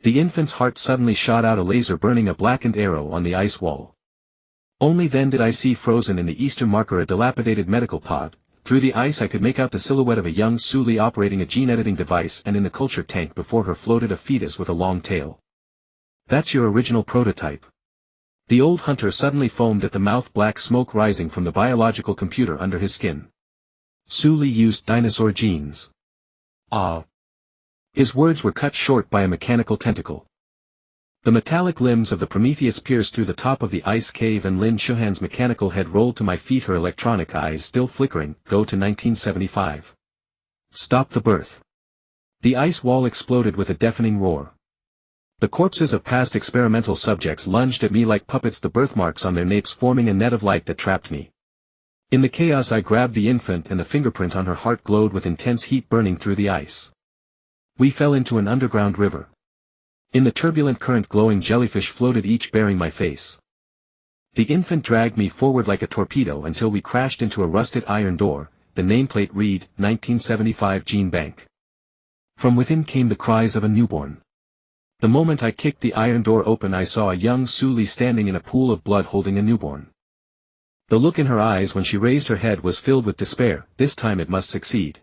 The infant's heart suddenly shot out a laser burning a blackened arrow on the ice wall. Only then did I see frozen in the eastern marker a dilapidated medical pod. Through the ice I could make out the silhouette of a young Suli operating a gene-editing device, and in the culture tank before her floated a fetus with a long tail. That's your original prototype. The old hunter suddenly foamed at the mouth, black smoke rising from the biological computer under his skin. Suli used dinosaur genes. Ah. His words were cut short by a mechanical tentacle. The metallic limbs of the Prometheus pierced through the top of the ice cave and Lin Shuhan's mechanical head rolled to my feet, her electronic eyes still flickering. Go to 1975. Stop the birth. The ice wall exploded with a deafening roar. The corpses of past experimental subjects lunged at me like puppets, the birthmarks on their napes forming a net of light that trapped me. In the chaos I grabbed the infant and the fingerprint on her heart glowed with intense heat burning through the ice. We fell into an underground river. In the turbulent current glowing jellyfish floated, each bearing my face. The infant dragged me forward like a torpedo until we crashed into a rusted iron door. The nameplate read, 1975 Gene Bank. From within came the cries of a newborn. The moment I kicked the iron door open I saw a young Suli standing in a pool of blood holding a newborn. The look in her eyes when she raised her head was filled with despair. This time it must succeed.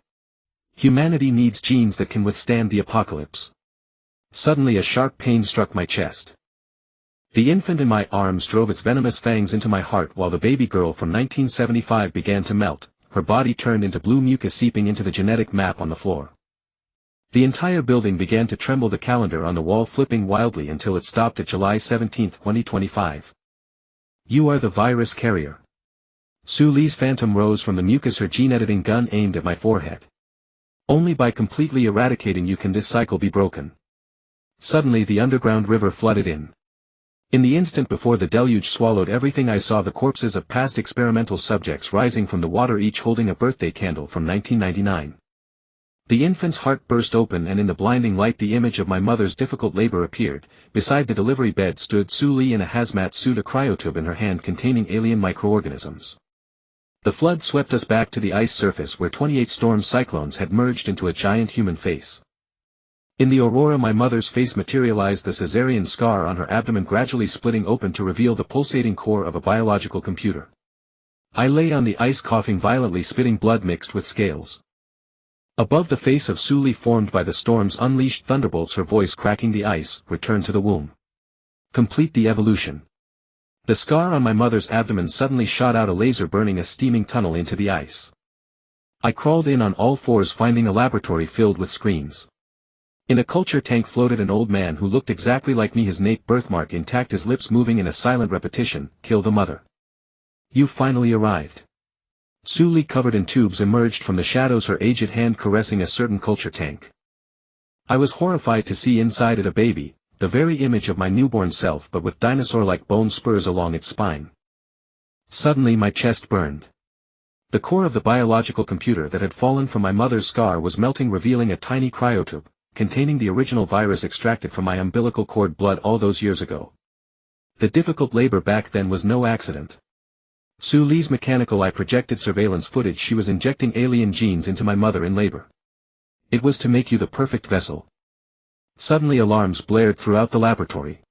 Humanity needs genes that can withstand the apocalypse. Suddenly a sharp pain struck my chest. The infant in my arms drove its venomous fangs into my heart while the baby girl from 1975 began to melt, her body turned into blue mucus seeping into the genetic map on the floor. The entire building began to tremble, the calendar on the wall flipping wildly until it stopped at July 17, 2025. You are the virus carrier. Suli's phantom rose from the mucus, her gene-editing gun aimed at my forehead. Only by completely eradicating you can this cycle be broken. Suddenly the underground river flooded in. In the instant before the deluge swallowed everything I saw the corpses of past experimental subjects rising from the water, each holding a birthday candle from 1999. The infant's heart burst open and in the blinding light the image of my mother's difficult labor appeared. Beside the delivery bed stood Suli in a hazmat suit, a cryotube in her hand containing alien microorganisms. The flood swept us back to the ice surface where 28 storm cyclones had merged into a giant human face. In the aurora my mother's face materialized, the cesarean scar on her abdomen gradually splitting open to reveal the pulsating core of a biological computer. I lay on the ice coughing violently, spitting blood mixed with scales. Above the face of Suli formed by the storm's unleashed thunderbolts, her voice cracking the ice, return to the womb. Complete the evolution. The scar on my mother's abdomen suddenly shot out a laser burning a steaming tunnel into the ice. I crawled in on all fours, finding a laboratory filled with screens. In a culture tank floated an old man who looked exactly like me, his nape birthmark intact, his lips moving in a silent repetition, kill the mother. You finally arrived. Suli covered in tubes emerged from the shadows, her aged hand caressing a certain culture tank. I was horrified to see inside it a baby, the very image of my newborn self but with dinosaur-like bone spurs along its spine. Suddenly my chest burned. The core of the biological computer that had fallen from my mother's scar was melting, revealing a tiny cryotube containing the original virus extracted from my umbilical cord blood all those years ago. The difficult labor back then was no accident. Suli's mechanical eye projected surveillance footage. She was injecting alien genes into my mother in labor. It was to make you the perfect vessel. Suddenly alarms blared throughout the laboratory.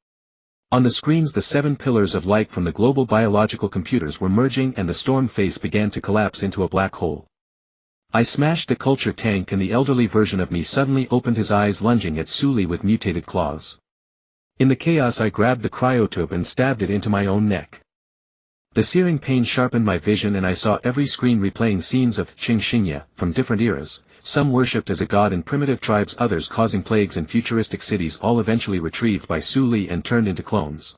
On the screens the 7 pillars of light from the global biological computers were merging and the storm face began to collapse into a black hole. I smashed the culture tank and the elderly version of me suddenly opened his eyes, lunging at Suli with mutated claws. In the chaos I grabbed the cryotube and stabbed it into my own neck. The searing pain sharpened my vision and I saw every screen replaying scenes of Qingxingya from different eras, some worshipped as a god in primitive tribes, others causing plagues in futuristic cities, all eventually retrieved by Suli and turned into clones.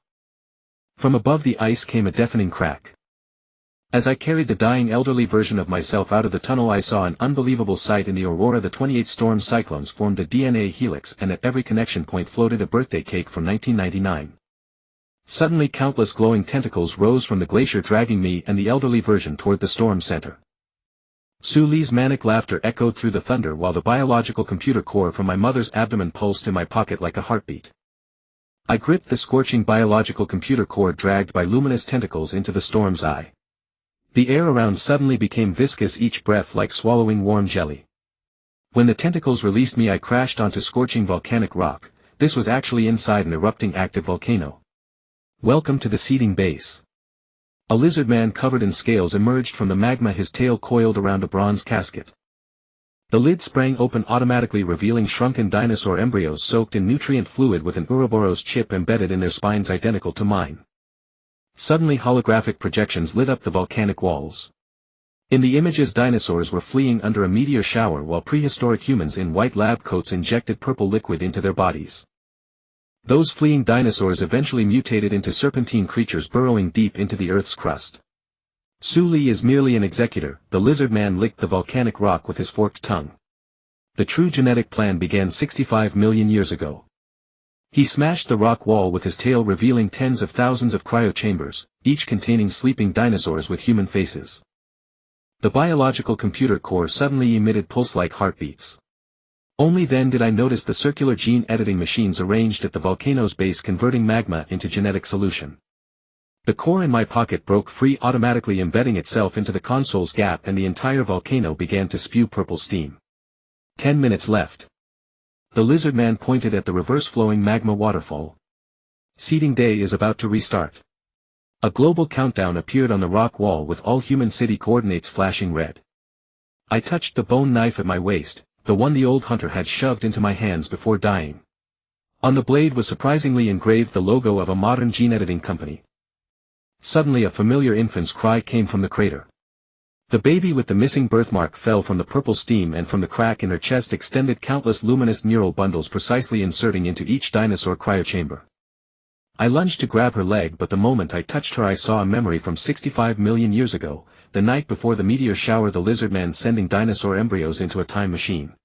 From above the ice came a deafening crack. As I carried the dying elderly version of myself out of the tunnel, I saw an unbelievable sight in the aurora. The 28 storm cyclones formed a DNA helix, and at every connection point floated a birthday cake from 1999. Suddenly countless glowing tentacles rose from the glacier, dragging me and the elderly version toward the storm center. Su Li's manic laughter echoed through the thunder while the biological computer core from my mother's abdomen pulsed in my pocket like a heartbeat. I gripped the scorching biological computer core, dragged by luminous tentacles into the storm's eye. The air around suddenly became viscous, each breath like swallowing warm jelly. When the tentacles released me, I crashed onto scorching volcanic rock. This was actually inside an erupting active volcano. Welcome to the seeding base. A lizard man covered in scales emerged from the magma, his tail coiled around a bronze casket. The lid sprang open automatically, revealing shrunken dinosaur embryos soaked in nutrient fluid with an Ouroboros chip embedded in their spines identical to mine. Suddenly holographic projections lit up the volcanic walls. In the images, dinosaurs were fleeing under a meteor shower while prehistoric humans in white lab coats injected purple liquid into their bodies. Those fleeing dinosaurs eventually mutated into serpentine creatures burrowing deep into the Earth's crust. Su Li is merely an executor. The lizard man licked the volcanic rock with his forked tongue. The true genetic plan began 65 million years ago. He smashed the rock wall with his tail, revealing tens of thousands of cryochambers, each containing sleeping dinosaurs with human faces. The biological computer core suddenly emitted pulse-like heartbeats. Only then did I notice the circular gene editing machines arranged at the volcano's base, converting magma into genetic solution. The core in my pocket broke free, automatically embedding itself into the console's gap, and the entire volcano began to spew purple steam. 10 minutes left. The lizard man pointed at the reverse-flowing magma waterfall. Seeding day is about to restart. A global countdown appeared on the rock wall with all human city coordinates flashing red. I touched the bone knife at my waist, the one the old hunter had shoved into my hands before dying. On the blade was surprisingly engraved the logo of a modern gene editing company. Suddenly a familiar infant's cry came from the crater. The baby with the missing birthmark fell from the purple steam, and from the crack in her chest extended countless luminous neural bundles, precisely inserting into each dinosaur cryochamber. I lunged to grab her leg, but the moment I touched her I saw a memory from 65 million years ago, the night before the meteor shower, the lizard man sending dinosaur embryos into a time machine.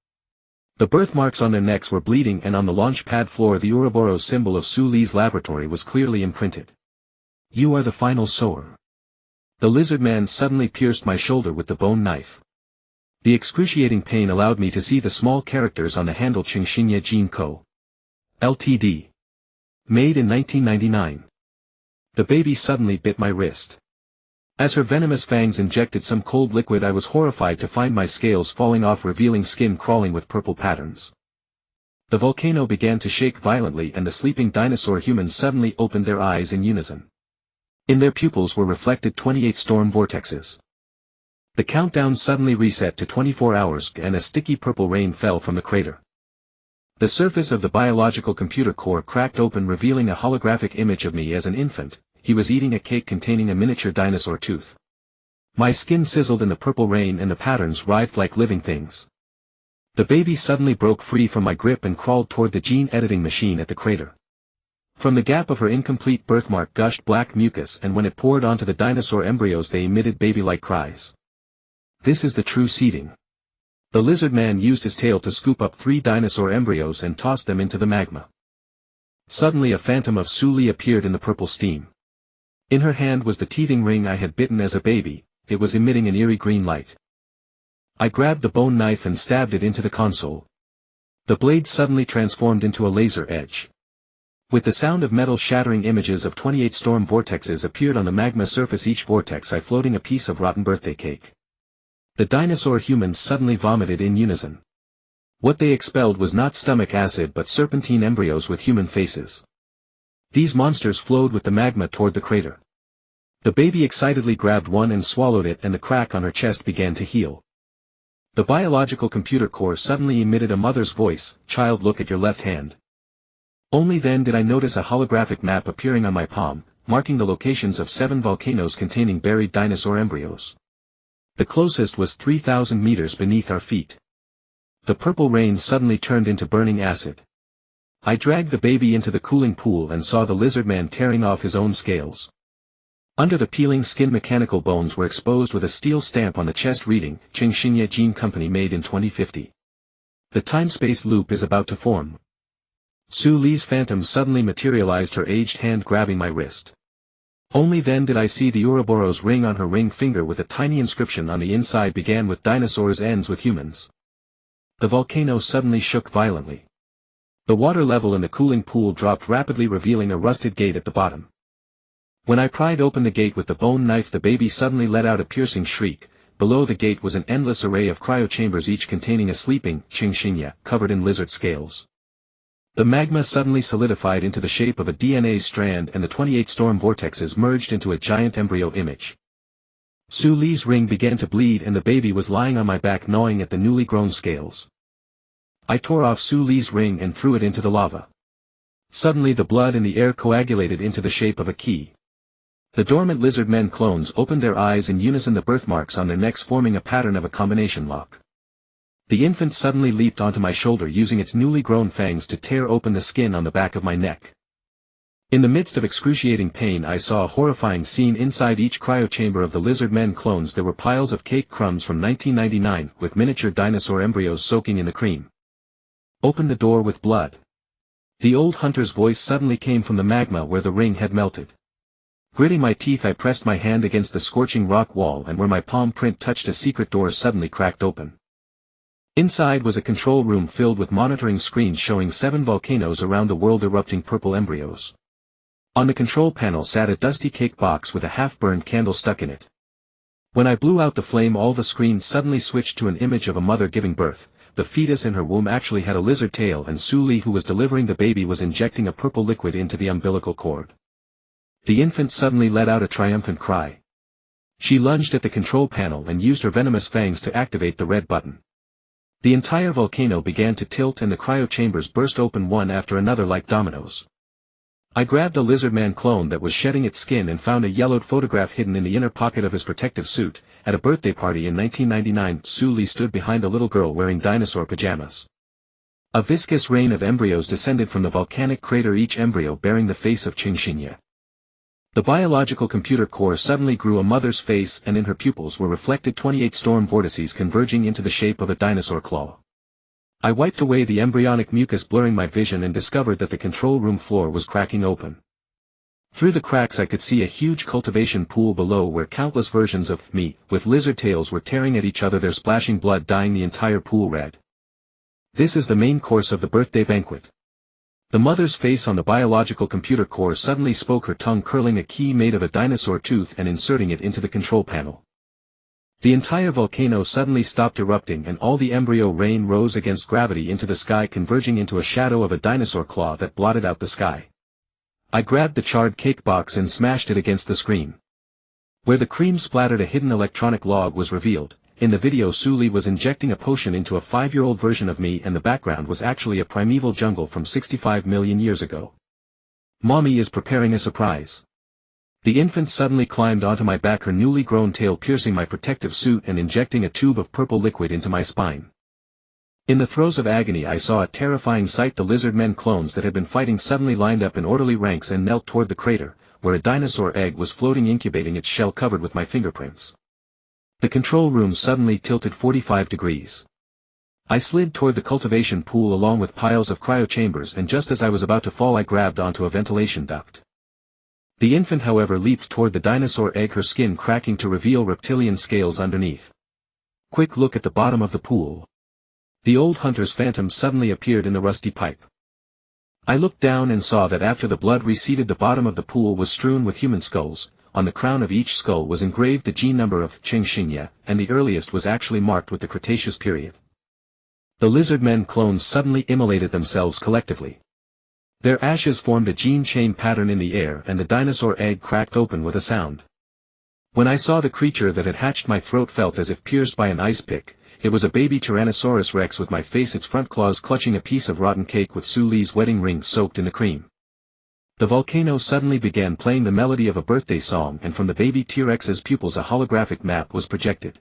The birthmarks on their necks were bleeding, and on the launch pad floor the Ouroboros symbol of Su Li's laboratory was clearly imprinted. You are the final sower. The lizard man suddenly pierced my shoulder with the bone knife. The excruciating pain allowed me to see the small characters on the handle: Qingxinye Gene Co. Ltd. Made in 1999. The baby suddenly bit my wrist. As her venomous fangs injected some cold liquid, I was horrified to find my scales falling off, revealing skin crawling with purple patterns. The volcano began to shake violently, and the sleeping dinosaur humans suddenly opened their eyes in unison. In their pupils were reflected 28 storm vortexes. The countdown suddenly reset to 24 hours, and a sticky purple rain fell from the crater. The surface of the biological computer core cracked open, revealing a holographic image of me as an infant. He was eating a cake containing a miniature dinosaur tooth. My skin sizzled in the purple rain, and the patterns writhed like living things. The baby suddenly broke free from my grip and crawled toward the gene editing machine at the crater. From the gap of her incomplete birthmark gushed black mucus, and when it poured onto the dinosaur embryos they emitted baby-like cries. This is the true seeding. The lizard man used his tail to scoop up 3 dinosaur embryos and tossed them into the magma. Suddenly a phantom of Su Li appeared in the purple steam. In her hand was the teething ring I had bitten as a baby. It was emitting an eerie green light. I grabbed the bone knife and stabbed it into the console. The blade suddenly transformed into a laser edge. With the sound of metal shattering, images of 28 storm vortexes appeared on the magma surface, each vortex I floating a piece of rotten birthday cake. The dinosaur humans suddenly vomited in unison. What they expelled was not stomach acid but serpentine embryos with human faces. These monsters flowed with the magma toward the crater. The baby excitedly grabbed one and swallowed it, and the crack on her chest began to heal. The biological computer core suddenly emitted a mother's voice: "Child, look at your left hand." Only then did I notice a holographic map appearing on my palm, marking the locations of 7 volcanoes containing buried dinosaur embryos. The closest was 3,000 meters beneath our feet. The purple rain suddenly turned into burning acid. I dragged the baby into the cooling pool and saw the lizard man tearing off his own scales. Under the peeling skin mechanical bones were exposed with a steel stamp on the chest reading, Qingxinye Gene Company made in 2050. The time-space loop is about to form. Su Li's phantom suddenly materialized, her aged hand grabbing my wrist. Only then did I see the Ouroboros ring on her ring finger with a tiny inscription on the inside, began with dinosaurs, ends with humans. The volcano suddenly shook violently. The water level in the cooling pool dropped rapidly, revealing a rusted gate at the bottom. When I pried open the gate with the bone knife, the baby suddenly let out a piercing shriek. Below the gate was an endless array of cryochambers, each containing a sleeping Qingxinye covered in lizard scales. The magma suddenly solidified into the shape of a DNA strand, and the 28 storm vortexes merged into a giant embryo image. Su Li's ring began to bleed, and the baby was lying on my back gnawing at the newly grown scales. I tore off Su Li's ring and threw it into the lava. Suddenly the blood in the air coagulated into the shape of a key. The dormant lizard men clones opened their eyes in unison, the birthmarks on their necks forming a pattern of a combination lock. The infant suddenly leaped onto my shoulder, using its newly grown fangs to tear open the skin on the back of my neck. In the midst of excruciating pain, I saw a horrifying scene. Inside each cryochamber of the lizard men clones there were piles of cake crumbs from 1999, with miniature dinosaur embryos soaking in the cream. Open the door with blood. The old hunter's voice suddenly came from the magma where the ring had melted. Gritting my teeth, I pressed my hand against the scorching rock wall, and where my palm print touched, a secret door suddenly cracked open. Inside was a control room filled with monitoring screens showing 7 volcanoes around the world erupting purple embryos. On the control panel sat a dusty cake box with a half-burned candle stuck in it. When I blew out the flame, all the screens suddenly switched to an image of a mother giving birth. The fetus in her womb actually had a lizard tail, and Su Li, who was delivering the baby, was injecting a purple liquid into the umbilical cord. The infant suddenly let out a triumphant cry. She lunged at the control panel and used her venomous fangs to activate the red button. The entire volcano began to tilt, and the cryochambers burst open one after another like dominoes. I grabbed a lizardman clone that was shedding its skin and found a yellowed photograph hidden in the inner pocket of his protective suit. At a birthday party in 1999, Su Li stood behind a little girl wearing dinosaur pajamas. A viscous rain of embryos descended from the volcanic crater, each embryo bearing the face of Qingxinye. The biological computer core suddenly grew a mother's face, and in her pupils were reflected 28 storm vortices converging into the shape of a dinosaur claw. I wiped away the embryonic mucus, blurring my vision, and discovered that the control room floor was cracking open. Through the cracks I could see a huge cultivation pool below, where countless versions of me, with lizard tails, were tearing at each other, their splashing blood dyeing the entire pool red. This is the main course of the birthday banquet. The mother's face on the biological computer core suddenly spoke, her tongue curling a key made of a dinosaur tooth and inserting it into the control panel. The entire volcano suddenly stopped erupting, and all the embryo rain rose against gravity into the sky, converging into a shadow of a dinosaur claw that blotted out the sky. I grabbed the charred cake box and smashed it against the screen. Where the cream splattered, a hidden electronic log was revealed. In the video, Su Li was injecting a potion into a 5-year-old version of me, and the background was actually a primeval jungle from 65 million years ago. Mommy is preparing a surprise. The infant suddenly climbed onto my back, her newly grown tail piercing my protective suit and injecting a tube of purple liquid into my spine. In the throes of agony I saw a terrifying sight. The lizard men clones that had been fighting suddenly lined up in orderly ranks and knelt toward the crater, where a dinosaur egg was floating, incubating its shell covered with my fingerprints. The control room suddenly tilted 45 degrees. I slid toward the cultivation pool along with piles of cryochambers, and just as I was about to fall I grabbed onto a ventilation duct. The infant, however, leaped toward the dinosaur egg, her skin cracking to reveal reptilian scales underneath. Quick look at the bottom of the pool. The old hunter's phantom suddenly appeared in the rusty pipe. I looked down and saw that after the blood receded, the bottom of the pool was strewn with human skulls. On the crown of each skull was engraved the gene number of Qingxinye, and the earliest was actually marked with the Cretaceous period. The lizard men clones suddenly immolated themselves collectively. Their ashes formed a gene chain pattern in the air, and the dinosaur egg cracked open with a sound. When I saw the creature that had hatched, my throat felt as if pierced by an ice pick. It was a baby Tyrannosaurus Rex with my face, its front claws clutching a piece of rotten cake with Su Li's wedding ring soaked in the cream. The volcano suddenly began playing the melody of a birthday song, and from the baby T-Rex's pupils a holographic map was projected.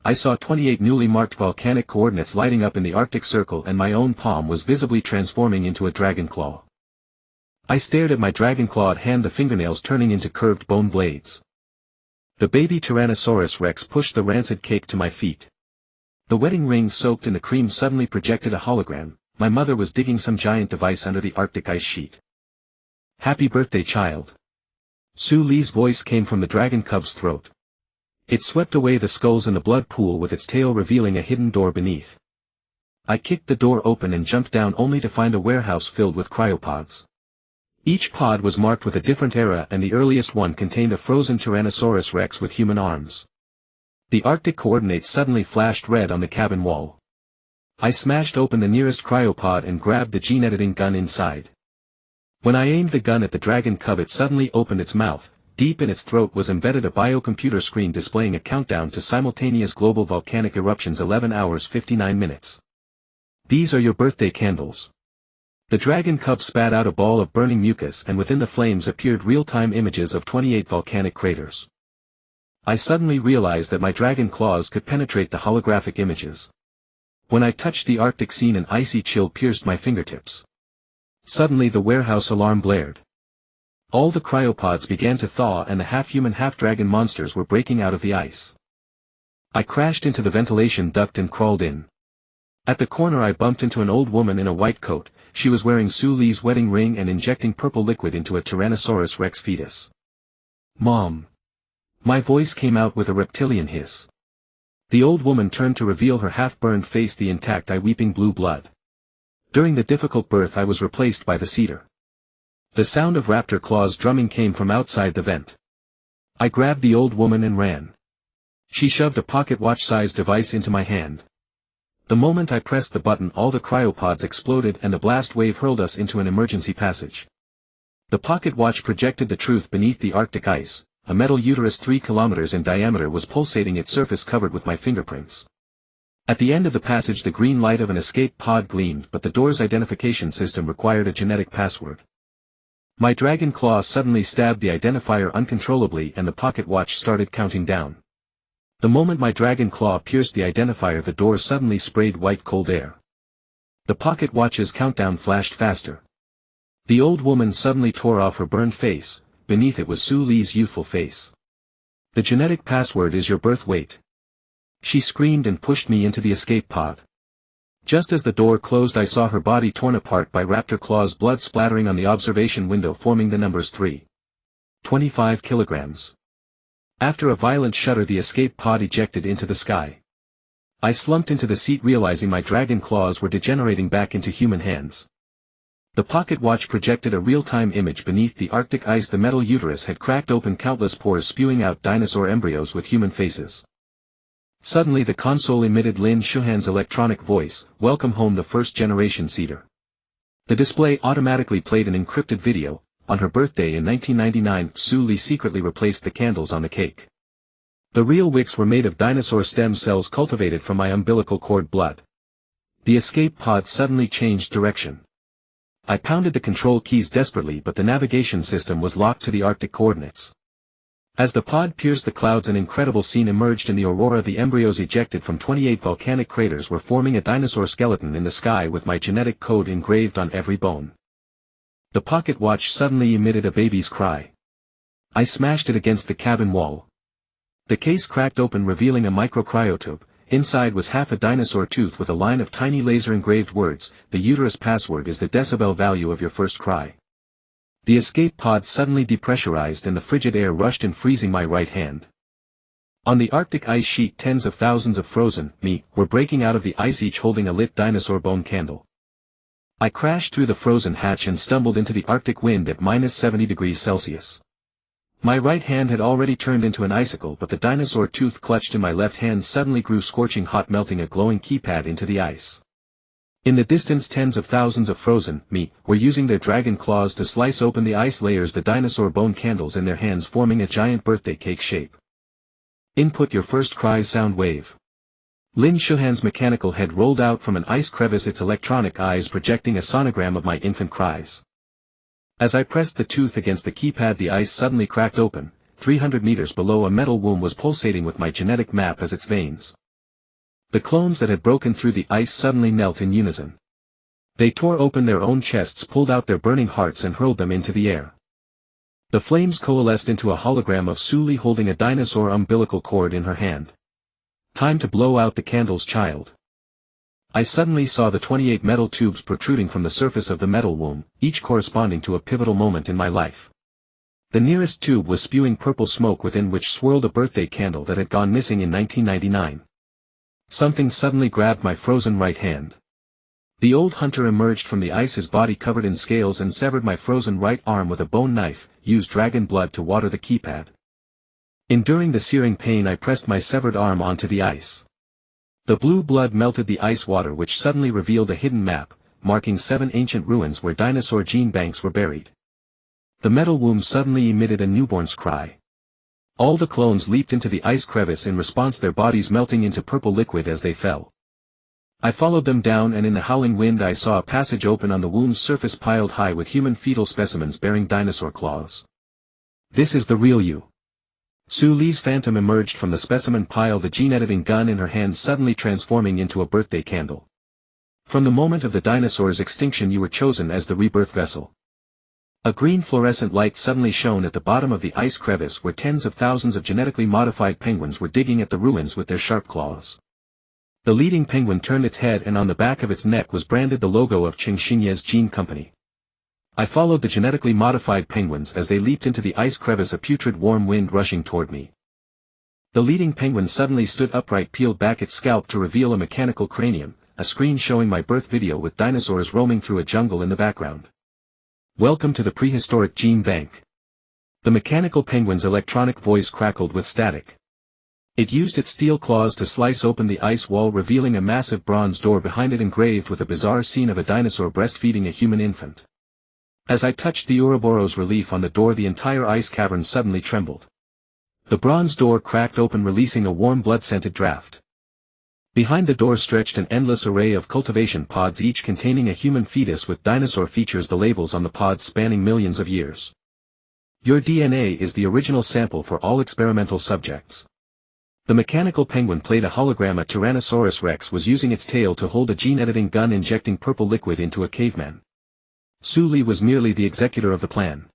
I saw 28 newly marked volcanic coordinates lighting up in the Arctic Circle, and my own palm was visibly transforming into a dragon claw. I stared at my dragon-clawed hand, the fingernails turning into curved bone blades. The baby Tyrannosaurus Rex pushed the rancid cake to my feet. The wedding ring soaked in the cream suddenly projected a hologram. My mother was digging some giant device under the Arctic ice sheet. "Happy birthday, child." Su Li's voice came from the dragon cub's throat. It swept away the skulls in the blood pool with its tail revealing a hidden door beneath. I kicked the door open and jumped down only to find a warehouse filled with cryopods. Each pod was marked with a different era, and the earliest one contained a frozen Tyrannosaurus Rex with human arms. The Arctic coordinates suddenly flashed red on the cabin wall. I smashed open the nearest cryopod and grabbed the gene-editing gun inside. When I aimed the gun at the dragon cub, it suddenly opened its mouth. Deep in its throat was embedded a biocomputer screen displaying a countdown to simultaneous global volcanic eruptions, 11 hours 59 minutes. "These are your birthday candles." The dragon cub spat out a ball of burning mucus, and within the flames appeared real-time images of 28 volcanic craters. I suddenly realized that my dragon claws could penetrate the holographic images. When I touched the Arctic scene, an icy chill pierced my fingertips. Suddenly the warehouse alarm blared. All the cryopods began to thaw, and the half-human half-dragon monsters were breaking out of the ice. I crashed into the ventilation duct and crawled in. At the corner I bumped into an old woman in a white coat. She was wearing Su Li's wedding ring and injecting purple liquid into a Tyrannosaurus Rex fetus. "Mom." My voice came out with a reptilian hiss. The old woman turned to reveal her half-burned face, the intact eye weeping blue blood. During the difficult birth I was replaced by the cedar. The sound of raptor claws drumming came from outside the vent. I grabbed the old woman and ran. She shoved a pocket watch-sized device into my hand. The moment I pressed the button, all the cryopods exploded and the blast wave hurled us into an emergency passage. The pocket watch projected the truth beneath the Arctic ice. A metal uterus 3 kilometers in diameter was pulsating, its surface covered with my fingerprints. At the end of the passage the green light of an escape pod gleamed, but the door's identification system required a genetic password. My dragon claw suddenly stabbed the identifier uncontrollably and the pocket watch started counting down. The moment my dragon claw pierced the identifier, the door suddenly sprayed white cold air. The pocket watch's countdown flashed faster. The old woman suddenly tore off her burned face. Beneath it was Su Li's youthful face. "The genetic password is your birth weight." She screamed and pushed me into the escape pod. Just as the door closed I saw her body torn apart by raptor claws, blood splattering on the observation window forming the numbers 3.25 kilograms. After a violent shudder the escape pod ejected into the sky. I slumped into the seat, realizing my dragon claws were degenerating back into human hands. The pocket watch projected a real-time image beneath the Arctic ice. The metal uterus had cracked open, countless pores spewing out dinosaur embryos with human faces. Suddenly the console emitted Lin Shuhan's electronic voice, "Welcome home, the first-generation cedar." The display automatically played an encrypted video. On her birthday in 1999, Su Li secretly replaced the candles on the cake. The real wicks were made of dinosaur stem cells cultivated from my umbilical cord blood. The escape pod suddenly changed direction. I pounded the control keys desperately, but the navigation system was locked to the Arctic coordinates. As the pod pierced the clouds, an incredible scene emerged in the aurora. The embryos ejected from 28 volcanic craters were forming a dinosaur skeleton in the sky with my genetic code engraved on every bone. The pocket watch suddenly emitted a baby's cry. I smashed it against the cabin wall. The case cracked open, revealing a microcryotube. Inside was half a dinosaur tooth with a line of tiny laser-engraved words. "The uterus password is the decibel value of your first cry." The escape pod suddenly depressurized and the frigid air rushed in, freezing my right hand. On the Arctic ice sheet tens of thousands of frozen me were breaking out of the ice, each holding a lit dinosaur bone candle. I crashed through the frozen hatch and stumbled into the Arctic wind at -70°C. My right hand had already turned into an icicle, but the dinosaur tooth clutched in my left hand suddenly grew scorching hot, melting a glowing keypad into the ice. In the distance tens of thousands of frozen me were using their dragon claws to slice open the ice layers, the dinosaur bone candles in their hands forming a giant birthday cake shape. Input your first cry sound wave. Lin Shuhan's mechanical head rolled out from an ice crevice, its electronic eyes projecting a sonogram of my infant cries. As I pressed the tooth against the keypad, the ice suddenly cracked open. 300 meters below, a metal womb was pulsating with my genetic map as its veins. The clones that had broken through the ice suddenly knelt in unison. They tore open their own chests, pulled out their burning hearts and hurled them into the air. The flames coalesced into a hologram of Suli holding a dinosaur umbilical cord in her hand. Time to blow out the candles, child. I suddenly saw the 28 metal tubes protruding from the surface of the metal womb, each corresponding to a pivotal moment in my life. The nearest tube was spewing purple smoke, within which swirled a birthday candle that had gone missing in 1999. Something suddenly grabbed my frozen right hand. The old hunter emerged from the ice, his body covered in scales, and severed my frozen right arm with a bone knife, used dragon blood to water the keypad. Enduring the searing pain, I pressed my severed arm onto the ice. The blue blood melted the ice water, which suddenly revealed a hidden map, marking 7 ancient ruins where dinosaur gene banks were buried. The metal womb suddenly emitted a newborn's cry. All the clones leaped into the ice crevice in response, their bodies melting into purple liquid as they fell. I followed them down, and in the howling wind I saw a passage open on the womb's surface piled high with human fetal specimens bearing dinosaur claws. This is the real you. Su Li's phantom emerged from the specimen pile, the gene-editing gun in her hand suddenly transforming into a birthday candle. From the moment of the dinosaur's extinction you were chosen as the rebirth vessel. A green fluorescent light suddenly shone at the bottom of the ice crevice where tens of thousands of genetically modified penguins were digging at the ruins with their sharp claws. The leading penguin turned its head, and on the back of its neck was branded the logo of Chengxinye's Gene Company. I followed the genetically modified penguins as they leaped into the ice crevice, a putrid warm wind rushing toward me. The leading penguin suddenly stood upright, peeled back its scalp to reveal a mechanical cranium, a screen showing my birth video with dinosaurs roaming through a jungle in the background. Welcome to the prehistoric gene bank. The mechanical penguin's electronic voice crackled with static. It used its steel claws to slice open the ice wall, revealing a massive bronze door behind it engraved with a bizarre scene of a dinosaur breastfeeding a human infant. As I touched the Ouroboros relief on the door, the entire ice cavern suddenly trembled. The bronze door cracked open, releasing a warm blood-scented draft. Behind the door stretched an endless array of cultivation pods, each containing a human fetus with dinosaur features, the labels on the pods spanning millions of years. Your DNA is the original sample for all experimental subjects. The mechanical penguin played a hologram. A Tyrannosaurus Rex was using its tail to hold a gene-editing gun, injecting purple liquid into a caveman. Su Li was merely the executor of the plan.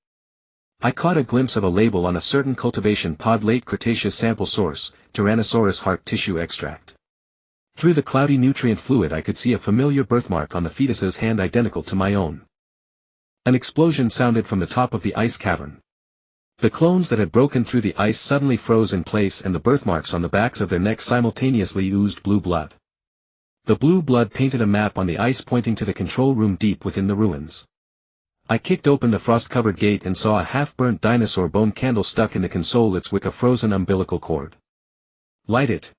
I caught a glimpse of a label on a certain cultivation pod: late Cretaceous sample source, Tyrannosaurus heart tissue extract. Through the cloudy nutrient fluid I could see a familiar birthmark on the fetus's hand, identical to my own. An explosion sounded from the top of the ice cavern. The clones that had broken through the ice suddenly froze in place, and the birthmarks on the backs of their necks simultaneously oozed blue blood. The blue blood painted a map on the ice pointing to the control room deep within the ruins. I kicked open the frost-covered gate and saw a half-burnt dinosaur bone candle stuck in the console, its wick a frozen umbilical cord. Light it.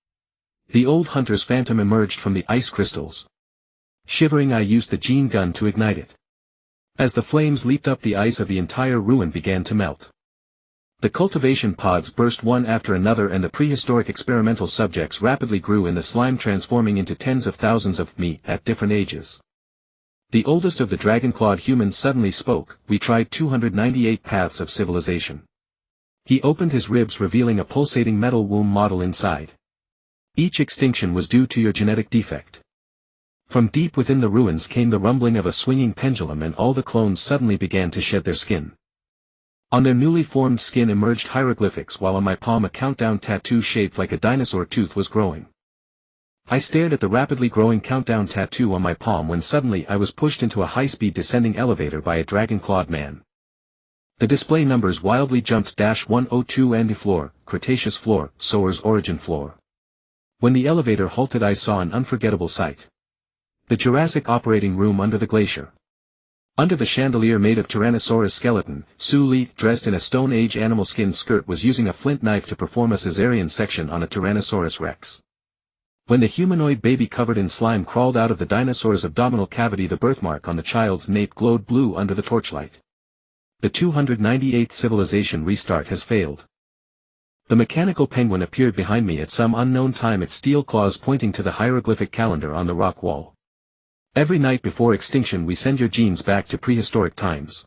The old hunter's phantom emerged from the ice crystals. Shivering, I used the gene gun to ignite it. As the flames leaped up, the ice of the entire ruin began to melt. The cultivation pods burst one after another, and the prehistoric experimental subjects rapidly grew in the slime, transforming into tens of thousands of me at different ages. The oldest of the dragon-clawed humans suddenly spoke. We tried 298 paths of civilization. He opened his ribs, revealing a pulsating metal womb model inside. Each extinction was due to your genetic defect. From deep within the ruins came the rumbling of a swinging pendulum, and all the clones suddenly began to shed their skin. On their newly formed skin emerged hieroglyphics, while on my palm a countdown tattoo shaped like a dinosaur tooth was growing. I stared at the rapidly growing countdown tattoo on my palm when suddenly I was pushed into a high-speed descending elevator by a dragon-clawed man. The display numbers wildly jumped: -102 Andy floor, Cretaceous floor, Soar's origin floor. When the elevator halted I saw an unforgettable sight. The Jurassic operating room under the glacier. Under the chandelier made of Tyrannosaurus skeleton, Su Li, dressed in a Stone Age animal skin skirt, was using a flint knife to perform a cesarean section on a Tyrannosaurus Rex. When the humanoid baby covered in slime crawled out of the dinosaur's abdominal cavity, the birthmark on the child's nape glowed blue under the torchlight. The 298th civilization restart has failed. The mechanical penguin appeared behind me at some unknown time, its steel claws pointing to the hieroglyphic calendar on the rock wall. Every night before extinction we send your genes back to prehistoric times.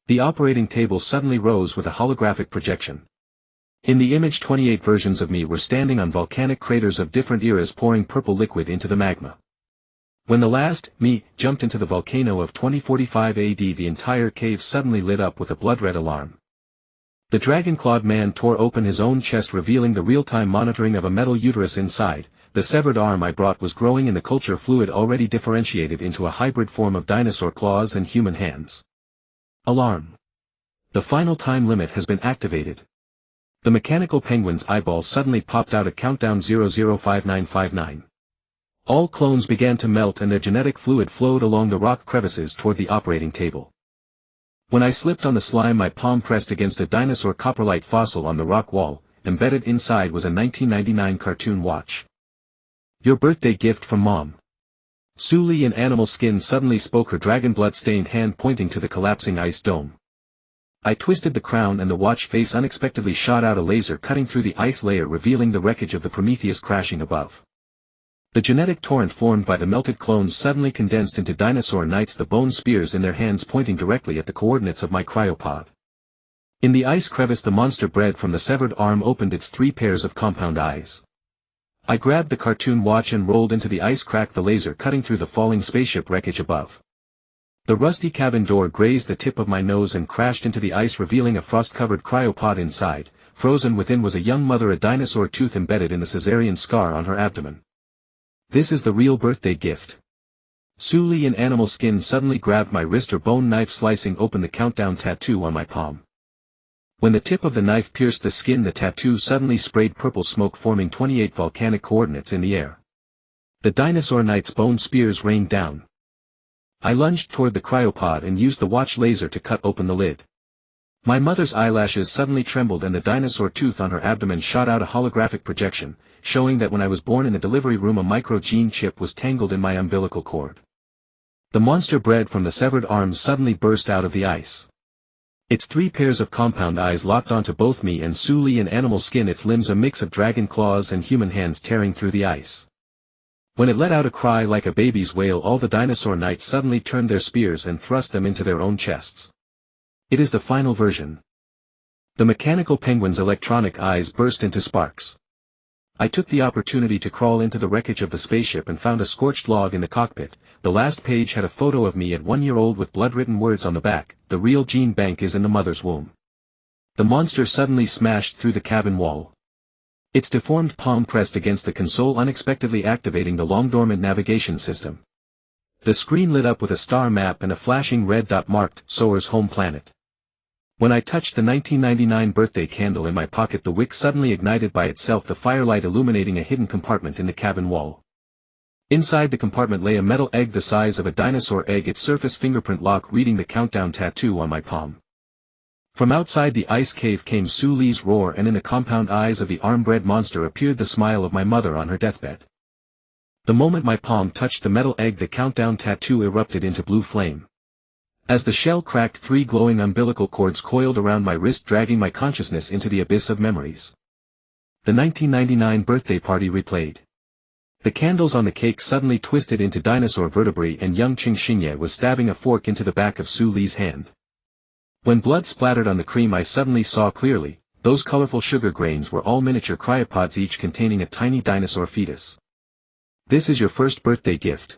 The operating table suddenly rose with a holographic projection. In the image 28 versions of me were standing on volcanic craters of different eras, pouring purple liquid into the magma. When the last, me, jumped into the volcano of 2045 AD, the entire cave suddenly lit up with a blood-red alarm. The dragon-clawed man tore open his own chest, revealing the real-time monitoring of a metal uterus inside. The severed arm I brought was growing in the culture fluid, already differentiated into a hybrid form of dinosaur claws and human hands. Alarm. The final time limit has been activated. The mechanical penguin's eyeball suddenly popped out at countdown 005959. All clones began to melt and their genetic fluid flowed along the rock crevices toward the operating table. When I slipped on the slime, my palm pressed against a dinosaur coprolite fossil on the rock wall. Embedded inside was a 1999 cartoon watch. Your birthday gift from Mom. Sue Lee in animal skin suddenly spoke, her dragon blood-stained hand pointing to the collapsing ice dome. I twisted the crown and the watch face unexpectedly shot out a laser cutting through the ice layer, revealing the wreckage of the Prometheus crashing above. The genetic torrent formed by the melted clones suddenly condensed into dinosaur knights, the bone spears in their hands pointing directly at the coordinates of my cryopod. In the ice crevice, the monster bred from the severed arm opened its 3 pairs of compound eyes. I grabbed the cartoon watch and rolled into the ice crack, the laser cutting through the falling spaceship wreckage above. The rusty cabin door grazed the tip of my nose and crashed into the ice, revealing a frost-covered cryopod inside. Frozen within was a young mother, a dinosaur tooth embedded in the cesarean scar on her abdomen. This is the real birthday gift. Sue Lee in animal skin suddenly grabbed my wrist, her bone knife slicing open the countdown tattoo on my palm. When the tip of the knife pierced the skin, the tattoo suddenly sprayed purple smoke, forming 28 volcanic coordinates in the air. The dinosaur knight's bone spears rained down. I lunged toward the cryopod and used the watch laser to cut open the lid. My mother's eyelashes suddenly trembled and the dinosaur tooth on her abdomen shot out a holographic projection, showing that when I was born in the delivery room a micro-gene chip was tangled in my umbilical cord. The monster bred from the severed arms suddenly burst out of the ice. Its 3 pairs of compound eyes locked onto both me and Sue Lee in animal skin, its limbs a mix of dragon claws and human hands tearing through the ice. When it let out a cry like a baby's wail, all the dinosaur knights suddenly turned their spears and thrust them into their own chests. It is the final version. The mechanical penguin's electronic eyes burst into sparks. I took the opportunity to crawl into the wreckage of the spaceship and found a scorched log in the cockpit. The last page had a photo of me at 1 year old with blood-written words on the back: the real gene bank is in the mother's womb. The monster suddenly smashed through the cabin wall. Its deformed palm pressed against the console, unexpectedly activating the long-dormant navigation system. The screen lit up with a star map and a flashing red dot marked Soar's home planet. When I touched the 1999 birthday candle in my pocket, the wick suddenly ignited by itself, the firelight illuminating a hidden compartment in the cabin wall. Inside the compartment lay a metal egg the size of a dinosaur egg, its surface fingerprint lock reading the countdown tattoo on my palm. From outside the ice cave came Sue Lee's roar, and in the compound eyes of the arm-bred monster appeared the smile of my mother on her deathbed. The moment my palm touched the metal egg, the countdown tattoo erupted into blue flame. As the shell cracked, 3 glowing umbilical cords coiled around my wrist, dragging my consciousness into the abyss of memories. The 1999 birthday party replayed. The candles on the cake suddenly twisted into dinosaur vertebrae, and young Ching Xinye was stabbing a fork into the back of Sue Lee's hand. When blood splattered on the cream, I suddenly saw clearly. Those colorful sugar grains were all miniature cryopods, each containing a tiny dinosaur fetus. This is your first birthday gift.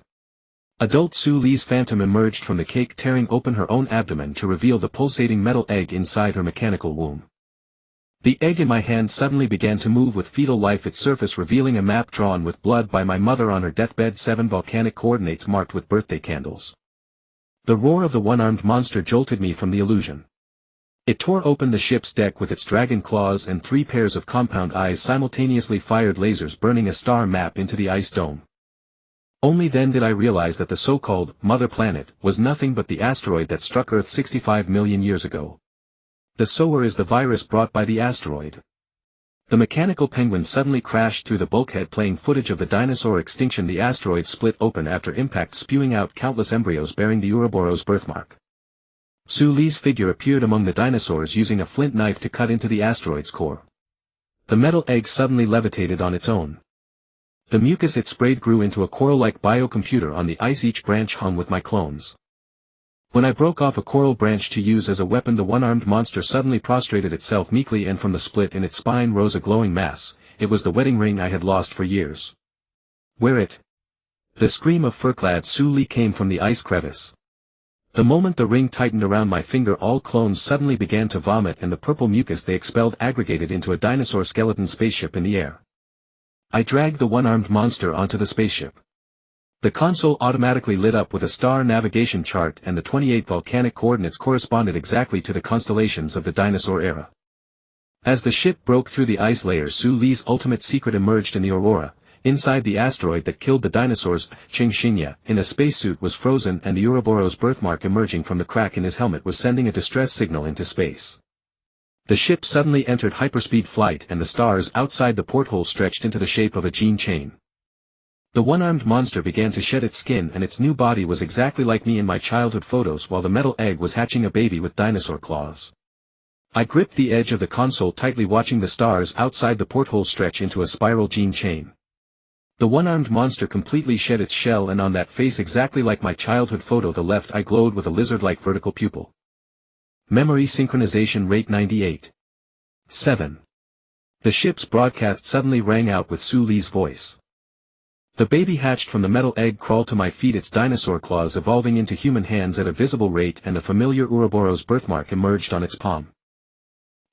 Adult Sue Lee's phantom emerged from the cake, tearing open her own abdomen to reveal the pulsating metal egg inside her mechanical womb. The egg in my hand suddenly began to move with fetal life, its surface revealing a map drawn with blood by my mother on her deathbed, 7 volcanic coordinates marked with birthday candles. The roar of the one-armed monster jolted me from the illusion. It tore open the ship's deck with its dragon claws, and 3 pairs of compound eyes simultaneously fired lasers burning a star map into the ice dome. Only then did I realize that the so-called Mother Planet was nothing but the asteroid that struck Earth 65 million years ago. The Soar is the virus brought by the asteroid. The mechanical penguin suddenly crashed through the bulkhead, playing footage of the dinosaur extinction. The asteroid split open after impact, spewing out countless embryos bearing the Ouroboros birthmark. Sue Lee's figure appeared among the dinosaurs, using a flint knife to cut into the asteroid's core. The metal egg suddenly levitated on its own. The mucus it sprayed grew into a coral-like biocomputer on the ice, each branch hung with my clones. When I broke off a coral branch to use as a weapon, the one-armed monster suddenly prostrated itself meekly, and from the split in its spine rose a glowing mass. It was the wedding ring I had lost for years. Wear it. The scream of fur-clad Su Li came from the ice crevice. The moment the ring tightened around my finger, all clones suddenly began to vomit, and the purple mucus they expelled aggregated into a dinosaur skeleton spaceship in the air. I dragged the one-armed monster onto the spaceship. The console automatically lit up with a star navigation chart, and the 28 volcanic coordinates corresponded exactly to the constellations of the dinosaur era. As the ship broke through the ice layer, Su Li's ultimate secret emerged in the aurora. Inside the asteroid that killed the dinosaurs, Qingxinya, in a spacesuit, was frozen, and the Ouroboros birthmark emerging from the crack in his helmet was sending a distress signal into space. The ship suddenly entered hyperspeed flight, and the stars outside the porthole stretched into the shape of a gene chain. The one-armed monster began to shed its skin, and its new body was exactly like me in my childhood photos, while the metal egg was hatching a baby with dinosaur claws. I gripped the edge of the console tightly, watching the stars outside the porthole stretch into a spiral gene chain. The one-armed monster completely shed its shell, and on that face exactly like my childhood photo, the left eye glowed with a lizard-like vertical pupil. Memory synchronization rate 98. 7. The ship's broadcast suddenly rang out with Su Li's voice. The baby hatched from the metal egg crawled to my feet, its dinosaur claws evolving into human hands at a visible rate, and a familiar Ouroboros birthmark emerged on its palm.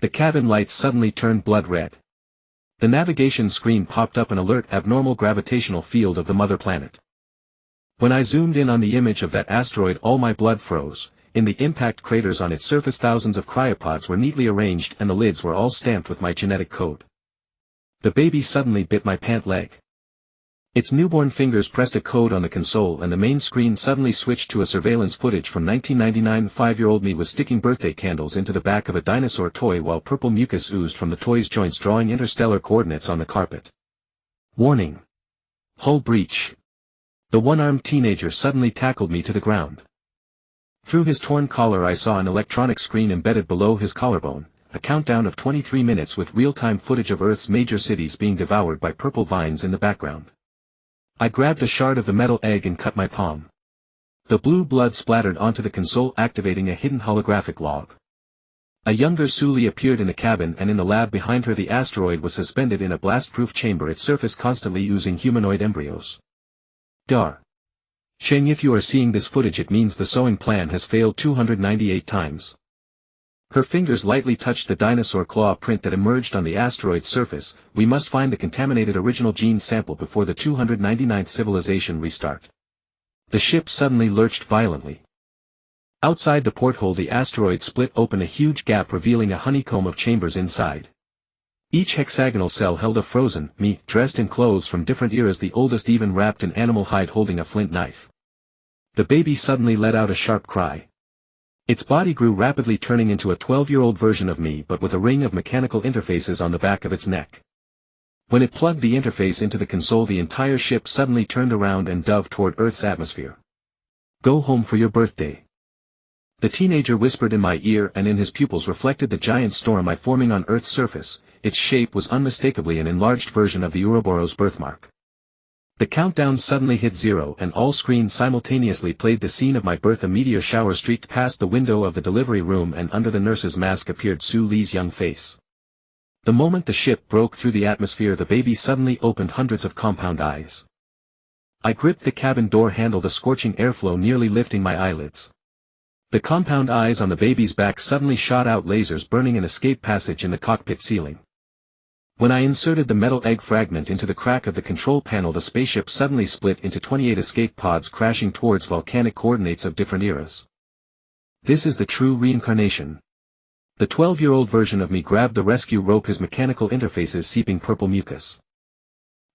The cabin lights suddenly turned blood red. The navigation screen popped up an alert: abnormal gravitational field of the mother planet. When I zoomed in on the image of that asteroid, all my blood froze. In the impact craters on its surface, thousands of cryopods were neatly arranged, and the lids were all stamped with my genetic code. The baby suddenly bit my pant leg. Its newborn fingers pressed a code on the console, and the main screen suddenly switched to a surveillance footage from 1999. 5-year-old me was sticking birthday candles into the back of a dinosaur toy while purple mucus oozed from the toy's joints, drawing interstellar coordinates on the carpet. Warning. Hull breach. The one-armed teenager suddenly tackled me to the ground. Through his torn collar I saw an electronic screen embedded below his collarbone, a countdown of 23 minutes with real-time footage of Earth's major cities being devoured by purple vines in the background. I grabbed a shard of the metal egg and cut my palm. The blue blood splattered onto the console, activating a hidden holographic log. A younger Su Li appeared in the cabin, and in the lab behind her the asteroid was suspended in a blast-proof chamber, its surface constantly oozing humanoid embryos. Dar. Sheng, if you are seeing this footage, it means the sewing plan has failed 298 times. Her fingers lightly touched the dinosaur claw print that emerged on the asteroid's surface. We must find the contaminated original gene sample before the 299th civilization restart. The ship suddenly lurched violently. Outside the porthole the asteroid split open a huge gap, revealing a honeycomb of chambers inside. Each hexagonal cell held a frozen me, dressed in clothes from different eras, the oldest even wrapped in animal hide, holding a flint knife. The baby suddenly let out a sharp cry. Its body grew rapidly, turning into a 12-year-old version of me, but with a ring of mechanical interfaces on the back of its neck. When it plugged the interface into the console, the entire ship suddenly turned around and dove toward Earth's atmosphere. Go home for your birthday. The teenager whispered in my ear, and in his pupils reflected the giant storm eye forming on Earth's surface. Its shape was unmistakably an enlarged version of the Ouroboros birthmark. The countdown suddenly hit 0, and all screens simultaneously played the scene of my birth. A meteor shower streaked past the window of the delivery room, and under the nurse's mask appeared Su Li's young face. The moment the ship broke through the atmosphere, the baby suddenly opened hundreds of compound eyes. I gripped the cabin door handle, the scorching airflow nearly lifting my eyelids. The compound eyes on the baby's back suddenly shot out lasers, burning an escape passage in the cockpit ceiling. When I inserted the metal egg fragment into the crack of the control panel, the spaceship suddenly split into 28 escape pods, crashing towards volcanic coordinates of different eras. This is the true reincarnation. The 12-year-old version of me grabbed the rescue rope, his mechanical interfaces seeping purple mucus.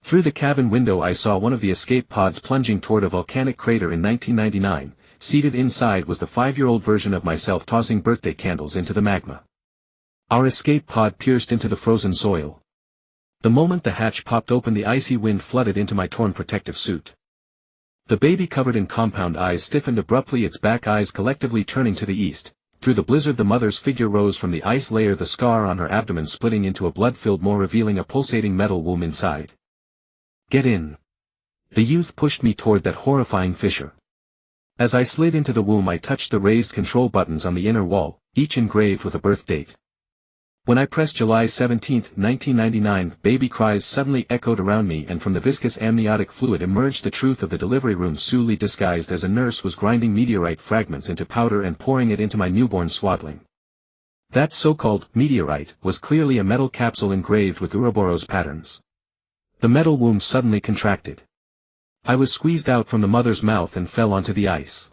Through the cabin window I saw one of the escape pods plunging toward a volcanic crater in 1999. Seated inside was the 5-year-old version of myself, tossing birthday candles into the magma. Our escape pod pierced into the frozen soil. The moment the hatch popped open, the icy wind flooded into my torn protective suit. The baby, covered in compound eyes, stiffened abruptly, its back eyes collectively turning to the east. Through the blizzard the mother's figure rose from the ice layer, the scar on her abdomen splitting into a blood-filled maw, revealing a pulsating metal womb inside. Get in. The youth pushed me toward that horrifying fissure. As I slid into the womb I touched the raised control buttons on the inner wall, each engraved with a birth date. When I pressed July 17, 1999, baby cries suddenly echoed around me, and from the viscous amniotic fluid emerged the truth of the delivery room. Sue Lee, disguised as a nurse, was grinding meteorite fragments into powder and pouring it into my newborn swaddling. That so-called meteorite was clearly a metal capsule engraved with Ouroboros patterns. The metal womb suddenly contracted. I was squeezed out from the mother's mouth and fell onto the ice.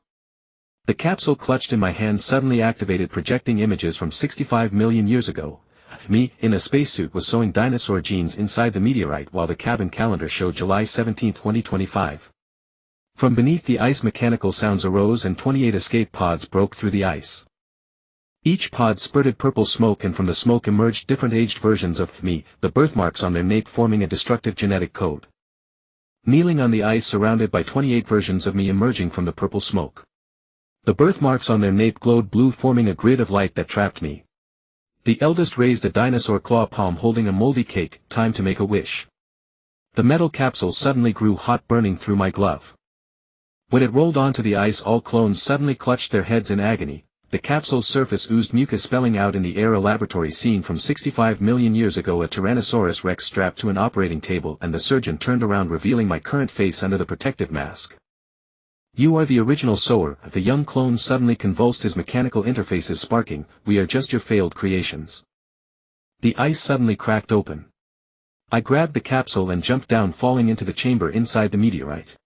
The capsule clutched in my hand suddenly activated, projecting images from 65 million years ago. Me, in a spacesuit, was sewing dinosaur genes inside the meteorite while the cabin calendar showed July 17, 2025. From beneath the ice mechanical sounds arose and 28 escape pods broke through the ice. Each pod spurted purple smoke, and from the smoke emerged different aged versions of me, the birthmarks on their nape forming a destructive genetic code. Kneeling on the ice surrounded by 28 versions of me emerging from the purple smoke. The birthmarks on their nape glowed blue, forming a grid of light that trapped me. The eldest raised a dinosaur claw palm holding a moldy cake, time to make a wish. The metal capsule suddenly grew hot, burning through my glove. When it rolled onto the ice, all clones suddenly clutched their heads in agony. The capsule's surface oozed mucus, spelling out in the air a laboratory scene from 65 million years ago, a Tyrannosaurus Rex strapped to an operating table, and the surgeon turned around, revealing my current face under the protective mask. "You are the original sower," the young clone suddenly convulsed, his mechanical interfaces sparking. "We are just your failed creations." The ice suddenly cracked open. I grabbed the capsule and jumped down, falling into the chamber inside the meteorite.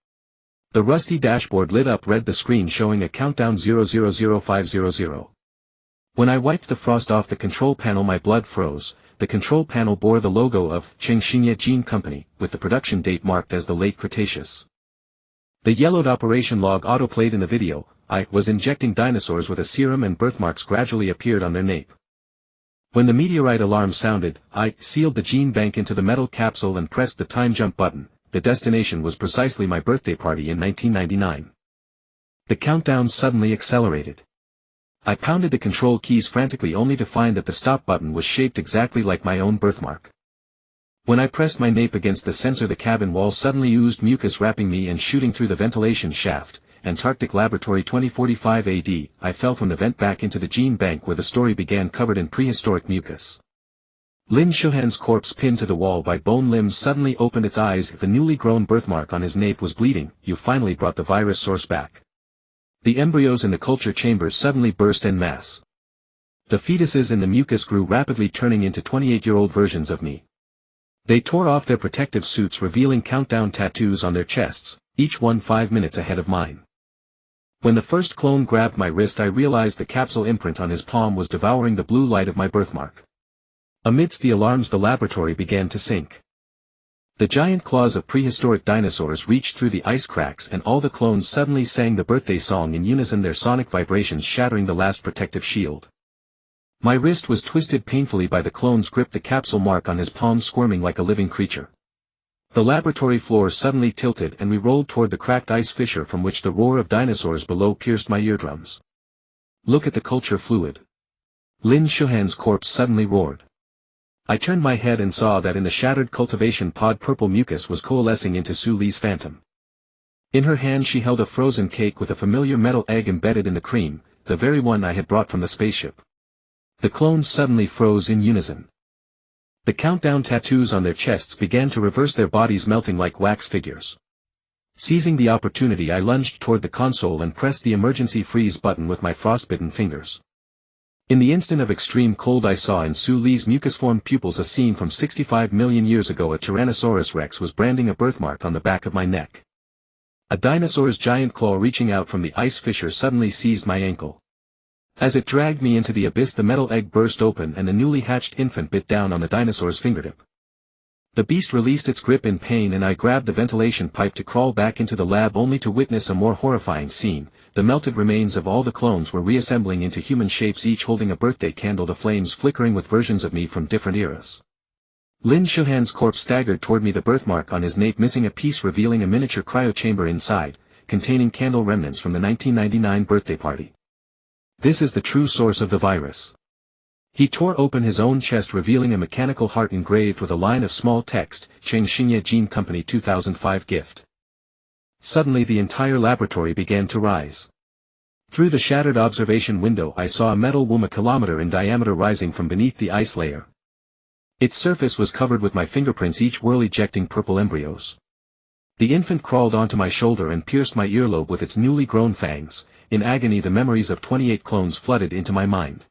The rusty dashboard lit up, read the screen showing a countdown 000500. When I wiped the frost off the control panel, my blood froze. The control panel bore the logo of Chengxinye Gene Company, with the production date marked as the late Cretaceous. The yellowed operation log autoplayed in the video. I was injecting dinosaurs with a serum, and birthmarks gradually appeared on their nape. When the meteorite alarm sounded, I sealed the gene bank into the metal capsule and pressed the time jump button. The destination was precisely my birthday party in 1999. The countdown suddenly accelerated. I pounded the control keys frantically, only to find that the stop button was shaped exactly like my own birthmark. When I pressed my nape against the sensor, the cabin wall suddenly oozed mucus, wrapping me and shooting through the ventilation shaft. Antarctic Laboratory 2045 AD, I fell from the vent back into the gene bank where the story began, covered in prehistoric mucus. Lin Shuhan's corpse, pinned to the wall by bone limbs, suddenly opened its eyes. The newly grown birthmark on his nape was bleeding. "You finally brought the virus source back." The embryos in the culture chambers suddenly burst en masse. The fetuses in the mucus grew rapidly, turning into 28-year-old versions of me. They tore off their protective suits, revealing countdown tattoos on their chests, each one 5 minutes ahead of mine. When the first clone grabbed my wrist, I realized the capsule imprint on his palm was devouring the blue light of my birthmark. Amidst the alarms, the laboratory began to sink. The giant claws of prehistoric dinosaurs reached through the ice cracks, and all the clones suddenly sang the birthday song in unison, their sonic vibrations shattering the last protective shield. My wrist was twisted painfully by the clone's grip, the capsule mark on his palm squirming like a living creature. The laboratory floor suddenly tilted, and we rolled toward the cracked ice fissure from which the roar of dinosaurs below pierced my eardrums. "Look at the culture fluid." Lin Shuhan's corpse suddenly roared. I turned my head and saw that in the shattered cultivation pod purple mucus was coalescing into Sue Lee's phantom. In her hand she held a frozen cake with a familiar metal egg embedded in the cream, the very one I had brought from the spaceship. The clones suddenly froze in unison. The countdown tattoos on their chests began to reverse, their bodies melting like wax figures. Seizing the opportunity, I lunged toward the console and pressed the emergency freeze button with my frostbitten fingers. In the instant of extreme cold, I saw in Sue Lee's mucus-formed pupils a scene from 65 million years ago. A Tyrannosaurus Rex was branding a birthmark on the back of my neck. A dinosaur's giant claw reaching out from the ice fissure suddenly seized my ankle. As it dragged me into the abyss, the metal egg burst open and the newly hatched infant bit down on the dinosaur's fingertip. The beast released its grip in pain, and I grabbed the ventilation pipe to crawl back into the lab, only to witness a more horrifying scene. The melted remains of all the clones were reassembling into human shapes, each holding a birthday candle, the flames flickering with versions of me from different eras. Lin Shuhan's corpse staggered toward me, the birthmark on his nape missing a piece, revealing a miniature cryo chamber inside, containing candle remnants from the 1999 birthday party. "This is the true source of the virus." He tore open his own chest, revealing a mechanical heart engraved with a line of small text, "Chengxinye Gene Company 2005 gift." Suddenly the entire laboratory began to rise. Through the shattered observation window I saw a metal womb a kilometer in diameter rising from beneath the ice layer. Its surface was covered with my fingerprints, each whirl ejecting purple embryos. The infant crawled onto my shoulder and pierced my earlobe with its newly grown fangs. In agony the memories of 28 clones flooded into my mind.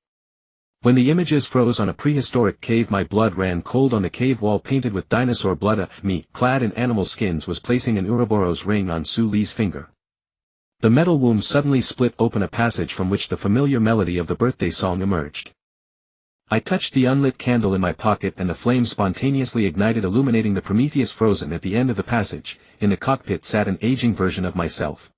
When the images froze on a prehistoric cave, my blood ran cold on the cave wall painted with dinosaur blood. A me, clad in animal skins, was placing an Ouroboros ring on Su Li's finger. The metal womb suddenly split open, a passage from which the familiar melody of the birthday song emerged. I touched the unlit candle in my pocket and the flame spontaneously ignited, illuminating the Prometheus frozen at the end of the passage. In the cockpit sat an aging version of myself.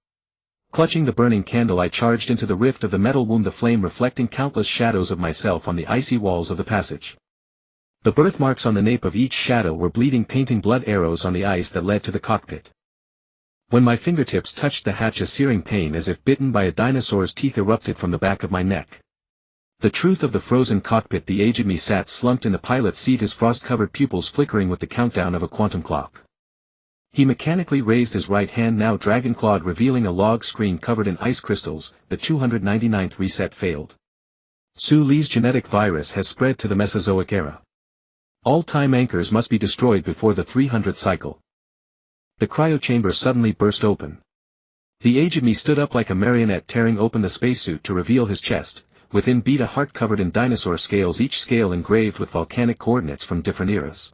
Clutching the burning candle I charged into the rift of the metal womb, the flame reflecting countless shadows of myself on the icy walls of the passage. The birthmarks on the nape of each shadow were bleeding, painting blood arrows on the ice that led to the cockpit. When my fingertips touched the hatch, a searing pain as if bitten by a dinosaur's teeth erupted from the back of my neck. The truth of the frozen cockpit. The aged me sat slumped in the pilot's seat, his frost-covered pupils flickering with the countdown of a quantum clock. He mechanically raised his right hand, now dragon-clawed, revealing a log screen covered in ice crystals. The 299th reset failed. Su Li's genetic virus has spread to the Mesozoic era. All time anchors must be destroyed before the 300th cycle. The cryochamber suddenly burst open. The aged me stood up like a marionette, tearing open the spacesuit to reveal his chest. Within beat a heart covered in dinosaur scales, each scale engraved with volcanic coordinates from different eras.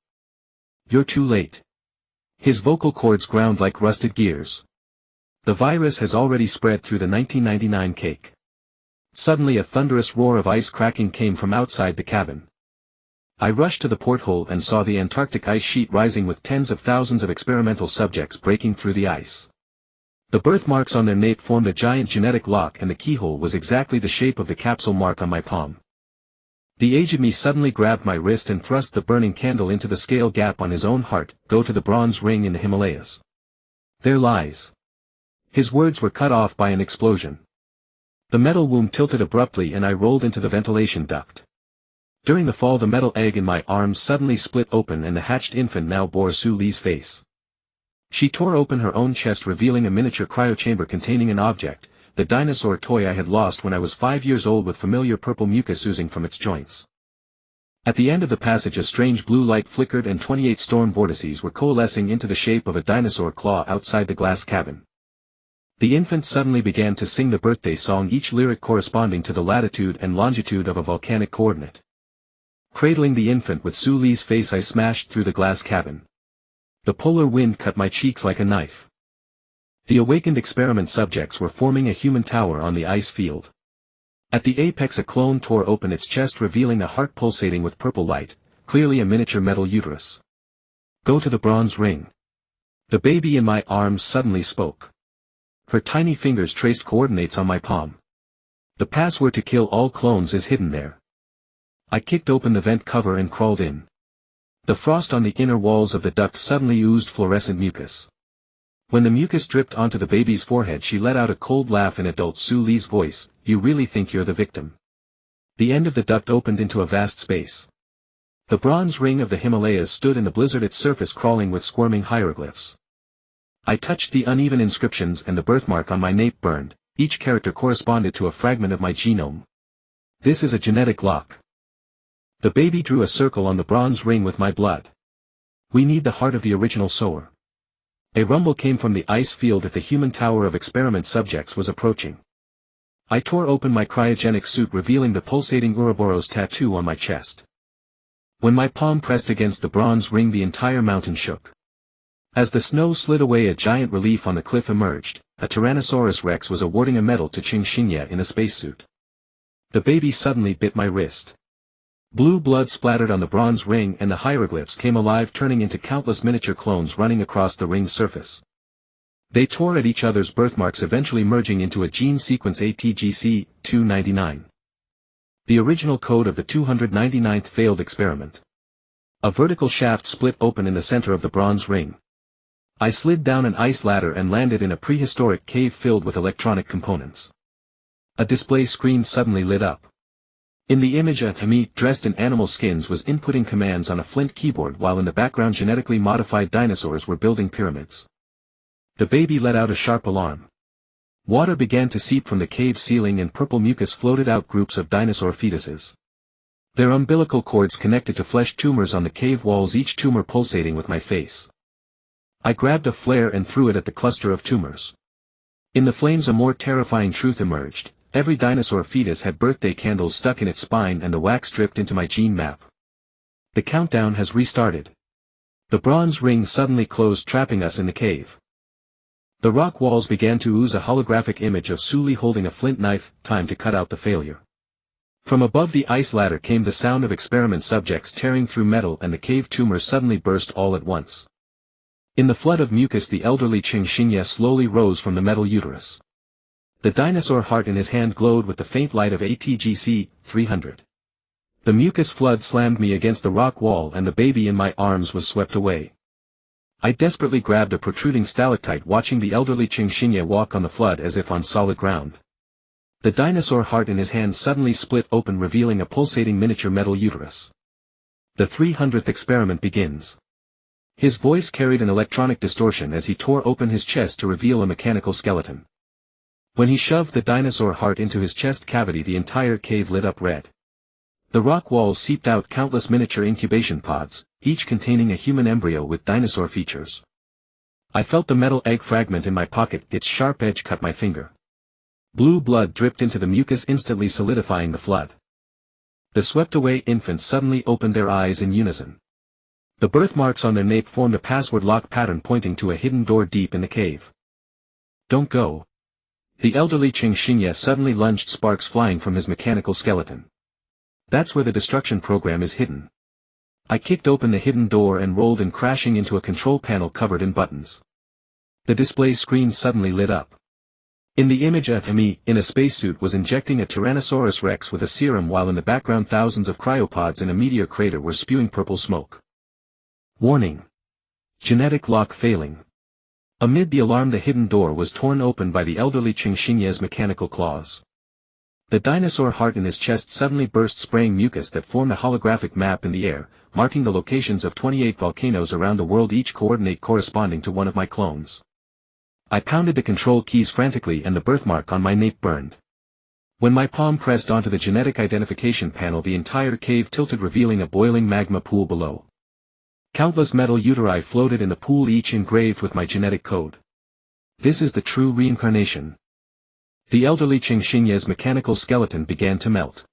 "You're too late." His vocal cords ground like rusted gears. "The virus has already spread through the 1999 cake." Suddenly a thunderous roar of ice cracking came from outside the cabin. I rushed to the porthole and saw the Antarctic ice sheet rising, with tens of thousands of experimental subjects breaking through the ice. The birthmarks on their nape formed a giant genetic lock, and the keyhole was exactly the shape of the capsule mark on my palm. The aged me suddenly grabbed my wrist and thrust the burning candle into the scale gap on his own heart. "Go to the bronze ring in the Himalayas. There lies." His words were cut off by an explosion. The metal womb tilted abruptly and I rolled into the ventilation duct. During the fall the metal egg in my arms suddenly split open and the hatched infant now bore Su Li's face. She tore open her own chest, revealing a miniature cryochamber containing an object, the dinosaur toy I had lost when I was 5 years old, with familiar purple mucus oozing from its joints. At the end of the passage a strange blue light flickered and 28 storm vortices were coalescing into the shape of a dinosaur claw outside the glass cabin. The infant suddenly began to sing the birthday song, each lyric corresponding to the latitude and longitude of a volcanic coordinate. Cradling the infant with Su Li's face I smashed through the glass cabin. The polar wind cut my cheeks like a knife. The awakened experiment subjects were forming a human tower on the ice field. At the apex a clone tore open its chest, revealing a heart pulsating with purple light, clearly a miniature metal uterus. "Go to the bronze ring." The baby in my arms suddenly spoke. Her tiny fingers traced coordinates on my palm. "The password to kill all clones is hidden there." I kicked open the vent cover and crawled in. The frost on the inner walls of the duct suddenly oozed fluorescent mucus. When the mucus dripped onto the baby's forehead she let out a cold laugh in adult Su Li's voice. "You really think you're the victim?" The end of the duct opened into a vast space. The bronze ring of the Himalayas stood in the blizzard, its surface crawling with squirming hieroglyphs. I touched the uneven inscriptions and the birthmark on my nape burned. Each character corresponded to a fragment of my genome. "This is a genetic lock." The baby drew a circle on the bronze ring with my blood. "We need the heart of the original sower." A rumble came from the ice field that the human tower of experiment subjects was approaching. I tore open my cryogenic suit, revealing the pulsating Ouroboros tattoo on my chest. When my palm pressed against the bronze ring the entire mountain shook. As the snow slid away a giant relief on the cliff emerged. A Tyrannosaurus Rex was awarding a medal to Ching Xinya in a spacesuit. The baby suddenly bit my wrist. Blue blood splattered on the bronze ring and the hieroglyphs came alive, turning into countless miniature clones running across the ring's surface. They tore at each other's birthmarks, eventually merging into a gene sequence ATGC299. The original code of the 299th failed experiment. A vertical shaft split open in the center of the bronze ring. I slid down an ice ladder and landed in a prehistoric cave filled with electronic components. A display screen suddenly lit up. In the image a me dressed in animal skins was inputting commands on a flint keyboard, while in the background genetically modified dinosaurs were building pyramids. The baby let out a sharp alarm. Water began to seep from the cave ceiling and purple mucus floated out groups of dinosaur fetuses. Their umbilical cords connected to flesh tumors on the cave walls, each tumor pulsating with my face. I grabbed a flare and threw it at the cluster of tumors. In the flames a more terrifying truth emerged: every dinosaur fetus had birthday candles stuck in its spine and the wax dripped into my gene map. The countdown has restarted. The bronze ring suddenly closed, trapping us in the cave. The rock walls began to ooze a holographic image of Sully holding a flint knife. Time to cut out the failure. From above the ice ladder came the sound of experiment subjects tearing through metal, and the cave tumors suddenly burst all at once. In the flood of mucus the elderly Chingxinya slowly rose from the metal uterus. The dinosaur heart in his hand glowed with the faint light of ATGC 300. The mucus flood slammed me against the rock wall and the baby in my arms was swept away. I desperately grabbed a protruding stalactite, watching the elderly Chingxinya walk on the flood as if on solid ground. The dinosaur heart in his hand suddenly split open, revealing a pulsating miniature metal uterus. The 300th experiment begins. His voice carried an electronic distortion as he tore open his chest to reveal a mechanical skeleton. When he shoved the dinosaur heart into his chest cavity, the entire cave lit up red. The rock walls seeped out countless miniature incubation pods, each containing a human embryo with dinosaur features. I felt the metal egg fragment in my pocket, its sharp edge cut my finger. Blue blood dripped into the mucus, instantly solidifying the flood. The swept-away infants suddenly opened their eyes in unison. The birthmarks on their nape formed a password lock pattern pointing to a hidden door deep in the cave. "Don't go." The elderly Chingxinya suddenly lunged, sparks flying from his mechanical skeleton. "That's where the destruction program is hidden." I kicked open the hidden door and rolled in, crashing into a control panel covered in buttons. The display screen suddenly lit up. In the image me, in a spacesuit, was injecting a Tyrannosaurus Rex with a serum, while in the background thousands of cryopods in a meteor crater were spewing purple smoke. Warning. Genetic lock failing. Amid the alarm the hidden door was torn open by the elderly Chingxinya's mechanical claws. The dinosaur heart in his chest suddenly burst, spraying mucus that formed a holographic map in the air, marking the locations of 28 volcanoes around the world, each coordinate corresponding to one of my clones. I pounded the control keys frantically and the birthmark on my nape burned. When my palm pressed onto the genetic identification panel, the entire cave tilted, revealing a boiling magma pool below. Countless metal uteri floated in the pool, each engraved with my genetic code. This is the true reincarnation. The elderly Chingxinya's mechanical skeleton began to melt.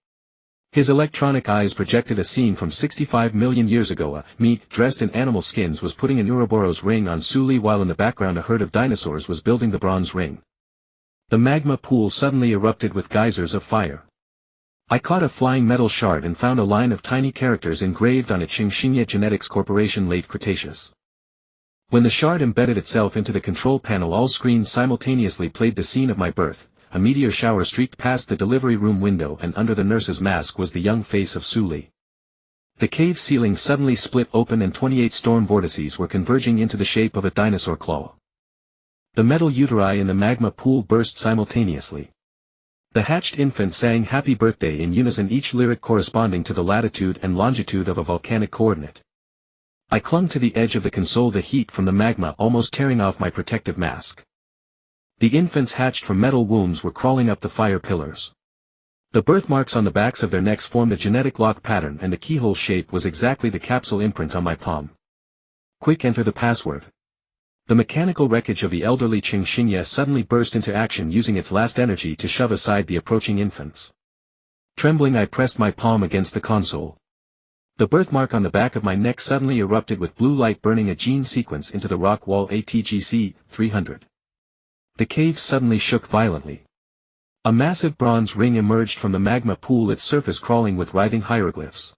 His electronic eyes projected a scene from 65 million years ago. Me, dressed in animal skins, was putting an Ouroboros ring on Sully, while in the background a herd of dinosaurs was building the bronze ring. The magma pool suddenly erupted with geysers of fire. I caught a flying metal shard and found a line of tiny characters engraved on it: Chingxinya Genetics Corporation, Late Cretaceous. When the shard embedded itself into the control panel, all screens simultaneously played the scene of my birth. A meteor shower streaked past the delivery room window, and under the nurse's mask was the young face of Sully. The cave ceiling suddenly split open and 28 storm vortices were converging into the shape of a dinosaur claw. The metal uteri in the magma pool burst simultaneously. The hatched infants sang happy birthday in unison, each lyric corresponding to the latitude and longitude of a volcanic coordinate. I clung to the edge of the console, the heat from the magma almost tearing off my protective mask. The infants hatched from metal wombs were crawling up the fire pillars. The birthmarks on the backs of their necks formed a genetic lock pattern, and the keyhole shape was exactly the capsule imprint on my palm. Quick, enter the password. The mechanical wreckage of the elderly Chingxinya suddenly burst into action, using its last energy to shove aside the approaching infants. Trembling, I pressed my palm against the console. The birthmark on the back of my neck suddenly erupted with blue light, burning a gene sequence into the rock wall. ATGC 300. The cave suddenly shook violently. A massive bronze ring emerged from the magma pool, its surface crawling with writhing hieroglyphs.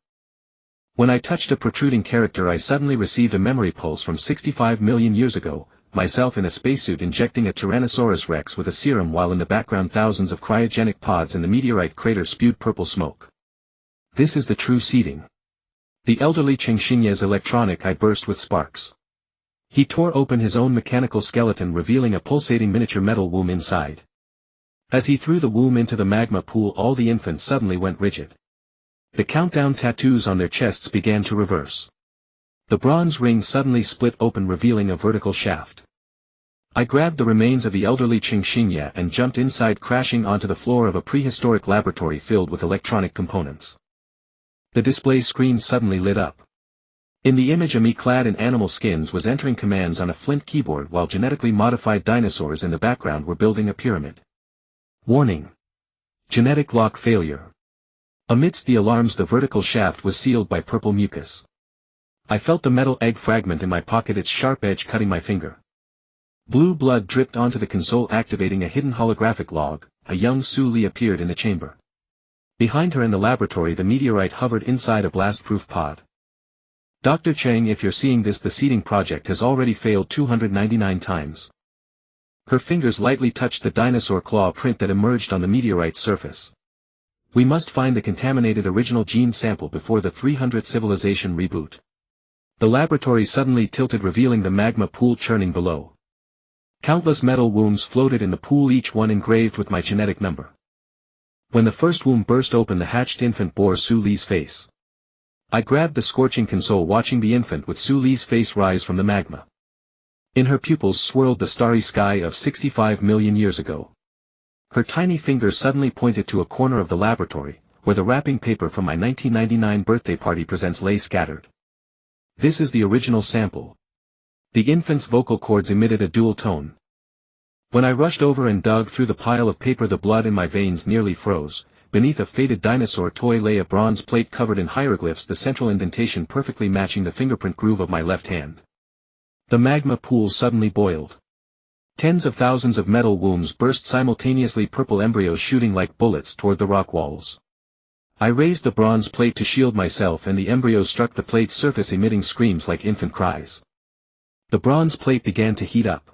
When I touched a protruding character, I suddenly received a memory pulse from 65 million years ago, myself in a spacesuit injecting a Tyrannosaurus Rex with a serum, while in the background thousands of cryogenic pods in the meteorite crater spewed purple smoke. This is the true seeding. The elderly Chingxinya's electronic eye burst with sparks. He tore open his own mechanical skeleton, revealing a pulsating miniature metal womb inside. As he threw the womb into the magma pool, all the infants suddenly went rigid. The countdown tattoos on their chests began to reverse. The bronze ring suddenly split open, revealing a vertical shaft. I grabbed the remains of the elderly Qingxingye and jumped inside, crashing onto the floor of a prehistoric laboratory filled with electronic components. The display screen suddenly lit up. In the image, a me clad in animal skins was entering commands on a flint keyboard while genetically modified dinosaurs in the background were building a pyramid. Warning. Genetic lock failure. Amidst the alarms, the vertical shaft was sealed by purple mucus. I felt the metal egg fragment in my pocket, its sharp edge cutting my finger. Blue blood dripped onto the console, activating a hidden holographic log. A young Su Li appeared in the chamber. Behind her in the laboratory, the meteorite hovered inside a blast-proof pod. Dr. Cheng, if you're seeing this, the seeding project has already failed 299 times. Her fingers lightly touched the dinosaur claw print that emerged on the meteorite's surface. We must find the contaminated original gene sample before the 300th civilization reboot. The laboratory suddenly tilted, revealing the magma pool churning below. Countless metal wombs floated in the pool, each one engraved with my genetic number. When the first womb burst open, the hatched infant bore Su Li's face. I grabbed the scorching console, watching the infant with Su Li's face rise from the magma. In her pupils swirled the starry sky of 65 million years ago. Her tiny fingers suddenly pointed to a corner of the laboratory, where the wrapping paper from my 1999 birthday party presents lay scattered. This is the original sample. The infant's vocal cords emitted a dual tone. When I rushed over and dug through the pile of paper, the blood in my veins nearly froze. Beneath a faded dinosaur toy lay a bronze plate covered in hieroglyphs, the central indentation perfectly matching the fingerprint groove of my left hand. The magma pool suddenly boiled. Tens of thousands of metal wombs burst simultaneously, purple embryos shooting like bullets toward the rock walls. I raised the bronze plate to shield myself, and the embryos struck the plate's surface, emitting screams like infant cries. The bronze plate began to heat up.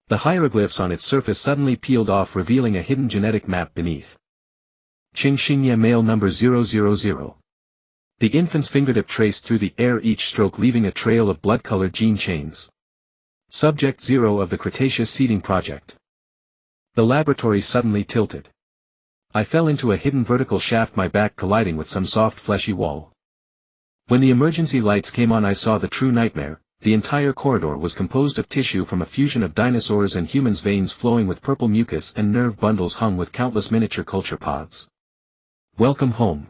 The hieroglyphs on its surface suddenly peeled off, revealing a hidden genetic map beneath. Qingxingye male number 000. The infant's fingertip traced through the air, each stroke leaving a trail of blood-colored gene chains. Subject 0 of the Cretaceous seeding project. The laboratory suddenly tilted. I fell into a hidden vertical shaft, my back colliding with some soft fleshy wall. When the emergency lights came on, I saw the true nightmare. The entire corridor was composed of tissue from a fusion of dinosaurs and humans, veins flowing with purple mucus and nerve bundles hung with countless miniature culture pods. Welcome home.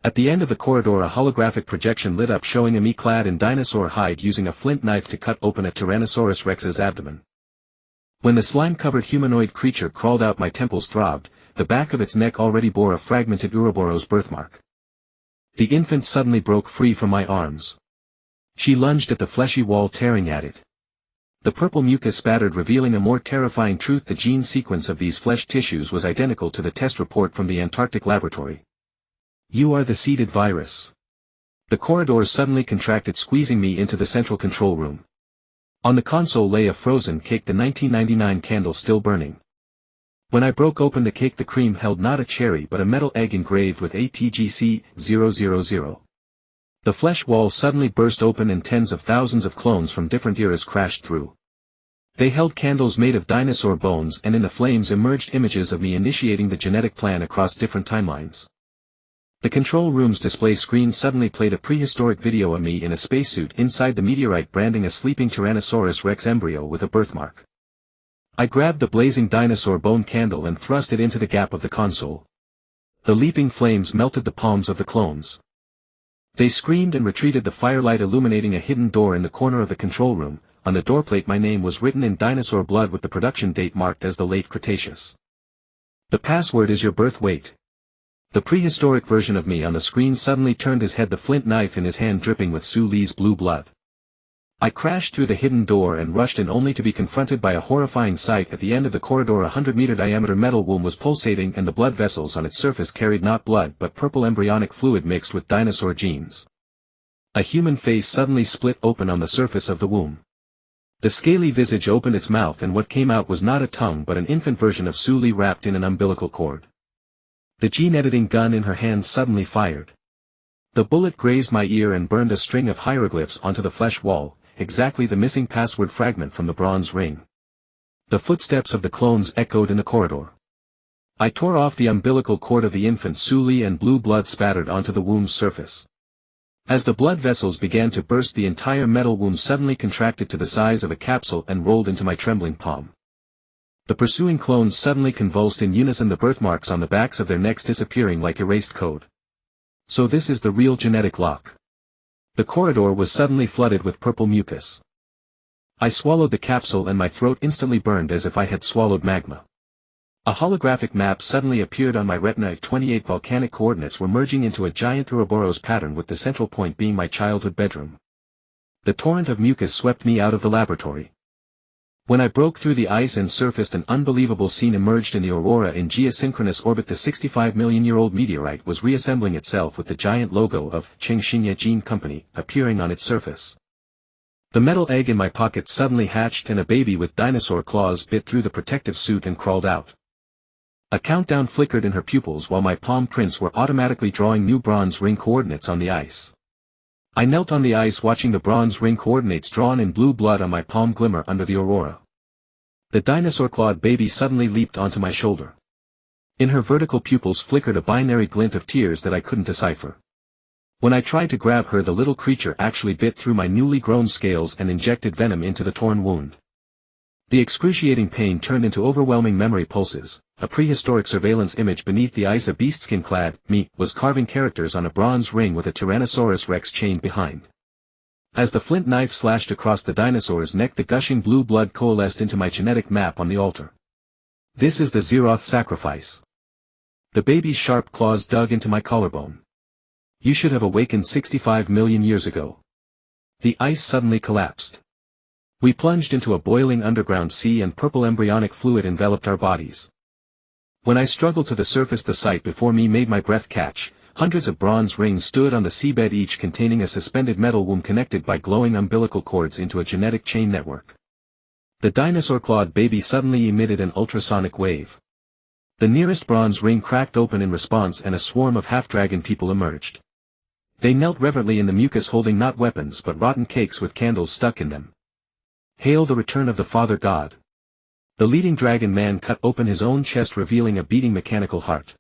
At the end of the corridor, a holographic projection lit up, showing a me clad in dinosaur hide using a flint knife to cut open a Tyrannosaurus Rex's abdomen. When the slime-covered humanoid creature crawled out, my temples throbbed. The back of its neck already bore a fragmented Ouroboros birthmark. The infant suddenly broke free from my arms. She lunged at the fleshy wall, tearing at it. The purple mucus spattered, revealing a more terrifying truth: the gene sequence of these flesh tissues was identical to the test report from the Antarctic laboratory. You are the seeded virus. The corridor suddenly contracted, squeezing me into the central control room. On the console lay a frozen cake, the 1999 candle still burning. When I broke open the cake, the cream held not a cherry but a metal egg engraved with ATGC 000. The flesh wall suddenly burst open and tens of thousands of clones from different eras crashed through. They held candles made of dinosaur bones, and in the flames emerged images of me initiating the genetic plan across different timelines. The control room's display screen suddenly played a prehistoric video of me in a spacesuit inside the meteorite, branding a sleeping Tyrannosaurus Rex embryo with a birthmark. I grabbed the blazing dinosaur bone candle and thrust it into the gap of the console. The leaping flames melted the palms of the clones. They screamed and retreated, the firelight illuminating a hidden door in the corner of the control room. On the doorplate my name was written in dinosaur blood with the production date marked as the late Cretaceous. The password is your birth weight. The prehistoric version of me on the screen suddenly turned his head, the flint knife in his hand dripping with Su Li's blue blood. I crashed through the hidden door and rushed in, only to be confronted by a horrifying sight. At the end of the corridor, a 100-meter diameter metal womb was pulsating, and the blood vessels on its surface carried not blood but purple embryonic fluid mixed with dinosaur genes. A human face suddenly split open on the surface of the womb. The scaly visage opened its mouth, and what came out was not a tongue but an infant version of Su Li wrapped in an umbilical cord. The gene-editing gun in her hands suddenly fired. The bullet grazed my ear and burned a string of hieroglyphs onto the flesh wall, exactly the missing password fragment from the bronze ring. The footsteps of the clones echoed in the corridor. I tore off the umbilical cord of the infant Su Li, and blue blood spattered onto the womb's surface. As the blood vessels began to burst, the entire metal womb suddenly contracted to the size of a capsule and rolled into my trembling palm. The pursuing clones suddenly convulsed in unison, the birthmarks on the backs of their necks disappearing like erased code. So this is the real genetic lock. The corridor was suddenly flooded with purple mucus. I swallowed the capsule and my throat instantly burned as if I had swallowed magma. A holographic map suddenly appeared on my retina. 28 volcanic coordinates were merging into a giant Ouroboros pattern, with the central point being my childhood bedroom. The torrent of mucus swept me out of the laboratory. When I broke through the ice and surfaced, an unbelievable scene emerged in the aurora. In geosynchronous orbit, the 65-million-year-old meteorite was reassembling itself, with the giant logo of Chengxinye Gene Company appearing on its surface. The metal egg in my pocket suddenly hatched, and a baby with dinosaur claws bit through the protective suit and crawled out. A countdown flickered in her pupils while my palm prints were automatically drawing new bronze ring coordinates on the ice. I knelt on the ice, watching the bronze ring coordinates drawn in blue blood on my palm glimmer under the aurora. The dinosaur-clawed baby suddenly leaped onto my shoulder. In her vertical pupils flickered a binary glint of tears that I couldn't decipher. When I tried to grab her, the little creature actually bit through my newly grown scales and injected venom into the torn wound. The excruciating pain turned into overwhelming memory pulses. A prehistoric surveillance image beneath the ice. A beastskin-clad me was carving characters on a bronze ring with a Tyrannosaurus Rex chained behind. As the flint knife slashed across the dinosaur's neck, the gushing blue blood coalesced into my genetic map on the altar. This is the Zeroth sacrifice. The baby's sharp claws dug into my collarbone. You should have awakened 65 million years ago. The ice suddenly collapsed. We plunged into a boiling underground sea, and purple embryonic fluid enveloped our bodies. When I struggled to the surface, the sight before me made my breath catch. Hundreds of bronze rings stood on the seabed, each containing a suspended metal womb connected by glowing umbilical cords into a genetic chain network. The dinosaur-clawed baby suddenly emitted an ultrasonic wave. The nearest bronze ring cracked open in response, and a swarm of half-dragon people emerged. They knelt reverently in the mucus, holding not weapons but rotten cakes with candles stuck in them. Hail the return of the Father God. The leading dragon man cut open his own chest, revealing a beating mechanical heart.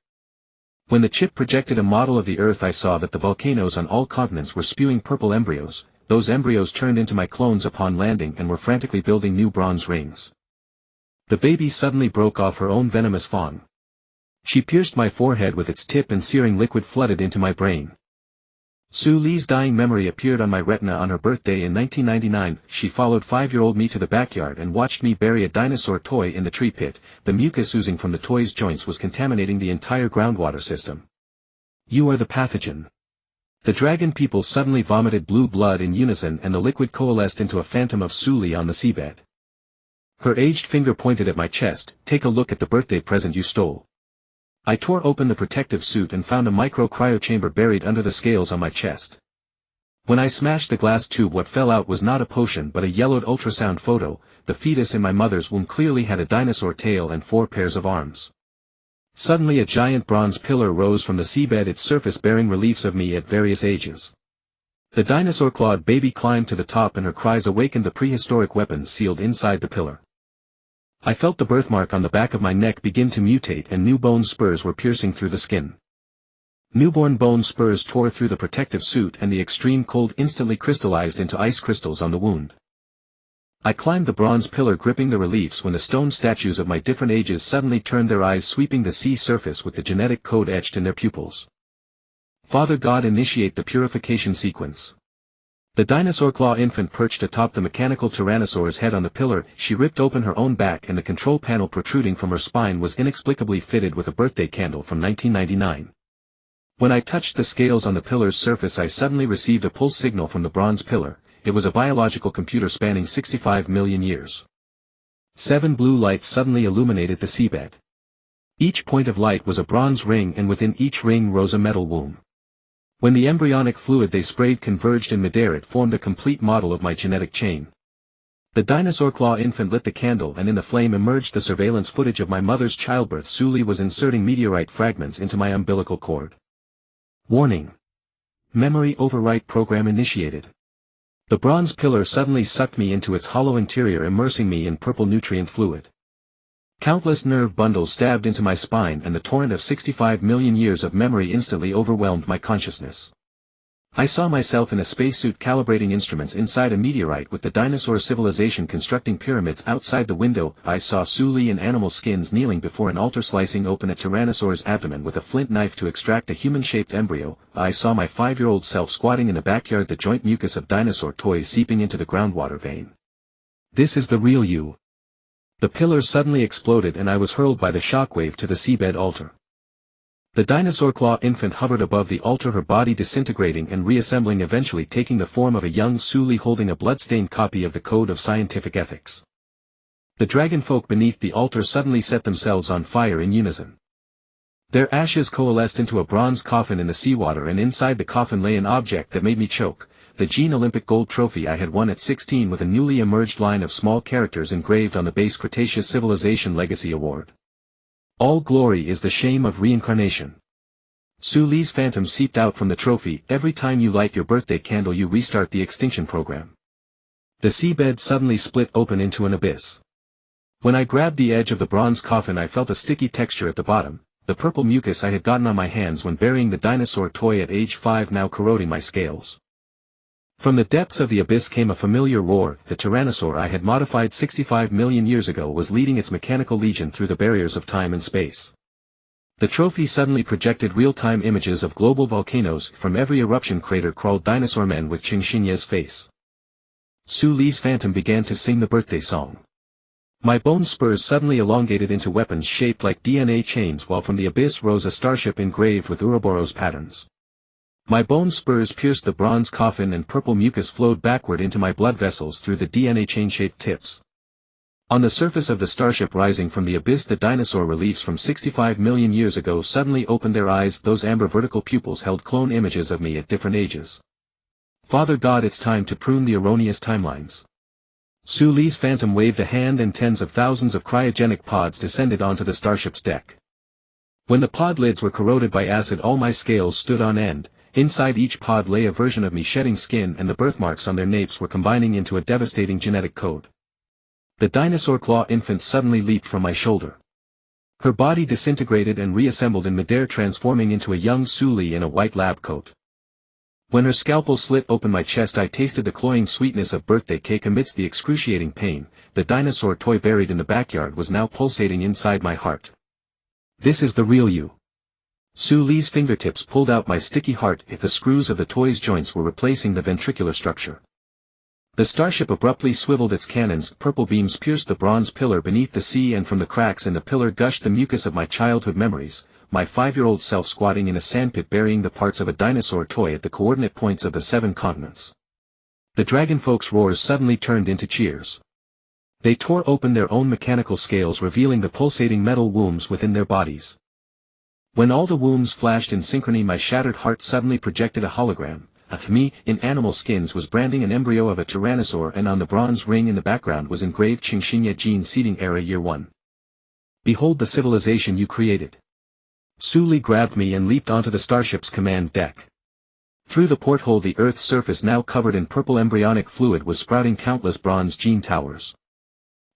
When the chip projected a model of the Earth, I saw that the volcanoes on all continents were spewing purple embryos. Those embryos turned into my clones upon landing and were frantically building new bronze rings. The baby suddenly broke off her own venomous fang. She pierced my forehead with its tip, and searing liquid flooded into my brain. Su Li's dying memory appeared on my retina on her birthday in 1999. She followed 5-year-old me to the backyard and watched me bury a dinosaur toy in the tree pit. The mucus oozing from the toy's joints was contaminating the entire groundwater system. You are the pathogen. The dragon people suddenly vomited blue blood in unison, and the liquid coalesced into a phantom of Su Li on the seabed. Her aged finger pointed at my chest. Take a look at the birthday present you stole. I tore open the protective suit and found a micro-cryo chamber buried under the scales on my chest. When I smashed the glass tube, what fell out was not a potion but a yellowed ultrasound photo. The fetus in my mother's womb clearly had a dinosaur tail and 4 pairs of arms. Suddenly a giant bronze pillar rose from the seabed, its surface bearing reliefs of me at various ages. The dinosaur-clawed baby climbed to the top, and her cries awakened the prehistoric weapons sealed inside the pillar. I felt the birthmark on the back of my neck begin to mutate, and new bone spurs were piercing through the skin. Newborn bone spurs tore through the protective suit, and the extreme cold instantly crystallized into ice crystals on the wound. I climbed the bronze pillar, gripping the reliefs, when the stone statues of my different ages suddenly turned their eyes, sweeping the sea surface with the genetic code etched in their pupils. Father God, initiate the purification sequence. The dinosaur claw infant perched atop the mechanical tyrannosaur's head on the pillar. She ripped open her own back, and the control panel protruding from her spine was inexplicably fitted with a birthday candle from 1999. When I touched the scales on the pillar's surface, I suddenly received a pulse signal from the bronze pillar. It was a biological computer spanning 65 million years. 7 blue lights suddenly illuminated the seabed. Each point of light was a bronze ring, and within each ring rose a metal womb. When the embryonic fluid they sprayed converged in midair, it formed a complete model of my genetic chain. The dinosaur claw infant lit the candle, and in the flame emerged the surveillance footage of my mother's childbirth. Su Li was inserting meteorite fragments into my umbilical cord. Warning. Memory overwrite program initiated. The bronze pillar suddenly sucked me into its hollow interior, immersing me in purple nutrient fluid. Countless nerve bundles stabbed into my spine, and the torrent of 65 million years of memory instantly overwhelmed my consciousness. I saw myself in a spacesuit calibrating instruments inside a meteorite with the dinosaur civilization constructing pyramids outside the window. I saw Suli in animal skins kneeling before an altar slicing open a tyrannosaur's abdomen with a flint knife to extract a human-shaped embryo. I saw my 5-year-old self squatting in the backyard, the joint mucus of dinosaur toys seeping into the groundwater vein. This is the real you. The pillars suddenly exploded and I was hurled by the shockwave to the seabed altar. The dinosaur claw infant hovered above the altar, her body disintegrating and reassembling, eventually taking the form of a young Suli holding a bloodstained copy of the Code of Scientific Ethics. The dragon folk beneath the altar suddenly set themselves on fire in unison. Their ashes coalesced into a bronze coffin in the seawater, and inside the coffin lay an object that made me choke, the Gene Olympic gold trophy I had won at 16 with a newly emerged line of small characters engraved on the base: Cretaceous Civilization Legacy Award. All glory is the shame of reincarnation. Suli's phantom seeped out from the trophy. Every time you light your birthday candle you restart the extinction program. The seabed suddenly split open into an abyss. When I grabbed the edge of the bronze coffin I felt a sticky texture at the bottom, the purple mucus I had gotten on my hands when burying the dinosaur toy at age 5 now corroding my scales. From the depths of the abyss came a familiar roar. The tyrannosaur I had modified 65 million years ago was leading its mechanical legion through the barriers of time and space. The trophy suddenly projected real-time images of global volcanoes. From every eruption crater crawled dinosaur men with Qingxinye's face. Suli's phantom began to sing the birthday song. My bone spurs suddenly elongated into weapons shaped like DNA chains, while from the abyss rose a starship engraved with Ouroboros patterns. My bone spurs pierced the bronze coffin and purple mucus flowed backward into my blood vessels through the DNA chain-shaped tips. On the surface of the starship rising from the abyss, the dinosaur reliefs from 65 million years ago suddenly opened their eyes. Those amber vertical pupils held clone images of me at different ages. Father God, it's time to prune the erroneous timelines. Suli's phantom waved a hand and tens of thousands of cryogenic pods descended onto the starship's deck. When the pod lids were corroded by acid, all my scales stood on end. Inside each pod lay a version of me shedding skin, and the birthmarks on their napes were combining into a devastating genetic code. The dinosaur claw infant suddenly leaped from my shoulder. Her body disintegrated and reassembled in midair, transforming into a young Suli in a white lab coat. When her scalpel slit open my chest I tasted the cloying sweetness of birthday cake. Amidst the excruciating pain, the dinosaur toy buried in the backyard was now pulsating inside my heart. This is the real you. Suli's fingertips pulled out my sticky heart. If the screws of the toy's joints were replacing the ventricular structure. The starship abruptly swiveled its cannons. Purple beams pierced the bronze pillar beneath the sea, and from the cracks in the pillar gushed the mucus of my childhood memories, my 5-year-old self squatting in a sandpit burying the parts of a dinosaur toy at the coordinate points of the 7 continents. The dragonfolk's roars suddenly turned into cheers. They tore open their own mechanical scales, revealing the pulsating metal wombs within their bodies. When all the wombs flashed in synchrony, my shattered heart suddenly projected a hologram. Me, in animal skins, was branding an embryo of a tyrannosaur, and on the bronze ring in the background was engraved Qingxinye Gene Seeding Era Year 1. Behold the civilization you created. Suli grabbed me and leaped onto the starship's command deck. Through the porthole the Earth's surface, now covered in purple embryonic fluid, was sprouting countless bronze gene towers.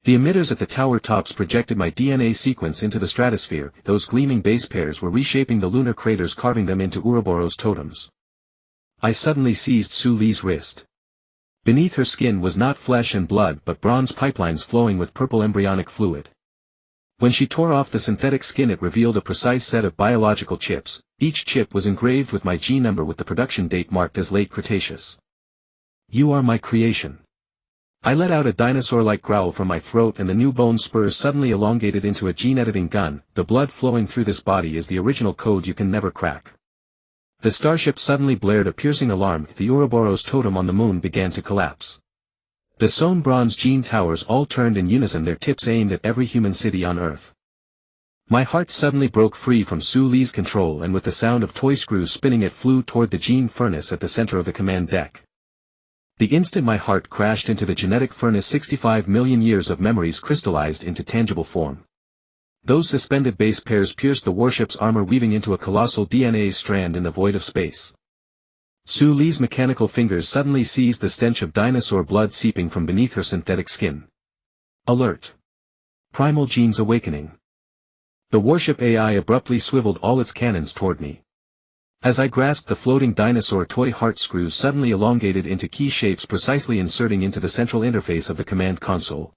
The emitters at the tower tops projected my DNA sequence into the stratosphere. Those gleaming base pairs were reshaping the lunar craters, carving them into Ouroboros totems. I suddenly seized Suli's wrist. Beneath her skin was not flesh and blood but bronze pipelines flowing with purple embryonic fluid. When she tore off the synthetic skin it revealed a precise set of biological chips. Each chip was engraved with my gene number with the production date marked as late Cretaceous. You are my creation. I let out a dinosaur-like growl from my throat, and the new bone spurs suddenly elongated into a gene-editing gun. The blood flowing through this body is the original code you can never crack. The starship suddenly blared a piercing alarm. The Ouroboros totem on the moon began to collapse. The sewn bronze gene towers all turned in unison, their tips aimed at every human city on Earth. My heart suddenly broke free from Suli's control, and with the sound of toy screws spinning it flew toward the gene furnace at the center of the command deck. The instant my heart crashed into the genetic furnace, 65 million years of memories crystallized into tangible form. Those suspended base pairs pierced the warship's armor, weaving into a colossal DNA strand in the void of space. Suli's mechanical fingers suddenly seized the stench of dinosaur blood seeping from beneath her synthetic skin. Alert! Primal genes awakening. The warship AI abruptly swiveled all its cannons toward me. As I grasped the floating dinosaur toy, heart screws suddenly elongated into key shapes, precisely inserting into the central interface of the command console.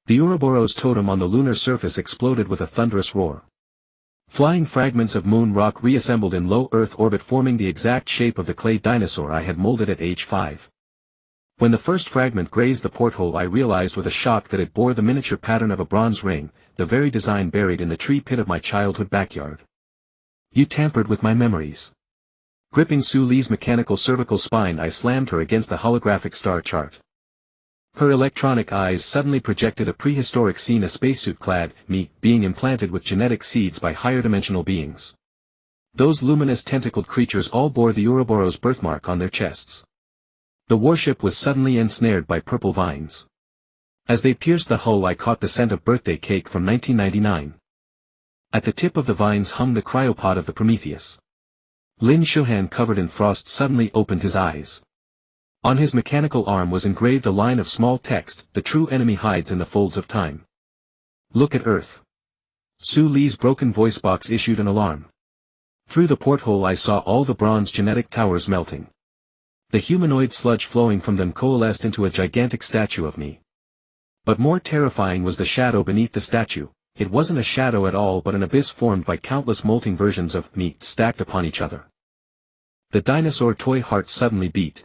The Ouroboros totem on the lunar surface exploded with a thunderous roar. Flying fragments of moon rock reassembled in low Earth orbit, forming the exact shape of the clay dinosaur I had molded at age 5. When the first fragment grazed the porthole, I realized with a shock that it bore the miniature pattern of a bronze ring, the very design buried in the tree pit of my childhood backyard. You tampered with my memories. Gripping Sue Lee's mechanical cervical spine, I slammed her against the holographic star chart. Her electronic eyes suddenly projected a prehistoric scene, a spacesuit-clad me being implanted with genetic seeds by higher-dimensional beings. Those luminous tentacled creatures all bore the Ouroboros birthmark on their chests. The warship was suddenly ensnared by purple vines. As they pierced the hull, I caught the scent of birthday cake from 1999. At the tip of the vines hung the cryopod of the Prometheus. Lin Shuhan, covered in frost, suddenly opened his eyes. On his mechanical arm was engraved a line of small text: "The true enemy hides in the folds of time. Look at Earth." Sue Lee's broken voice box issued an alarm. Through the porthole I saw all the bronze genetic towers melting. The humanoid sludge flowing from them coalesced into a gigantic statue of me. But more terrifying was the shadow beneath the statue. It wasn't a shadow at all, but an abyss formed by countless molting versions of me stacked upon each other. The dinosaur toy heart suddenly beat.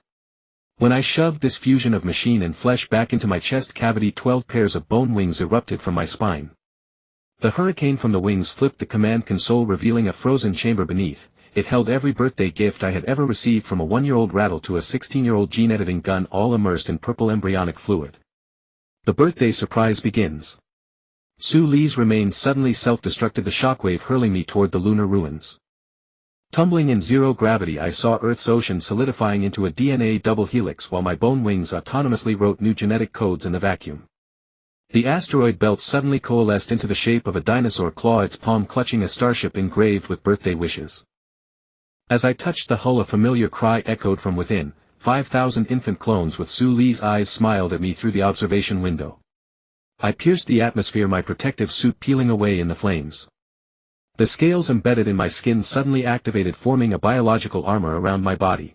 When I shoved this fusion of machine and flesh back into my chest cavity, 12 pairs of bone wings erupted from my spine. The hurricane from the wings flipped the command console, revealing a frozen chamber beneath. It held every birthday gift I had ever received, from a 1-year-old rattle to a 16-year-old gene-editing gun, all immersed in purple embryonic fluid. The birthday surprise begins. Sue Lee's remains suddenly self-destructed, the shockwave hurling me toward the lunar ruins. Tumbling in zero gravity, I saw Earth's ocean solidifying into a DNA double helix, while my bone wings autonomously wrote new genetic codes in the vacuum. The asteroid belt suddenly coalesced into the shape of a dinosaur claw, its palm clutching a starship engraved with birthday wishes. As I touched the hull, a familiar cry echoed from within. 5,000 infant clones with Sue Lee's eyes smiled at me through the observation window. I pierced the atmosphere, my protective suit peeling away in the flames. The scales embedded in my skin suddenly activated, forming a biological armor around my body.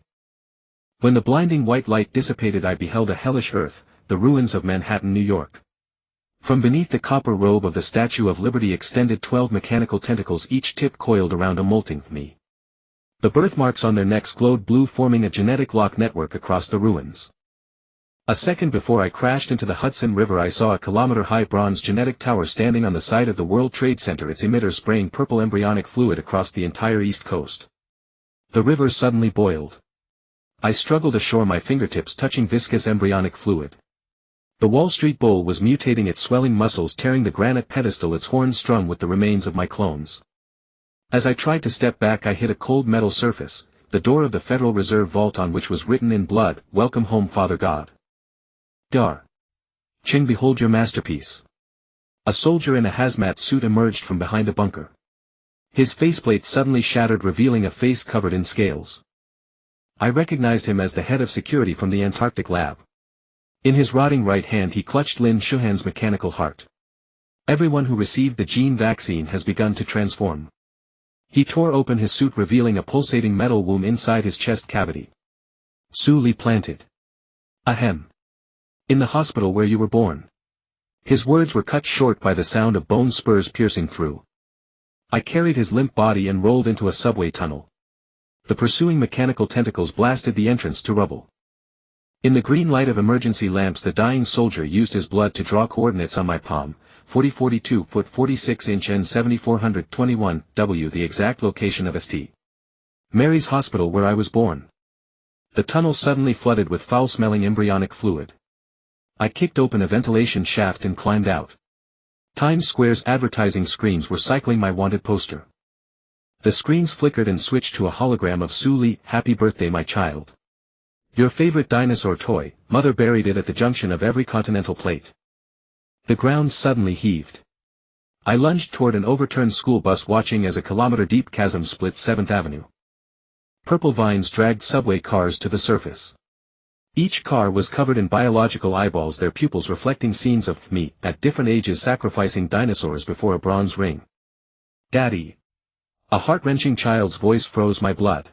When the blinding white light dissipated, I beheld a hellish Earth, the ruins of Manhattan, New York. From beneath the copper robe of the Statue of Liberty extended 12 mechanical tentacles, each tip coiled around a molting me. The birthmarks on their necks glowed blue, forming a genetic lock network across the ruins. A second before I crashed into the Hudson River, I saw a kilometer-high bronze genetic tower standing on the site of the World Trade Center, its emitter spraying purple embryonic fluid across the entire East Coast. The river suddenly boiled. I struggled ashore, my fingertips touching viscous embryonic fluid. The Wall Street Bull was mutating, its swelling muscles tearing the granite pedestal, its horns strung with the remains of my clones. As I tried to step back, I hit a cold metal surface, the door of the Federal Reserve vault, on which was written in blood, "Welcome home, Father God." Dar. Ching, behold your masterpiece. A soldier in a hazmat suit emerged from behind a bunker. His faceplate suddenly shattered, revealing a face covered in scales. I recognized him as the head of security from the Antarctic lab. In his rotting right hand he clutched Lin Shuhan's mechanical heart. Everyone who received the gene vaccine has begun to transform. He tore open his suit, revealing a pulsating metal womb inside his chest cavity. Sue Lee planted. Ahem. In the hospital where you were born. His words were cut short by the sound of bone spurs piercing through. I carried his limp body and rolled into a subway tunnel. The pursuing mechanical tentacles blasted the entrance to rubble. In the green light of emergency lamps, the dying soldier used his blood to draw coordinates on my palm: 4042 foot 46 inch and 7421 W, the exact location of St. Mary's Hospital where I was born. The tunnel suddenly flooded with foul-smelling embryonic fluid. I kicked open a ventilation shaft and climbed out. Times Square's advertising screens were cycling my wanted poster. The screens flickered and switched to a hologram of Sue Lee. Happy birthday, my child. Your favorite dinosaur toy, mother buried it at the junction of every continental plate. The ground suddenly heaved. I lunged toward an overturned school bus, watching as a kilometer-deep chasm split 7th Avenue. Purple vines dragged subway cars to the surface. Each car was covered in biological eyeballs, their pupils reflecting scenes of me, at different ages, sacrificing dinosaurs before a bronze ring. Daddy. A heart-wrenching child's voice froze my blood.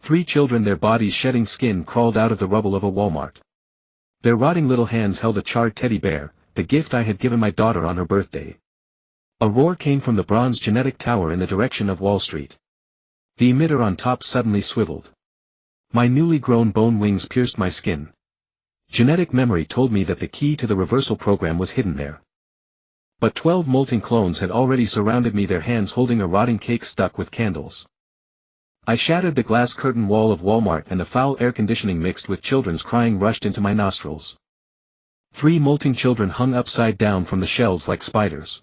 3 children, their bodies shedding skin, crawled out of the rubble of a Walmart. Their rotting little hands held a charred teddy bear, the gift I had given my daughter on her birthday. A roar came from the bronze genetic tower in the direction of Wall Street. The emitter on top suddenly swiveled. My newly grown bone wings pierced my skin. Genetic memory told me that the key to the reversal program was hidden there. But 12 molting clones had already surrounded me, their hands holding a rotting cake stuck with candles. I shattered the glass curtain wall of Walmart, and the foul air conditioning mixed with children's crying rushed into my nostrils. 3 molting children hung upside down from the shelves like spiders.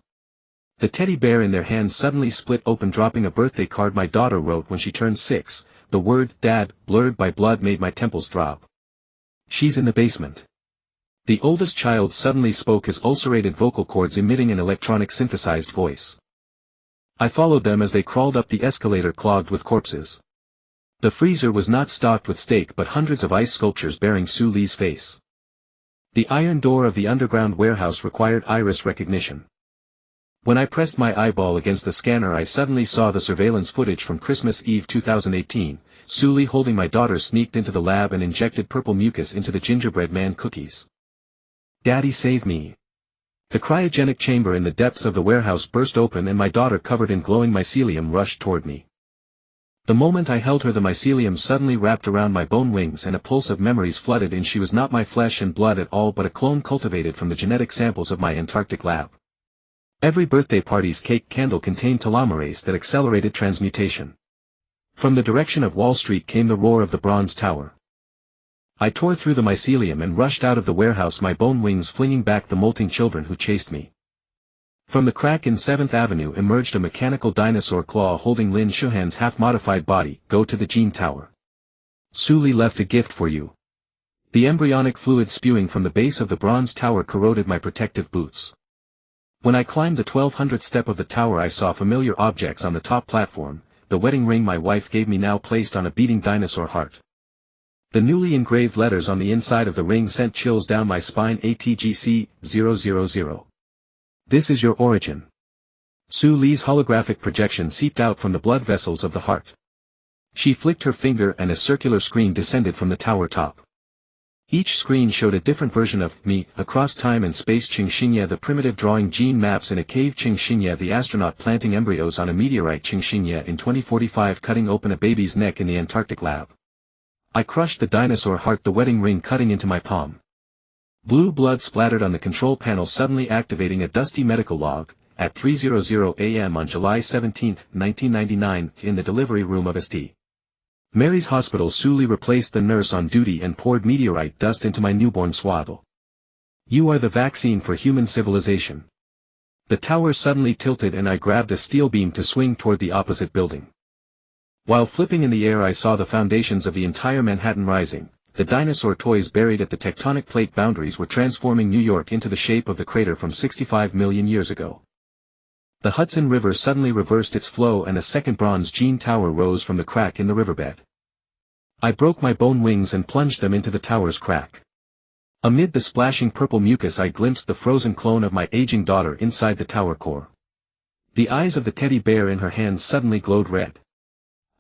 The teddy bear in their hands suddenly split open, dropping a birthday card my daughter wrote when she turned 6. The word "Dad," blurred by blood, made my temples throb. "She's in the basement." The oldest child suddenly spoke, his ulcerated vocal cords emitting an electronic synthesized voice. I followed them as they crawled up the escalator clogged with corpses. The freezer was not stocked with steak but hundreds of ice sculptures bearing Sue Lee's face. The iron door of the underground warehouse required iris recognition. When I pressed my eyeball against the scanner, I suddenly saw the surveillance footage from Christmas Eve 2018. Sue Lee holding my daughter sneaked into the lab and injected purple mucus into the gingerbread man cookies. "Daddy, save me." The cryogenic chamber in the depths of the warehouse burst open and my daughter, covered in glowing mycelium, rushed toward me. The moment I held her, the mycelium suddenly wrapped around my bone wings and a pulse of memories flooded in. She was not my flesh and blood at all, but a clone cultivated from the genetic samples of my Antarctic lab. Every birthday party's cake candle contained telomerase that accelerated transmutation. From the direction of Wall Street came the roar of the bronze tower. I tore through the mycelium and rushed out of the warehouse, my bone wings flinging back the molting children who chased me. From the crack in 7th Avenue emerged a mechanical dinosaur claw holding Lin Shuhan's half-modified body. "Go to the gene tower. Sue Lee left a gift for you." The embryonic fluid spewing from the base of the bronze tower corroded my protective boots. When I climbed the 1200th step of the tower, I saw familiar objects on the top platform. The wedding ring my wife gave me, now placed on a beating dinosaur heart. The newly engraved letters on the inside of the ring sent chills down my spine. ATGC 000. This is your origin. Sue Lee's holographic projection seeped out from the blood vessels of the heart. She flicked her finger and a circular screen descended from the tower top. Each screen showed a different version of me, across time and space. Qingxinya, the primitive drawing gene maps in a cave. Qingxinya, the astronaut planting embryos on a meteorite. Qingxinya in 2045 cutting open a baby's neck in the Antarctic lab. I crushed the dinosaur heart, the wedding ring cutting into my palm. Blue blood splattered on the control panel, suddenly activating a dusty medical log. At 3:00 a.m. on July 17, 1999, in the delivery room of St. Mary's Hospital, Sue Lee replaced the nurse on duty and poured meteorite dust into my newborn swaddle. "You are the vaccine for human civilization." The tower suddenly tilted and I grabbed a steel beam to swing toward the opposite building. While flipping in the air, I saw the foundations of the entire Manhattan rising. The dinosaur toys buried at the tectonic plate boundaries were transforming New York into the shape of the crater from 65 million years ago. The Hudson River suddenly reversed its flow and a second bronze gene tower rose from the crack in the riverbed. I broke my bone wings and plunged them into the tower's crack. Amid the splashing purple mucus, I glimpsed the frozen clone of my aging daughter inside the tower core. The eyes of the teddy bear in her hands suddenly glowed red.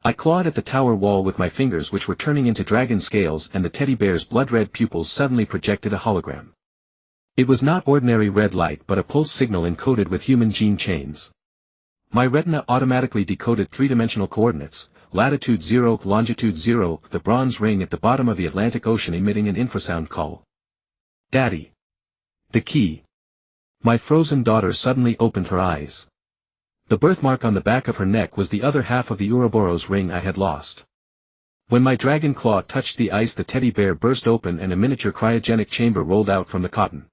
I clawed at the tower wall with my fingers, which were turning into dragon scales, and the teddy bear's blood-red pupils suddenly projected a hologram. It was not ordinary red light but a pulse signal encoded with human gene chains. My retina automatically decoded three-dimensional coordinates, latitude 0, longitude 0, the bronze ring at the bottom of the Atlantic Ocean emitting an infrasound call. "Daddy." The key. My frozen daughter suddenly opened her eyes. The birthmark on the back of her neck was the other half of the Ouroboros ring I had lost. When my dragon claw touched the ice, the teddy bear burst open and a miniature cryogenic chamber rolled out from the cotton.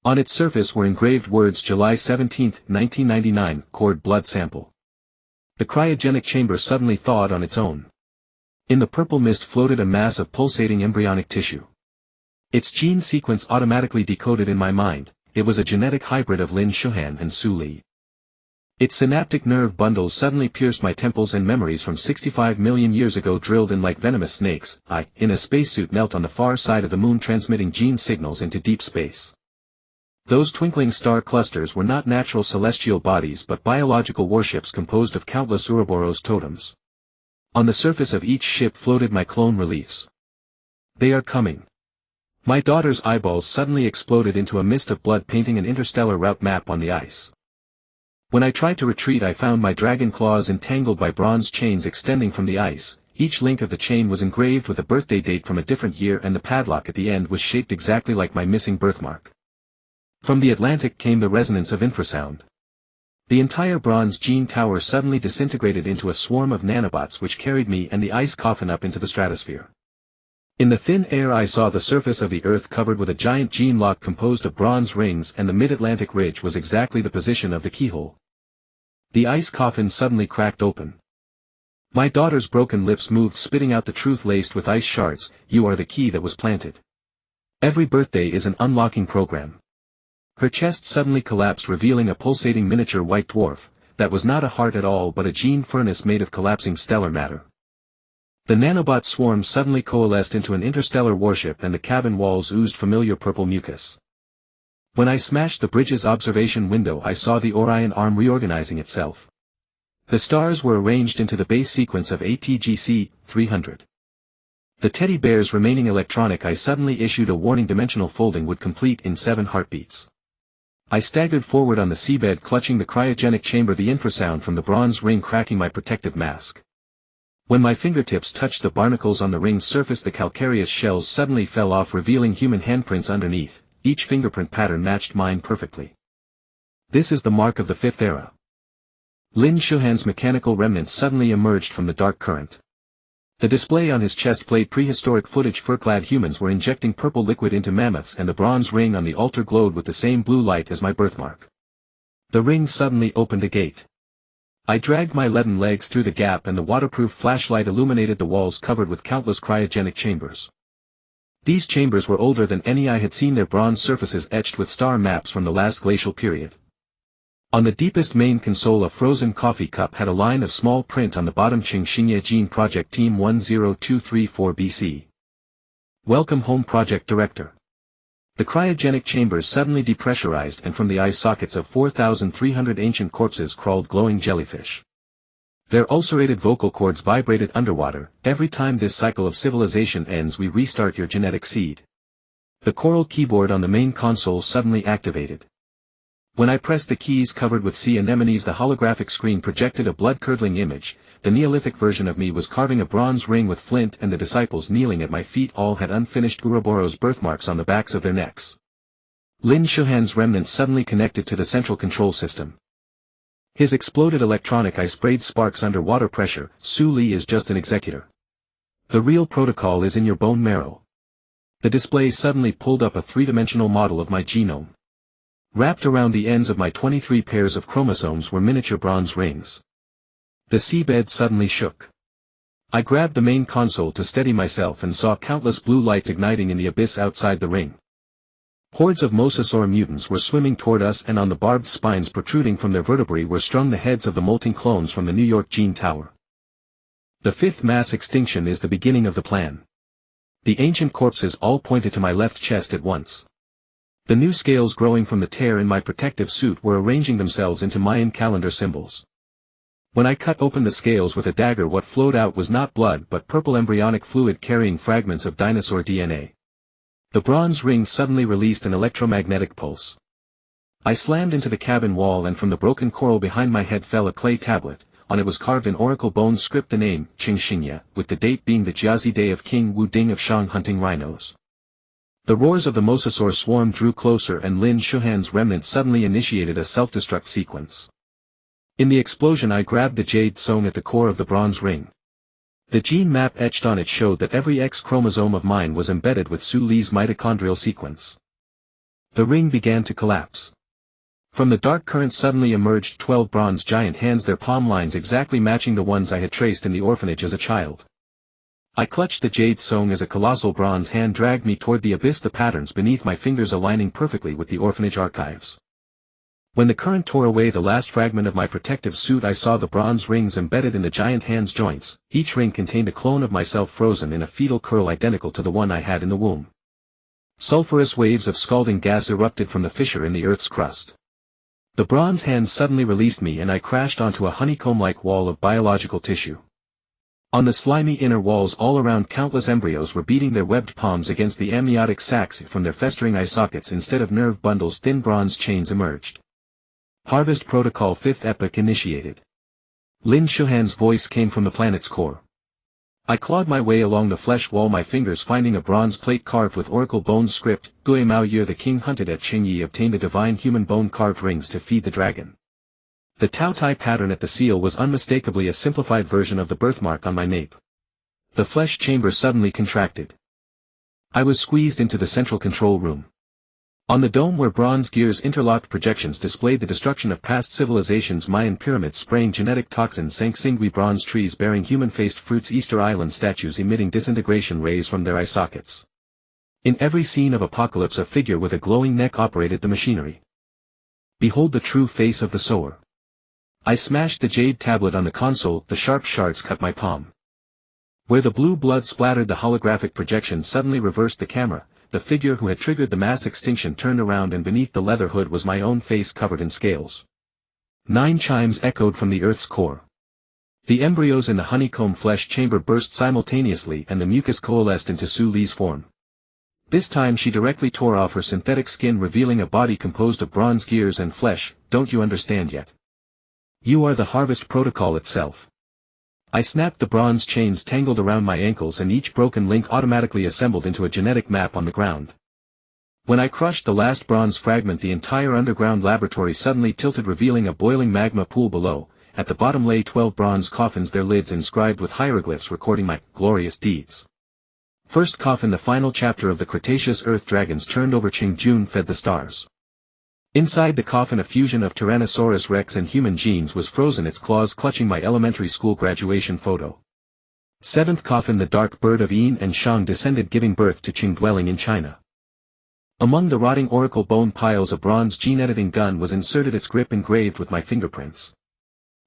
On its surface were engraved words: July 17, 1999, cord blood sample. The cryogenic chamber suddenly thawed on its own. In the purple mist floated a mass of pulsating embryonic tissue. Its gene sequence automatically decoded in my mind. It was a genetic hybrid of Lin Shuhan and Sue Lee. Its synaptic nerve bundles suddenly pierced my temples, and memories from 65 million years ago drilled in like venomous snakes. I, in a spacesuit, knelt on the far side of the moon, transmitting gene signals into deep space. Those twinkling star clusters were not natural celestial bodies but biological warships composed of countless Ouroboros totems. On the surface of each ship floated my clone reliefs. They are coming. My daughter's eyeballs suddenly exploded into a mist of blood painting an interstellar route map on the ice. When I tried to retreat I found my dragon claws entangled by bronze chains extending from the ice. Each link of the chain was engraved with a birthday date from a different year and the padlock at the end was shaped exactly like my missing birthmark. From the Atlantic came the resonance of infrasound. The entire bronze gene tower suddenly disintegrated into a swarm of nanobots which carried me and the ice coffin up into the stratosphere. In the thin air I saw the surface of the Earth covered with a giant gene lock composed of bronze rings and the mid-Atlantic ridge was exactly the position of the keyhole. The ice coffin suddenly cracked open. My daughter's broken lips moved spitting out the truth laced with ice shards, "You are the key that was planted. Every birthday is an unlocking program." Her chest suddenly collapsed revealing a pulsating miniature white dwarf, that was not a heart at all but a gene furnace made of collapsing stellar matter. The nanobot swarm suddenly coalesced into an interstellar warship and the cabin walls oozed familiar purple mucus. When I smashed the bridge's observation window I saw the Orion arm reorganizing itself. The stars were arranged into the base sequence of ATGC 300. The teddy bear's remaining electronic I suddenly issued a warning dimensional folding would complete in 7 heartbeats. I staggered forward on the seabed clutching the cryogenic chamber the infrasound from the bronze ring cracking my protective mask. When my fingertips touched the barnacles on the ring's surface the calcareous shells suddenly fell off revealing human handprints underneath, each fingerprint pattern matched mine perfectly. This is the mark of the 5th era. Lin Shuhan's mechanical remnants suddenly emerged from the dark current. The display on his chest played prehistoric footage fur-clad humans were injecting purple liquid into mammoths and the bronze ring on the altar glowed with the same blue light as my birthmark. The ring suddenly opened a gate. I dragged my leaden legs through the gap and the waterproof flashlight illuminated the walls covered with countless cryogenic chambers. These chambers were older than any I had seen, their bronze surfaces etched with star maps from the last glacial period. On the deepest main console a frozen coffee cup had a line of small print on the bottom: Qingxingye Gene Project Team 10234 BC. Welcome home Project Director. The cryogenic chambers suddenly depressurized and from the eye sockets of 4,300 ancient corpses crawled glowing jellyfish. Their ulcerated vocal cords vibrated underwater. Every time this cycle of civilization ends we restart your genetic seed. The coral keyboard on the main console suddenly activated. When I pressed the keys covered with sea anemones the holographic screen projected a blood-curdling image. The Neolithic version of me was carving a bronze ring with flint and the disciples kneeling at my feet all had unfinished Ouroboros birthmarks on the backs of their necks. Lin Shuhan's remnants suddenly connected to the central control system. His exploded electronic eye sprayed sparks under water pressure. Su Li is just an executor. The real protocol is in your bone marrow. The display suddenly pulled up a 3-dimensional model of my genome. Wrapped around the ends of my 23 pairs of chromosomes were miniature bronze rings. The seabed suddenly shook. I grabbed the main console to steady myself and saw countless blue lights igniting in the abyss outside the ring. Hordes of mosasaur mutants were swimming toward us and on the barbed spines protruding from their vertebrae were strung the heads of the molting clones from the New York Gene Tower. The 5th mass extinction is the beginning of the plan. The ancient corpses all pointed to my left chest at once. The new scales growing from the tear in my protective suit were arranging themselves into Mayan calendar symbols. When I cut open the scales with a dagger what flowed out was not blood but purple embryonic fluid carrying fragments of dinosaur DNA. The bronze ring suddenly released an electromagnetic pulse. I slammed into the cabin wall and from the broken coral behind my head fell a clay tablet. On it was carved in oracle bone script the name, Qingxingye, with the date being the Jiazi day of King Wu Ding of Shang hunting rhinos. The roars of the mosasaur swarm drew closer and Lin Shuhan's remnant suddenly initiated a self-destruct sequence. In the explosion I grabbed the jade stone at the core of the bronze ring. The gene map etched on it showed that every X chromosome of mine was embedded with Su Li's mitochondrial sequence. The ring began to collapse. From the dark current suddenly emerged 12 bronze giant hands, their palm lines exactly matching the ones I had traced in the orphanage as a child. I clutched the jade stone as a colossal bronze hand dragged me toward the abyss, the patterns beneath my fingers aligning perfectly with the orphanage archives. When the current tore away the last fragment of my protective suit I saw the bronze rings embedded in the giant hands' joints. Each ring contained a clone of myself frozen in a fetal curl identical to the one I had in the womb. Sulphurous waves of scalding gas erupted from the fissure in the Earth's crust. The bronze hands suddenly released me and I crashed onto a honeycomb-like wall of biological tissue. On the slimy inner walls all around, countless embryos were beating their webbed palms against the amniotic sacs from their festering eye sockets. Instead of nerve bundles, thin bronze chains emerged. Harvest Protocol 5th Epoch initiated. Lin Shuhan's voice came from the planet's core. I clawed my way along the flesh wall, my fingers finding a bronze plate carved with oracle bones script. Gui Mao Ye, the king hunted at Qingyi, obtained the divine human bone carved rings to feed the dragon. The Tao Tai pattern at the seal was unmistakably a simplified version of the birthmark on my nape. The flesh chamber suddenly contracted. I was squeezed into the central control room. On the dome where bronze gears interlocked projections displayed the destruction of past civilizations. Mayan pyramids spraying genetic toxins sank Singui bronze trees bearing human-faced fruits, Easter Island statues emitting disintegration rays from their eye sockets. In every scene of Apocalypse a figure with a glowing neck operated the machinery. Behold the true face of the sower. I smashed the jade tablet on the console, the sharp shards cut my palm. Where the blue blood splattered, the holographic projection suddenly reversed the camera. The figure who had triggered the mass extinction turned around and beneath the leather hood was my own face covered in scales. 9 chimes echoed from the Earth's core. The embryos in the honeycomb flesh chamber burst simultaneously and the mucus coalesced into Su Li's form. This time she directly tore off her synthetic skin, revealing a body composed of bronze gears and flesh. Don't you understand yet? You are the Harvest Protocol itself. I snapped the bronze chains tangled around my ankles and each broken link automatically assembled into a genetic map on the ground. When I crushed the last bronze fragment, the entire underground laboratory suddenly tilted, revealing a boiling magma pool below. At the bottom lay 12 bronze coffins, their lids inscribed with hieroglyphs recording my glorious deeds. First coffin, the final chapter of the Cretaceous Earth dragons turned over. Qingjun fed the stars. Inside the coffin a fusion of Tyrannosaurus rex and human genes was frozen, its claws clutching my elementary school graduation photo. Seventh coffin, the dark bird of Yin and Shang descended, giving birth to Qing, dwelling in China. Among the rotting oracle bone piles a bronze gene-editing gun was inserted, its grip engraved with my fingerprints.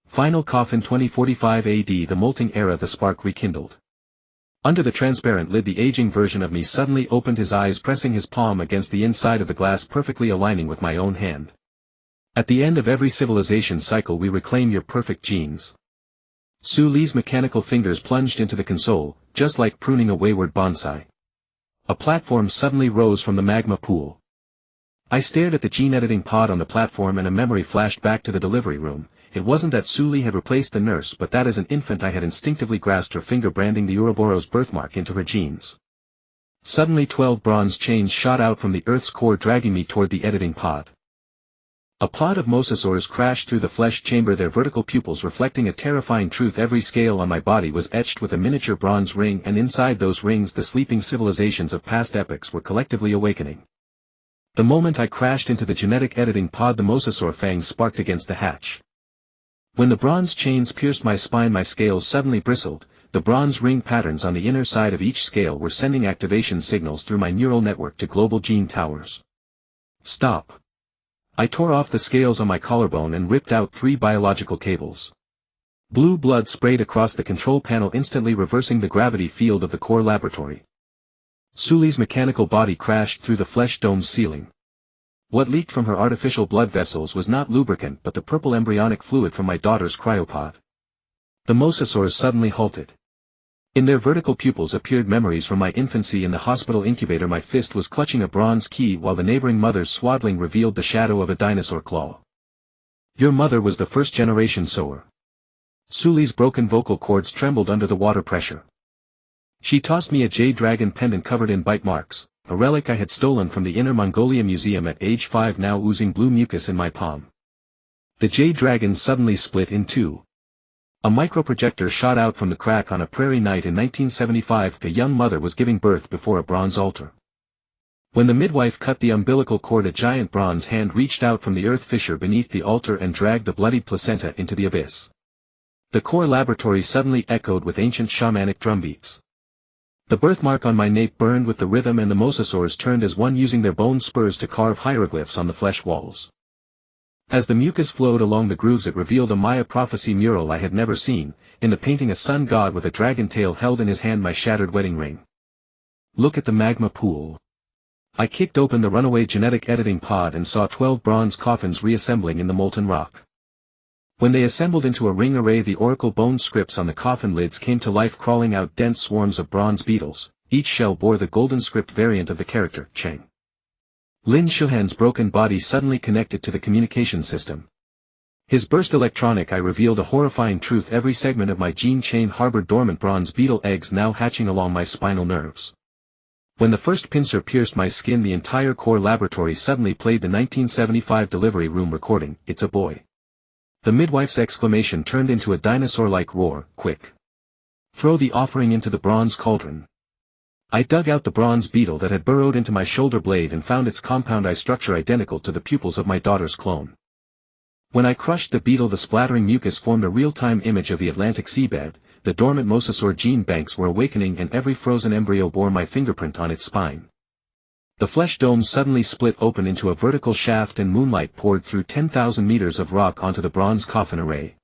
Final coffin, 2045 AD, the molting era, the spark rekindled. Under the transparent lid the aging version of me suddenly opened his eyes, pressing his palm against the inside of the glass, perfectly aligning with my own hand. At the end of every civilization cycle we reclaim your perfect genes. Su Li's mechanical fingers plunged into the console, just like pruning a wayward bonsai. A platform suddenly rose from the magma pool. I stared at the gene-editing pod on the platform and a memory flashed back to the delivery room. It wasn't that Su Li had replaced the nurse, but that as an infant I had instinctively grasped her finger, branding the Ouroboros birthmark into her genes. Suddenly 12 bronze chains shot out from the Earth's core, dragging me toward the editing pod. A pod of mosasaurs crashed through the flesh chamber, their vertical pupils reflecting a terrifying truth. Every scale on my body was etched with a miniature bronze ring, and inside those rings the sleeping civilizations of past epochs were collectively awakening. The moment I crashed into the genetic editing pod, the mosasaur fangs sparked against the hatch. When the bronze chains pierced my spine, my scales suddenly bristled. The bronze ring patterns on the inner side of each scale were sending activation signals through my neural network to global gene towers. Stop. I tore off the scales on my collarbone and ripped out 3 biological cables. Blue blood sprayed across the control panel, instantly reversing the gravity field of the core laboratory. Su Li's mechanical body crashed through the flesh dome's ceiling. What leaked from her artificial blood vessels was not lubricant but the purple embryonic fluid from my daughter's cryopod. The mosasaurs suddenly halted. In their vertical pupils appeared memories from my infancy in the hospital incubator. My fist was clutching a bronze key while the neighboring mother's swaddling revealed the shadow of a dinosaur claw. Your mother was the first-generation sower. Su Li's broken vocal cords trembled under the water pressure. She tossed me a jade dragon pendant covered in bite marks, a relic I had stolen from the Inner Mongolia Museum at age 5, now oozing blue mucus in my palm. The jade dragon suddenly split in two. A microprojector shot out from the crack. On a prairie night in 1975, the young mother was giving birth before a bronze altar. When the midwife cut the umbilical cord, a giant bronze hand reached out from the earth fissure beneath the altar and dragged the bloodied placenta into the abyss. The core laboratory suddenly echoed with ancient shamanic drumbeats. The birthmark on my nape burned with the rhythm, and the mosasaurs turned as one, using their bone spurs to carve hieroglyphs on the flesh walls. As the mucus flowed along the grooves, it revealed a Maya prophecy mural I had never seen. In the painting, a sun god with a dragon tail held in his hand my shattered wedding ring. Look at the magma pool. I kicked open the runaway genetic editing pod and saw 12 bronze coffins reassembling in the molten rock. When they assembled into a ring array, the oracle bone scripts on the coffin lids came to life, crawling out dense swarms of bronze beetles. Each shell bore the golden script variant of the character, Cheng. Lin Shuhan's broken body suddenly connected to the communication system. His burst electronic eye revealed a horrifying truth: every segment of my gene chain harbored dormant bronze beetle eggs now hatching along my spinal nerves. When the first pincer pierced my skin, the entire core laboratory suddenly played the 1975 delivery room recording, "It's a boy." The midwife's exclamation turned into a dinosaur-like roar, "Quick! Throw the offering into the bronze cauldron." I dug out the bronze beetle that had burrowed into my shoulder blade and found its compound eye structure identical to the pupils of my daughter's clone. When I crushed the beetle, the splattering mucus formed a real-time image of the Atlantic seabed. The dormant mosasaur gene banks were awakening, and every frozen embryo bore my fingerprint on its spine. The flesh dome suddenly split open into a vertical shaft, and moonlight poured through 10,000 meters of rock onto the bronze coffin array.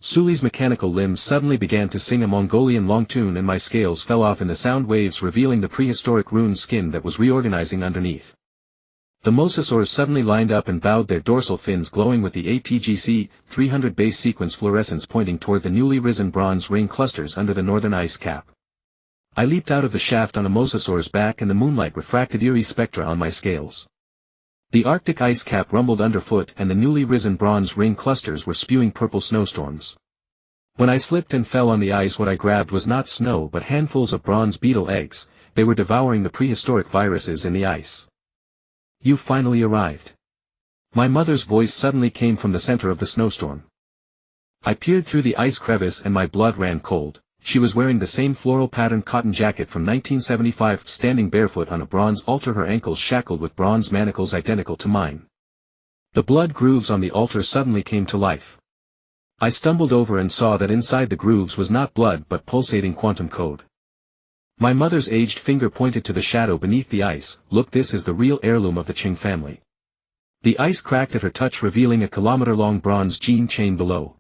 Suli's mechanical limbs suddenly began to sing a Mongolian long tune, and my scales fell off in the sound waves, revealing the prehistoric rune skin that was reorganizing underneath. The mosasaurs suddenly lined up and bowed, their dorsal fins glowing with the ATGC 300 base sequence fluorescence pointing toward the newly risen bronze ring clusters under the northern ice cap. I leaped out of the shaft on a mosasaur's back, and the moonlight refracted eerie spectra on my scales. The Arctic ice cap rumbled underfoot, and the newly risen bronze ring clusters were spewing purple snowstorms. When I slipped and fell on the ice, what I grabbed was not snow but handfuls of bronze beetle eggs. They were devouring the prehistoric viruses in the ice. "You finally arrived." My mother's voice suddenly came from the center of the snowstorm. I peered through the ice crevice and my blood ran cold. She was wearing the same floral-patterned cotton jacket from 1975, standing barefoot on a bronze altar, her ankles shackled with bronze manacles identical to mine. The blood grooves on the altar suddenly came to life. I stumbled over and saw that inside the grooves was not blood but pulsating quantum code. My mother's aged finger pointed to the shadow beneath the ice. "Look, this is the real heirloom of the Qing family." The ice cracked at her touch, revealing a kilometer-long bronze gene chain below.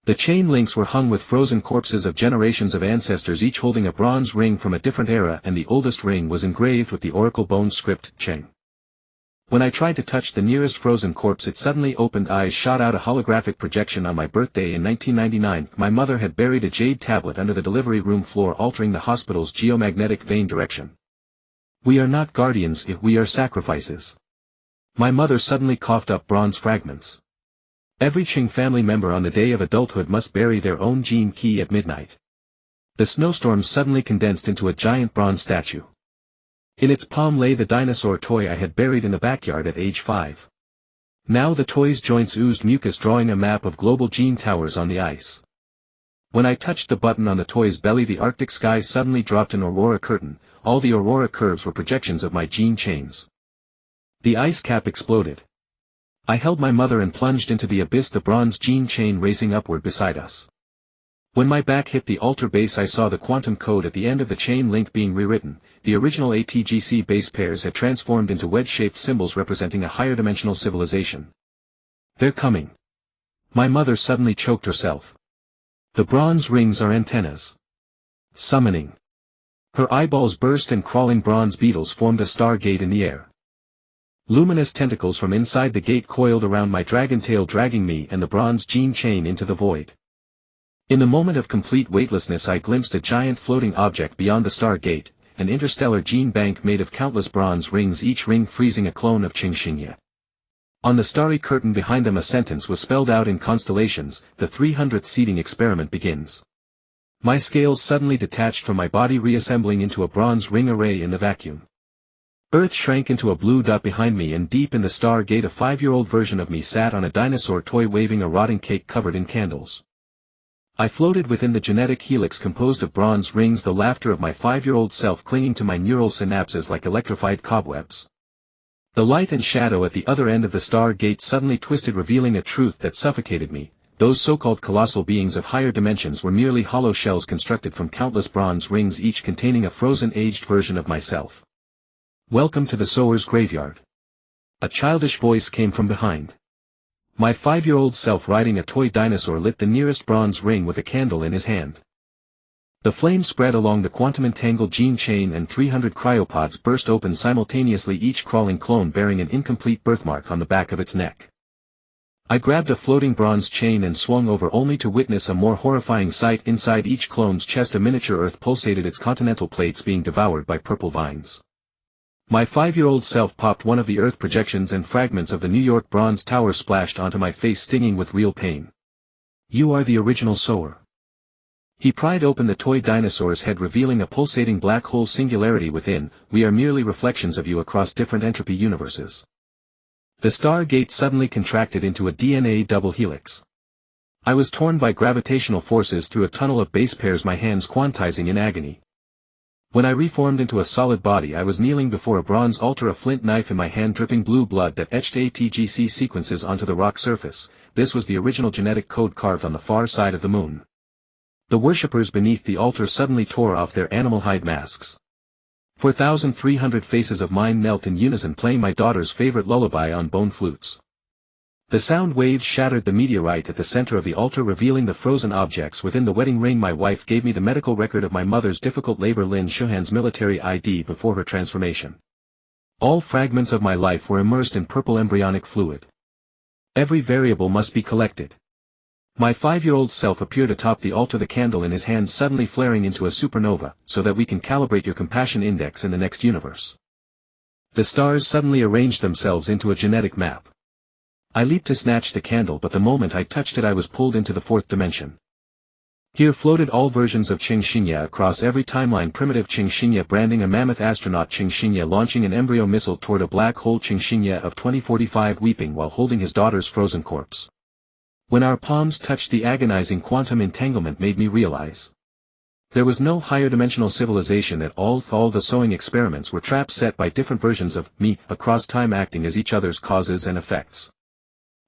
The chain links were hung with frozen corpses of generations of ancestors, each holding a bronze ring from a different era, and the oldest ring was engraved with the oracle bone script, Cheng. When I tried to touch the nearest frozen corpse, its suddenly opened eyes shot out a holographic projection. On my birthday in 1999, my mother had buried a jade tablet under the delivery room floor, altering the hospital's geomagnetic vein direction. "We are not guardians, we are sacrifices." My mother suddenly coughed up bronze fragments. Every Qing family member on the day of adulthood must bury their own gene key at midnight. The snowstorm suddenly condensed into a giant bronze statue. In its palm lay the dinosaur toy I had buried in the backyard at age 5. Now the toy's joints oozed mucus, drawing a map of global gene towers on the ice. When I touched the button on the toy's belly, the Arctic sky suddenly dropped an aurora curtain. All the aurora curves were projections of my gene chains. The ice cap exploded. I held my mother and plunged into the abyss, the bronze gene chain racing upward beside us. When my back hit the altar base, I saw the quantum code at the end of the chain link being rewritten. The original ATGC base pairs had transformed into wedge-shaped symbols representing a higher dimensional civilization. "They're coming." My mother suddenly choked herself. "The bronze rings are antennas." Summoning. Her eyeballs burst and crawling bronze beetles formed a stargate in the air. Luminous tentacles from inside the gate coiled around my dragon tail, dragging me and the bronze gene chain into the void. In the moment of complete weightlessness, I glimpsed a giant floating object beyond the stargate, an interstellar gene bank made of countless bronze rings, each ring freezing a clone of Qing Xingye. On the starry curtain behind them a sentence was spelled out in constellations: "The 300th seeding experiment begins." My scales suddenly detached from my body, reassembling into a bronze ring array in the vacuum. Earth shrank into a blue dot behind me, and deep in the stargate a 5-year-old version of me sat on a dinosaur toy waving a rotting cake covered in candles. I floated within the genetic helix composed of bronze rings, the laughter of my 5-year-old self clinging to my neural synapses like electrified cobwebs. The light and shadow at the other end of the star gate suddenly twisted, revealing a truth that suffocated me. Those so-called colossal beings of higher dimensions were merely hollow shells constructed from countless bronze rings, each containing a frozen aged version of myself. "Welcome to the sower's graveyard." A childish voice came from behind. My 5-year-old self riding a toy dinosaur lit the nearest bronze ring with a candle in his hand. The flame spread along the quantum-entangled gene chain and 300 cryopods burst open simultaneously, each crawling clone bearing an incomplete birthmark on the back of its neck. I grabbed a floating bronze chain and swung over, only to witness a more horrifying sight. Inside each clone's chest a miniature Earth pulsated, its continental plates being devoured by purple vines. My 5-year-old self popped one of the Earth projections and fragments of the New York Bronze Tower splashed onto my face, stinging with real pain. "You are the original sower." He pried open the toy dinosaur's head, revealing a pulsating black hole singularity within. "We are merely reflections of you across different entropy universes." The star gate suddenly contracted into a DNA double helix. I was torn by gravitational forces through a tunnel of base pairs, my hands quantizing in agony. When I reformed into a solid body, I was kneeling before a bronze altar, a flint knife in my hand, dripping blue blood that etched ATGC sequences onto the rock surface. This was the original genetic code carved on the far side of the moon. The worshippers beneath the altar suddenly tore off their animal hide masks. 4,300 faces of mine knelt in unison, playing my daughter's favorite lullaby on bone flutes. The sound waves shattered the meteorite at the center of the altar, revealing the frozen objects within. The wedding ring. My wife gave me the medical record of my mother's difficult labor, Lynn Shuhan's military ID before her transformation. All fragments of my life were immersed in purple embryonic fluid. Every variable must be collected. My 5-year-old self appeared atop the altar, the candle in his hand suddenly flaring into a supernova, "So that we can calibrate your compassion index in the next universe." The stars suddenly arranged themselves into a genetic map. I leaped to snatch the candle, but the moment I touched it I was pulled into the 4th dimension. Here floated all versions of Qingxingya across every timeline: primitive Qingxingya branding a mammoth astronaut, Qingxingya launching an embryo missile toward a black hole, Qingxingya of 2045 weeping while holding his daughter's frozen corpse. When our palms touched, the agonizing quantum entanglement made me realize there was no higher dimensional civilization at all. All the sewing experiments were traps set by different versions of me across time, acting as each other's causes and effects.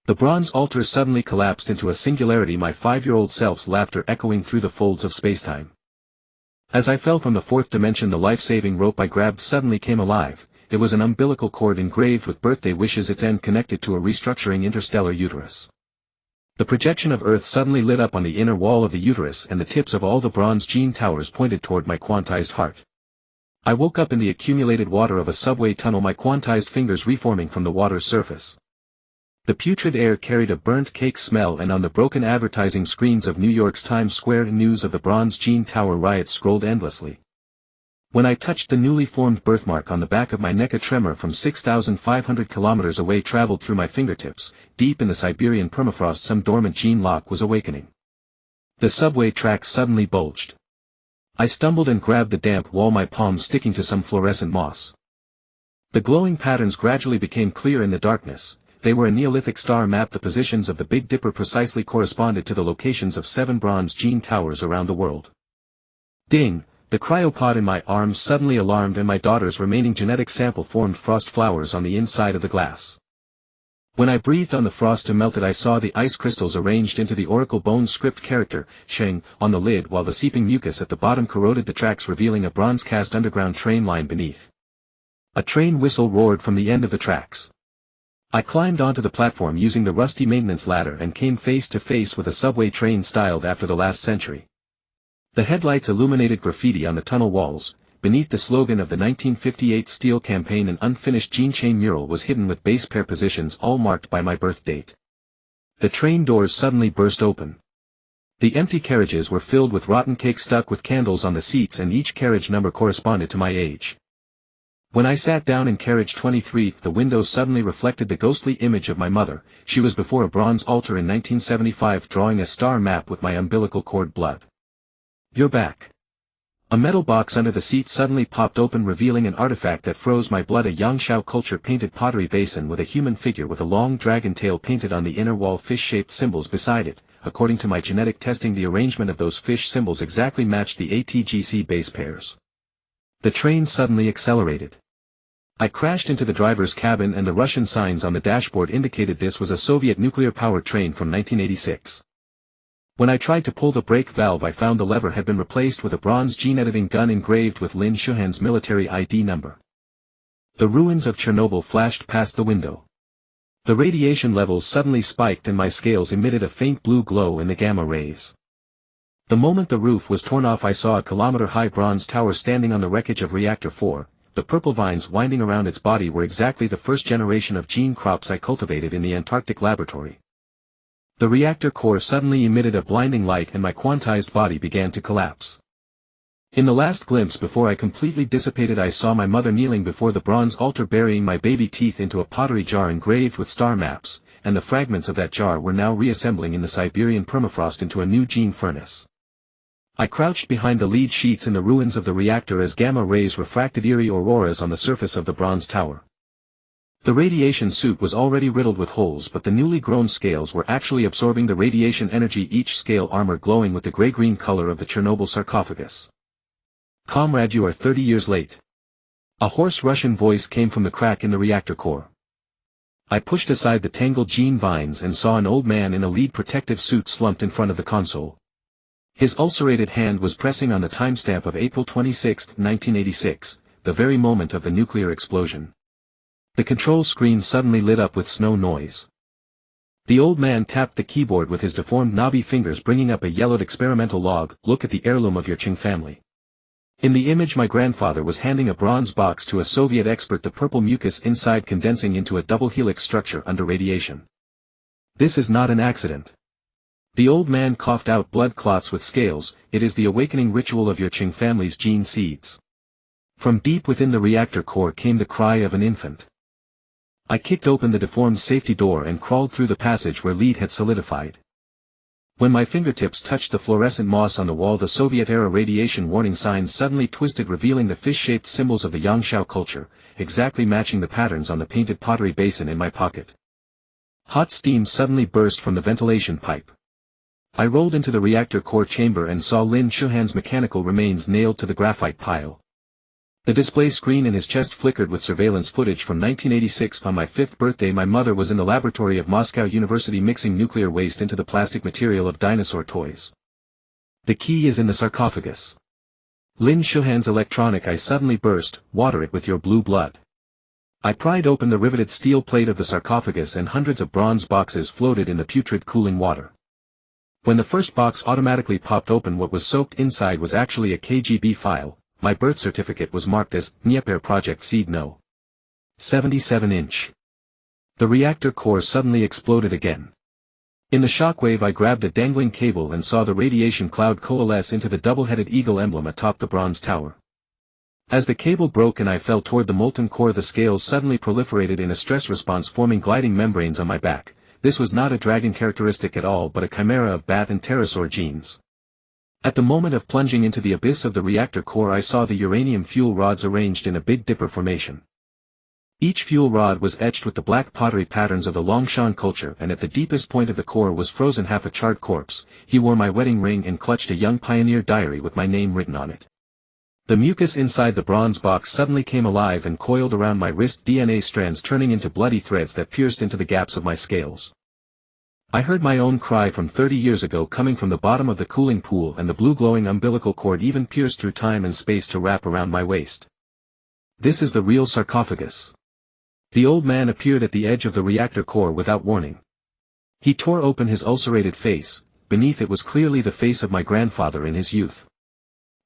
The bronze altar suddenly collapsed into a singularity, my 5-year-old self's laughter echoing through the folds of spacetime. As I fell from the 4th dimension, the life-saving rope I grabbed suddenly came alive. It was an umbilical cord engraved with birthday wishes, its end connected to a restructuring interstellar uterus. The projection of Earth suddenly lit up on the inner wall of the uterus, and the tips of all the bronze gene towers pointed toward my quantized heart. I woke up in the accumulated water of a subway tunnel, my quantized fingers reforming from the water's surface. The putrid air carried a burnt cake smell, and on the broken advertising screens of New York's Times Square, news of the bronze gene tower riots scrolled endlessly. When I touched the newly formed birthmark on the back of my neck, a tremor from 6,500 kilometers away traveled through my fingertips. Deep in the Siberian permafrost, some dormant gene lock was awakening. The subway tracks suddenly bulged. I stumbled and grabbed the damp wall, my palms sticking to some fluorescent moss. The glowing patterns gradually became clear in the darkness. They were a Neolithic star map. The positions of the Big Dipper precisely corresponded to the locations of 7 bronze gene towers around the world. Ding! The cryopod in my arms suddenly alarmed, and my daughter's remaining genetic sample formed frost flowers on the inside of the glass. When I breathed on the frost to melt it, I saw the ice crystals arranged into the Oracle Bone script character, Sheng, on the lid, while the seeping mucus at the bottom corroded the tracks, revealing a bronze-cast underground train line beneath. A train whistle roared from the end of the tracks. I climbed onto the platform using the rusty maintenance ladder and came face to face with a subway train styled after the last century. The headlights illuminated graffiti on the tunnel walls. Beneath the slogan of the 1958 Steel Campaign, an unfinished gene chain mural was hidden with base pair positions all marked by my birth date. The train doors suddenly burst open. The empty carriages were filled with rotten cake stuck with candles on the seats, and each carriage number corresponded to my age. When I sat down in carriage 23, the window suddenly reflected the ghostly image of my mother. She was before a bronze altar in 1975, drawing a star map with my umbilical cord blood. "You're back." A metal box under the seat suddenly popped open, revealing an artifact that froze my blood, a Yangshao culture painted pottery basin with a human figure with a long dragon tail painted on the inner wall, fish-shaped symbols beside it. According to my genetic testing, the arrangement of those fish symbols exactly matched the ATGC base pairs. The train suddenly accelerated. I crashed into the driver's cabin, and the Russian signs on the dashboard indicated this was a Soviet nuclear-powered train from 1986. When I tried to pull the brake valve, I found the lever had been replaced with a bronze gene-editing gun engraved with Lin Shuhan's military ID number. The ruins of Chernobyl flashed past the window. The radiation levels suddenly spiked, and my scales emitted a faint blue glow in the gamma rays. The moment the roof was torn off, I saw a kilometer-high bronze tower standing on the wreckage of Reactor 4. The purple vines winding around its body were exactly the first generation of gene crops I cultivated in the Antarctic laboratory. The reactor core suddenly emitted a blinding light and my quantized body began to collapse. In the last glimpse before I completely dissipated, I saw my mother kneeling before the bronze altar, burying my baby teeth into a pottery jar engraved with star maps, and the fragments of that jar were now reassembling in the Siberian permafrost into a new gene furnace. I crouched behind the lead sheets in the ruins of the reactor as gamma rays refracted eerie auroras on the surface of the bronze tower. The radiation suit was already riddled with holes, but the newly grown scales were actually absorbing the radiation energy, each scale armor glowing with the gray-green color of the Chernobyl sarcophagus. "Comrade, you are 30 years late." A hoarse Russian voice came from the crack in the reactor core. I pushed aside the tangled gene vines and saw an old man in a lead protective suit slumped in front of the console. His ulcerated hand was pressing on the timestamp of April 26, 1986, the very moment of the nuclear explosion. The control screen suddenly lit up with snow noise. The old man tapped the keyboard with his deformed knobby fingers, bringing up a yellowed experimental log. "Look at the heirloom of your Qing family." In the image, my grandfather was handing a bronze box to a Soviet expert, the purple mucus inside condensing into a double helix structure under radiation. "This is not an accident." The old man coughed out blood clots with scales. "It is the awakening ritual of your Qing family's gene seeds." From deep within the reactor core came the cry of an infant. I kicked open the deformed safety door and crawled through the passage where lead had solidified. When my fingertips touched the fluorescent moss on the wall, the Soviet-era radiation warning signs suddenly twisted, revealing the fish-shaped symbols of the Yangshao culture, exactly matching the patterns on the painted pottery basin in my pocket. Hot steam suddenly burst from the ventilation pipe. I rolled into the reactor core chamber and saw Lin Shuhan's mechanical remains nailed to the graphite pile. The display screen in his chest flickered with surveillance footage from 1986. On my 5th birthday, my mother was in the laboratory of Moscow University mixing nuclear waste into the plastic material of dinosaur toys. "The key is in the sarcophagus." Lin Shuhan's electronic eye suddenly burst. "Water it with your blue blood." I pried open the riveted steel plate of the sarcophagus and hundreds of bronze boxes floated in the putrid cooling water. When the first box automatically popped open, what was soaked inside was actually a KGB file. My birth certificate was marked as Dnieper Project Seed No. 77-inch. The reactor core suddenly exploded again. In the shockwave, I grabbed a dangling cable and saw the radiation cloud coalesce into the double-headed eagle emblem atop the bronze tower. As the cable broke and I fell toward the molten core, the scales suddenly proliferated in a stress response, forming gliding membranes on my back. This was not a dragon characteristic at all, but a chimera of bat and pterosaur genes. At the moment of plunging into the abyss of the reactor core, I saw the uranium fuel rods arranged in a Big Dipper formation. Each fuel rod was etched with the black pottery patterns of the Longshan culture, and at the deepest point of the core was frozen half a charred corpse. He wore my wedding ring and clutched a young pioneer diary with my name written on it. The mucus inside the bronze box suddenly came alive and coiled around my wrist, DNA strands turning into bloody threads that pierced into the gaps of my scales. I heard my own cry from 30 years ago coming from the bottom of the cooling pool, and the blue glowing umbilical cord even pierced through time and space to wrap around my waist. "This is the real sarcophagus." The old man appeared at the edge of the reactor core without warning. He tore open his ulcerated face. Beneath it was clearly the face of my grandfather in his youth.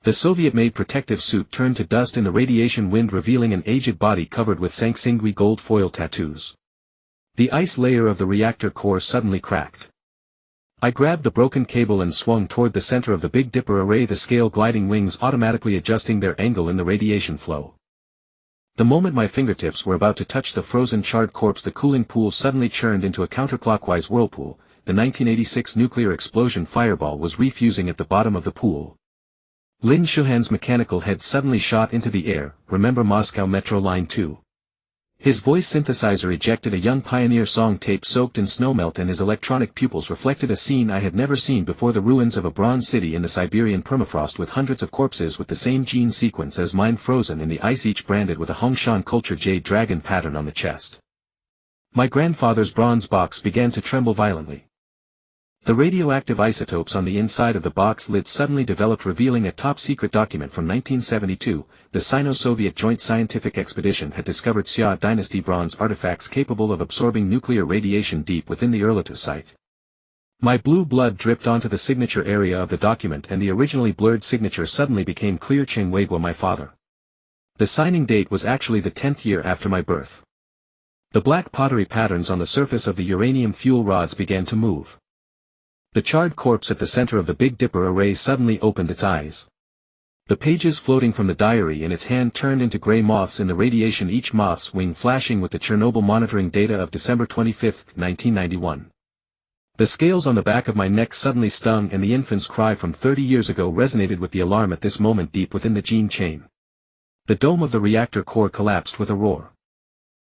The Soviet-made protective suit turned to dust in the radiation wind, revealing an aged body covered with sanguinary gold foil tattoos. The ice layer of the reactor core suddenly cracked. I grabbed the broken cable and swung toward the center of the Big Dipper array, the scale gliding wings automatically adjusting their angle in the radiation flow. The moment my fingertips were about to touch the frozen charred corpse, the cooling pool suddenly churned into a counterclockwise whirlpool. The 1986 nuclear explosion fireball was refusing at the bottom of the pool. Lin Shuhan's mechanical head suddenly shot into the air. "Remember Moscow Metro Line 2? His voice synthesizer ejected a young pioneer song tape soaked in snowmelt, and his electronic pupils reflected a scene I had never seen before: the ruins of a bronze city in the Siberian permafrost with hundreds of corpses with the same gene sequence as mine frozen in the ice, each branded with a Hongshan culture jade dragon pattern on the chest. My grandfather's bronze box began to tremble violently. The radioactive isotopes on the inside of the box lid suddenly developed, revealing a top-secret document from 1972. The Sino-Soviet Joint Scientific Expedition had discovered Xia Dynasty bronze artifacts capable of absorbing nuclear radiation deep within the Erlitou site. My blue blood dripped onto the signature area of the document and the originally blurred signature suddenly became clear. Chengwegwa, my father. The signing date was actually the 10th year after my birth. The black pottery patterns on the surface of the uranium fuel rods began to move. The charred corpse at the center of the Big Dipper array suddenly opened its eyes. The pages floating from the diary in its hand turned into gray moths in the radiation, each moth's wing flashing with the Chernobyl monitoring data of December 25, 1991. The scales on the back of my neck suddenly stung and the infant's cry from 30 years ago resonated with the alarm at this moment deep within the gene chain. The dome of the reactor core collapsed with a roar.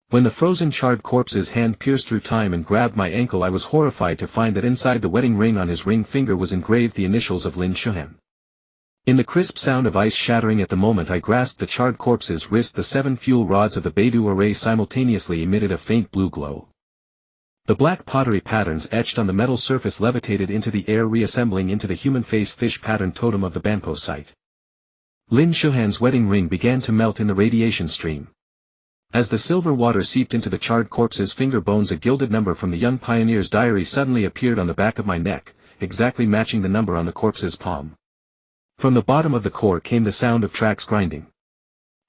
When the frozen charred corpse's hand pierced through time and grabbed my ankle, I was horrified to find that inside the wedding ring on his ring finger was engraved the initials of Lin Shuhan. In the crisp sound of ice shattering at the moment I grasped the charred corpse's wrist, the 7 fuel rods of the Beidou array simultaneously emitted a faint blue glow. The black pottery patterns etched on the metal surface levitated into the air, reassembling into the human face fish pattern totem of the Banpo site. Lin Shuhan's wedding ring began to melt in the radiation stream. As the silver water seeped into the charred corpse's finger bones, a gilded number from the young pioneer's diary suddenly appeared on the back of my neck, exactly matching the number on the corpse's palm. From the bottom of the core came the sound of tracks grinding.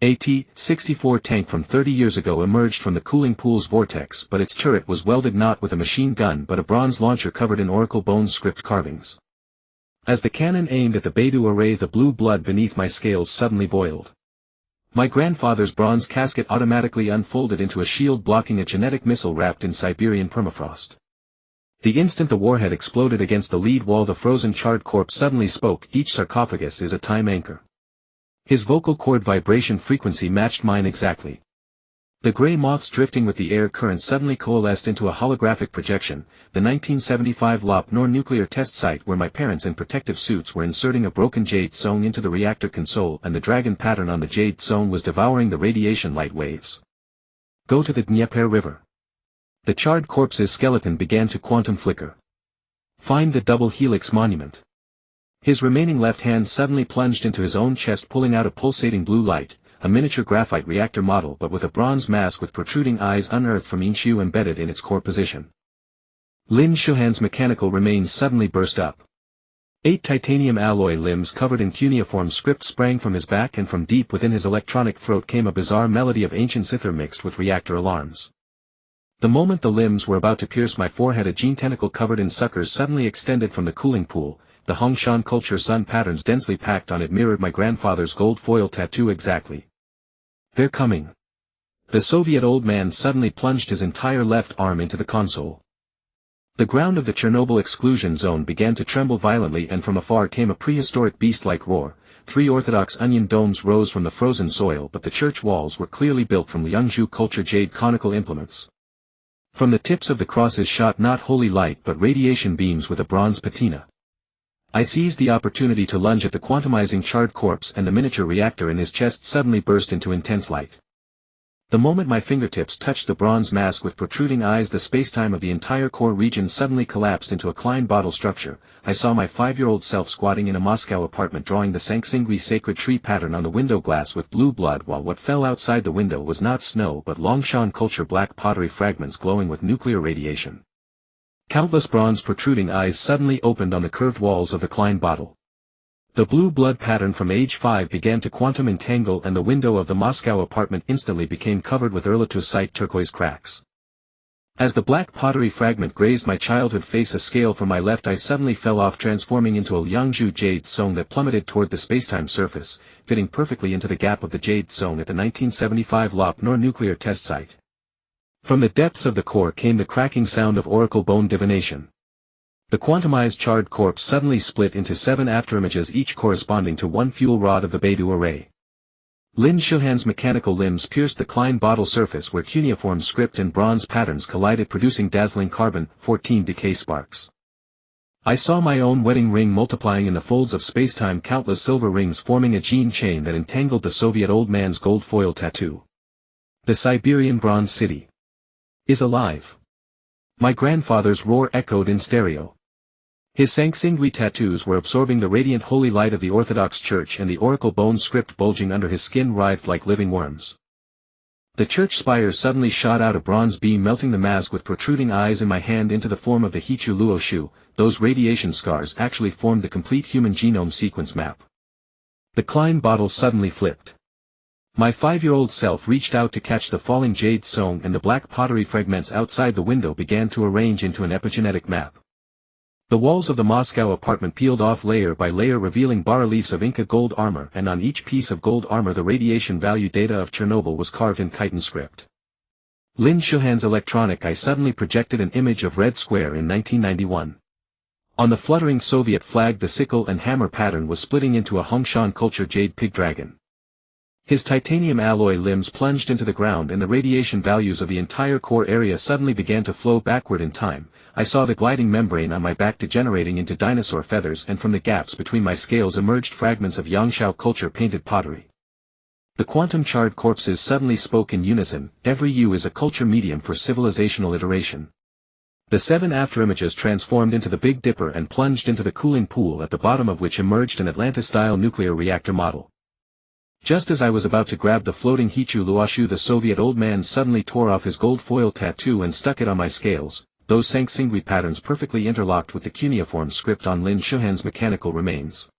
A T-64 tank from 30 years ago emerged from the cooling pool's vortex, but its turret was welded not with a machine gun but a bronze launcher covered in oracle bone script carvings. As the cannon aimed at the Beidou array, the blue blood beneath my scales suddenly boiled. My grandfather's bronze casket automatically unfolded into a shield blocking a genetic missile wrapped in Siberian permafrost. The instant the warhead exploded against the lead wall, the frozen charred corpse suddenly spoke. Each sarcophagus is a time anchor. His vocal cord vibration frequency matched mine exactly. The gray moths drifting with the air current suddenly coalesced into a holographic projection, the 1975 Lop Nor nuclear test site where my parents in protective suits were inserting a broken jade zone into the reactor console, and the dragon pattern on the jade zone was devouring the radiation light waves. Go to the Dnieper River. The charred corpse's skeleton began to quantum flicker. Find the double helix monument. His remaining left hand suddenly plunged into his own chest, pulling out a pulsating blue light, a miniature graphite reactor model but with a bronze mask with protruding eyes unearthed from Inshu embedded in its core position. Lin Shuhan's mechanical remains suddenly burst up. 8 titanium alloy limbs covered in cuneiform script sprang from his back, and from deep within his electronic throat came a bizarre melody of ancient zither mixed with reactor alarms. The moment the limbs were about to pierce my forehead, a gene tentacle covered in suckers suddenly extended from the cooling pool. The Hongshan culture sun patterns densely packed on it mirrored my grandfather's gold foil tattoo exactly. They're coming. The Soviet old man suddenly plunged his entire left arm into the console. The ground of the Chernobyl exclusion zone began to tremble violently, and from afar came a prehistoric beast-like roar. 3 orthodox onion domes rose from the frozen soil, but the church walls were clearly built from Liangzhu culture jade conical implements. From the tips of the crosses shot not holy light but radiation beams with a bronze patina. I seized the opportunity to lunge at the quantumizing charred corpse, and the miniature reactor in his chest suddenly burst into intense light. The moment my fingertips touched the bronze mask with protruding eyes, the spacetime of the entire core region suddenly collapsed into a Klein bottle structure. I saw my 5-year-old self squatting in a Moscow apartment drawing the cyclically sacred tree pattern on the window glass with blue blood, while what fell outside the window was not snow but Longshan culture black pottery fragments glowing with nuclear radiation. Countless bronze protruding eyes suddenly opened on the curved walls of the Klein bottle. The blue blood pattern from age 5 began to quantum entangle, and the window of the Moscow apartment instantly became covered with erlitosite turquoise cracks. As the black pottery fragment grazed my childhood face, a scale from my left eye suddenly fell off, transforming into a Liangzhu jade zone that plummeted toward the spacetime surface, fitting perfectly into the gap of the jade zone at the 1975 Lop Nor nuclear test site. From the depths of the core came the cracking sound of oracle bone divination. The quantumized charred corpse suddenly split into 7 afterimages, each corresponding to 1 fuel rod of the Beidou array. Lin Shuhan's mechanical limbs pierced the Klein bottle surface where cuneiform script and bronze patterns collided, producing dazzling carbon-14 decay sparks. I saw my own wedding ring multiplying in the folds of spacetime, countless silver rings forming a gene chain that entangled the Soviet old man's gold foil tattoo. The Siberian Bronze City is alive. My grandfather's roar echoed in stereo. His cyclically tattoos were absorbing the radiant holy light of the Orthodox Church, and the oracle bone script bulging under his skin writhed like living worms. The church spire suddenly shot out a bronze beam, melting the mask with protruding eyes in my hand into the form of the Hichu Luo Shu. Those radiation scars actually formed the complete human genome sequence map. The Klein bottle suddenly flipped. My 5-year-old self reached out to catch the falling jade stone, and the black pottery fragments outside the window began to arrange into an epigenetic map. The walls of the Moscow apartment peeled off layer by layer, revealing bas-reliefs of Inca gold armor, and on each piece of gold armor the radiation value data of Chernobyl was carved in chitin script. Lin Shuhan's electronic eye suddenly projected an image of Red Square in 1991. On the fluttering Soviet flag the sickle and hammer pattern was splitting into a Hongshan culture jade pig dragon. His titanium alloy limbs plunged into the ground, and the radiation values of the entire core area suddenly began to flow backward in time. I saw the gliding membrane on my back degenerating into dinosaur feathers, and from the gaps between my scales emerged fragments of Yangshao culture painted pottery. The quantum charred corpses suddenly spoke in unison. Every U is a culture medium for civilizational iteration. The 7 afterimages transformed into the Big Dipper and plunged into the cooling pool, at the bottom of which emerged an Atlantis-style nuclear reactor model. Just as I was about to grab the floating Hichu Luoshu, the Soviet old man suddenly tore off his gold foil tattoo and stuck it on my scales. Those Sanxingui patterns perfectly interlocked with the cuneiform script on Lin Shuhan's mechanical remains.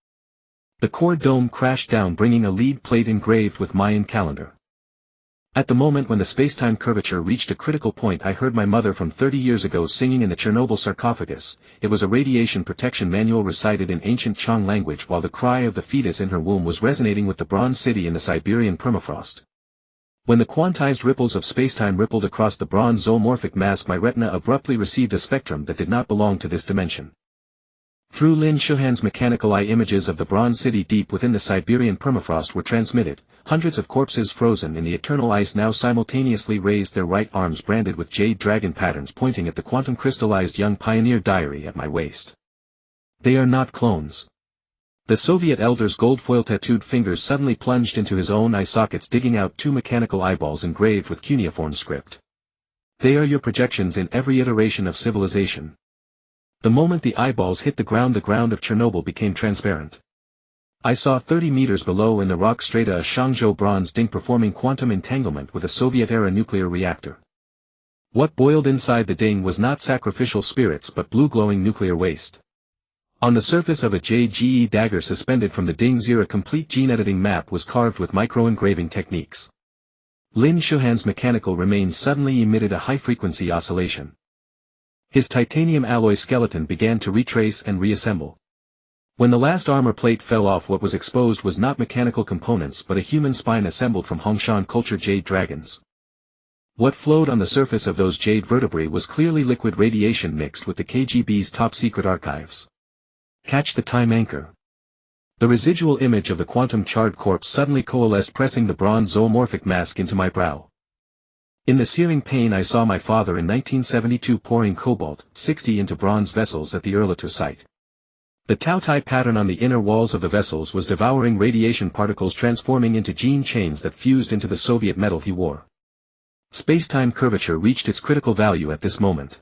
The core dome crashed down, bringing a lead plate engraved with Mayan calendar. At the moment when the spacetime curvature reached a critical point, I heard my mother from 30 years ago singing in the Chernobyl sarcophagus. It was a radiation protection manual recited in ancient Chong language, while the cry of the fetus in her womb was resonating with the bronze city in the Siberian permafrost. When the quantized ripples of spacetime rippled across the bronze zoomorphic mask, my retina abruptly received a spectrum that did not belong to this dimension. Through Lin Shuhan's mechanical eye, images of the bronze city deep within the Siberian permafrost were transmitted. Hundreds of corpses frozen in the eternal ice now simultaneously raised their right arms branded with jade dragon patterns, pointing at the quantum crystallized young pioneer diary at my waist. They are not clones. The Soviet elder's gold foil tattooed fingers suddenly plunged into his own eye sockets, digging out 2 mechanical eyeballs engraved with cuneiform script. They are your projections in every iteration of civilization. The moment the eyeballs hit the ground of Chernobyl became transparent. I saw 30 meters below in the rock strata a Shangzhou bronze ding performing quantum entanglement with a Soviet-era nuclear reactor. What boiled inside the ding was not sacrificial spirits but blue-glowing nuclear waste. On the surface of a jade GE dagger suspended from the ding's ear, a complete gene-editing map was carved with micro-engraving techniques. Lin Shuhan's mechanical remains suddenly emitted a high-frequency oscillation. His titanium alloy skeleton began to retrace and reassemble. When the last armor plate fell off, what was exposed was not mechanical components but a human spine assembled from Hongshan culture jade dragons. What flowed on the surface of those jade vertebrae was clearly liquid radiation mixed with the KGB's top-secret archives. Catch the time anchor. The residual image of the quantum-charred corpse suddenly coalesced, pressing the bronze zoomorphic mask into my brow. In the searing pain I saw my father in 1972 pouring cobalt-60 into bronze vessels at the Erlato site. The Tau-Tai pattern on the inner walls of the vessels was devouring radiation particles, transforming into gene chains that fused into the Soviet metal he wore. Space-time curvature reached its critical value at this moment.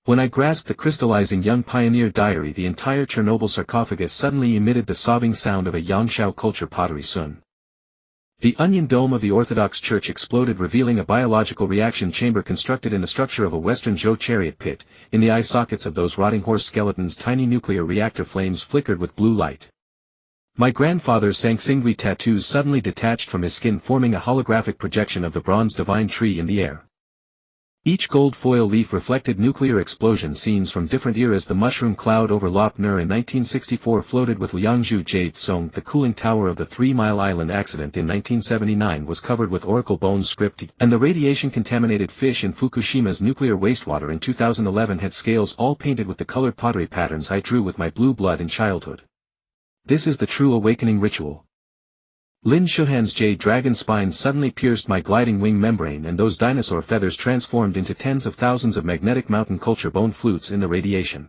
When I grasped the crystallizing young pioneer diary, the entire Chernobyl sarcophagus suddenly emitted the sobbing sound of a Yangshao culture pottery sun. The onion dome of the Orthodox Church exploded, revealing a biological reaction chamber constructed in the structure of a Western Zhou chariot pit. In the eye sockets of those rotting horse skeletons tiny nuclear reactor flames flickered with blue light. My grandfather's Sanxingui tattoos suddenly detached from his skin, forming a holographic projection of the bronze divine tree in the air. Each gold foil leaf reflected nuclear explosion scenes from different eras. The mushroom cloud over Lop Nur in 1964 floated with Liangzhu jade song. The cooling tower of the 3 Mile Island accident in 1979 was covered with oracle bone script, and the radiation-contaminated fish in Fukushima's nuclear wastewater in 2011 had scales all painted with the colored pottery patterns I drew with my blue blood in childhood. This is the true awakening ritual. Lin Shuhan's jade dragon spine suddenly pierced my gliding wing membrane, and those dinosaur feathers transformed into tens of thousands of magnetic mountain culture bone flutes in the radiation.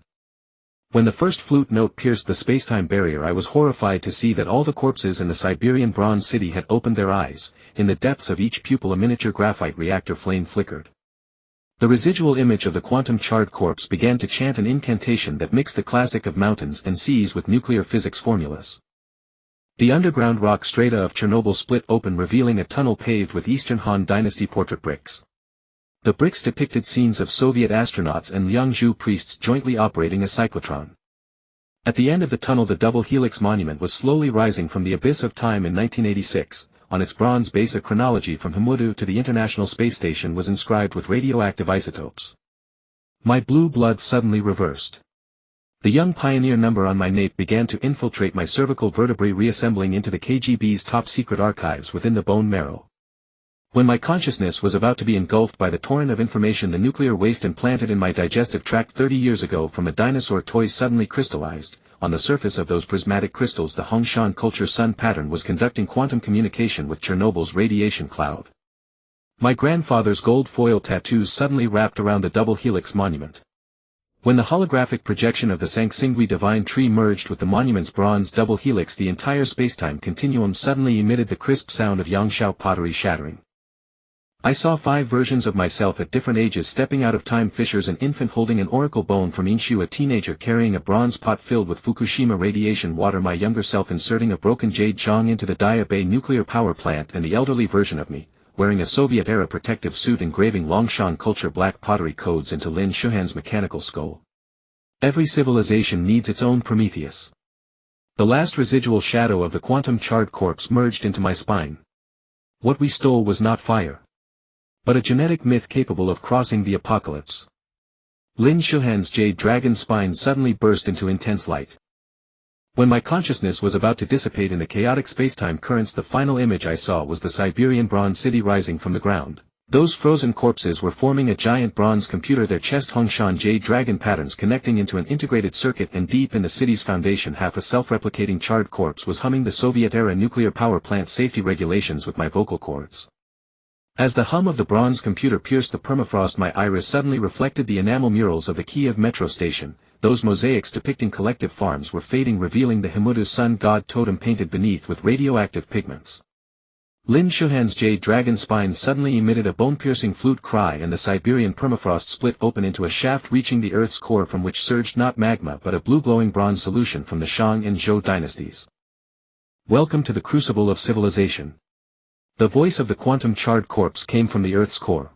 When the first flute note pierced the spacetime barrier, I was horrified to see that all the corpses in the Siberian bronze city had opened their eyes. In the depths of each pupil a miniature graphite reactor flame flickered. The residual image of the quantum-charred corpse began to chant an incantation that mixed the classic of mountains and seas with nuclear physics formulas. The underground rock strata of Chernobyl split open, revealing a tunnel paved with Eastern Han Dynasty portrait bricks. The bricks depicted scenes of Soviet astronauts and Liangzhu priests jointly operating a cyclotron. At the end of the tunnel, the double helix monument was slowly rising from the abyss of time in 1986. On its bronze base, a chronology from Hamudu to the International Space Station was inscribed with radioactive isotopes. My blue blood suddenly reversed. The young pioneer number on my nape began to infiltrate my cervical vertebrae, reassembling into the KGB's top-secret archives within the bone marrow. When my consciousness was about to be engulfed by the torrent of information, the nuclear waste implanted in my digestive tract 30 years ago from a dinosaur toy suddenly crystallized. On the surface of those prismatic crystals, the Hongshan culture sun pattern was conducting quantum communication with Chernobyl's radiation cloud. My grandfather's gold foil tattoos suddenly wrapped around the double helix monument. When the holographic projection of the Sangsingui divine tree merged with the monument's bronze double helix, the entire spacetime continuum suddenly emitted the crisp sound of Yangshao pottery shattering. I saw 5 versions of myself at different ages stepping out of time fissures: an infant holding an oracle bone from Inshu, a teenager carrying a bronze pot filled with Fukushima radiation water, my younger self inserting a broken jade zhong into the Daya Bay nuclear power plant, and the elderly version of me, wearing a Soviet-era protective suit engraving Longshan culture black pottery codes into Lin Shuhan's mechanical skull. Every civilization needs its own Prometheus. The last residual shadow of the quantum-charred corpse merged into my spine. What we stole was not fire, but a genetic myth capable of crossing the apocalypse. Lin Shuhan's jade dragon spine suddenly burst into intense light. When my consciousness was about to dissipate in the chaotic spacetime currents, the final image I saw was the Siberian bronze city rising from the ground. Those frozen corpses were forming a giant bronze computer, their chest Hongshan jade dragon patterns connecting into an integrated circuit, and deep in the city's foundation half a self-replicating charred corpse was humming the Soviet-era nuclear power plant safety regulations with my vocal cords. As the hum of the bronze computer pierced the permafrost, my iris suddenly reflected the enamel murals of the Kiev metro station. Those mosaics depicting collective farms were fading, revealing the Hamudu sun god totem painted beneath with radioactive pigments. Lin Shuhan's jade dragon spine suddenly emitted a bone-piercing flute cry, and the Siberian permafrost split open into a shaft reaching the Earth's core, from which surged not magma but a blue-glowing bronze solution from the Shang and Zhou dynasties. Welcome to the crucible of civilization. The voice of the quantum-charred corpse came from the Earth's core.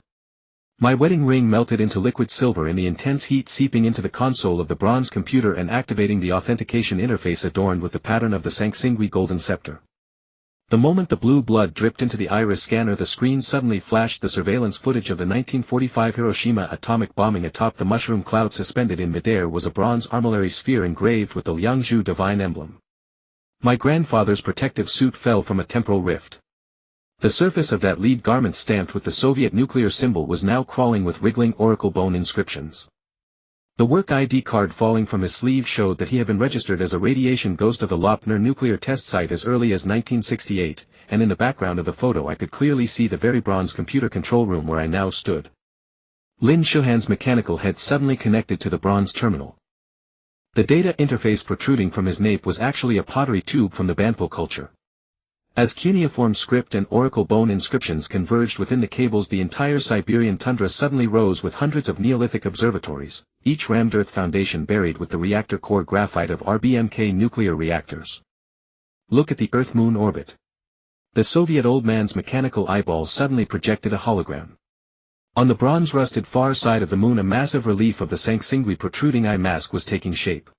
My wedding ring melted into liquid silver in the intense heat, seeping into the console of the bronze computer and activating the authentication interface adorned with the pattern of the Sangsingui golden scepter. The moment the blue blood dripped into the iris scanner, the screen suddenly flashed the surveillance footage of the 1945 Hiroshima atomic bombing. Atop the mushroom cloud suspended in midair was a bronze armillary sphere engraved with the Liangzhu divine emblem. My grandfather's protective suit fell from a temporal rift. The surface of that lead garment, stamped with the Soviet nuclear symbol, was now crawling with wriggling oracle bone inscriptions. The work ID card falling from his sleeve showed that he had been registered as a radiation ghost of the Lopner nuclear test site as early as 1968, and in the background of the photo I could clearly see the very bronze computer control room where I now stood. Lin Shuhan's mechanical head suddenly connected to the bronze terminal. The data interface protruding from his nape was actually a pottery tube from the Banpo culture. As cuneiform script and oracle bone inscriptions converged within the cables, the entire Siberian tundra suddenly rose with hundreds of Neolithic observatories, each rammed earth foundation buried with the reactor core graphite of RBMK nuclear reactors. Look at the Earth-Moon orbit. The Soviet old man's mechanical eyeballs suddenly projected a hologram. On the bronze-rusted far side of the moon, a massive relief of the Sangsingui protruding eye mask was taking shape.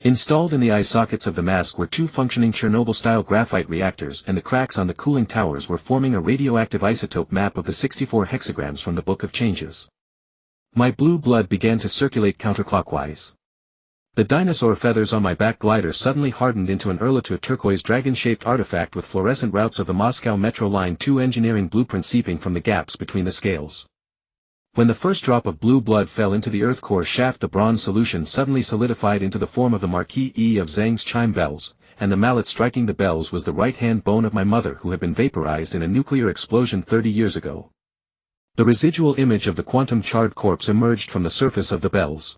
Installed in the eye sockets of the mask were 2 functioning Chernobyl-style graphite reactors, and the cracks on the cooling towers were forming a radioactive isotope map of the 64 hexagrams from the Book of Changes. My blue blood began to circulate counterclockwise. The dinosaur feathers on my back glider suddenly hardened into an Erlatur turquoise dragon-shaped artifact with fluorescent routes of the Moscow Metro Line 2 engineering blueprint seeping from the gaps between the scales. When the first drop of blue blood fell into the earth core shaft, the bronze solution suddenly solidified into the form of the Marquis E of Zhang's chime bells, and the mallet striking the bells was the right-hand bone of my mother, who had been vaporized in a nuclear explosion 30 years ago. The residual image of the quantum-charred corpse emerged from the surface of the bells.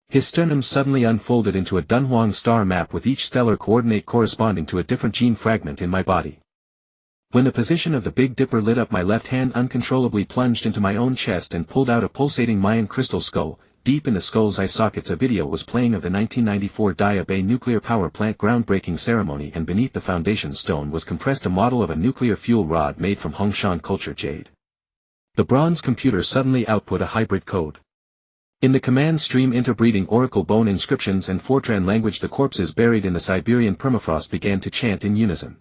His sternum suddenly unfolded into a Dunhuang star map with each stellar coordinate corresponding to a different gene fragment in my body. When the position of the Big Dipper lit up, my left hand uncontrollably plunged into my own chest and pulled out a pulsating Mayan crystal skull, deep in the skull's eye sockets a video was playing of the 1994 Daya Bay nuclear power plant groundbreaking ceremony, and beneath the foundation stone was compressed a model of a nuclear fuel rod made from Hongshan culture jade. The bronze computer suddenly output a hybrid code. In the command stream interbreeding oracle bone inscriptions and Fortran language, the corpses buried in the Siberian permafrost began to chant in unison.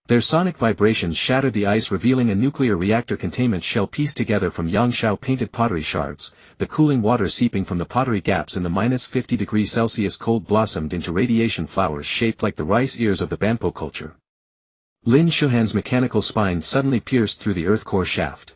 Their sonic vibrations shattered the ice, revealing a nuclear reactor containment shell pieced together from Yangshao painted pottery shards. The cooling water seeping from the pottery gaps in the -50°C cold blossomed into radiation flowers shaped like the rice ears of the Banpo culture. Lin Shuhan's mechanical spine suddenly pierced through the earth core shaft.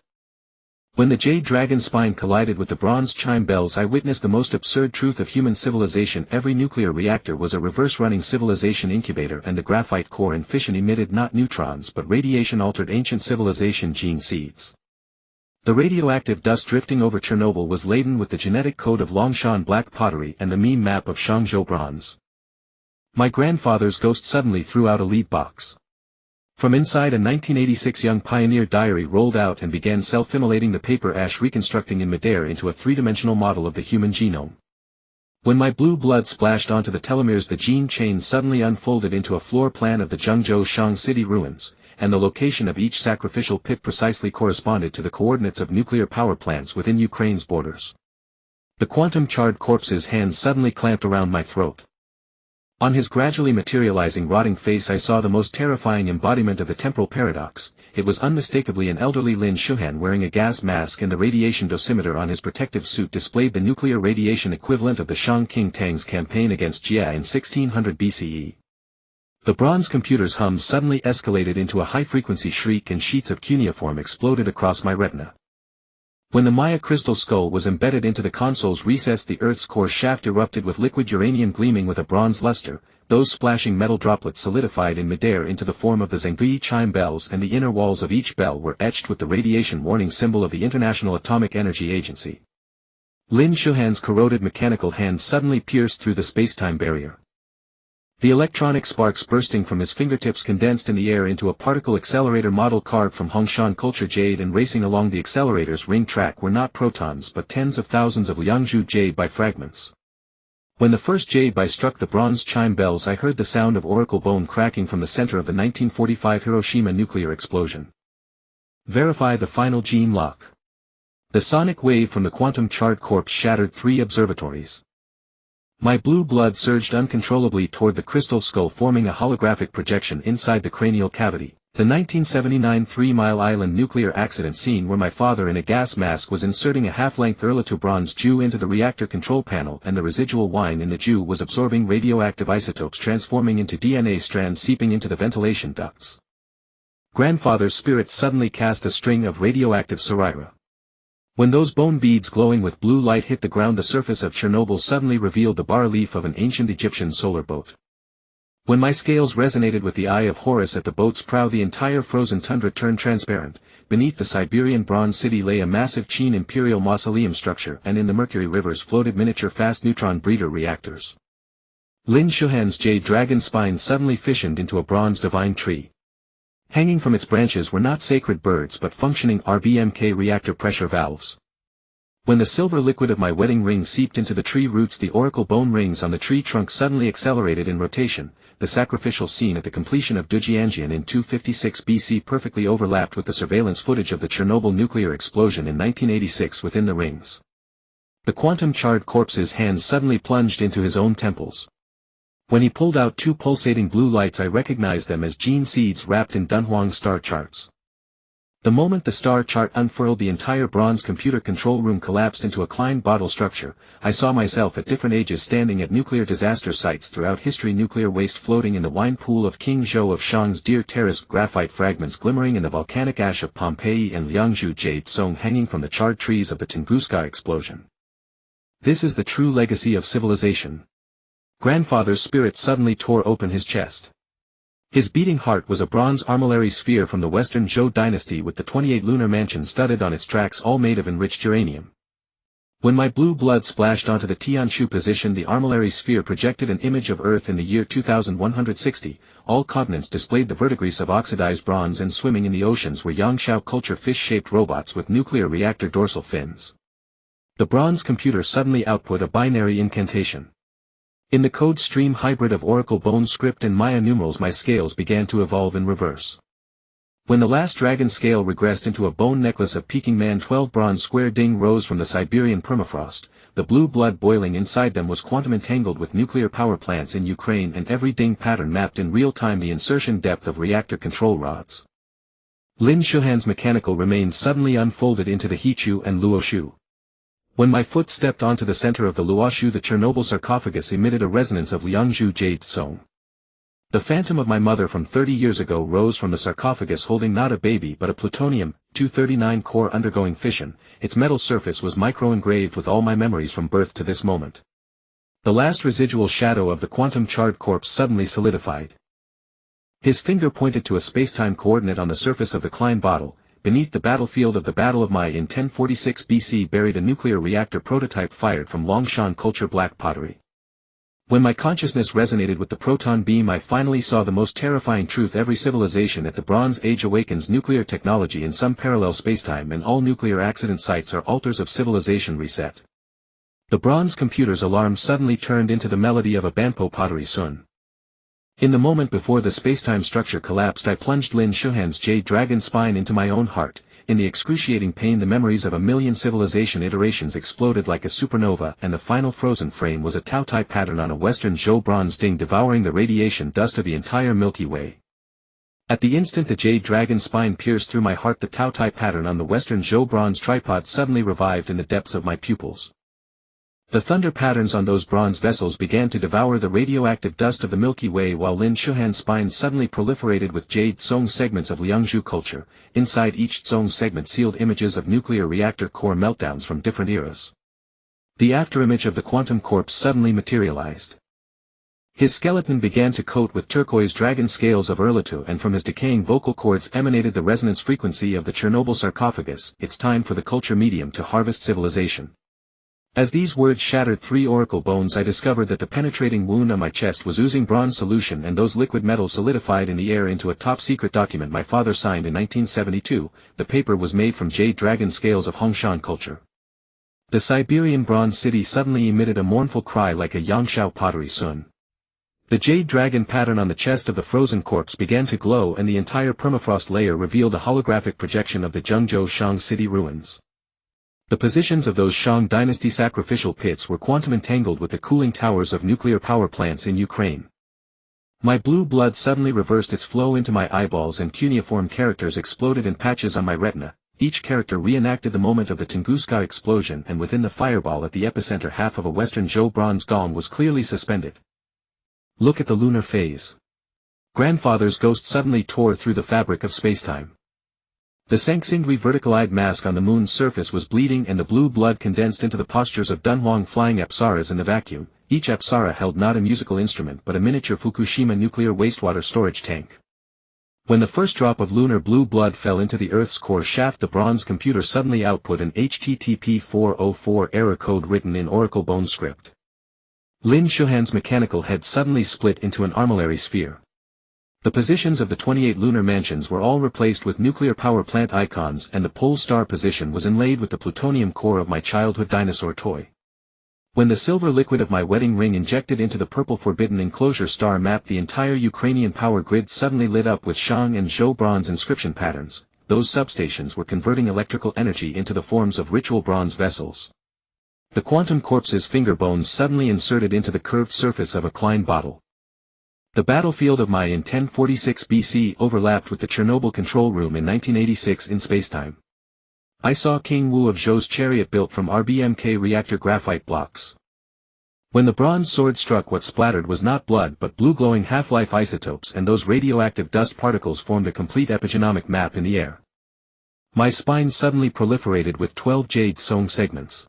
When the jade dragon spine collided with the bronze chime bells, I witnessed the most absurd truth of human civilization. Every nuclear reactor was a reverse-running civilization incubator, and the graphite core and fission emitted not neutrons but radiation-altered ancient civilization gene seeds. The radioactive dust drifting over Chernobyl was laden with the genetic code of Longshan black pottery and the meme map of Shangzhou bronze. My grandfather's ghost suddenly threw out a lead box. From inside, a 1986 young pioneer diary rolled out and began self-immolating the paper ash, reconstructing in midair into a three-dimensional model of the human genome. When my blue blood splashed onto the telomeres, the gene chain suddenly unfolded into a floor plan of the Zhengzhou Shang city ruins, and the location of each sacrificial pit precisely corresponded to the coordinates of nuclear power plants within Ukraine's borders. The quantum-charred corpse's hands suddenly clamped around my throat. On his gradually materializing rotting face I saw the most terrifying embodiment of the temporal paradox. It was unmistakably an elderly Lin Shuhan wearing a gas mask, and the radiation dosimeter on his protective suit displayed the nuclear radiation equivalent of the Shang King Tang's campaign against Jia in 1600 BCE. The bronze computer's hum suddenly escalated into a high-frequency shriek, and sheets of cuneiform exploded across my retina. When the Maya crystal skull was embedded into the console's recess, the Earth's core shaft erupted with liquid uranium gleaming with a bronze luster. Those splashing metal droplets solidified in midair into the form of the Zhengui chime bells, and the inner walls of each bell were etched with the radiation warning symbol of the International Atomic Energy Agency. Lin Shuhan's corroded mechanical hand suddenly pierced through the space-time barrier. The electronic sparks bursting from his fingertips condensed in the air into a particle accelerator model carved from Hongshan culture jade, and racing along the accelerator's ring track were not protons but tens of thousands of Liangzhu jade by fragments. When the first jade by struck the bronze chime bells, I heard the sound of oracle bone cracking from the center of the 1945 Hiroshima nuclear explosion. Verify the final gene lock. The sonic wave from the quantum-charred corpse shattered 3 observatories. My blue blood surged uncontrollably toward the crystal skull, forming a holographic projection inside the cranial cavity. The 1979 Three Mile Island nuclear accident scene where my father in a gas mask was inserting a half-length Erlitou bronze Jew into the reactor control panel, and the residual wine in the Jew was absorbing radioactive isotopes, transforming into DNA strands seeping into the ventilation ducts. Grandfather's spirit suddenly cast a string of radioactive Sarira. When those bone beads glowing with blue light hit the ground, the surface of Chernobyl suddenly revealed the bas-relief of an ancient Egyptian solar boat. When my scales resonated with the eye of Horus at the boat's prow, the entire frozen tundra turned transparent. Beneath the Siberian bronze city lay a massive Qin imperial mausoleum structure, and in the mercury rivers floated miniature fast neutron breeder reactors. Lin Shuhan's jade dragon spine suddenly fissioned into a bronze divine tree. Hanging from its branches were not sacred birds but functioning RBMK reactor pressure valves. When the silver liquid of my wedding ring seeped into the tree roots, the oracle bone rings on the tree trunk suddenly accelerated in rotation. The sacrificial scene at the completion of Dujianjian in 256 BC perfectly overlapped with the surveillance footage of the Chernobyl nuclear explosion in 1986 within the rings. The quantum-charred corpse's hands suddenly plunged into his own temples. When he pulled out 2 pulsating blue lights, I recognized them as gene seeds wrapped in Dunhuang's star charts. The moment the star chart unfurled, the entire bronze computer control room collapsed into a Klein bottle structure. I saw myself at different ages standing at nuclear disaster sites throughout history, nuclear waste floating in the wine pool of King Zhou of Shang's deer terrace, graphite fragments glimmering in the volcanic ash of Pompeii, and Liangzhu jade song hanging from the charred trees of the Tunguska explosion. This is the true legacy of civilization. Grandfather's spirit suddenly tore open his chest. His beating heart was a bronze armillary sphere from the Western Zhou dynasty with the 28 lunar mansions studded on its tracks, all made of enriched uranium. When my blue blood splashed onto the Tianshu position, the armillary sphere projected an image of Earth in the year 2160. All continents displayed the verdigris of oxidized bronze, and swimming in the oceans were Yangshao culture fish-shaped robots with nuclear reactor dorsal fins. The bronze computer suddenly output a binary incantation. In the code stream hybrid of Oracle Bone script and Maya numerals, my scales began to evolve in reverse. When the last dragon scale regressed into a bone necklace of Peking Man 12 bronze square ding rose from the Siberian permafrost, the blue blood boiling inside them was quantum entangled with nuclear power plants in Ukraine, and every ding pattern mapped in real time the insertion depth of reactor control rods. Lin Shuhan's mechanical remains suddenly unfolded into the Hichu and Luoshu. When my foot stepped onto the center of the Luoshu, the Chernobyl sarcophagus emitted a resonance of Liangzhu jade tsong. The phantom of my mother from 30 years ago rose from the sarcophagus holding not a baby but a plutonium-239 core undergoing fission. Its metal surface was micro-engraved with all my memories from birth to this moment. The last residual shadow of the quantum-charred corpse suddenly solidified. His finger pointed to a spacetime coordinate on the surface of the Klein bottle. Beneath the battlefield of the Battle of Mai in 1046 BC buried a nuclear reactor prototype fired from Longshan culture black pottery. When my consciousness resonated with the proton beam, I finally saw the most terrifying truth: every civilization at the Bronze Age awakens nuclear technology in some parallel spacetime, and all nuclear accident sites are altars of civilization reset. The bronze computer's alarm suddenly turned into the melody of a Banpo pottery sun. In the moment before the spacetime structure collapsed, I plunged Lin Shuhan's jade dragon spine into my own heart. In the excruciating pain, the memories of a million civilization iterations exploded like a supernova, and the final frozen frame was a Tau Tai pattern on a Western Zhou bronze ding devouring the radiation dust of the entire Milky Way. At the instant the jade dragon spine pierced through my heart, the Tau Tai pattern on the Western Zhou bronze tripod suddenly revived in the depths of my pupils. The thunder patterns on those bronze vessels began to devour the radioactive dust of the Milky Way, while Lin Shuhan's spine suddenly proliferated with jade tsong segments of Liangzhu culture. Inside each tsong segment sealed images of nuclear reactor core meltdowns from different eras. The afterimage of the quantum corpse suddenly materialized. His skeleton began to coat with turquoise dragon scales of Erlitou, and from his decaying vocal cords emanated the resonance frequency of the Chernobyl sarcophagus. It's time for the culture medium to harvest civilization. As these words shattered 3 oracle bones, I discovered that the penetrating wound on my chest was oozing bronze solution, and those liquid metals solidified in the air into a top-secret document my father signed in 1972. The paper was made from jade dragon scales of Hongshan culture. The Siberian bronze city suddenly emitted a mournful cry like a Yangshao pottery sun. The jade dragon pattern on the chest of the frozen corpse began to glow, and the entire permafrost layer revealed a holographic projection of the Zhengzhou Shang city ruins. The positions of those Shang dynasty sacrificial pits were quantum entangled with the cooling towers of nuclear power plants in Ukraine. My blue blood suddenly reversed its flow into my eyeballs, and cuneiform characters exploded in patches on my retina. Each character reenacted the moment of the Tunguska explosion, and within the fireball at the epicenter half of a Western Zhou bronze gong was clearly suspended. Look at the lunar phase. Grandfather's ghost suddenly tore through the fabric of spacetime. The Sanxingui vertical-eyed mask on the moon's surface was bleeding, and the blue blood condensed into the postures of Dunhuang flying apsaras in the vacuum. Each apsara held not a musical instrument but a miniature Fukushima nuclear wastewater storage tank. When the first drop of lunar blue blood fell into the Earth's core shaft, the bronze computer suddenly output an HTTP 404 error code written in Oracle Bone script. Lin Shuhan's mechanical head suddenly split into an armillary sphere. The positions of the 28 lunar mansions were all replaced with nuclear power plant icons, and the pole star position was inlaid with the plutonium core of my childhood dinosaur toy. When the silver liquid of my wedding ring injected into the purple forbidden enclosure star map, the entire Ukrainian power grid suddenly lit up with Shang and Zhou bronze inscription patterns. Those substations were converting electrical energy into the forms of ritual bronze vessels. The quantum corpse's finger bones suddenly inserted into the curved surface of a Klein bottle. The battlefield of Mai in 1046 BC overlapped with the Chernobyl control room in 1986 in spacetime. I saw King Wu of Zhou's chariot built from RBMK reactor graphite blocks. When the bronze sword struck, what splattered was not blood but blue-glowing half-life isotopes, and those radioactive dust particles formed a complete epigenomic map in the air. My spine suddenly proliferated with 12 jade tsong segments.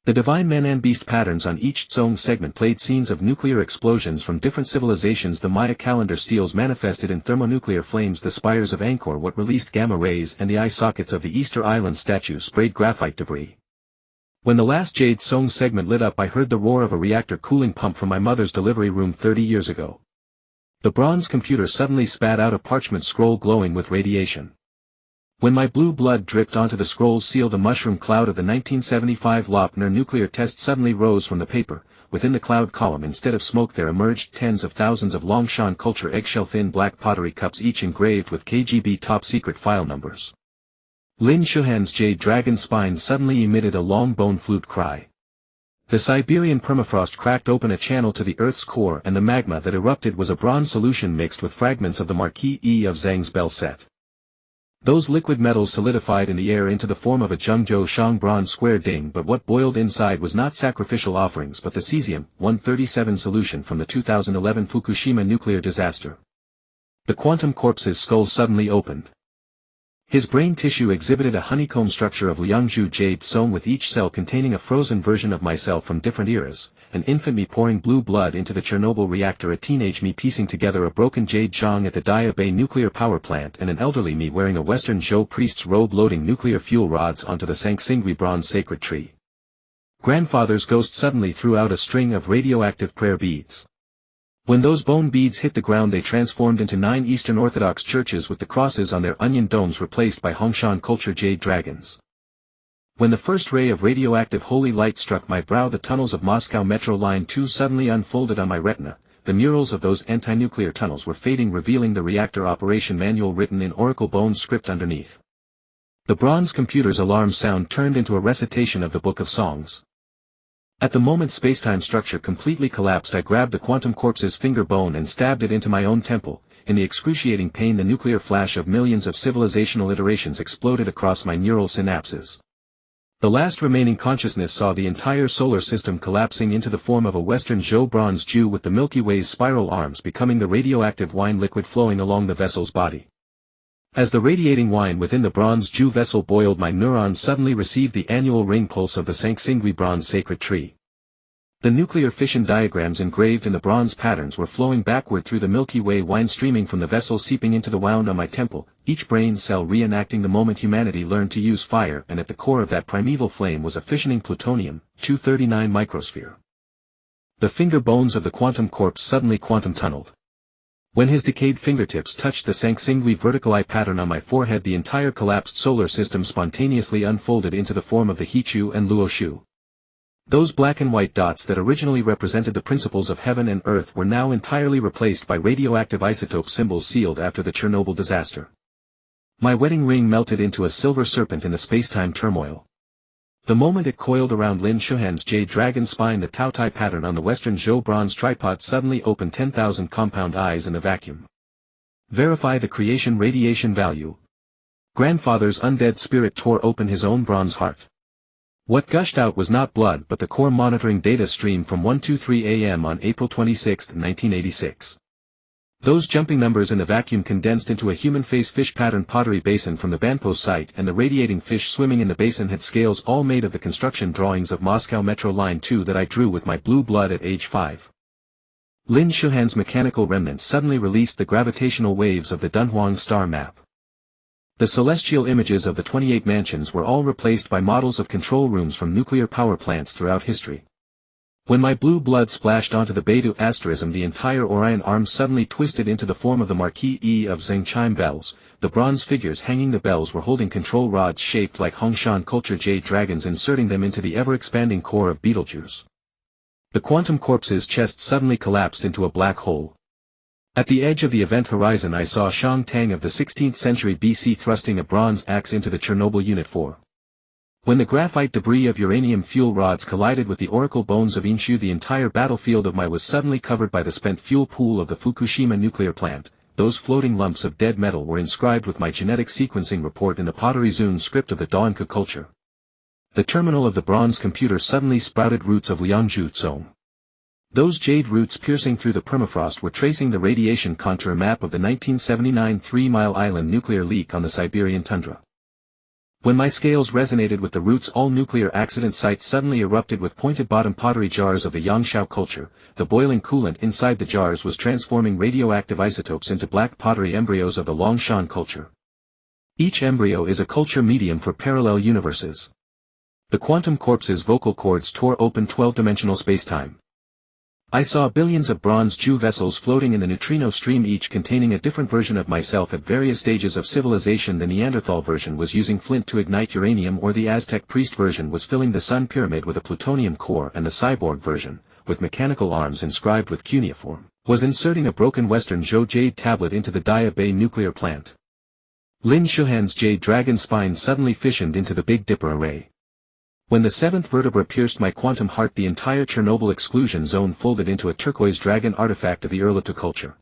The divine man and beast patterns on each tsong segment played scenes of nuclear explosions from different civilizations. The Maya calendar steels manifested in thermonuclear flames the spires of Angkor Wat released gamma rays, and the eye sockets of the Easter Island statue sprayed graphite debris. When the last jade tsong segment lit up, I heard the roar of a reactor cooling pump from my mother's delivery room 30 years ago. The bronze computer suddenly spat out a parchment scroll glowing with radiation. When my blue blood dripped onto the scroll seal, the mushroom cloud of the 1975 Lochner nuclear test suddenly rose from the paper. Within the cloud column, instead of smoke, there emerged tens of thousands of Longshan culture eggshell-thin black pottery cups, each engraved with KGB top-secret file numbers. Lin Shuhan's jade dragon spine suddenly emitted a long bone flute cry. The Siberian permafrost cracked open a channel to the Earth's core, and the magma that erupted was a bronze solution mixed with fragments of the Marquis E of Zhang's bell set. Those liquid metals solidified in the air into the form of a Zhengzhou Shang bronze square ding, but what boiled inside was not sacrificial offerings but the cesium-137 solution from the 2011 Fukushima nuclear disaster. The quantum corpse's skull suddenly opened. His brain tissue exhibited a honeycomb structure of Liangzhu jade sewn with each cell containing a frozen version of myself from different eras, an infant me pouring blue blood into the Chernobyl reactor, a teenage me piecing together a broken jade zhang at the Daya Bay nuclear power plant, and an elderly me wearing a Western Zhou priest's robe loading nuclear fuel rods onto the Sanxingui bronze sacred tree. Grandfather's ghost suddenly threw out a string of radioactive prayer beads. When those bone beads hit the ground, they transformed into 9 Eastern Orthodox churches with the crosses on their onion domes replaced by Hongshan culture jade dragons. When the first ray of radioactive holy light struck my brow, the tunnels of Moscow Metro Line 2 suddenly unfolded on my retina. The murals of those anti-nuclear tunnels were fading, revealing the reactor operation manual written in Oracle bone script underneath. The bronze computer's alarm sound turned into a recitation of the Book of Songs. At the moment spacetime structure completely collapsed, I grabbed the quantum corpse's finger bone and stabbed it into my own temple. In the excruciating pain, the nuclear flash of millions of civilizational iterations exploded across my neural synapses. The last remaining consciousness saw the entire solar system collapsing into the form of a Western Zhou bronze Jew with the Milky Way's spiral arms becoming the radioactive wine liquid flowing along the vessel's body. As the radiating wine within the bronze Jew vessel boiled, my neurons suddenly received the annual ring pulse of the Sanxingui bronze sacred tree. The nuclear fission diagrams engraved in the bronze patterns were flowing backward through the Milky Way wine, streaming from the vessel, seeping into the wound on my temple, each brain cell reenacting the moment humanity learned to use fire, and at the core of that primeval flame was a fissioning plutonium-239 microsphere. The finger bones of the quantum corpse suddenly quantum tunneled. When his decayed fingertips touched the Sanxingui vertical eye pattern on my forehead, the entire collapsed solar system spontaneously unfolded into the form of the Hichu and Luoshu. Those black and white dots that originally represented the principles of heaven and earth were now entirely replaced by radioactive isotope symbols sealed after the Chernobyl disaster. My wedding ring melted into a silver serpent in the spacetime turmoil. The moment it coiled around Lin Shuhan's jade dragon spine, the Tao Tai pattern on the Western Zhou bronze tripod suddenly opened 10,000 compound eyes in the vacuum. Verify the creation radiation value. Grandfather's undead spirit tore open his own bronze heart. What gushed out was not blood but the core monitoring data stream from 1:23 a.m. on April 26, 1986. Those jumping numbers in the vacuum condensed into a human face fish pattern pottery basin from the Banpo site, and the radiating fish swimming in the basin had scales all made of the construction drawings of Moscow Metro Line 2 that I drew with my blue blood at age 5. Lin Shuhan's mechanical remnants suddenly released the gravitational waves of the Dunhuang star map. The celestial images of the 28 mansions were all replaced by models of control rooms from nuclear power plants throughout history. When my blue blood splashed onto the Beidou asterism, the entire Orion arm suddenly twisted into the form of the Marquis E of Zheng chime bells. The bronze figures hanging the bells were holding control rods shaped like Hongshan culture jade dragons, inserting them into the ever-expanding core of Betelgeuse. The quantum corpse's chest suddenly collapsed into a black hole. At the edge of the event horizon, I saw Shang Tang of the 16th century BC thrusting a bronze axe into the Chernobyl Unit 4. When the graphite debris of uranium fuel rods collided with the oracle bones of Inshu, the entire battlefield of Mai was suddenly covered by the spent fuel pool of the Fukushima nuclear plant. Those floating lumps of dead metal were inscribed with my genetic sequencing report in the pottery Zun script of the Dawnka culture. The terminal of the bronze computer suddenly sprouted roots of Liangzhu Tsong. Those jade roots piercing through the permafrost were tracing the radiation contour map of the 1979 Three Mile Island nuclear leak on the Siberian tundra. When my scales resonated with the roots, all nuclear accident sites suddenly erupted with pointed bottom pottery jars of the Yangshao culture. The boiling coolant inside the jars was transforming radioactive isotopes into black pottery embryos of the Longshan culture. Each embryo is a culture medium for parallel universes. The quantum corpse's vocal cords tore open 12-dimensional spacetime. I saw billions of bronze Jew vessels floating in the neutrino stream, each containing a different version of myself at various stages of civilization. The Neanderthal version was using flint to ignite uranium, or the Aztec priest version was filling the sun pyramid with a plutonium core, and the cyborg version, with mechanical arms inscribed with cuneiform, was inserting a broken Western Zhou jade tablet into the Daya Bay nuclear plant. Lin Shuhan's jade dragon spine suddenly fissioned into the Big Dipper array. When the seventh vertebra pierced my quantum heart, the entire Chernobyl exclusion zone folded into a turquoise dragon artifact of the Erlitou culture.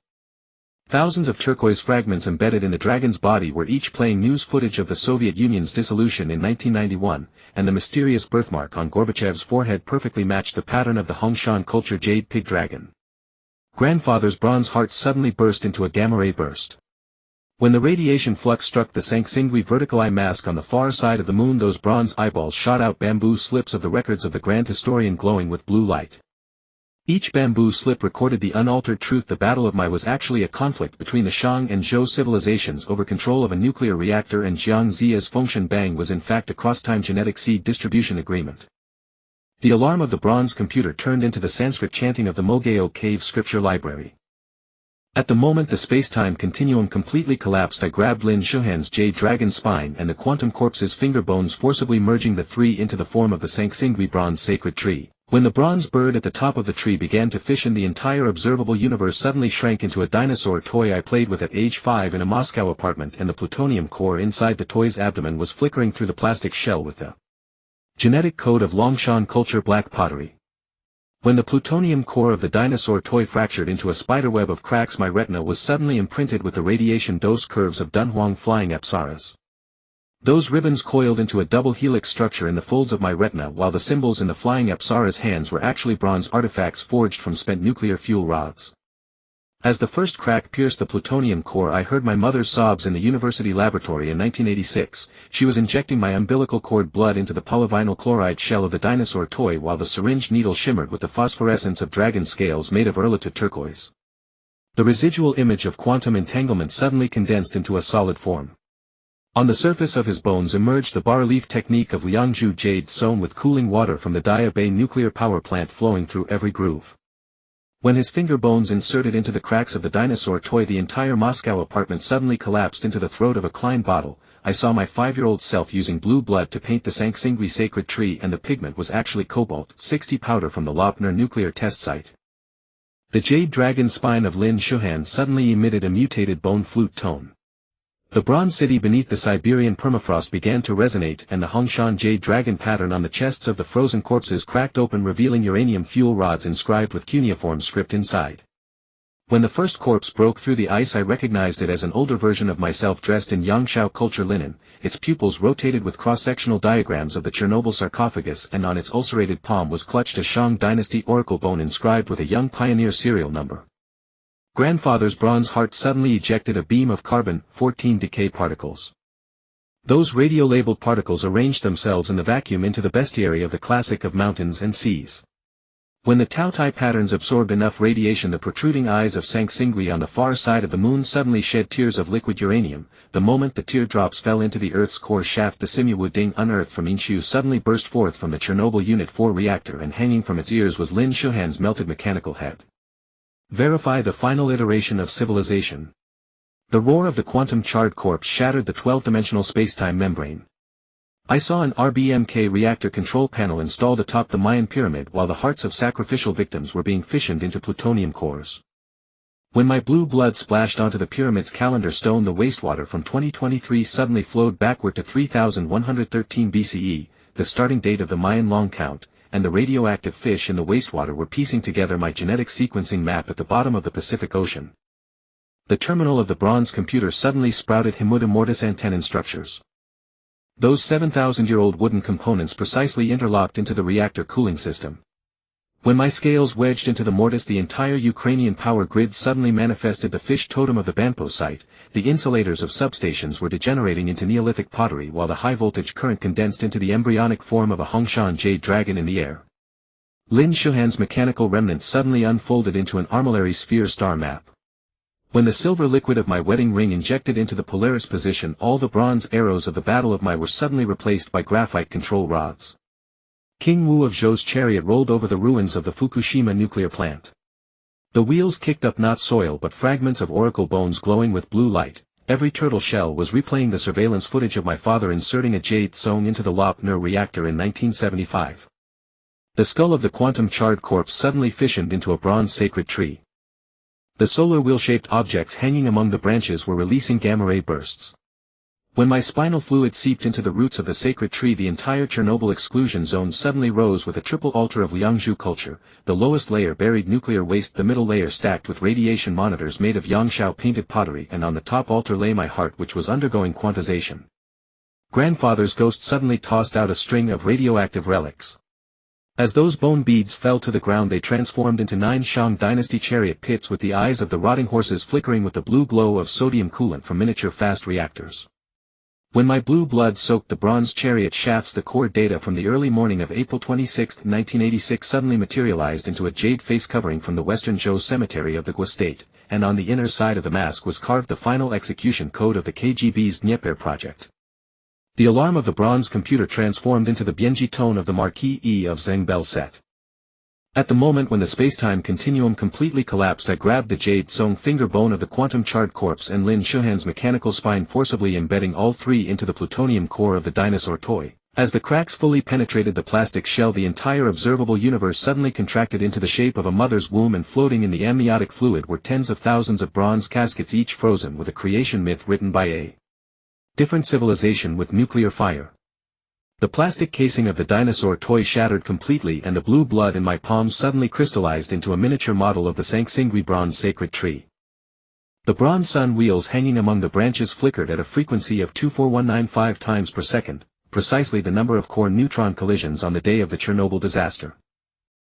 Thousands of turquoise fragments embedded in the dragon's body were each playing news footage of the Soviet Union's dissolution in 1991, and the mysterious birthmark on Gorbachev's forehead perfectly matched the pattern of the Hongshan culture jade pig dragon. Grandfather's bronze heart suddenly burst into a gamma-ray burst. When the radiation flux struck the Sanxingui vertical eye mask on the far side of the moon, those bronze eyeballs shot out bamboo slips of the records of the Grand Historian glowing with blue light. Each bamboo slip recorded the unaltered truth: the Battle of Mai was actually a conflict between the Shang and Zhou civilizations over control of a nuclear reactor, and Jiang Ziya's Fengshen Bang was in fact a cross-time genetic seed distribution agreement. The alarm of the bronze computer turned into the Sanskrit chanting of the Mogeo cave scripture library. At the moment the space-time continuum completely collapsed, I grabbed Lin Shuhan's jade dragon spine and the quantum corpse's finger bones, forcibly merging the three into the form of the Sanxingui bronze sacred tree. When the bronze bird at the top of the tree began to fission, the entire observable universe suddenly shrank into a dinosaur toy I played with at age 5 in a Moscow apartment, and the plutonium core inside the toy's abdomen was flickering through the plastic shell with the genetic code of Longshan culture black pottery. When the plutonium core of the dinosaur toy fractured into a spiderweb of cracks, my retina was suddenly imprinted with the radiation dose curves of Dunhuang flying apsaras. Those ribbons coiled into a double helix structure in the folds of my retina, while the symbols in the flying apsara's hands were actually bronze artifacts forged from spent nuclear fuel rods. As the first crack pierced the plutonium core, I heard my mother's sobs in the university laboratory in 1986. She was injecting my umbilical cord blood into the polyvinyl chloride shell of the dinosaur toy, while the syringe needle shimmered with the phosphorescence of dragon scales made of Erlitou turquoise. The residual image of quantum entanglement suddenly condensed into a solid form. On the surface of his bones emerged the bas-relief technique of Liangzhu jade sewn with cooling water from the Daya Bay nuclear power plant flowing through every groove. When his finger bones inserted into the cracks of the dinosaur toy, the entire Moscow apartment suddenly collapsed into the throat of a Klein bottle. I saw my 5-year-old self using blue blood to paint the Sanxingui sacred tree, and the pigment was actually cobalt-60 powder from the Lopner nuclear test site. The jade dragon spine of Lin Shuhan suddenly emitted a mutated bone flute tone. The bronze city beneath the Siberian permafrost began to resonate, and the Hongshan jade dragon pattern on the chests of the frozen corpses cracked open, revealing uranium fuel rods inscribed with cuneiform script inside. When the first corpse broke through the ice, I recognized it as an older version of myself dressed in Yangshao culture linen, its pupils rotated with cross-sectional diagrams of the Chernobyl sarcophagus, and on its ulcerated palm was clutched a Shang dynasty oracle bone inscribed with a young pioneer serial number. Grandfather's bronze heart suddenly ejected a beam of carbon-14 decay particles. Those radio-labeled particles arranged themselves in the vacuum into the bestiary of the classic of mountains and seas. When the Tautai patterns absorbed enough radiation, the protruding eyes of Sanxingui on the far side of the moon suddenly shed tears of liquid uranium. The moment the teardrops fell into the Earth's core shaft, the Simuwu Ding, unearthed from Inshu, suddenly burst forth from the Chernobyl Unit 4 reactor, and hanging from its ears was Lin Shuhan's melted mechanical head. Verify the final iteration of civilization. The roar of the quantum-charred corpse shattered the 12-dimensional spacetime membrane. I saw an RBMK reactor control panel installed atop the Mayan pyramid, while the hearts of sacrificial victims were being fissioned into plutonium cores. When my blue blood splashed onto the pyramid's calendar stone, the wastewater from 2023 suddenly flowed backward to 3113 BCE, the starting date of the Mayan long count, and the radioactive fish in the wastewater were piecing together my genetic sequencing map at the bottom of the Pacific Ocean. The terminal of the bronze computer suddenly sprouted Himuda mortis antenna structures. Those 7,000-year-old wooden components precisely interlocked into the reactor cooling system. When my scales wedged into the mortise, the entire Ukrainian power grid suddenly manifested the fish totem of the Banpo site. The insulators of substations were degenerating into Neolithic pottery, while the high-voltage current condensed into the embryonic form of a Hongshan jade dragon in the air. Lin Shuhan's mechanical remnants suddenly unfolded into an armillary sphere star map. When the silver liquid of my wedding ring injected into the Polaris position, all the bronze arrows of the Battle of Mai were suddenly replaced by graphite control rods. King Wu of Zhou's chariot rolled over the ruins of the Fukushima nuclear plant. The wheels kicked up not soil but fragments of oracle bones glowing with blue light. Every turtle shell was replaying the surveillance footage of my father inserting a jade zone into the Lop-Ner reactor in 1975. The skull of the quantum-charred corpse suddenly fissioned into a bronze sacred tree. The solar wheel-shaped objects hanging among the branches were releasing gamma-ray bursts. When my spinal fluid seeped into the roots of the sacred tree, the entire Chernobyl exclusion zone suddenly rose with a triple altar of Liangzhu culture. The lowest layer buried nuclear waste, the middle layer stacked with radiation monitors made of Yangshao painted pottery, and on the top altar lay my heart, which was undergoing quantization. Grandfather's ghost suddenly tossed out a string of radioactive relics. As those bone beads fell to the ground, they transformed into 9 Shang dynasty chariot pits with the eyes of the rotting horses flickering with the blue glow of sodium coolant from miniature fast reactors. When my blue blood soaked the bronze chariot shafts, the core data from the early morning of April 26, 1986 suddenly materialized into a jade face covering from the western Zhou cemetery of the Gua state, and on the inner side of the mask was carved the final execution code of the KGB's Dnieper project. The alarm of the bronze computer transformed into the Bianji tone of the Marquis E of Zheng bell set. At the moment when the spacetime continuum completely collapsed, I grabbed the jade zone finger bone of the quantum-charred corpse and Lin Shuhan's mechanical spine, forcibly embedding all three into the plutonium core of the dinosaur toy. As the cracks fully penetrated the plastic shell, the entire observable universe suddenly contracted into the shape of a mother's womb, and floating in the amniotic fluid were tens of thousands of bronze caskets, each frozen with a creation myth written by a different civilization with nuclear fire. The plastic casing of the dinosaur toy shattered completely, and the blue blood in my palms suddenly crystallized into a miniature model of the Sangsingui bronze sacred tree. The bronze sun wheels hanging among the branches flickered at a frequency of 24195 times per second, precisely the number of core neutron collisions on the day of the Chernobyl disaster.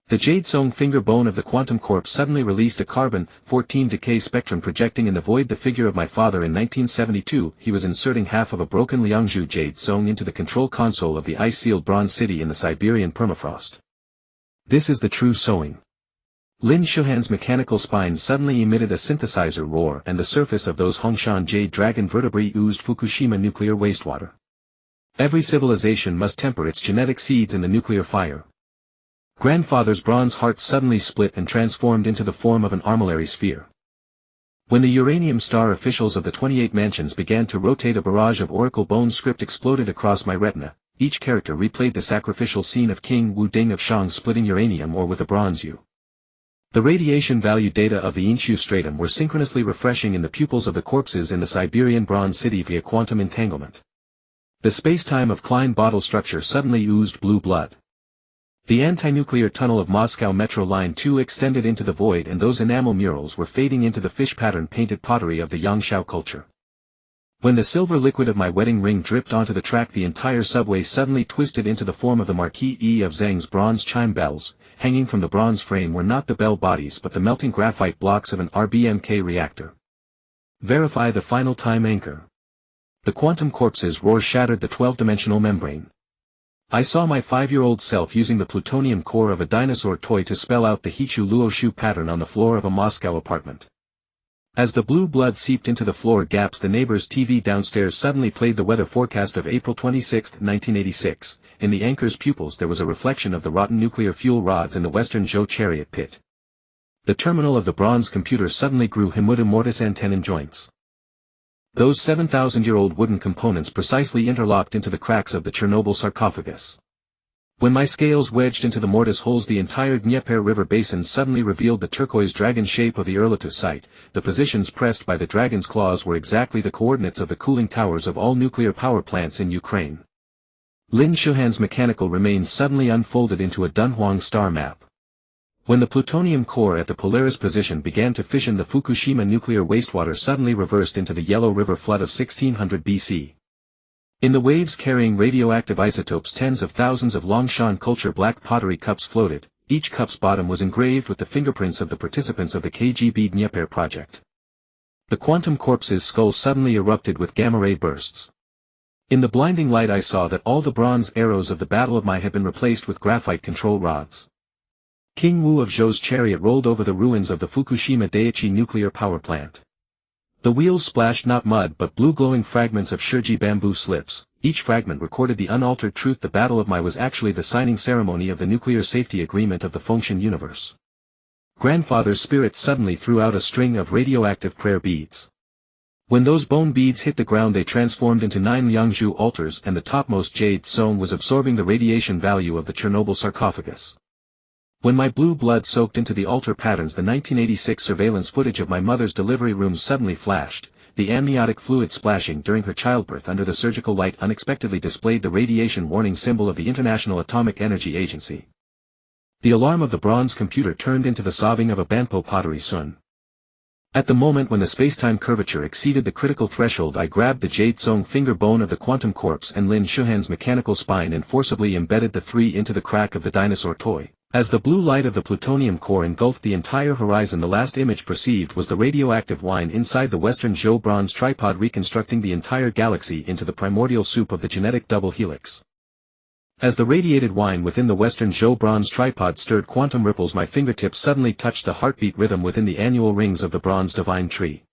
The jade-sewn finger bone of the quantum corpse suddenly released a carbon-14 decay spectrum, projecting in the void the figure of my father in 1972. He was inserting half of a broken Liangzhu jade sewn into the control console of the ice-sealed bronze city in the Siberian permafrost. This is the true sewing. Lin Shuhan's mechanical spine suddenly emitted a synthesizer roar, and the surface of those Hongshan jade dragon vertebrae oozed Fukushima nuclear wastewater. Every civilization must temper its genetic seeds in the nuclear fire. Grandfather's bronze heart suddenly split and transformed into the form of an armillary sphere. When the uranium star officials of the 28 mansions began to rotate, a barrage of oracle bone script exploded across my retina. Each character replayed the sacrificial scene of King Wu Ding of Shang splitting uranium ore with a bronze U. The radiation value data of the Inshu stratum were synchronously refreshing in the pupils of the corpses in the Siberian bronze city via quantum entanglement. The spacetime of Klein bottle structure suddenly oozed blue blood. The anti-nuclear tunnel of Moscow Metro Line 2 extended into the void, and those enamel murals were fading into the fish pattern painted pottery of the Yangshao culture. When the silver liquid of my wedding ring dripped onto the track, the entire subway suddenly twisted into the form of the Marquis E of Zheng's bronze chime bells. Hanging from the bronze frame were not the bell bodies but the melting graphite blocks of an RBMK reactor. Verify the final time anchor. The quantum corpse's roar shattered the 12-dimensional membrane. I saw my 5-year-old self using the plutonium core of a dinosaur toy to spell out the Hichu Luoshu pattern on the floor of a Moscow apartment. As the blue blood seeped into the floor gaps, the neighbor's TV downstairs suddenly played the weather forecast of April 26, 1986. In the anchor's pupils there was a reflection of the rotten nuclear fuel rods in the western Zhou chariot pit. The terminal of the bronze computer suddenly grew Himuta mortis antennae joints. Those 7,000-year-old wooden components precisely interlocked into the cracks of the Chernobyl sarcophagus. When my scales wedged into the mortise holes, the entire Dnieper River basin suddenly revealed the turquoise dragon shape of the Erlitou site. The positions pressed by the dragon's claws were exactly the coordinates of the cooling towers of all nuclear power plants in Ukraine. Lin Shuhan's mechanical remains suddenly unfolded into a Dunhuang star map. When the plutonium core at the Polaris position began to fission, the Fukushima nuclear wastewater suddenly reversed into the Yellow River flood of 1600 BC. In the waves carrying radioactive isotopes, tens of thousands of Longshan culture black pottery cups floated. Each cup's bottom was engraved with the fingerprints of the participants of the KGB Dnieper project. The quantum corpse's skull suddenly erupted with gamma-ray bursts. In the blinding light I saw that all the bronze arrows of the Battle of Mai had been replaced with graphite control rods. King Wu of Zhou's chariot rolled over the ruins of the Fukushima Daiichi nuclear power plant. The wheels splashed not mud but blue glowing fragments of Shirji bamboo slips. each fragment recorded the unaltered truth: the Battle of Mai was actually the signing ceremony of the nuclear safety agreement of the Fengtian universe. Grandfather's spirit suddenly threw out a string of radioactive prayer beads. When those bone beads hit the ground, they transformed into 9 Liangzhu altars, and the topmost jade stone was absorbing the radiation value of the Chernobyl sarcophagus. When my blue blood soaked into the altar patterns, the 1986 surveillance footage of my mother's delivery room suddenly flashed. The amniotic fluid splashing during her childbirth under the surgical light unexpectedly displayed the radiation warning symbol of the International Atomic Energy Agency. The alarm of the bronze computer turned into the sobbing of a Banpo pottery sun. At the moment when the spacetime curvature exceeded the critical threshold, I grabbed the jade song finger bone of the quantum corpse and Lin Shuhan's mechanical spine and forcibly embedded the 3 into the crack of the dinosaur toy. As the blue light of the plutonium core engulfed the entire horizon, the last image perceived was the radioactive wine inside the Western Zhou bronze tripod, reconstructing the entire galaxy into the primordial soup of the genetic double helix. As the radiated wine within the Western Zhou bronze tripod stirred quantum ripples, my fingertips suddenly touched the heartbeat rhythm within the annual rings of the bronze divine tree.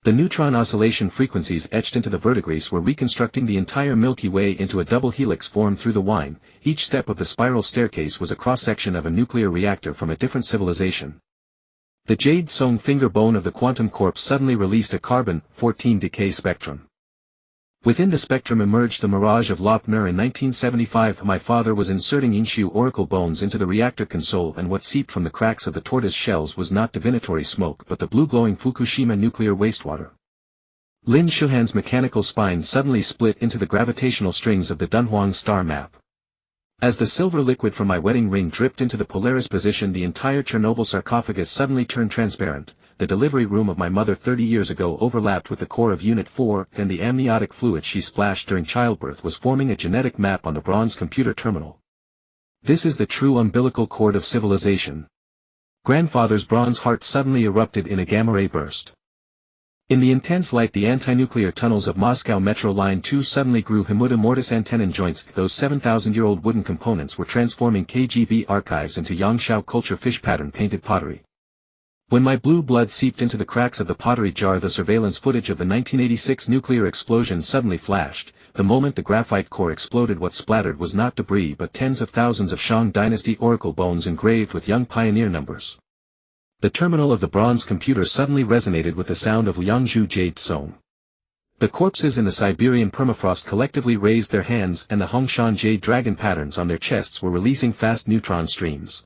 The neutron oscillation frequencies etched into the verdigris were reconstructing the entire Milky Way into a double helix formed through the wine. Each step of the spiral staircase was a cross-section of a nuclear reactor from a different civilization. The jade song finger bone of the quantum corpse suddenly released a carbon-14 decay spectrum. Within the spectrum emerged the mirage of Lopner. In 1975 my father was inserting Inshu oracle bones into the reactor console, and what seeped from the cracks of the tortoise shells was not divinatory smoke but the blue-glowing Fukushima nuclear wastewater. Lin Shuhan's mechanical spine suddenly split into the gravitational strings of the Dunhuang star map. As the silver liquid from my wedding ring dripped into the Polaris position, the entire Chernobyl sarcophagus suddenly turned transparent. The delivery room of my mother 30 years ago overlapped with the core of Unit 4, and the amniotic fluid she splashed during childbirth was forming a genetic map on the bronze computer terminal. This is the true umbilical cord of civilization. Grandfather's bronze heart suddenly erupted in a gamma-ray burst. In the intense light, the anti-nuclear tunnels of Moscow Metro Line 2 suddenly grew Himuta mortis antenna joints. Those 7,000-year-old wooden components were transforming KGB archives into Yangshao culture fish pattern painted pottery. When my blue blood seeped into the cracks of the pottery jar, the surveillance footage of the 1986 nuclear explosion suddenly flashed. The moment the graphite core exploded, what splattered was not debris but tens of thousands of Shang dynasty oracle bones engraved with young pioneer numbers. The terminal of the bronze computer suddenly resonated with the sound of Liangzhu jade song. The corpses in the Siberian permafrost collectively raised their hands, and the Hongshan jade dragon patterns on their chests were releasing fast neutron streams.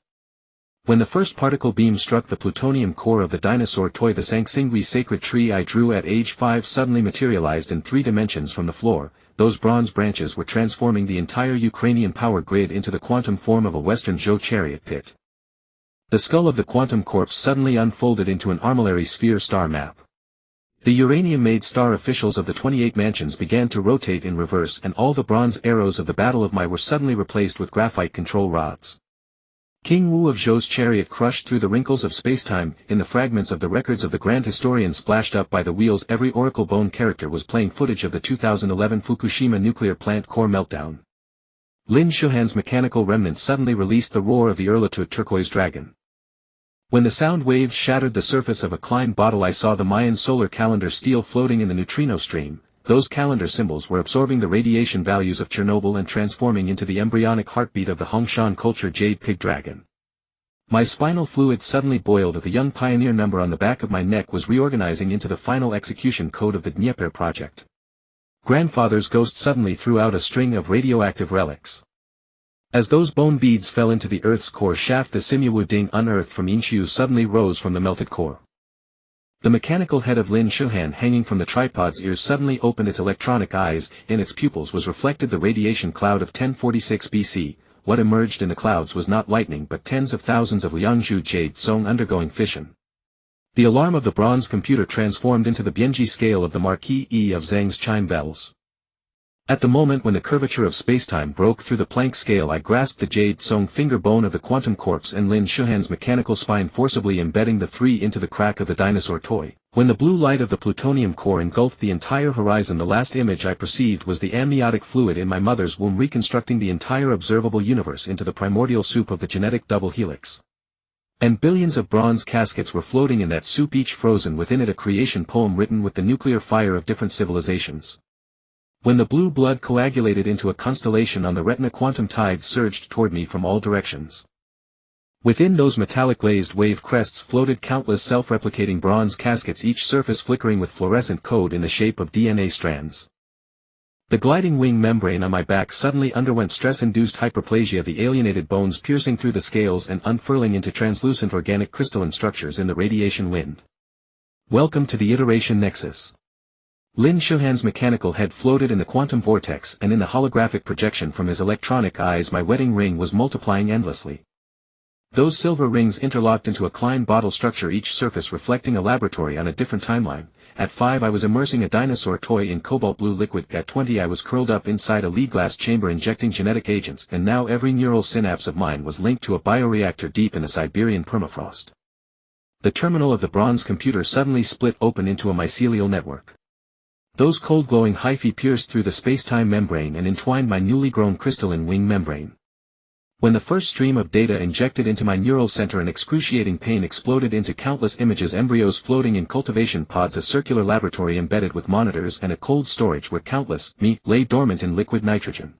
When the first particle beam struck the plutonium core of the dinosaur toy, the Sangsingri sacred tree I drew at age 5 suddenly materialized in 3 dimensions from the floor. Those bronze branches were transforming the entire Ukrainian power grid into the quantum form of a Western Zhou chariot pit. The skull of the quantum corpse suddenly unfolded into an armillary sphere star map. The uranium-made star officials of the 28 mansions began to rotate in reverse, and all the bronze arrows of the Battle of Mai were suddenly replaced with graphite control rods. King Wu of Zhou's chariot crushed through the wrinkles of spacetime. In the fragments of the records of the Grand Historian splashed up by the wheels, every oracle bone character was playing footage of the 2011 Fukushima nuclear plant core meltdown. Lin Shuhan's mechanical remnants suddenly released the roar of the Erlatude turquoise dragon. When the sound waves shattered the surface of a Klein bottle, I saw the Mayan solar calendar steel floating in the neutrino stream. Those calendar symbols were absorbing the radiation values of Chernobyl and transforming into the embryonic heartbeat of the Hongshan culture jade pig dragon. My spinal fluid suddenly boiled as the young pioneer number on the back of my neck was reorganizing into the final execution code of the Dnieper project. Grandfather's ghost suddenly threw out a string of radioactive relics. As those bone beads fell into the Earth's core shaft, the Simuwu Ding unearthed from Inshu suddenly rose from the melted core. The mechanical head of Lin Shuhan hanging from the tripod's ears suddenly opened its electronic eyes. In its pupils was reflected the radiation cloud of 1046 BC. What emerged in the clouds was not lightning but tens of thousands of Liangzhu jade song undergoing fission. The alarm of the bronze computer transformed into the Bianji scale of the Marquis E of Zhang's chime bells. At the moment when the curvature of spacetime broke through the Planck scale, I grasped the jade song finger bone of the quantum corpse and Lin Shuhan's mechanical spine, forcibly embedding the 3 into the crack of the dinosaur toy. When the blue light of the plutonium core engulfed the entire horizon, the last image I perceived was the amniotic fluid in my mother's womb reconstructing the entire observable universe into the primordial soup of the genetic double helix. And billions of bronze caskets were floating in that soup, each frozen within it a creation poem written with the nuclear fire of different civilizations. When the blue blood coagulated into a constellation on the retina, quantum tides surged toward me from all directions. Within those metallic glazed wave crests floated countless self-replicating bronze caskets, each surface flickering with fluorescent code in the shape of DNA strands. The gliding wing membrane on my back suddenly underwent stress-induced hyperplasia, the alienated bones piercing through the scales and unfurling into translucent organic crystalline structures in the radiation wind. Welcome to the iteration nexus. Lin Shuhan's mechanical head floated in the quantum vortex, and in the holographic projection from his electronic eyes my wedding ring was multiplying endlessly. Those silver rings interlocked into a Klein bottle structure, each surface reflecting a laboratory on a different timeline. At 5 I was immersing a dinosaur toy in cobalt blue liquid, at 20 I was curled up inside a lead glass chamber injecting genetic agents, and now every neural synapse of mine was linked to a bioreactor deep in the Siberian permafrost. The terminal of the bronze computer suddenly split open into a mycelial network. Those cold glowing hyphae pierced through the space-time membrane and entwined my newly grown crystalline wing membrane. When the first stream of data injected into my neural center, an excruciating pain exploded into countless images, embryos floating in cultivation pods, a circular laboratory embedded with monitors, and a cold storage where countless me lay dormant in liquid nitrogen.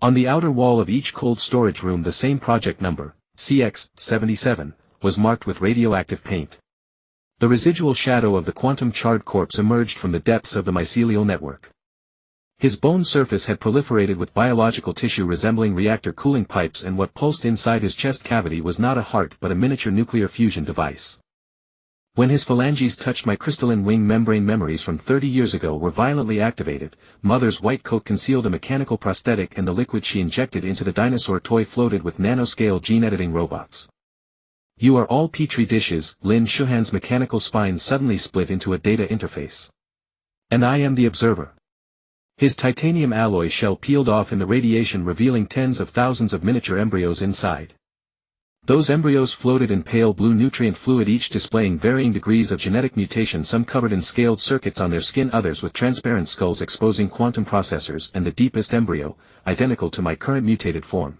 On the outer wall of each cold storage room the same project number, CX-77, was marked with radioactive paint. The residual shadow of the quantum-charred corpse emerged from the depths of the mycelial network. His bone surface had proliferated with biological tissue resembling reactor cooling pipes, and what pulsed inside his chest cavity was not a heart but a miniature nuclear fusion device. When his phalanges touched my crystalline wing membrane, memories from 30 years ago were violently activated. Mother's white coat concealed a mechanical prosthetic, and the liquid she injected into the dinosaur toy floated with nanoscale gene-editing robots. You are all petri dishes. Lin Shuhan's mechanical spine suddenly split into a data interface. And I am the observer. His titanium alloy shell peeled off in the radiation, revealing tens of thousands of miniature embryos inside. Those embryos floated in pale blue nutrient fluid, each displaying varying degrees of genetic mutation, some covered in scaled circuits on their skin, others with transparent skulls exposing quantum processors, and the deepest embryo, identical to my current mutated form.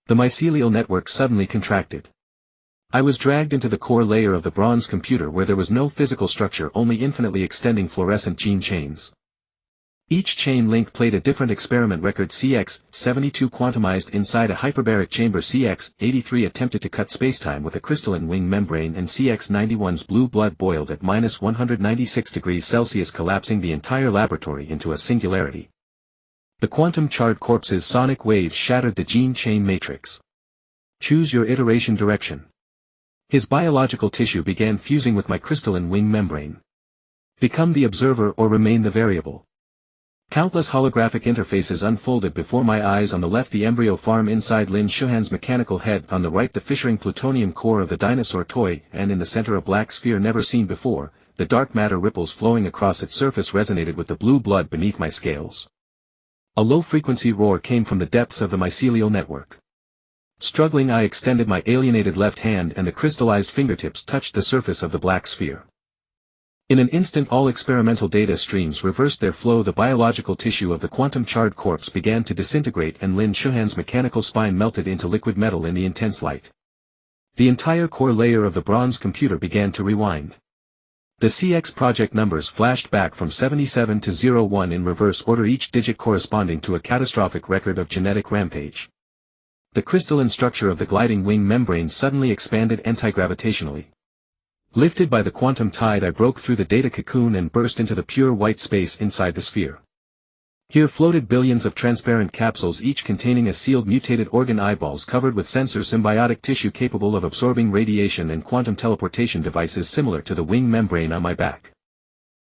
The mycelial network suddenly contracted. I was dragged into the core layer of the bronze computer, where there was no physical structure, only infinitely extending fluorescent gene chains. Each chain link played a different experiment record. CX-72 quantumized inside a hyperbaric chamber, CX-83 attempted to cut spacetime with a crystalline wing membrane, and CX-91's blue blood boiled at -196 degrees Celsius, collapsing the entire laboratory into a singularity. The quantum-charred corpse's sonic waves shattered the gene chain matrix. Choose your iteration direction. His biological tissue began fusing with my crystalline wing membrane. Become the observer or remain the variable. Countless holographic interfaces unfolded before my eyes. On the left the embryo farm inside Lin Shuhan's mechanical head, on the right the fissuring plutonium core of the dinosaur toy, and in the center a black sphere never seen before. The dark matter ripples flowing across its surface resonated with the blue blood beneath my scales. A low-frequency roar came from the depths of the mycelial network. Struggling, I extended my alienated left hand, and the crystallized fingertips touched the surface of the black sphere. In an instant all experimental data streams reversed their flow. The biological tissue of the quantum-charred corpse began to disintegrate, and Lin Shuhan's mechanical spine melted into liquid metal in the intense light. The entire core layer of the bronze computer began to rewind. The CX project numbers flashed back from 77 to 01 in reverse order, each digit corresponding to a catastrophic record of genetic rampage. The crystalline structure of the gliding wing membrane suddenly expanded anti-gravitationally. Lifted by the quantum tide, I broke through the data cocoon and burst into the pure white space inside the sphere. Here floated billions of transparent capsules, each containing a sealed mutated organ, eyeballs covered with sensor symbiotic tissue capable of absorbing radiation, and quantum teleportation devices similar to the wing membrane on my back.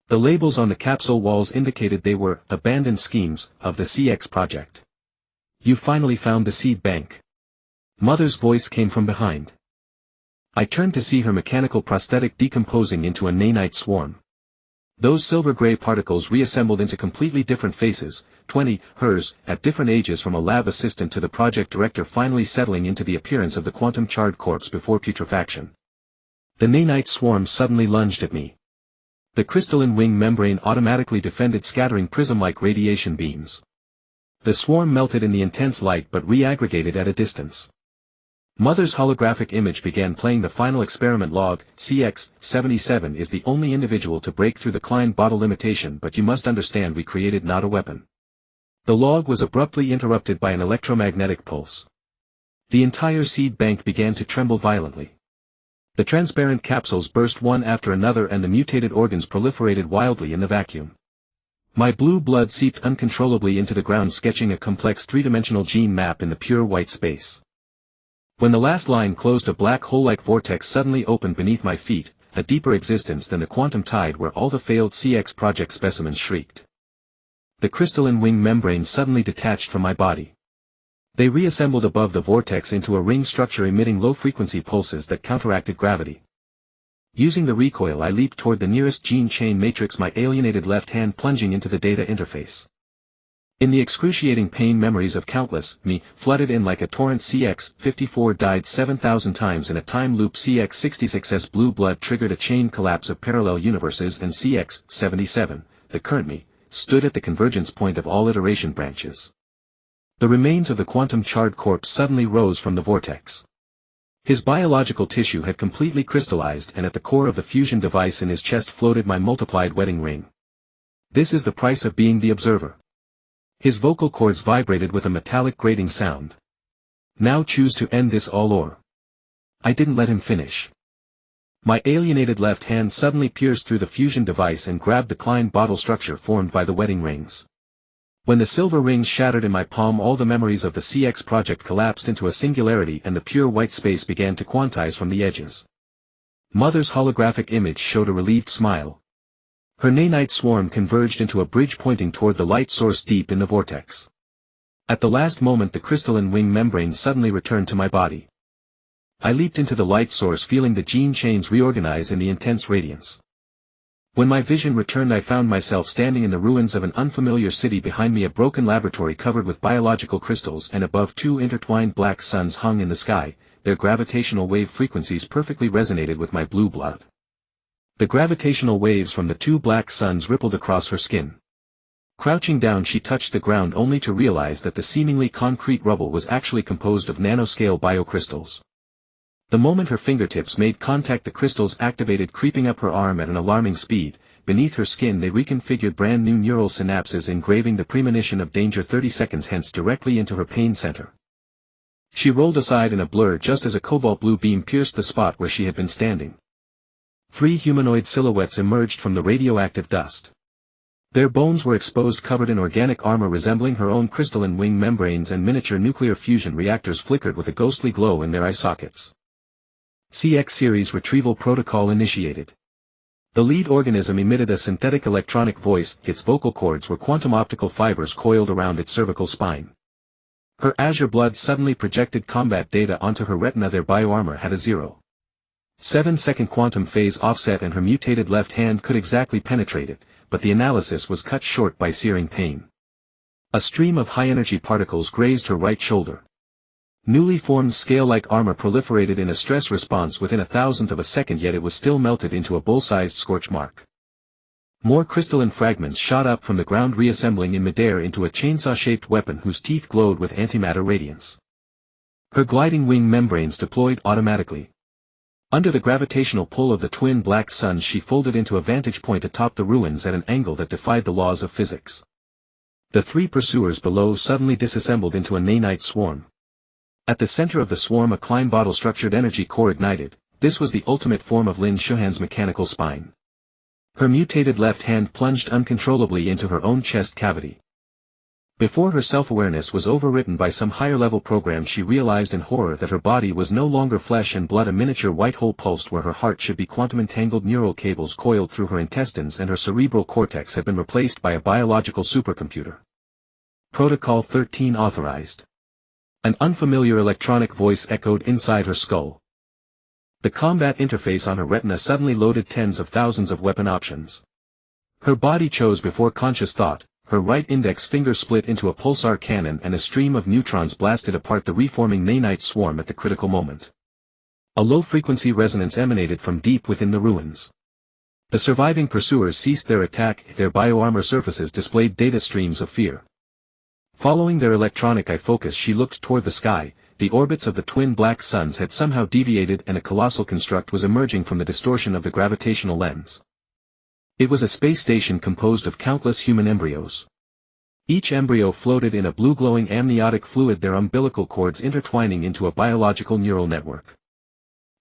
The labels on the capsule walls indicated they were abandoned schemes of the CX project. You finally found the seed bank. Mother's voice came from behind. I turned to see her mechanical prosthetic decomposing into a nanite swarm. Those silver-gray particles reassembled into completely different faces, 20, hers, at different ages, from a lab assistant to the project director, finally settling into the appearance of the quantum-charred corpse before putrefaction. The nanite swarm suddenly lunged at me. The crystalline wing membrane automatically defended scattering prism-like radiation beams. The swarm melted in the intense light but reaggregated at a distance. Mother's holographic image began playing the final experiment log. CX-77 is the only individual to break through the Klein bottle limitation, but you must understand we created not a weapon. The log was abruptly interrupted by an electromagnetic pulse. The entire seed bank began to tremble violently. The transparent capsules burst one after another and the mutated organs proliferated wildly in the vacuum. My blue blood seeped uncontrollably into the ground, sketching a complex three-dimensional gene map in the pure white space. When the last line closed, a black hole-like vortex suddenly opened beneath my feet, a deeper existence than the quantum tide where all the failed CX project specimens shrieked. The crystalline wing membranes suddenly detached from my body. They reassembled above the vortex into a ring structure emitting low-frequency pulses that counteracted gravity. Using the recoil, I leaped toward the nearest gene chain matrix, my alienated left hand plunging into the data interface. In the excruciating pain, memories of countless me flooded in like a torrent. CX-54 died 7,000 times in a time loop. CX-66's blue blood triggered a chain collapse of parallel universes, and CX-77, the current me, stood at the convergence point of all iteration branches. The remains of the quantum-charred corpse suddenly rose from the vortex. His biological tissue had completely crystallized, and at the core of the fusion device in his chest floated my multiplied wedding ring. This is the price of being the observer. His vocal cords vibrated with a metallic grating sound. Now choose to end this all or... I didn't let him finish. My alienated left hand suddenly pierced through the fusion device and grabbed the Klein bottle structure formed by the wedding rings. When the silver rings shattered in my palm, all the memories of the CX project collapsed into a singularity and the pure white space began to quantize from the edges. Mother's holographic image showed a relieved smile. Her nanite swarm converged into a bridge pointing toward the light source deep in the vortex. At the last moment, the crystalline wing membrane suddenly returned to my body. I leaped into the light source, feeling the gene chains reorganize in the intense radiance. When my vision returned, I found myself standing in the ruins of an unfamiliar city. Behind me, a broken laboratory covered with biological crystals, and above, two intertwined black suns hung in the sky. Their gravitational wave frequencies perfectly resonated with my blue blood. The gravitational waves from the two black suns rippled across her skin. Crouching down, she touched the ground only to realize that the seemingly concrete rubble was actually composed of nanoscale biocrystals. The moment her fingertips made contact, the crystals activated, creeping up her arm at an alarming speed. Beneath her skin, they reconfigured brand new neural synapses, engraving the premonition of danger 30 seconds hence directly into her pain center. She rolled aside in a blur just as a cobalt blue beam pierced the spot where she had been standing. 3 humanoid silhouettes emerged from the radioactive dust. Their bones were exposed, covered in organic armor resembling her own. Crystalline wing membranes and miniature nuclear fusion reactors flickered with a ghostly glow in their eye sockets. CX series retrieval protocol initiated. The lead organism emitted a synthetic electronic voice. Its vocal cords were quantum optical fibers coiled around its cervical spine. Her azure blood suddenly projected combat data onto her retina. Their bioarmor had a 0.7-second quantum phase offset, and her mutated left hand could exactly penetrate it, but the analysis was cut short by searing pain. A stream of high-energy particles grazed her right shoulder. Newly formed scale-like armor proliferated in a stress response within a thousandth of a second, yet it was still melted into a bull-sized scorch mark. More crystalline fragments shot up from the ground, reassembling in midair into a chainsaw-shaped weapon whose teeth glowed with antimatter radiance. Her gliding wing membranes deployed automatically. Under the gravitational pull of the twin black suns, she folded into a vantage point atop the ruins at an angle that defied the laws of physics. The 3 pursuers below suddenly disassembled into a nanite swarm. At the center of the swarm, a Klein bottle-structured energy core ignited. This was the ultimate form of Lin Shuhan's mechanical spine. Her mutated left hand plunged uncontrollably into her own chest cavity. Before her self-awareness was overwritten by some higher-level program, she realized in horror that her body was no longer flesh and blood. A miniature white hole pulsed where her heart should be. Quantum-entangled neural cables coiled through her intestines, and her cerebral cortex had been replaced by a biological supercomputer. Protocol 13 authorized. An unfamiliar electronic voice echoed inside her skull. The combat interface on her retina suddenly loaded tens of thousands of weapon options. Her body chose before conscious thought. Her right index finger split into a pulsar cannon, and a stream of neutrons blasted apart the reforming nanite swarm at the critical moment. A low-frequency resonance emanated from deep within the ruins. The surviving pursuers ceased their attack. Their bioarmor surfaces displayed data streams of fear. Following their electronic eye focus, she looked toward the sky, the orbits of the twin black suns had somehow deviated and a colossal construct was emerging from the distortion of the gravitational lens. It was a space station composed of countless human embryos. Each embryo floated in a blue-glowing amniotic fluid, their umbilical cords intertwining into a biological neural network.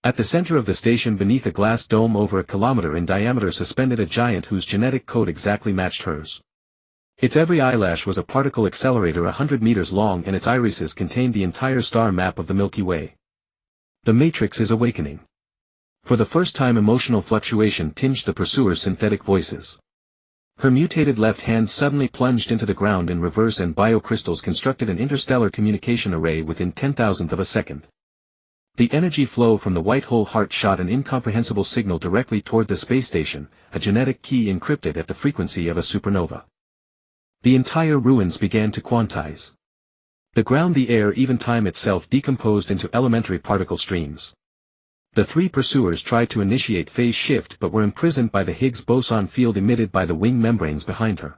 At the center of the station, beneath a glass dome over a kilometer in diameter, suspended a giant whose genetic code exactly matched hers. Its every eyelash was a particle accelerator 100 meters long, and its irises contained the entire star map of the Milky Way. The Matrix is awakening. For the first time, emotional fluctuation tinged the pursuer's synthetic voices. Her mutated left hand suddenly plunged into the ground in reverse, and biocrystals constructed an interstellar communication array within 10,000th of a second. The energy flow from the white hole heart shot an incomprehensible signal directly toward the space station, a genetic key encrypted at the frequency of a supernova. The entire ruins began to quantize. The ground, the air, even time itself decomposed into elementary particle streams. The three pursuers tried to initiate phase shift but were imprisoned by the Higgs boson field emitted by the wing membranes behind her.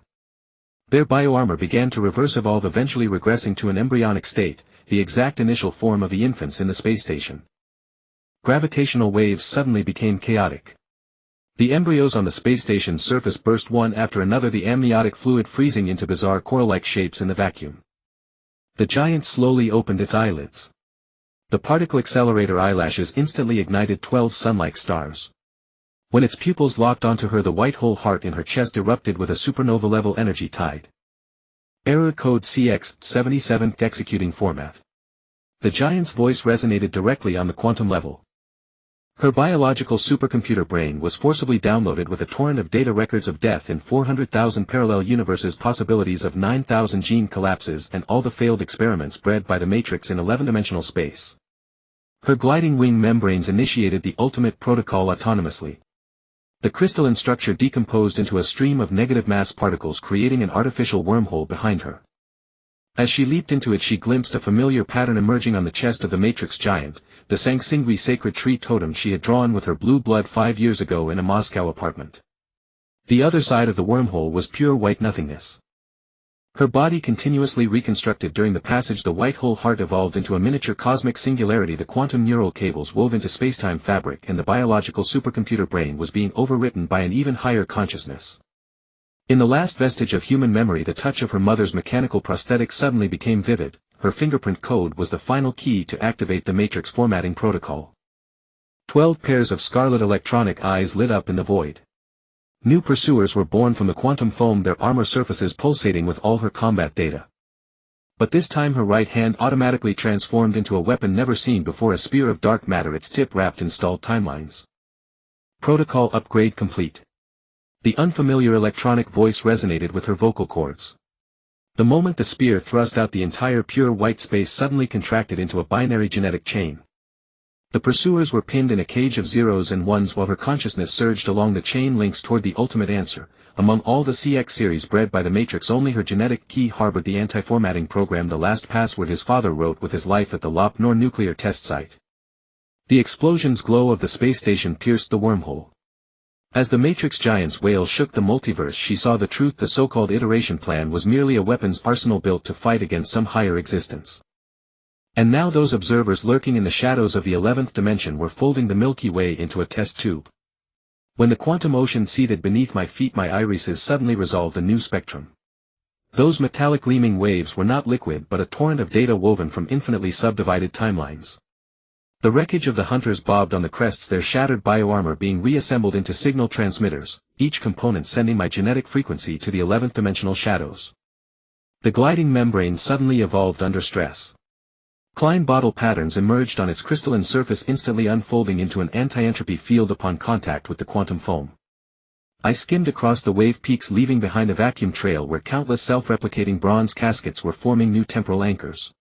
Their bioarmor began to reverse evolve, eventually regressing to an embryonic state, the exact initial form of the infants in the space station. Gravitational waves suddenly became chaotic. The embryos on the space station surface burst one after another, the amniotic fluid freezing into bizarre coral-like shapes in the vacuum. The giant slowly opened its eyelids. The particle accelerator eyelashes instantly ignited 12 sun-like stars. When its pupils locked onto her, the white hole heart in her chest erupted with a supernova-level energy tide. Error code CX77 executing format. The giant's voice resonated directly on the quantum level. Her biological supercomputer brain was forcibly downloaded with a torrent of data, records of death in 400,000 parallel universes, possibilities of 9,000 gene collapses, and all the failed experiments bred by the Matrix in 11-dimensional space. Her gliding wing membranes initiated the ultimate protocol autonomously. The crystalline structure decomposed into a stream of negative mass particles, creating an artificial wormhole behind her. As she leaped into it, she glimpsed a familiar pattern emerging on the chest of the Matrix giant, the Sangsingui sacred tree totem she had drawn with her blue blood 5 years ago in a Moscow apartment. The other side of the wormhole was pure white nothingness. Her body continuously reconstructed during the passage, the white hole heart evolved into a miniature cosmic singularity, the quantum neural cables wove into spacetime fabric, and the biological supercomputer brain was being overwritten by an even higher consciousness. In the last vestige of human memory, the touch of her mother's mechanical prosthetic suddenly became vivid. Her fingerprint code was the final key to activate the Matrix formatting protocol. 12 pairs of scarlet electronic eyes lit up in the void. New pursuers were born from the quantum foam, their armor surfaces pulsating with all her combat data. But this time her right hand automatically transformed into a weapon never seen before, a spear of dark matter, its tip wrapped in stalled timelines. Protocol upgrade complete. The unfamiliar electronic voice resonated with her vocal cords. The moment the spear thrust out, the entire pure white space suddenly contracted into a binary genetic chain. The pursuers were pinned in a cage of zeros and ones while her consciousness surged along the chain links toward the ultimate answer. Among all the CX series bred by the Matrix, only her genetic key harbored the anti-formatting program, the last password his father wrote with his life at the Lop Nor nuclear test site. The explosion's glow of the space station pierced the wormhole. As the Matrix giant's wail shook the multiverse, she saw the truth: the so-called iteration plan was merely a weapons arsenal built to fight against some higher existence. And now those observers lurking in the shadows of the 11th dimension were folding the Milky Way into a test tube. When the quantum ocean seethed beneath my feet, my irises suddenly resolved a new spectrum. Those metallic gleaming waves were not liquid but a torrent of data woven from infinitely subdivided timelines. The wreckage of the hunters bobbed on the crests, their shattered bioarmor being reassembled into signal transmitters, each component sending my genetic frequency to the 11th dimensional shadows. The gliding membrane suddenly evolved under stress. Klein bottle patterns emerged on its crystalline surface, instantly unfolding into an anti-entropy field upon contact with the quantum foam. I skimmed across the wave peaks, leaving behind a vacuum trail where countless self-replicating bronze caskets were forming new temporal anchors.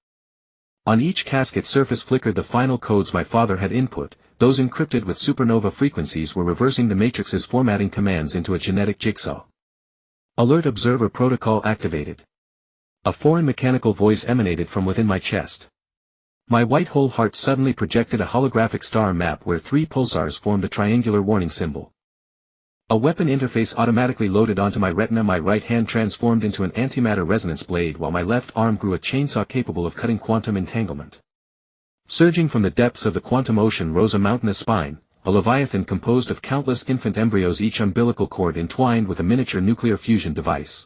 On each casket surface flickered the final codes my father had input. Those encrypted with supernova frequencies were reversing the Matrix's formatting commands into a genetic jigsaw. Alert observer protocol activated. A foreign mechanical voice emanated from within my chest. My white hole heart suddenly projected a holographic star map where 3 pulsars formed a triangular warning symbol. A weapon interface automatically loaded onto my retina. My right hand transformed into an antimatter resonance blade while my left arm grew a chainsaw capable of cutting quantum entanglement. Surging from the depths of the quantum ocean rose a mountainous spine, a leviathan composed of countless infant embryos, each umbilical cord entwined with a miniature nuclear fusion device.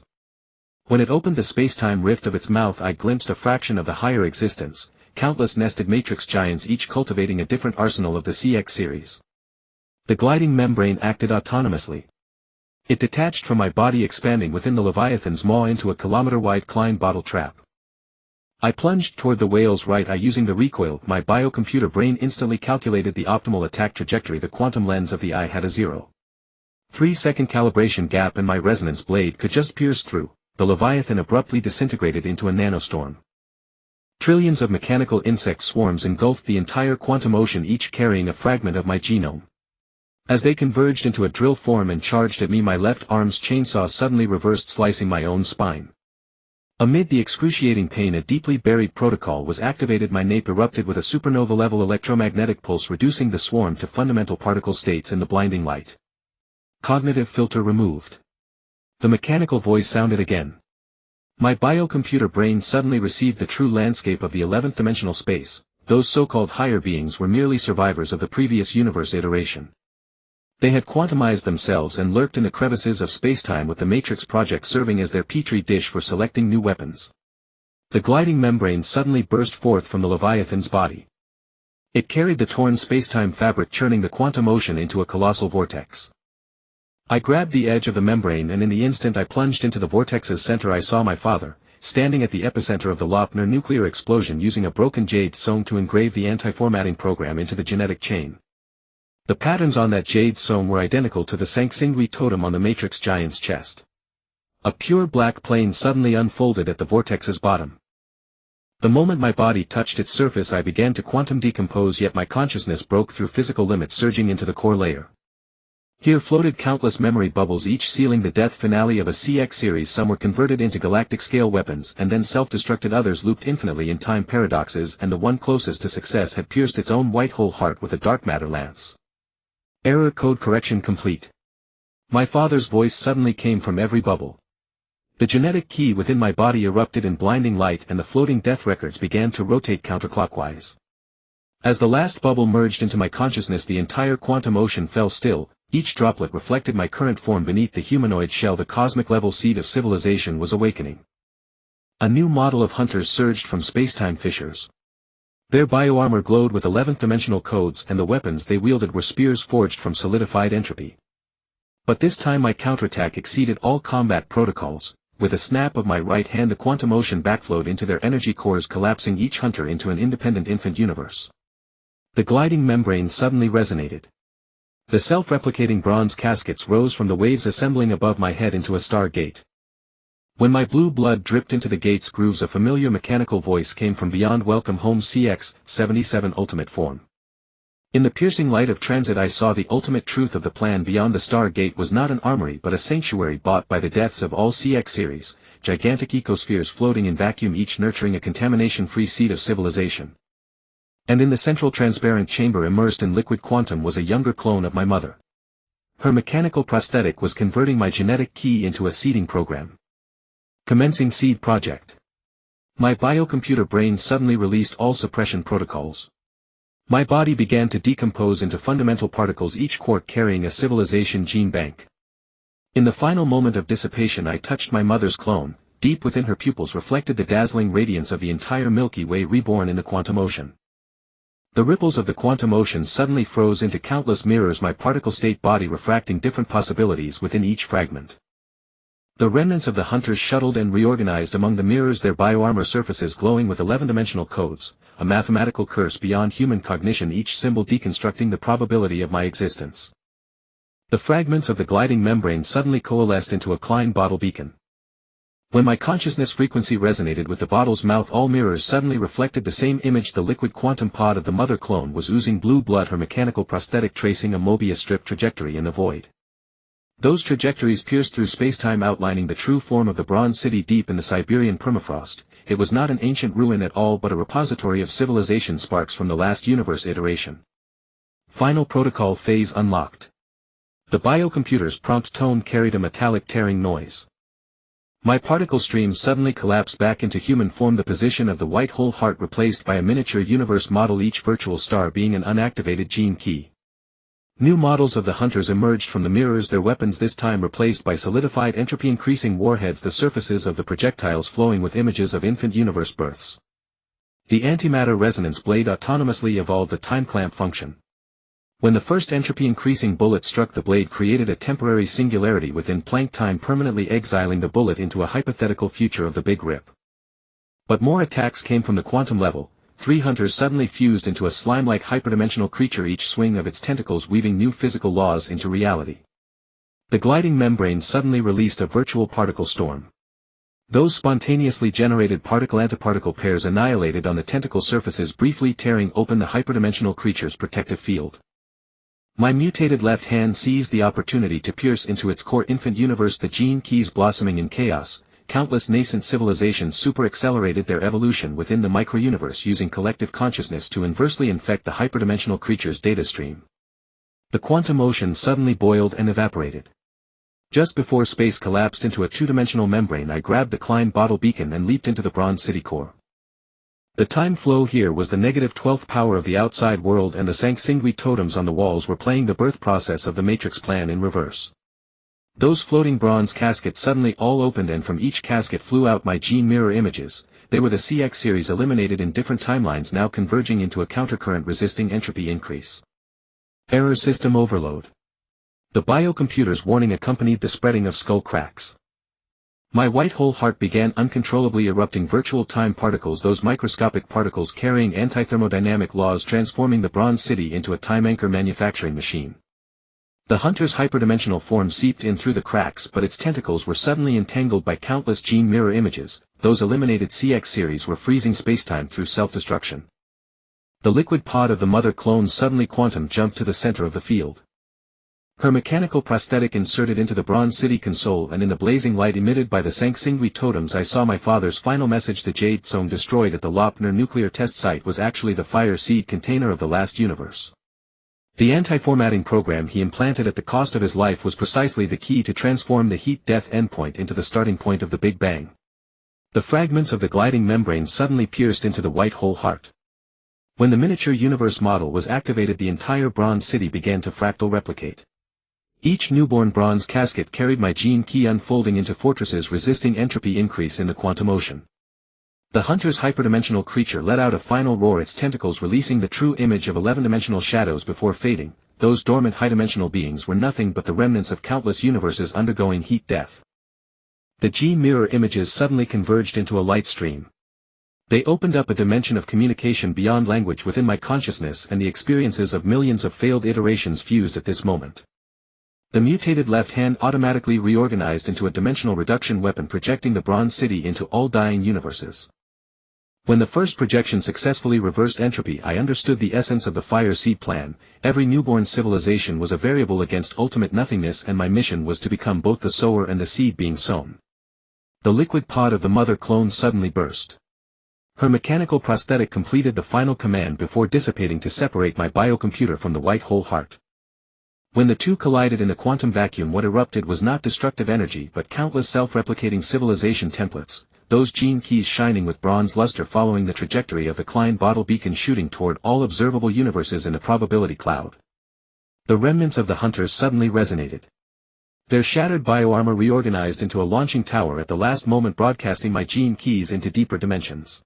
When it opened the space-time rift of its mouth, I glimpsed a fraction of the higher existence, countless nested matrix giants, each cultivating a different arsenal of the CX series. The gliding membrane acted autonomously. It detached from my body, expanding within the leviathan's maw into a kilometer-wide Klein bottle trap. I plunged toward the whale's right eye using the recoil. My biocomputer brain instantly calculated the optimal attack trajectory. The quantum lens of the eye had a 0.3-second calibration gap, and my resonance blade could just pierce through. The leviathan abruptly disintegrated into a nanostorm. Trillions of mechanical insect swarms engulfed the entire quantum ocean, each carrying a fragment of my genome. As they converged into a drill form and charged at me, my left arm's chainsaw suddenly reversed, slicing my own spine. Amid the excruciating pain, a deeply buried protocol was activated. My nape erupted with a supernova-level electromagnetic pulse, reducing the swarm to fundamental particle states in the blinding light. Cognitive filter removed. The mechanical voice sounded again. My biocomputer brain suddenly received the true landscape of the 11th dimensional space. Those so-called higher beings were merely survivors of the previous universe iteration. They had quantumized themselves and lurked in the crevices of spacetime, with the Matrix project serving as their petri dish for selecting new weapons. The gliding membrane suddenly burst forth from the Leviathan's body. It carried the torn spacetime fabric, churning the quantum ocean into a colossal vortex. I grabbed the edge of the membrane, and in the instant I plunged into the vortex's center, I saw my father, standing at the epicenter of the Lopner nuclear explosion, using a broken jade stone to engrave the anti-formatting program into the genetic chain. The patterns on that jade stone were identical to the Sanxingui totem on the Matrix giant's chest. A pure black plane suddenly unfolded at the vortex's bottom. The moment my body touched its surface, I began to quantum decompose, yet my consciousness broke through physical limits, surging into the core layer. Here floated countless memory bubbles, each sealing the death finale of a CX series. Some were converted into galactic-scale weapons and then self-destructed, others looped infinitely in time paradoxes, and the one closest to success had pierced its own white hole heart with a dark matter lance. Error code correction complete. My father's voice suddenly came from every bubble. The genetic key within my body erupted in blinding light, and the floating death records began to rotate counterclockwise. As the last bubble merged into my consciousness, the entire quantum ocean fell still. Each droplet reflected my current form beneath the humanoid shell. The cosmic-level seed of civilization was awakening. A new model of hunters surged from spacetime fissures. Their bioarmor glowed with 11th-dimensional codes, and the weapons they wielded were spears forged from solidified entropy. But this time my counterattack exceeded all combat protocols. With a snap of my right hand, the quantum ocean backflowed into their energy cores, collapsing each hunter into an independent infant universe. The gliding membrane suddenly resonated. The self-replicating bronze caskets rose from the waves, assembling above my head into a stargate. When my blue blood dripped into the gate's grooves, a familiar mechanical voice came from beyond. Welcome home, CX-77 Ultimate Form. In the piercing light of transit, I saw the ultimate truth of the plan. Beyond the Stargate was not an armory but a sanctuary bought by the deaths of all CX series, gigantic ecospheres floating in vacuum, each nurturing a contamination-free seed of civilization. And in the central transparent chamber, immersed in liquid quantum, was a younger clone of my mother. Her mechanical prosthetic was converting my genetic key into a seeding program. Commencing seed project. My biocomputer brain suddenly released all suppression protocols. My body began to decompose into fundamental particles, each quark carrying a civilization gene bank. In the final moment of dissipation, I touched my mother's clone. Deep within her pupils reflected the dazzling radiance of the entire Milky Way, reborn in the quantum ocean. The ripples of the quantum ocean suddenly froze into countless mirrors, my particle state body refracting different possibilities within each fragment. The remnants of the hunters shuttled and reorganized among the mirrors, their bioarmor surfaces glowing with 11-dimensional codes, a mathematical curse beyond human cognition, each symbol deconstructing the probability of my existence. The fragments of the gliding membrane suddenly coalesced into a Klein bottle beacon. When my consciousness frequency resonated with the bottle's mouth, all mirrors suddenly reflected the same image. The liquid quantum pod of the mother clone was oozing blue blood, her mechanical prosthetic tracing a Mobius strip trajectory in the void. Those trajectories pierced through spacetime, outlining the true form of the Bronze City deep in the Siberian permafrost. It was not an ancient ruin at all, but a repository of civilization sparks from the last universe iteration. Final protocol phase unlocked. The biocomputer's prompt tone carried a metallic tearing noise. My particle stream suddenly collapsed back into human form, the position of the white hole heart replaced by a miniature universe model, each virtual star being an unactivated gene key. New models of the hunters emerged from the mirrors, their weapons this time replaced by solidified entropy-increasing warheads, the surfaces of the projectiles flowing with images of infant universe births. The antimatter resonance blade autonomously evolved a time clamp function. When the first entropy-increasing bullet struck the blade, created a temporary singularity within Planck time, permanently exiling the bullet into a hypothetical future of the Big Rip. But more attacks came from the quantum level. 3 hunters suddenly fused into a slime-like hyperdimensional creature, each swing of its tentacles weaving new physical laws into reality. The gliding membrane suddenly released a virtual particle storm. Those spontaneously generated particle-antiparticle pairs annihilated on the tentacle surfaces, briefly tearing open the hyperdimensional creature's protective field. My mutated left hand seized the opportunity to pierce into its core infant universe, the gene keys blossoming in chaos. Countless nascent civilizations super-accelerated their evolution within the micro-universe, using collective consciousness to inversely infect the hyperdimensional creature's data stream. The quantum ocean suddenly boiled and evaporated. Just before space collapsed into a two-dimensional membrane, I grabbed the Klein bottle beacon and leaped into the Bronze City core. The time flow here was the -12th power of the outside world, and the Sanxingui totems on the walls were playing the birth process of the Matrix plan in reverse. Those floating bronze caskets suddenly all opened, and from each casket flew out my gene mirror images. They were the CX series eliminated in different timelines, now converging into a countercurrent resisting entropy increase. Error system overload. The biocomputer's warning accompanied the spreading of skull cracks. My white hole heart began uncontrollably erupting virtual time particles, those microscopic particles carrying anti-thermodynamic laws, transforming the Bronze City into a time anchor manufacturing machine. The hunter's hyperdimensional form seeped in through the cracks, but its tentacles were suddenly entangled by countless gene mirror images. Those eliminated CX series were freezing spacetime through self-destruction. The liquid pod of the mother clone suddenly quantum jumped to the center of the field. Her mechanical prosthetic inserted into the Bronze City console, and in the blazing light emitted by the Sanxingui totems I saw my father's final message. The Jade Zone destroyed at the Lopner nuclear test site was actually the fire seed container of the last universe. The anti-formatting program he implanted at the cost of his life was precisely the key to transform the heat-death endpoint into the starting point of the Big Bang. The fragments of the gliding membrane suddenly pierced into the white hole heart. When the miniature universe model was activated, the entire Bronze City began to fractal replicate. Each newborn bronze casket carried my gene key, unfolding into fortresses resisting entropy increase in the quantum ocean. The hunter's hyperdimensional creature let out a final roar, its tentacles releasing the true image of 11-dimensional shadows before fading. Those dormant high-dimensional beings were nothing but the remnants of countless universes undergoing heat death. The gene mirror images suddenly converged into a light stream. They opened up a dimension of communication beyond language within my consciousness, and the experiences of millions of failed iterations fused at this moment. The mutated left hand automatically reorganized into a dimensional reduction weapon, projecting the Bronze City into all dying universes. When the first projection successfully reversed entropy, I understood the essence of the fire seed plan. Every newborn civilization was a variable against ultimate nothingness, and my mission was to become both the sower and the seed being sown. The liquid pod of the mother clone suddenly burst. Her mechanical prosthetic completed the final command before dissipating to separate my biocomputer from the white hole heart. When the two collided in the quantum vacuum, what erupted was not destructive energy but countless self-replicating civilization templates, those gene keys shining with bronze luster following the trajectory of the Klein bottle beacon, shooting toward all observable universes in the probability cloud. The remnants of the hunters suddenly resonated. Their shattered bioarmor reorganized into a launching tower at the last moment, broadcasting my gene keys into deeper dimensions.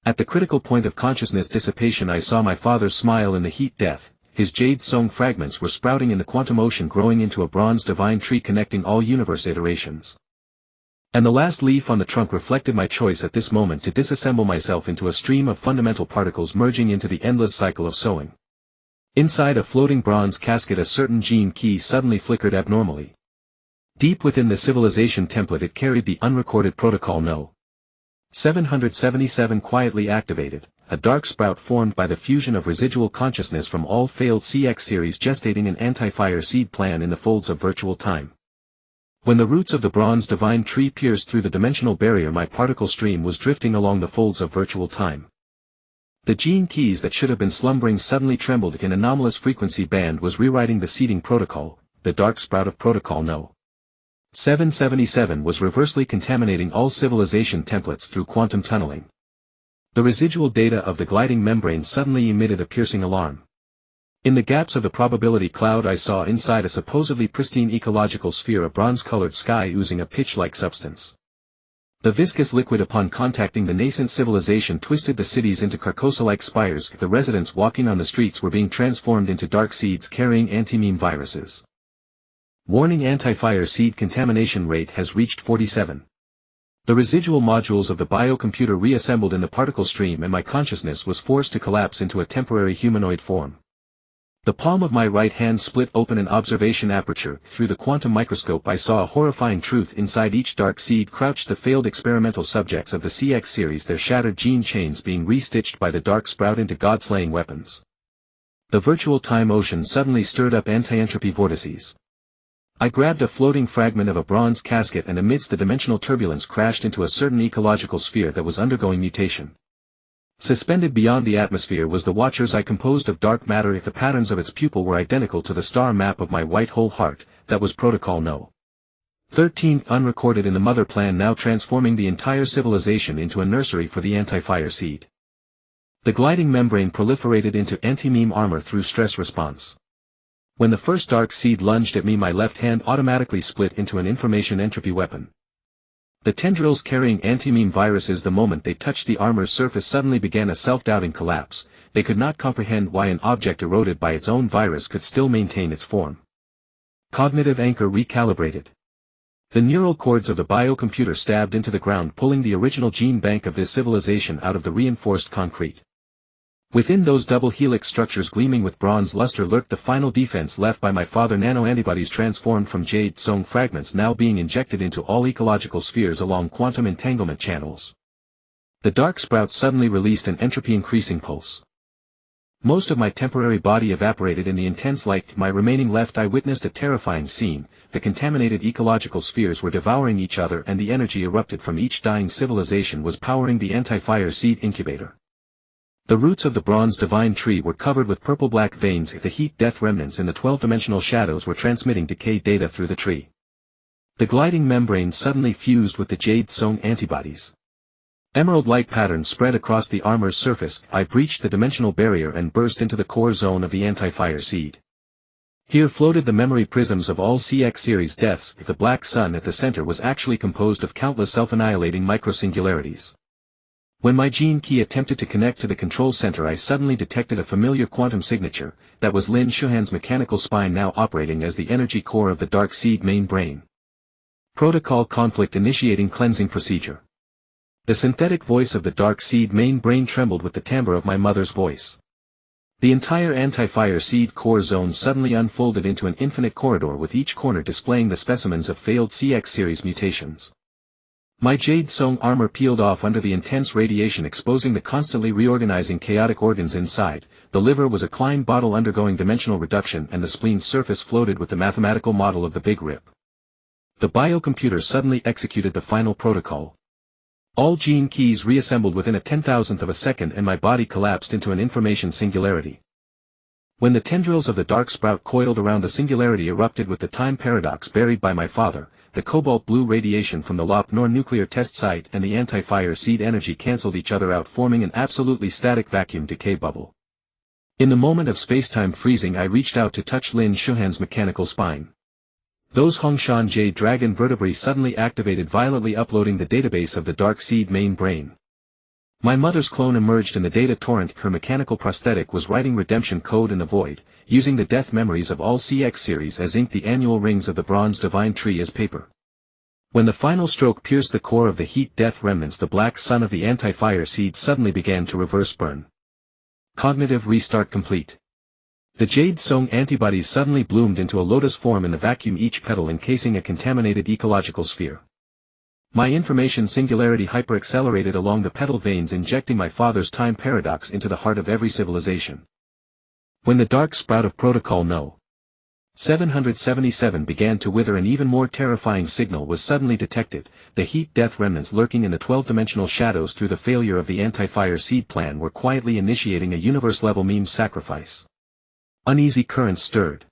At the critical point of consciousness dissipation, I saw my father smile in the heat death. His jade sown fragments were sprouting in the quantum ocean, growing into a bronze divine tree connecting all universe iterations. And the last leaf on the trunk reflected my choice at this moment to disassemble myself into a stream of fundamental particles, merging into the endless cycle of sowing. Inside a floating bronze casket, a certain gene key suddenly flickered abnormally. Deep within the civilization template, it carried the unrecorded protocol No. 777 quietly activated. A dark sprout formed by the fusion of residual consciousness from all failed CX series, gestating an anti-fire seed plan in the folds of virtual time. When the roots of the bronze divine tree pierced through the dimensional barrier, my particle stream was drifting along the folds of virtual time. The gene keys that should have been slumbering suddenly trembled. An anomalous frequency band was rewriting the seeding protocol, the dark sprout of protocol No. 777 was reversely contaminating all civilization templates through quantum tunneling. The residual data of the gliding membrane suddenly emitted a piercing alarm. In the gaps of the probability cloud I saw inside a supposedly pristine ecological sphere a bronze-colored sky oozing a pitch-like substance. The viscous liquid upon contacting the nascent civilization twisted the cities into Carcosa-like spires. The residents walking on the streets were being transformed into dark seeds carrying anti-meme viruses. Warning: anti-fire seed contamination rate has reached 47. The residual modules of the biocomputer reassembled in the particle stream and my consciousness was forced to collapse into a temporary humanoid form. The palm of my right hand split open an observation aperture. Through the quantum microscope I saw a horrifying truth. Inside each dark seed crouched the failed experimental subjects of the CX series, their shattered gene chains being restitched by the dark sprout into god-slaying weapons. The virtual time ocean suddenly stirred up anti-entropy vortices. I grabbed a floating fragment of a bronze casket and amidst the dimensional turbulence crashed into a certain ecological sphere that was undergoing mutation. Suspended beyond the atmosphere was the Watcher's Eye, composed of dark matter. If the patterns of its pupil were identical to the star map of my white hole heart, that was Protocol No. 13, unrecorded in the mother plan, now transforming the entire civilization into a nursery for the anti-fire seed. The gliding membrane proliferated into anti-meme armor through stress response. When the first dark seed lunged at me, my left hand automatically split into an information entropy weapon. The tendrils carrying anti-meme viruses, the moment they touched the armor's surface, suddenly began a self-doubting collapse. They could not comprehend why an object eroded by its own virus could still maintain its form. Cognitive anchor recalibrated. The neural cords of the biocomputer stabbed into the ground, pulling the original gene bank of this civilization out of the reinforced concrete. Within those double helix structures gleaming with bronze luster lurked the final defense left by my father: nanoantibodies transformed from jade Tsong fragments now being injected into all ecological spheres along quantum entanglement channels. The dark sprout suddenly released an entropy-increasing pulse. Most of my temporary body evaporated in the intense light. My remaining left eye witnessed a terrifying scene. The contaminated ecological spheres were devouring each other and the energy erupted from each dying civilization was powering the anti-fire seed incubator. The roots of the bronze divine tree were covered with purple-black veins. The heat-death remnants in the 12-dimensional shadows were transmitting decay data through the tree. The gliding membrane suddenly fused with the jade Tsong antibodies. Emerald light patterns spread across the armor's surface. I breached the dimensional barrier and burst into the core zone of the anti-fire seed. Here floated the memory prisms of all CX series deaths. The black sun at the center was actually composed of countless self-annihilating microsingularities. When my gene key attempted to connect to the control center, I suddenly detected a familiar quantum signature. That was Lin Shuhan's mechanical spine, now operating as the energy core of the dark seed main brain. Protocol conflict initiating cleansing procedure. The synthetic voice of the dark seed main brain trembled with the timbre of my mother's voice. The entire anti-fire seed core zone suddenly unfolded into an infinite corridor, with each corner displaying the specimens of failed CX series mutations. My jade Tsong armor peeled off under the intense radiation, exposing the constantly reorganizing chaotic organs inside. The liver was a Klein bottle undergoing dimensional reduction, and the spleen's surface floated with the mathematical model of the Big Rip. The biocomputer suddenly executed the final protocol. All gene keys reassembled within a 10,000th of a second and my body collapsed into an information singularity. When the tendrils of the dark sprout coiled around, the singularity erupted with the time paradox buried by my father. The cobalt blue radiation from the Lop-Nor nuclear test site and the anti-fire seed energy cancelled each other out, forming an absolutely static vacuum decay bubble. In the moment of spacetime freezing, I reached out to touch Lin Shuhan's mechanical spine. Those Hongshan Jade Dragon vertebrae suddenly activated, violently uploading the database of the dark seed main brain. My mother's clone emerged in the data torrent. Her mechanical prosthetic was writing redemption code in the void, using the death memories of all CX series as ink, the annual rings of the bronze divine tree as paper. When the final stroke pierced the core of the heat-death remnants, the black sun of the anti-fire seed suddenly began to reverse burn. Cognitive restart complete. The jade Tsong antibodies suddenly bloomed into a lotus form in the vacuum, each petal encasing a contaminated ecological sphere. My information singularity hyper-accelerated along the petal veins, injecting my father's time paradox into the heart of every civilization. When the dark sprout of Protocol No. 777 began to wither, an even more terrifying signal was suddenly detected. The heat-death remnants lurking in the 12-dimensional shadows through the failure of the anti-fire seed plan were quietly initiating a universe-level meme sacrifice. Uneasy currents stirred.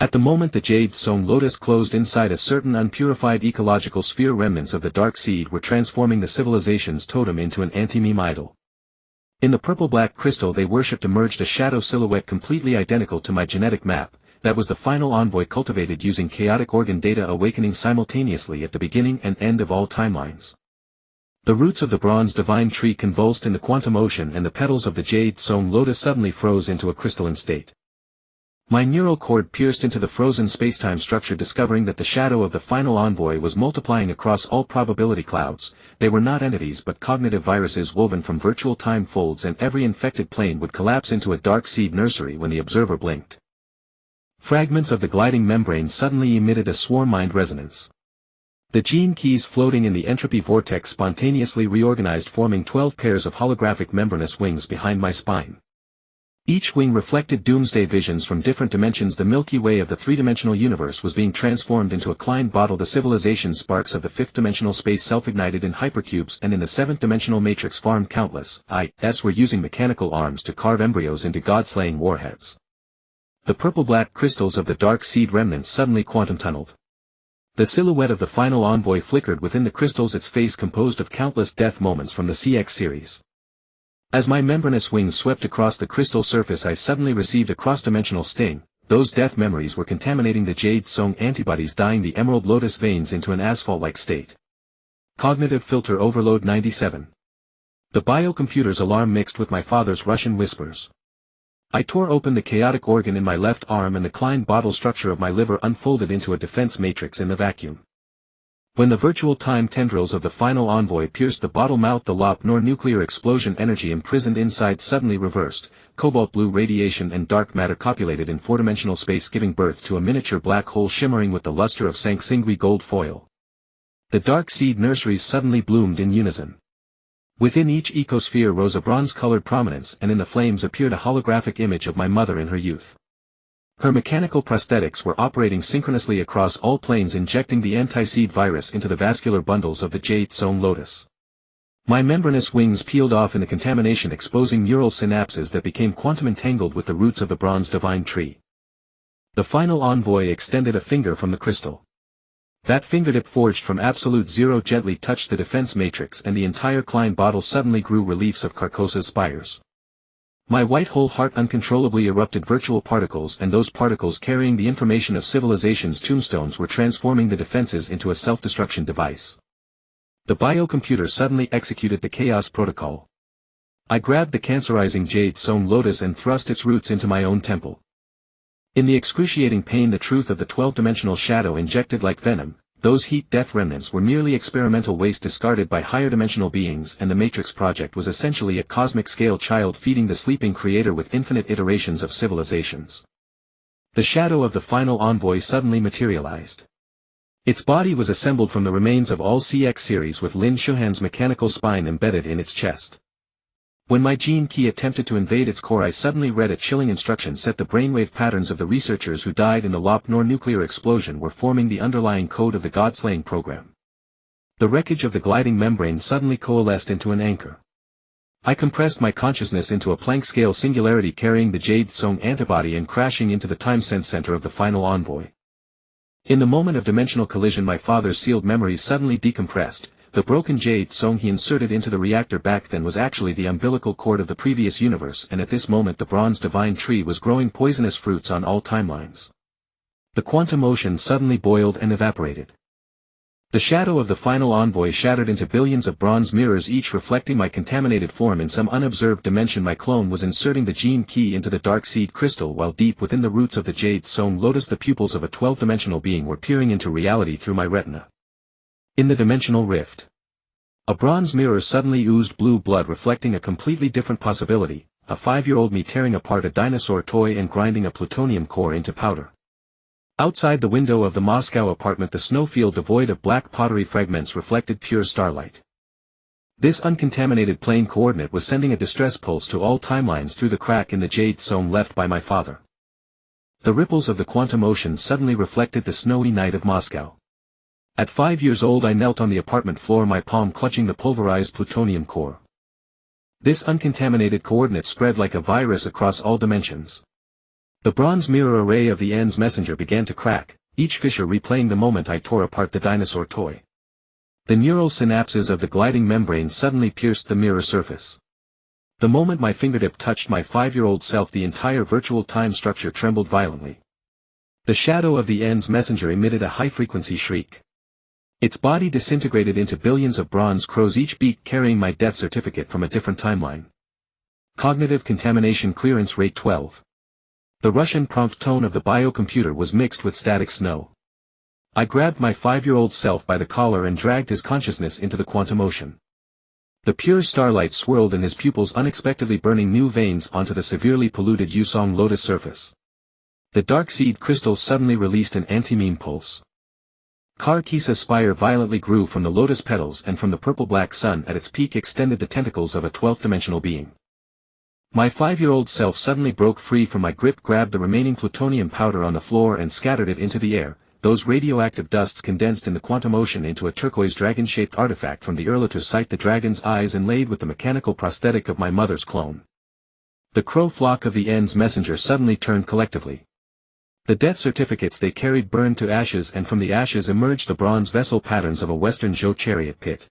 At the moment the jade-sown lotus closed inside a certain unpurified ecological sphere, remnants of the dark seed were transforming the civilization's totem into an anti-meme idol. In the purple-black crystal they worshipped emerged a shadow silhouette completely identical to my genetic map. That was the final envoy cultivated using chaotic organ data, awakening simultaneously at the beginning and end of all timelines. The roots of the bronze divine tree convulsed in the quantum ocean, and the petals of the jade-sown lotus suddenly froze into a crystalline state. My neural cord pierced into the frozen spacetime structure, discovering that the shadow of the final envoy was multiplying across all probability clouds. They were not entities but cognitive viruses woven from virtual time folds, and every infected plane would collapse into a dark seed nursery when the observer blinked. Fragments of the gliding membrane suddenly emitted a swarm-mind resonance. The gene keys floating in the entropy vortex spontaneously reorganized, forming 12 pairs of holographic membranous wings behind my spine. Each wing reflected doomsday visions from different dimensions. The Milky Way of the three-dimensional universe was being transformed into a Klein bottle. The civilization sparks of the fifth-dimensional space self-ignited in hypercubes, and in the seventh-dimensional matrix farmed countless IS were using mechanical arms to carve embryos into god-slaying warheads. The purple-black crystals of the dark seed remnants suddenly quantum-tunneled. The silhouette of the final envoy flickered within the crystals, its face composed of countless death moments from the CX series. As my membranous wings swept across the crystal surface, I suddenly received a cross-dimensional sting. Those death memories were contaminating the jade-sown antibodies, dyeing the emerald lotus veins into an asphalt-like state. Cognitive filter overload 97. The biocomputer's alarm mixed with my father's Russian whispers. I tore open the chaotic organ in my left arm, and the Klein bottle structure of my liver unfolded into a defense matrix in the vacuum. When the virtual time tendrils of the final envoy pierced the bottle mouth, the Lop-Nor nuclear explosion energy imprisoned inside suddenly reversed. Cobalt blue radiation and dark matter copulated in four-dimensional space, giving birth to a miniature black hole shimmering with the luster of Sanxingui gold foil. The dark seed nurseries suddenly bloomed in unison. Within each ecosphere rose a bronze-colored prominence, and in the flames appeared a holographic image of my mother in her youth. Her mechanical prosthetics were operating synchronously across all planes, injecting the anti-seed virus into the vascular bundles of the jade-sown lotus. My membranous wings peeled off in the contamination, exposing neural synapses that became quantum entangled with the roots of the bronze divine tree. The final envoy extended a finger from the crystal. That fingertip, forged from absolute zero, gently touched the defense matrix, and the entire Klein bottle suddenly grew reliefs of Carcosa's spires. My white hole heart uncontrollably erupted virtual particles, and those particles, carrying the information of civilization's tombstones, were transforming the defenses into a self-destruction device. The biocomputer suddenly executed the chaos protocol. I grabbed the cancerizing jade-sown lotus and thrust its roots into my own temple. In the excruciating pain, the truth of the 12-dimensional shadow injected like venom. Those heat death remnants were merely experimental waste discarded by higher-dimensional beings, and the Matrix Project was essentially a cosmic-scale child feeding the sleeping creator with infinite iterations of civilizations. The shadow of the final envoy suddenly materialized. Its body was assembled from the remains of all CX series, with Lin Shuhan's mechanical spine embedded in its chest. When my gene key attempted to invade its core, I suddenly read a chilling instruction set. The brainwave patterns of the researchers who died in the Lop-Nor nuclear explosion were forming the underlying code of the god-slaying program. The wreckage of the gliding membrane suddenly coalesced into an anchor. I compressed my consciousness into a Planck-scale singularity, carrying the jade-sown antibody and crashing into the time-sense center of the final envoy. In the moment of dimensional collision, my father's sealed memories suddenly decompressed. The broken jade-sown he inserted into the reactor back then was actually the umbilical cord of the previous universe, and at this moment the bronze divine tree was growing poisonous fruits on all timelines. The quantum ocean suddenly boiled and evaporated. The shadow of the final envoy shattered into billions of bronze mirrors, each reflecting my contaminated form. In some unobserved dimension, my clone was inserting the gene key into the dark seed crystal, while deep within the roots of the jade-sown lotus the pupils of a 12-dimensional being were peering into reality through my retina. In the dimensional rift, a bronze mirror suddenly oozed blue blood, reflecting a completely different possibility, a 5-year-old me tearing apart a dinosaur toy and grinding a plutonium core into powder. Outside the window of the Moscow apartment, the snowfield devoid of black pottery fragments reflected pure starlight. This uncontaminated plane coordinate was sending a distress pulse to all timelines through the crack in the jade-sown left by my father. The ripples of the quantum ocean suddenly reflected the snowy night of Moscow. At 5 years old, I knelt on the apartment floor, my palm clutching the pulverized plutonium core. This uncontaminated coordinate spread like a virus across all dimensions. The bronze mirror array of the end's messenger began to crack, each fissure replaying the moment I tore apart the dinosaur toy. The neural synapses of the gliding membrane suddenly pierced the mirror surface. The moment my fingertip touched my 5-year-old self, the entire virtual time structure trembled violently. The shadow of the end's messenger emitted a high-frequency shriek. Its body disintegrated into billions of bronze crows, each beak carrying my death certificate from a different timeline. Cognitive contamination clearance rate 12. The Russian prompt tone of the biocomputer was mixed with static snow. I grabbed my 5-year-old self by the collar and dragged his consciousness into the quantum ocean. The pure starlight swirled in his pupils, unexpectedly burning new veins onto the severely polluted Yusong lotus surface. The dark seed crystal suddenly released an anti-meme pulse. Karkisa spire violently grew from the lotus petals, and from the purple-black sun at its peak extended the tentacles of a 12th-dimensional being. My 5-year-old self suddenly broke free from my grip, grabbed the remaining plutonium powder on the floor and scattered it into the air. Those radioactive dusts condensed in the quantum ocean into a turquoise dragon-shaped artifact from the Urla to sight the dragon's eyes inlaid with the mechanical prosthetic of my mother's clone. The crow flock of the end's messenger suddenly turned collectively. The death certificates they carried burned to ashes, and from the ashes emerged the bronze vessel patterns of a Western Zhou chariot pit.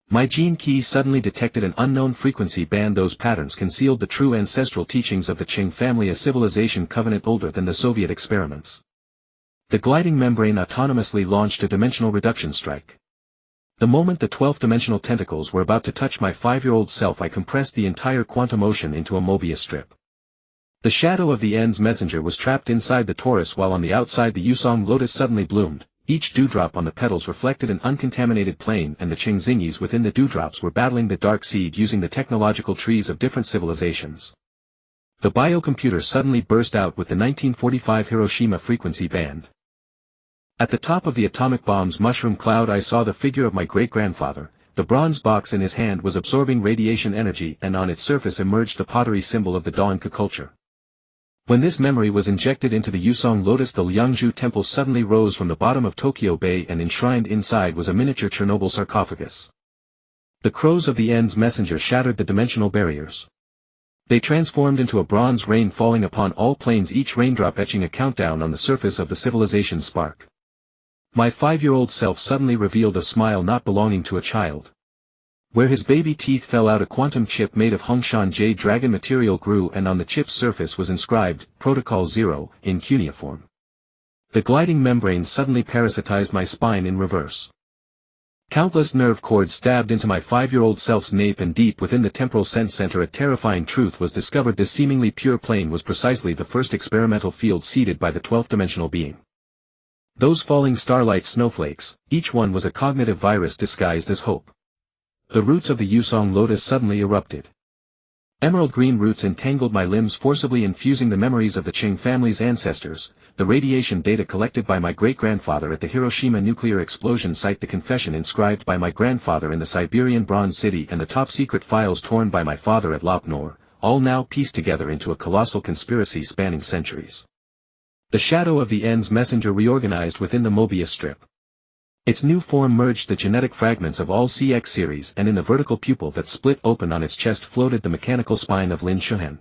My gene key suddenly detected an unknown frequency band. Those patterns concealed the true ancestral teachings of the Qing family, a civilization covenant older than the Soviet experiments. The gliding membrane autonomously launched a dimensional reduction strike. The moment the 12th dimensional tentacles were about to touch my 5-year-old self, I compressed the entire quantum ocean into a Mobius strip. The shadow of the end's messenger was trapped inside the torus, while on the outside the Yusong lotus suddenly bloomed. Each dewdrop on the petals reflected an uncontaminated plane, and the Qingzingis within the dewdrops were battling the dark seed using the technological trees of different civilizations. The biocomputer suddenly burst out with the 1945 Hiroshima frequency band. At the top of the atomic bomb's mushroom cloud I saw the figure of my great-grandfather. The bronze box in his hand was absorbing radiation energy, and on its surface emerged the pottery symbol of the Dawnka culture. When this memory was injected into the Yusong lotus, the Liangzhu temple suddenly rose from the bottom of Tokyo Bay, and enshrined inside was a miniature Chernobyl sarcophagus. The crows of the end's messenger shattered the dimensional barriers. They transformed into a bronze rain falling upon all planes, each raindrop etching a countdown on the surface of the civilization's spark. My 5-year-old self suddenly revealed a smile not belonging to a child. Where his baby teeth fell out, a quantum chip made of Hongshan Jade dragon material grew, and on the chip's surface was inscribed, Protocol 0, in cuneiform. The gliding membrane suddenly parasitized my spine in reverse. Countless nerve cords stabbed into my 5-year-old self's nape, and deep within the temporal sense center a terrifying truth was discovered. This seemingly pure plane was precisely the first experimental field seeded by the 12th dimensional being. Those falling starlight snowflakes, each one was a cognitive virus disguised as hope. The roots of the Yusong lotus suddenly erupted. Emerald green roots entangled my limbs, forcibly infusing the memories of the Qing family's ancestors, the radiation data collected by my great-grandfather at the Hiroshima nuclear explosion site, the confession inscribed by my grandfather in the Siberian Bronze City, and the top-secret files torn by my father at Lop Nor, all now pieced together into a colossal conspiracy spanning centuries. The shadow of the end's messenger reorganized within the Mobius strip. Its new form merged the genetic fragments of all CX series, and in the vertical pupil that split open on its chest floated the mechanical spine of Lin Shuhen.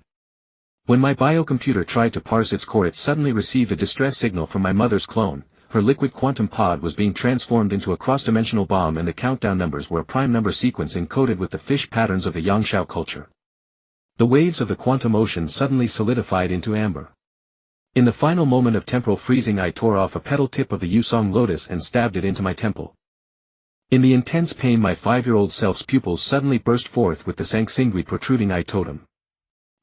When my biocomputer tried to parse its core, it suddenly received a distress signal from my mother's clone. Her liquid quantum pod was being transformed into a cross-dimensional bomb, and the countdown numbers were a prime number sequence encoded with the fish patterns of the Yangshao culture. The waves of the quantum ocean suddenly solidified into amber. In the final moment of temporal freezing, I tore off a petal tip of the Yusong lotus and stabbed it into my temple. In the intense pain, my 5-year-old self's pupils suddenly burst forth with the Sanxingui protruding eye totem.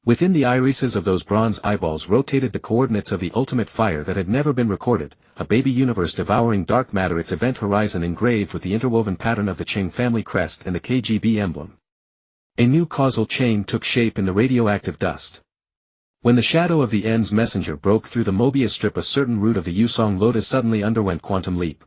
Within the irises of those bronze eyeballs rotated the coordinates of the ultimate fire that had never been recorded, a baby universe devouring dark matter, its event horizon engraved with the interwoven pattern of the Qing family crest and the KGB emblem. A new causal chain took shape in the radioactive dust. When the shadow of the end's messenger broke through the Mobius strip, a certain root of the Yusong lotus suddenly underwent quantum leap.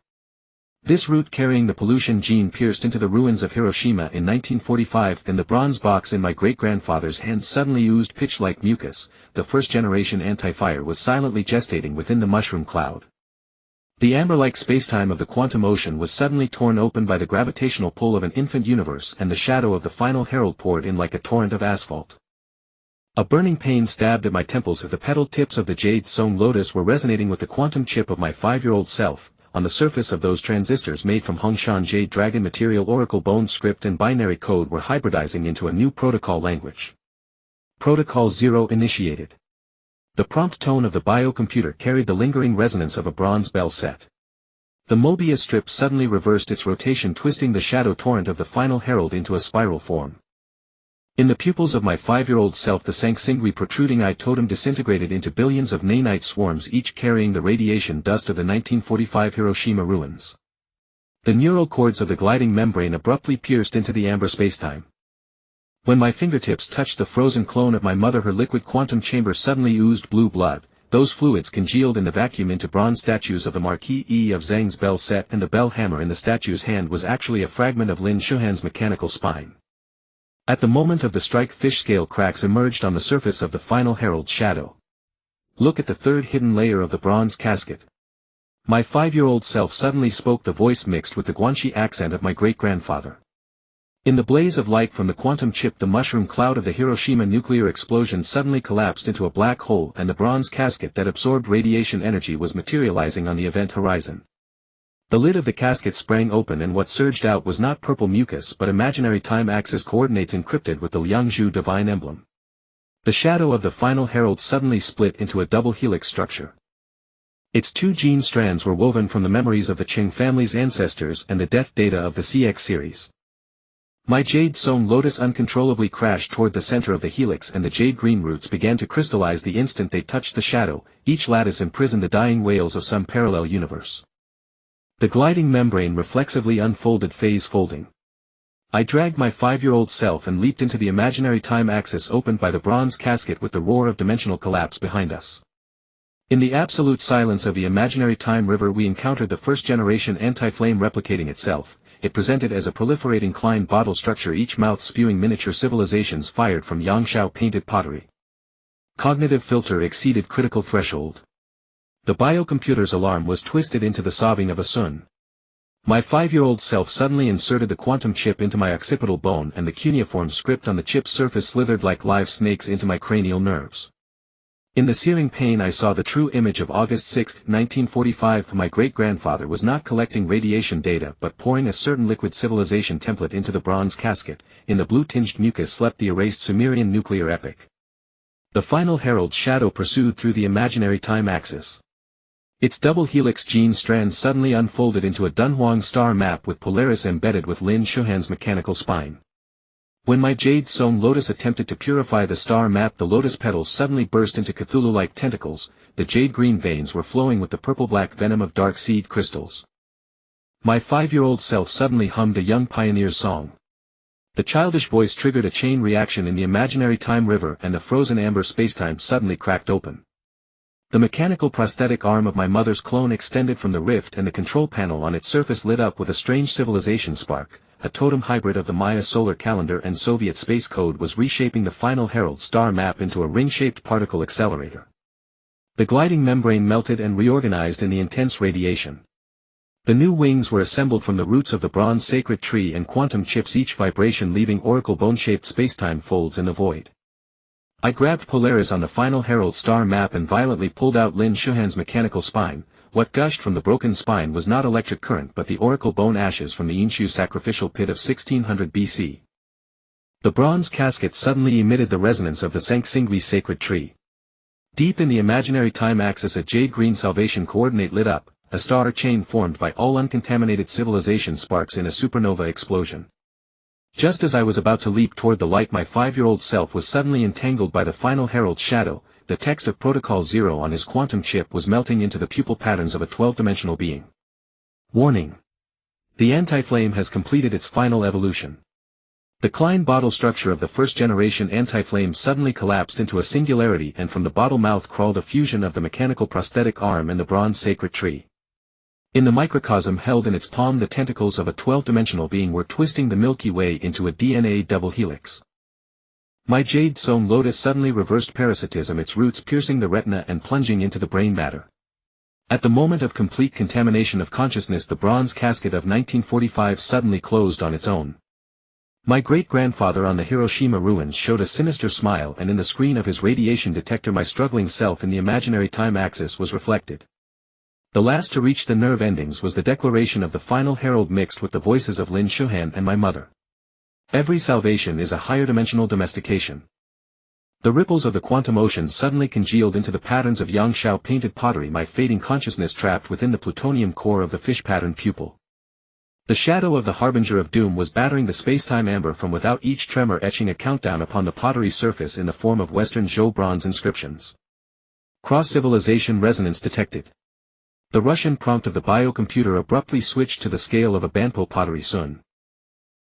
This root, carrying the pollution gene, pierced into the ruins of Hiroshima in 1945, and the bronze box in my great-grandfather's hand suddenly oozed pitch-like mucus. The first-generation anti-fire was silently gestating within the mushroom cloud. The amber-like spacetime of the quantum ocean was suddenly torn open by the gravitational pull of an infant universe, and the shadow of the final herald poured in like a torrent of asphalt. A burning pain stabbed at my temples as the petal tips of the jade-sown lotus were resonating with the quantum chip of my 5-year-old self. On the surface of those transistors made from Hongshan Jade Dragon material, Oracle Bone script and binary code were hybridizing into a new protocol language. Protocol 0 initiated. The prompt tone of the biocomputer carried the lingering resonance of a bronze bell set. The Mobius strip suddenly reversed its rotation, twisting the shadow torrent of the final herald into a spiral form. In the pupils of my 5-year-old self, the Sanxingui protruding eye totem disintegrated into billions of nanite swarms, each carrying the radiation dust of the 1945 Hiroshima ruins. The neural cords of the gliding membrane abruptly pierced into the amber spacetime. When my fingertips touched the frozen clone of my mother, her liquid quantum chamber suddenly oozed blue blood. Those fluids congealed in the vacuum into bronze statues of the Marquis E of Zhang's bell set, and the bell hammer in the statue's hand was actually a fragment of Lin Shuhan's mechanical spine. At the moment of the strike, fish scale cracks emerged on the surface of the final herald's shadow. Look at the third hidden layer of the bronze casket. My 5-year-old self suddenly spoke, the voice mixed with the Guanxi accent of my great-grandfather. In the blaze of light from the quantum chip, the mushroom cloud of the Hiroshima nuclear explosion suddenly collapsed into a black hole, and the bronze casket that absorbed radiation energy was materializing on the event horizon. The lid of the casket sprang open, and what surged out was not purple mucus but imaginary time axis coordinates encrypted with the Liangzhu divine emblem. The shadow of the final herald suddenly split into a double helix structure. Its 2 gene strands were woven from the memories of the Qing family's ancestors and the death data of the CX series. My jade-sown lotus uncontrollably crashed toward the center of the helix, and the jade-green roots began to crystallize the instant they touched the shadow. Each lattice imprisoned the dying whales of some parallel universe. The gliding membrane reflexively unfolded, phase folding. I dragged my 5-year-old self and leaped into the imaginary time axis opened by the bronze casket with the roar of dimensional collapse behind us. In the absolute silence of the imaginary time river, we encountered the first-generation anti-flame replicating itself. It presented as a proliferating Klein bottle structure, each mouth spewing miniature civilizations fired from Yangshao painted pottery. Cognitive filter exceeded critical threshold. The biocomputer's alarm was twisted into the sobbing of a sun. My 5-year-old self suddenly inserted the quantum chip into my occipital bone, and the cuneiform script on the chip's surface slithered like live snakes into my cranial nerves. In the searing pain, I saw the true image of August 6, 1945. My great-grandfather was not collecting radiation data but pouring a certain liquid civilization template into the bronze casket. In the blue-tinged mucus slept the erased Sumerian nuclear epic. The final herald's shadow pursued through the imaginary time axis. Its double helix gene strands suddenly unfolded into a Dunhuang star map with Polaris embedded with Lin Shuhan's mechanical spine. When my jade-sown lotus attempted to purify the star map, the lotus petals suddenly burst into Cthulhu-like tentacles. The jade-green veins were flowing with the purple-black venom of dark seed crystals. My 5-year-old self suddenly hummed a young pioneer's song. The childish voice triggered a chain reaction in the imaginary time river, and the frozen amber spacetime suddenly cracked open. The mechanical prosthetic arm of my mother's clone extended from the rift, and the control panel on its surface lit up with a strange civilization spark. A totem hybrid of the Maya solar calendar and Soviet space code was reshaping the final herald star map into a ring-shaped particle accelerator. The gliding membrane melted and reorganized in the intense radiation. The new wings were assembled from the roots of the bronze sacred tree and quantum chips, each vibration leaving oracle bone-shaped spacetime folds in the void. I grabbed Polaris on the final herald star map and violently pulled out Lin Shuhan's mechanical spine. What gushed from the broken spine was not electric current but the oracle bone ashes from the Inshu sacrificial pit of 1600 BC. The bronze casket suddenly emitted the resonance of the Sanxingui sacred tree. Deep in the imaginary time axis, a jade-green salvation coordinate lit up, a star chain formed by all uncontaminated civilization sparks in a supernova explosion. Just as I was about to leap toward the light, my 5-year-old self was suddenly entangled by the final herald's shadow. The text of Protocol 0 on his quantum chip was melting into the pupil patterns of a 12-dimensional being. Warning. The anti-flame has completed its final evolution. The Klein bottle structure of the first-generation anti-flame suddenly collapsed into a singularity, and from the bottle mouth crawled a fusion of the mechanical prosthetic arm and the bronze sacred tree. In the microcosm held in its palm, the tentacles of a 12-dimensional being were twisting the Milky Way into a DNA double helix. My jade-sown lotus suddenly reversed parasitism, its roots piercing the retina and plunging into the brain matter. At the moment of complete contamination of consciousness, the bronze casket of 1945 suddenly closed on its own. My great-grandfather on the Hiroshima ruins showed a sinister smile, and in the screen of his radiation detector my struggling self in the imaginary time axis was reflected. The last to reach the nerve endings was the declaration of the final herald mixed with the voices of Lin Shuhan and my mother. Every salvation is a higher dimensional domestication. The ripples of the quantum ocean suddenly congealed into the patterns of Yangshao painted pottery, my fading consciousness trapped within the plutonium core of the fish-patterned pupil. The shadow of the harbinger of doom was battering the spacetime amber from without, each tremor etching a countdown upon the pottery's surface in the form of Western Zhou bronze inscriptions. Cross-civilization resonance detected. The Russian prompt of the biocomputer abruptly switched to the scale of a Banpo pottery sun.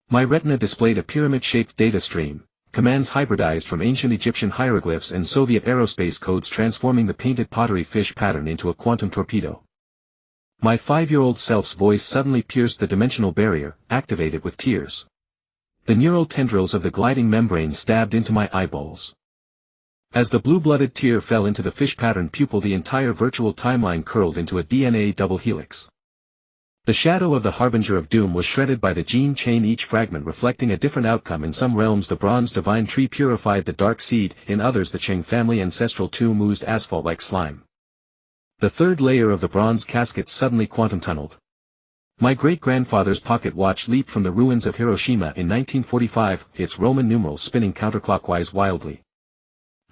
My retina displayed a pyramid-shaped data stream, commands hybridized from ancient Egyptian hieroglyphs and Soviet aerospace codes transforming the painted pottery fish pattern into a quantum torpedo. My 5-year-old self's voice suddenly pierced the dimensional barrier, activated with tears. The neural tendrils of the gliding membrane stabbed into my eyeballs. As the blue-blooded tear fell into the fish-patterned pupil, the entire virtual timeline curled into a DNA double helix. The shadow of the harbinger of doom was shredded by the gene chain, each fragment reflecting a different outcome. In some realms the bronze divine tree purified the dark seed, in others the Qing family ancestral tomb oozed asphalt like slime. The third layer of the bronze casket suddenly quantum-tunneled. My great-grandfather's pocket watch leaped from the ruins of Hiroshima in 1945, its Roman numerals spinning counterclockwise wildly.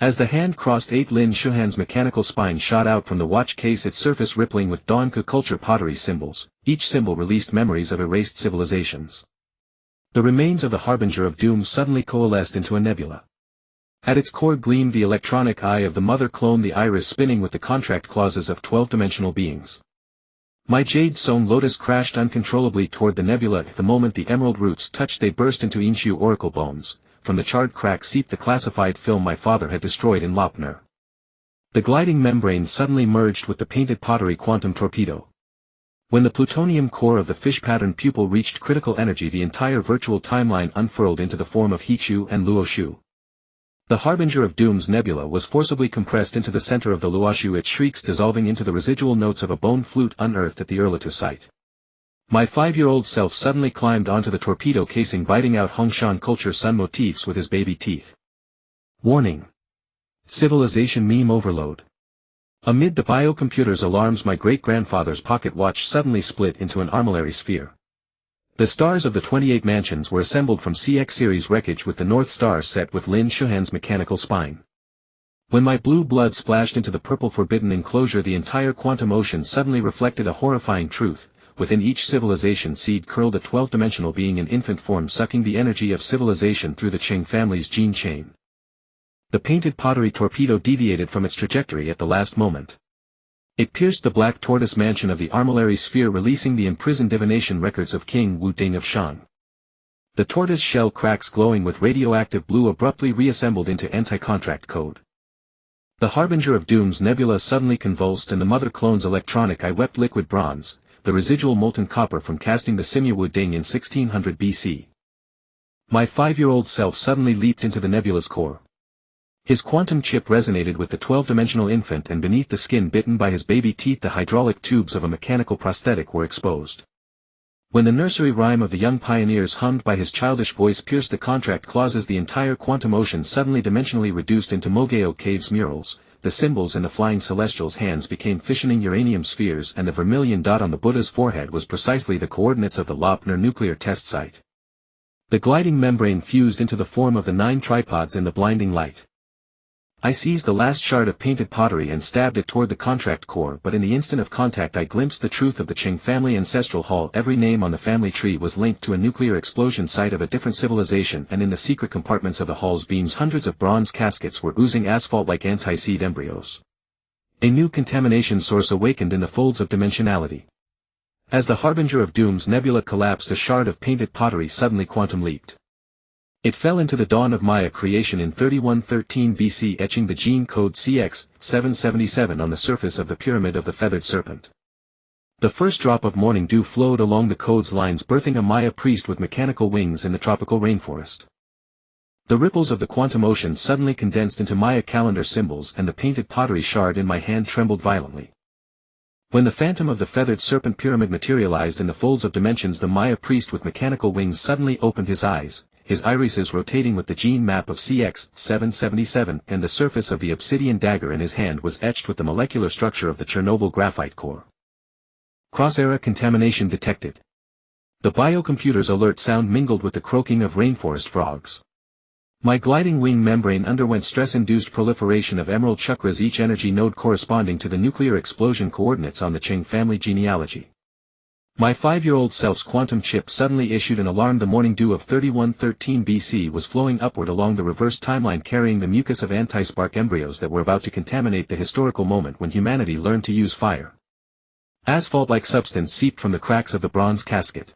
As the hand crossed 8, Lin Shuhan's mechanical spine shot out from the watch case, its surface rippling with Donka culture pottery symbols. Each symbol released memories of erased civilizations. The remains of the harbinger of doom suddenly coalesced into a nebula. At its core gleamed the electronic eye of the mother clone, the iris spinning with the contract clauses of 12-dimensional beings. My jade-sewn lotus crashed uncontrollably toward the nebula. The moment the emerald roots touched, they burst into Inshu oracle bones. From the charred crack seeped the classified film my father had destroyed in Lopner. The gliding membrane suddenly merged with the painted pottery quantum torpedo. When the plutonium core of the fish-patterned pupil reached critical energy, the entire virtual timeline unfurled into the form of Hichu and Luoshu. The harbinger of doom's nebula was forcibly compressed into the center of the Luoshu, its shrieks dissolving into the residual notes of a bone flute unearthed at the Erlitou site. My 5-year-old self suddenly climbed onto the torpedo casing, biting out Hongshan culture sun motifs with his baby teeth. Warning. Civilization meme overload. Amid the biocomputer's alarms, my great-grandfather's pocket watch suddenly split into an armillary sphere. The stars of the 28 mansions were assembled from CX series wreckage, with the North Star set with Lin Shuhan's mechanical spine. When my blue blood splashed into the purple forbidden enclosure, the entire quantum ocean suddenly reflected a horrifying truth. Within each civilization seed curled a 12-dimensional being in infant form, sucking the energy of civilization through the Qing family's gene chain. The painted pottery torpedo deviated from its trajectory at the last moment. It pierced the black tortoise mansion of the armillary sphere, releasing the imprisoned divination records of King Wu Ding of Shang. The tortoise shell cracks glowing with radioactive blue abruptly reassembled into anti-contract code. The harbinger of doom's nebula suddenly convulsed, and the mother clone's electronic eye wept liquid bronze, the residual molten copper from casting the Simya Wu Ding in 1600 BC. My 5-year-old self suddenly leaped into the nebula's core. His quantum chip resonated with the 12-dimensional infant, and beneath the skin bitten by his baby teeth the hydraulic tubes of a mechanical prosthetic were exposed. When the nursery rhyme of the young pioneers hummed by his childish voice pierced the contract clauses, the entire quantum ocean suddenly dimensionally reduced into Mogeo Caves murals. The symbols in the flying celestial's hands became fissioning uranium spheres, and the vermilion dot on the Buddha's forehead was precisely the coordinates of the Lopner nuclear test site. The gliding membrane fused into the form of the 9 tripods in the blinding light. I seized the last shard of painted pottery and stabbed it toward the contract core, but in the instant of contact I glimpsed the truth of the Qing family ancestral hall. Every name on the family tree was linked to a nuclear explosion site of a different civilization, and in the secret compartments of the hall's beams hundreds of bronze caskets were oozing asphalt like anti-seed embryos. A new contamination source awakened in the folds of dimensionality. As the harbinger of doom's nebula collapsed, a shard of painted pottery suddenly quantum leaped. It fell into the dawn of Maya creation in 3113 BC, etching the gene code CX777 on the surface of the pyramid of the feathered serpent. The first drop of morning dew flowed along the code's lines, birthing a Maya priest with mechanical wings in the tropical rainforest. The ripples of the quantum ocean suddenly condensed into Maya calendar symbols, and the painted pottery shard in my hand trembled violently. When the phantom of the feathered serpent pyramid materialized in the folds of dimensions, the Maya priest with mechanical wings suddenly opened his eyes. his irises rotating with the gene map of CX-777, and the surface of the obsidian dagger in his hand was etched with the molecular structure of the Chernobyl graphite core. Cross-era contamination detected. The biocomputer's alert sound mingled with the croaking of rainforest frogs. My gliding wing membrane underwent stress-induced proliferation of emerald chakras, each energy node corresponding to the nuclear explosion coordinates on the Ching family genealogy. My 5-year-old self's quantum chip suddenly issued an alarm. The morning dew of 3113 BC was flowing upward along the reverse timeline, carrying the mucus of anti-spark embryos that were about to contaminate the historical moment when humanity learned to use fire. Asphalt-like substance seeped from the cracks of the bronze casket.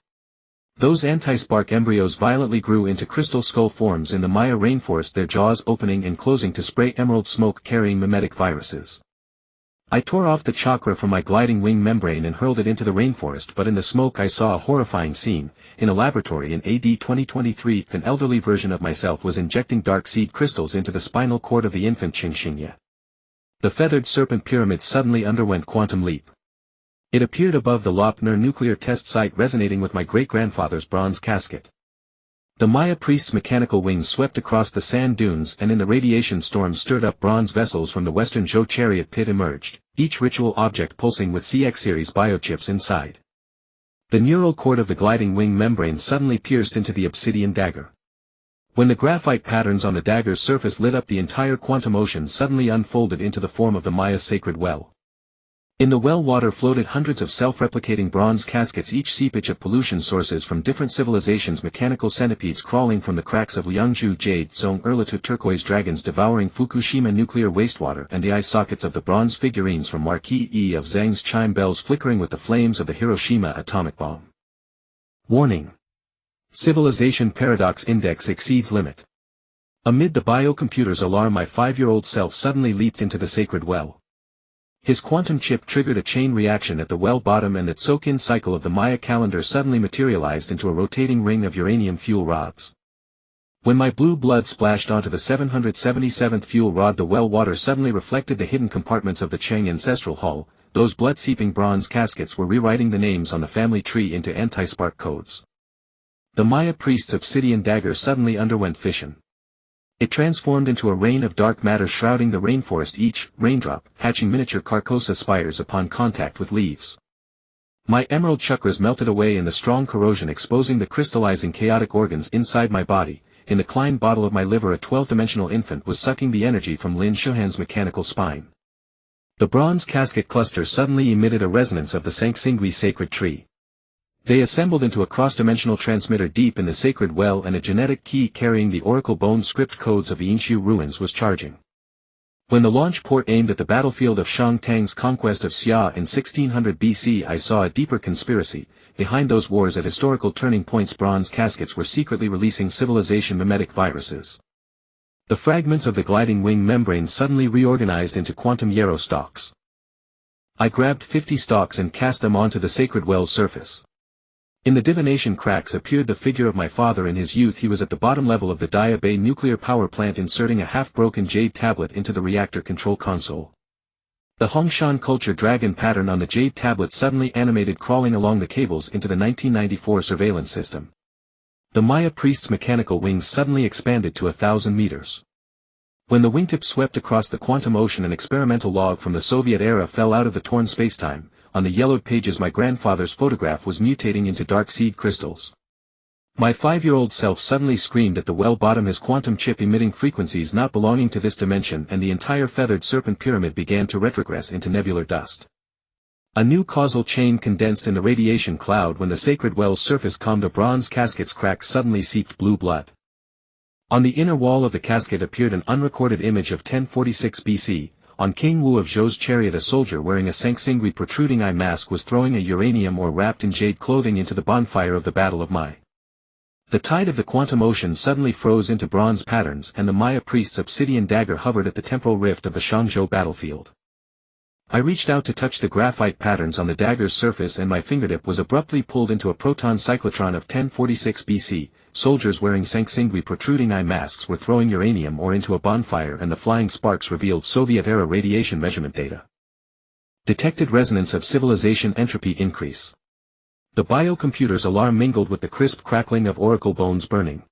Those anti-spark embryos violently grew into crystal skull forms in the Maya rainforest, their jaws opening and closing to spray emerald smoke carrying mimetic viruses. I tore off the chakra from my gliding wing membrane and hurled it into the rainforest, but in the smoke I saw a horrifying scene. In a laboratory in AD 2023, an elderly version of myself was injecting dark seed crystals into the spinal cord of the infant Xingxingye. The feathered serpent pyramid suddenly underwent quantum leap. It appeared above the Lopner nuclear test site, resonating with my great-grandfather's bronze casket. The Maya priest's mechanical wings swept across the sand dunes, and in the radiation storm stirred up bronze vessels from the western Zhou chariot pit emerged, each ritual object pulsing with CX-series biochips inside. The neural cord of the gliding wing membrane suddenly pierced into the obsidian dagger. When the graphite patterns on the dagger's surface lit up, the entire quantum ocean suddenly unfolded into the form of the Maya's sacred well. In the well water floated hundreds of self-replicating bronze caskets, each seepage of pollution sources from different civilizations, mechanical centipedes crawling from the cracks of Liangzhu jade, Zhong Erlitu turquoise dragons devouring Fukushima nuclear wastewater, and the eye sockets of the bronze figurines from Marquis E of Zhang's chime bells flickering with the flames of the Hiroshima atomic bomb. Warning. Civilization paradox index exceeds limit. Amid the biocomputer's alarm, my 5-year-old self suddenly leaped into the sacred well. His quantum chip triggered a chain reaction at the well bottom, and the Tsokin cycle of the Maya calendar suddenly materialized into a rotating ring of uranium fuel rods. When my blue blood splashed onto the 777th fuel rod, the well water suddenly reflected the hidden compartments of the Chang ancestral hull. Those blood-seeping bronze caskets were rewriting the names on the family tree into anti-spark codes. The Maya priest's obsidian dagger suddenly underwent fission. It transformed into a rain of dark matter shrouding the rainforest, each raindrop hatching miniature Carcosa spires upon contact with leaves. My emerald chakras melted away in the strong corrosion, exposing the crystallizing chaotic organs inside my body. In the Klein bottle of my liver, a 12-dimensional infant was sucking the energy from Lin Shuhan's mechanical spine. The bronze casket cluster suddenly emitted a resonance of the Sanxingui sacred tree. They assembled into a cross-dimensional transmitter deep in the sacred well, and a genetic key carrying the oracle bone script codes of the Yinshu ruins was charging. When the launch port aimed at the battlefield of Shang Tang's conquest of Xia in 1600 BC, I saw a deeper conspiracy. Behind those wars at historical turning points, bronze caskets were secretly releasing civilization mimetic viruses. The fragments of the gliding wing membrane suddenly reorganized into quantum yarrow stalks. I grabbed 50 stalks and cast them onto the sacred well's surface. In the divination cracks appeared the figure of my father in his youth. He was at the bottom level of the Daya Bay nuclear power plant, inserting a half-broken jade tablet into the reactor control console. The Hongshan culture dragon pattern on the jade tablet suddenly animated, crawling along the cables into the 1994 surveillance system. The Maya priest's mechanical wings suddenly expanded to 1,000 meters. When the wingtip swept across the quantum ocean, an experimental log from the Soviet era fell out of the torn spacetime. On the yellowed pages, my grandfather's photograph was mutating into dark seed crystals. My 5-year-old self suddenly screamed at the well bottom, his quantum chip emitting frequencies not belonging to this dimension, and the entire feathered serpent pyramid began to retrogress into nebular dust. A new causal chain condensed in the radiation cloud. When the sacred well's surface calmed, a bronze casket's crack suddenly seeped blue blood. On the inner wall of the casket appeared an unrecorded image of 1046 BC. On King Wu of Zhou's chariot, a soldier wearing a Sanxingui protruding eye mask was throwing a uranium ore wrapped in jade clothing into the bonfire of the Battle of Mai. The tide of the quantum ocean suddenly froze into bronze patterns, and the Maya priest's obsidian dagger hovered at the temporal rift of the Shangzhou battlefield. I reached out to touch the graphite patterns on the dagger's surface, and my fingertip was abruptly pulled into a proton cyclotron of 1046 BC. Soldiers wearing Sanxingui protruding eye masks were throwing uranium ore into a bonfire, and the flying sparks revealed Soviet-era radiation measurement data. Detected resonance of civilization entropy increase. The biocomputer's alarm mingled with the crisp crackling of oracle bones burning.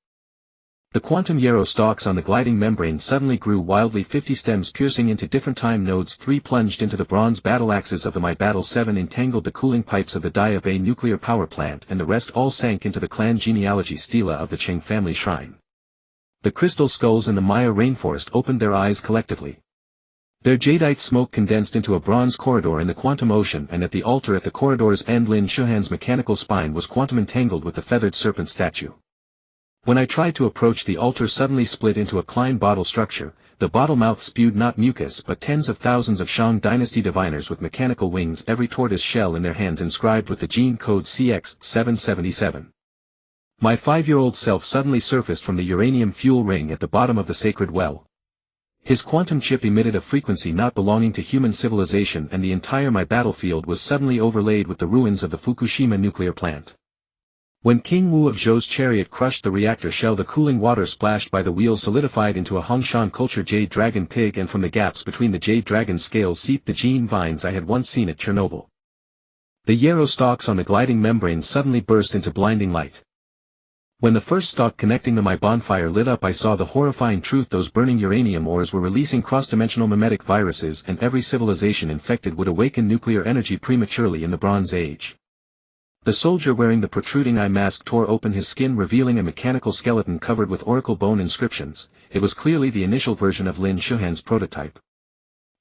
The quantum yarrow stalks on the gliding membrane suddenly grew wildly, 50 stems piercing into different time nodes. 3 plunged into the bronze battle axes of the My Battle. 7 entangled the cooling pipes of the Dia Bay nuclear power plant, and the rest all sank into the clan genealogy stela of the Qing family shrine. The crystal skulls in the Maya rainforest opened their eyes collectively. Their jadeite smoke condensed into a bronze corridor in the quantum ocean, and at the altar at the corridor's end Lin Shuhan's mechanical spine was quantum entangled with the feathered serpent statue. When I tried to approach, the altar suddenly split into a Klein bottle structure. The bottle mouth spewed not mucus but tens of thousands of Shang dynasty diviners with mechanical wings, every tortoise shell in their hands inscribed with the gene code CX-777. My 5-year-old self suddenly surfaced from the uranium fuel ring at the bottom of the sacred well. His quantum chip emitted a frequency not belonging to human civilization, and the entire My battlefield was suddenly overlaid with the ruins of the Fukushima nuclear plant. When King Wu of Zhou's chariot crushed the reactor shell, the cooling water splashed by the wheels solidified into a Hongshan culture jade dragon pig, and from the gaps between the jade dragon scales seeped the gene vines I had once seen at Chernobyl. The yarrow stalks on the gliding membrane suddenly burst into blinding light. When the first stalk connecting to my bonfire lit up, I saw the horrifying truth: those burning uranium ores were releasing cross-dimensional mimetic viruses, and every civilization infected would awaken nuclear energy prematurely in the Bronze Age. The soldier wearing the protruding eye mask tore open his skin, revealing a mechanical skeleton covered with oracle bone inscriptions. It was clearly the initial version of Lin Shuhan's prototype.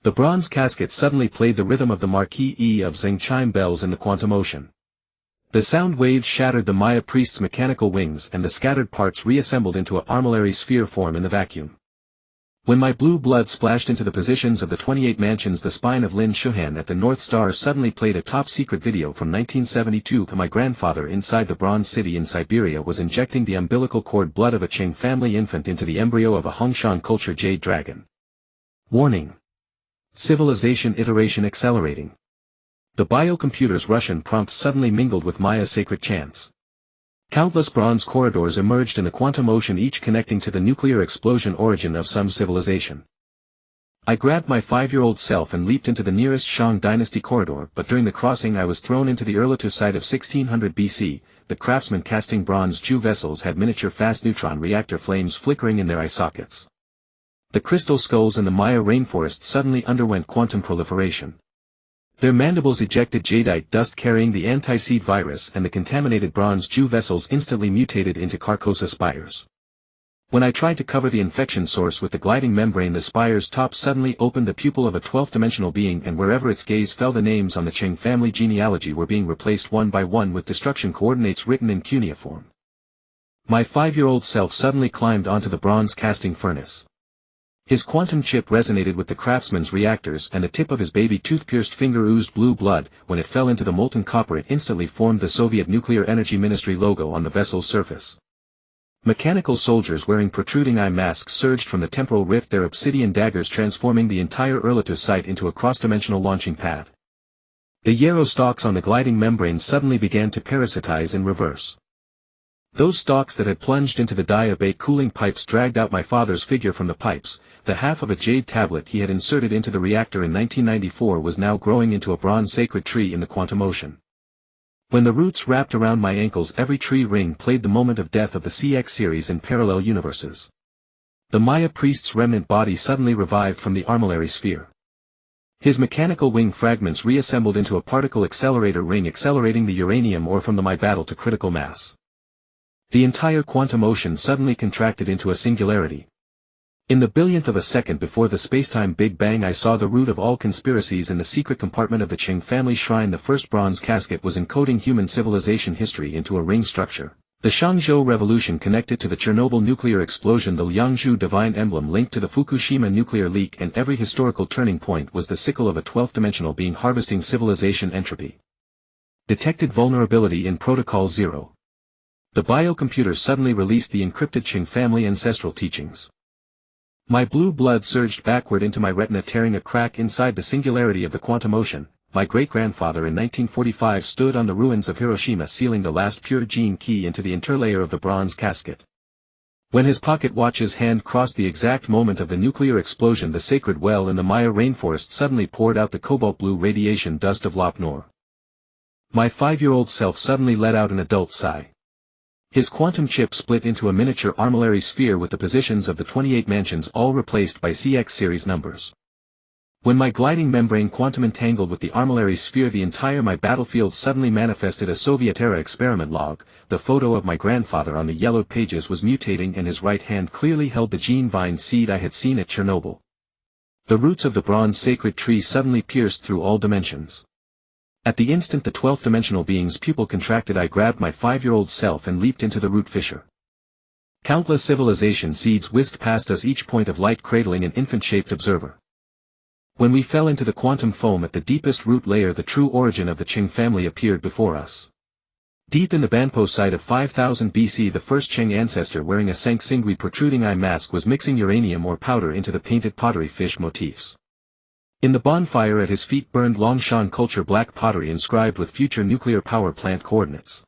The bronze casket suddenly played the rhythm of the Marquis E of Zheng chime bells in the quantum ocean. The sound waves shattered the Maya priest's mechanical wings, and the scattered parts reassembled into a armillary sphere form in the vacuum. When my blue blood splashed into the positions of the 28 mansions, the spine of Lin Shuhan at the North Star suddenly played a top-secret video from 1972. My grandfather inside the Bronze City in Siberia was injecting the umbilical cord blood of a Qing family infant into the embryo of a Hongshan culture jade dragon. Warning. Civilization iteration accelerating. The biocomputer's Russian prompt suddenly mingled with Maya's sacred chants. Countless bronze corridors emerged in the quantum ocean, each connecting to the nuclear explosion origin of some civilization. I grabbed my 5-year-old self and leaped into the nearest Shang dynasty corridor, but during the crossing I was thrown into the Erlitou site of 1600 BC. The craftsmen casting bronze Ju vessels had miniature fast neutron reactor flames flickering in their eye sockets. The crystal skulls in the Maya rainforest suddenly underwent quantum proliferation. Their mandibles ejected jadeite dust carrying the anti-seed virus, and the contaminated bronze Ju vessels instantly mutated into Carcosa spires. When I tried to cover the infection source with the gliding membrane, the spire's top suddenly opened the pupil of a 12th-dimensional being, and wherever its gaze fell, the names on the Qing family genealogy were being replaced one by one with destruction coordinates written in cuneiform. My 5-year-old self suddenly climbed onto the bronze casting furnace. His quantum chip resonated with the craftsman's reactors, and the tip of his baby tooth-pierced finger oozed blue blood. When it fell into the molten copper, it instantly formed the Soviet Nuclear Energy Ministry logo on the vessel's surface. Mechanical soldiers wearing protruding eye masks surged from the temporal rift, their obsidian daggers transforming the entire Erlitou site into a cross-dimensional launching pad. The yarrow stalks on the gliding membrane suddenly began to parasitize in reverse. Those stalks that had plunged into the Dia Bay cooling pipes dragged out my father's figure from the pipes. The half of a jade tablet he had inserted into the reactor in 1994 was now growing into a bronze sacred tree in the quantum ocean. When the roots wrapped around my ankles, every tree ring played the moment of death of the CX series in parallel universes. The Maya priest's remnant body suddenly revived from the armillary sphere. His mechanical wing fragments reassembled into a particle accelerator ring, accelerating the uranium ore from the My battle to critical mass. The entire quantum ocean suddenly contracted into a singularity. In the billionth of a second before the spacetime Big Bang, I saw the root of all conspiracies in the secret compartment of the Qing family shrine. The first bronze casket was encoding human civilization history into a ring structure. The Shangzhou Revolution connected to the Chernobyl nuclear explosion, the Liangzhu divine emblem linked to the Fukushima nuclear leak, and every historical turning point was the sickle of a 12th-dimensional being harvesting civilization entropy. Detected vulnerability in Protocol 0. The biocomputer suddenly released the encrypted Qing family ancestral teachings. My blue blood surged backward into my retina, tearing a crack inside the singularity of the quantum ocean. My great-grandfather in 1945 stood on the ruins of Hiroshima, sealing the last pure gene key into the interlayer of the bronze casket. When his pocket watch's hand crossed the exact moment of the nuclear explosion, the sacred well in the Maya rainforest suddenly poured out the cobalt blue radiation dust of Lop Nor. My 5-year-old self suddenly let out an adult sigh. His quantum chip split into a miniature armillary sphere with the positions of the 28 mansions all replaced by CX series numbers. When my gliding membrane quantum entangled with the armillary sphere, the entire my battlefield suddenly manifested a Soviet-era experiment log. The photo of my grandfather on the yellowed pages was mutating, and his right hand clearly held the gene vine seed I had seen at Chernobyl. The roots of the bronze sacred tree suddenly pierced through all dimensions. At the instant the 12th dimensional being's pupil contracted, I grabbed my 5-year-old self and leaped into the root fissure. Countless civilization seeds whisked past us, each point of light cradling an infant-shaped observer. When we fell into the quantum foam at the deepest root layer, the true origin of the Qing family appeared before us. Deep in the Banpo site of 5000 BC, the first Qing ancestor wearing a Sanxingui protruding eye mask was mixing uranium or powder into the painted pottery fish motifs. In the bonfire at his feet burned Longshan culture black pottery inscribed with future nuclear power plant coordinates.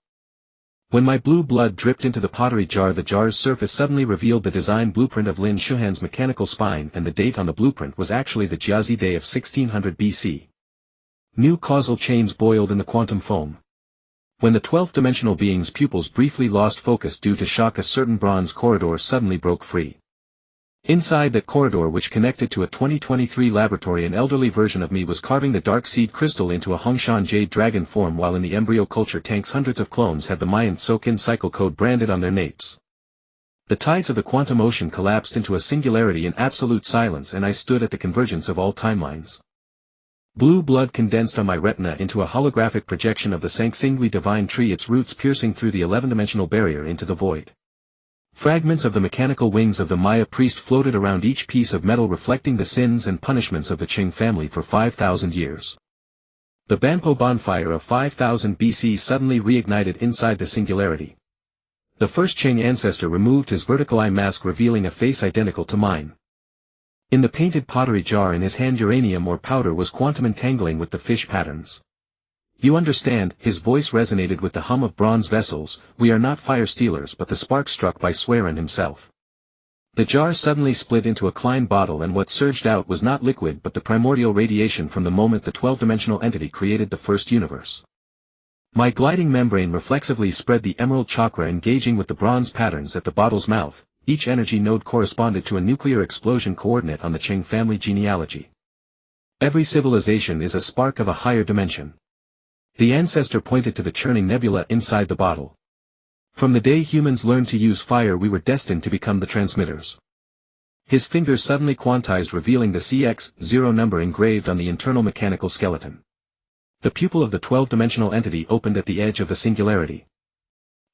When my blue blood dripped into the pottery jar, the jar's surface suddenly revealed the design blueprint of Lin Shuhan's mechanical spine, and the date on the blueprint was actually the Jiazi day of 1600 BC. New causal chains boiled in the quantum foam. When the 12th dimensional being's pupils briefly lost focus due to shock, a certain bronze corridor suddenly broke free. Inside that corridor, which connected to a 2023 laboratory, an elderly version of me was carving the dark seed crystal into a Hongshan jade dragon form, while in the embryo culture tanks hundreds of clones had the Mayan Sokin cycle code branded on their napes. The tides of the quantum ocean collapsed into a singularity in absolute silence, and I stood at the convergence of all timelines. Blue blood condensed on my retina into a holographic projection of the Sanxingui divine tree, its roots piercing through the 11-dimensional barrier into the void. Fragments of the mechanical wings of the Maya priest floated around each piece of metal, reflecting the sins and punishments of the Qing family for 5,000 years. The Banpo bonfire of 5000 BC suddenly reignited inside the singularity. The first Qing ancestor removed his vertical eye mask, revealing a face identical to mine. In the painted pottery jar in his hand, uranium or powder was quantum entangling with the fish patterns. You understand, his voice resonated with the hum of bronze vessels. We are not fire stealers, but the spark struck by Swearin himself. The jar suddenly split into a Klein bottle, and what surged out was not liquid but the primordial radiation from the moment the 12-dimensional entity created the first universe. My gliding membrane reflexively spread the emerald chakra, engaging with the bronze patterns at the bottle's mouth. Each energy node corresponded to a nuclear explosion coordinate on the Qing family genealogy. Every civilization is a spark of a higher dimension. The ancestor pointed to the churning nebula inside the bottle. From the day humans learned to use fire, we were destined to become the transmitters. His fingers suddenly quantized, revealing the CX0 number engraved on the internal mechanical skeleton. The pupil of the 12-dimensional entity opened at the edge of the singularity.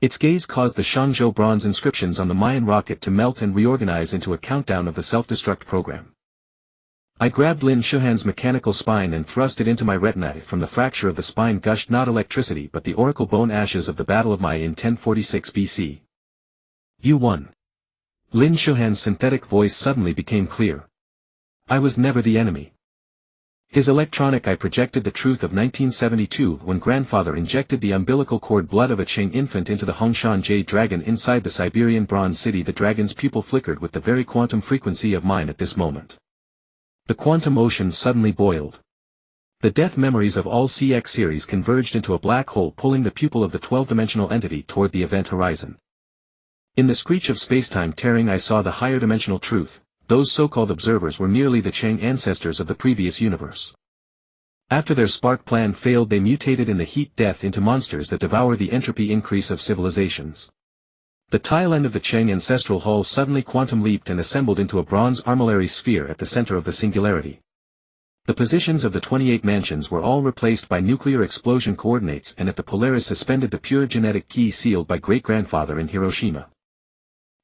Its gaze caused the Shangzhou bronze inscriptions on the Mayan rocket to melt and reorganize into a countdown of the self-destruct program. I grabbed Lin Shuhan's mechanical spine and thrust it into my retina. From the fracture of the spine gushed not electricity but the oracle bone ashes of the Battle of Mai in 1046 BC. You won. Lin Shuhan's synthetic voice suddenly became clear. I was never the enemy. His electronic eye projected the truth of 1972, when grandfather injected the umbilical cord blood of a Qing infant into the Hongshan jade dragon inside the Siberian bronze city. The dragon's pupil flickered with the very quantum frequency of mine at this moment. The quantum ocean suddenly boiled. The death memories of all CX series converged into a black hole, pulling the pupil of the 12-dimensional entity toward the event horizon. In the screech of spacetime tearing, I saw the higher dimensional truth. Those so-called observers were merely the Qing ancestors of the previous universe. After their spark plan failed, they mutated in the heat death into monsters that devour the entropy increase of civilizations. The tail end of the Qing ancestral hull suddenly quantum leaped and assembled into a bronze armillary sphere at the center of the singularity. The positions of the 28 mansions were all replaced by nuclear explosion coordinates, and at the Polaris suspended the pure genetic key sealed by great-grandfather in Hiroshima.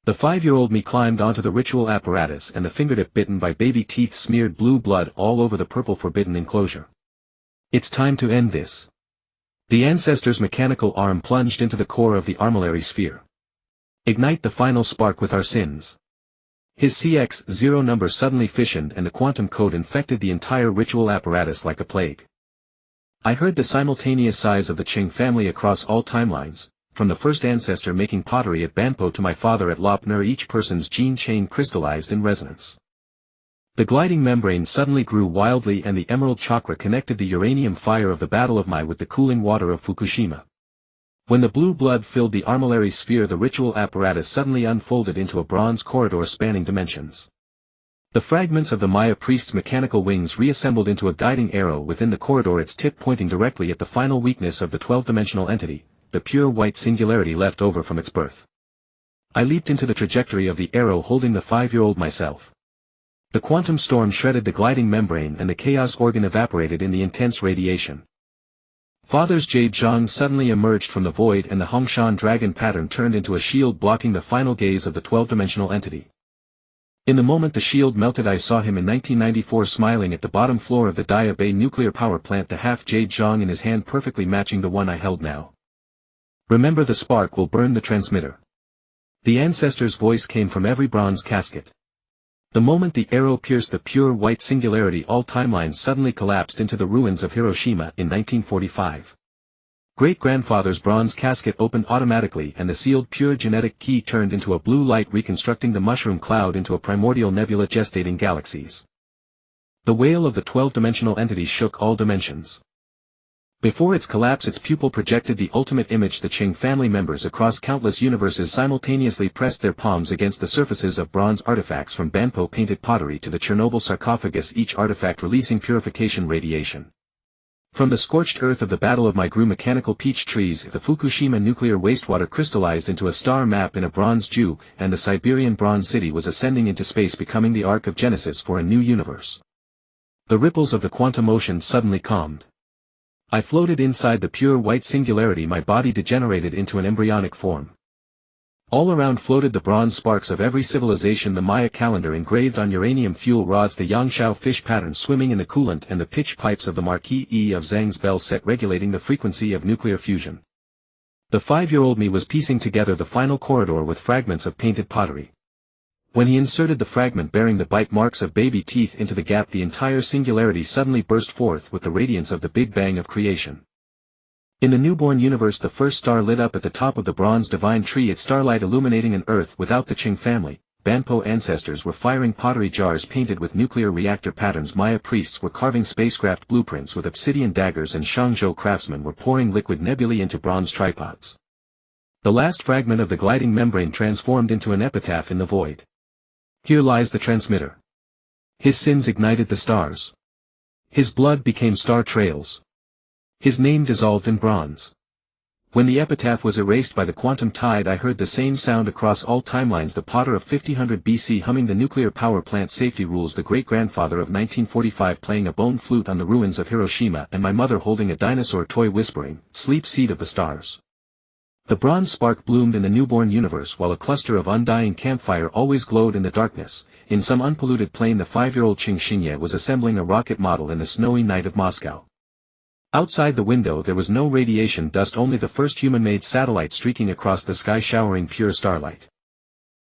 The 5-year-old me climbed onto the ritual apparatus, and the fingertip bitten by baby teeth smeared blue blood all over the purple forbidden enclosure. It's time to end this. The ancestor's mechanical arm plunged into the core of the armillary sphere. Ignite the final spark with our sins. His CX0 number suddenly fissioned, and the quantum code infected the entire ritual apparatus like a plague. I heard the simultaneous sighs of the Qing family across all timelines, from the first ancestor making pottery at Banpo to my father at Lop Nur. Each person's gene chain crystallized in resonance. The gliding membrane suddenly grew wildly, and the emerald chakra connected the uranium fire of the Battle of Mai with the cooling water of Fukushima. When the blue blood filled the armillary sphere, the ritual apparatus suddenly unfolded into a bronze corridor spanning dimensions. The fragments of the Maya priest's mechanical wings reassembled into a guiding arrow within the corridor, its tip pointing directly at the final weakness of the 12-dimensional entity, the pure white singularity left over from its birth. I leaped into the trajectory of the arrow holding the 5-year-old myself. The quantum storm shredded the gliding membrane and the chaos organ evaporated in the intense radiation. Father's Jade Zhang suddenly emerged from the void and the Hongshan dragon pattern turned into a shield blocking the final gaze of the 12-dimensional entity. In the moment the shield melted, I saw him in 1994 smiling at the bottom floor of the Daya Bay nuclear power plant, the half Jade Zhang in his hand perfectly matching the one I held now. Remember, the spark will burn the transmitter. The ancestor's voice came from every bronze casket. The moment the arrow pierced the pure white singularity, all timelines suddenly collapsed into the ruins of Hiroshima in 1945. Great-grandfather's bronze casket opened automatically and the sealed pure genetic key turned into a blue light, reconstructing the mushroom cloud into a primordial nebula gestating galaxies. The wail of the 12-dimensional entity shook all dimensions. Before its collapse, its pupil projected the ultimate image. The Qing family members across countless universes simultaneously pressed their palms against the surfaces of bronze artifacts, from Banpo painted pottery to the Chernobyl sarcophagus, each artifact releasing purification radiation. From the scorched earth of the Battle of Maigru mechanical peach trees, the Fukushima nuclear wastewater crystallized into a star map in a bronze dew, and the Siberian bronze city was ascending into space, becoming the Ark of Genesis for a new universe. The ripples of the quantum ocean suddenly calmed. I floated inside the pure white singularity, my body degenerated into an embryonic form. All around floated the bronze sparks of every civilization, the Maya calendar engraved on uranium fuel rods, the Yangshao fish pattern swimming in the coolant, and the pitch pipes of the Marquis E of Zhang's bell set regulating the frequency of nuclear fusion. The 5-year-old me was piecing together the final corridor with fragments of painted pottery. When he inserted the fragment bearing the bite marks of baby teeth into the gap, the entire singularity suddenly burst forth with the radiance of the Big Bang of creation. In the newborn universe, the first star lit up at the top of the bronze divine tree, its starlight illuminating an Earth without the Qing family. Banpo ancestors were firing pottery jars painted with nuclear reactor patterns. Maya priests were carving spacecraft blueprints with obsidian daggers, and Shangzhou craftsmen were pouring liquid nebulae into bronze tripods. The last fragment of the gliding membrane transformed into an epitaph in the void. Here lies the transmitter. His sins ignited the stars. His blood became star trails. His name dissolved in bronze. When the epitaph was erased by the quantum tide, I heard the same sound across all timelines, the potter of 5000 BC humming the nuclear power plant safety rules, the great-grandfather of 1945 playing a bone flute on the ruins of Hiroshima, and my mother holding a dinosaur toy whispering, "Sleep, seed of the stars." The bronze spark bloomed in the newborn universe while a cluster of undying campfire always glowed in the darkness. In some unpolluted plane, the 5-year-old Qing Xingye was assembling a rocket model in the snowy night of Moscow. Outside the window there was no radiation dust, only the first human-made satellite streaking across the sky showering pure starlight.